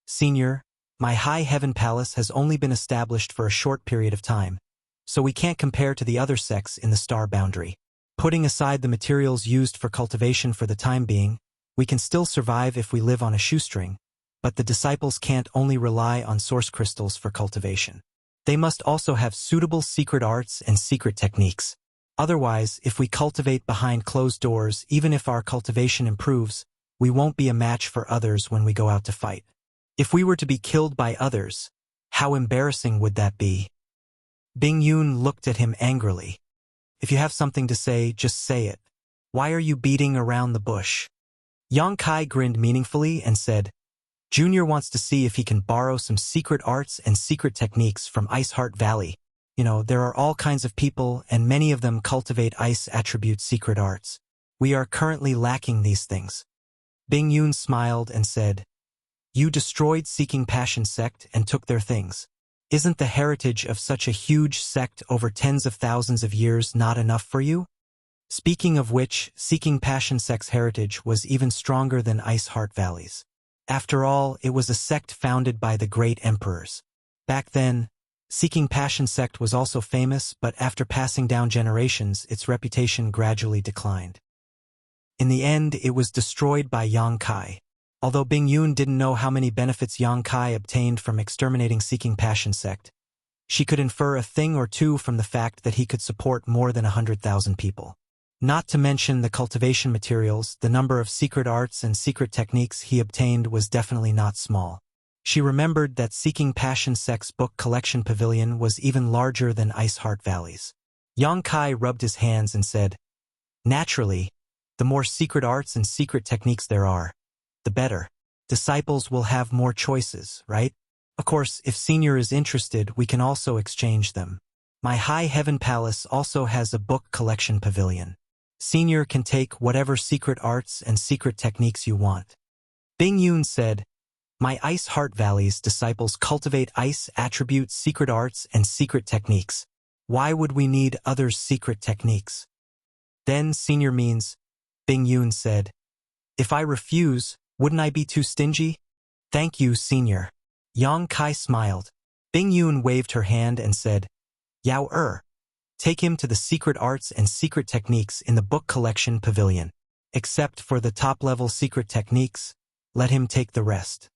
Senior, my High Heaven Palace has only been established for a short period of time, so we can't compare to the other sects in the star boundary. Putting aside the materials used for cultivation for the time being, we can still survive if we live on a shoestring, but the disciples can't only rely on source crystals for cultivation. They must also have suitable secret arts and secret techniques. Otherwise, if we cultivate behind closed doors, even if our cultivation improves, we won't be a match for others when we go out to fight. If we were to be killed by others, how embarrassing would that be? Bing Yun looked at him angrily. If you have something to say, just say it. Why are you beating around the bush? Yang Kai grinned meaningfully and said, Junior wants to see if he can borrow some secret arts and secret techniques from Ice Heart Valley. You know, there are all kinds of people, and many of them cultivate ice attribute secret arts. We are currently lacking these things. Bing Yun smiled and said, You destroyed Seeking Passion sect and took their things. Isn't the heritage of such a huge sect over tens of thousands of years not enough for you? Speaking of which, Seeking Passion sect's heritage was even stronger than Ice Heart Valley's. After all, it was a sect founded by the great emperors. Back then, Seeking Passion sect was also famous, but after passing down generations, its reputation gradually declined. In the end, it was destroyed by Yang Kai. Although Bing Yun didn't know how many benefits Yang Kai obtained from exterminating Seeking Passion sect, she could infer a thing or two from the fact that he could support more than 100,000 people. Not to mention the cultivation materials, the number of secret arts and secret techniques he obtained was definitely not small. She remembered that Seeking Passion sect's book collection pavilion was even larger than Ice Heart Valley's. Yang Kai rubbed his hands and said, Naturally, the more secret arts and secret techniques there are, the better. Disciples will have more choices, right? Of course, if Senior is interested, we can also exchange them. My High Heaven Palace also has a book collection pavilion. Senior can take whatever secret arts and secret techniques you want. Bing Yun said, My Ice Heart Valley's disciples cultivate ice attribute secret arts and secret techniques. Why would we need others' secret techniques? Then Senior means, Bing Yun said, If I refuse, wouldn't I be too stingy? Thank you, Senior. Yang Kai smiled. Bing Yun waved her hand and said, Yao take him to the secret arts and secret techniques in the book collection pavilion. Except for the top-level secret techniques, let him take the rest.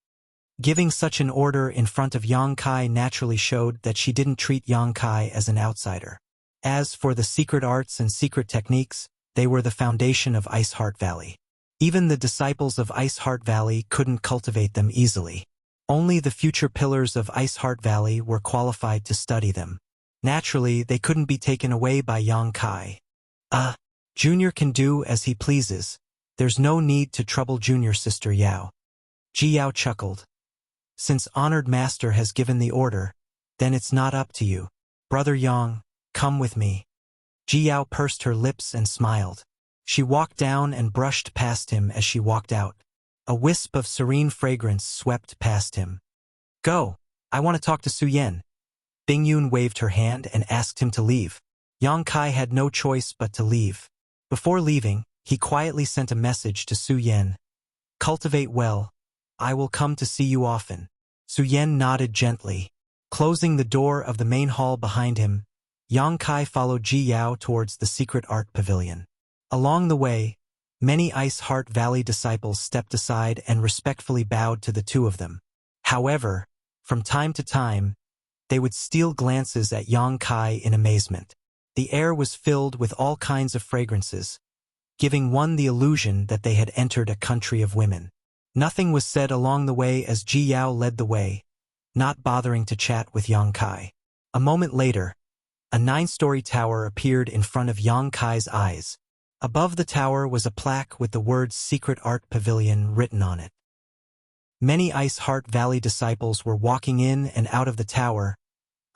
Giving such an order in front of Yang Kai naturally showed that she didn't treat Yang Kai as an outsider. As for the secret arts and secret techniques, they were the foundation of Ice Heart Valley. Even the disciples of Ice Heart Valley couldn't cultivate them easily. Only the future pillars of Ice Heart Valley were qualified to study them. Naturally, they couldn't be taken away by Yang Kai. Junior can do as he pleases. There's no need to trouble Junior Sister Yao. Ji Yao chuckled. Since Honored Master has given the order, then it's not up to you. Brother Yang, come with me. Ji Yao pursed her lips and smiled. She walked down and brushed past him as she walked out. A wisp of serene fragrance swept past him. Go, I want to talk to Su Yen. Bing Yun waved her hand and asked him to leave. Yang Kai had no choice but to leave. Before leaving, he quietly sent a message to Su Yen. Cultivate well. I will come to see you often. Su Yen nodded gently. Closing the door of the main hall behind him, Yang Kai followed Ji Yao towards the secret art pavilion. Along the way, many Ice Heart Valley disciples stepped aside and respectfully bowed to the two of them. However, From time to time, they would steal glances at Yang Kai in amazement. The air was filled with all kinds of fragrances, giving one the illusion that they had entered a country of women. Nothing was said along the way as Ji Yao led the way, not bothering to chat with Yang Kai. A moment later, a 9-story tower appeared in front of Yang Kai's eyes. Above the tower was a plaque with the words Secret Art Pavilion written on it. Many Ice Heart Valley disciples were walking in and out of the tower,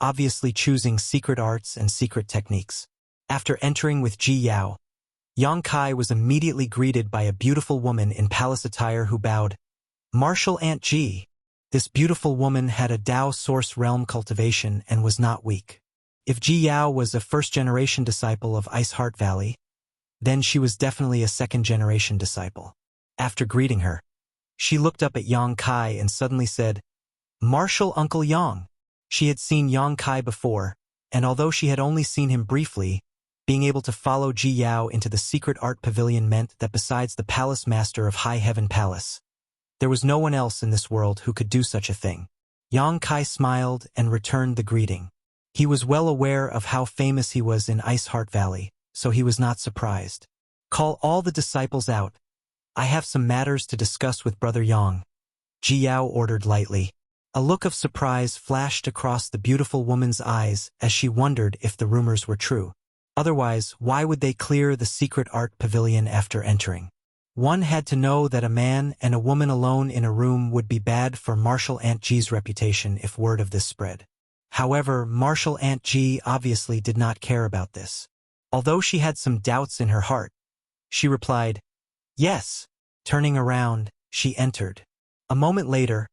obviously choosing secret arts and secret techniques. After entering with Ji Yao, Yang Kai was immediately greeted by a beautiful woman in palace attire who bowed. "Martial Aunt Ji." This beautiful woman had a Tao Source Realm cultivation and was not weak. If Ji Yao was a first-generation disciple of Ice Heart Valley, then she was definitely a second-generation disciple. After greeting her, she looked up at Yang Kai and suddenly said, "Martial Uncle Yang." She had seen Yang Kai before, and although she had only seen him briefly, being able to follow Ji Yao into the Secret Art Pavilion meant that besides the Palace Master of High Heaven Palace, there was no one else in this world who could do such a thing. Yang Kai smiled and returned the greeting. He was well aware of how famous he was in Ice Heart Valley, so he was not surprised. "Call all the disciples out. I have some matters to discuss with Brother Yang," Ji Yao ordered lightly. A look of surprise flashed across the beautiful woman's eyes as she wondered if the rumors were true. Otherwise, why would they clear the Secret Art Pavilion after entering? One had to know that a man and a woman alone in a room would be bad for Martial Aunt Ji's reputation if word of this spread. However, Martial Aunt Ji obviously did not care about this. Although she had some doubts in her heart, she replied, "Yes." Turning around, she entered. A moment later,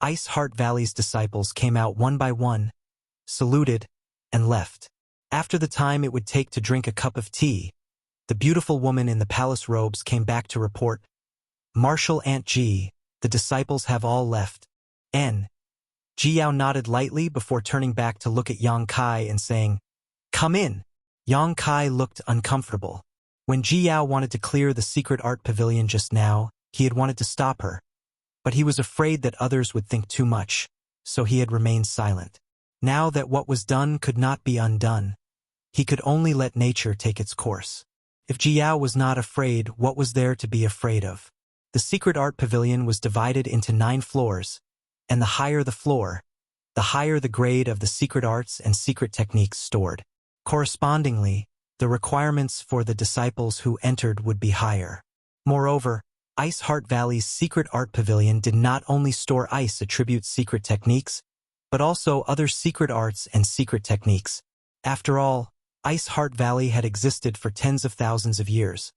Ice Heart Valley's disciples came out one by one, saluted, and left. After the time it would take to drink a cup of tea, the beautiful woman in the palace robes came back to report, "Martial Aunt Ji, the disciples have all left." Ji Yao nodded lightly before turning back to look at Yang Kai and saying, "Come in." Yang Kai looked uncomfortable. When Ji Yao wanted to clear the Secret Art Pavilion just now, he had wanted to stop her, but he was afraid that others would think too much, so he had remained silent. Now that what was done could not be undone, he could only let nature take its course. If Ji Yao was not afraid, what was there to be afraid of? The Secret Art Pavilion was divided into 9 floors, and the higher the floor, the higher the grade of the secret arts and secret techniques stored. Correspondingly, the requirements for the disciples who entered would be higher. Moreover, Ice Heart Valley's Secret Art Pavilion did not only store ice attribute secret techniques, but also other secret arts and secret techniques. After all, Ice Heart Valley had existed for tens of thousands of years,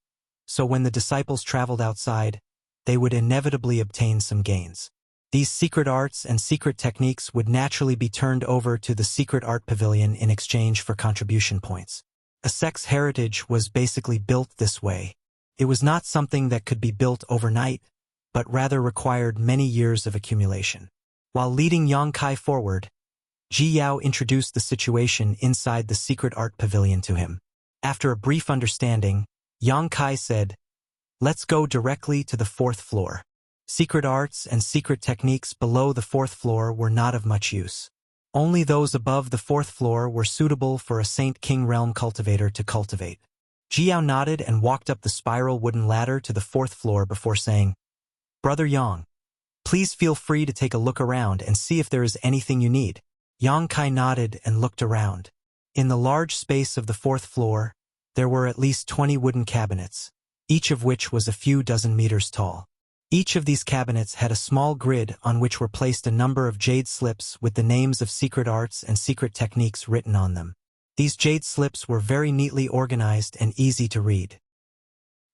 so when the disciples traveled outside, they would inevitably obtain some gains. These secret arts and secret techniques would naturally be turned over to the Secret Art Pavilion in exchange for contribution points. A sect's heritage was basically built this way. It was not something that could be built overnight, but rather required many years of accumulation. While leading Yang Kai forward, Ji Yao introduced the situation inside the Secret Art Pavilion to him. After a brief understanding, Yang Kai said, "Let's go directly to the 4th floor. Secret arts and secret techniques below the 4th floor were not of much use. Only those above the 4th floor were suitable for a Saint King Realm cultivator to cultivate." Ji Yao nodded and walked up the spiral wooden ladder to the 4th floor before saying, "Brother Yang, please feel free to take a look around and see if there is anything you need." Yang Kai nodded and looked around. In the large space of the 4th floor, there were at least 20 wooden cabinets, each of which was a few dozen meters tall. Each of these cabinets had a small grid on which were placed a number of jade slips with the names of secret arts and secret techniques written on them. These jade slips were very neatly organized and easy to read.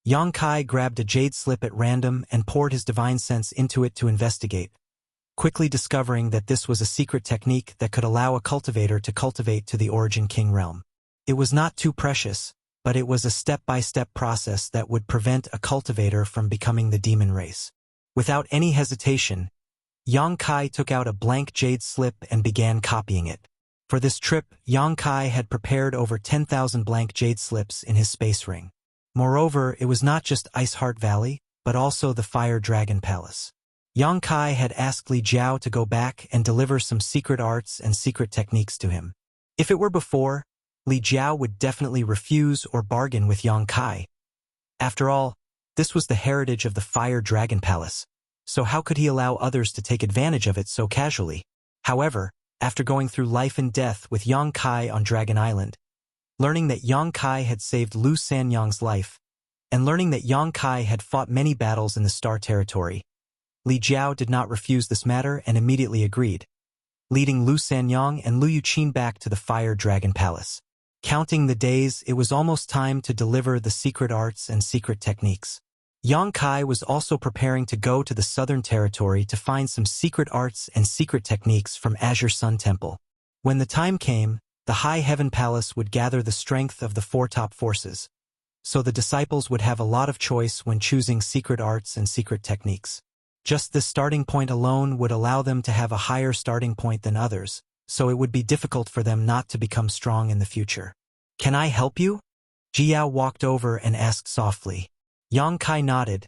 Yang Kai grabbed a jade slip at random and poured his divine sense into it to investigate, quickly discovering that this was a secret technique that could allow a cultivator to cultivate to the Origin King realm. It was not too precious, but it was a step-by-step process that would prevent a cultivator from becoming the demon race. Without any hesitation, Yang Kai took out a blank jade slip and began copying it. For this trip, Yang Kai had prepared over 10,000 blank jade slips in his space ring. Moreover, it was not just Ice Heart Valley, but also the Fire Dragon Palace. Yang Kai had asked Li Jiao to go back and deliver some secret arts and secret techniques to him. If it were before, Li Jiao would definitely refuse or bargain with Yang Kai. After all, this was the heritage of the Fire Dragon Palace, so how could he allow others to take advantage of it so casually? However, after going through life and death with Yang Kai on Dragon Island, learning that Yang Kai had saved Lu Sanyang's life, and learning that Yang Kai had fought many battles in the Star Territory, Li Jiao did not refuse this matter and immediately agreed, leading Lu Sanyang and Lu Yuqin back to the Fire Dragon Palace. Counting the days, it was almost time to deliver the secret arts and secret techniques. Yang Kai was also preparing to go to the Southern Territory to find some secret arts and secret techniques from Azure Sun Temple. When the time came, the High Heaven Palace would gather the strength of the four top forces, so the disciples would have a lot of choice when choosing secret arts and secret techniques. Just this starting point alone would allow them to have a higher starting point than others, so it would be difficult for them not to become strong in the future. "Can I help you?" Jiao walked over and asked softly. Yang Kai nodded,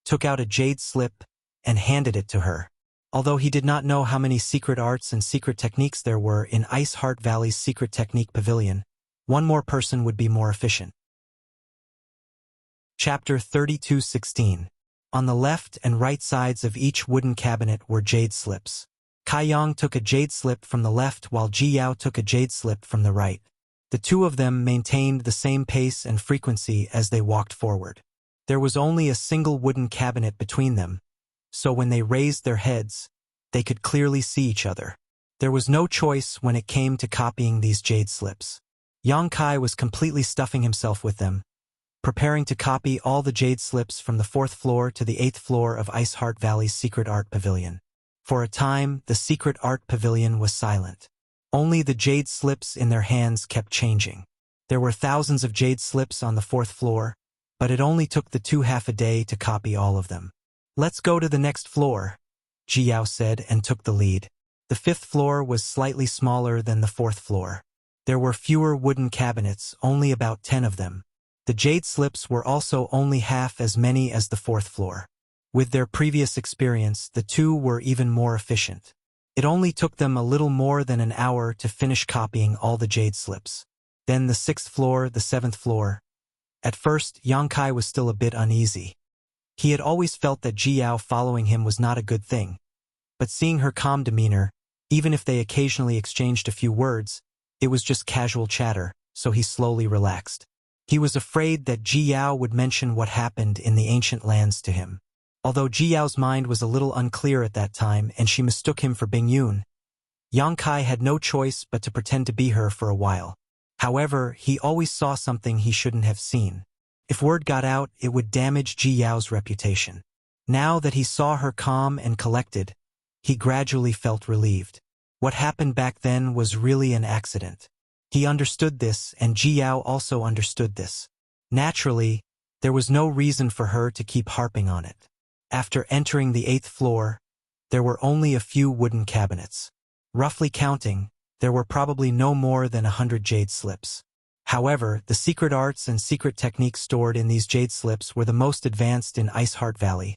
took out a jade slip, and handed it to her. Although he did not know how many secret arts and secret techniques there were in Ice Heart Valley's Secret Technique Pavilion, one more person would be more efficient. Chapter 32:16. On the left and right sides of each wooden cabinet were jade slips. Kai Yang took a jade slip from the left while Ji Yao took a jade slip from the right. The two of them maintained the same pace and frequency as they walked forward. There was only a single wooden cabinet between them, so when they raised their heads, they could clearly see each other. There was no choice when it came to copying these jade slips. Yang Kai was completely stuffing himself with them, preparing to copy all the jade slips from the 4th floor to the 8th floor of Ice Heart Valley's Secret Art Pavilion. For a time, the Secret Art Pavilion was silent. Only the jade slips in their hands kept changing. There were thousands of jade slips on the 4th floor, but it only took the two half a day to copy all of them. "Let's go to the next floor," Ji Yao said and took the lead. The 5th floor was slightly smaller than the 4th floor. There were fewer wooden cabinets, only about 10 of them. The jade slips were also only half as many as the 4th floor. With their previous experience, the two were even more efficient. It only took them a little more than an hour to finish copying all the jade slips. Then the 6th floor, the 7th floor. At first, Yang Kai was still a bit uneasy. He had always felt that Ji Yao following him was not a good thing. But seeing her calm demeanor, even if they occasionally exchanged a few words, it was just casual chatter, so he slowly relaxed. He was afraid that Ji Yao would mention what happened in the ancient lands to him. Although Ji Yao's mind was a little unclear at that time and she mistook him for Bing Yun, Yang Kai had no choice but to pretend to be her for a while. However, he always saw something he shouldn't have seen. If word got out, it would damage Ji Yao's reputation. Now that he saw her calm and collected, he gradually felt relieved. What happened back then was really an accident. He understood this, and Ji Yao also understood this. Naturally, there was no reason for her to keep harping on it. After entering the 8th floor, there were only a few wooden cabinets. Roughly counting, there were probably no more than 100 jade slips. However, the secret arts and secret techniques stored in these jade slips were the most advanced in Ice Heart Valley,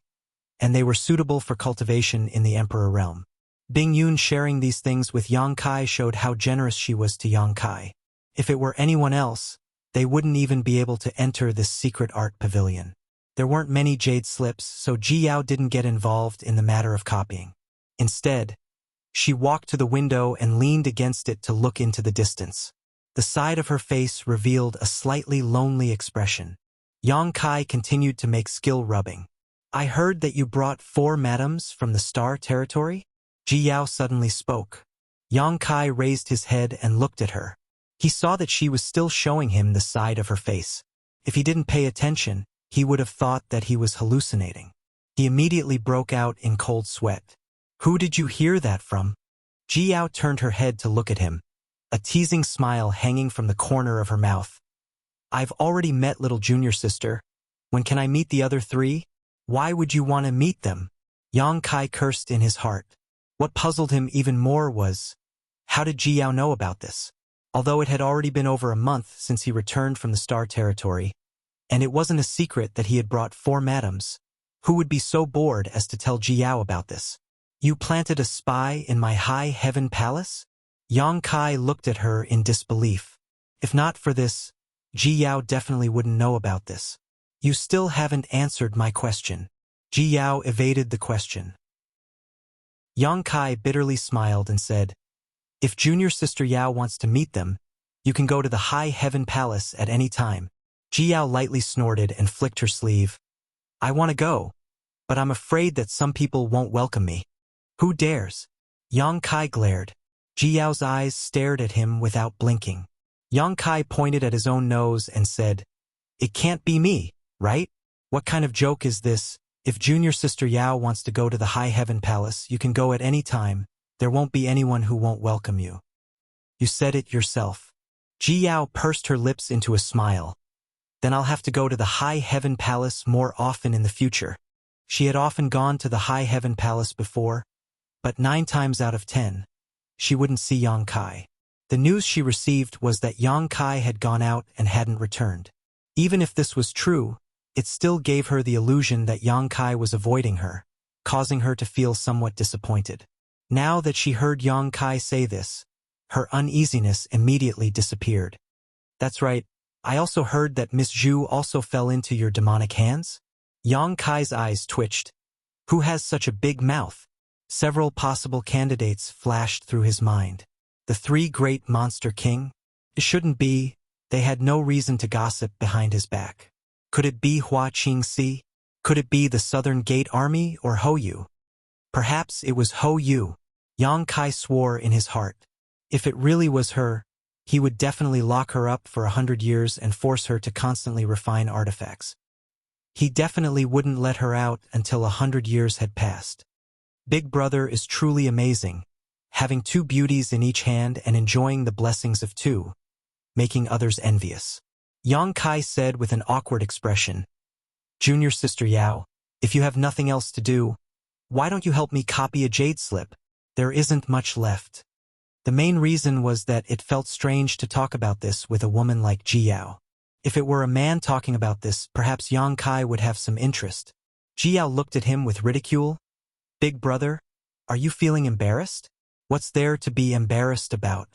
and they were suitable for cultivation in the Emperor Realm. Bing Yun sharing these things with Yang Kai showed how generous she was to Yang Kai. If it were anyone else, they wouldn't even be able to enter this secret art pavilion. There weren't many jade slips, so Ji Yao didn't get involved in the matter of copying. Instead, she walked to the window and leaned against it to look into the distance. The side of her face revealed a slightly lonely expression. Yang Kai continued to make skill rubbing. "I heard that you brought 4 madams from the Star Territory?" Ji Yao suddenly spoke. Yang Kai raised his head and looked at her. He saw that she was still showing him the side of her face. If he didn't pay attention, he would have thought that he was hallucinating. He immediately broke out in cold sweat. "Who did you hear that from?" Ji Yao turned her head to look at him, a teasing smile hanging from the corner of her mouth. "I've already met little junior sister. When can I meet the other 3? Why would you want to meet them?" Yang Kai cursed in his heart. What puzzled him even more was, how did Ji Yao know about this? Although it had already been over a month since he returned from the Star Territory, and it wasn't a secret that he had brought 4 madams, Who would be so bored as to tell Jiao about this? You planted a spy in my high heaven palace? Yang Kai looked at her in disbelief. If not for this, Ji Yao definitely wouldn't know about this. You still haven't answered my question. Ji Yao evaded the question. Yang Kai bitterly smiled and said, if junior sister Yao wants to meet them, you can go to the high heaven palace at any time. Ji Yao lightly snorted and flicked her sleeve. I want to go, but I'm afraid that some people won't welcome me. Who dares? Yang Kai glared. Ji Yao's eyes stared at him without blinking. Yang Kai pointed at his own nose and said, it can't be me, right? What kind of joke is this? If junior sister Yao wants to go to the high heaven palace, you can go at any time. There won't be anyone who won't welcome you. You said it yourself. Ji Yao pursed her lips into a smile. Then I'll have to go to the high heaven palace more often in the future. She had often gone to the high heaven palace before, but 9 times out of 10, she wouldn't see Yang Kai. The news she received was that Yang Kai had gone out and hadn't returned. Even if this was true, it still gave her the illusion that Yang Kai was avoiding her, causing her to feel somewhat disappointed. Now that she heard Yang Kai say this, her uneasiness immediately disappeared. That's right, I also heard that Miss Zhu also fell into your demonic hands? Yang Kai's eyes twitched. Who has such a big mouth? Several possible candidates flashed through his mind. The 3 great monster king? It shouldn't be. They had no reason to gossip behind his back. Could it be Hua Qingxi? Could it be the Southern Gate Army or Hou Yu? Perhaps it was Hou Yu. Yang Kai swore in his heart. If it really was her, he would definitely lock her up for 100 years and force her to constantly refine artifacts. He definitely wouldn't let her out until 100 years had passed. Big Brother is truly amazing, having 2 beauties in each hand and enjoying the blessings of 2, making others envious. Yang Kai said with an awkward expression, Junior sister Yao, if you have nothing else to do, why don't you help me copy a jade slip? There isn't much left. The main reason was that it felt strange to talk about this with a woman like Ji Yao. If it were a man talking about this, perhaps Yang Kai would have some interest. Ji Yao looked at him with ridicule. Big Brother, are you feeling embarrassed? What's there to be embarrassed about?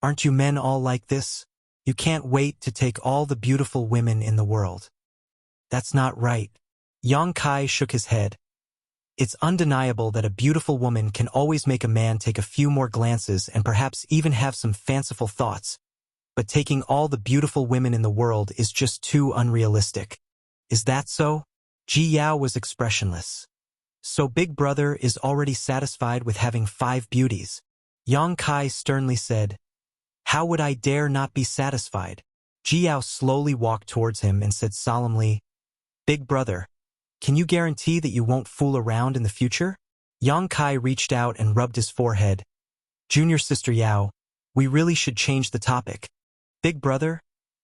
Aren't you men all like this? You can't wait to take all the beautiful women in the world. That's not right. Yang Kai shook his head. It's undeniable that a beautiful woman can always make a man take a few more glances and perhaps even have some fanciful thoughts. But taking all the beautiful women in the world is just too unrealistic. Is that so? Ji Yao was expressionless. So Big Brother is already satisfied with having 5 beauties. Yang Kai sternly said, how would I dare not be satisfied? Ji Yao slowly walked towards him and said solemnly, Big Brother, can you guarantee that you won't fool around in the future? Yang Kai reached out and rubbed his forehead. Junior sister Yao, we really should change the topic. Big Brother,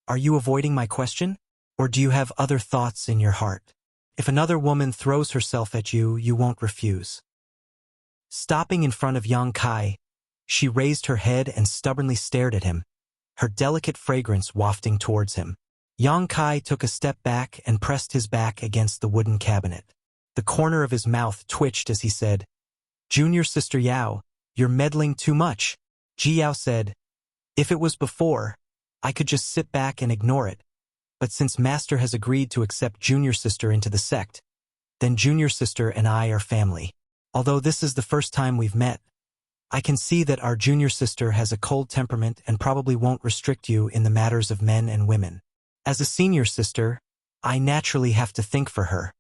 are you avoiding my question? Or do you have other thoughts in your heart? If another woman throws herself at you, you won't refuse. Stopping in front of Yang Kai, she raised her head and stubbornly stared at him, her delicate fragrance wafting towards him. Yang Kai took a step back and pressed his back against the wooden cabinet. The corner of his mouth twitched as he said, Junior sister Yao, you're meddling too much. Ji Yao said, if it was before, I could just sit back and ignore it. But since Master has agreed to accept Junior Sister into the sect, then Junior Sister and I are family. Although this is the first time we've met, I can see that our Junior Sister has a cold temperament and probably won't restrict you in the matters of men and women. As a senior sister, I naturally have to think for her.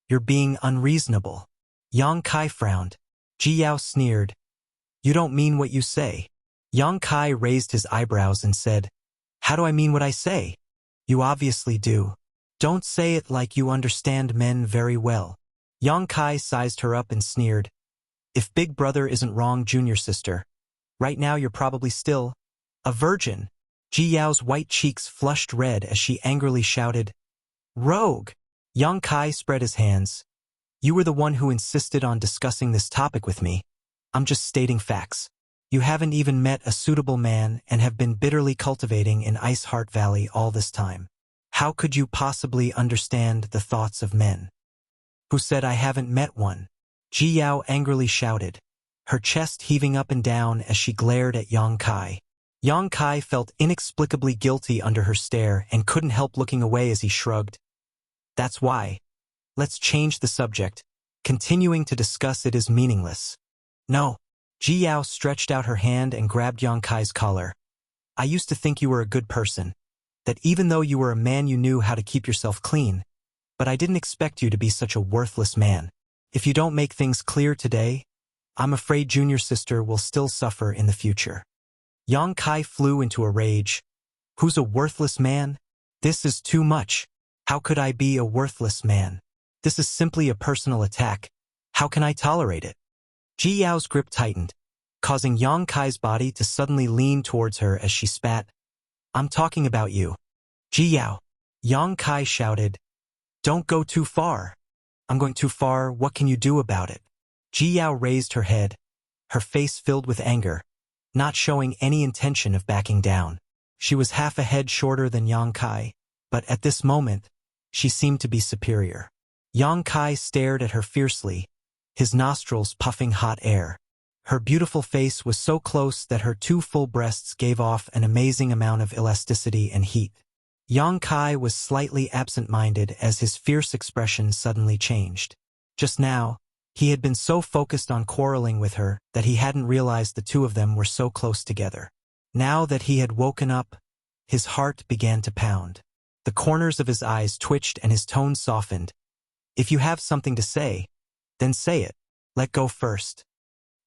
You're being unreasonable. Yang Kai frowned. Ji Yao sneered. You don't mean what you say. Yang Kai raised his eyebrows and said, how do I mean what I say? You obviously do. Don't say it like you understand men very well. Yang Kai sized her up and sneered. If Big Brother isn't wrong, Junior Sister, right now you're probably still a virgin. Ji Yao's white cheeks flushed red as she angrily shouted, Rogue! Yang Kai spread his hands. You were the one who insisted on discussing this topic with me. I'm just stating facts. You haven't even met a suitable man and have been bitterly cultivating in Ice Heart Valley all this time. How could you possibly understand the thoughts of men? Who said I haven't met one? Ji Yao angrily shouted, her chest heaving up and down as she glared at Yang Kai. Yang Kai felt inexplicably guilty under her stare and couldn't help looking away as he shrugged. That's why. Let's change the subject. Continuing to discuss it is meaningless. No. Ji Yao stretched out her hand and grabbed Yang Kai's collar. I used to think you were a good person. That even though you were a man you knew how to keep yourself clean. But I didn't expect you to be such a worthless man. If you don't make things clear today, I'm afraid junior sister will still suffer in the future. Yang Kai flew into a rage. Who's a worthless man? This is too much. How could I be a worthless man? This is simply a personal attack. How can I tolerate it? Ji Yao's grip tightened, causing Yang Kai's body to suddenly lean towards her as she spat. I'm talking about you. Ji Yao. Yang Kai shouted. Don't go too far. I'm going too far, what can you do about it? Ji Yao raised her head, her face filled with anger, not showing any intention of backing down. She was half a head shorter than Yang Kai, but at this moment, she seemed to be superior. Yang Kai stared at her fiercely, his nostrils puffing hot air. Her beautiful face was so close that her two full breasts gave off an amazing amount of elasticity and heat. Yang Kai was slightly absent-minded as his fierce expression suddenly changed. Just now, he had been so focused on quarreling with her that he hadn't realized the two of them were so close together. Now that he had woken up, his heart began to pound. The corners of his eyes twitched and his tone softened. If you have something to say, then say it. Let go first.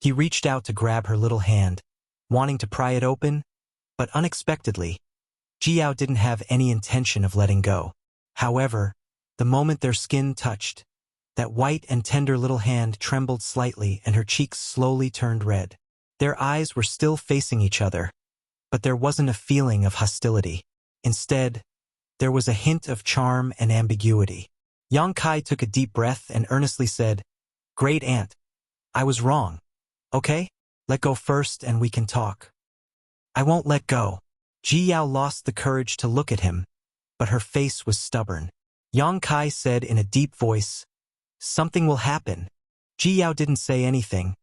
He reached out to grab her little hand, wanting to pry it open, but unexpectedly, Ji Yao didn't have any intention of letting go. However, the moment their skin touched, that white and tender little hand trembled slightly and her cheeks slowly turned red. Their eyes were still facing each other, but there wasn't a feeling of hostility. Instead, there was a hint of charm and ambiguity. Yang Kai took a deep breath and earnestly said, Great aunt, I was wrong. Okay? Let go first and we can talk. I won't let go. Ji Yao lost the courage to look at him, but her face was stubborn. Yang Kai said in a deep voice, Something will happen. Ji Yao didn't say anything,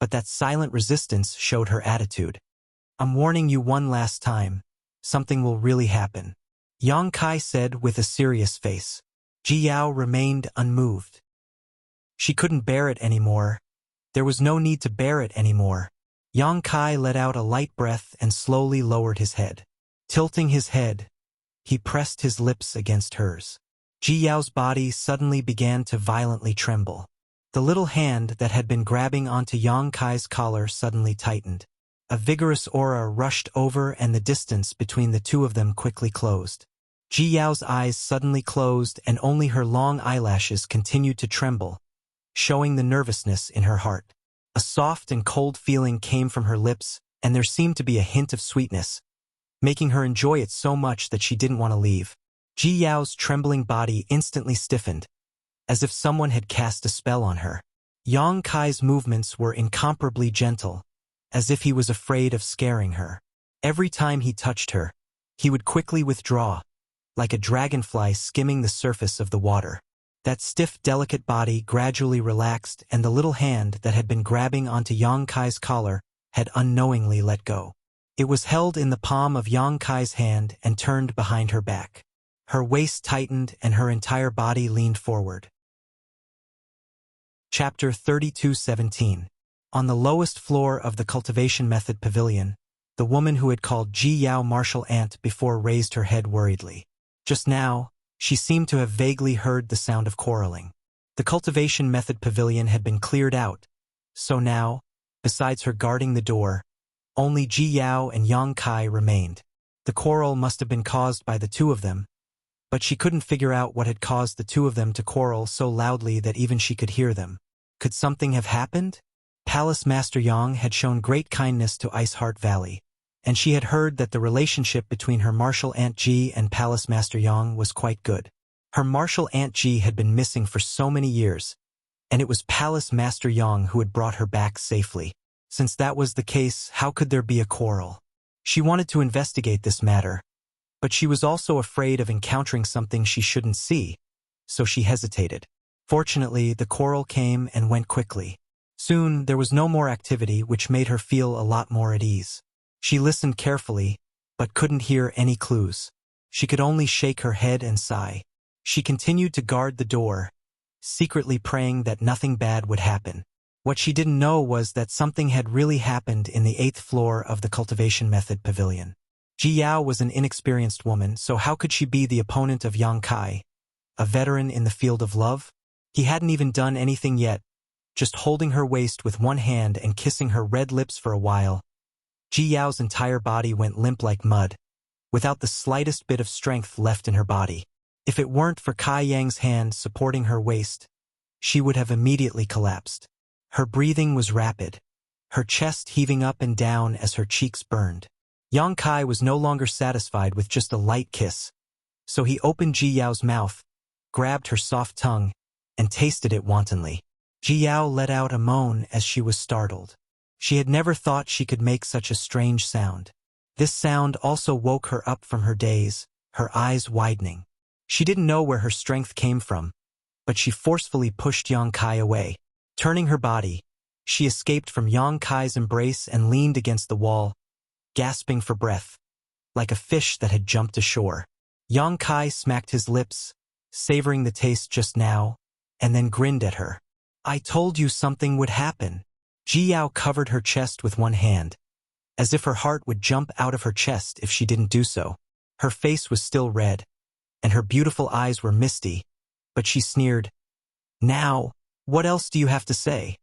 but that silent resistance showed her attitude. I'm warning you one last time. Something will really happen. Yang Kai said with a serious face. Ji Yao remained unmoved. She couldn't bear it anymore. There was no need to bear it anymore. Yang Kai let out a light breath and slowly lowered his head. Tilting his head, he pressed his lips against hers. Ji Yao's body suddenly began to violently tremble. The little hand that had been grabbing onto Yang Kai's collar suddenly tightened. A vigorous aura rushed over and the distance between the two of them quickly closed. Ji Yao's eyes suddenly closed and only her long eyelashes continued to tremble, showing the nervousness in her heart. A soft and cold feeling came from her lips, and there seemed to be a hint of sweetness, making her enjoy it so much that she didn't want to leave. Ji Yao's trembling body instantly stiffened, as if someone had cast a spell on her. Yang Kai's movements were incomparably gentle, as if he was afraid of scaring her. Every time he touched her, he would quickly withdraw, like a dragonfly skimming the surface of the water. That stiff, delicate body gradually relaxed and the little hand that had been grabbing onto Yang Kai's collar had unknowingly let go. It was held in the palm of Yang Kai's hand and turned behind her back. Her waist tightened and her entire body leaned forward. Chapter 32:17. On the lowest floor of the cultivation method pavilion, the woman who had called Ji Yao martial aunt before raised her head worriedly. Just now, she seemed to have vaguely heard the sound of quarreling. The cultivation method pavilion had been cleared out, so now, besides her guarding the door, only Ji Yao and Yang Kai remained. The quarrel must have been caused by the two of them, but she couldn't figure out what had caused the two of them to quarrel so loudly that even she could hear them. Could something have happened? Palace Master Yang had shown great kindness to Iceheart Valley, and she had heard that the relationship between her martial aunt Ji and Palace Master Yang was quite good. Her martial aunt Ji had been missing for so many years, and it was Palace Master Yang who had brought her back safely. Since that was the case, how could there be a quarrel? She wanted to investigate this matter, but she was also afraid of encountering something she shouldn't see, so she hesitated. Fortunately, the quarrel came and went quickly. Soon, there was no more activity, which made her feel a lot more at ease. She listened carefully, but couldn't hear any clues. She could only shake her head and sigh. She continued to guard the door, secretly praying that nothing bad would happen. What she didn't know was that something had really happened in the 8th floor of the cultivation method pavilion. Ji Yao was an inexperienced woman, so how could she be the opponent of Yang Kai, a veteran in the field of love? He hadn't even done anything yet, just holding her waist with one hand and kissing her red lips for a while. Ji Yao's entire body went limp like mud, without the slightest bit of strength left in her body. If it weren't for Kai Yang's hand supporting her waist, she would have immediately collapsed. Her breathing was rapid, her chest heaving up and down as her cheeks burned. Yang Kai was no longer satisfied with just a light kiss, so he opened Ji Yao's mouth, grabbed her soft tongue, and tasted it wantonly. Ji Yao let out a moan as she was startled. She had never thought she could make such a strange sound. This sound also woke her up from her daze, her eyes widening. She didn't know where her strength came from, but she forcefully pushed Yang Kai away. Turning her body, she escaped from Yang Kai's embrace and leaned against the wall, gasping for breath, like a fish that had jumped ashore. Yang Kai smacked his lips, savoring the taste just now, and then grinned at her. "I told you something would happen." Ji Yao covered her chest with one hand, as if her heart would jump out of her chest if she didn't do so. Her face was still red, and her beautiful eyes were misty, but she sneered, "Now, what else do you have to say?"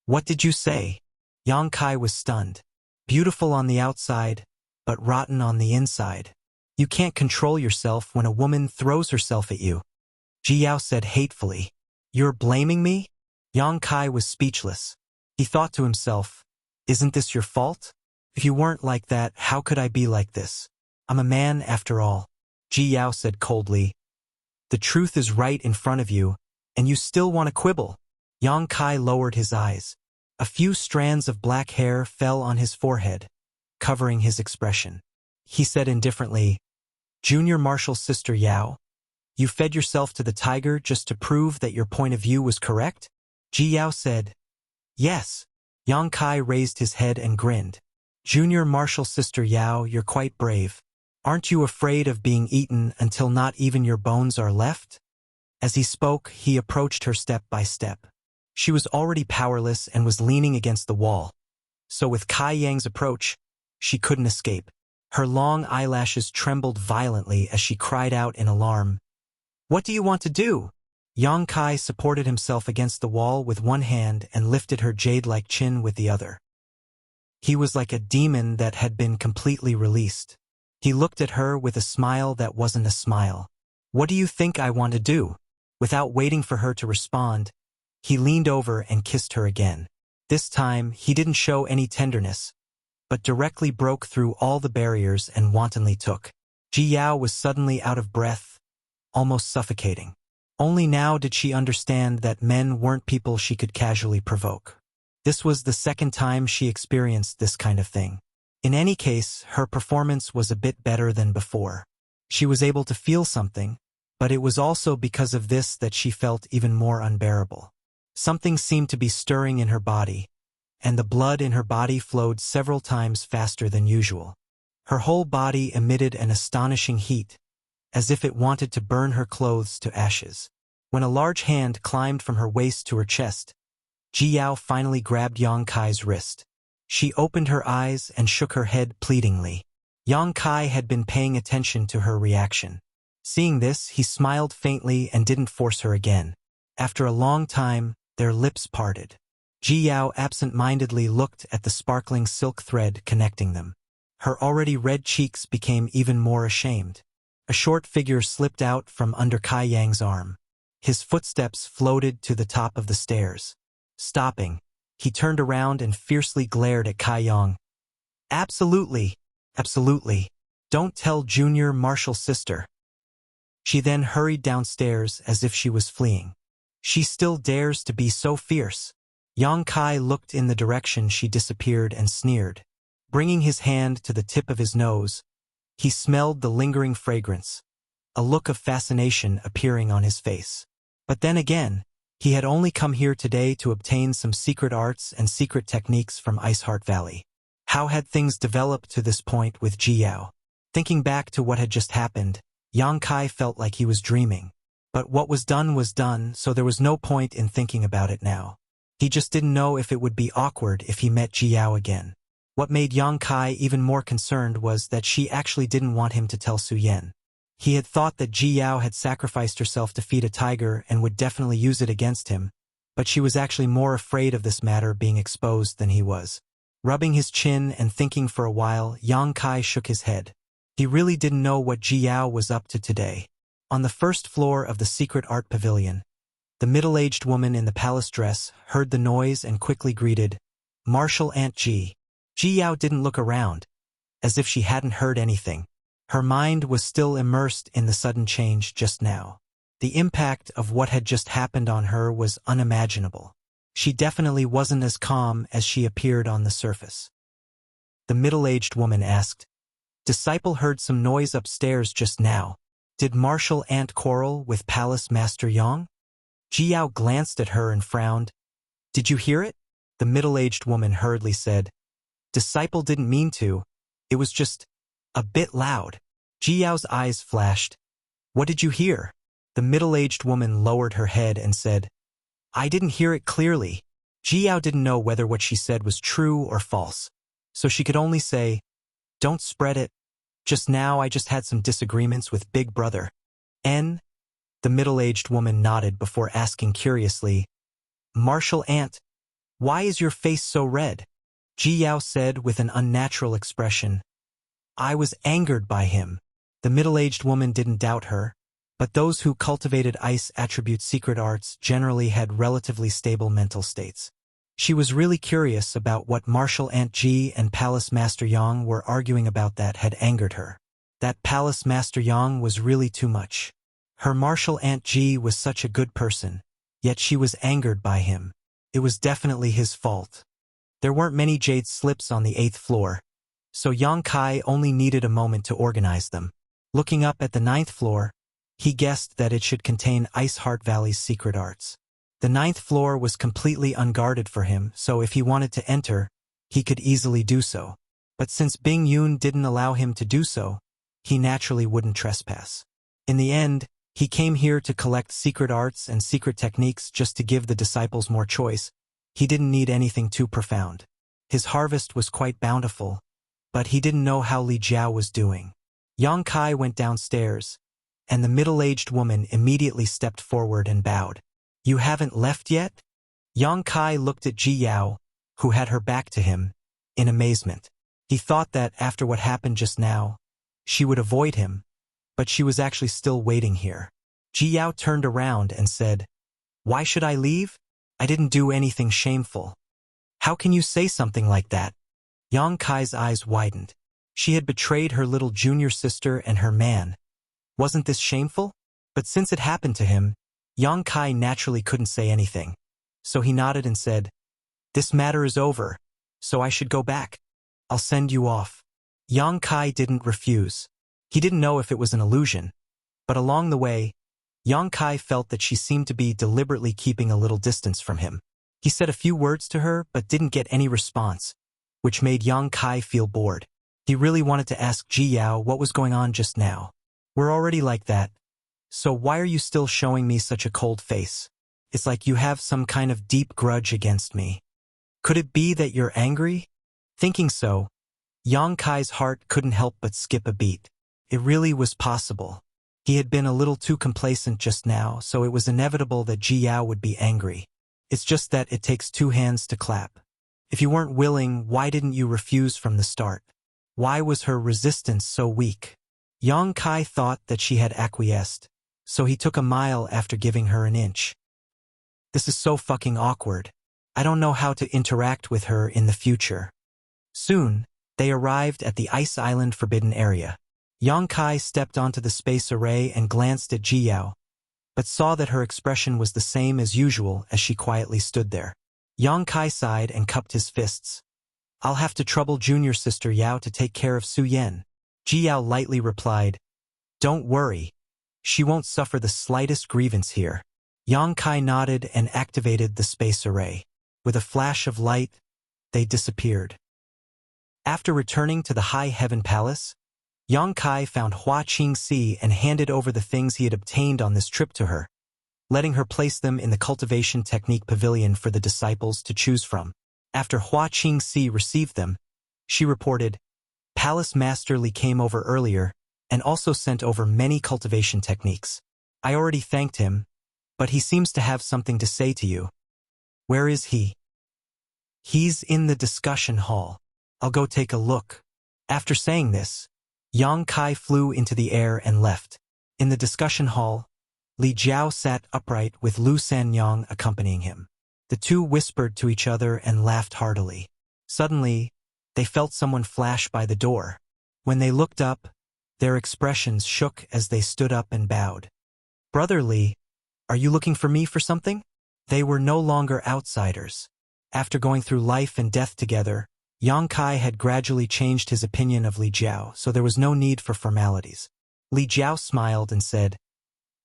"What did you say?" Yang Kai was stunned. "Beautiful on the outside, but rotten on the inside. You can't control yourself when a woman throws herself at you." Ji Yao said hatefully, "You're blaming me?" Yang Kai was speechless. He thought to himself, "Isn't this your fault? If you weren't like that, how could I be like this? I'm a man after all." Ji Yao said coldly, "The truth is right in front of you, and you still want to quibble." Yang Kai lowered his eyes. A few strands of black hair fell on his forehead, covering his expression. He said indifferently, "Junior Marshal Sister Yao, you fed yourself to the tiger just to prove that your point of view was correct?" Ji Yao said, "Yes." Yang Kai raised his head and grinned. "Junior Marshal Sister Yao, you're quite brave. Aren't you afraid of being eaten until not even your bones are left?" As he spoke, he approached her step by step. She was already powerless and was leaning against the wall, so with Kai Yang's approach, she couldn't escape. Her long eyelashes trembled violently as she cried out in alarm, "What do you want to do?" Yang Kai supported himself against the wall with one hand and lifted her jade-like chin with the other. He was like a demon that had been completely released. He looked at her with a smile that wasn't a smile. "What do you think I want to do?" Without waiting for her to respond, he leaned over and kissed her again. This time, he didn't show any tenderness, but directly broke through all the barriers and wantonly took. Ji Yao was suddenly out of breath, almost suffocating. Only now did she understand that men weren't people she could casually provoke. This was the second time she experienced this kind of thing. In any case, her performance was a bit better than before. She was able to feel something, but it was also because of this that she felt even more unbearable. Something seemed to be stirring in her body, and the blood in her body flowed several times faster than usual. Her whole body emitted an astonishing heat, as if it wanted to burn her clothes to ashes. When a large hand climbed from her waist to her chest, Ji Yao finally grabbed Yang Kai's wrist. She opened her eyes and shook her head pleadingly. Yang Kai had been paying attention to her reaction. Seeing this, he smiled faintly and didn't force her again. After a long time, their lips parted. Ji Yao absent-mindedly looked at the sparkling silk thread connecting them. Her already red cheeks became even more ashamed. A short figure slipped out from under Kai Yang's arm. His footsteps floated to the top of the stairs. Stopping, he turned around and fiercely glared at Kai Yang. "Absolutely, absolutely. Don't tell Junior Marshal Sister." She then hurried downstairs as if she was fleeing. She still dares to be so fierce. Yang Kai looked in the direction she disappeared and sneered. Bringing his hand to the tip of his nose, he smelled the lingering fragrance, a look of fascination appearing on his face. But then again, He had only come here today to obtain some secret arts and secret techniques from Iceheart Valley. How had things developed to this point with Ji Yao? Thinking back to what had just happened, Yang Kai felt like he was dreaming. But what was done, so there was no point in thinking about it now. He just didn't know if it would be awkward if he met Ji Yao again. What made Yang Kai even more concerned was that she actually didn't want him to tell Su Yan. He had thought that Ji Yao had sacrificed herself to feed a tiger and would definitely use it against him, but she was actually more afraid of this matter being exposed than he was. Rubbing his chin and thinking for a while, Yang Kai shook his head. He really didn't know what Ji Yao was up to today. On the first floor of the secret art pavilion, the middle-aged woman in the palace dress heard the noise and quickly greeted, "Martial Aunt Ji." Ji Yao didn't look around, as if she hadn't heard anything. Her mind was still immersed in the sudden change just now. The impact of what had just happened on her was unimaginable. She definitely wasn't as calm as she appeared on the surface. The middle-aged woman asked, "Disciple heard some noise upstairs just now. Did Martial Aunt quarrel with Palace Master Yang?" Ji Yao glanced at her and frowned. "Did you hear it?" The middle-aged woman hurriedly said, "Disciple didn't mean to. It was just a bit loud." Ji Yao's eyes flashed. "What did you hear?" The middle-aged woman lowered her head and said, "I didn't hear it clearly." Ji Yao didn't know whether what she said was true or false, so she could only say, "Don't spread it. Just now I just had some disagreements with Big Brother." "N?" The middle-aged woman nodded before asking curiously, "Martial Aunt, why is your face so red?" Ji Yao said with an unnatural expression, "I was angered by him." The middle-aged woman didn't doubt her, but those who cultivated ice attribute secret arts generally had relatively stable mental states. She was really curious about what Martial Aunt Ji and Palace Master Yang were arguing about that had angered her. That Palace Master Yang was really too much. Her Martial Aunt Ji was such a good person, yet she was angered by him. It was definitely his fault. There weren't many jade slips on the 8th floor, so Yang Kai only needed a moment to organize them. Looking up at the 9th floor, he guessed that it should contain Iceheart Valley's secret arts. The 9th floor was completely unguarded for him, so if he wanted to enter, he could easily do so. But since Bing Yun didn't allow him to do so, he naturally wouldn't trespass. In the end, he came here to collect secret arts and secret techniques just to give the disciples more choice. He didn't need anything too profound. His harvest was quite bountiful, but he didn't know how Li Jiao was doing. Yang Kai went downstairs, and the middle-aged woman immediately stepped forward and bowed. "You haven't left yet?" Yang Kai looked at Ji Yao, who had her back to him, in amazement. He thought that after what happened just now, she would avoid him, but she was actually still waiting here. Ji Yao turned around and said, "Why should I leave? I didn't do anything shameful." "How can you say something like that?" Yang Kai's eyes widened. She had betrayed her little junior sister and her man. Wasn't this shameful? But since it happened to him, Yang Kai naturally couldn't say anything. So he nodded and said, "This matter is over, so I should go back. I'll send you off." Yang Kai didn't refuse. He didn't know if it was an illusion, but along the way, Yang Kai felt that she seemed to be deliberately keeping a little distance from him. He said a few words to her but didn't get any response, which made Yang Kai feel bored. He really wanted to ask Ji Yao what was going on just now. "We're already like that, so why are you still showing me such a cold face? It's like you have some kind of deep grudge against me. Could it be that you're angry?" Thinking so, Yang Kai's heart couldn't help but skip a beat. It really was possible. He had been a little too complacent just now, so it was inevitable that Ji Yao would be angry. It's just that it takes two hands to clap. If you weren't willing, why didn't you refuse from the start? Why was her resistance so weak? Yang Kai thought that she had acquiesced, so he took a mile after giving her an inch. This is so fucking awkward. I don't know how to interact with her in the future. Soon, they arrived at the Ice Island Forbidden Area. Yang Kai stepped onto the space array and glanced at Ji Yao, but saw that her expression was the same as usual as she quietly stood there. Yang Kai sighed and cupped his fists. "I'll have to trouble junior sister Yao to take care of Su Yan." Ji Yao lightly replied, "Don't worry. She won't suffer the slightest grievance here." Yang Kai nodded and activated the space array. With a flash of light, they disappeared. After returning to the High Heaven Palace, Yang Kai found Hua Qingxi and handed over the things he had obtained on this trip to her, letting her place them in the cultivation technique pavilion for the disciples to choose from. After Hua Qingxi received them, she reported, "Palace Master Li came over earlier and also sent over many cultivation techniques. I already thanked him, but he seems to have something to say to you." "Where is he?" "He's in the discussion hall. I'll go take a look." After saying this, Yang Kai flew into the air and left. In the discussion hall, Li Jiao sat upright with Lu Sanyang accompanying him. The two whispered to each other and laughed heartily. Suddenly, they felt someone flash by the door. When they looked up, their expressions shook as they stood up and bowed. "Brother Li, are you looking for me for something?" They were no longer outsiders. After going through life and death together, Yang Kai had gradually changed his opinion of Li Jiao, so there was no need for formalities. Li Jiao smiled and said,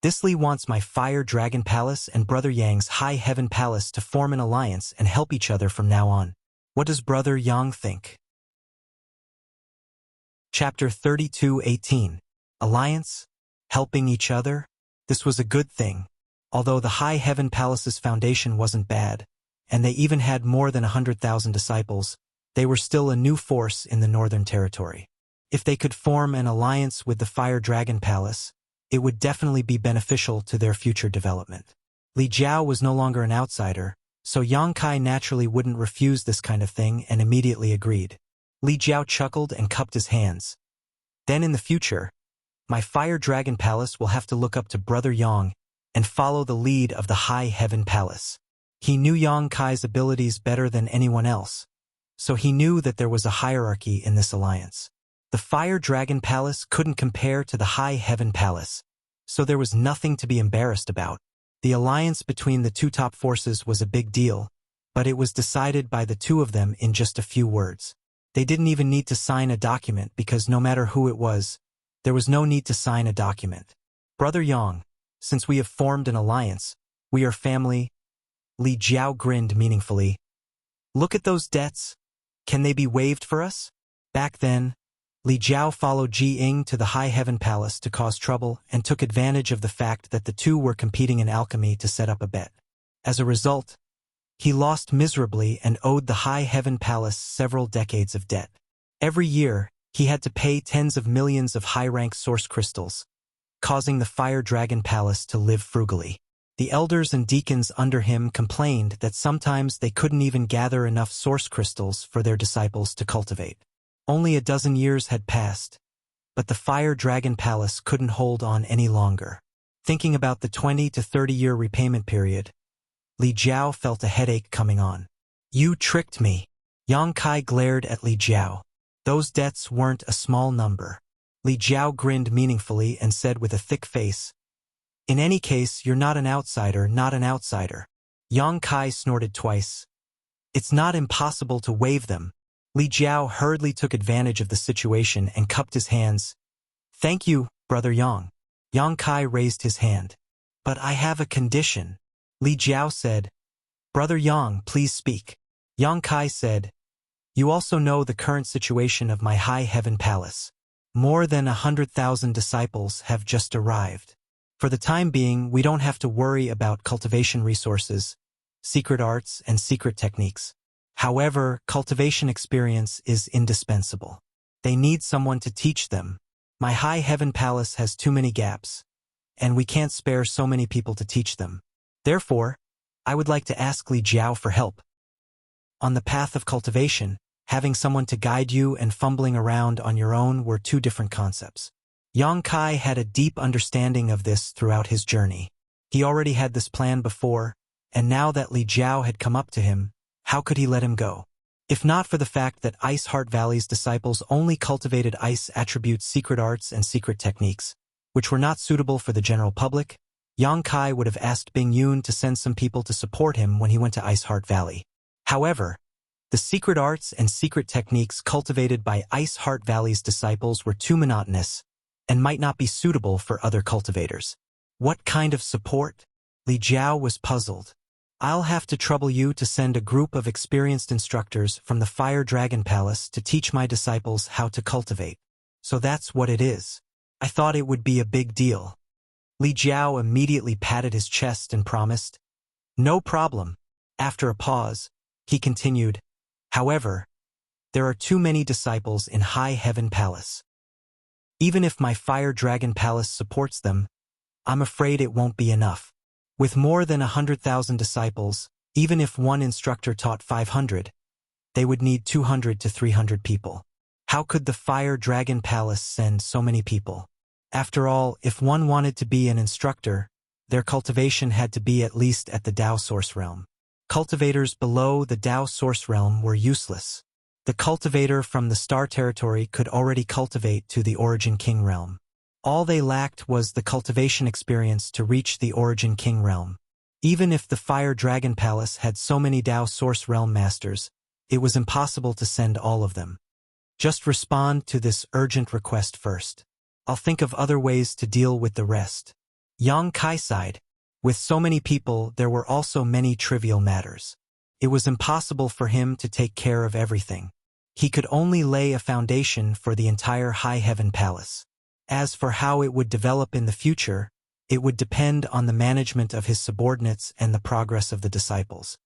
"This Li wants my Fire Dragon Palace and Brother Yang's High Heaven Palace to form an alliance and help each other from now on. What does Brother Yang think?" Chapter 32:18. Alliance? Helping each other? This was a good thing. Although the High Heaven Palace's foundation wasn't bad, and they even had more than 100,000 disciples, they were still a new force in the Northern Territory. If they could form an alliance with the Fire Dragon Palace, it would definitely be beneficial to their future development. Li Jiao was no longer an outsider, so Yang Kai naturally wouldn't refuse this kind of thing and immediately agreed. Li Jiao chuckled and cupped his hands. "Then in the future, my Fire Dragon Palace will have to look up to Brother Yang and follow the lead of the High Heaven Palace." He knew Yang Kai's abilities better than anyone else, so he knew that there was a hierarchy in this alliance. The Fire Dragon Palace couldn't compare to the High Heaven Palace, so there was nothing to be embarrassed about. The alliance between the two top forces was a big deal, but it was decided by the two of them in just a few words. They didn't even need to sign a document because no matter who it was, there was no need to sign a document. "Brother Yang, since we have formed an alliance, we are family." Li Jiao grinned meaningfully. "Look at those debts. Can they be waived for us?" Back then, Li Jiao followed Ji Ying to the High Heaven Palace to cause trouble and took advantage of the fact that the two were competing in alchemy to set up a bet. As a result, he lost miserably and owed the High Heaven Palace several decades of debt. Every year, he had to pay tens of millions of high-rank source crystals, causing the Fire Dragon Palace to live frugally. The elders and deacons under him complained that sometimes they couldn't even gather enough source crystals for their disciples to cultivate. Only a dozen years had passed, but the Fire Dragon Palace couldn't hold on any longer. Thinking about the 20 to 30-year repayment period, Li Jiao felt a headache coming on. "You tricked me." Yang Kai glared at Li Jiao. Those debts weren't a small number. Li Jiao grinned meaningfully and said with a thick face, "In any case, you're not an outsider, not an outsider." Yang Kai snorted twice. "It's not impossible to waive them." Li Jiao hurriedly took advantage of the situation and cupped his hands. "Thank you, Brother Yang." Yang Kai raised his hand. "But I have a condition." Li Jiao said, "Brother Yang, please speak." Yang Kai said, "You also know the current situation of my High Heaven Palace. More than 100,000 disciples have just arrived. For the time being, we don't have to worry about cultivation resources, secret arts, and secret techniques. However, cultivation experience is indispensable. They need someone to teach them. My High Heaven Palace has too many gaps, and we can't spare so many people to teach them. Therefore, I would like to ask Li Jiao for help. On the path of cultivation, having someone to guide you and fumbling around on your own were two different concepts. Yang Kai had a deep understanding of this throughout his journey. He already had this plan before, and now that Li Jiao had come up to him, how could he let him go? If not for the fact that Ice Heart Valley's disciples only cultivated ice attributes, secret arts, and secret techniques, which were not suitable for the general public, Yang Kai would have asked Bing Yun to send some people to support him when he went to Ice Heart Valley. However, the secret arts and secret techniques cultivated by Ice Heart Valley's disciples were too monotonous and might not be suitable for other cultivators. What kind of support? Li Jiao was puzzled. I'll have to trouble you to send a group of experienced instructors from the Fire Dragon Palace to teach my disciples how to cultivate. So that's what it is. I thought it would be a big deal. Li Jiao immediately patted his chest and promised, "No problem." After a pause, he continued, "However, there are too many disciples in High Heaven Palace. Even if my Fire Dragon Palace supports them, I'm afraid it won't be enough. With more than 100,000 disciples, even if one instructor taught 500, they would need 200 to 300 people. How could the Fire Dragon Palace send so many people? After all, if one wanted to be an instructor, their cultivation had to be at least at the Dao Source Realm. Cultivators below the Dao Source Realm were useless. The cultivator from the Star Territory could already cultivate to the Origin King Realm. All they lacked was the cultivation experience to reach the Origin King Realm. Even if the Fire Dragon Palace had so many Dao Source Realm Masters, it was impossible to send all of them. Just respond to this urgent request first. I'll think of other ways to deal with the rest." Yang Kai sighed. With so many people, there were also many trivial matters. It was impossible for him to take care of everything. He could only lay a foundation for the entire High Heaven Palace. As for how it would develop in the future, it would depend on the management of his subordinates and the progress of the disciples.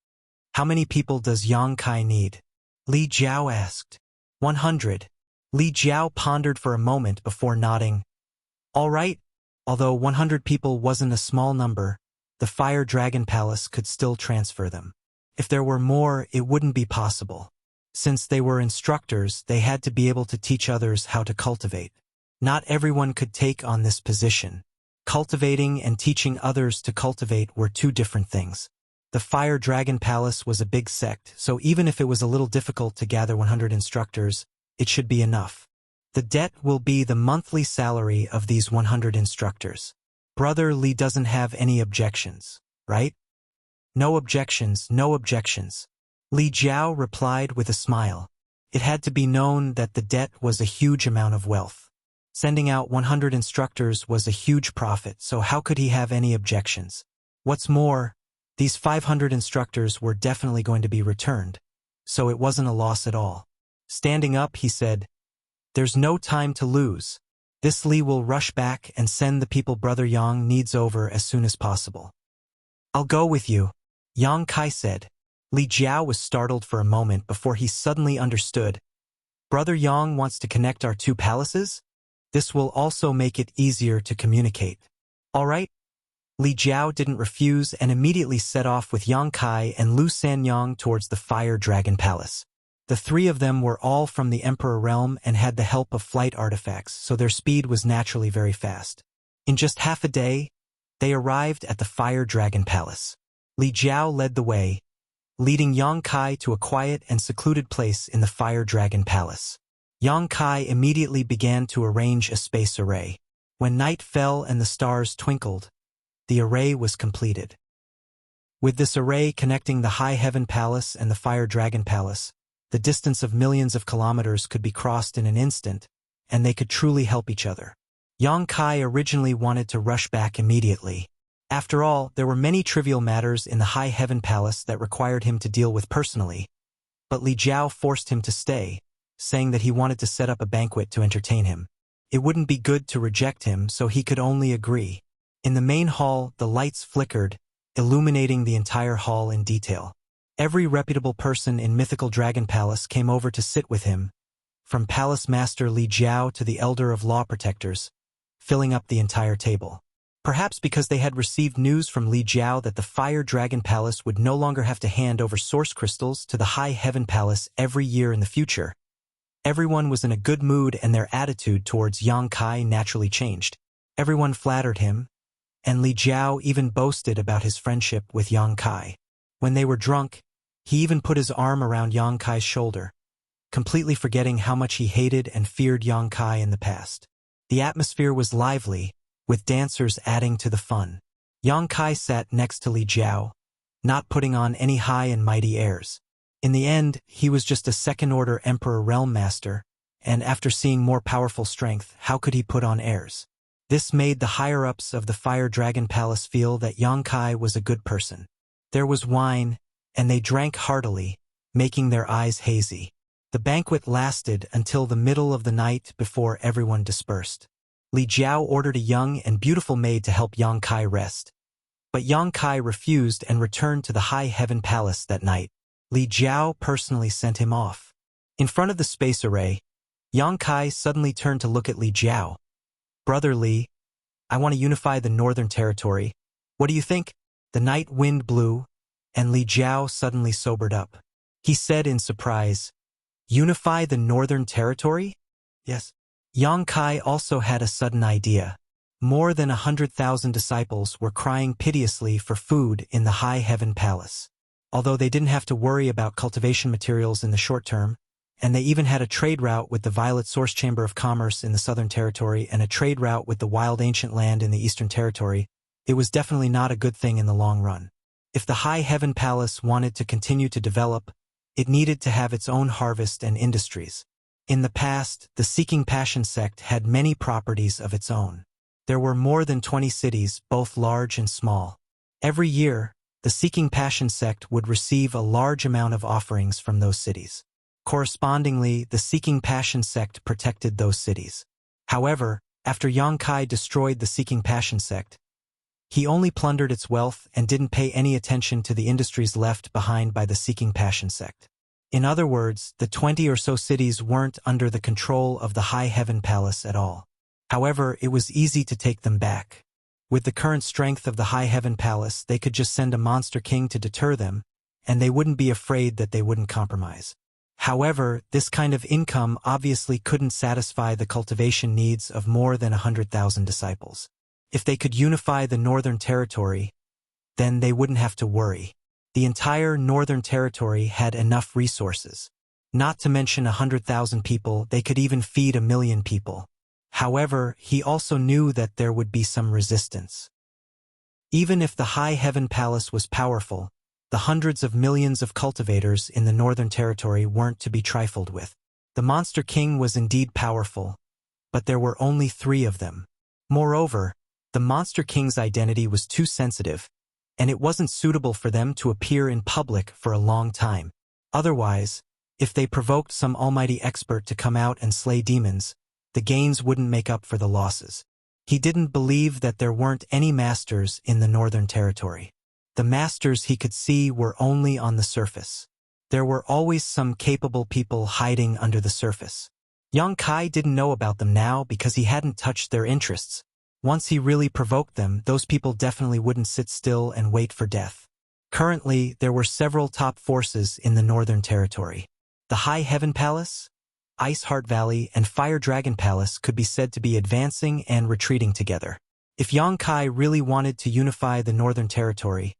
"How many people does Yang Kai need?" Li Jiao asked. 100. Li Jiao pondered for a moment before nodding. "All right." Although 100 people wasn't a small number, the Fire Dragon Palace could still transfer them. If there were more, it wouldn't be possible. Since they were instructors, they had to be able to teach others how to cultivate. Not everyone could take on this position. Cultivating and teaching others to cultivate were two different things. The Fire Dragon Palace was a big sect, so even if it was a little difficult to gather 100 instructors, it should be enough. The debt will be the monthly salary of these 100 instructors. Brother Li doesn't have any objections, right? No objections, no objections. Li Jiao replied with a smile. It had to be known that the debt was a huge amount of wealth. Sending out 100 instructors was a huge profit, so how could he have any objections? What's more, these 500 instructors were definitely going to be returned, so it wasn't a loss at all. Standing up, he said, "There's no time to lose. This Li will rush back and send the people Brother Yang needs over as soon as possible." "I'll go with you," Yang Kai said. Li Jiao was startled for a moment before he suddenly understood. "Brother Yang wants to connect our two palaces? This will also make it easier to communicate." "All right." Li Jiao didn't refuse and immediately set off with Yang Kai and Lu Sanyang towards the Fire Dragon Palace. The three of them were all from the Emperor Realm and had the help of flight artifacts, so their speed was naturally very fast. In just half a day, they arrived at the Fire Dragon Palace. Li Jiao led the way, leading Yang Kai to a quiet and secluded place in the Fire Dragon Palace. Yang Kai immediately began to arrange a space array. When night fell and the stars twinkled, the array was completed. With this array connecting the High Heaven Palace and the Fire Dragon Palace, the distance of millions of kilometers could be crossed in an instant, and they could truly help each other. Yang Kai originally wanted to rush back immediately. After all, there were many trivial matters in the High Heaven Palace that required him to deal with personally, but Li Jiao forced him to stay, saying that he wanted to set up a banquet to entertain him. It wouldn't be good to reject him, so he could only agree. In the main hall, the lights flickered, illuminating the entire hall in detail. Every reputable person in Mythical Dragon Palace came over to sit with him, from Palace Master Li Jiao to the Elder of Law Protectors, filling up the entire table. Perhaps because they had received news from Li Jiao that the Fire Dragon Palace would no longer have to hand over source crystals to the High Heaven Palace every year in the future. Everyone was in a good mood and their attitude towards Yang Kai naturally changed. Everyone flattered him, and Li Jiao even boasted about his friendship with Yang Kai. When they were drunk, he even put his arm around Yang Kai's shoulder, completely forgetting how much he hated and feared Yang Kai in the past. The atmosphere was lively, with dancers adding to the fun. Yang Kai sat next to Li Jiao, not putting on any high and mighty airs. In the end, he was just a second-order Emperor Realm Master, and after seeing more powerful strength, how could he put on airs? This made the higher-ups of the Fire Dragon Palace feel that Yang Kai was a good person. There was wine, and they drank heartily, making their eyes hazy. The banquet lasted until the middle of the night before everyone dispersed. Li Jiao ordered a young and beautiful maid to help Yang Kai rest. But Yang Kai refused and returned to the High Heaven Palace that night. Li Jiao personally sent him off. In front of the space array, Yang Kai suddenly turned to look at Li Jiao. "Brother Li, I want to unify the Northern Territory. What do you think?" The night wind blew, and Li Jiao suddenly sobered up. He said in surprise, "Unify the Northern Territory?" "Yes." Yang Kai also had a sudden idea. More than 100,000 disciples were crying piteously for food in the High Heaven Palace. Although they didn't have to worry about cultivation materials in the short term, and they even had a trade route with the Violet Source Chamber of Commerce in the Southern Territory and a trade route with the Wild Ancient Land in the Eastern Territory, it was definitely not a good thing in the long run. If the High Heaven Palace wanted to continue to develop, it needed to have its own harvest and industries. In the past, the Seeking Passion sect had many properties of its own. There were more than 20 cities, both large and small. Every year, the Seeking Passion sect would receive a large amount of offerings from those cities. Correspondingly, the Seeking Passion sect protected those cities. However, after Yang Kai destroyed the Seeking Passion sect, he only plundered its wealth and didn't pay any attention to the industries left behind by the Seeking Passion sect. In other words, the 20 or so cities weren't under the control of the High Heaven Palace at all. However, it was easy to take them back. With the current strength of the High Heaven Palace, they could just send a monster king to deter them, and they wouldn't be afraid that they wouldn't compromise. However, this kind of income obviously couldn't satisfy the cultivation needs of more than 100,000 disciples. If they could unify the Northern Territory, then they wouldn't have to worry. The entire Northern Territory had enough resources. Not to mention 100,000 people, they could even feed 1,000,000 people. However, he also knew that there would be some resistance. Even if the High Heaven Palace was powerful, the hundreds of millions of cultivators in the Northern Territory weren't to be trifled with. The Monster King was indeed powerful, but there were only 3 of them. Moreover, the Monster King's identity was too sensitive, and it wasn't suitable for them to appear in public for a long time. Otherwise, if they provoked some almighty expert to come out and slay demons, the gains wouldn't make up for the losses. He didn't believe that there weren't any masters in the Northern Territory. The masters he could see were only on the surface. There were always some capable people hiding under the surface. Yang Kai didn't know about them now because he hadn't touched their interests. Once he really provoked them, those people definitely wouldn't sit still and wait for death. Currently, there were several top forces in the Northern Territory. The High Heaven Palace, Ice Heart Valley, and Fire Dragon Palace could be said to be advancing and retreating together. If Yang Kai really wanted to unify the Northern Territory,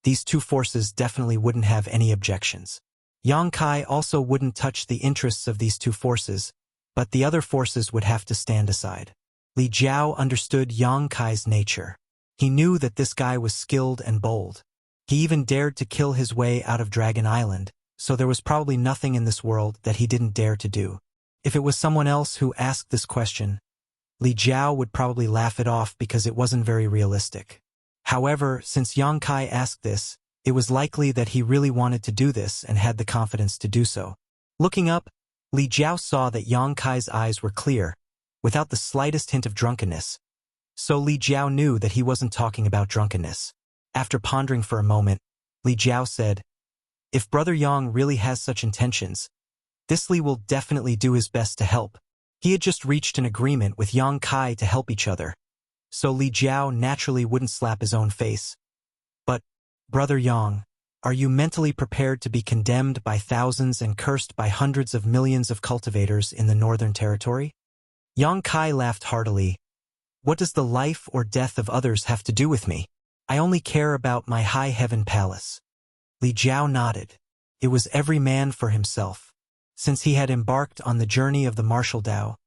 these 2 forces definitely wouldn't have any objections. Yang Kai also wouldn't touch the interests of these 2 forces, but the other forces would have to stand aside. Li Jiao understood Yang Kai's nature. He knew that this guy was skilled and bold. He even dared to kill his way out of Dragon Island, so there was probably nothing in this world that he didn't dare to do. If it was someone else who asked this question, Li Jiao would probably laugh it off because it wasn't very realistic. However, since Yang Kai asked this, it was likely that he really wanted to do this and had the confidence to do so. Looking up, Li Jiao saw that Yang Kai's eyes were clear, without the slightest hint of drunkenness. So Li Jiao knew that he wasn't talking about drunkenness. After pondering for a moment, Li Jiao said, "If Brother Yang really has such intentions, this Li will definitely do his best to help." He had just reached an agreement with Yang Kai to help each other, so Li Jiao naturally wouldn't slap his own face. But, Brother Yang, are you mentally prepared to be condemned by thousands and cursed by hundreds of millions of cultivators in the Northern Territory? Yang Kai laughed heartily. What does the life or death of others have to do with me? I only care about my High Heaven Palace. Li Jiao nodded. It was every man for himself. Since he had embarked on the journey of the martial Tao,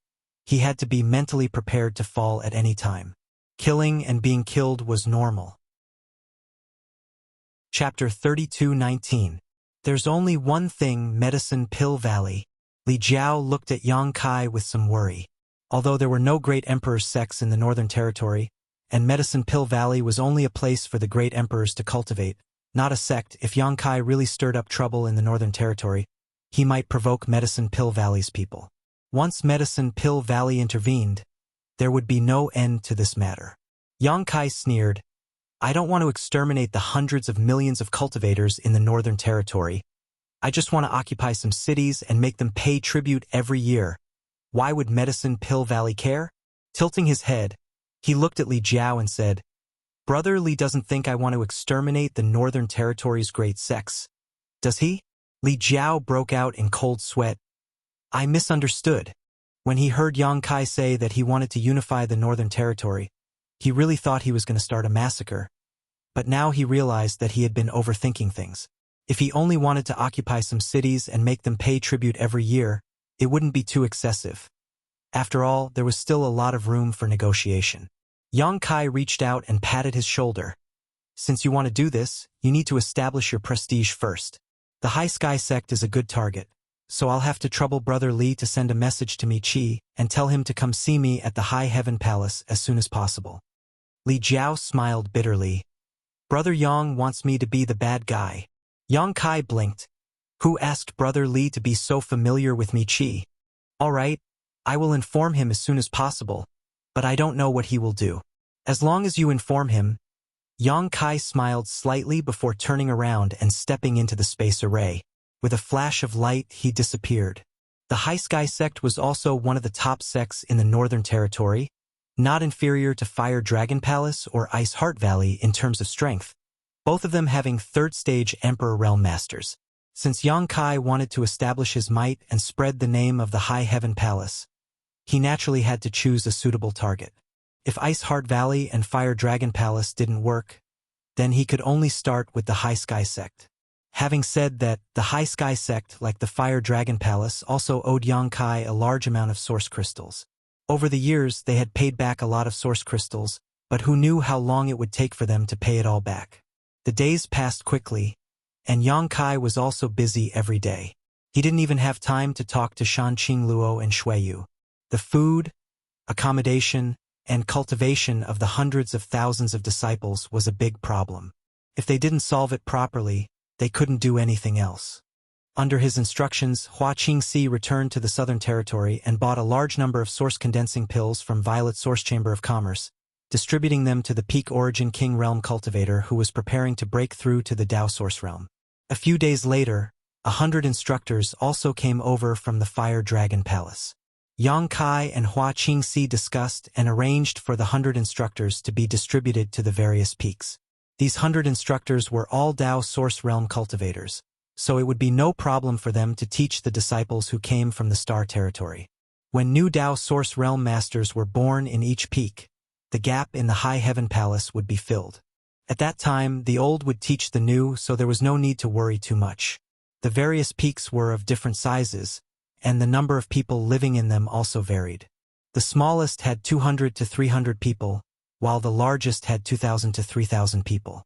he had to be mentally prepared to fall at any time. Killing and being killed was normal. Chapter 32:19. There's only one thing, Medicine Pill Valley. Li Jiao looked at Yang Kai with some worry. Although there were no great emperor's sects in the Northern Territory, and Medicine Pill Valley was only a place for the great emperors to cultivate, not a sect. If Yang Kai really stirred up trouble in the Northern Territory, he might provoke Medicine Pill Valley's people. Once Medicine Pill Valley intervened, there would be no end to this matter. Yang Kai sneered, "I don't want to exterminate the hundreds of millions of cultivators in the Northern Territory. I just want to occupy some cities and make them pay tribute every year. Why would Medicine Pill Valley care?" Tilting his head, he looked at Li Jiao and said, "Brother Li doesn't think I want to exterminate the Northern Territory's great sects, does he?" Li Jiao broke out in cold sweat. "I misunderstood." When he heard Yang Kai say that he wanted to unify the Northern Territory, he really thought he was going to start a massacre. But now he realized that he had been overthinking things. If he only wanted to occupy some cities and make them pay tribute every year, it wouldn't be too excessive. After all, there was still a lot of room for negotiation. Yang Kai reached out and patted his shoulder. "Since you want to do this, you need to establish your prestige first. The High Sky sect is a good target, so I'll have to trouble Brother Li to send a message to Mi Qi and tell him to come see me at the High Heaven Palace as soon as possible." Li Jiao smiled bitterly. "Brother Yang wants me to be the bad guy." Yang Kai blinked. "Who asked Brother Li to be so familiar with Mi Qi?" "All right, I will inform him as soon as possible, but I don't know what he will do." "As long as you inform him." Yang Kai smiled slightly before turning around and stepping into the space array. With a flash of light, he disappeared. The High Sky sect was also one of the top sects in the Northern Territory, not inferior to Fire Dragon Palace or Ice Heart Valley in terms of strength, both of them having third-stage Emperor Realm Masters. Since Yang Kai wanted to establish his might and spread the name of the High Heaven Palace, he naturally had to choose a suitable target. If Ice Heart Valley and Fire Dragon Palace didn't work, then he could only start with the High Sky sect. Having said that, the High Sky sect, like the Fire Dragon Palace, also owed Yang Kai a large amount of source crystals. Over the years, they had paid back a lot of source crystals, but who knew how long it would take for them to pay it all back? The days passed quickly, and Yang Kai was also busy every day. He didn't even have time to talk to Shan Qingluo and Shuiyu. The food, accommodation, and cultivation of the hundreds of thousands of disciples was a big problem. If they didn't solve it properly, they couldn't do anything else. Under his instructions, Hua Qingxi returned to the Southern Territory and bought a large number of source condensing pills from Violet Source Chamber of Commerce, distributing them to the Peak Origin King Realm cultivator who was preparing to break through to the Dao Source Realm. A few days later, 100 instructors also came over from the Fire Dragon Palace. Yang Kai and Hua Qingxi discussed and arranged for the 100 instructors to be distributed to the various peaks. These 100 instructors were all Dao Source Realm cultivators, so it would be no problem for them to teach the disciples who came from the Star Territory. When new Dao Source Realm Masters were born in each peak, the gap in the High Heaven Palace would be filled. At that time, the old would teach the new, so there was no need to worry too much. The various peaks were of different sizes, and the number of people living in them also varied. The smallest had 200 to 300 people, while the largest had 2,000 to 3,000 people.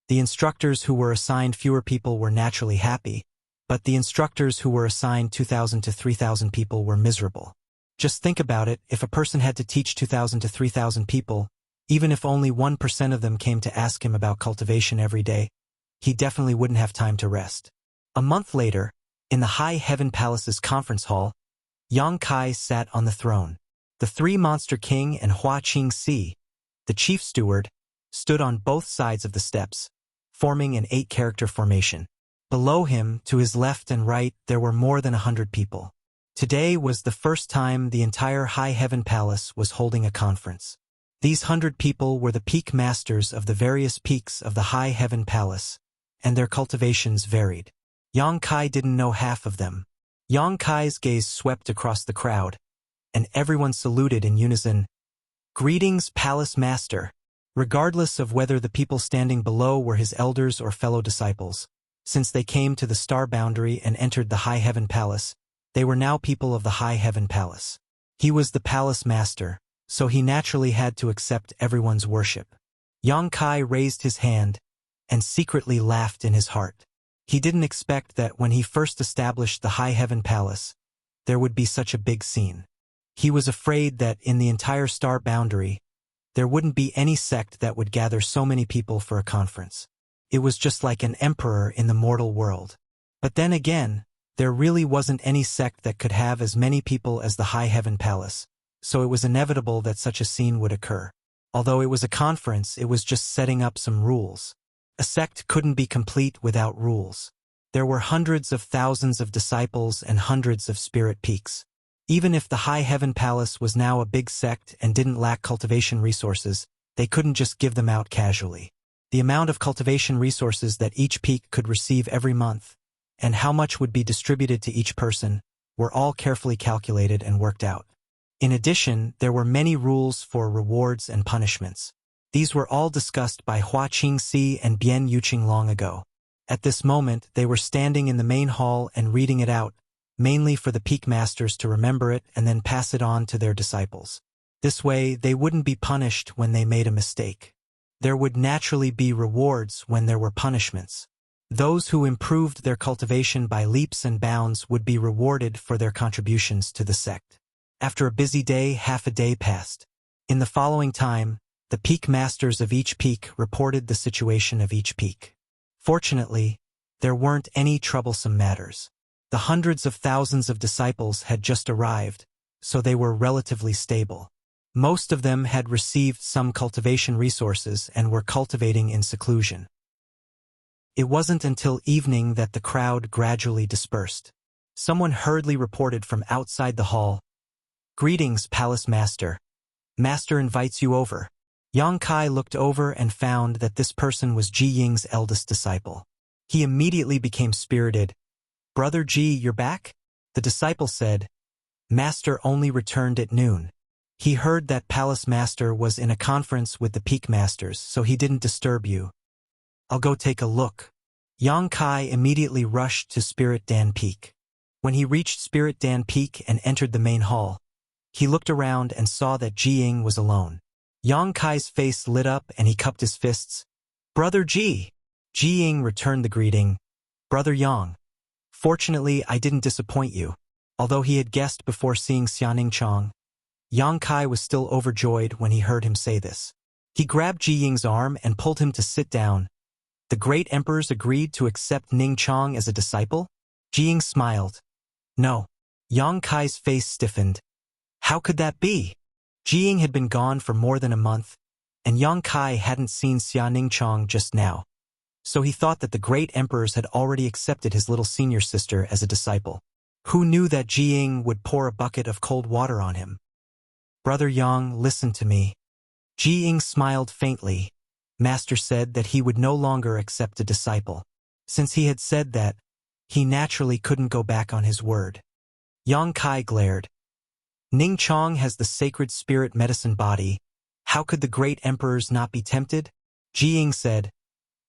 The instructors who were assigned fewer people were naturally happy, but the instructors who were assigned 2,000 to 3,000 people were miserable. Just think about it, if a person had to teach 2,000 to 3,000 people, even if only 1% of them came to ask him about cultivation every day, he definitely wouldn't have time to rest. A month later, in the High Heaven Palace's conference hall, Yang Kai sat on the throne. The three Monster King and Hua Qingxi, the chief steward, stood on both sides of the steps, forming an 8-character formation. Below him, to his left and right, there were more than 100 people. Today was the first time the entire High Heaven Palace was holding a conference. These 100 people were the peak masters of the various peaks of the High Heaven Palace, and their cultivations varied. Yang Kai didn't know half of them. Yang Kai's gaze swept across the crowd, and everyone saluted in unison. "Greetings, Palace Master." Regardless of whether the people standing below were his elders or fellow disciples, since they came to the star boundary and entered the High Heaven Palace, they were now people of the High Heaven Palace. He was the Palace Master, so he naturally had to accept everyone's worship. Yang Kai raised his hand and secretly laughed in his heart. He didn't expect that when he first established the High Heaven Palace, there would be such a big scene. He was afraid that in the entire star boundary, there wouldn't be any sect that would gather so many people for a conference. It was just like an emperor in the mortal world. But then again, there really wasn't any sect that could have as many people as the High Heaven Palace, so it was inevitable that such a scene would occur. Although it was a conference, it was just setting up some rules. A sect couldn't be complete without rules. There were hundreds of thousands of disciples and hundreds of spirit peaks. Even if the High Heaven Palace was now a big sect and didn't lack cultivation resources, they couldn't just give them out casually. The amount of cultivation resources that each peak could receive every month, and how much would be distributed to each person, were all carefully calculated and worked out. In addition, there were many rules for rewards and punishments. These were all discussed by Hua Qingxi and Bian Yuqing long ago. At this moment, they were standing in the main hall and reading it out, mainly for the peak masters to remember it and then pass it on to their disciples. This way, they wouldn't be punished when they made a mistake. There would naturally be rewards when there were punishments. Those who improved their cultivation by leaps and bounds would be rewarded for their contributions to the sect. After a busy day, half a day passed. In the following time, the peak masters of each peak reported the situation of each peak. Fortunately, there weren't any troublesome matters. The hundreds of thousands of disciples had just arrived, so they were relatively stable. Most of them had received some cultivation resources and were cultivating in seclusion. It wasn't until evening that the crowd gradually dispersed. Someone hurriedly reported from outside the hall, "Greetings, Palace Master. Master invites you over." Yang Kai looked over and found that this person was Ji Ying's eldest disciple. He immediately became spirited. "Brother Ji, you're back?" The disciple said, "Master only returned at noon. He heard that Palace Master was in a conference with the Peak Masters, so he didn't disturb you. I'll go take a look." Yang Kai immediately rushed to Spirit Dan Peak. When he reached Spirit Dan Peak and entered the main hall, he looked around and saw that Ji Ying was alone. Yang Kai's face lit up and he cupped his fists. "Brother Ji!" Ji Ying returned the greeting. "Brother Yang. Fortunately, I didn't disappoint you." Although he had guessed before seeing Xianing Chong, Yang Kai was still overjoyed when he heard him say this. He grabbed Ji Ying's arm and pulled him to sit down. "The great emperors agreed to accept Ning Chong as a disciple?" Ji Ying smiled. "No." Yang Kai's face stiffened. "How could that be?" Ji Ying had been gone for more than a month, and Yang Kai hadn't seen Xianing Chong just now. So he thought that the great emperors had already accepted his little senior sister as a disciple. Who knew that Ji Ying would pour a bucket of cold water on him? "Brother Yang, listen to me." Ji Ying smiled faintly. Master said that he would no longer accept a disciple. Since he had said that, he naturally couldn't go back on his word. Yang Kai glared. "Ning Chong has the sacred spirit medicine body. How could the great emperors not be tempted?" Ji Ying said,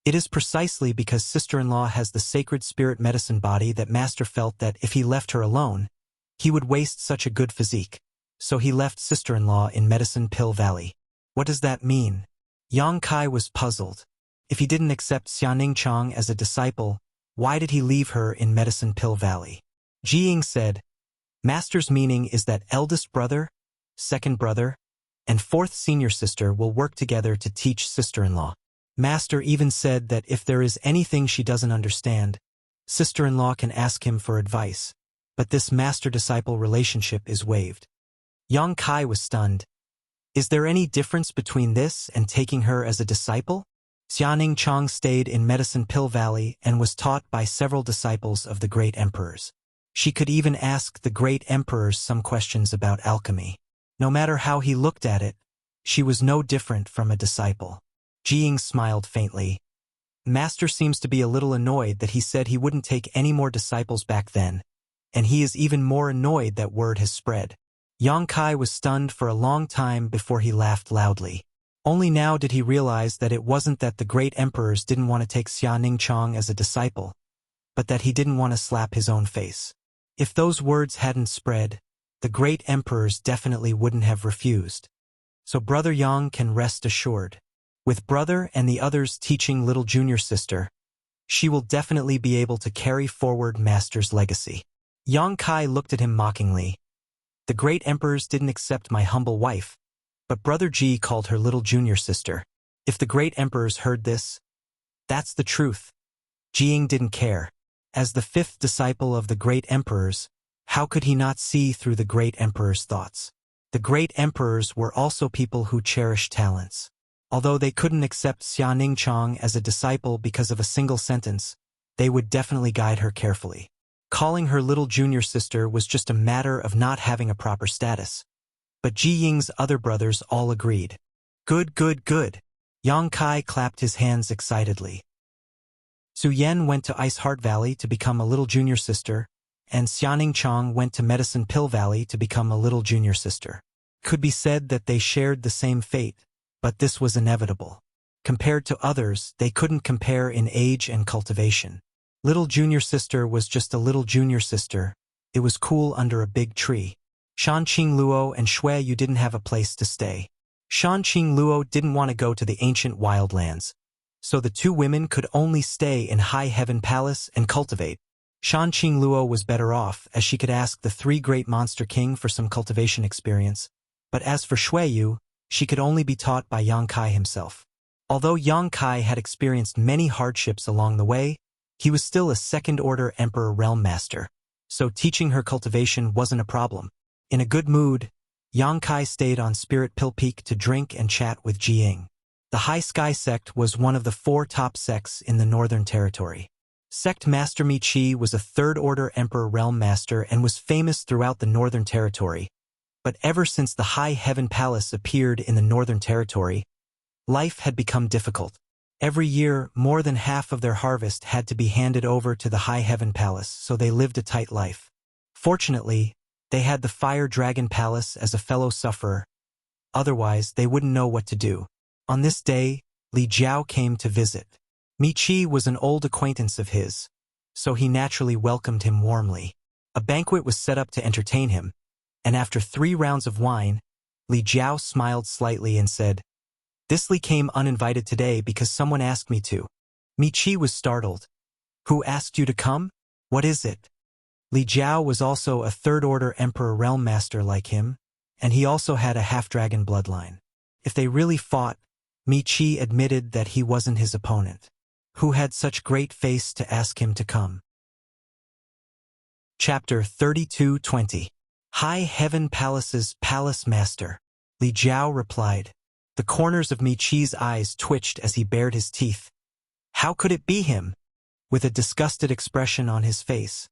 "It is precisely because sister-in-law has the sacred spirit medicine body that Master felt that if he left her alone, he would waste such a good physique. So he left sister-in-law in Medicine Pill Valley." "What does that mean?" Yang Kai was puzzled. If he didn't accept Xianing Chong as a disciple, why did he leave her in Medicine Pill Valley? Ji Ying said, "Master's meaning is that eldest brother, second brother, and fourth senior sister will work together to teach sister-in-law. Master even said that if there is anything she doesn't understand, sister-in-law can ask him for advice, but this master-disciple relationship is waived." Yang Kai was stunned. Is there any difference between this and taking her as a disciple? Xianing Chong stayed in Medicine Pill Valley and was taught by several disciples of the great emperors. She could even ask the great emperors some questions about alchemy. No matter how he looked at it, she was no different from a disciple. Ji Ying smiled faintly. Master seems to be a little annoyed that he said he wouldn't take any more disciples back then, and he is even more annoyed that word has spread. Yang Kai was stunned for a long time before he laughed loudly. Only now did he realize that it wasn't that the great emperors didn't want to take Xianing Chong as a disciple, but that he didn't want to slap his own face. If those words hadn't spread, the great emperors definitely wouldn't have refused. So Brother Yang can rest assured. With Brother and the others teaching little junior sister, she will definitely be able to carry forward Master's legacy. Yang Kai looked at him mockingly. The great emperors didn't accept my humble wife, but Brother Ji called her little junior sister. If the great emperors heard this, that's the truth. Jiying didn't care. As the fifth disciple of the great emperors, how could he not see through the great emperor's thoughts? The great emperors were also people who cherished talents. Although they couldn't accept Xia Ningchang as a disciple because of a single sentence, they would definitely guide her carefully. Calling her little junior sister was just a matter of not having a proper status. But Ji Ying's other brothers all agreed. Good, good, good. Yang Kai clapped his hands excitedly. Su Yen went to Ice Heart Valley to become a little junior sister, and Xianing Chang went to Medicine Pill Valley to become a little junior sister. Could be said that they shared the same fate, but this was inevitable. Compared to others, they couldn't compare in age and cultivation. Little junior sister was just a little junior sister. It was cool under a big tree. Shan Qing Luo and Shui Yu didn't have a place to stay. Shan Qing Luo didn't want to go to the ancient wildlands, so the two women could only stay in High Heaven Palace and cultivate. Shan Qing Luo was better off, as she could ask the three great monster king for some cultivation experience, but as for Shui Yu, she could only be taught by Yang Kai himself. Although Yang Kai had experienced many hardships along the way, he was still a second-order Emperor Realm Master, so teaching her cultivation wasn't a problem. In a good mood, Yang Kai stayed on Spirit Pill Peak to drink and chat with Jiying. The High Sky Sect was one of the 4 top sects in the Northern Territory. Sect Master Mi Chi was a third-order Emperor Realm Master and was famous throughout the Northern Territory, but ever since the High Heaven Palace appeared in the Northern Territory, life had become difficult. Every year, more than half of their harvest had to be handed over to the High Heaven Palace, so they lived a tight life. Fortunately, they had the Fire Dragon Palace as a fellow sufferer. Otherwise, they wouldn't know what to do. On this day, Li Jiao came to visit. Mi Chi was an old acquaintance of his, so he naturally welcomed him warmly. A banquet was set up to entertain him, and after 3 rounds of wine, Li Jiao smiled slightly and said, "This Li came uninvited today because someone asked me to." Mi Chi was startled. "Who asked you to come? What is it?" Li Jiao was also a third-order Emperor Realm Master like him, and he also had a half-dragon bloodline. If they really fought, Mi Chi admitted that he wasn't his opponent. Who had such great face to ask him to come? Chapter 32:20. High Heaven Palace's Palace Master. Li Jiao replied. The corners of Mi Chi's eyes twitched as he bared his teeth. How could it be him? With a disgusted expression on his face.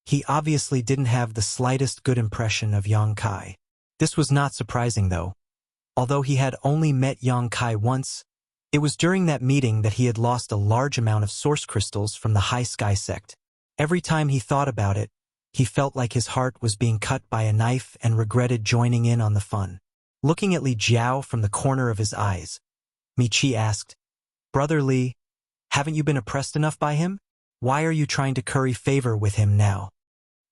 He obviously didn't have the slightest good impression of Yang Kai. This was not surprising though. Although he had only met Yang Kai once, it was during that meeting that he had lost a large amount of source crystals from the High Sky Sect. Every time he thought about it, he felt like his heart was being cut by a knife and regretted joining in on the fun. Looking at Li Jiao from the corner of his eyes, Mi Chi asked, "Brother Li, haven't you been oppressed enough by him? Why are you trying to curry favor with him now?"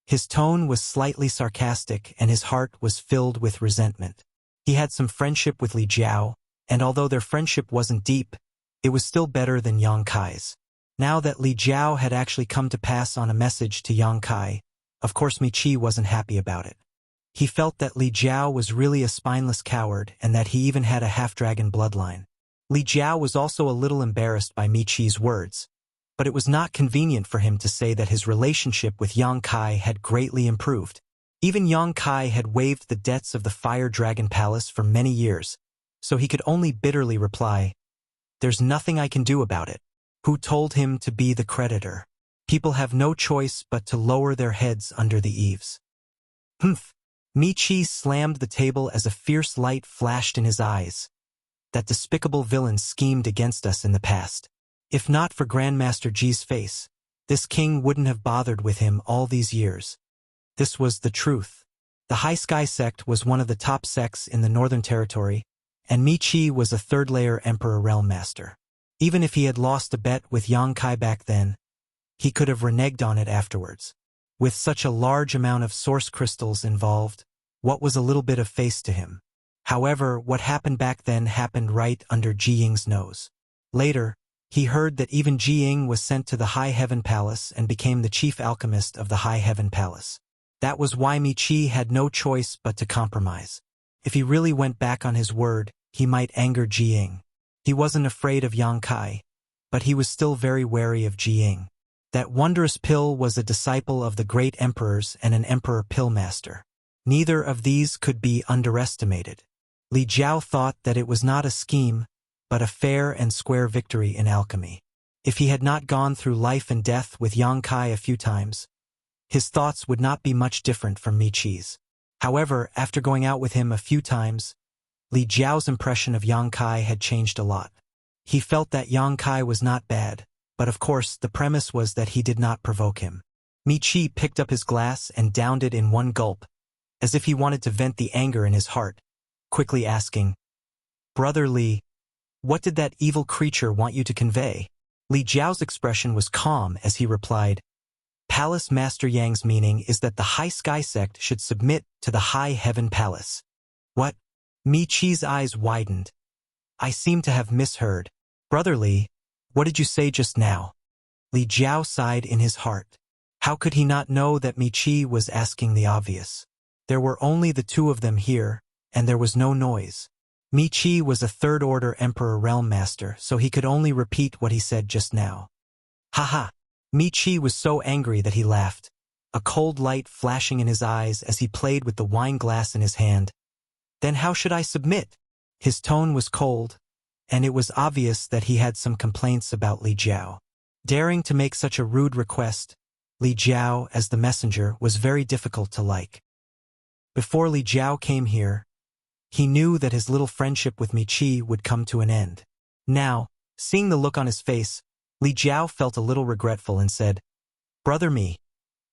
His tone was slightly sarcastic and his heart was filled with resentment. He had some friendship with Li Jiao, and although their friendship wasn't deep, it was still better than Yang Kai's. Now that Li Jiao had actually come to pass on a message to Yang Kai, of course Mi Chi wasn't happy about it. He felt that Li Jiao was really a spineless coward and that he even had a half-dragon bloodline. Li Jiao was also a little embarrassed by Mi Chi's words, but it was not convenient for him to say that his relationship with Yang Kai had greatly improved. Even Yang Kai had waived the debts of the Fire Dragon Palace for many years, so he could only bitterly reply, "There's nothing I can do about it." Who told him to be the creditor? People have no choice but to lower their heads under the eaves. Humph! Mi Chi slammed the table as a fierce light flashed in his eyes. That despicable villain schemed against us in the past. If not for Grandmaster Ji's face, this king wouldn't have bothered with him all these years. This was the truth. The High Sky Sect was one of the top sects in the Northern Territory, and Mi Chi was a third-layer Emperor Realm Master. Even if he had lost a bet with Yang Kai back then, he could have reneged on it afterwards. With such a large amount of source crystals involved, what was a little bit of face to him? However, what happened back then happened right under Jiying's nose. Later, he heard that even Jiying was sent to the High Heaven Palace and became the chief alchemist of the High Heaven Palace. That was why Michi had no choice but to compromise. If he really went back on his word, he might anger Jiying. He wasn't afraid of Yang Kai, but he was still very wary of Jiying. That wondrous pill was a disciple of the great emperors and an emperor pill master. Neither of these could be underestimated. Li Jiao thought that it was not a scheme, but a fair and square victory in alchemy. If he had not gone through life and death with Yang Kai a few times, his thoughts would not be much different from Michi's. However, after going out with him a few times, Li Jiao's impression of Yang Kai had changed a lot. He felt that Yang Kai was not bad, but of course the premise was that he did not provoke him. Michi picked up his glass and downed it in one gulp, as if he wanted to vent the anger in his heart, quickly asking, "Brother Li, what did that evil creature want you to convey?" Li Jiao's expression was calm as he replied, "Palace Master Yang's meaning is that the High Sky Sect should submit to the High Heaven Palace." "What?" Michi's eyes widened. "I seem to have misheard. Brother Li, what did you say just now?" Li Jiao sighed in his heart. How could he not know that Michi was asking the obvious? There were only the two of them here, and there was no noise. Michi was a third-order Emperor Realm Master, so he could only repeat what he said just now. "Haha!" Michi was so angry that he laughed, a cold light flashing in his eyes as he played with the wine glass in his hand. "Then how should I submit?" His tone was cold, and it was obvious that he had some complaints about Li Jiao. Daring to make such a rude request, Li Jiao, as the messenger, was very difficult to like. Before Li Jiao came here, he knew that his little friendship with Michi would come to an end. Now, seeing the look on his face, Li Jiao felt a little regretful and said, "Brother Mi,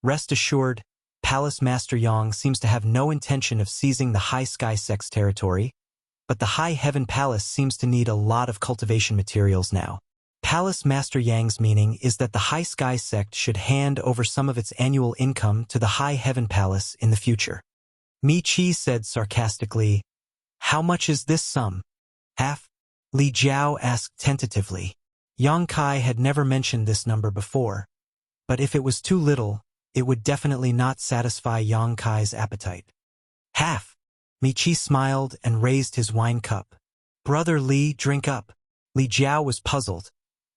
rest assured, Palace Master Yang seems to have no intention of seizing the High Sky Sect's territory, but the High Heaven Palace seems to need a lot of cultivation materials now. Palace Master Yang's meaning is that the High Sky Sect should hand over some of its annual income to the High Heaven Palace in the future." Michi said sarcastically, "How much is this sum?" "Half?" Li Jiao asked tentatively. Yang Kai had never mentioned this number before, but if it was too little, it would definitely not satisfy Yang Kai's appetite. "Half." Michi smiled and raised his wine cup. "Brother Li, drink up." Li Jiao was puzzled,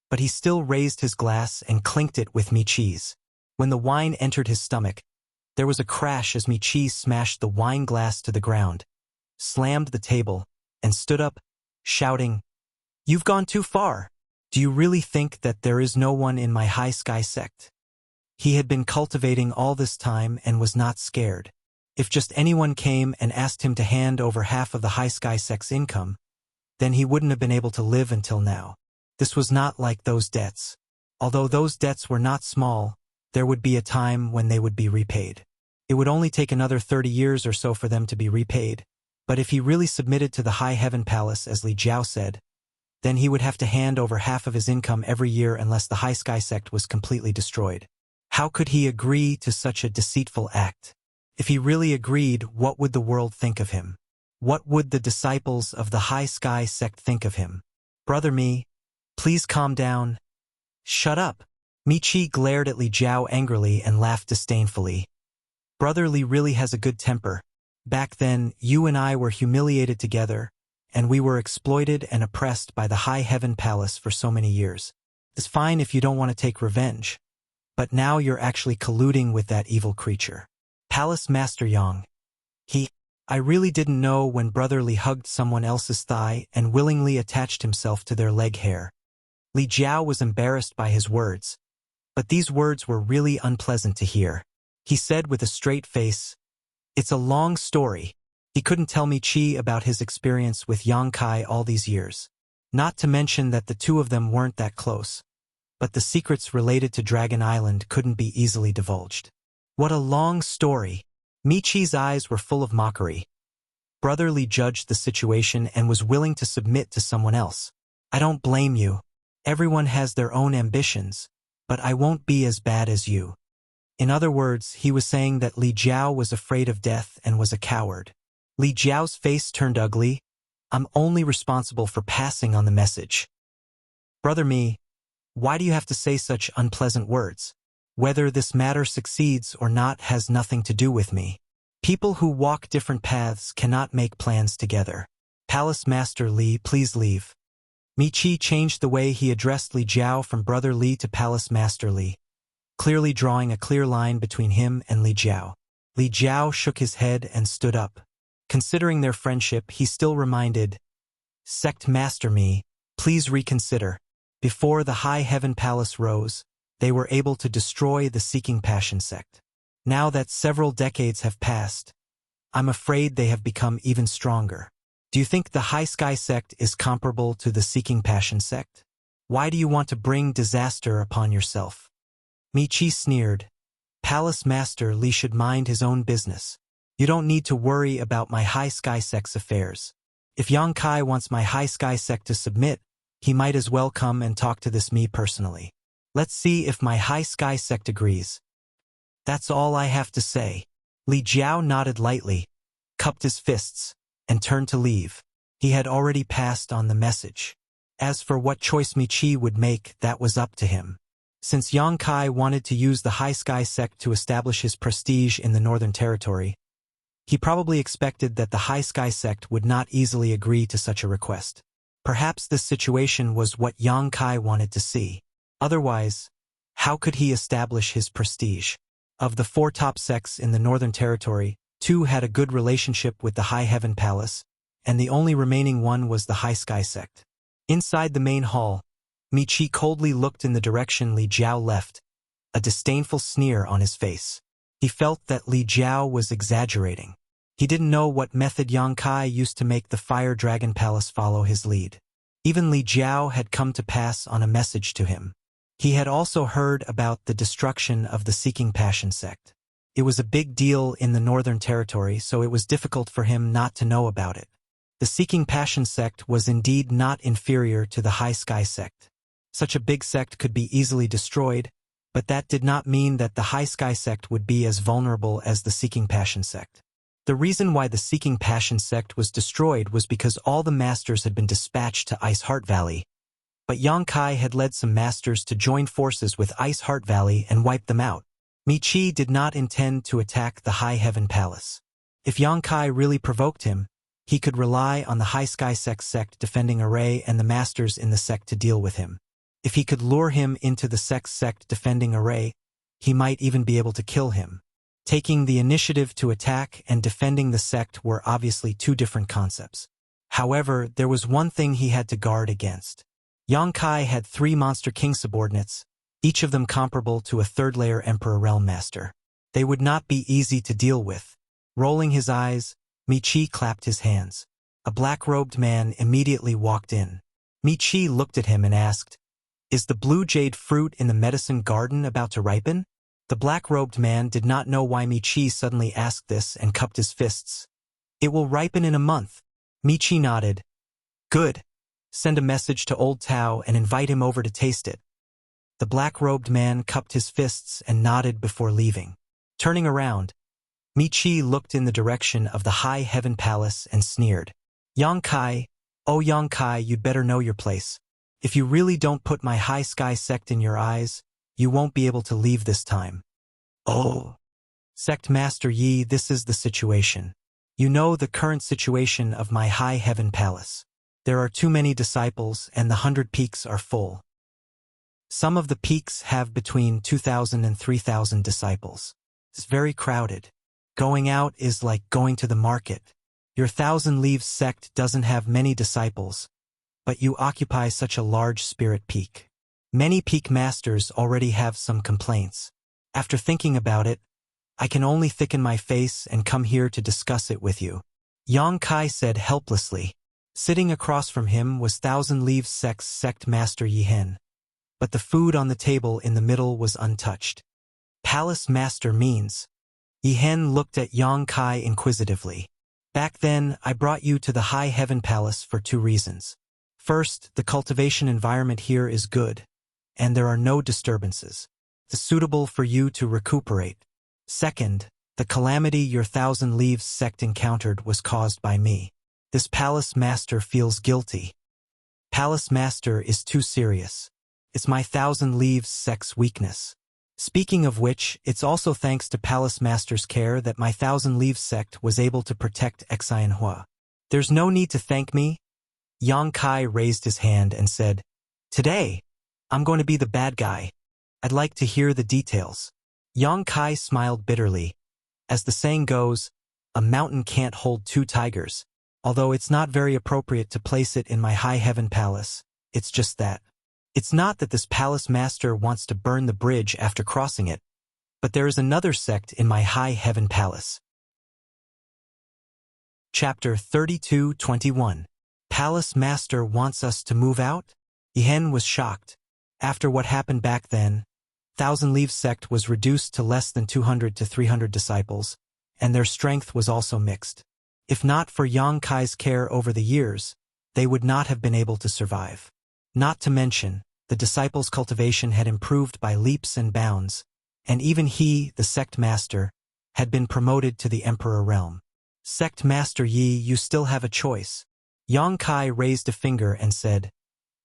but he still raised his glass and clinked it with Michi's. When the wine entered his stomach, there was a crash as Michi smashed the wine glass to the ground, slammed the table, and stood up, shouting, "You've gone too far. Do you really think that there is no one in my High Sky Sect?" He had been cultivating all this time and was not scared. If just anyone came and asked him to hand over half of the High Sky Sect's income, then he wouldn't have been able to live until now. This was not like those debts. Although those debts were not small, there would be a time when they would be repaid. It would only take another 30 years or so for them to be repaid, but if he really submitted to the High Heaven Palace, as Li Jiao said, then he would have to hand over half of his income every year unless the High Sky Sect was completely destroyed. How could he agree to such a deceitful act? If he really agreed, what would the world think of him? What would the disciples of the High Sky Sect think of him? "Brother Mi, please calm down." "Shut up." Michi glared at Li Jiao angrily and laughed disdainfully. "Brother Li really has a good temper. Back then, you and I were humiliated together, and we were exploited and oppressed by the High Heaven Palace for so many years. It's fine if you don't want to take revenge, but now you're actually colluding with that evil creature. Palace Master Yang. I really didn't know when Brother Li hugged someone else's thigh and willingly attached himself to their leg hair." Li Jiao was embarrassed by his words, but these words were really unpleasant to hear. He said with a straight face, "It's a long story." He couldn't tell Michi about his experience with Yang Kai all these years. Not to mention that the two of them weren't that close, but the secrets related to Dragon Island couldn't be easily divulged. What a long story. Michi's eyes were full of mockery. Brother Li judged the situation and was willing to submit to someone else. "I don't blame you. Everyone has their own ambitions, but I won't be as bad as you." In other words, he was saying that Li Jiao was afraid of death and was a coward. Li Jiao's face turned ugly. "I'm only responsible for passing on the message." "Brother Mi, why do you have to say such unpleasant words?" Whether this matter succeeds or not has nothing to do with me. People who walk different paths cannot make plans together. Palace Master Li, please leave. Mi Qi changed the way he addressed Li Jiao from Brother Li to Palace Master Li, clearly drawing a clear line between him and Li Jiao. Li Jiao shook his head and stood up. Considering their friendship, he still reminded, Sect Master Mi, please reconsider. Before the High Heaven Palace rose, they were able to destroy the Seeking Passion sect. Now that several decades have passed, I'm afraid they have become even stronger. Do you think the High Sky sect is comparable to the Seeking Passion sect? Why do you want to bring disaster upon yourself? Mi Qi sneered. Palace Master Li should mind his own business. You don't need to worry about my High Sky sect's affairs. If Yang Kai wants my High Sky sect to submit, he might as well come and talk to this me personally. Let's see if my High Sky sect agrees. That's all I have to say. Li Jiao nodded lightly, cupped his fists, and turned to leave. He had already passed on the message. As for what choice Mi Qi would make, that was up to him. Since Yang Kai wanted to use the High Sky sect to establish his prestige in the Northern Territory, he probably expected that the High Sky sect would not easily agree to such a request. Perhaps this situation was what Yang Kai wanted to see. Otherwise, how could he establish his prestige? Of the 4 top sects in the Northern Territory, 2 had a good relationship with the High Heaven Palace, and the only remaining one was the High Sky sect. Inside the main hall, Mi Qi coldly looked in the direction Li Jiao left, a disdainful sneer on his face. He felt that Li Jiao was exaggerating. He didn't know what method Yang Kai used to make the Fire Dragon Palace follow his lead. Even Li Jiao had come to pass on a message to him. He had also heard about the destruction of the Seeking Passion sect. It was a big deal in the Northern Territory, so it was difficult for him not to know about it. The Seeking Passion sect was indeed not inferior to the High Sky sect. Such a big sect could be easily destroyed, but that did not mean that the High Sky sect would be as vulnerable as the Seeking Passion sect. The reason why the Seeking Passion sect was destroyed was because all the masters had been dispatched to Ice Heart Valley, but Yang Kai had led some masters to join forces with Ice Heart Valley and wipe them out. Mi Qi did not intend to attack the High Heaven Palace. If Yang Kai really provoked him, he could rely on the High Sky sect defending Array and the masters in the sect to deal with him. If he could lure him into the sect defending Array, he might even be able to kill him. Taking the initiative to attack and defending the sect were obviously 2 different concepts. However, there was one thing he had to guard against. Yang Kai had 3 Monster King subordinates, each of them comparable to a 3rd-layer Emperor Realm Master. They would not be easy to deal with. Rolling his eyes, Mi Qi clapped his hands. A black-robed man immediately walked in. Mi Qi looked at him and asked, Is the blue jade fruit in the medicine garden about to ripen? The black-robed man did not know why Mi Qi suddenly asked this and cupped his fists. It will ripen in a month. Mi Qi nodded. Good. Send a message to Old Tao and invite him over to taste it. The black-robed man cupped his fists and nodded before leaving. Turning around, Mi Qi looked in the direction of the High Heaven Palace and sneered. Yang Kai, oh Yang Kai, you'd better know your place. If you really don't put my High Sky sect in your eyes, you won't be able to leave this time. Oh. Sect Master Yi, this is the situation. You know the current situation of my High Heaven Palace. There are too many disciples and the 100 peaks are full. Some of the peaks have between 2,000 and 3,000 disciples. It's very crowded. Going out is like going to the market. Your Thousand Leaves sect doesn't have many disciples, but you occupy such a large spirit peak. Many peak masters already have some complaints. After thinking about it, I can only thicken my face and come here to discuss it with you. Yang Kai said helplessly. Sitting across from him was Thousand Leaves sect's sect master Yihen, but the food on the table in the middle was untouched. Palace Master means. Yihen looked at Yang Kai inquisitively. Back then, I brought you to the High Heaven Palace for 2 reasons. First, the cultivation environment here is good, and there are no disturbances. It's suitable for you to recuperate. Second, the calamity your Thousand Leaves sect encountered was caused by me. This Palace Master feels guilty. Palace Master is too serious. It's my Thousand Leaves sect's weakness. Speaking of which, it's also thanks to Palace Master's care that my Thousand Leaves sect was able to protect Xianhua. There's no need to thank me. Yang Kai raised his hand and said, "Today, I'm going to be the bad guy. I'd like to hear the details." Yang Kai smiled bitterly. As the saying goes, a mountain can't hold two tigers. Although it's not very appropriate to place it in my High Heaven Palace, it's just that. It's not that this Palace Master wants to burn the bridge after crossing it, but there is another sect in my High Heaven Palace. Chapter 32:21. Palace Master wants us to move out? Yihen was shocked. After what happened back then, Thousand Leaves sect was reduced to less than 200 to 300 disciples, and their strength was also mixed. If not for Yang Kai's care over the years, they would not have been able to survive. Not to mention, the disciples' cultivation had improved by leaps and bounds, and even he, the sect master, had been promoted to the emperor realm. Sect Master Yi, you still have a choice. Yang Kai raised a finger and said,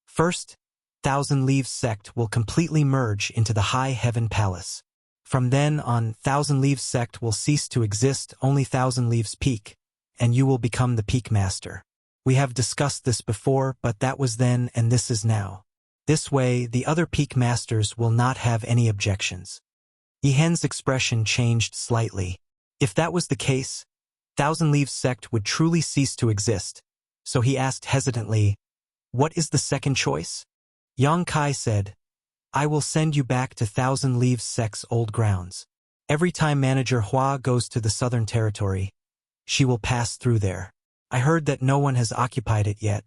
"First, Thousand Leaves sect will completely merge into the High Heaven Palace. From then on, Thousand Leaves sect will cease to exist, only Thousand Leaves Peak, and you will become the Peak Master. We have discussed this before, but that was then and this is now. This way, the other Peak Masters will not have any objections." Yihen's expression changed slightly. If that was the case, Thousand Leaves sect would truly cease to exist, so he asked hesitantly, "What is the second choice?" Yang Kai said, "I will send you back to Thousand Leaves sect's old grounds. Every time Manager Hua goes to the Southern Territory, she will pass through there. I heard that no one has occupied it yet,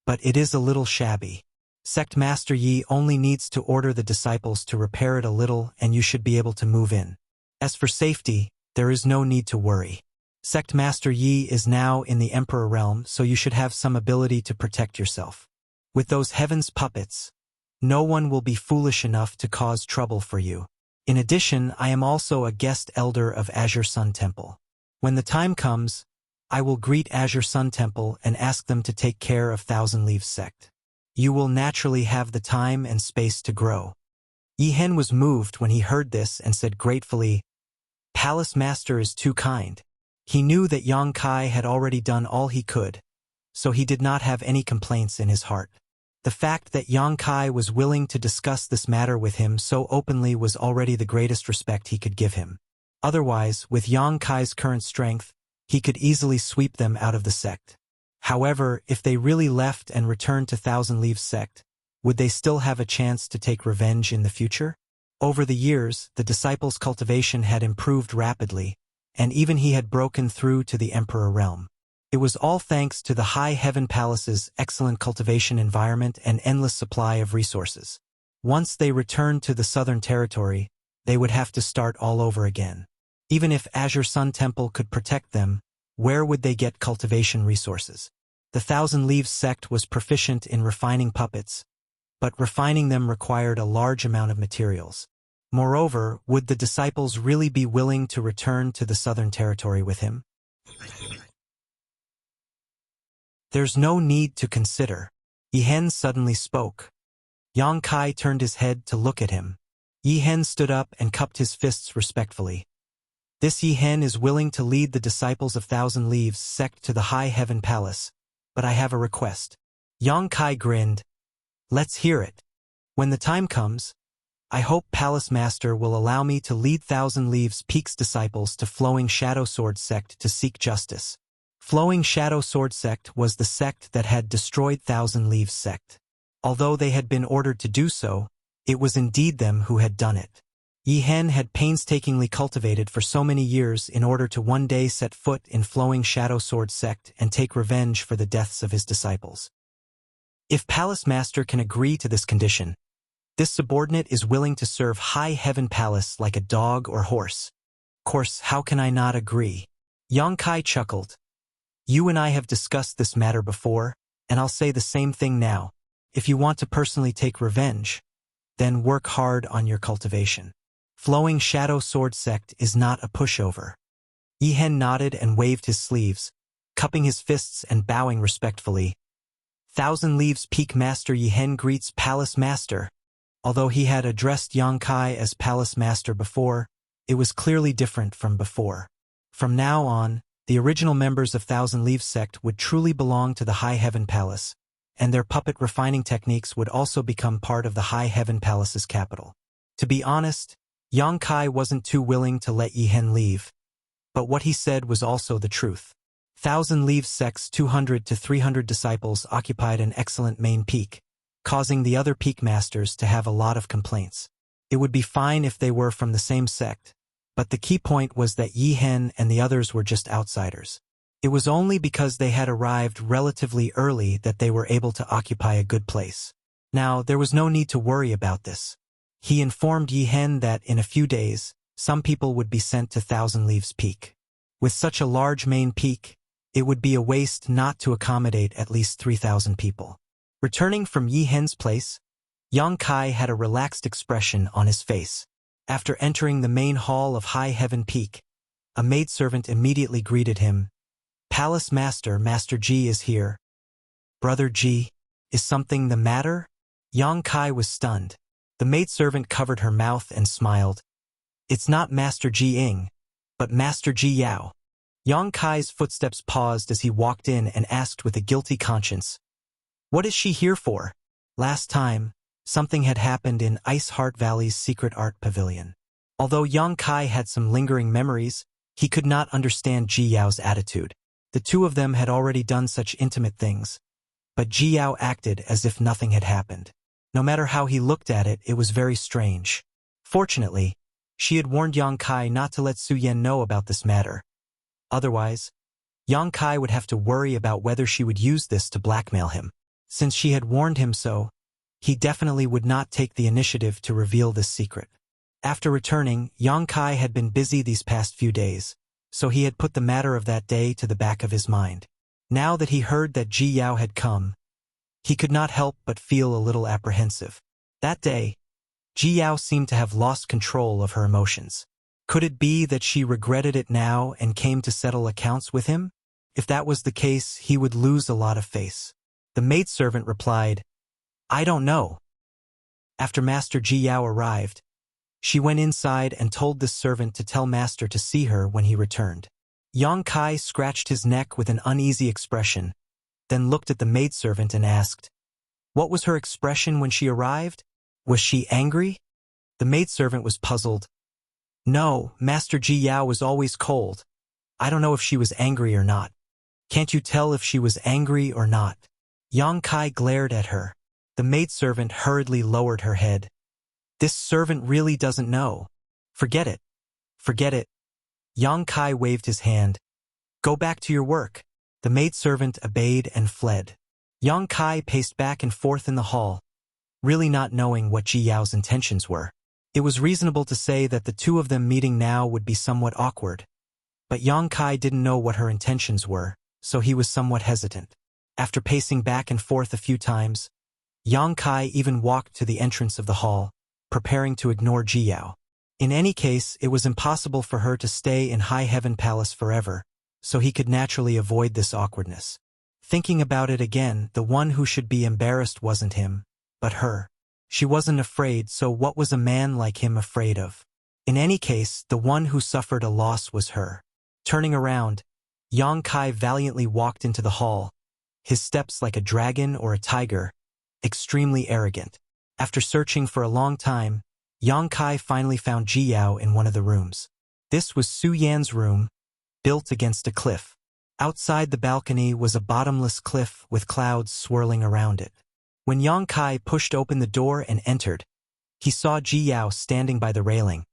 but it is a little shabby. Sect Master Yi only needs to order the disciples to repair it a little and you should be able to move in. As for safety, there is no need to worry. Sect Master Yi is now in the Emperor realm, so you should have some ability to protect yourself. With those heavens puppets, no one will be foolish enough to cause trouble for you. In addition, I am also a guest elder of Azure Sun Temple. When the time comes, I will greet Azure Sun Temple and ask them to take care of Thousand Leaves sect. You will naturally have the time and space to grow." Yihen was moved when he heard this and said gratefully, "Palace Master is too kind." He knew that Yang Kai had already done all he could, so he did not have any complaints in his heart. The fact that Yang Kai was willing to discuss this matter with him so openly was already the greatest respect he could give him. Otherwise, with Yang Kai's current strength, he could easily sweep them out of the sect. However, if they really left and returned to Thousand Leaves sect, would they still have a chance to take revenge in the future? Over the years, the disciples' cultivation had improved rapidly, and even he had broken through to the Emperor realm. It was all thanks to the High Heaven Palace's excellent cultivation environment and endless supply of resources. Once they returned to the Southern Territory, they would have to start all over again. Even if Azure Sun Temple could protect them, where would they get cultivation resources? The Thousand Leaves sect was proficient in refining puppets, but refining them required a large amount of materials. Moreover, would the disciples really be willing to return to the Southern Territory with him? There's no need to consider. Yihen suddenly spoke. Yang Kai turned his head to look at him. Yihen stood up and cupped his fists respectfully. This Yihen is willing to lead the disciples of Thousand Leaves sect to the High Heaven Palace, but I have a request. Yang Kai grinned. Let's hear it. When the time comes, I hope Palace Master will allow me to lead Thousand Leaves Peak's disciples to Flowing Shadow Sword sect to seek justice. Flowing Shadow Sword sect was the sect that had destroyed Thousand Leaves sect. Although they had been ordered to do so, it was indeed them who had done it. Yihen had painstakingly cultivated for so many years in order to one day set foot in Flowing Shadow Sword sect and take revenge for the deaths of his disciples. If Palace Master can agree to this condition, this subordinate is willing to serve High Heaven Palace like a dog or horse. Of course, how can I not agree? Yang Kai chuckled. You and I have discussed this matter before, and I'll say the same thing now. If you want to personally take revenge, then work hard on your cultivation. Flowing Shadow Sword sect is not a pushover. Yihen nodded and waved his sleeves, cupping his fists and bowing respectfully. Thousand Leaves Peak Master Yihen greets Palace Master. Although he had addressed Yang Kai as palace master before, it was clearly different from before. From now on, the original members of Thousand Leaves sect would truly belong to the High Heaven Palace, and their puppet refining techniques would also become part of the High Heaven Palace's capital. To be honest, Yang Kai wasn't too willing to let Yi Hen leave, but what he said was also the truth. Thousand Leaves sect's 200 to 300 disciples occupied an excellent main peak, causing the other peak masters to have a lot of complaints. It would be fine if they were from the same sect, but the key point was that Yi Hen and the others were just outsiders. It was only because they had arrived relatively early that they were able to occupy a good place. Now, there was no need to worry about this. He informed Yi Hen that in a few days, some people would be sent to Thousand Leaves Peak. With such a large main peak, it would be a waste not to accommodate at least 3,000 people. Returning from Yi Hen's place, Yang Kai had a relaxed expression on his face. After entering the main hall of High Heaven Peak, a maidservant immediately greeted him. "Palace Master, Master Ji is here." "Brother Ji, is something the matter?" Yang Kai was stunned. The maidservant covered her mouth and smiled. "It's not Master Ji Ying, but Master Ji Yao." Yang Kai's footsteps paused as he walked in and asked with a guilty conscience, "What is she here for?" Last time, something had happened in Ice Heart Valley's secret art pavilion. Although Yang Kai had some lingering memories, he could not understand Ji Yao's attitude. The two of them had already done such intimate things, but Ji Yao acted as if nothing had happened. No matter how he looked at it, it was very strange. Fortunately, she had warned Yang Kai not to let Su Yan know about this matter. Otherwise, Yang Kai would have to worry about whether she would use this to blackmail him. Since she had warned him so, he definitely would not take the initiative to reveal this secret. After returning, Yang Kai had been busy these past few days, so he had put the matter of that day to the back of his mind. Now that he heard that Ji Yao had come, he could not help but feel a little apprehensive. That day, Ji Yao seemed to have lost control of her emotions. Could it be that she regretted it now and came to settle accounts with him? If that was the case, he would lose a lot of face. The maidservant replied, "I don't know." After Master Ji Yao arrived, she went inside and told this servant to tell Master to see her when he returned. Yang Kai scratched his neck with an uneasy expression, then looked at the maidservant and asked, "What was her expression when she arrived? Was she angry?" The maidservant was puzzled. "No, Master Ji Yao was always cold. I don't know if she was angry or not." "Can't you tell if she was angry or not?" Yang Kai glared at her. The maidservant hurriedly lowered her head. "This servant really doesn't know. Forget it. Forget it." Yang Kai waved his hand. "Go back to your work." The maidservant obeyed and fled. Yang Kai paced back and forth in the hall, really not knowing what Ji Yao's intentions were. It was reasonable to say that the two of them meeting now would be somewhat awkward, but Yang Kai didn't know what her intentions were, so he was somewhat hesitant. After pacing back and forth a few times, Yang Kai even walked to the entrance of the hall, preparing to ignore Ji Yao. In any case, it was impossible for her to stay in High Heaven Palace forever, so he could naturally avoid this awkwardness. Thinking about it again, the one who should be embarrassed wasn't him, but her. She wasn't afraid, so what was a man like him afraid of? In any case, the one who suffered a loss was her. Turning around, Yang Kai valiantly walked into the hall, his steps like a dragon or a tiger, extremely arrogant. After searching for a long time, Yang Kai finally found Ji Yao in one of the rooms. This was Su Yan's room, built against a cliff. Outside the balcony was a bottomless cliff with clouds swirling around it. When Yang Kai pushed open the door and entered, he saw Ji Yao standing by the railing,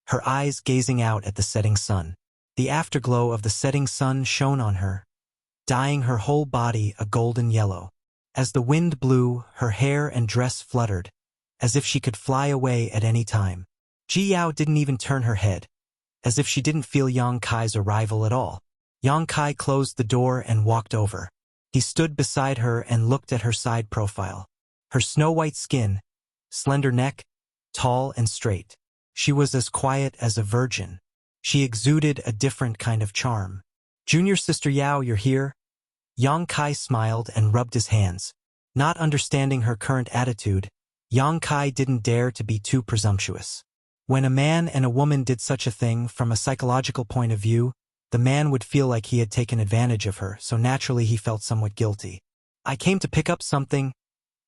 her eyes gazing out at the setting sun. The afterglow of the setting sun shone on her, dyeing her whole body a golden yellow. As the wind blew, her hair and dress fluttered, as if she could fly away at any time. Ji Yao didn't even turn her head, as if she didn't feel Yang Kai's arrival at all. Yang Kai closed the door and walked over. He stood beside her and looked at her side profile. Her snow-white skin, slender neck, tall and straight. She was as quiet as a virgin. She exuded a different kind of charm. "Junior Sister Yao, you're here?" Yang Kai smiled and rubbed his hands. Not understanding her current attitude, Yang Kai didn't dare to be too presumptuous. When a man and a woman did such a thing from a psychological point of view, the man would feel like he had taken advantage of her, so naturally he felt somewhat guilty. I came to pick up something.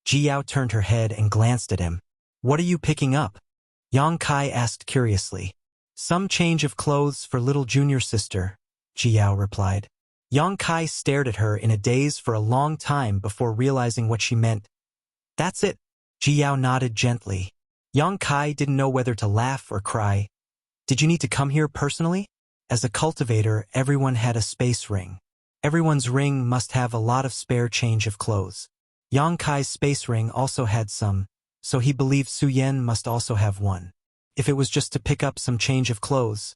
Jiao turned her head and glanced at him. What are you picking up? Yang Kai asked curiously. Some change of clothes for little junior sister, Jiao replied. Yang Kai stared at her in a daze for a long time before realizing what she meant. That's it. Jiao nodded gently. Yang Kai didn't know whether to laugh or cry. Did you need to come here personally? As a cultivator, everyone had a space ring. Everyone's ring must have a lot of spare change of clothes. Yang Kai's space ring also had some, so he believed Su Yan must also have one. If it was just to pick up some change of clothes,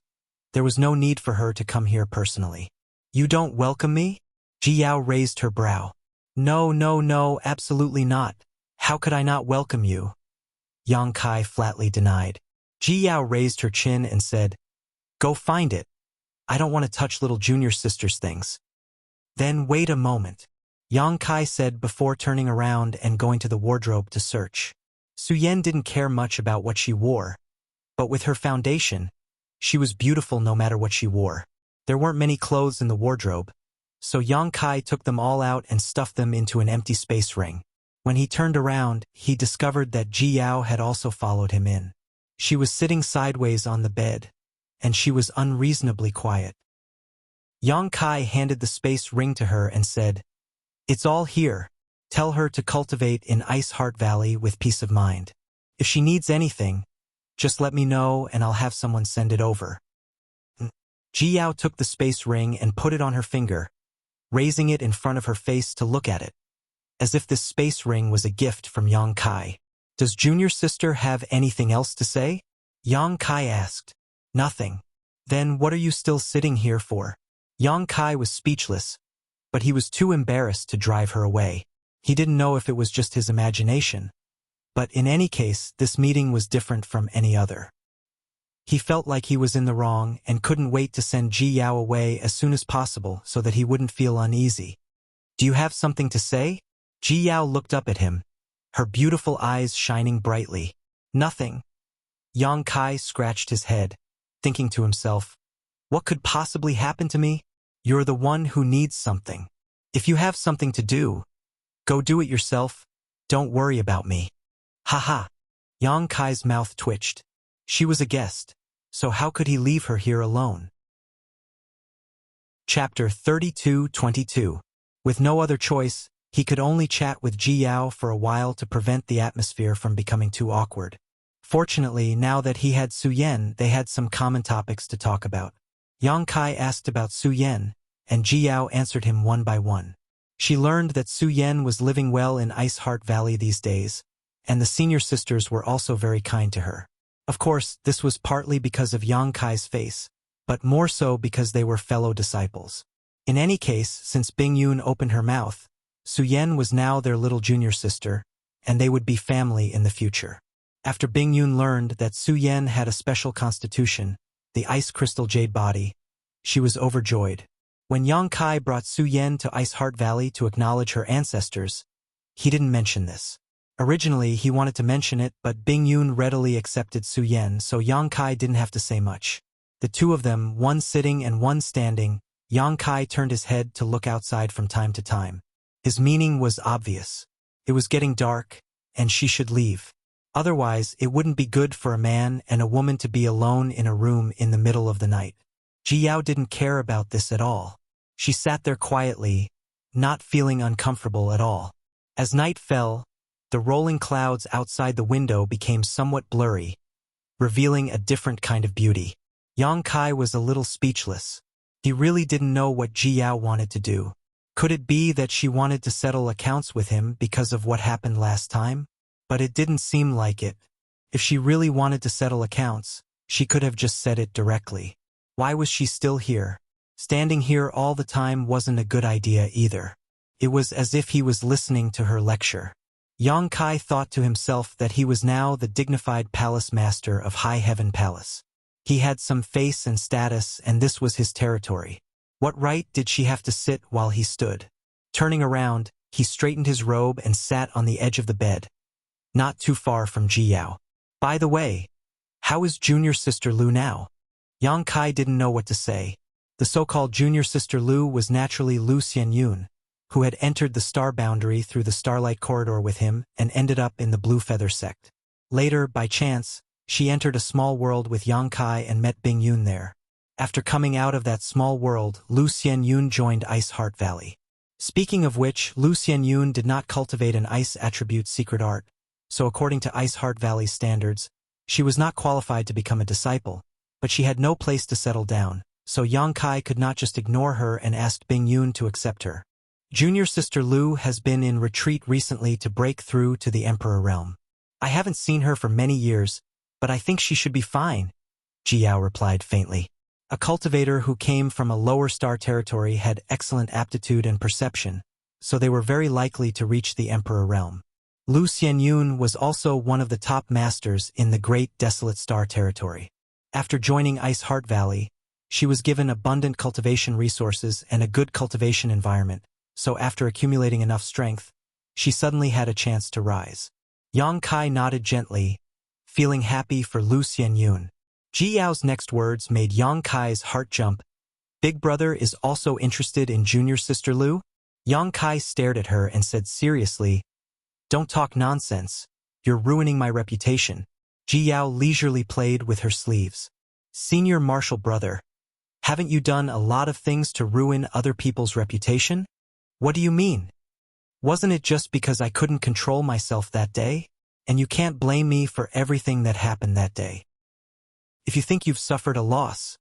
there was no need for her to come here personally. You don't welcome me? Jiao raised her brow. No, absolutely not. How could I not welcome you? Yang Kai flatly denied. Jiao raised her chin and said, Go find it. I don't want to touch little junior sister's things. Then wait a moment, Yang Kai said before turning around and going to the wardrobe to search. Su Yan didn't care much about what she wore, but with her foundation, she was beautiful no matter what she wore. There weren't many clothes in the wardrobe, so Yang Kai took them all out and stuffed them into an empty space ring. When he turned around, he discovered that Jiao had also followed him in. She was sitting sideways on the bed, and she was unreasonably quiet. Yang Kai handed the space ring to her and said, It's all here. Tell her to cultivate in Ice Heart Valley with peace of mind. If she needs anything, just let me know and I'll have someone send it over. Jiao took the space ring and put it on her finger, raising it in front of her face to look at it, as if this space ring was a gift from Yang Kai. Does junior sister have anything else to say? Yang Kai asked. Nothing. Then what are you still sitting here for? Yang Kai was speechless, but he was too embarrassed to drive her away. He didn't know if it was just his imagination, but in any case, this meeting was different from any other. He felt like he was in the wrong and couldn't wait to send Ji Yao away as soon as possible so that he wouldn't feel uneasy. Do you have something to say? Ji Yao looked up at him, her beautiful eyes shining brightly. Nothing. Yang Kai scratched his head, thinking to himself, what could possibly happen to me? You're the one who needs something. If you have something to do, go do it yourself. Don't worry about me. Haha. Yang Kai's mouth twitched. She was a guest, so how could he leave her here alone? Chapter 32:22. With no other choice, he could only chat with Ji Yao for a while to prevent the atmosphere from becoming too awkward. Fortunately, now that he had Su Yan, they had some common topics to talk about. Yang Kai asked about Su Yan, and Ji Yao answered him one by one. She learned that Su Yan was living well in Ice Heart Valley these days, and the senior sisters were also very kind to her. Of course, this was partly because of Yang Kai's face, but more so because they were fellow disciples. In any case, since Bing Yun opened her mouth, Su Yan was now their little junior sister, and they would be family in the future. After Bing Yun learned that Su Yan had a special constitution, the ice crystal jade body, she was overjoyed. When Yang Kai brought Su Yan to Ice Heart Valley to acknowledge her ancestors, he didn't mention this. Originally, he wanted to mention it, but Bing Yun readily accepted Su Yan, so Yang Kai didn't have to say much. The two of them, one sitting and one standing, Yang Kai turned his head to look outside from time to time. His meaning was obvious. It was getting dark, and she should leave. Otherwise, it wouldn't be good for a man and a woman to be alone in a room in the middle of the night. Ji Yao didn't care about this at all. She sat there quietly, not feeling uncomfortable at all. As night fell, the rolling clouds outside the window became somewhat blurry, revealing a different kind of beauty. Yang Kai was a little speechless. He really didn't know what Ji Yao wanted to do. Could it be that she wanted to settle accounts with him because of what happened last time? But it didn't seem like it. If she really wanted to settle accounts, she could have just said it directly. Why was she still here? Standing here all the time wasn't a good idea either. It was as if he was listening to her lecture. Yang Kai thought to himself that he was now the dignified palace master of High Heaven Palace. He had some face and status, and this was his territory. What right did she have to sit while he stood? Turning around, he straightened his robe and sat on the edge of the bed. not too far from Ji Yao. By the way, how is junior sister Lu now? Yang Kai didn't know what to say. The so-called junior sister Lu was naturally Lu Xianyun, who had entered the star boundary through the starlight corridor with him and ended up in the Blue Feather sect. Later, by chance, she entered a small world with Yang Kai and met Bing Yun there. After coming out of that small world, Lu Xianyun joined Ice Heart Valley. Speaking of which, Lu Xianyun did not cultivate an ice attribute secret art, so according to Ice Heart Valley's standards, she was not qualified to become a disciple, but she had no place to settle down, so Yang Kai could not just ignore her and asked Bing Yun to accept her. Junior sister Lu has been in retreat recently to break through to the Emperor realm. I haven't seen her for many years, but I think she should be fine, Ji Yao replied faintly. A cultivator who came from a lower star territory had excellent aptitude and perception, so they were very likely to reach the Emperor realm. Lu Xianyun was also one of the top masters in the Great Desolate Star territory. After joining Ice Heart Valley, she was given abundant cultivation resources and a good cultivation environment, so after accumulating enough strength, she suddenly had a chance to rise. Yang Kai nodded gently, feeling happy for Lu Xianyun. Ji Yao's next words made Yang Kai's heart jump. Big brother is also interested in junior sister Lu? Yang Kai stared at her and said seriously, "Don't talk nonsense. You're ruining my reputation." Ji Yao leisurely played with her sleeves. "Senior martial brother, haven't you done a lot of things to ruin other people's reputation? What do you mean? Wasn't it just because I couldn't control myself that day? And you can't blame me for everything that happened that day. If you think you've suffered a loss,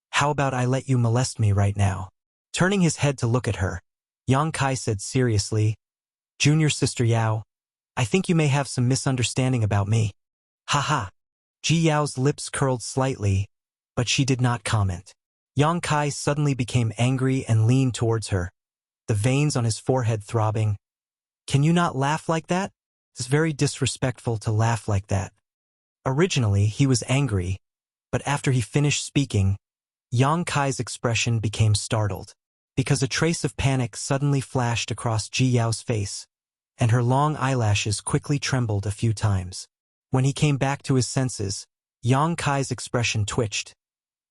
how about I let you molest me right now?" Turning his head to look at her, Yang Kai said seriously, "Junior sister Yao, I think you may have some misunderstanding about me." Haha. Ji Yao's lips curled slightly, but she did not comment. Yang Kai suddenly became angry and leaned towards her, the veins on his forehead throbbing. "Can you not laugh like that? It's very disrespectful to laugh like that." Originally, he was angry, but after he finished speaking, Yang Kai's expression became startled, because a trace of panic suddenly flashed across Ji Yao's face, and her long eyelashes quickly trembled a few times. When he came back to his senses, Yang Kai's expression twitched.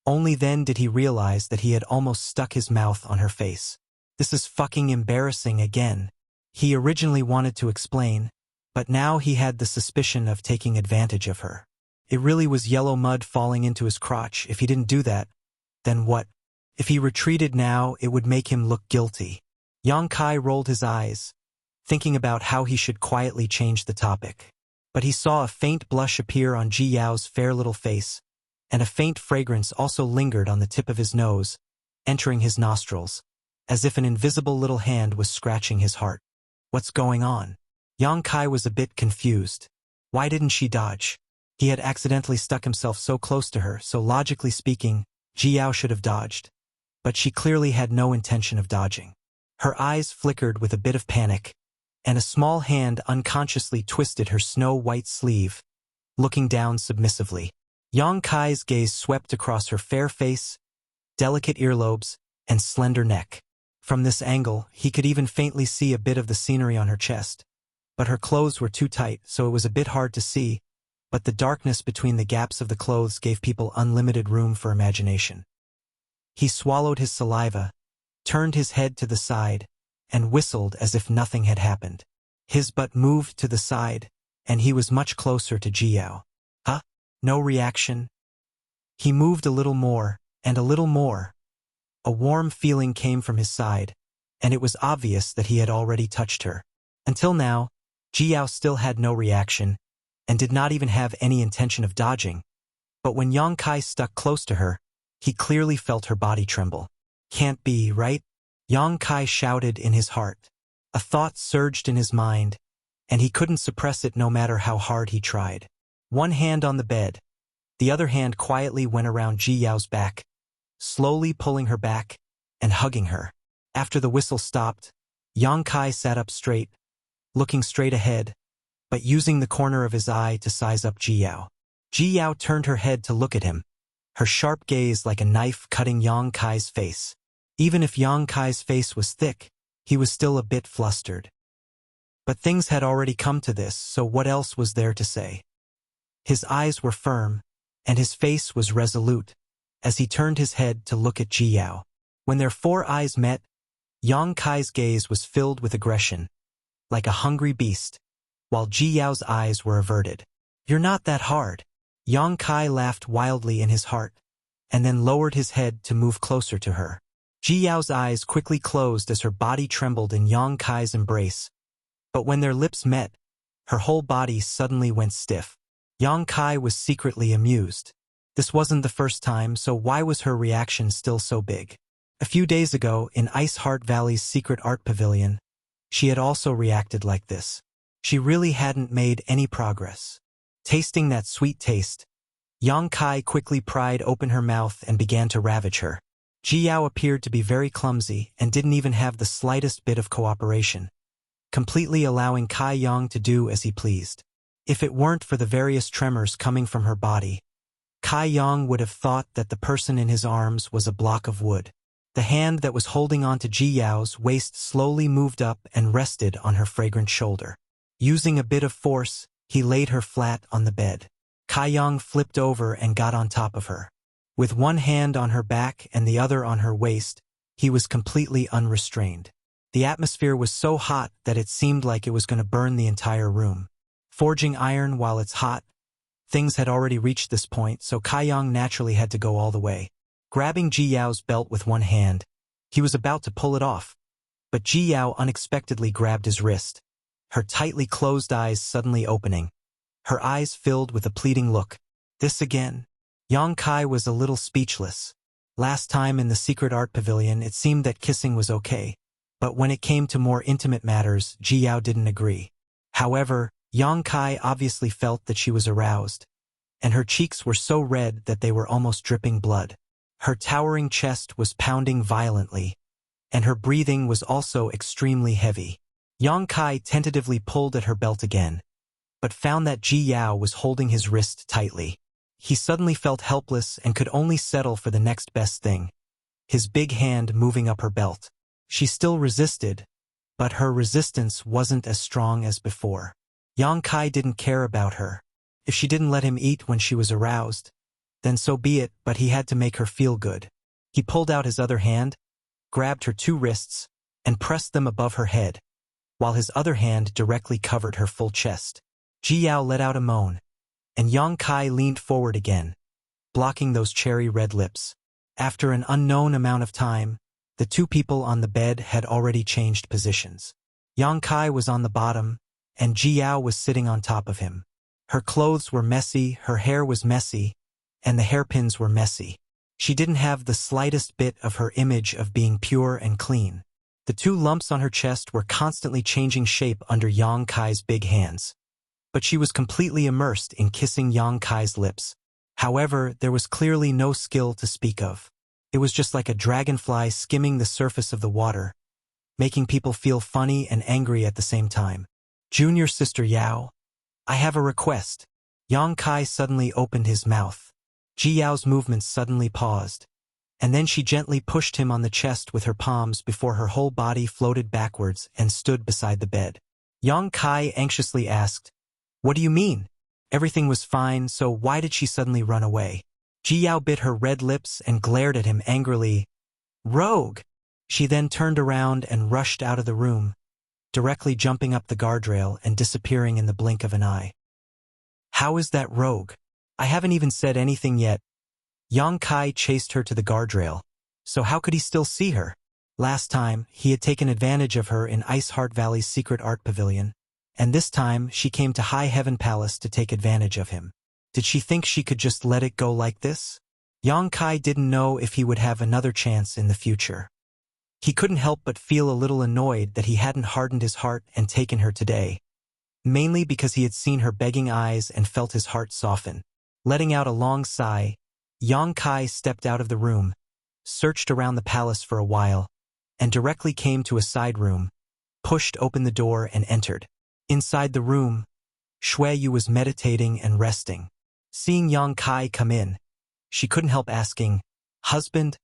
Only then did he realize that he had almost stuck his mouth on her face. This is fucking embarrassing again. He originally wanted to explain, but now he had the suspicion of taking advantage of her. It really was yellow mud falling into his crotch. If he didn't do that, then what? If he retreated now, it would make him look guilty. Yang Kai rolled his eyes, thinking about how he should quietly change the topic. But he saw a faint blush appear on Ji Yao's fair little face, and a faint fragrance also lingered on the tip of his nose, entering his nostrils, as if an invisible little hand was scratching his heart. What's going on? Yang Kai was a bit confused. Why didn't she dodge? He had accidentally stuck himself so close to her, so logically speaking, Ji Yao should have dodged. But she clearly had no intention of dodging. Her eyes flickered with a bit of panic, and a small hand unconsciously twisted her snow-white sleeve, looking down submissively. Yang Kai's gaze swept across her fair face, delicate earlobes, and slender neck. From this angle, he could even faintly see a bit of the scenery on her chest. But her clothes were too tight, so it was a bit hard to see, but the darkness between the gaps of the clothes gave people unlimited room for imagination. He swallowed his saliva, turned his head to the side, and whistled as if nothing had happened. His butt moved to the side, and he was much closer to Ji Yao. Huh? No reaction? He moved a little more, and a little more. A warm feeling came from his side, and it was obvious that he had already touched her. Until now, Ji Yao still had no reaction, and did not even have any intention of dodging. But when Yang Kai stuck close to her, he clearly felt her body tremble. Can't be, right? Yang Kai shouted in his heart. A thought surged in his mind, and he couldn't suppress it no matter how hard he tried. One hand on the bed, the other hand quietly went around Ji Yao's back, slowly pulling her back and hugging her. After the whistle stopped, Yang Kai sat up straight, looking straight ahead, but using the corner of his eye to size up Ji Yao. Ji Yao turned her head to look at him, her sharp gaze like a knife cutting Yang Kai's face. Even if Yang Kai's face was thick, he was still a bit flustered. But things had already come to this, so what else was there to say? His eyes were firm, and his face was resolute, as he turned his head to look at Ji Yao. When their four eyes met, Yang Kai's gaze was filled with aggression, like a hungry beast, while Ji Yao's eyes were averted. "You're not that hard." Yang Kai laughed wildly in his heart, and then lowered his head to move closer to her. Ji Yao's eyes quickly closed as her body trembled in Yang Kai's embrace, but when their lips met, her whole body suddenly went stiff. Yang Kai was secretly amused. This wasn't the first time, so why was her reaction still so big? A few days ago, in Ice Heart Valley's secret art pavilion, she had also reacted like this. She really hadn't made any progress. Tasting that sweet taste, Yang Kai quickly pried open her mouth and began to ravage her. Ji Yao appeared to be very clumsy and didn't even have the slightest bit of cooperation, completely allowing Kai Yang to do as he pleased. If it weren't for the various tremors coming from her body, Kai Yang would have thought that the person in his arms was a block of wood. The hand that was holding onto Ji Yao's waist slowly moved up and rested on her fragrant shoulder. Using a bit of force, he laid her flat on the bed. Kai Yang flipped over and got on top of her. With one hand on her back and the other on her waist, he was completely unrestrained. The atmosphere was so hot that it seemed like it was going to burn the entire room. Forging iron while it's hot, things had already reached this point, so Kai Yang naturally had to go all the way. Grabbing Ji Yao's belt with one hand, he was about to pull it off, but Ji Yao unexpectedly grabbed his wrist, her tightly closed eyes suddenly opening. Her eyes filled with a pleading look. This again? Yang Kai was a little speechless. Last time in the secret art pavilion, it seemed that kissing was okay, but when it came to more intimate matters, Ji Yao didn't agree. However, Yang Kai obviously felt that she was aroused, and her cheeks were so red that they were almost dripping blood. Her towering chest was pounding violently, and her breathing was also extremely heavy. Yang Kai tentatively pulled at her belt again, but found that Ji Yao was holding his wrist tightly. He suddenly felt helpless and could only settle for the next best thing, his big hand moving up her belt. She still resisted, but her resistance wasn't as strong as before. Yang Kai didn't care about her. If she didn't let him eat when she was aroused, then so be it, but he had to make her feel good. He pulled out his other hand, grabbed her two wrists, and pressed them above her head, while his other hand directly covered her full chest. Ji Yao let out a moan, and Yang Kai leaned forward again, blocking those cherry-red lips. After an unknown amount of time, the two people on the bed had already changed positions. Yang Kai was on the bottom, and Ji Yao was sitting on top of him. Her clothes were messy, her hair was messy, and the hairpins were messy. She didn't have the slightest bit of her image of being pure and clean. The two lumps on her chest were constantly changing shape under Yang Kai's big hands. But she was completely immersed in kissing Yang Kai's lips. However, there was clearly no skill to speak of. It was just like a dragonfly skimming the surface of the water, making people feel funny and angry at the same time. "Junior sister Yao, I have a request." Yang Kai suddenly opened his mouth. Ji Yao's movements suddenly paused, and then she gently pushed him on the chest with her palms before her whole body floated backwards and stood beside the bed. Yang Kai anxiously asked, "What do you mean? Everything was fine, so why did she suddenly run away?" Ji Yao bit her red lips and glared at him angrily. "Rogue!" She then turned around and rushed out of the room, directly jumping up the guardrail and disappearing in the blink of an eye. "How is that rogue? I haven't even said anything yet." Yang Kai chased her to the guardrail, so how could he still see her? Last time, he had taken advantage of her in Ice Heart Valley's secret art pavilion, and this time she came to High Heaven Palace to take advantage of him. Did she think she could just let it go like this? Yang Kai didn't know if he would have another chance in the future. He couldn't help but feel a little annoyed that he hadn't hardened his heart and taken her today, mainly because he had seen her begging eyes and felt his heart soften. Letting out a long sigh, Yang Kai stepped out of the room, searched around the palace for a while, and directly came to a side room, pushed open the door and entered. Inside the room, Shui Yu was meditating and resting. Seeing Yang Kai come in, she couldn't help asking, "Husband,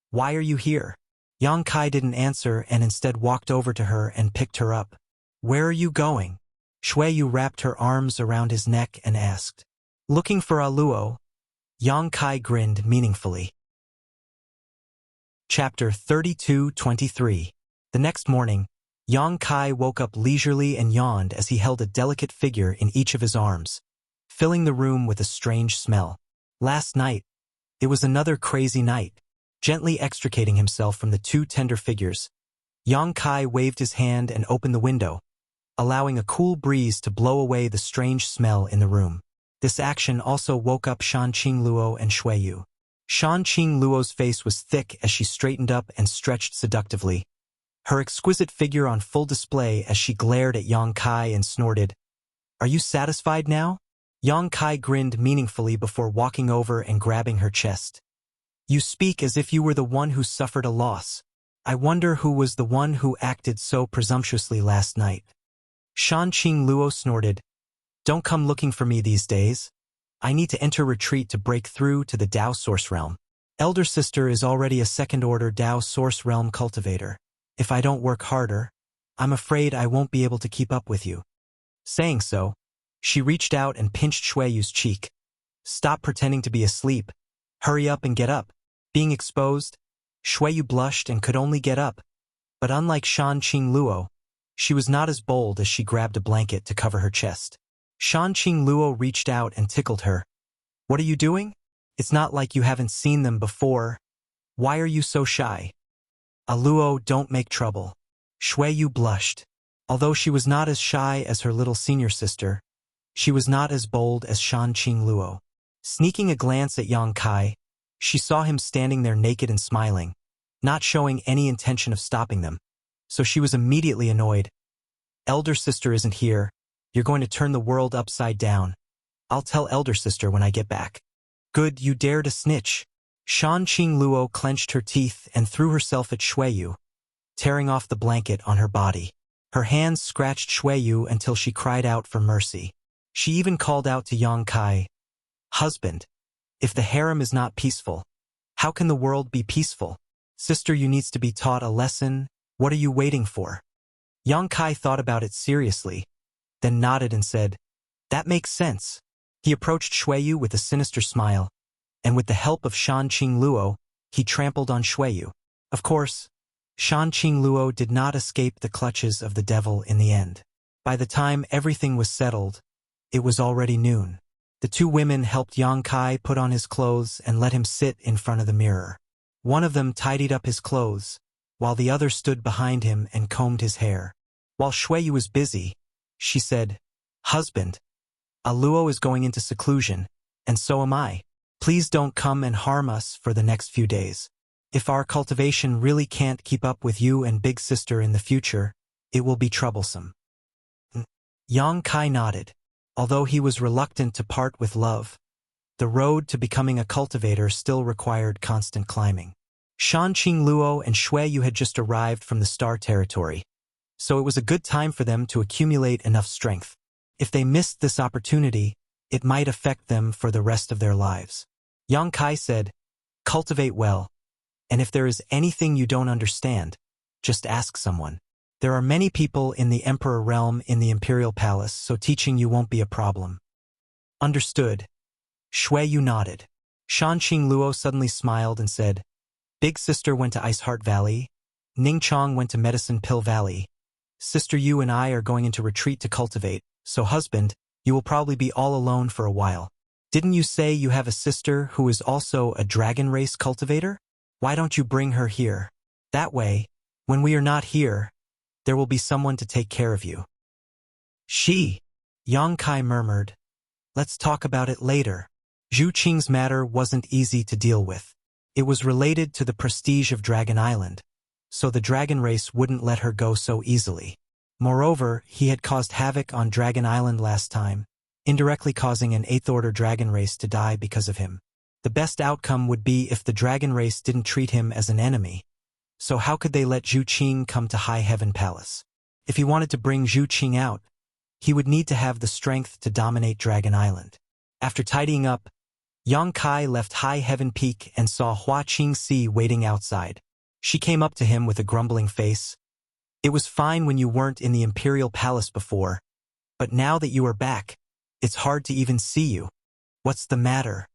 why are you here?" Yang Kai didn't answer and instead walked over to her and picked her up, Where are you going? Shuiyu wrapped her arms around his neck and asked. Looking for Aluo. Yang Kai grinned meaningfully. Chapter 32-23. The next morning, Yang Kai woke up leisurely and yawned as he held a delicate figure in each of his arms, filling the room with a strange smell. Last night, it was another crazy night. Gently extricating himself from the two tender figures, Yang Kai waved his hand and opened the window, allowing a cool breeze to blow away the strange smell in the room. This action also woke up Shan Qingluo and Shuiyu. Shan Qingluo's face was thick as she straightened up and stretched seductively, her exquisite figure on full display as she glared at Yang Kai and snorted. Are you satisfied now? Yang Kai grinned meaningfully before walking over and grabbing her chest. You speak as if you were the one who suffered a loss. I wonder who was the one who acted so presumptuously last night. Shan Qingluo snorted. Don't come looking for me these days. I need to enter retreat to break through to the Dao Source Realm. Elder sister is already a second-order Dao Source Realm cultivator. If I don't work harder, I'm afraid I won't be able to keep up with you. Saying so, she reached out and pinched Shuiyu's cheek. Stop pretending to be asleep. Hurry up and get up. Being exposed, Shuiyu blushed and could only get up. But unlike Shan Qingluo, she was not as bold as she grabbed a blanket to cover her chest. Shan Qingluo reached out and tickled her. What are you doing? It's not like you haven't seen them before. Why are you so shy? Aluo, don't make trouble. Shuiyu blushed. Although she was not as shy as her little senior sister, she was not as bold as Shan Qingluo. Sneaking a glance at Yang Kai, she saw him standing there naked and smiling, not showing any intention of stopping them. So she was immediately annoyed. Elder sister isn't here. You're going to turn the world upside down. I'll tell elder sister when I get back. Good, you dare to snitch. Shan Qingluo clenched her teeth and threw herself at Shuiyu, tearing off the blanket on her body. Her hands scratched Shuiyu until she cried out for mercy. She even called out to Yang Kai, Husband, if the harem is not peaceful, how can the world be peaceful? Sister, you needs to be taught a lesson. What are you waiting for? Yang Kai thought about it seriously, then nodded and said, That makes sense. He approached Shuiyu with a sinister smile, and with the help of Shan Qingluo, he trampled on Shuiyu. Of course, Shan Qingluo did not escape the clutches of the devil in the end. By the time everything was settled, it was already noon. The two women helped Yang Kai put on his clothes and let him sit in front of the mirror. One of them tidied up his clothes, while the other stood behind him and combed his hair. While Shuiyu was busy, she said, Husband, Aluo is going into seclusion, and so am I. Please don't come and harm us for the next few days. If our cultivation really can't keep up with you and big sister in the future, it will be troublesome. Yang Kai nodded. Although he was reluctant to part with love, the road to becoming a cultivator still required constant climbing. Shan Qingluo and Shuiyu had just arrived from the Star Territory, so it was a good time for them to accumulate enough strength. If they missed this opportunity, it might affect them for the rest of their lives. Yang Kai said, Cultivate well, and if there is anything you don't understand, just ask someone. There are many people in the Emperor realm in the Imperial Palace, so teaching you won't be a problem. Understood. Shuiyu nodded. Shan Qingluo suddenly smiled and said, Big sister went to Ice Heart Valley. Ning Chong went to Medicine Pill Valley. Sister, you and I are going into retreat to cultivate, so husband, you will probably be all alone for a while. Didn't you say you have a sister who is also a dragon race cultivator? Why don't you bring her here? That way, when we are not here, there will be someone to take care of you. Yang Kai murmured. Let's talk about it later. Zhu Qing's matter wasn't easy to deal with. It was related to the prestige of Dragon Island, so the dragon race wouldn't let her go so easily. Moreover, he had caused havoc on Dragon Island last time, indirectly causing an 8th-order dragon race to die because of him. The best outcome would be if the dragon race didn't treat him as an enemy. So how could they let Zhu Qing come to High Heaven Palace? If he wanted to bring Zhu Qing out, he would need to have the strength to dominate Dragon Island. After tidying up, Yang Kai left High Heaven Peak and saw Hua Qingxi waiting outside. She came up to him with a grumbling face. It was fine when you weren't in the Imperial Palace before, but now that you are back, it's hard to even see you. What's the matter?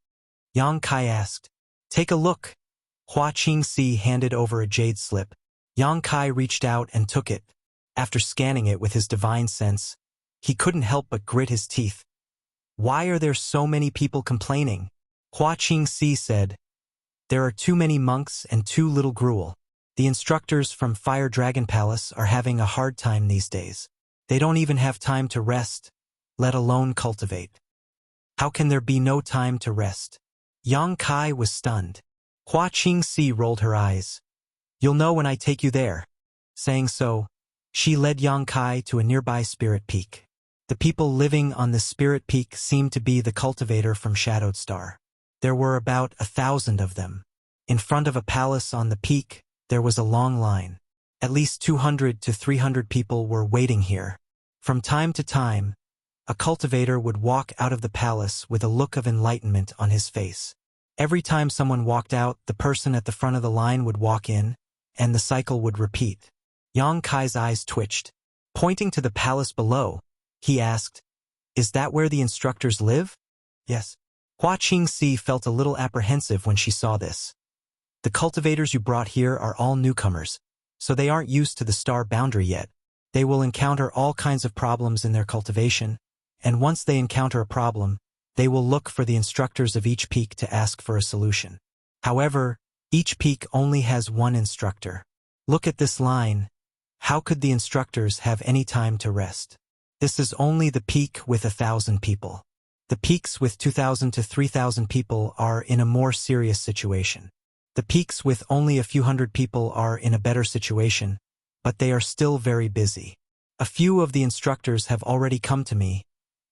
Yang Kai asked. Take a look. Hua Qingxi handed over a jade slip. Yang Kai reached out and took it. After scanning it with his divine sense, he couldn't help but grit his teeth. Why are there so many people complaining? Hua Qingxi said. There are too many monks and too little gruel. The instructors from Fire Dragon Palace are having a hard time these days. They don't even have time to rest, let alone cultivate. How can there be no time to rest? Yang Kai was stunned. Hua Qingxi rolled her eyes. You'll know when I take you there. Saying so, she led Yang Kai to a nearby spirit peak. The people living on the spirit peak seemed to be the cultivator from Shadowed Star. There were about 1,000 of them. In front of a palace on the peak, there was a long line. At least 200 to 300 people were waiting here. From time to time, a cultivator would walk out of the palace with a look of enlightenment on his face. Every time someone walked out, the person at the front of the line would walk in, and the cycle would repeat. Yang Kai's eyes twitched. Pointing to the palace below, he asked, Is that where the instructors live? Yes. Hua Qingxi felt a little apprehensive when she saw this. The cultivators you brought here are all newcomers, so they aren't used to the star boundary yet. They will encounter all kinds of problems in their cultivation, and once they encounter a problem, they will look for the instructors of each peak to ask for a solution. However, each peak only has one instructor. Look at this line. How could the instructors have any time to rest? This is only the peak with 1,000 people. The peaks with 2,000 to 3,000 people are in a more serious situation. The peaks with only a few hundred people are in a better situation, but they are still very busy. A few of the instructors have already come to me,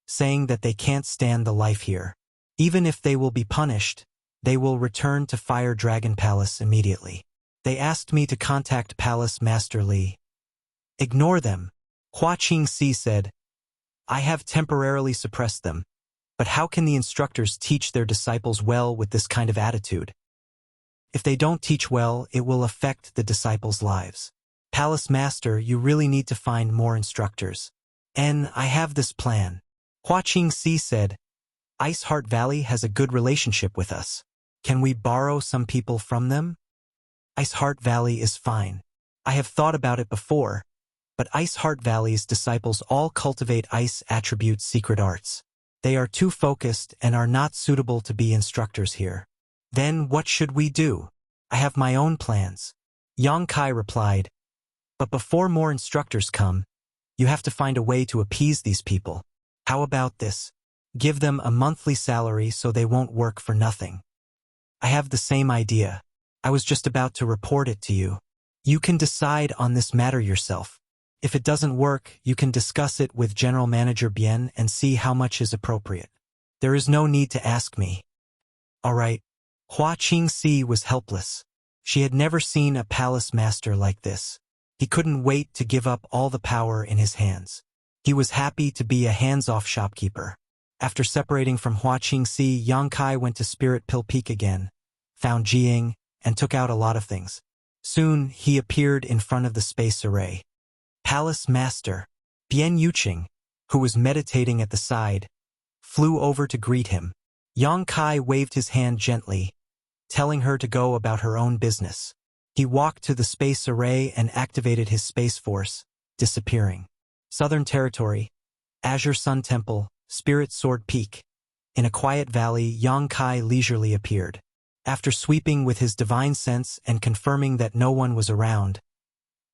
saying that they can't stand the life here. Even if they will be punished, they will return to Fire Dragon Palace immediately. They asked me to contact Palace Master Li. Ignore them, Hua Qingxi said. I have temporarily suppressed them, but how can the instructors teach their disciples well with this kind of attitude? If they don't teach well, it will affect the disciples' lives. Palace Master, you really need to find more instructors. And I have this plan. Hua Qingxi said, Ice Heart Valley has a good relationship with us. Can we borrow some people from them? Ice Heart Valley is fine. I have thought about it before, but Ice Heart Valley's disciples all cultivate ice attribute secret arts. They are too focused and are not suitable to be instructors here. Then what should we do? I have my own plans. Yang Kai replied, but before more instructors come, you have to find a way to appease these people. How about this? Give them a monthly salary so they won't work for nothing. I have the same idea. I was just about to report it to you. You can decide on this matter yourself. If it doesn't work, you can discuss it with General Manager Bien and see how much is appropriate. There is no need to ask me. All right. Hua Qingxi was helpless. She had never seen a palace master like this. He couldn't wait to give up all the power in his hands. He was happy to be a hands-off shopkeeper. After separating from Hua Qingxi, Yang Kai went to Spirit Pill Peak again, found Jiying, and took out a lot of things. Soon, he appeared in front of the space array. Palace Master, Bian Yuqing, who was meditating at the side, flew over to greet him. Yang Kai waved his hand gently, telling her to go about her own business. He walked to the space array and activated his space force, disappearing. Southern Territory, Azure Sun Temple, Spirit Sword Peak. In a quiet valley, Yang Kai leisurely appeared. After sweeping with his divine sense and confirming that no one was around,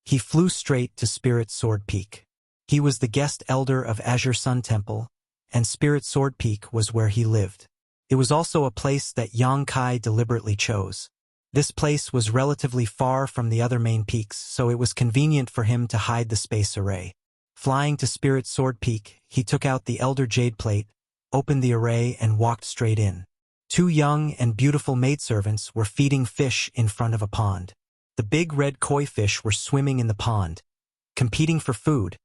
he flew straight to Spirit Sword Peak. He was the guest elder of Azure Sun Temple, and Spirit Sword Peak was where he lived. It was also a place that Yang Kai deliberately chose. This place was relatively far from the other main peaks, so it was convenient for him to hide the space array. Flying to Spirit Sword Peak, he took out the Elder Jade Plate, opened the array, and walked straight in. Two young and beautiful maidservants were feeding fish in front of a pond. The big red koi fish were swimming in the pond, competing for food,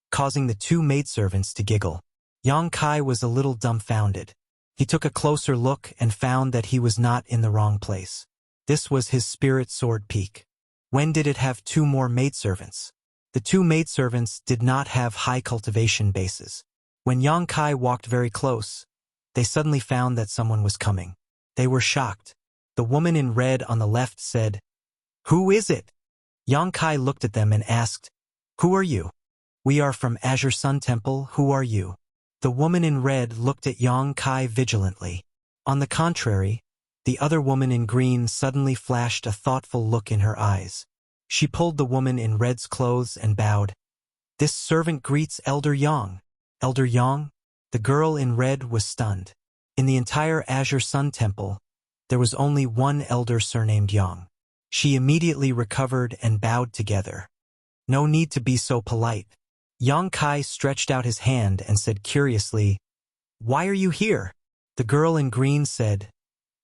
causing the two maidservants to giggle. Yang Kai was a little dumbfounded. He took a closer look and found that he was not in the wrong place. This was his Spirit Sword Peak. When did it have two more maidservants? The two maidservants did not have high cultivation bases. When Yang Kai walked very close, they suddenly found that someone was coming. They were shocked. The woman in red on the left said, "Who is it?" Yang Kai looked at them and asked, "Who are you?" "We are from Azure Sun Temple. Who are you?" The woman in red looked at Yang Kai vigilantly. On the contrary, the other woman in green suddenly flashed a thoughtful look in her eyes. She pulled the woman in red's clothes and bowed. "This servant greets Elder Yang." "Elder Yang?" The girl in red was stunned. In the entire Azure Sun Temple, there was only one elder surnamed Yang. She immediately recovered and bowed together. "No need to be so polite." Yang Kai stretched out his hand and said curiously, "Why are you here?" The girl in green said,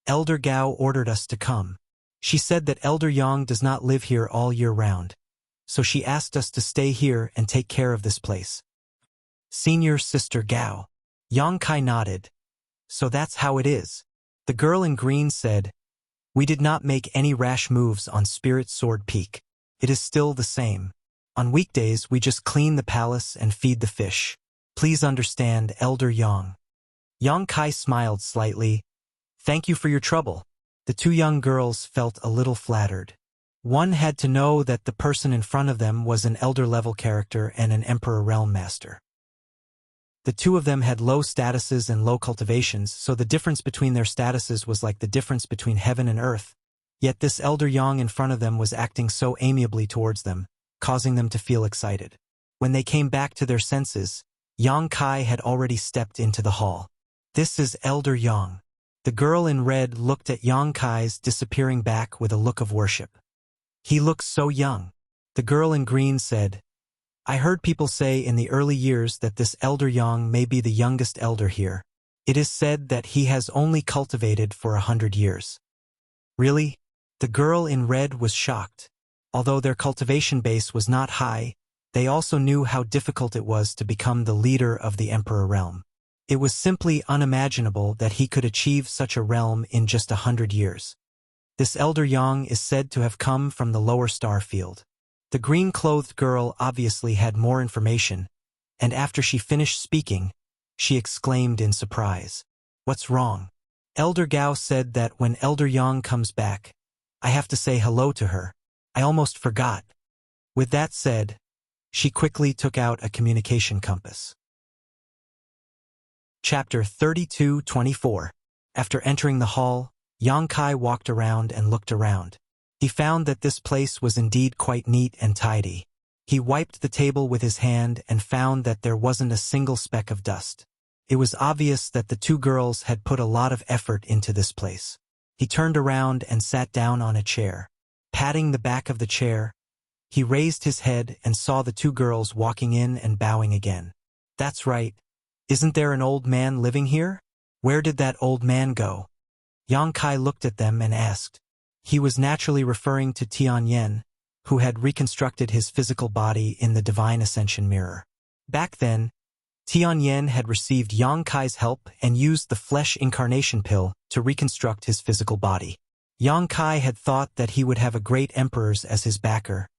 "Elder Gao ordered us to come. She said that Elder Yang does not live here all year round, so she asked us to stay here and take care of this place." "Senior Sister Gao." Yang Kai nodded. "So that's how it is." The girl in green said, "We did not make any rash moves on Spirit Sword Peak. It is still the same. On weekdays we just clean the palace and feed the fish. Please understand, Elder Yang." Yang Kai smiled slightly. "Thank you for your trouble." The two young girls felt a little flattered. One had to know that the person in front of them was an elder-level character and an Emperor Realm Master. The two of them had low statuses and low cultivations, so the difference between their statuses was like the difference between heaven and earth. Yet this Elder Yang in front of them was acting so amiably towards them, causing them to feel excited. When they came back to their senses, Yang Kai had already stepped into the hall. "This is Elder Yang." The girl in red looked at Yang Kai's disappearing back with a look of worship. "He looks so young." The girl in green said, "I heard people say in the early years that this Elder Yang may be the youngest elder here. It is said that he has only cultivated for 100 years. "Really?" The girl in red was shocked. Although their cultivation base was not high, they also knew how difficult it was to become the leader of the Emperor Realm. It was simply unimaginable that he could achieve such a realm in just 100 years. This Elder Yang is said to have come from the lower star field. The green-clothed girl obviously had more information, and after she finished speaking, she exclaimed in surprise, "What's wrong?" Elder Gao said that when Elder Yang comes back, I have to say hello to her. I almost forgot. With that said, she quickly took out a communication compass. Chapter 32-24. After entering the hall, Yang Kai walked around and looked around. He found that this place was indeed quite neat and tidy. He wiped the table with his hand and found that there wasn't a single speck of dust. It was obvious that the two girls had put a lot of effort into this place. He turned around and sat down on a chair. Patting the back of the chair, he raised his head and saw the two girls walking in and bowing again. "That's right. Isn't there an old man living here? Where did that old man go?" Yang Kai looked at them and asked. He was naturally referring to Tianyan, who had reconstructed his physical body in the Divine Ascension Mirror. Back then, Tianyan had received Yang Kai's help and used the flesh incarnation pill to reconstruct his physical body. Yang Kai had thought that he would have a great emperors as his backer,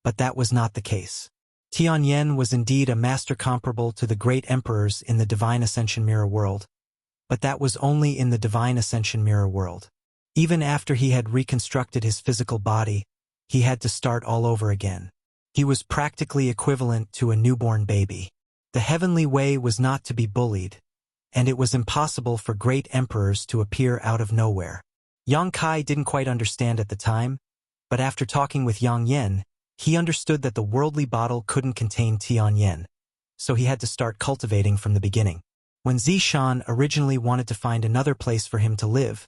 but that was not the case. Tianyan was indeed a master comparable to the great emperors in the Divine Ascension Mirror world, but that was only in the Divine Ascension Mirror world. Even after he had reconstructed his physical body, he had to start all over again. He was practically equivalent to a newborn baby. The heavenly way was not to be bullied, and it was impossible for great emperors to appear out of nowhere. Yang Kai didn't quite understand at the time, but after talking with Yang Yen, he understood that the worldly bottle couldn't contain Tianyan, so he had to start cultivating from the beginning. When Zishan originally wanted to find another place for him to live,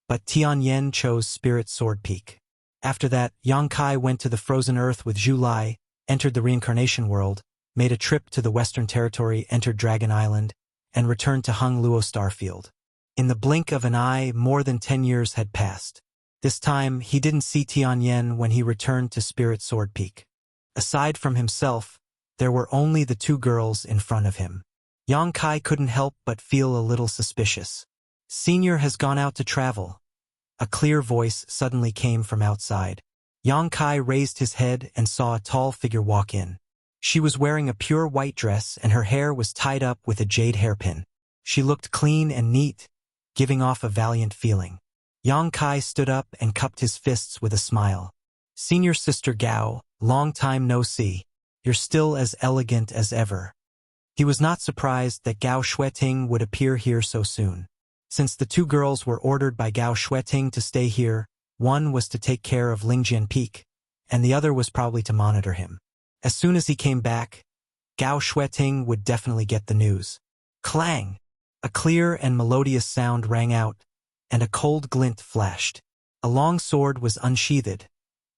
but Tianyan chose Spirit Sword Peak. After that, Yang Kai went to the frozen earth with Zhu Lai, entered the reincarnation world, made a trip to the Western Territory, entered Dragon Island, and returned to Hung Luo Starfield. In the blink of an eye, more than 10 years had passed. This time, he didn't see Tianyan when he returned to Spirit Sword Peak. Aside from himself, there were only the two girls in front of him. Yang Kai couldn't help but feel a little suspicious. "Senior has gone out to travel." A clear voice suddenly came from outside. Yang Kai raised his head and saw a tall figure walk in. She was wearing a pure white dress and her hair was tied up with a jade hairpin. She looked clean and neat, giving off a valiant feeling. Yang Kai stood up and cupped his fists with a smile. "Senior Sister Gao, long time no see. You're still as elegant as ever." He was not surprised that Gao Shueting would appear here so soon. Since the two girls were ordered by Gao Shueting to stay here, one was to take care of Lingjian Peak, and the other was probably to monitor him. As soon as he came back, Gao Shueting would definitely get the news. Clang! A clear and melodious sound rang out, and a cold glint flashed. A long sword was unsheathed,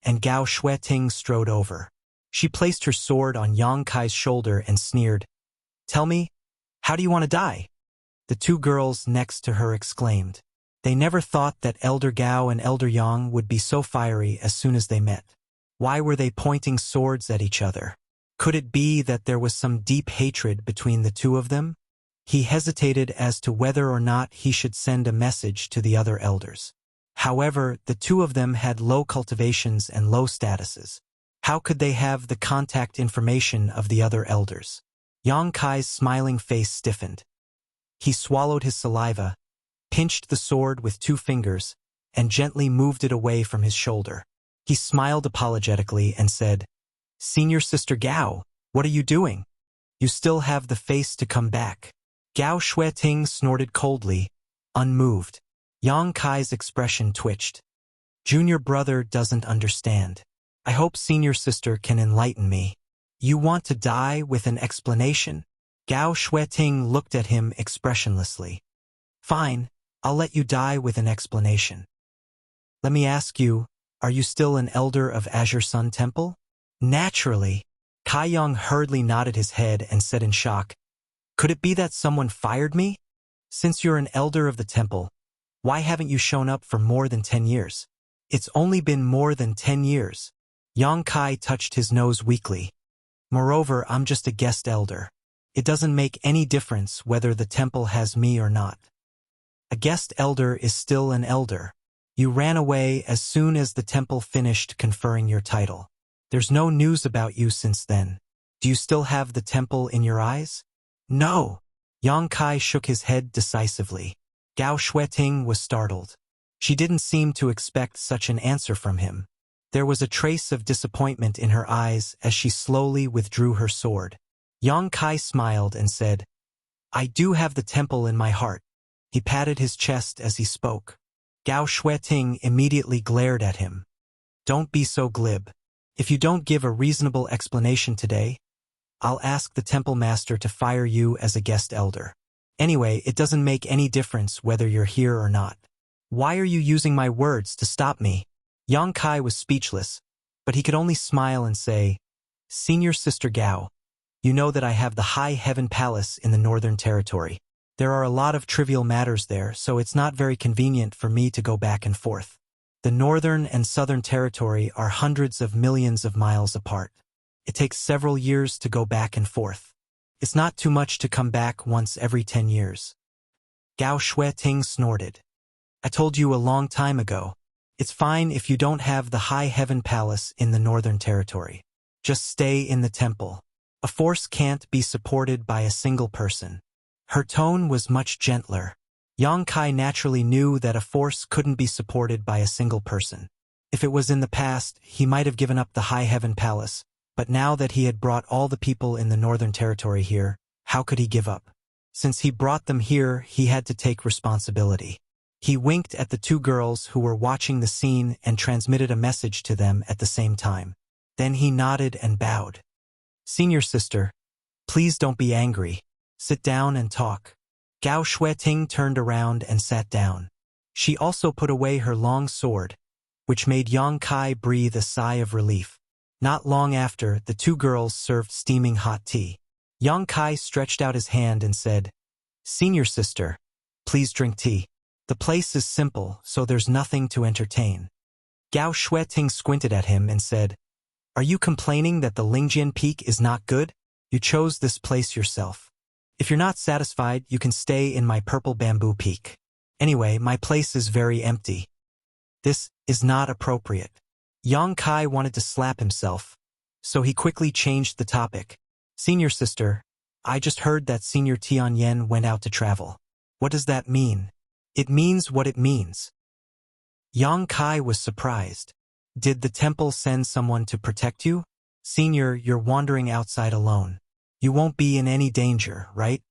and Gao Shueting strode over. She placed her sword on Yang Kai's shoulder and sneered, "Tell me, how do you want to die?" The two girls next to her exclaimed. They never thought that Elder Gao and Elder Yang would be so fiery as soon as they met. Why were they pointing swords at each other? Could it be that there was some deep hatred between the two of them? He hesitated as to whether or not he should send a message to the other elders. However, the two of them had low cultivations and low statuses. How could they have the contact information of the other elders? Yang Kai's smiling face stiffened. He swallowed his saliva, pinched the sword with 2 fingers, and gently moved it away from his shoulder. He smiled apologetically and said, "Senior Sister Gao, what are you doing? You still have the face to come back." Gao Shueting snorted coldly, unmoved. Yang Kai's expression twitched. "Junior brother doesn't understand. I hope senior sister can enlighten me. You want to die with an explanation?" Gao Shueting looked at him expressionlessly. "Fine, I'll let you die with an explanation. Let me ask you, are you still an elder of Azure Sun Temple?" "Naturally." Kai Yang hurriedly nodded his head and said in shock, "Could it be that someone fired me? Since you're an elder of the temple, why haven't you shown up for more than 10 years? It's only been more than 10 years. Yang Kai touched his nose weakly. "Moreover, I'm just a guest elder. It doesn't make any difference whether the temple has me or not. A guest elder is still an elder. You ran away as soon as the temple finished conferring your title. There's no news about you since then. Do you still have the temple in your eyes?" "No." Yang Kai shook his head decisively. Gao Shueting was startled. She didn't seem to expect such an answer from him. There was a trace of disappointment in her eyes as she slowly withdrew her sword. Yang Kai smiled and said, "I do have the temple in my heart." He patted his chest as he spoke. Gao Shueting immediately glared at him. "Don't be so glib. If you don't give a reasonable explanation today, I'll ask the temple master to fire you as a guest elder. Anyway, it doesn't make any difference whether you're here or not. Why are you using my words to stop me?" Yang Kai was speechless, but he could only smile and say, "Senior Sister Gao, you know that I have the High Heaven Palace in the Northern Territory. There are a lot of trivial matters there, so it's not very convenient for me to go back and forth. The Northern and Southern Territory are hundreds of millions of miles apart. It takes several years to go back and forth. It's not too much to come back once every 10 years. Gao Shueting snorted. "I told you a long time ago. It's fine if you don't have the High Heaven Palace in the Northern Territory. Just stay in the temple. A force can't be supported by a single person." Her tone was much gentler. Yang Kai naturally knew that a force couldn't be supported by a single person. If it was in the past, he might have given up the High Heaven Palace, but now that he had brought all the people in the Northern Territory here, how could he give up? Since he brought them here, he had to take responsibility. He winked at the two girls who were watching the scene and transmitted a message to them at the same time. Then he nodded and bowed. "Senior sister, please don't be angry. Sit down and talk." Gao Shueting turned around and sat down. She also put away her long sword, which made Yang Kai breathe a sigh of relief. Not long after, the two girls served steaming hot tea. Yang Kai stretched out his hand and said, "Senior sister, please drink tea. The place is simple, so there's nothing to entertain." Gao Shueting squinted at him and said, "Are you complaining that the Lingjian Peak is not good? You chose this place yourself. If you're not satisfied, you can stay in my purple bamboo peak. Anyway, my place is very empty." "This is not appropriate." Yang Kai wanted to slap himself, so he quickly changed the topic. Senior sister, I just heard that Senior Tianyan went out to travel. What does that mean? It means what it means. Yang Kai was surprised. Did the temple send someone to protect you? Senior, you're wandering outside alone. You won't be in any danger, right?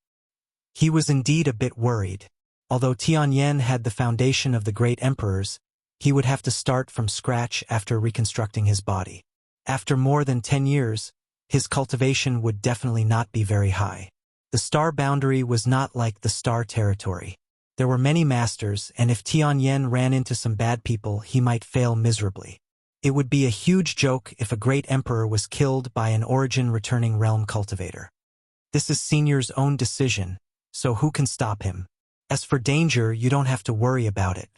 He was indeed a bit worried. Although Tianyan had the foundation of the great emperors, he would have to start from scratch after reconstructing his body. After more than 10 years, his cultivation would definitely not be very high. The star boundary was not like the star territory. There were many masters, and if Tianyan ran into some bad people, he might fail miserably. It would be a huge joke if a great emperor was killed by an origin-returning realm cultivator. This is Senior's own decision, so who can stop him? As for danger, you don't have to worry about it.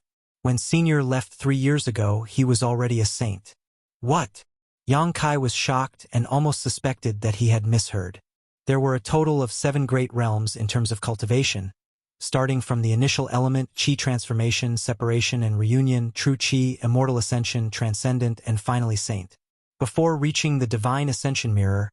When Senior left 3 years ago, he was already a saint. What? Yang Kai was shocked and almost suspected that he had misheard. There were a total of 7 great realms in terms of cultivation, starting from the initial element, Qi transformation, separation and reunion, true Qi, immortal ascension, transcendent, and finally saint. Before reaching the divine ascension mirror,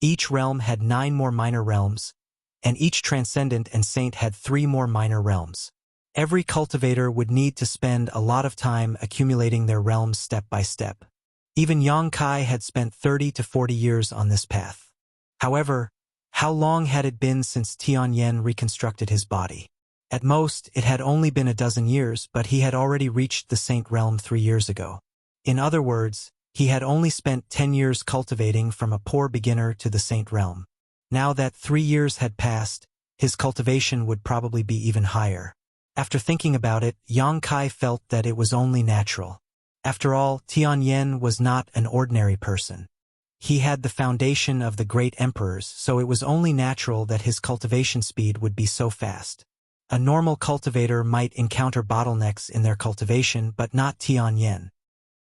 each realm had 9 more minor realms, and each transcendent and saint had 3 more minor realms. Every cultivator would need to spend a lot of time accumulating their realms step by step. Even Yang Kai had spent 30 to 40 years on this path. However, how long had it been since Tianyan reconstructed his body? At most, it had only been a dozen years, but he had already reached the saint realm 3 years ago. In other words, he had only spent 10 years cultivating from a poor beginner to the saint realm. Now that 3 years had passed, his cultivation would probably be even higher. After thinking about it, Yang Kai felt that it was only natural. After all, Tianyan was not an ordinary person. He had the foundation of the great emperors, so it was only natural that his cultivation speed would be so fast. A normal cultivator might encounter bottlenecks in their cultivation, but not Tianyan.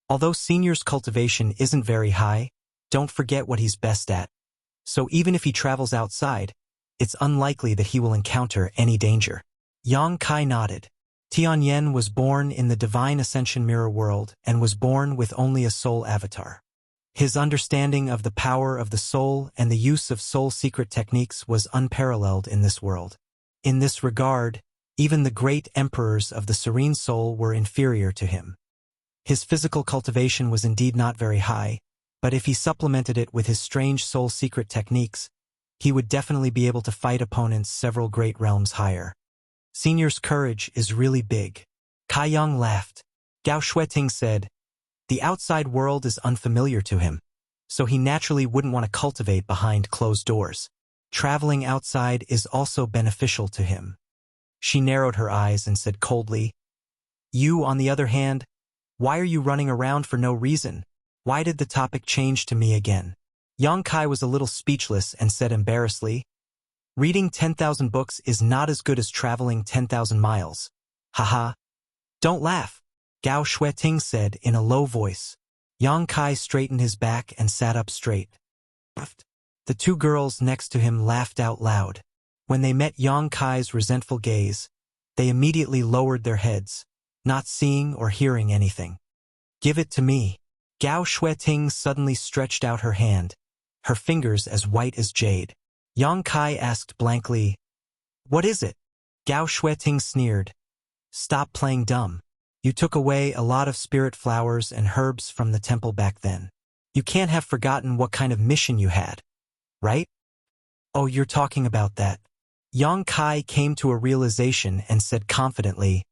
Although Senior's cultivation isn't very high, don't forget what he's best at. So even if he travels outside, it's unlikely that he will encounter any danger. Yang Kai nodded. Tianyan was born in the divine ascension mirror world and was born with only a soul avatar. His understanding of the power of the soul and the use of soul secret techniques was unparalleled in this world. In this regard, even the great emperors of the serene soul were inferior to him. His physical cultivation was indeed not very high, but if he supplemented it with his strange soul secret techniques, he would definitely be able to fight opponents several great realms higher. Senior's courage is really big. Kai Yang laughed. Gao Shueting said, the outside world is unfamiliar to him, so he naturally wouldn't want to cultivate behind closed doors. Traveling outside is also beneficial to him. She narrowed her eyes and said coldly, you, on the other hand, why are you running around for no reason? Why did the topic change to me again? Yang Kai was a little speechless and said embarrassedly, reading 10,000 books is not as good as traveling 10,000 miles. Haha. Don't laugh, Gao Shueting said in a low voice. Yang Kai straightened his back and sat up straight. The 2 girls next to him laughed out loud. When they met Yang Kai's resentful gaze, they immediately lowered their heads, not seeing or hearing anything. Give it to me. Gao Shueting suddenly stretched out her hand, her fingers as white as jade. Yang Kai asked blankly, what is it? Gao Shueting sneered. Stop playing dumb. You took away a lot of spirit flowers and herbs from the temple back then. You can't have forgotten what kind of mission you had, right? Oh, you're talking about that. Yang Kai came to a realization and said confidently,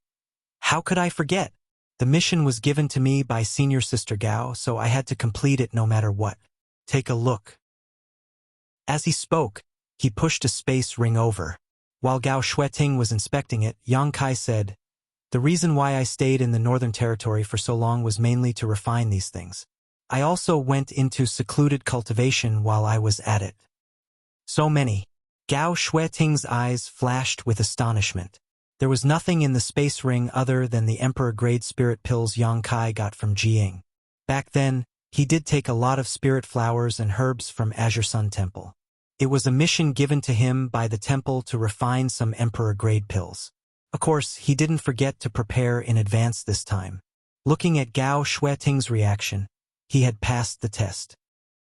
how could I forget? The mission was given to me by Senior Sister Gao, so I had to complete it no matter what. Take a look. As he spoke, he pushed a space ring over. While Gao Shueting was inspecting it, Yang Kai said, the reason why I stayed in the Northern Territory for so long was mainly to refine these things. I also went into secluded cultivation while I was at it. So many. Gao Shueting's eyes flashed with astonishment. There was nothing in the space ring other than the Emperor-grade spirit pills Yang Kai got from Jiying. Back then, he did take a lot of spirit flowers and herbs from Azure Sun Temple. It was a mission given to him by the temple to refine some Emperor-grade pills. Of course, he didn't forget to prepare in advance this time. Looking at Gao Shueting's reaction, He had passed the test.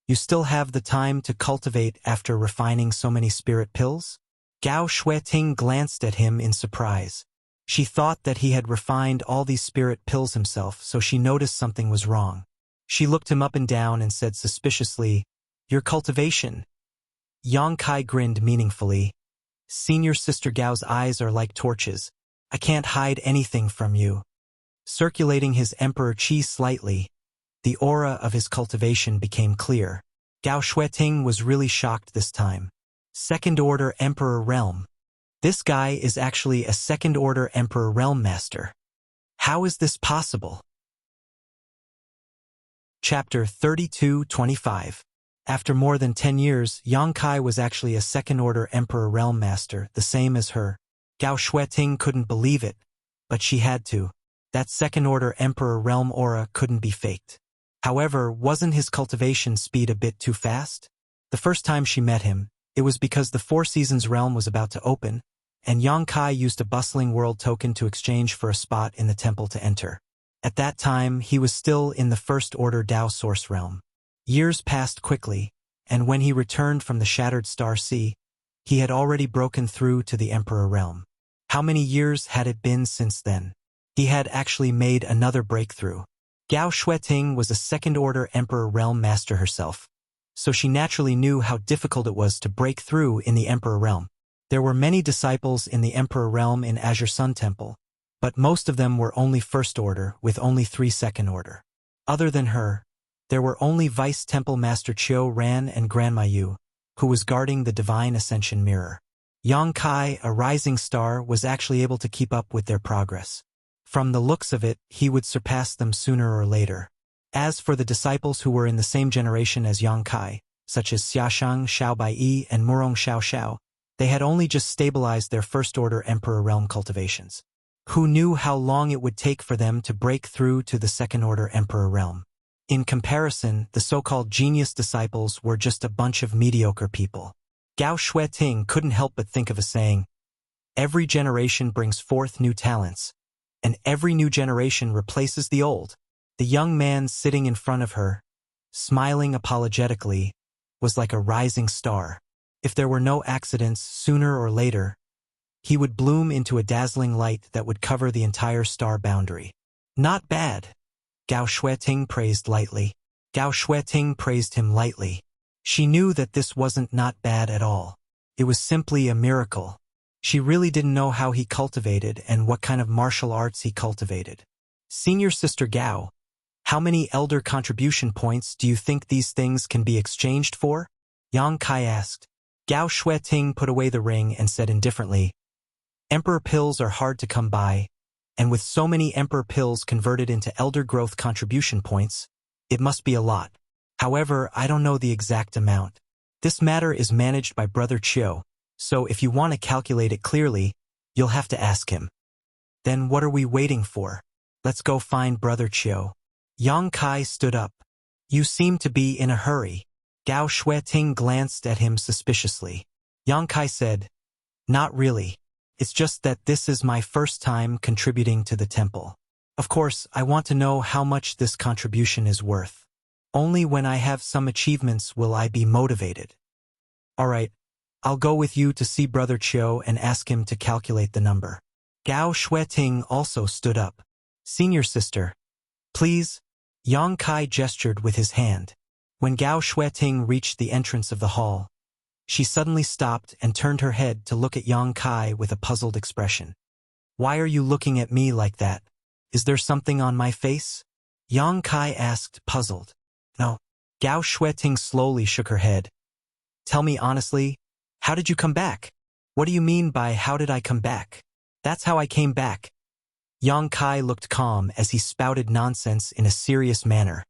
You still have the time to cultivate after refining so many spirit pills? Gao Shueting glanced at him in surprise. She thought that he had refined all these spirit pills himself, so she noticed something was wrong. She looked him up and down and said suspiciously, "Your cultivation." Yang Kai grinned meaningfully. "Senior Sister Gao's eyes are like torches. I can't hide anything from you." Circulating his emperor qi slightly, the aura of his cultivation became clear. Gao Shueting was really shocked this time. Second-order Emperor Realm. This guy is actually a second-order Emperor Realm Master. How is this possible? Chapter 32-25. After more than 10 years, Yang Kai was actually a second-order Emperor Realm Master, the same as her. Gao Shueting couldn't believe it, but she had to. That second-order Emperor Realm aura couldn't be faked. However, wasn't his cultivation speed a bit too fast? The first time she met him, it was because the Four Seasons realm was about to open, and Yang Kai used a bustling world token to exchange for a spot in the temple to enter. At that time, he was still in the first-order Dao Source realm. Years passed quickly, and when he returned from the Shattered Star Sea, he had already broken through to the Emperor realm. How many years had it been since then? He had actually made another breakthrough. Gao Shueting was a second-order Emperor Realm Master herself, so she naturally knew how difficult it was to break through in the Emperor Realm. There were many disciples in the Emperor Realm in Azure Sun Temple, but most of them were only first-order with only 3 second-order. Other than her, there were only Vice Temple Master Chiu Ran and Grandma Yu, who was guarding the Divine Ascension Mirror. Yang Kai, a rising star, was actually able to keep up with their progress. From the looks of it, he would surpass them sooner or later. As for the disciples who were in the same generation as Yang Kai, such as Xiaoshang Xiao Baiyi and Murong Xiao Xiao, they had only just stabilized their first-order Emperor Realm cultivations. Who knew how long it would take for them to break through to the second-order Emperor Realm? In comparison, the so-called genius disciples were just a bunch of mediocre people. Gao Shueting couldn't help but think of a saying, "Every generation brings forth new talents, and every new generation replaces the old." The young man sitting in front of her, smiling apologetically, was like a rising star. If there were no accidents, sooner or later, he would bloom into a dazzling light that would cover the entire star boundary. "Not bad," Gao Shueting praised lightly. Gao Shueting praised him lightly. She knew that this wasn't not bad at all. It was simply a miracle. She really didn't know how he cultivated and what kind of martial arts he cultivated. "Senior Sister Gao, how many elder contribution points do you think these things can be exchanged for?" Yang Kai asked. Gao Shueting put away the ring and said indifferently, "Emperor pills are hard to come by, and with so many Emperor pills converted into elder growth contribution points, it must be a lot. However, I don't know the exact amount. This matter is managed by Brother Chiu, so if you want to calculate it clearly, you'll have to ask him." "Then what are we waiting for? Let's go find Brother Chiu." Yang Kai stood up. "You seem to be in a hurry." Gao Shueting glanced at him suspiciously. Yang Kai said, "Not really. It's just that this is my first time contributing to the temple. Of course, I want to know how much this contribution is worth. Only when I have some achievements will I be motivated." "All right, I'll go with you to see Brother Chiu and ask him to calculate the number." Gao Shueting also stood up. "Senior Sister, please." Yang Kai gestured with his hand. When Gao Shueting reached the entrance of the hall, she suddenly stopped and turned her head to look at Yang Kai with a puzzled expression. "Why are you looking at me like that? Is there something on my face?" Yang Kai asked, puzzled. "No." Gao Shueting slowly shook her head. "Tell me honestly, how did you come back?" "What do you mean by how did I come back?" "That's how I came back." Yang Kai looked calm as he spouted nonsense in a serious manner.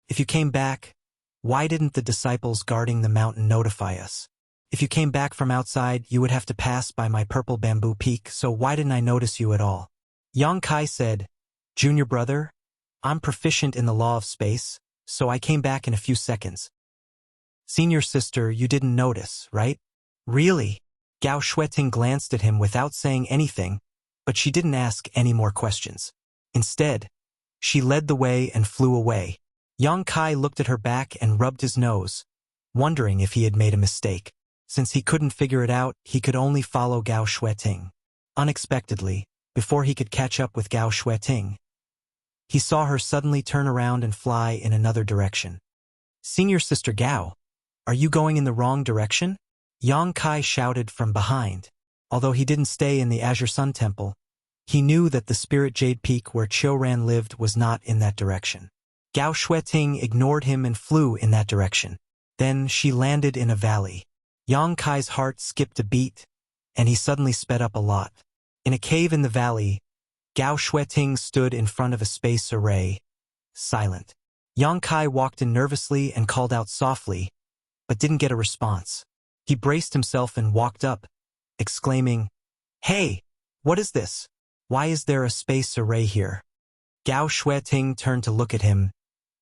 "If you came back, why didn't the disciples guarding the mountain notify us? If you came back from outside, you would have to pass by my purple bamboo peak, so why didn't I notice you at all?" Yang Kai said, "Junior brother, I'm proficient in the law of space, so I came back in a few seconds." "Senior Sister, you didn't notice, right?" "Really?" Gao Shueting glanced at him without saying anything, but she didn't ask any more questions. Instead, she led the way and flew away. Yang Kai looked at her back and rubbed his nose, wondering if he had made a mistake. Since he couldn't figure it out, he could only follow Gao Shueting. Unexpectedly, before he could catch up with Gao Shueting, he saw her suddenly turn around and fly in another direction. "Senior Sister Gao, are you going in the wrong direction?" Yang Kai shouted from behind. Although he didn't stay in the Azure Sun Temple, he knew that the Spirit Jade Peak where Qiuran lived was not in that direction. Gao Shueting ignored him and flew in that direction. Then she landed in a valley. Yang Kai's heart skipped a beat, and he suddenly sped up a lot. In a cave in the valley, Gao Shueting stood in front of a space array, silent. Yang Kai walked in nervously and called out softly, but didn't get a response. He braced himself and walked up, exclaiming, "Hey, what is this? Why is there a space array here?" Gao Shueting turned to look at him.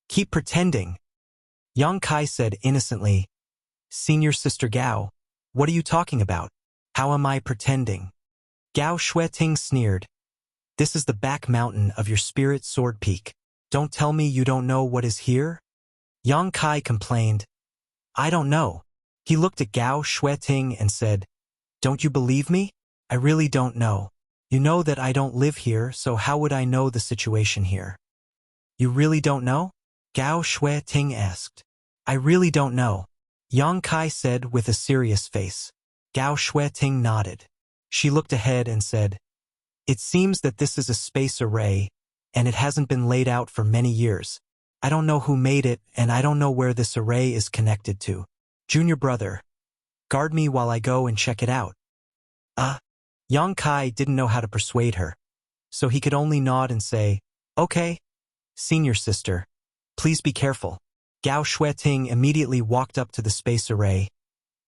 "Keep pretending." Yang Kai said innocently, "Senior Sister Gao, what are you talking about? How am I pretending?" Gao Shueting sneered. "This is the back mountain of your Spirit Sword Peak. Don't tell me you don't know what is here?" Yang Kai complained, "I don't know." He looked at Gao Shueting and said, "Don't you believe me? I really don't know. You know that I don't live here, so how would I know the situation here?" "You really don't know?" Gao Shueting asked. "I really don't know," Yang Kai said with a serious face. Gao Shueting nodded. She looked ahead and said, "It seems that this is a space array, and it hasn't been laid out for many years. I don't know who made it, and I don't know where this array is connected to. Junior brother, guard me while I go and check it out." Yang Kai didn't know how to persuade her, so he could only nod and say, "Okay, senior sister, please be careful." Gao Shueting immediately walked up to the space array,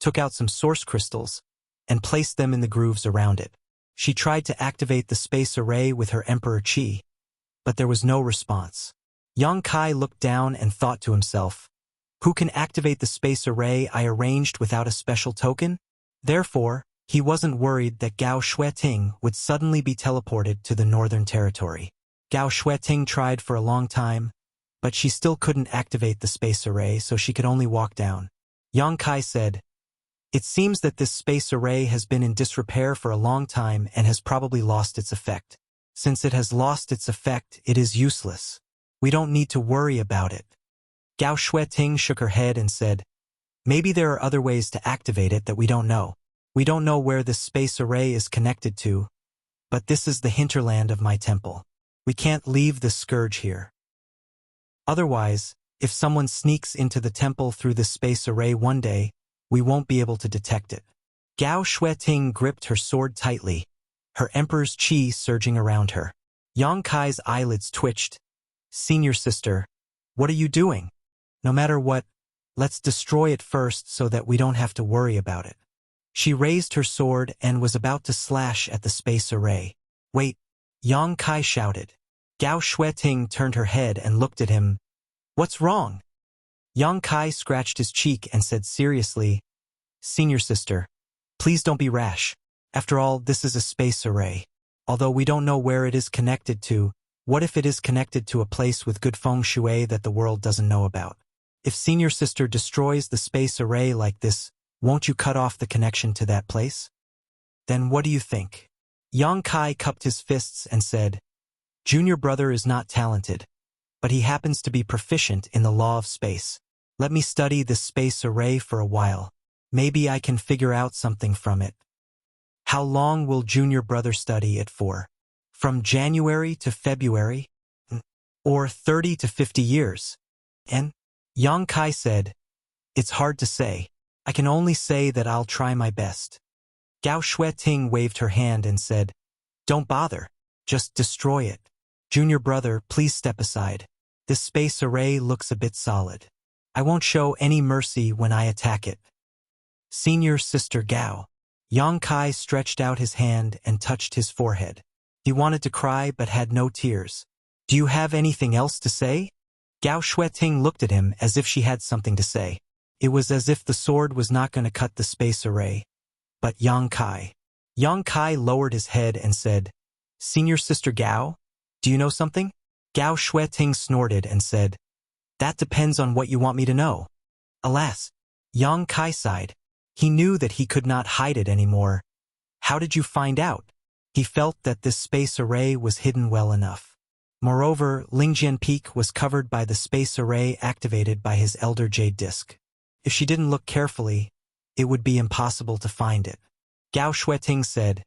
took out some source crystals, and placed them in the grooves around it. She tried to activate the space array with her Emperor Qi, but there was no response. Yang Kai looked down and thought to himself, "Who can activate the space array I arranged without a special token?" Therefore, he wasn't worried that Gao Shueting would suddenly be teleported to the Northern Territory. Gao Shueting tried for a long time, but she still couldn't activate the space array, so she could only walk down. Yang Kai said, "It seems that this space array has been in disrepair for a long time and has probably lost its effect. Since it has lost its effect, it is useless. We don't need to worry about it." Gao Shueting shook her head and said, "Maybe there are other ways to activate it that we don't know. We don't know where this space array is connected to, but this is the hinterland of my temple. We can't leave the scourge here. Otherwise, if someone sneaks into the temple through this space array one day, we won't be able to detect it." Gao Shueting gripped her sword tightly, her Emperor's Qi surging around her. Yang Kai's eyelids twitched. "Senior sister, what are you doing? No matter what, let's destroy it first so that we don't have to worry about it." She raised her sword and was about to slash at the space array. "Wait!" Yang Kai shouted. Gao Shueting turned her head and looked at him. "What's wrong?" Yang Kai scratched his cheek and said seriously, "Senior sister, please don't be rash. After all, this is a space array. Although we don't know where it is connected to, what if it is connected to a place with good feng shui that the world doesn't know about? If senior sister destroys the space array like this, won't you cut off the connection to that place? Then what do you think?" Yang Kai cupped his fists and said, "Junior brother is not talented, but he happens to be proficient in the law of space. Let me study this space array for a while. Maybe I can figure out something from it." "How long will junior brother study it for? From January to February? Or 30 to 50 years? And?" Yang Kai said, "It's hard to say. I can only say that I'll try my best." Gao Shueting waved her hand and said, "Don't bother. Just destroy it. Junior brother, please step aside. This space array looks a bit solid. I won't show any mercy when I attack it." "Senior sister Gao." Yang Kai stretched out his hand and touched his forehead. He wanted to cry but had no tears. "Do you have anything else to say?" Gao Shueting looked at him as if she had something to say. It was as if the sword was not going to cut the space array. But Yang Kai lowered his head and said, "Senior sister Gao, do you know something?" Gao Shueting snorted and said, That depends on what you want me to know. Alas, Yang Kai sighed. He knew that he could not hide it anymore. How did you find out? He felt that this space array was hidden well enough. Moreover, Lingjian Peak was covered by the space array activated by his elder jade disk. If she didn't look carefully, it would be impossible to find it. Gao Shueting said,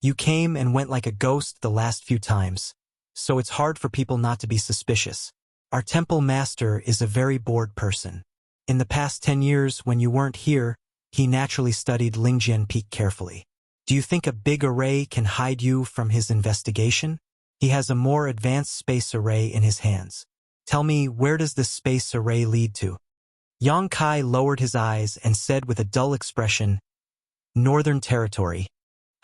"You came and went like a ghost the last few times, so it's hard for people not to be suspicious. Our temple master is a very bored person. In the past 10 years when you weren't here, he naturally studied Lingjian Peak carefully. Do you think a big array can hide you from his investigation? He has a more advanced space array in his hands. Tell me, where does this space array lead to?" Yang Kai lowered his eyes and said with a dull expression, "Northern Territory.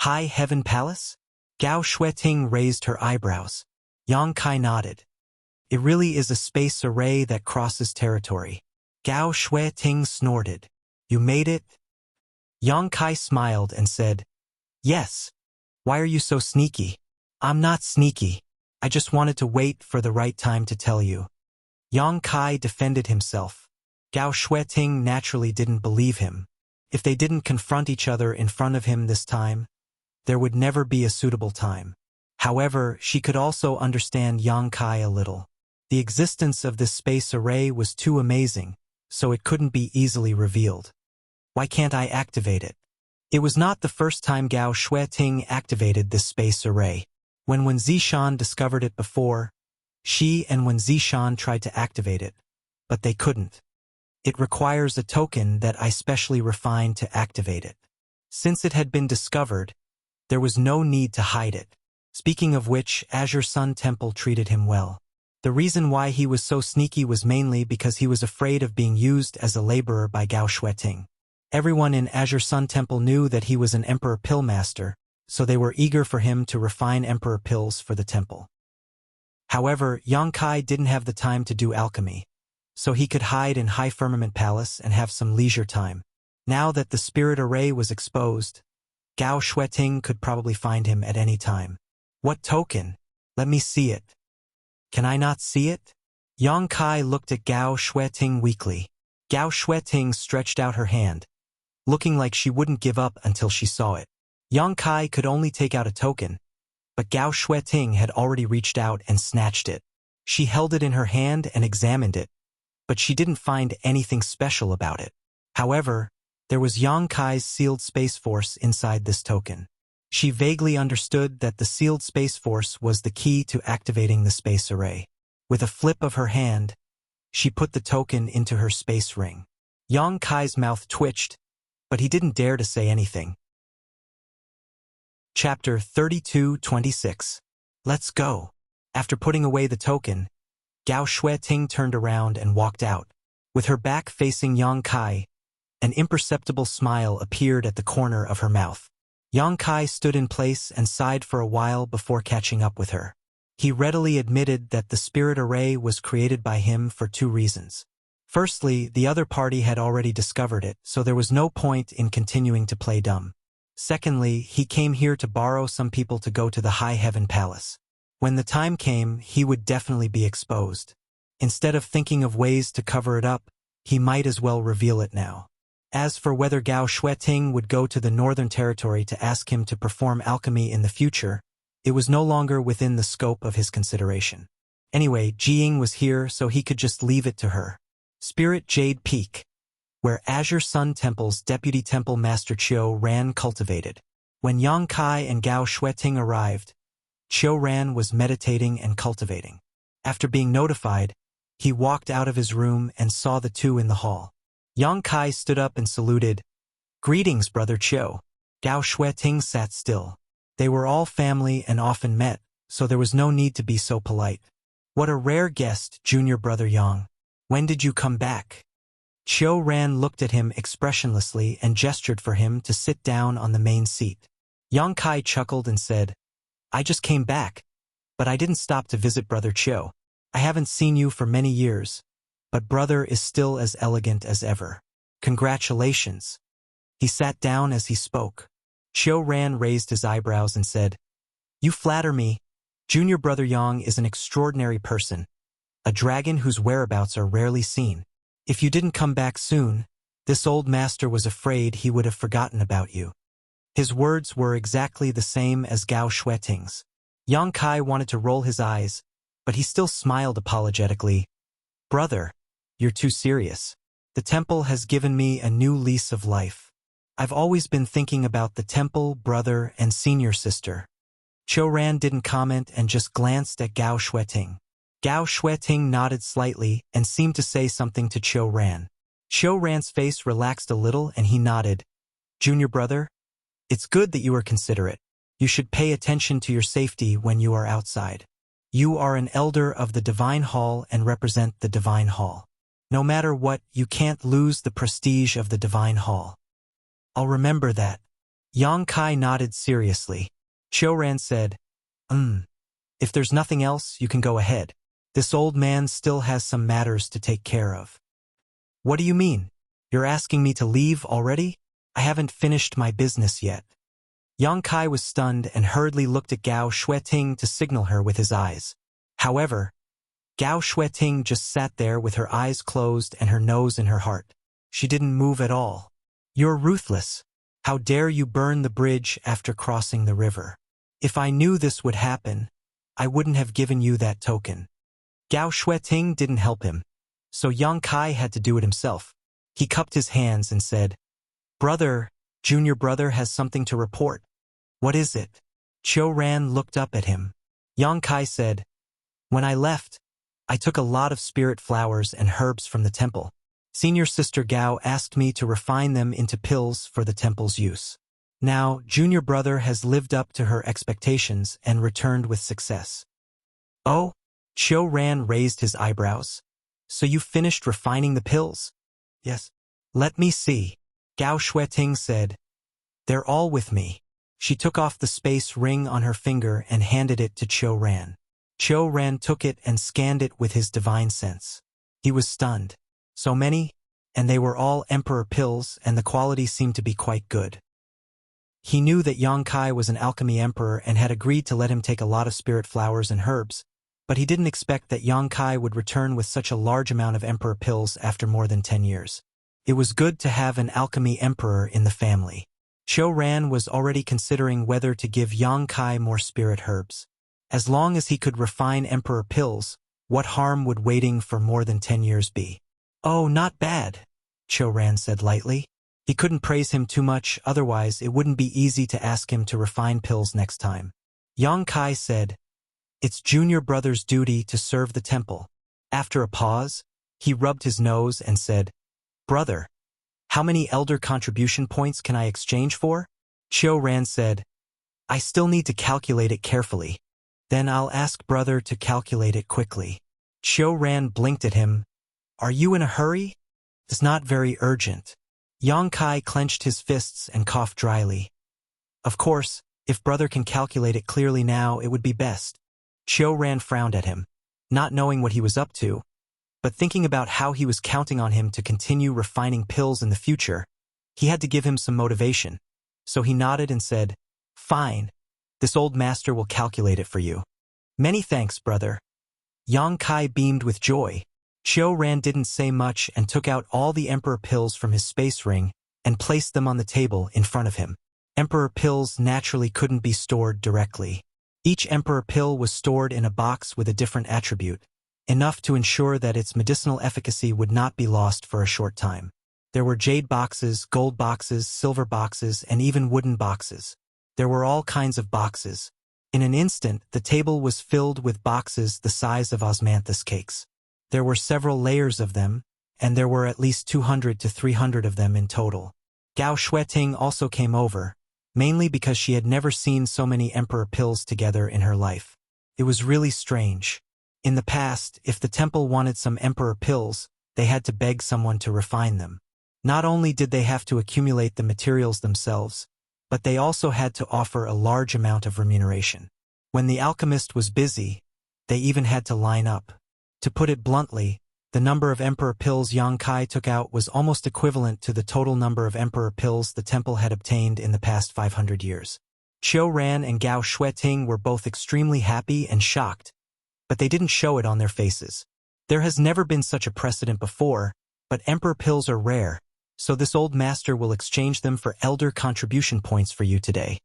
High Heaven Palace?" Gao Shueting raised her eyebrows. Yang Kai nodded. "It really is a space array that crosses territory." Gao Shueting snorted. "You made it?" Yang Kai smiled and said, "Yes. Why are you so sneaky?" "I'm not sneaky. I just wanted to wait for the right time to tell you." Yang Kai defended himself. Gao Shueting naturally didn't believe him. If they didn't confront each other in front of him this time, there would never be a suitable time. However, she could also understand Yang Kai a little. The existence of this space array was too amazing, so it couldn't be easily revealed. "Why can't I activate it?" It was not the first time Gao Shueting activated this space array. When Wen Zishan discovered it before, she and Wen Zishan tried to activate it, but they couldn't. It requires a token that I specially refined to activate it. Since it had been discovered, there was no need to hide it. Speaking of which, Azure Sun Temple treated him well. The reason why he was so sneaky was mainly because he was afraid of being used as a laborer by Gao Shueting. Everyone in Azure Sun Temple knew that he was an Emperor Pill Master, so they were eager for him to refine Emperor Pills for the temple. However, Yang Kai didn't have the time to do alchemy, so he could hide in High Firmament Palace and have some leisure time. Now that the spirit array was exposed, Gao Shueting could probably find him at any time. "What token? Let me see it." "Can I not see it?" Yang Kai looked at Gao Shueting weakly. Gao Shueting stretched out her hand, looking like she wouldn't give up until she saw it. Yang Kai could only take out a token, but Gao Shueting had already reached out and snatched it. She held it in her hand and examined it, but she didn't find anything special about it. However, there was Yang Kai's sealed space force inside this token. She vaguely understood that the sealed space force was the key to activating the space array. With a flip of her hand, she put the token into her space ring. Yang Kai's mouth twitched, but he didn't dare to say anything. Chapter 32-26. Let's go. After putting away the token, Gao Shueting turned around and walked out. With her back facing Yang Kai, an imperceptible smile appeared at the corner of her mouth. Yang Kai stood in place and sighed for a while before catching up with her. He readily admitted that the spirit array was created by him for two reasons. Firstly, the other party had already discovered it, so there was no point in continuing to play dumb. Secondly, he came here to borrow some people to go to the High Heaven Palace. When the time came, he would definitely be exposed. Instead of thinking of ways to cover it up, he might as well reveal it now. As for whether Gao Shueting would go to the Northern Territory to ask him to perform alchemy in the future, it was no longer within the scope of his consideration. Anyway, Jiying was here, so he could just leave it to her. Spirit Jade Peak, where Azure Sun Temple's Deputy Temple Master Qiu Ran cultivated. When Yang Kai and Gao Shueting arrived, Qiu Ran was meditating and cultivating. After being notified, he walked out of his room and saw the two in the hall. Yang Kai stood up and saluted. "Greetings, Brother Qiu." Gao Shueting sat still. They were all family and often met, so there was no need to be so polite. "What a rare guest, Junior Brother Yang. When did you come back?" Qiu Ran looked at him expressionlessly and gestured for him to sit down on the main seat. Yang Kai chuckled and said, "I just came back, but I didn't stop to visit Brother Qiu. I haven't seen you for many years, but Brother is still as elegant as ever. Congratulations." He sat down as he spoke. Qiu Ran raised his eyebrows and said, "You flatter me. Junior Brother Yang is an extraordinary person. a dragon whose whereabouts are rarely seen. If you didn't come back soon, this old master was afraid he would have forgotten about you. His words were exactly the same as Gao Shueting's. Yang Kai wanted to roll his eyes, but he still smiled apologetically. Brother, you're too serious. The temple has given me a new lease of life. I've always been thinking about the temple, brother, and senior sister. Qiu Ran didn't comment and just glanced at Gao Shueting. Gao Shueting nodded slightly and seemed to say something to Qiu Ran. Qiu Ran's face relaxed a little and he nodded. Junior brother, it's good that you are considerate. You should pay attention to your safety when you are outside. You are an elder of the Divine Hall and represent the Divine Hall. No matter what, you can't lose the prestige of the Divine Hall. I'll remember that. Yang Kai nodded seriously. Qiu Ran said, If there's nothing else, you can go ahead. This old man still has some matters to take care of. What do you mean? You're asking me to leave already? I haven't finished my business yet. Yang Kai was stunned and hurriedly looked at Gao Shueting to signal her with his eyes. However, Gao Shueting just sat there with her eyes closed and her nose in her heart. She didn't move at all. You're ruthless. How dare you burn the bridge after crossing the river? If I knew this would happen, I wouldn't have given you that token. Gao Shueting didn't help him, so Yang Kai had to do it himself. He cupped his hands and said, Brother, junior brother has something to report. What is it? Qiu Ran looked up at him. Yang Kai said, When I left, I took a lot of spirit flowers and herbs from the temple. Senior sister Gao asked me to refine them into pills for the temple's use. Now, junior brother has lived up to her expectations and returned with success. Oh? Qiu Ran raised his eyebrows. So you finished refining the pills? Yes. Let me see. Gao Shueting said. They're all with me. She took off the space ring on her finger and handed it to Qiu Ran. Qiu Ran took it and scanned it with his divine sense. He was stunned. So many, and they were all emperor pills, and the quality seemed to be quite good. He knew that Yang Kai was an alchemy emperor and had agreed to let him take a lot of spirit flowers and herbs, but he didn't expect that Yang Kai would return with such a large amount of emperor pills after more than 10 years. It was good to have an alchemy emperor in the family. Qiu Ran was already considering whether to give Yang Kai more spirit herbs. As long as he could refine emperor pills, what harm would waiting for more than 10 years be? Oh, not bad, Qiu Ran said lightly. He couldn't praise him too much, otherwise it wouldn't be easy to ask him to refine pills next time. Yang Kai said, It's junior brother's duty to serve the temple. After a pause, he rubbed his nose and said, Brother, how many elder contribution points can I exchange for? Qiu Ran said, I still need to calculate it carefully. Then I'll ask brother to calculate it quickly. Qiu Ran blinked at him. Are you in a hurry? It's not very urgent. Yang Kai clenched his fists and coughed dryly. Of course, if brother can calculate it clearly now, it would be best. Qiu Ran frowned at him, not knowing what he was up to, but thinking about how he was counting on him to continue refining pills in the future. He had to give him some motivation, so he nodded and said, Fine, this old master will calculate it for you. Many thanks, brother. Yang Kai beamed with joy. Qiu Ran didn't say much and took out all the emperor pills from his space ring and placed them on the table in front of him. Emperor pills naturally couldn't be stored directly. Each emperor pill was stored in a box with a different attribute, enough to ensure that its medicinal efficacy would not be lost for a short time. There were jade boxes, gold boxes, silver boxes, and even wooden boxes. There were all kinds of boxes. In an instant, the table was filled with boxes the size of osmanthus cakes. There were several layers of them, and there were at least 200 to 300 of them in total. Gao Shueting also came over, mainly because she had never seen so many emperor pills together in her life. It was really strange. In the past, if the temple wanted some emperor pills, they had to beg someone to refine them. Not only did they have to accumulate the materials themselves, but they also had to offer a large amount of remuneration. When the alchemist was busy, they even had to line up. To put it bluntly, the number of emperor pills Yang Kai took out was almost equivalent to the total number of emperor pills the temple had obtained in the past 500 years. Qiu Ran and Gao Shueting were both extremely happy and shocked, but they didn't show it on their faces. There has never been such a precedent before, but emperor pills are rare, so this old master will exchange them for elder contribution points for you today.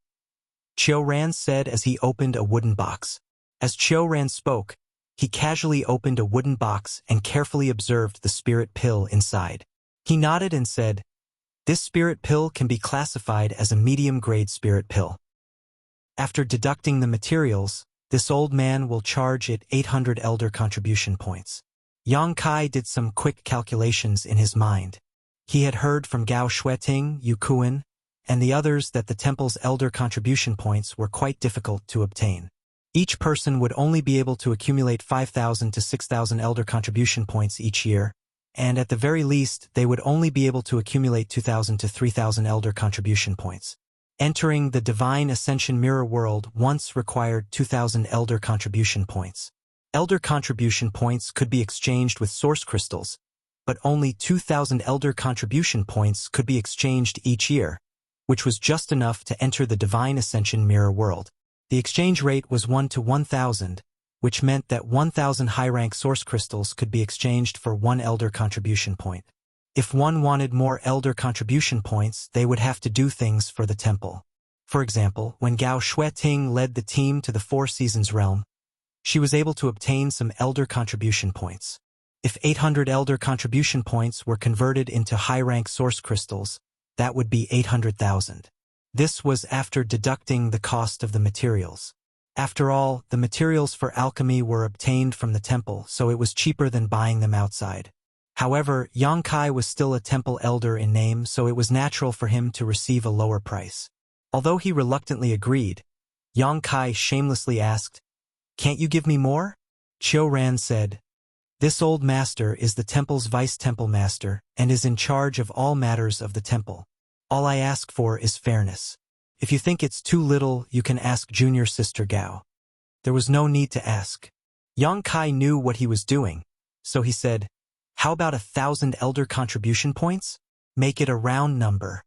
Qiu Ran said as he opened a wooden box. As Qiu Ran spoke, he casually opened a wooden box and carefully observed the spirit pill inside. He nodded and said, "This spirit pill can be classified as a medium-grade spirit pill. After deducting the materials, this old man will charge it 800 elder contribution points." Yang Kai did some quick calculations in his mind. He had heard from Gao Shueting, Yu Kuan, and the others that the temple's elder contribution points were quite difficult to obtain. Each person would only be able to accumulate 5,000 to 6,000 elder contribution points each year, and at the very least, they would only be able to accumulate 2,000 to 3,000 elder contribution points. Entering the Divine Ascension Mirror World once required 2,000 elder contribution points. Elder contribution points could be exchanged with source crystals, but only 2,000 elder contribution points could be exchanged each year, which was just enough to enter the Divine Ascension Mirror World. The exchange rate was 1 to 1,000, which meant that 1,000 high-rank source crystals could be exchanged for 1 elder contribution point. If one wanted more elder contribution points, they would have to do things for the temple. For example, when Gao Shueting led the team to the Four Seasons realm, she was able to obtain some elder contribution points. If 800 elder contribution points were converted into high-rank source crystals, that would be 800,000. This was after deducting the cost of the materials. After all, the materials for alchemy were obtained from the temple, so it was cheaper than buying them outside. However, Yang Kai was still a temple elder in name, so it was natural for him to receive a lower price. Although he reluctantly agreed, Yang Kai shamelessly asked, "Can't you give me more?" Qiu Ran said, "This old master is the temple's vice-temple master and is in charge of all matters of the temple. All I ask for is fairness. If you think it's too little, you can ask junior sister Gao." There was no need to ask. Yang Kai knew what he was doing, so he said, "How about 1,000 elder contribution points? Make it a round number."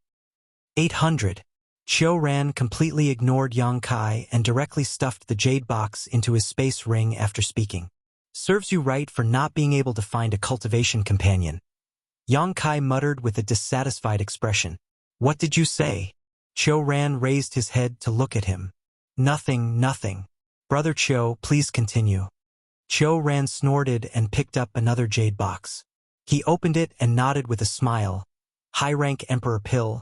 800. Qiu Ran completely ignored Yang Kai and directly stuffed the jade box into his space ring after speaking. "Serves you right for not being able to find a cultivation companion." Yang Kai muttered with a dissatisfied expression. "What did you say?" Qiu Ran raised his head to look at him. "Nothing, nothing. Brother Qiu, please continue." Qiu Ran snorted and picked up another jade box. He opened it and nodded with a smile. "High-rank Emperor Pill,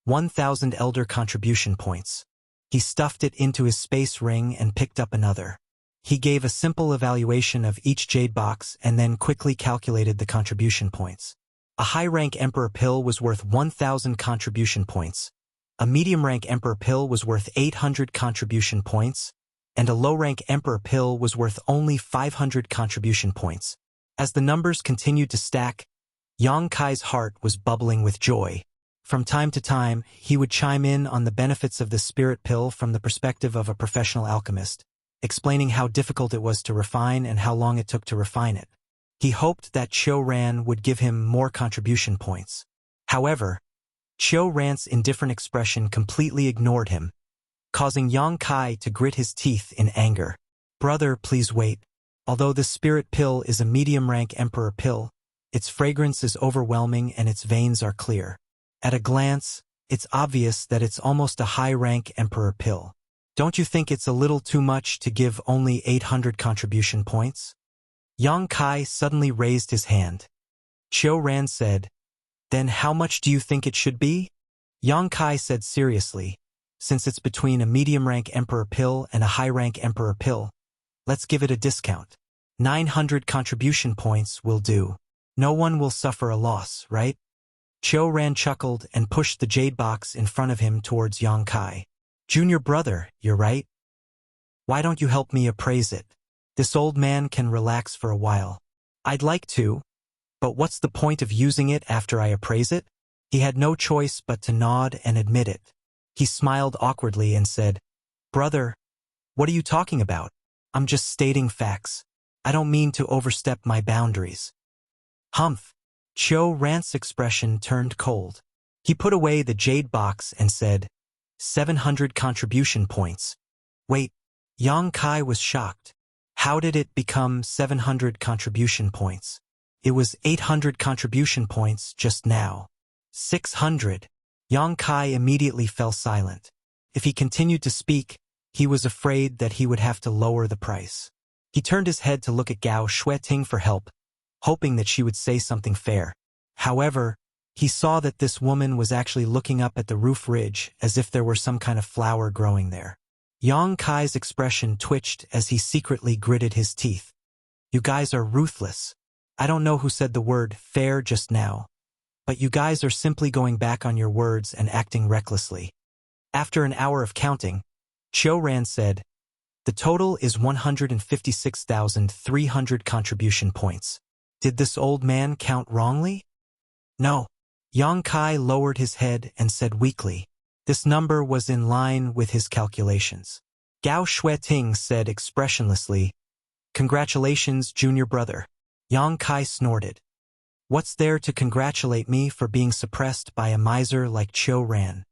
1,000 elder contribution points." He stuffed it into his space ring and picked up another. He gave a simple evaluation of each jade box and then quickly calculated the contribution points. A high-rank Emperor Pill was worth 1,000 contribution points. A medium-rank Emperor Pill was worth 800 contribution points, and a low-rank Emperor Pill was worth only 500 contribution points. As the numbers continued to stack, Yang Kai's heart was bubbling with joy. From time to time, he would chime in on the benefits of the spirit pill from the perspective of a professional alchemist, explaining how difficult it was to refine and how long it took to refine it. He hoped that Qiu Ran would give him more contribution points. However, Qiu Ran's indifferent expression completely ignored him, causing Yang Kai to grit his teeth in anger. "Brother, please wait. Although the spirit pill is a medium-rank Emperor Pill, its fragrance is overwhelming and its veins are clear. At a glance, it's obvious that it's almost a high-rank Emperor Pill. Don't you think it's a little too much to give only 800 contribution points?" Yang Kai suddenly raised his hand. Qiu Ran said, "Then how much do you think it should be?" Yang Kai said seriously, "Since it's between a medium-rank Emperor Pill and a high-rank Emperor Pill, let's give it a discount. 900 contribution points will do. No one will suffer a loss, right?" Qiu Ran chuckled and pushed the jade box in front of him towards Yang Kai. "Junior brother, you're right. Why don't you help me appraise it? This old man can relax for a while." "I'd like to, but what's the point of using it after I appraise it?" He had no choice but to nod and admit it. He smiled awkwardly and said, "Brother, what are you talking about? I'm just stating facts. I don't mean to overstep my boundaries." "Humph." Qiu Ran's expression turned cold. He put away the jade box and said, 700 contribution points. "Wait." Yang Kai was shocked. How did it become 700 contribution points? It was 800 contribution points just now. 600. Yang Kai immediately fell silent. If he continued to speak, he was afraid that he would have to lower the price. He turned his head to look at Gao Shueting for help, hoping that she would say something fair. However, he saw that this woman was actually looking up at the roof ridge as if there were some kind of flower growing there. Yang Kai's expression twitched as he secretly gritted his teeth. You guys are ruthless. I don't know who said the word fair just now, but you guys are simply going back on your words and acting recklessly. After an hour of counting, Ran said, the total is 156,300 contribution points. Did this old man count wrongly? No. Yang Kai lowered his head and said weakly, this number was in line with his calculations. Gao Shueting said expressionlessly, congratulations, junior brother. Yang Kai snorted. What's there to congratulate me for being suppressed by a miser like Ran?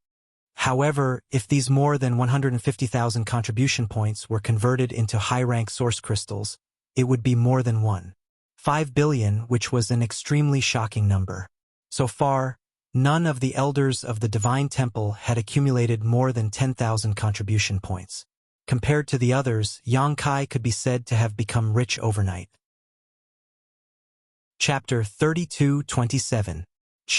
However, if these more than 150,000 contribution points were converted into high-rank source crystals, it would be more than 1.5 billion, which was an extremely shocking number. So far, none of the elders of the Divine Temple had accumulated more than 10,000 contribution points. Compared to the others, Yang Kai could be said to have become rich overnight. Chapter 32-27.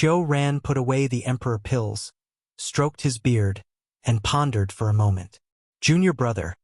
Ran put away the emperor pills, stroked his beard, and pondered for a moment. Junior brother,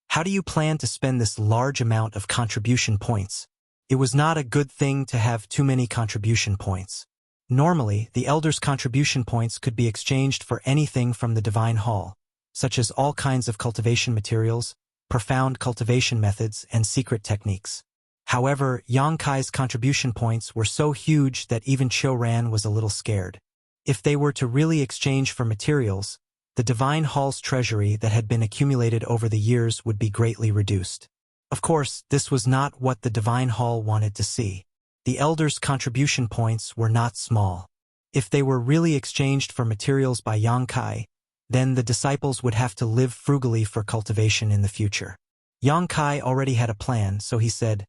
how do you plan to spend this large amount of contribution points? It was not a good thing to have too many contribution points. Normally, the elders' contribution points could be exchanged for anything from the Divine Hall, such as all kinds of cultivation materials, profound cultivation methods, and secret techniques. However, Yang Kai's contribution points were so huge that even Ran was a little scared. If they were to really exchange for materials, the Divine Hall's treasury that had been accumulated over the years would be greatly reduced. Of course, this was not what the Divine Hall wanted to see. The elders' contribution points were not small. If they were really exchanged for materials by Yang Kai, then the disciples would have to live frugally for cultivation in the future. Yang Kai already had a plan, so he said,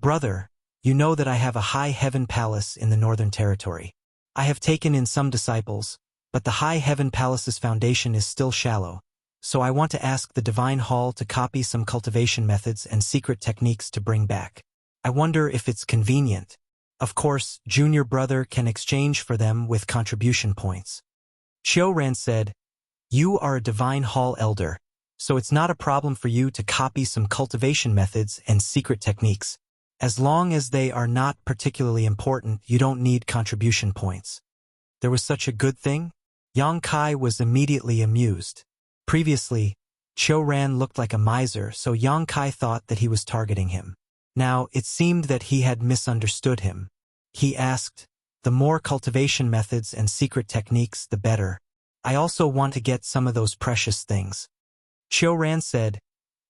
brother, you know that I have a high heaven palace in the Northern Territory. I have taken in some disciples, but the high heaven palace's foundation is still shallow, so I want to ask the Divine Hall to copy some cultivation methods and secret techniques to bring back. I wonder if it's convenient. Of course, junior brother can exchange for them with contribution points. Ran said, you are a Divine Hall elder, so it's not a problem for you to copy some cultivation methods and secret techniques. As long as they are not particularly important, you don't need contribution points. There was such a good thing? Yang Kai was immediately amused. Previously, Ran looked like a miser, so Yang Kai thought that he was targeting him. Now, it seemed that he had misunderstood him. He asked, the more cultivation methods and secret techniques, the better. I also want to get some of those precious things. Ran said,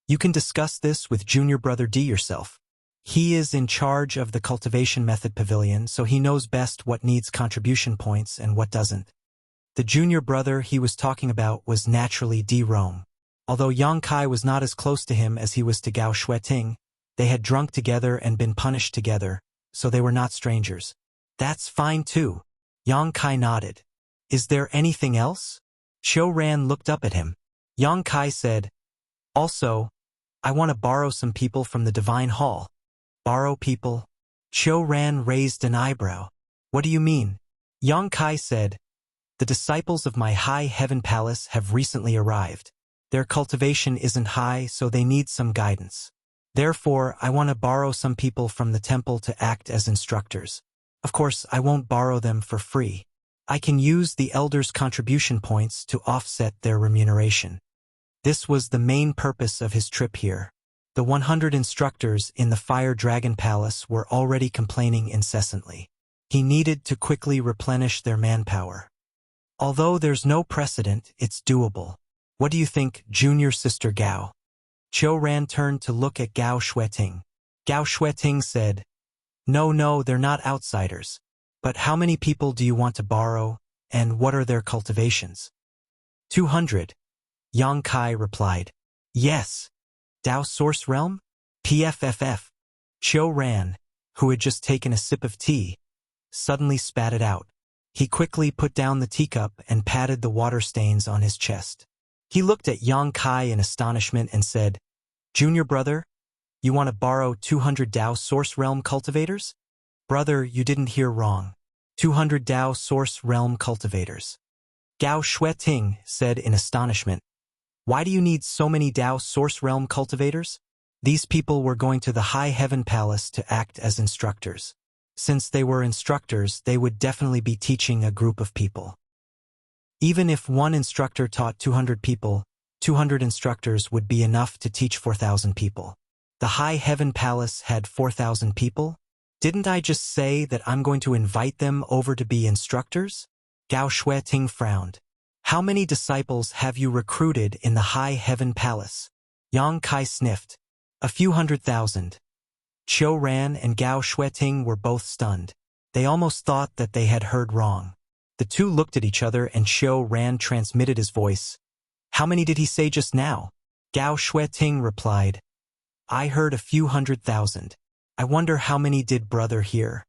you can discuss this with junior brother D yourself. He is in charge of the cultivation method pavilion, so he knows best what needs contribution points and what doesn't. The junior brother he was talking about was naturally D. Rome. Although Yang Kai was not as close to him as he was to Gao Shueting, they had drunk together and been punished together, so they were not strangers. That's fine too. Yang Kai nodded. Is there anything else? Ran looked up at him. Yang Kai said, also, I want to borrow some people from the Divine Hall. Borrow people? Ran raised an eyebrow. What do you mean? Yang Kai said, the disciples of my high heaven palace have recently arrived. Their cultivation isn't high, so they need some guidance. Therefore, I want to borrow some people from the temple to act as instructors. Of course, I won't borrow them for free. I can use the elders' contribution points to offset their remuneration. This was the main purpose of his trip here. The 100 instructors in the Fire Dragon Palace were already complaining incessantly. He needed to quickly replenish their manpower. Although there's no precedent, it's doable. What do you think, junior sister Gao? Ran turned to look at Gao Shueting. Gao Shueting said, no, they're not outsiders. But how many people do you want to borrow, and what are their cultivations? 200. Yang Kai replied. Yes. Dao Source Realm? PFFF. Cho Ran, who had just taken a sip of tea, suddenly spat it out. He quickly put down the teacup and patted the water stains on his chest. He looked at Yang Kai in astonishment and said, "Junior brother, you want to borrow 200 Dao Source Realm Cultivators?" "Brother, you didn't hear wrong. 200 Dao Source Realm Cultivators." Gao Shueting said in astonishment, "Why do you need so many Dao Source Realm Cultivators?" These people were going to the High Heaven Palace to act as instructors. Since they were instructors, they would definitely be teaching a group of people. Even if one instructor taught 200 people, 200 instructors would be enough to teach 4,000 people. The High Heaven Palace had 4,000 people? Didn't I just say that I'm going to invite them over to be instructors? Gao Shueting frowned. "How many disciples have you recruited in the High Heaven Palace?" Yang Kai sniffed. "A few 100,000. Cho Ran and Gao Shueting were both stunned. They almost thought that they had heard wrong. The two looked at each other and Cho Ran transmitted his voice. "How many did he say just now?" Gao Shueting replied, "I heard a few 100,000. I wonder how many did brother hear?"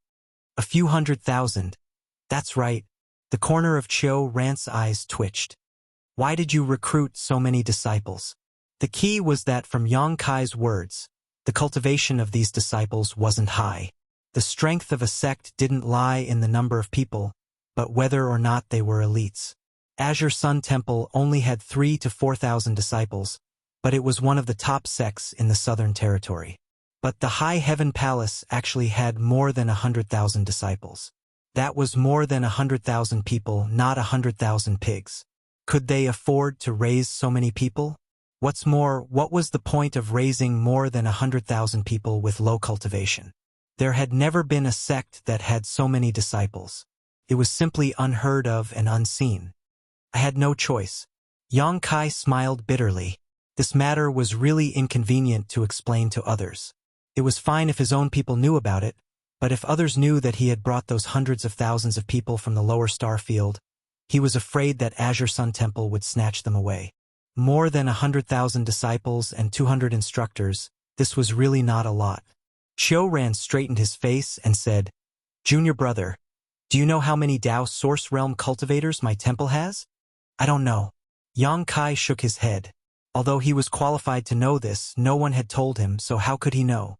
"A few 100,000. That's right." The corner of Cho Ran's eyes twitched. "Why did you recruit so many disciples?" The key was that from Yang Kai's words, the cultivation of these disciples wasn't high. The strength of a sect didn't lie in the number of people, but whether or not they were elites. Azure Sun Temple only had 3,000 to 4,000 disciples, but it was one of the top sects in the Southern Territory. But the High Heaven Palace actually had more than 100,000 disciples. That was more than 100,000 people, not 100,000 pigs. Could they afford to raise so many people? What's more, what was the point of raising more than 100,000 people with low cultivation? There had never been a sect that had so many disciples. It was simply unheard of and unseen. I had no choice. Yang Kai smiled bitterly. This matter was really inconvenient to explain to others. It was fine if his own people knew about it, but if others knew that he had brought those hundreds of thousands of people from the lower star field, he was afraid that Azure Sun Temple would snatch them away. More than 100,000 disciples and 200 instructors, this was really not a lot. Cho Ran straightened his face and said, "Junior brother, do you know how many Dao Source Realm cultivators my temple has?" "I don't know." Yang Kai shook his head. Although he was qualified to know this, no one had told him, so how could he know?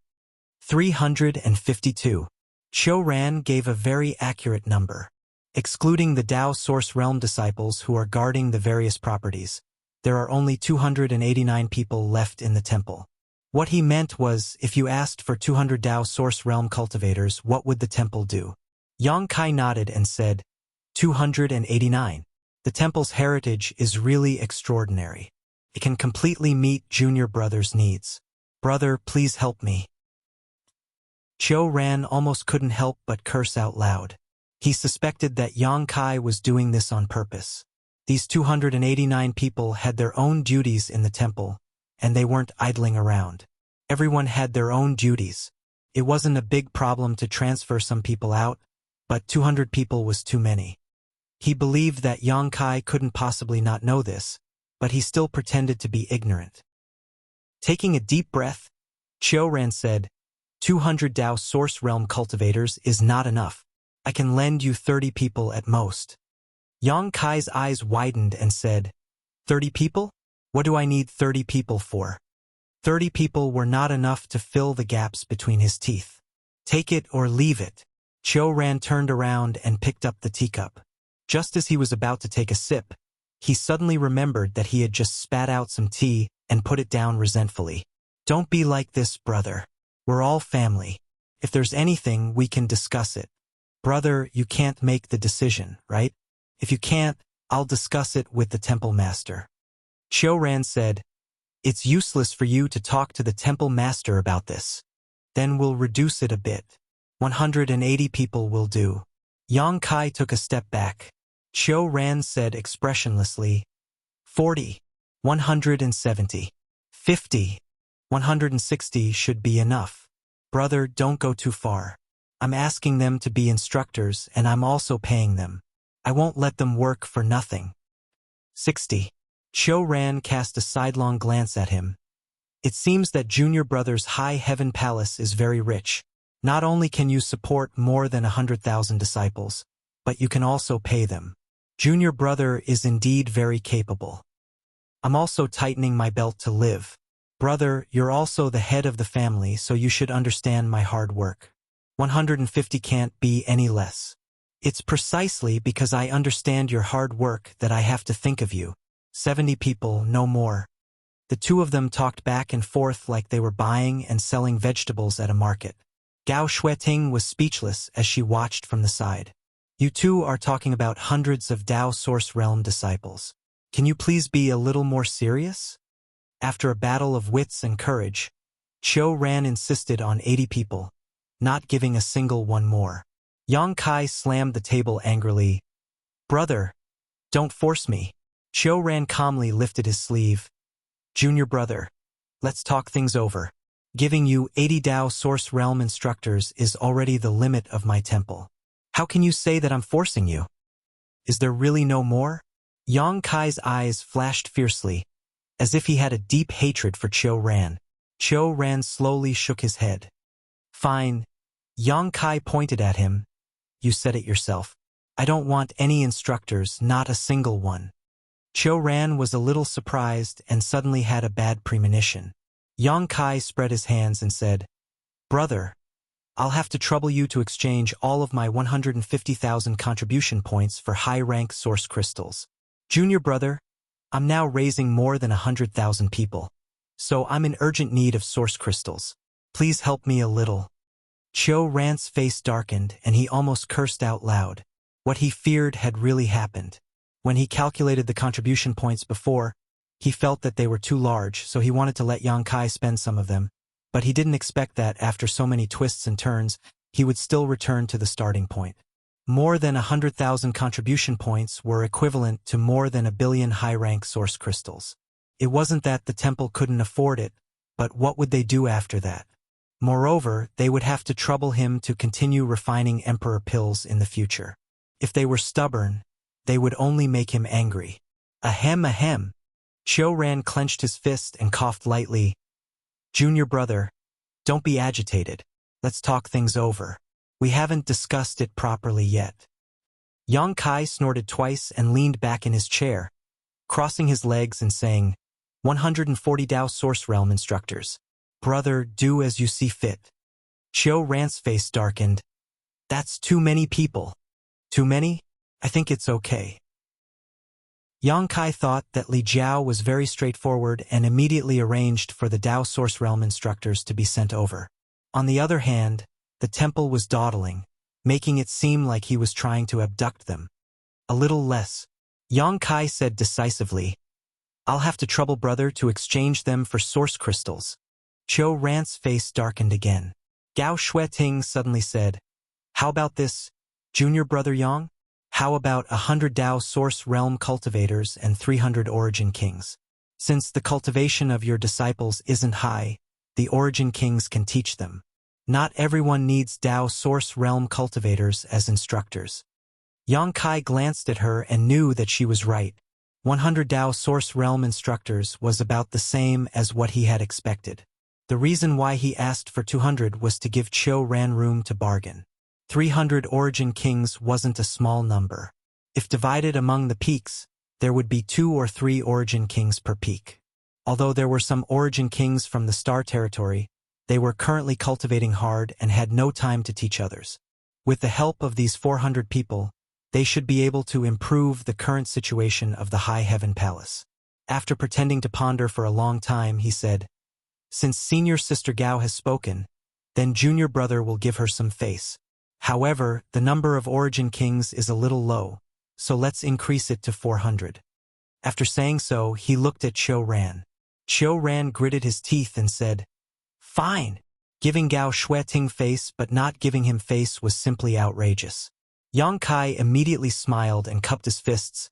352. Cho Ran gave a very accurate number. Excluding the Dao Source Realm disciples who are guarding the various properties, there are only 289 people left in the temple. What he meant was, if you asked for 200 Dao Source Realm cultivators, what would the temple do? Yang Kai nodded and said, 289. The temple's heritage is really extraordinary. It can completely meet Junior Brother's needs. Brother, please help me. Cho Ran almost couldn't help but curse out loud. He suspected that Yang Kai was doing this on purpose. These 289 people had their own duties in the temple, and they weren't idling around. Everyone had their own duties. It wasn't a big problem to transfer some people out, but 200 people was too many. He believed that Yang Kai couldn't possibly not know this, but he still pretended to be ignorant. Taking a deep breath, Cho Ran said, 200 Dao Source Realm cultivators is not enough. I can lend you 30 people at most. Yang Kai's eyes widened and said, 30 people? What do I need 30 people for? 30 people were not enough to fill the gaps between his teeth. Take it or leave it. Cho Ran turned around and picked up the teacup. Just as he was about to take a sip, he suddenly remembered that he had just spat out some tea and put it down resentfully. Don't be like this, brother. We're all family. If there's anything, we can discuss it. Brother, you can't make the decision, right? If you can't, I'll discuss it with the temple master. Cho Ran said, it's useless for you to talk to the temple master about this. Then we'll reduce it a bit. 180 people will do. Yang Kai took a step back. Cho Ran said expressionlessly, 40, 170, 50, 160 should be enough. Brother, don't go too far. I'm asking them to be instructors and I'm also paying them. I won't let them work for nothing. 60. Cho Ran cast a sidelong glance at him. It seems that Junior Brother's High Heaven Palace is very rich. Not only can you support more than 100,000 disciples, but you can also pay them. Junior Brother is indeed very capable. I'm also tightening my belt to live. Brother, you're also the head of the family, so you should understand my hard work. 150 can't be any less. It's precisely because I understand your hard work that I have to think of you. 70 people, no more. The two of them talked back and forth like they were buying and selling vegetables at a market. Gao Xueting was speechless as she watched from the side. You two are talking about hundreds of Dao Source Realm disciples. Can you please be a little more serious? After a battle of wits and courage, Qiu Ran insisted on 80 people, not giving a single one more. Yang Kai slammed the table angrily. Brother, don't force me. Qiu Ran calmly lifted his sleeve. Junior Brother, let's talk things over. Giving you 80 Dao Source Realm instructors is already the limit of my temple. How can you say that I'm forcing you? Is there really no more? Yang Kai's eyes flashed fiercely, as if he had a deep hatred for Qiu Ran. Qiu Ran slowly shook his head. Fine. Yang Kai pointed at him. You said it yourself. I don't want any instructors, not a single one. Qiu Ran was a little surprised and suddenly had a bad premonition. Yang Kai spread his hands and said, Brother, I'll have to trouble you to exchange all of my 150,000 contribution points for high-rank source crystals. Junior Brother, I'm now raising more than 100,000 people, so I'm in urgent need of source crystals. Please help me a little. Qiu Ran's face darkened and he almost cursed out loud. What he feared had really happened. When he calculated the contribution points before, he felt that they were too large, so he wanted to let Yang Kai spend some of them, but he didn't expect that after so many twists and turns, he would still return to the starting point. More than 100,000 contribution points were equivalent to more than 1 billion high-rank source crystals. It wasn't that the temple couldn't afford it, but what would they do after that? Moreover, they would have to trouble him to continue refining emperor pills in the future. If they were stubborn, they would only make him angry. Ahem ahem. Qiu Ran clenched his fist and coughed lightly. Junior Brother, don't be agitated. Let's talk things over. We haven't discussed it properly yet. Yang Kai snorted twice and leaned back in his chair, crossing his legs and saying, 140 Dao Source Realm instructors. Brother, do as you see fit. Qiu Ran's face darkened. That's too many people. Too many? I think it's okay. Yang Kai thought that Li Jiao was very straightforward and immediately arranged for the Dao Source Realm instructors to be sent over. On the other hand, the temple was dawdling, making it seem like he was trying to abduct them. A little less. Yang Kai said decisively, I'll have to trouble Brother to exchange them for source crystals. Qiu Ran's face darkened again. Gao Xueting suddenly said, How about this, Junior Brother Yang? How about 100 Dao Source Realm cultivators and 300 Origin Kings? Since the cultivation of your disciples isn't high, the Origin Kings can teach them. Not everyone needs Dao Source Realm cultivators as instructors. Yang Kai glanced at her and knew that she was right. 100 Dao Source Realm instructors was about the same as what he had expected. The reason why he asked for 200 was to give Qiu Ran room to bargain. 300 Origin Kings wasn't a small number. If divided among the peaks, there would be 2 or 3 Origin Kings per peak. Although there were some Origin Kings from the Star Territory, they were currently cultivating hard and had no time to teach others. With the help of these 400 people, they should be able to improve the current situation of the High Heaven Palace. After pretending to ponder for a long time, he said, Since Senior Sister Gao has spoken, then Junior Brother will give her some face. However, the number of Origin Kings is a little low, so let's increase it to 400. After saying so, he looked at Qiu Ran. Qiu Ran gritted his teeth and said, Fine. Giving Gao Xueting face but not giving him face was simply outrageous. Yang Kai immediately smiled and cupped his fists.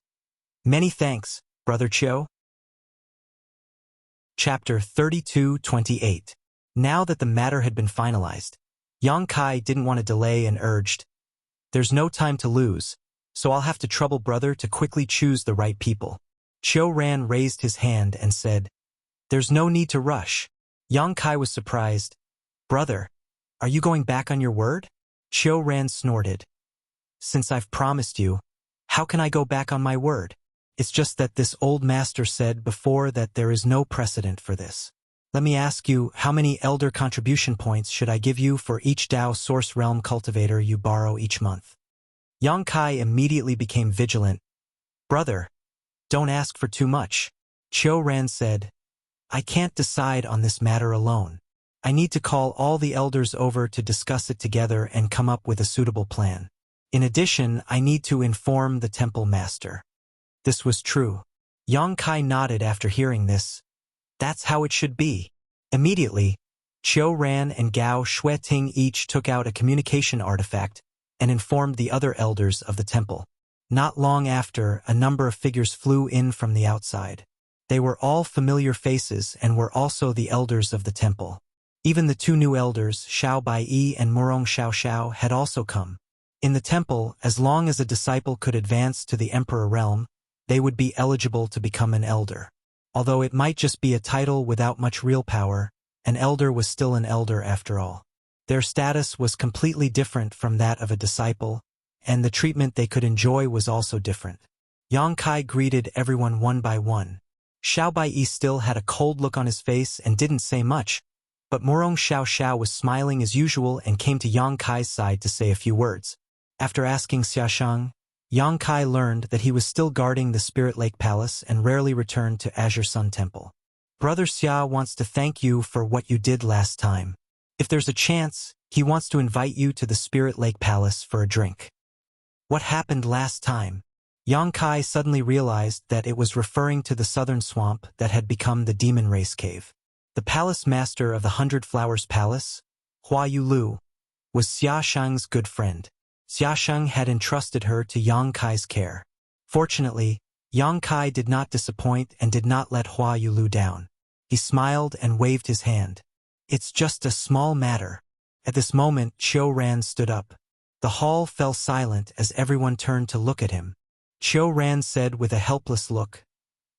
Many thanks, Brother Qiu. Chapter 32-28. Now that the matter had been finalized, Yang Kai didn't want to delay and urged, There's no time to lose, so I'll have to trouble Brother to quickly choose the right people. Qiu Ran raised his hand and said, There's no need to rush. Yang Kai was surprised. Brother, are you going back on your word? Qiu Ran snorted. Since I've promised you, how can I go back on my word? It's just that this old master said before that there is no precedent for this. Let me ask you, how many elder contribution points should I give you for each Dao Source Realm cultivator you borrow each month? Yang Kai immediately became vigilant. Brother, don't ask for too much. Qiu Ran said, I can't decide on this matter alone. I need to call all the elders over to discuss it together and come up with a suitable plan. In addition, I need to inform the temple master. This was true. Yang Kai nodded after hearing this. That's how it should be. Immediately, Qiu Ran and Gao Shueting each took out a communication artifact and informed the other elders of the temple. Not long after, a number of figures flew in from the outside. They were all familiar faces and were also the elders of the temple. Even the two new elders, Xiao Baiyi and Murong Xiao, had also come. In the temple, as long as a disciple could advance to the Emperor realm, they would be eligible to become an elder. Although it might just be a title without much real power, an elder was still an elder after all. Their status was completely different from that of a disciple, and the treatment they could enjoy was also different. Yang Kai greeted everyone one by one. Xiao Baiyi still had a cold look on his face and didn't say much, but Murong Xiao was smiling as usual and came to Yang Kai's side to say a few words. After asking Xiaoshang, Yang Kai learned that he was still guarding the Spirit Lake Palace and rarely returned to Azure Sun Temple. Brother Xia wants to thank you for what you did last time. If there's a chance, he wants to invite you to the Spirit Lake Palace for a drink. What happened last time? Yang Kai suddenly realized that it was referring to the southern swamp that had become the demon race cave. The palace master of the 100 Flowers Palace, Hua Yulu, was Xiaoshang's good friend. Xiaoshang had entrusted her to Yang Kai's care. Fortunately, Yang Kai did not disappoint and did not let Hua Yulu down. He smiled and waved his hand. It's just a small matter. At this moment, Qiu Ran stood up. The hall fell silent as everyone turned to look at him. Qiu Ran said with a helpless look,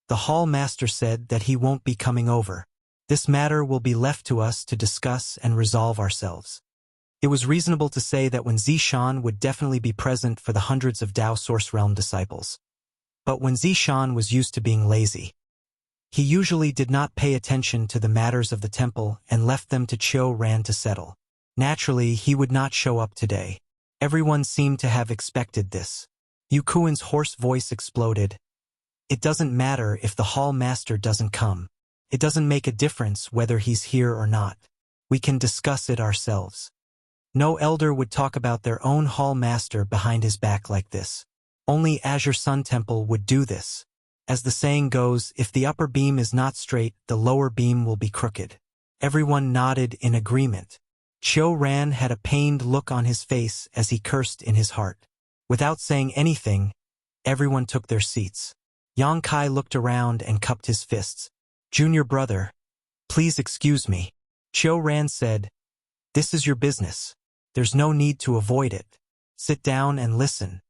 The hall master said that he won't be coming over. This matter will be left to us to discuss and resolve ourselves. It was reasonable to say that when Zishan would definitely be present for the hundreds of Dao Source Realm disciples. But when Zishan was used to being lazy, he usually did not pay attention to the matters of the temple and left them to Qiu Ran to settle. Naturally, he would not show up today. Everyone seemed to have expected this. Yu Kuan's hoarse voice exploded. It doesn't matter if the hall master doesn't come. It doesn't make a difference whether he's here or not. We can discuss it ourselves. No elder would talk about their own hall master behind his back like this. Only Azure Sun Temple would do this. As the saying goes, if the upper beam is not straight, the lower beam will be crooked. Everyone nodded in agreement. Qiu Ran had a pained look on his face as he cursed in his heart. Without saying anything, everyone took their seats. Yang Kai looked around and cupped his fists. Junior brother, please excuse me. Qiu Ran said, This is your business. There's no need to avoid it. Sit down and listen.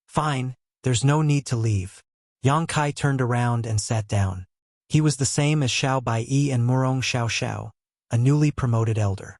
Fine, there's no need to leave. Yang Kai turned around and sat down. He was the same as Xiao Baiyi and Murong Xiao, a newly promoted elder.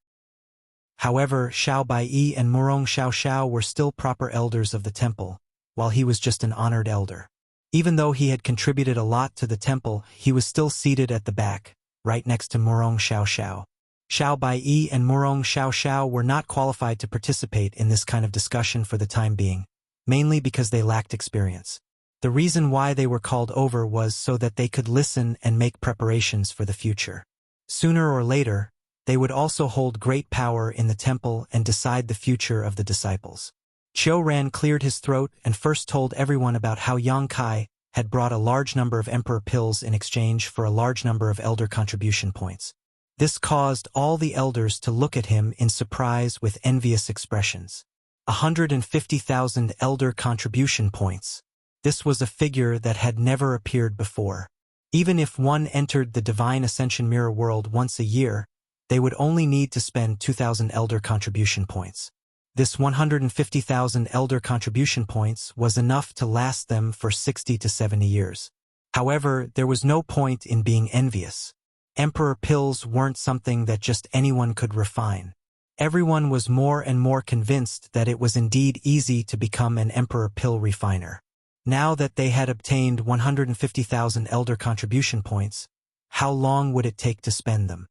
However, Xiao Baiyi and Murong Xiao were still proper elders of the temple, while he was just an honored elder. Even though he had contributed a lot to the temple, he was still seated at the back, right next to Murong Xiao. Xiao Baiyi and Murong Xiao were not qualified to participate in this kind of discussion for the time being, mainly because they lacked experience. The reason why they were called over was so that they could listen and make preparations for the future. Sooner or later, they would also hold great power in the temple and decide the future of the disciples. Qiu Ran cleared his throat and first told everyone about how Yang Kai had brought a large number of emperor pills in exchange for a large number of elder contribution points. This caused all the elders to look at him in surprise with envious expressions. 150,000 elder contribution points. This was a figure that had never appeared before. Even if one entered the Divine Ascension Mirror world once a year, they would only need to spend 2,000 elder contribution points. This 150,000 elder contribution points was enough to last them for 60 to 70 years. However, there was no point in being envious. Emperor pills weren't something that just anyone could refine. Everyone was more and more convinced that it was indeed easy to become an emperor pill refiner. Now that they had obtained 150,000 elder contribution points, how long would it take to spend them?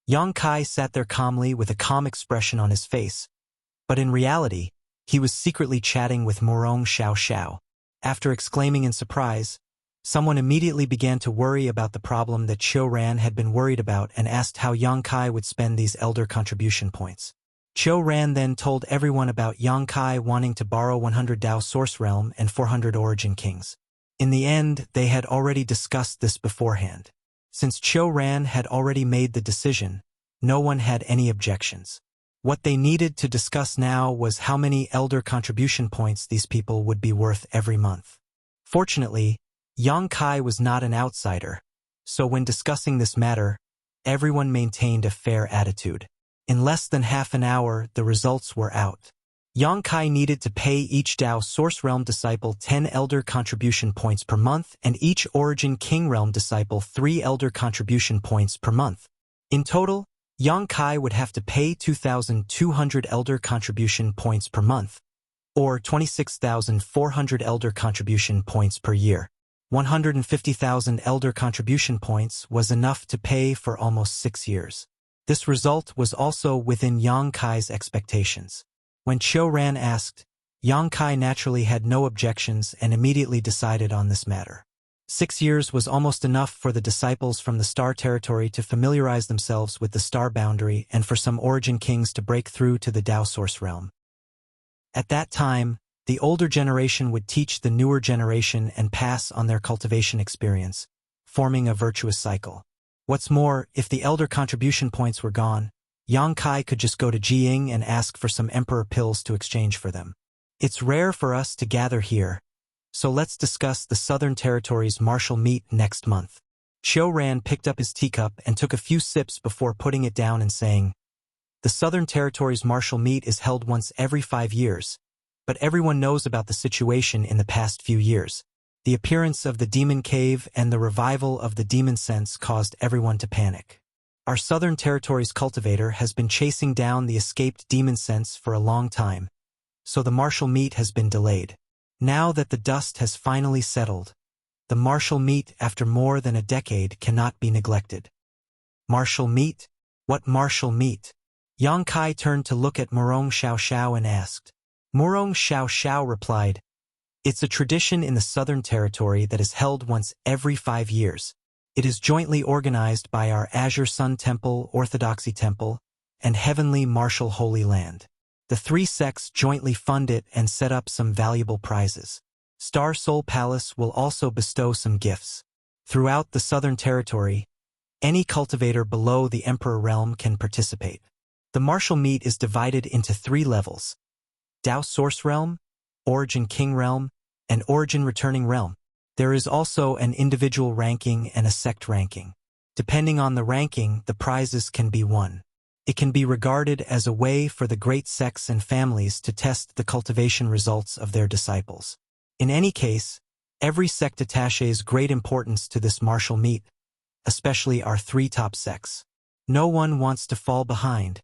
Yang Kai sat there calmly with a calm expression on his face, but in reality, he was secretly chatting with Morong Xiao Xiao. After exclaiming in surprise, someone immediately began to worry about the problem that Qiu Ran had been worried about and asked how Yang Kai would spend these elder contribution points. Qiu Ran then told everyone about Yang Kai wanting to borrow 100 Dao Source Realm and 400 Origin Kings. In the end, they had already discussed this beforehand. Since Qiu Ran had already made the decision, no one had any objections. What they needed to discuss now was how many elder contribution points these people would be worth every month. Fortunately, Yang Kai was not an outsider, so when discussing this matter, everyone maintained a fair attitude. In less than half an hour, the results were out. Yang Kai needed to pay each Dao Source Realm disciple 10 elder contribution points per month and each Origin King Realm disciple 3 elder contribution points per month. In total, Yang Kai would have to pay 2,200 elder contribution points per month, or 26,400 elder contribution points per year. 150,000 elder contribution points was enough to pay for almost 6 years. This result was also within Yang Kai's expectations. When Qiu Ran asked, Yang Kai naturally had no objections and immediately decided on this matter. 6 years was almost enough for the disciples from the Star Territory to familiarize themselves with the Star Boundary and for some Origin Kings to break through to the Dao Source Realm. At that time, the older generation would teach the newer generation and pass on their cultivation experience, forming a virtuous cycle. What's more, if the elder contribution points were gone, Yang Kai could just go to Jiying and ask for some emperor pills to exchange for them. It's rare for us to gather here, so let's discuss the Southern Territory's martial meet next month. Qiu Ran picked up his teacup and took a few sips before putting it down and saying, the Southern Territory's martial meet is held once every 5 years, but everyone knows about the situation in the past few years. The appearance of the demon cave and the revival of the demon sense caused everyone to panic. Our Southern Territory's cultivator has been chasing down the escaped demon sense for a long time, so the martial meet has been delayed. Now that the dust has finally settled, the martial meet after more than a decade cannot be neglected. Martial meet? What martial meet? Yang Kai turned to look at Morong Xiao Xiao and asked. Morong Xiao Xiao replied, it's a tradition in the Southern Territory that is held once every 5 years. It is jointly organized by our Azure Sun Temple, Orthodoxy Temple, and Heavenly Martial Holy Land. The 3 sects jointly fund it and set up some valuable prizes. Star Soul Palace will also bestow some gifts. Throughout the Southern Territory, any cultivator below the Emperor Realm can participate. The martial meet is divided into 3 levels: Dao Source Realm, Origin King Realm, and Origin Returning Realm. There is also an individual ranking and a sect ranking. Depending on the ranking, the prizes can be won. It can be regarded as a way for the great sects and families to test the cultivation results of their disciples. In any case, every sect attaches great importance to this martial meet, especially our 3 top sects. No one wants to fall behind,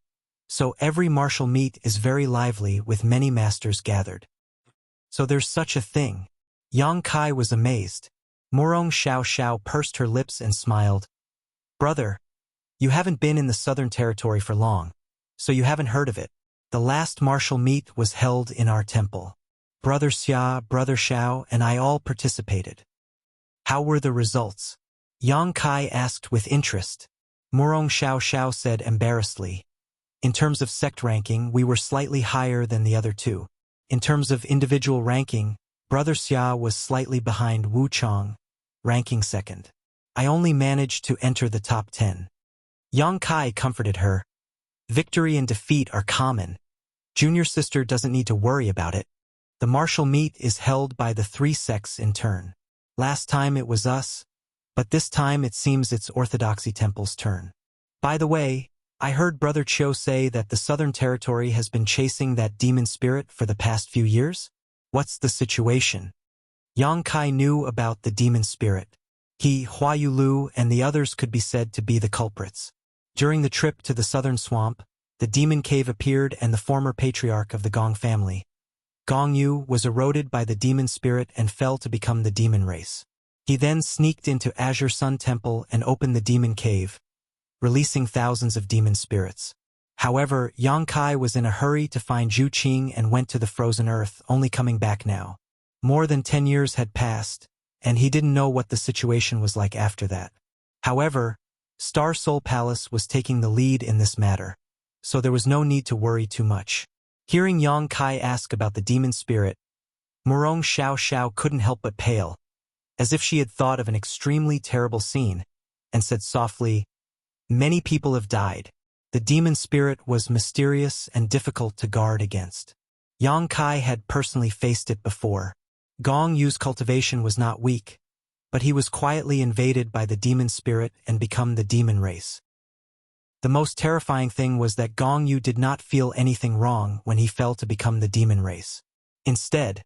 so every martial meet is very lively with many masters gathered. So there's such a thing. Yang Kai was amazed. Morong Xiao Xiao pursed her lips and smiled. Brother, you haven't been in the Southern Territory for long, so you haven't heard of it. The last martial meet was held in our temple. Brother Xia, Brother Xiao, and I all participated. How were the results? Yang Kai asked with interest. Morong Xiao Xiao said embarrassedly. In terms of sect ranking, we were slightly higher than the other 2. In terms of individual ranking, Brother Xia was slightly behind Wu Chong, ranking 2nd. I only managed to enter the top 10. Yang Kai comforted her. Victory and defeat are common. Junior sister doesn't need to worry about it. The martial meet is held by the 3 sects in turn. Last time it was us, but this time it seems it's Orthodoxy Temple's turn. By the way, I heard Brother Chiu say that the Southern Territory has been chasing that demon spirit for the past few years? What's the situation? Yang Kai knew about the demon spirit. He, Huayulu, and the others could be said to be the culprits. During the trip to the southern swamp, the demon cave appeared and the former patriarch of the Gong family, Gong Yu, was eroded by the demon spirit and fell to become the demon race. He then sneaked into Azure Sun Temple and opened the demon cave, releasing thousands of demon spirits. However, Yang Kai was in a hurry to find Zhu Qing and went to the frozen earth, only coming back now. More than 10 years had passed, and he didn't know what the situation was like after that. However, Star Soul Palace was taking the lead in this matter, so there was no need to worry too much. Hearing Yang Kai ask about the demon spirit, Murong Xiao Xiao couldn't help but pale, as if she had thought of an extremely terrible scene, and said softly, "Many people have died. The demon spirit was mysterious and difficult to guard against. Yang Kai had personally faced it before. Gong Yu's cultivation was not weak, but he was quietly invaded by the demon spirit and become the demon race. The most terrifying thing was that Gong Yu did not feel anything wrong when he fell to become the demon race. Instead,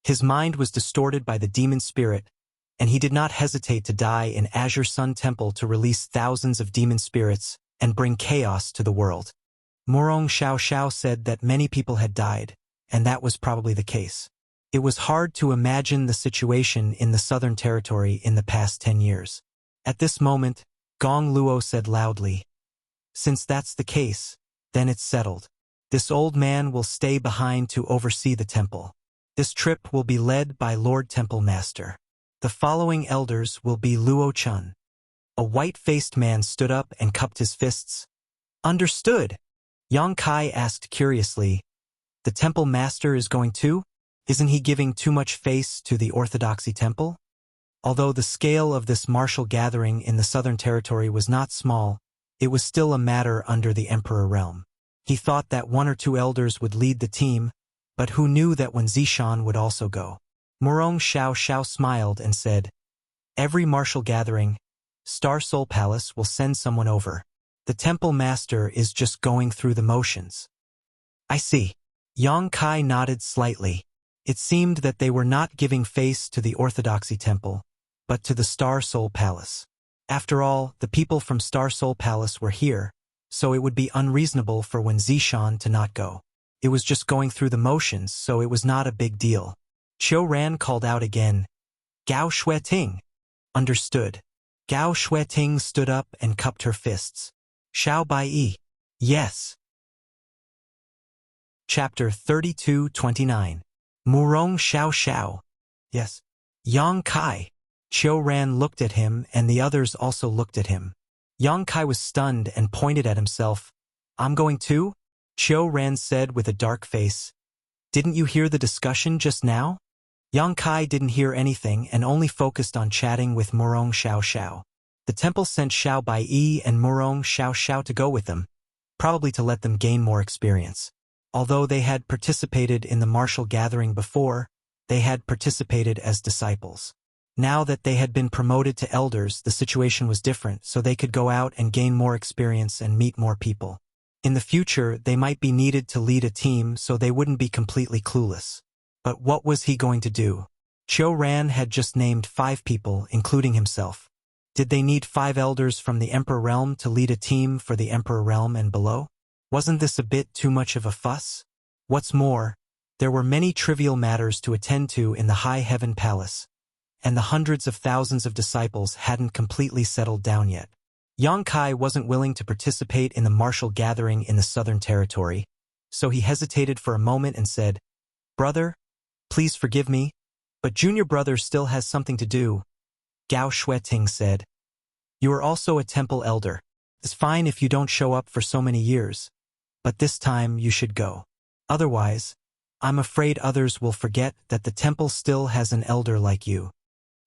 his mind was distorted by the demon spirit, and he did not hesitate to die in Azure Sun Temple to release thousands of demon spirits and bring chaos to the world. Murong Xiao Xiao said that many people had died, and that was probably the case. It was hard to imagine the situation in the Southern Territory in the past 10 years. At this moment, Gong Luo said loudly, "Since that's the case, then it's settled. This old man will stay behind to oversee the temple. This trip will be led by Lord Temple Master. The following elders will be Luo Chun." A white-faced man stood up and cupped his fists. "Understood." Yang Kai asked curiously, "The temple master is going too? Isn't he giving too much face to the Orthodoxy temple?" Although the scale of this martial gathering in the Southern Territory was not small, it was still a matter under the Emperor realm. He thought that 1 or 2 elders would lead the team, but who knew that Wen Zishan would also go? Murong Xiao Xiao smiled and said, "Every martial gathering, Star Soul Palace will send someone over. The temple master is just going through the motions." "I see." Yang Kai nodded slightly. It seemed that they were not giving face to the Orthodoxy temple, but to the Star Soul Palace. After all, the people from Star Soul Palace were here, so it would be unreasonable for Wen Zishan to not go. It was just going through the motions, so it was not a big deal. Qiu Ran called out again, "Gao Xueting." "Understood." Gao Xueting stood up and cupped her fists. "Xiao Bai. Yes." Chapter 32-29. Murong Xiao Xiao. Yes. Yang Kai. Qiu Ran looked at him and the others also looked at him. Yang Kai was stunned and pointed at himself. "I'm going too?" Qiu Ran said with a dark face. "Didn't you hear the discussion just now?" Yang Kai didn't hear anything and only focused on chatting with Murong Xiao Xiao. The temple sent Xiao Bai and Murong Xiao Xiao to go with them, probably to let them gain more experience. Although they had participated in the martial gathering before, they had participated as disciples. Now that they had been promoted to elders, the situation was different, so they could go out and gain more experience and meet more people. In the future, they might be needed to lead a team, so they wouldn't be completely clueless. But what was he going to do? Qiu Ran had just named 5 people, including himself. Did they need 5 elders from the Emperor Realm to lead a team for the Emperor Realm and below? Wasn't this a bit too much of a fuss? What's more, there were many trivial matters to attend to in the High Heaven Palace, and the hundreds of thousands of disciples hadn't completely settled down yet. Yang Kai wasn't willing to participate in the martial gathering in the Southern Territory, so he hesitated for a moment and said, "Brother, please forgive me, but junior brother still has something to do." Gao Xueting said, "You are also a temple elder. It's fine if you don't show up for so many years, but this time you should go. Otherwise, I'm afraid others will forget that the temple still has an elder like you."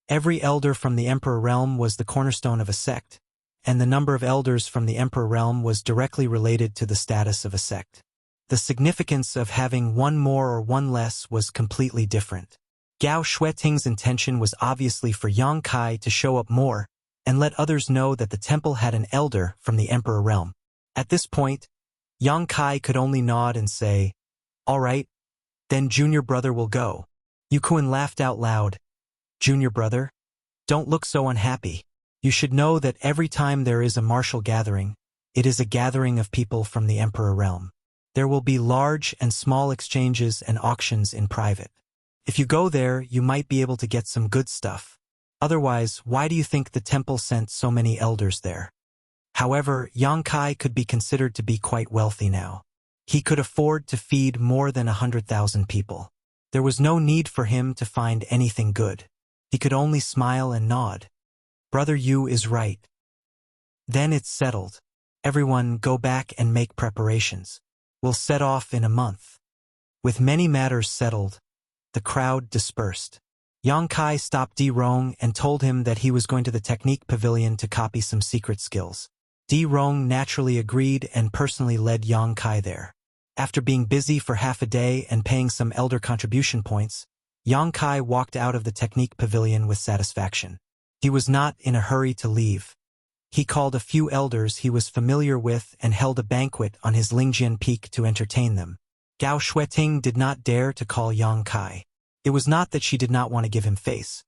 Every elder from the Emperor Realm was the cornerstone of a sect, and the number of elders from the Emperor Realm was directly related to the status of a sect. The significance of having one more or one less was completely different. Gao Xueting's intention was obviously for Yang Kai to show up more and let others know that the temple had an elder from the Emperor Realm. At this point, Yang Kai could only nod and say, "All right, then junior brother will go." Yukuan laughed out loud. "Junior brother? Don't look so unhappy. You should know that every time there is a martial gathering, it is a gathering of people from the Emperor realm. There will be large and small exchanges and auctions in private. If you go there, you might be able to get some good stuff. Otherwise, why do you think the temple sent so many elders there? However, Yang Kai could be considered to be quite wealthy now. He could afford to feed more than 100,000 people. There was no need for him to find anything good. He could only smile and nod. Brother Yu is right. Then it's settled. Everyone go back and make preparations. We'll set off in a month. With many matters settled, the crowd dispersed. Yang Kai stopped Di Rong and told him that he was going to the technique pavilion to copy some secret skills. Di Rong naturally agreed and personally led Yang Kai there. After being busy for half a day and paying some elder contribution points, Yang Kai walked out of the technique pavilion with satisfaction. He was not in a hurry to leave. He called a few elders he was familiar with and held a banquet on his Lingjian Peak to entertain them. Gao Shueting did not dare to call Yang Kai. It was not that she did not want to give him face,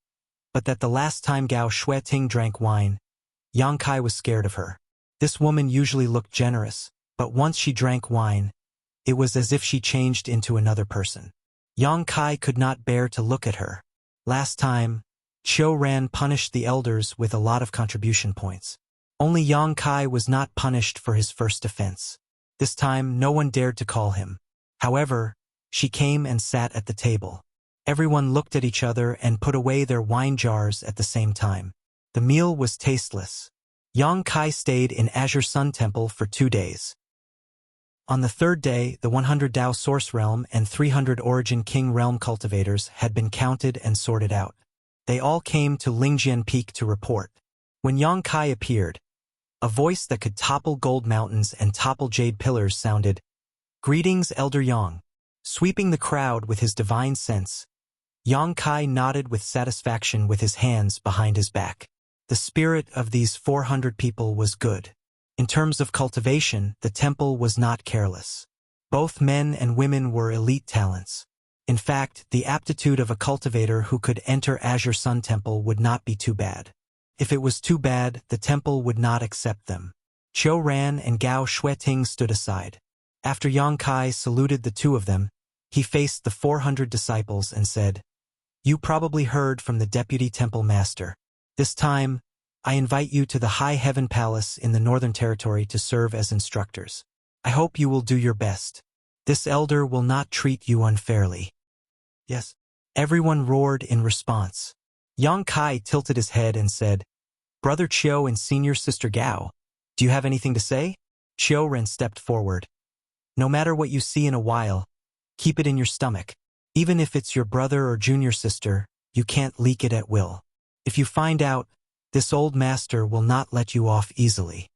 but that the last time Gao Shueting drank wine, Yang Kai was scared of her. This woman usually looked generous, but once she drank wine, it was as if she changed into another person. Yang Kai could not bear to look at her. Last time, Qiu Ran punished the elders with a lot of contribution points. Only Yang Kai was not punished for his first offense. This time, no one dared to call him. However, she came and sat at the table. Everyone looked at each other and put away their wine jars at the same time. The meal was tasteless. Yang Kai stayed in Azure Sun Temple for 2 days. On the third day, the 100 Dao Source Realm and 300 Origin King Realm cultivators had been counted and sorted out. They all came to Lingjian Peak to report. When Yang Kai appeared, a voice that could topple gold mountains and topple jade pillars sounded, "Greetings, Elder Yang." Sweeping the crowd with his divine sense, Yang Kai nodded with satisfaction with his hands behind his back. The spirit of these 400 people was good. In terms of cultivation, the temple was not careless. Both men and women were elite talents. In fact, the aptitude of a cultivator who could enter Azure Sun Temple would not be too bad. If it was too bad, the temple would not accept them. Qiu Ran and Gao Shueting stood aside. After Yang Kai saluted the two of them, he faced the 400 disciples and said, "You probably heard from the Deputy Temple Master. This time, I invite you to the High Heaven Palace in the Northern Territory to serve as instructors. I hope you will do your best. This elder will not treat you unfairly." "Yes." Everyone roared in response. Yang Kai tilted his head and said, "Brother Qiu and Senior Sister Gao, do you have anything to say?" Qiu Ren stepped forward. "No matter what you see in a while, keep it in your stomach. Even if it's your brother or junior sister, you can't leak it at will. If you find out, this old master will not let you off easily."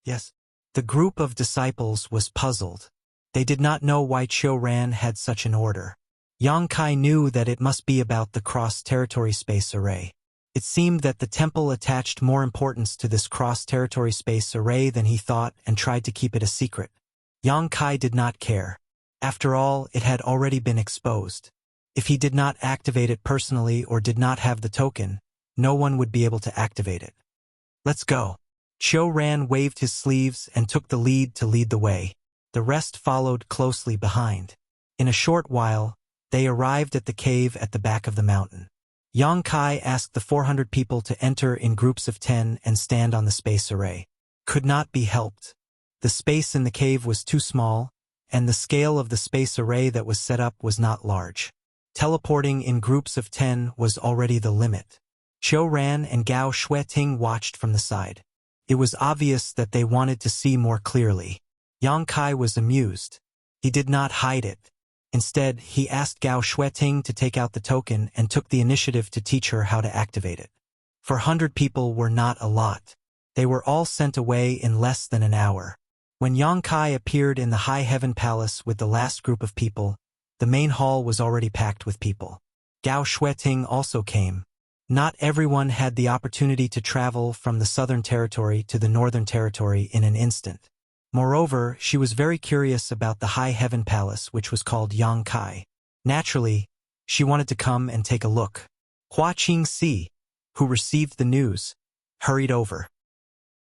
"Yes." The group of disciples was puzzled. They did not know why Qiu Ran had such an order. Yang Kai knew that it must be about the cross-territory space array. It seemed that the temple attached more importance to this cross-territory space array than he thought and tried to keep it a secret. Yang Kai did not care. After all, it had already been exposed. If he did not activate it personally or did not have the token, no one would be able to activate it. "Let's go." Qiu Ran waved his sleeves and took the lead to lead the way. The rest followed closely behind. In a short while, they arrived at the cave at the back of the mountain. Yang Kai asked the 400 people to enter in groups of 10 and stand on the space array. Could not be helped. The space in the cave was too small, and the scale of the space array that was set up was not large. Teleporting in groups of 10 was already the limit. Qiu Ran and Gao Shueting watched from the side. It was obvious that they wanted to see more clearly. Yang Kai was amused. He did not hide it. Instead, he asked Gao Shueting to take out the token and took the initiative to teach her how to activate it. 400 people were not a lot. They were all sent away in less than an hour. When Yang Kai appeared in the High Heaven Palace with the last group of people, the main hall was already packed with people. Gao Shueting also came. Not everyone had the opportunity to travel from the Southern Territory to the Northern Territory in an instant. Moreover, she was very curious about the High Heaven Palace, which was called Yang Kai. Naturally, she wanted to come and take a look. Hua Qing Si, who received the news, hurried over.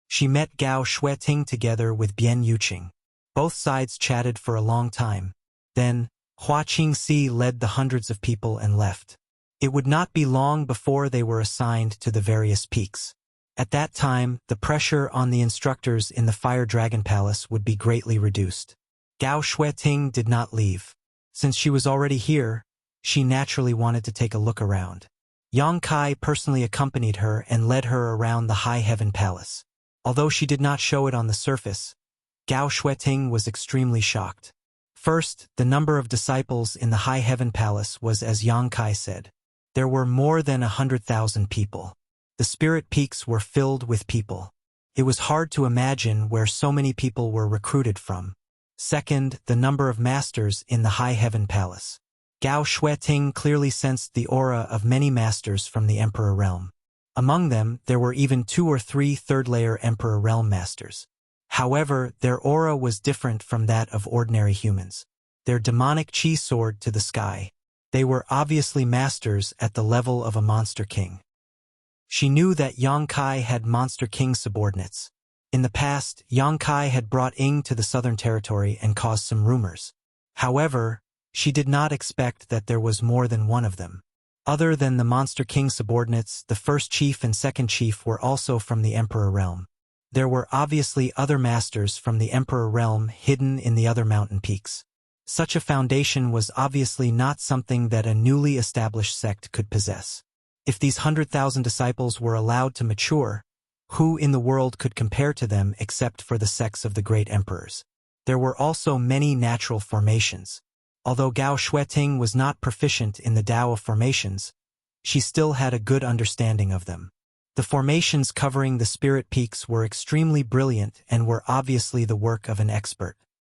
She met Gao Shueting together with Bian Yuqing. Both sides chatted for a long time. Then, Hua Qingxi led the hundreds of people and left. It would not be long before they were assigned to the various peaks. At that time, the pressure on the instructors in the Fire Dragon Palace would be greatly reduced. Gao Shueting did not leave. Since she was already here, she naturally wanted to take a look around. Yang Kai personally accompanied her and led her around the High Heaven Palace. Although she did not show it on the surface, Gao Shueting was extremely shocked. First, the number of disciples in the High Heaven Palace was as Yang Kai said. There were more than 100,000 people. The spirit peaks were filled with people. It was hard to imagine where so many people were recruited from. Second, the number of masters in the High Heaven Palace. Gao Shueting clearly sensed the aura of many masters from the Emperor Realm. Among them, there were even 2 or 3 third-layer Emperor Realm masters. However, their aura was different from that of ordinary humans. Their demonic chi soared to the sky. They were obviously masters at the level of a Monster King. She knew that Yang Kai had Monster King subordinates. In the past, Yang Kai had brought Ying to the Southern Territory and caused some rumors. However, she did not expect that there was more than one of them. Other than the Monster King subordinates, the first chief and second chief were also from the Emperor Realm. There were obviously other masters from the Emperor Realm hidden in the other mountain peaks. Such a foundation was obviously not something that a newly established sect could possess. If these 100,000 disciples were allowed to mature, who in the world could compare to them except for the sects of the great emperors? There were also many natural formations. Although Gao Shueting was not proficient in the Tao of formations, she still had a good understanding of them. The formations covering the spirit peaks were extremely brilliant and were obviously the work of an expert.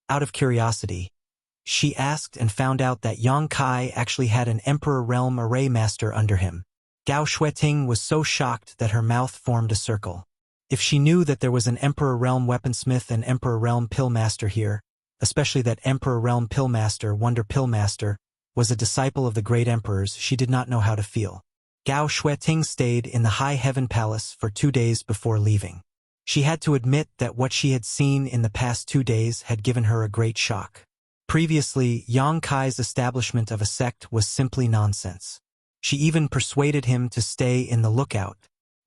Out of curiosity, she asked and found out that Yang Kai actually had an Emperor Realm Array Master under him. Gao Shueting was so shocked that her mouth formed a circle. If she knew that there was an Emperor Realm Weaponsmith and Emperor Realm Pill Master here, especially that Emperor Realm Pill Master, Wonder Pill Master, was a disciple of the great emperors, she did not know how to feel. Gao Shueting stayed in the High Heaven Palace for 2 days before leaving. She had to admit that what she had seen in the past 2 days had given her a great shock. Previously, Yang Kai's establishment of a sect was simply nonsense. She even persuaded him to stay in the lookout.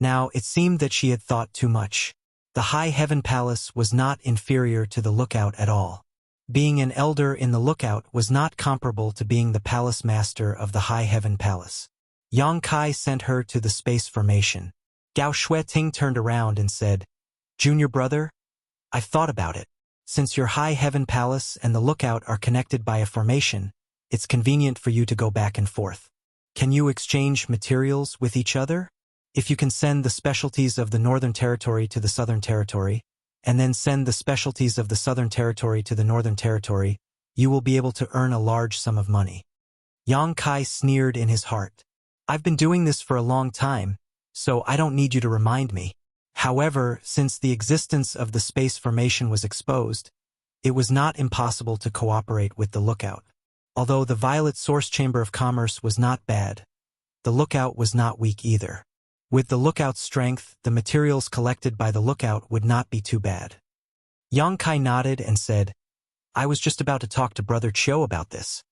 Now, it seemed that she had thought too much. The High Heaven Palace was not inferior to the lookout at all. Being an elder in the lookout was not comparable to being the palace master of the High Heaven Palace. Yang Kai sent her to the space formation. Gao Shueting turned around and said, "Junior brother, I've thought about it. Since your High Heaven Palace and the lookout are connected by a formation, it's convenient for you to go back and forth. Can you exchange materials with each other? If you can send the specialties of the Northern Territory to the Southern Territory, and then send the specialties of the Southern Territory to the Northern Territory, you will be able to earn a large sum of money." Yang Kai sneered in his heart. "I've been doing this for a long time, so I don't need you to remind me." However, since the existence of the space formation was exposed, it was not impossible to cooperate with the lookout. Although the Violet Source Chamber of Commerce was not bad, the lookout was not weak either. With the lookout's strength, the materials collected by the lookout would not be too bad. Yang Kai nodded and said, "I was just about to talk to Brother Chiu about this.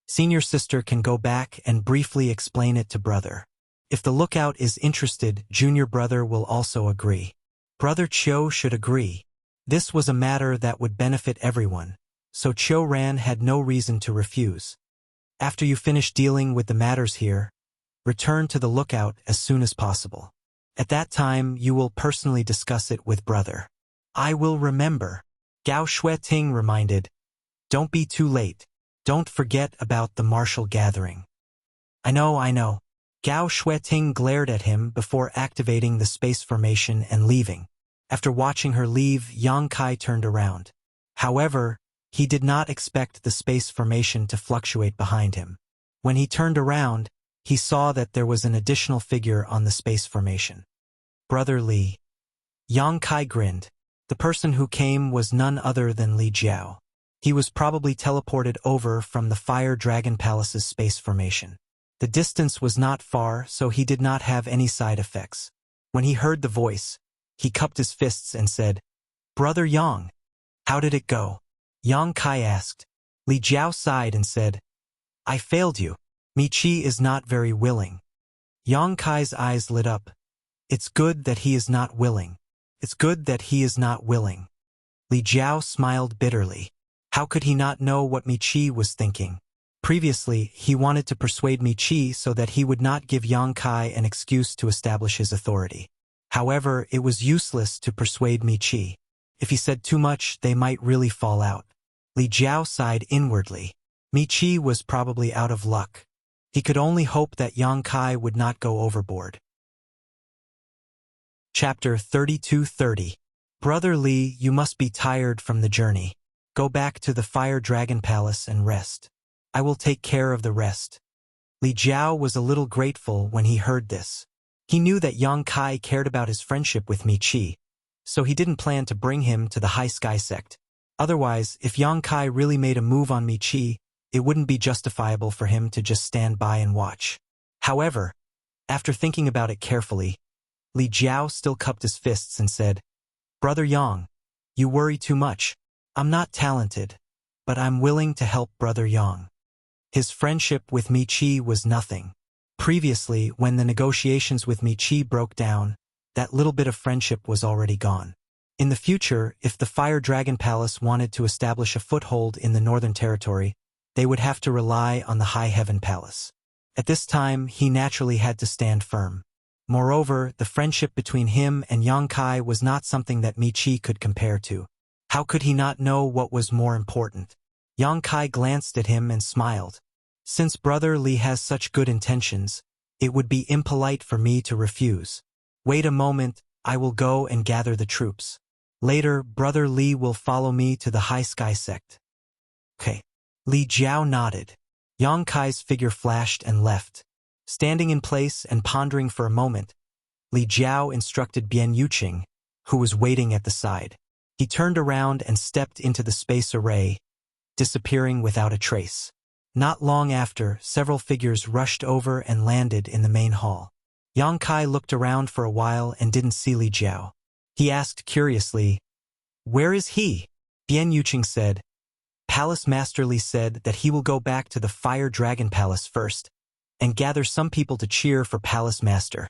Senior sister can go back and briefly explain it to brother. If the lookout is interested, junior brother will also agree. Brother Chiu should agree. This was a matter that would benefit everyone, so Chiu Ran had no reason to refuse. After you finish dealing with the matters here, return to the lookout as soon as possible. At that time, you will personally discuss it with brother." "I will remember," Gao Shueting reminded. "Don't be too late. Don't forget about the martial gathering." I know. Gao Shueting glared at him before activating the space formation and leaving. After watching her leave, Yang Kai turned around. However, he did not expect the space formation to fluctuate behind him. When he turned around, he saw that there was an additional figure on the space formation. "Brother Li." Yang Kai grinned. The person who came was none other than Li Jiao. He was probably teleported over from the Fire Dragon Palace's space formation. The distance was not far, so he did not have any side effects. When he heard the voice, he cupped his fists and said, "Brother Yang, how did it go?" Yang Kai asked. Li Jiao sighed and said, "I failed you. Mi Chi is not very willing." Yang Kai's eyes lit up. "It's good that he is not willing. It's good that he is not willing." Li Jiao smiled bitterly. How could he not know what Mi Chi was thinking? Previously, he wanted to persuade Mi Chi so that he would not give Yang Kai an excuse to establish his authority. However, it was useless to persuade Mi Chi. If he said too much, they might really fall out. Li Jiao sighed inwardly. Mi Chi was probably out of luck. He could only hope that Yang Kai would not go overboard. Chapter 32:30. Brother Li, you must be tired from the journey. Go back to the Fire Dragon Palace and rest. I will take care of the rest. Li Jiao was a little grateful when he heard this. He knew that Yang Kai cared about his friendship with Mi Chi, so he didn't plan to bring him to the High Sky Sect. Otherwise, if Yang Kai really made a move on Mi Chi, it wouldn't be justifiable for him to just stand by and watch. However, after thinking about it carefully, Li Jiao still cupped his fists and said, "Brother Yang, you worry too much. I'm not talented, but I'm willing to help Brother Yang." His friendship with Mi Chi was nothing. Previously, when the negotiations with Mi Chi broke down, that little bit of friendship was already gone. In the future, if the Fire Dragon Palace wanted to establish a foothold in the Northern Territory, they would have to rely on the High Heaven Palace. At this time, he naturally had to stand firm. Moreover, the friendship between him and Yang Kai was not something that Mi Chi could compare to. How could he not know what was more important? Yang Kai glanced at him and smiled. Since Brother Li has such good intentions, it would be impolite for me to refuse. Wait a moment, I will go and gather the troops. Later, Brother Li will follow me to the High Sky Sect. Okay. Li Jiao nodded. Yang Kai's figure flashed and left. Standing in place and pondering for a moment, Li Jiao instructed Bian Yuqing, who was waiting at the side. He turned around and stepped into the space array, disappearing without a trace. Not long after, several figures rushed over and landed in the main hall. Yang Kai looked around for a while and didn't see Li Jiao. He asked curiously, "Where is he?" Bian Yuqing said, "Palace Master Li said that he will go back to the Fire Dragon Palace first and gather some people to cheer for Palace Master.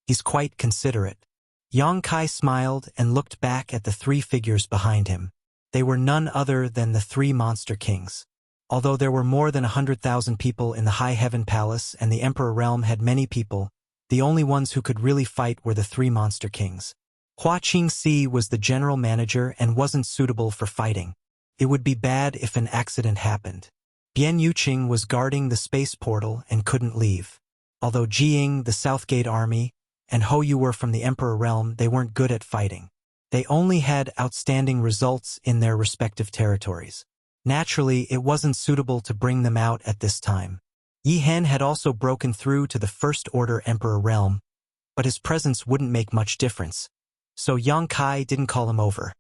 He's quite considerate." Yang Kai smiled and looked back at the three figures behind him. They were none other than the three Monster Kings. Although there were more than 100,000 people in the High Heaven Palace and the Emperor Realm had many people, the only ones who could really fight were the three Monster Kings. Hua Qingxi was the general manager and wasn't suitable for fighting. It would be bad if an accident happened. Bian Yuqing was guarding the space portal and couldn't leave. Although Jiying, the Southgate Army, and Hou Yu were from the Emperor Realm, they weren't good at fighting. They only had outstanding results in their respective territories. Naturally, it wasn't suitable to bring them out at this time. Yi Hen had also broken through to the First Order Emperor Realm, but his presence wouldn't make much difference, so Yang Kai didn't call him over.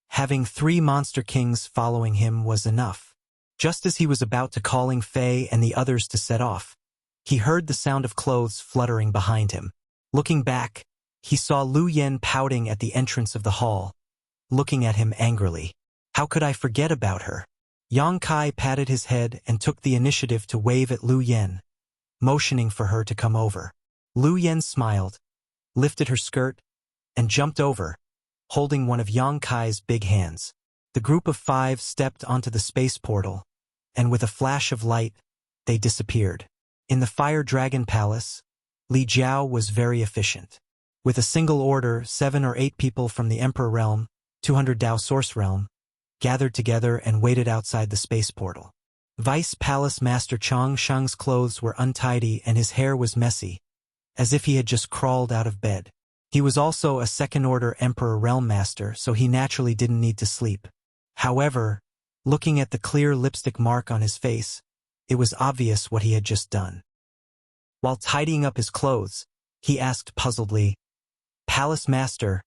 Having three Monster Kings following him was enough. Just as he was about to calling Fei and the others to set off, he heard the sound of clothes fluttering behind him. Looking back, he saw Lu Yen pouting at the entrance of the hall, looking at him angrily. How could I forget about her? Yang Kai patted his head and took the initiative to wave at Lu Yen, motioning for her to come over. Lu Yen smiled, lifted her skirt, and jumped over, holding one of Yang Kai's big hands. The group of five stepped onto the space portal, and with a flash of light, they disappeared. In the Fire Dragon Palace, Li Jiao was very efficient. With a single order, 7 or 8 people from the Emperor Realm, 200 Dao Source Realm, gathered together and waited outside the space portal. Vice Palace Master Chang Shang's clothes were untidy and his hair was messy, as if he had just crawled out of bed. He was also a second-order Emperor Realm Master, so he naturally didn't need to sleep. However, looking at the clear lipstick mark on his face, it was obvious what he had just done. While tidying up his clothes, he asked puzzledly, "Palace Master,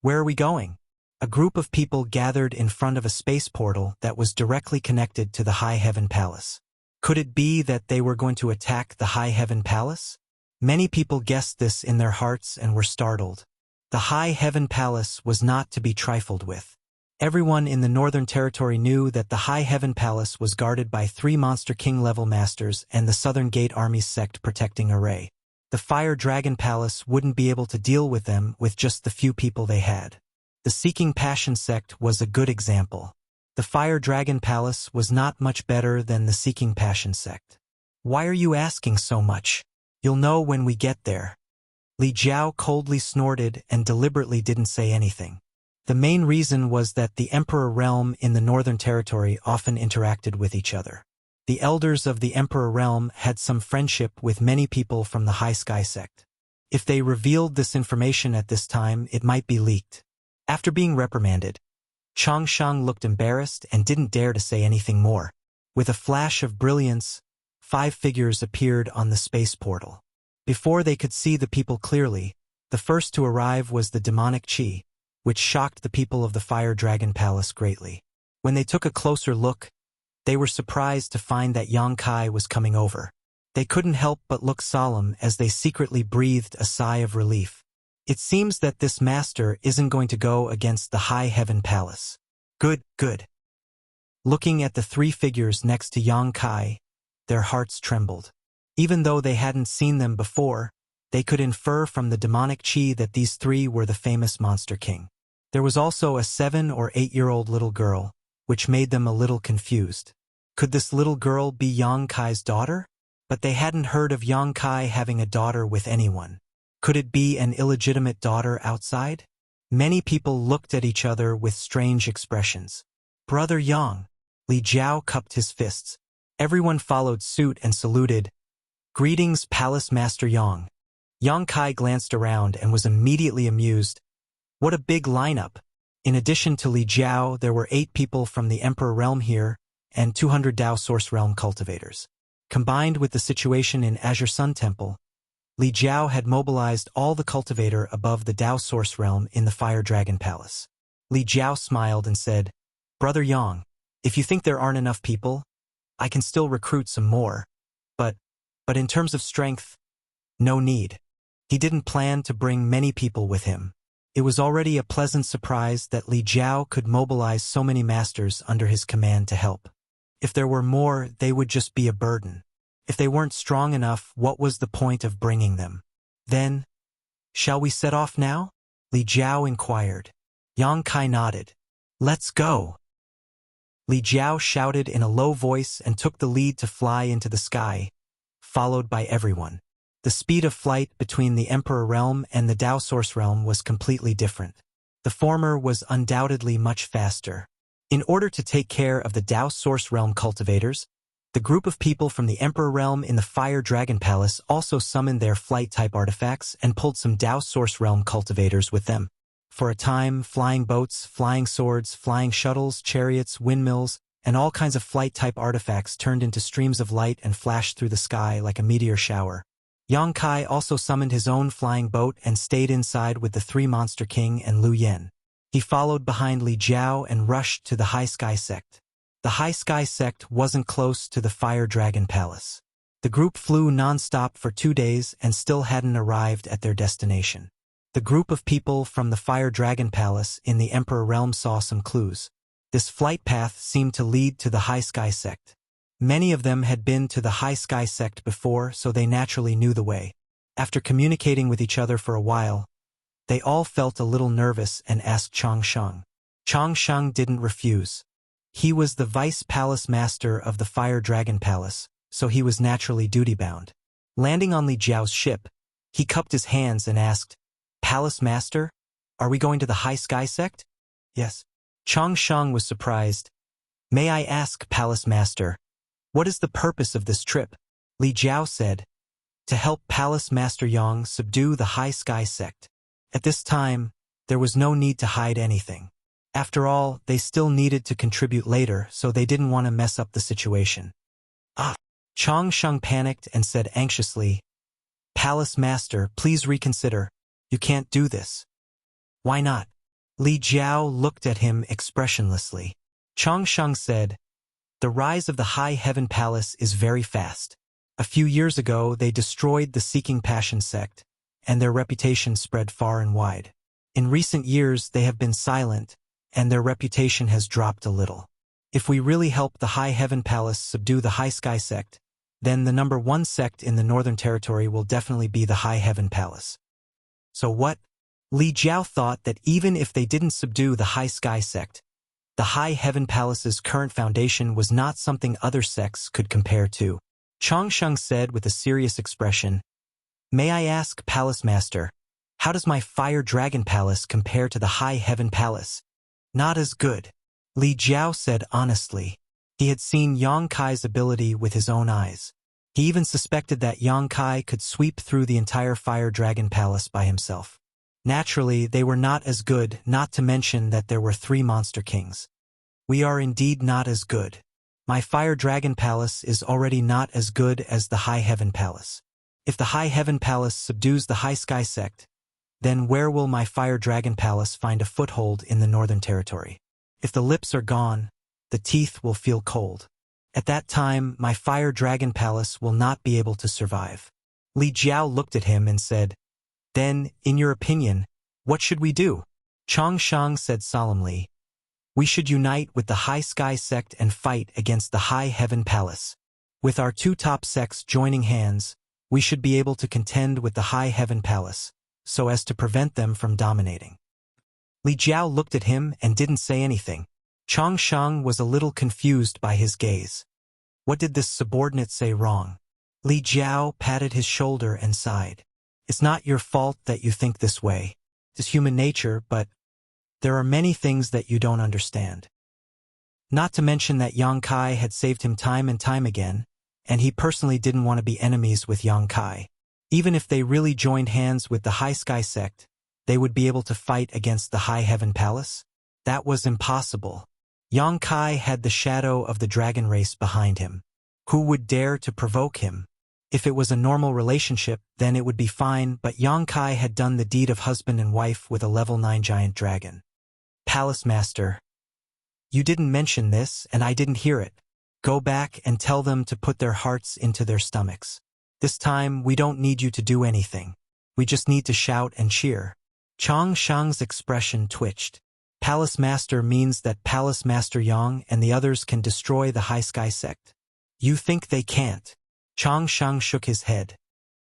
where are we going?" A group of people gathered in front of a space portal that was directly connected to the High Heaven Palace. Could it be that they were going to attack the High Heaven Palace? Many people guessed this in their hearts and were startled. The High Heaven Palace was not to be trifled with. Everyone in the Northern Territory knew that the High Heaven Palace was guarded by 3 Monster King-level masters and the Southern Gate Army's sect protecting Array. The Fire Dragon Palace wouldn't be able to deal with them with just the few people they had. The Seeking Passion sect was a good example. The Fire Dragon Palace was not much better than the Seeking Passion sect. Why are you asking so much? You'll know when we get there. Li Jiao coldly snorted and deliberately didn't say anything. The main reason was that the Emperor Realm in the Northern Territory often interacted with each other. The elders of the Emperor Realm had some friendship with many people from the High Sky sect. If they revealed this information at this time, it might be leaked. After being reprimanded, Changsheng looked embarrassed and didn't dare to say anything more. With a flash of brilliance, 5 figures appeared on the space portal. Before they could see the people clearly, the first to arrive was the demonic Qi, which shocked the people of the Fire Dragon Palace greatly. When they took a closer look, they were surprised to find that Yang Kai was coming over. They couldn't help but look solemn as they secretly breathed a sigh of relief. It seems that this master isn't going to go against the High Heaven Palace. Good, good. Looking at the 3 figures next to Yang Kai, their hearts trembled. Even though they hadn't seen them before, they could infer from the demonic Qi that these 3 were the famous Monster King. There was also a 7- or 8-year-old little girl, which made them a little confused. Could this little girl be Yang Kai's daughter? But they hadn't heard of Yang Kai having a daughter with anyone. Could it be an illegitimate daughter outside? Many people looked at each other with strange expressions. Brother Yang. Li Jiao cupped his fists. Everyone followed suit and saluted. Greetings, Palace Master Yang. Yang Kai glanced around and was immediately amused. What a big lineup! In addition to Li Jiao, there were 8 people from the Emperor Realm here, and 200 Dao Source Realm cultivators. Combined with the situation in Azure Sun Temple, Li Jiao had mobilized all the cultivator above the Dao Source Realm in the Fire Dragon Palace. Li Jiao smiled and said, Brother Yang, if you think there aren't enough people, I can still recruit some more. But in terms of strength, no need. He didn't plan to bring many people with him. It was already a pleasant surprise that Li Jiao could mobilize so many masters under his command to help. If there were more, they would just be a burden. If they weren't strong enough, what was the point of bringing them? Then, shall we set off now? Li Jiao inquired. Yang Kai nodded. Let's go. Li Jiao shouted in a low voice and took the lead to fly into the sky, followed by everyone. The speed of flight between the Emperor Realm and the Dao Source Realm was completely different. The former was undoubtedly much faster. In order to take care of the Dao Source Realm cultivators, the group of people from the Emperor Realm in the Fire Dragon Palace also summoned their flight-type artifacts and pulled some Dao Source Realm cultivators with them. For a time, flying boats, flying swords, flying shuttles, chariots, windmills, and all kinds of flight-type artifacts turned into streams of light and flashed through the sky like a meteor shower. Yang Kai also summoned his own flying boat and stayed inside with the 3 Monster King and Lu Yen. He followed behind Li Jiao and rushed to the High Sky sect. The High Sky sect wasn't close to the Fire Dragon Palace. The group flew non-stop for 2 days and still hadn't arrived at their destination. The group of people from the Fire Dragon Palace in the Emperor Realm saw some clues. This flight path seemed to lead to the High Sky sect. Many of them had been to the High Sky sect before, so they naturally knew the way. After communicating with each other for a while, they all felt a little nervous and asked Changsheng. Changsheng didn't refuse. He was the Vice Palace Master of the Fire Dragon Palace, so he was naturally duty-bound. Landing on Li Jiao's ship, he cupped his hands and asked, Palace Master, are we going to the High Sky sect? Yes. Changsheng was surprised. May I ask, Palace Master, what is the purpose of this trip? Li Jiao said, to help Palace Master Yang subdue the High Sky sect. At this time, there was no need to hide anything. After all, they still needed to contribute later, so they didn't want to mess up the situation. Changsheng panicked and said anxiously, Palace Master, please reconsider. You can't do this. Why not? Li Jiao looked at him expressionlessly. Changsheng said, The rise of the High Heaven Palace is very fast. A few years ago, they destroyed the Seeking Passion sect, and their reputation spread far and wide. In recent years, they have been silent, and their reputation has dropped a little. If we really help the High Heaven Palace subdue the High Sky sect, then the number one sect in the Northern Territory will definitely be the High Heaven Palace. So what? Li Jiao thought that even if they didn't subdue the High Sky sect, the High Heaven Palace's current foundation was not something other sects could compare to. Changsheng said with a serious expression, "May I ask, Palace Master, how does my Fire Dragon Palace compare to the High Heaven Palace?" "Not as good," Li Jiao said honestly. He had seen Yang Kai's ability with his own eyes. He even suspected that Yang Kai could sweep through the entire Fire Dragon Palace by himself. Naturally, they were not as good, not to mention that there were 3 Monster Kings. "We are indeed not as good. My Fire Dragon Palace is already not as good as the High Heaven Palace. If the High Heaven Palace subdues the High Sky sect, then where will my Fire Dragon Palace find a foothold in the Northern Territory? If the lips are gone, the teeth will feel cold. At that time, my Fire Dragon Palace will not be able to survive." Li Jiao looked at him and said, "Then, in your opinion, what should we do?" Changsheng said solemnly, "We should unite with the High Sky sect and fight against the High Heaven Palace. With our 2 top sects joining hands, we should be able to contend with the High Heaven Palace, so as to prevent them from dominating." Li Jiao looked at him and didn't say anything. Changsheng was a little confused by his gaze. What did this subordinate say wrong? Li Jiao patted his shoulder and sighed. "It's not your fault that you think this way. It's human nature, but there are many things that you don't understand." Not to mention that Yang Kai had saved him time and time again, and he personally didn't want to be enemies with Yang Kai. Even if they really joined hands with the High Sky sect, they would be able to fight against the High Heaven Palace? That was impossible. Yang Kai had the shadow of the dragon race behind him. Who would dare to provoke him? If it was a normal relationship, then it would be fine, but Yang Kai had done the deed of husband and wife with a level 9 giant dragon. "Palace Master, you didn't mention this, and I didn't hear it. Go back and tell them to put their hearts into their stomachs. This time, we don't need you to do anything. We just need to shout and cheer." Changsheng's expression twitched. Palace Master means that Palace Master Yang and the others can destroy the High Sky sect. You think they can't? Changsheng shook his head.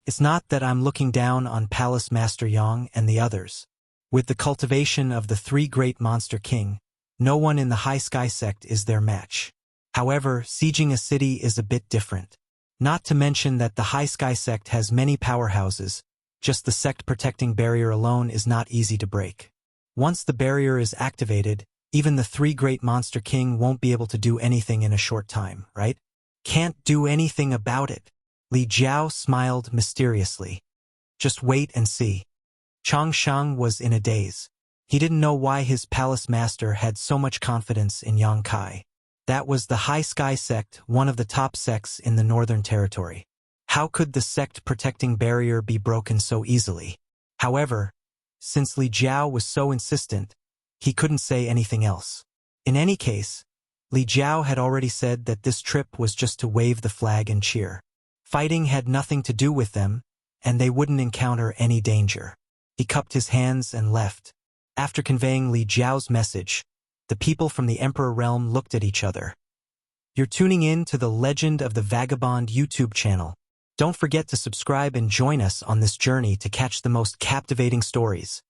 It's not that I'm looking down on Palace Master Yang and the others. With the cultivation of the 3 great Monster King, no one in the High Sky sect is their match. However, sieging a city is a bit different. Not to mention that the High Sky sect has many powerhouses. Just the sect protecting barrier alone is not easy to break. Once the barrier is activated, even the 3 great Monster King won't be able to do anything in a short time, right? Can't do anything about it. Li Jiao smiled mysteriously. Just wait and see. Changsheng was in a daze. He didn't know why his palace master had so much confidence in Yang Kai. That was the High Sky sect, one of the top sects in the Northern Territory. How could the sect protecting barrier be broken so easily? However, since Li Jiao was so insistent, he couldn't say anything else. In any case, Li Jiao had already said that this trip was just to wave the flag and cheer. Fighting had nothing to do with them, and they wouldn't encounter any danger. He cupped his hands and left. After conveying Li Jiao's message, the people from the Emperor Realm looked at each other. You're tuning in to the Legend of the Vagabond YouTube channel. Don't forget to subscribe and join us on this journey to catch the most captivating stories.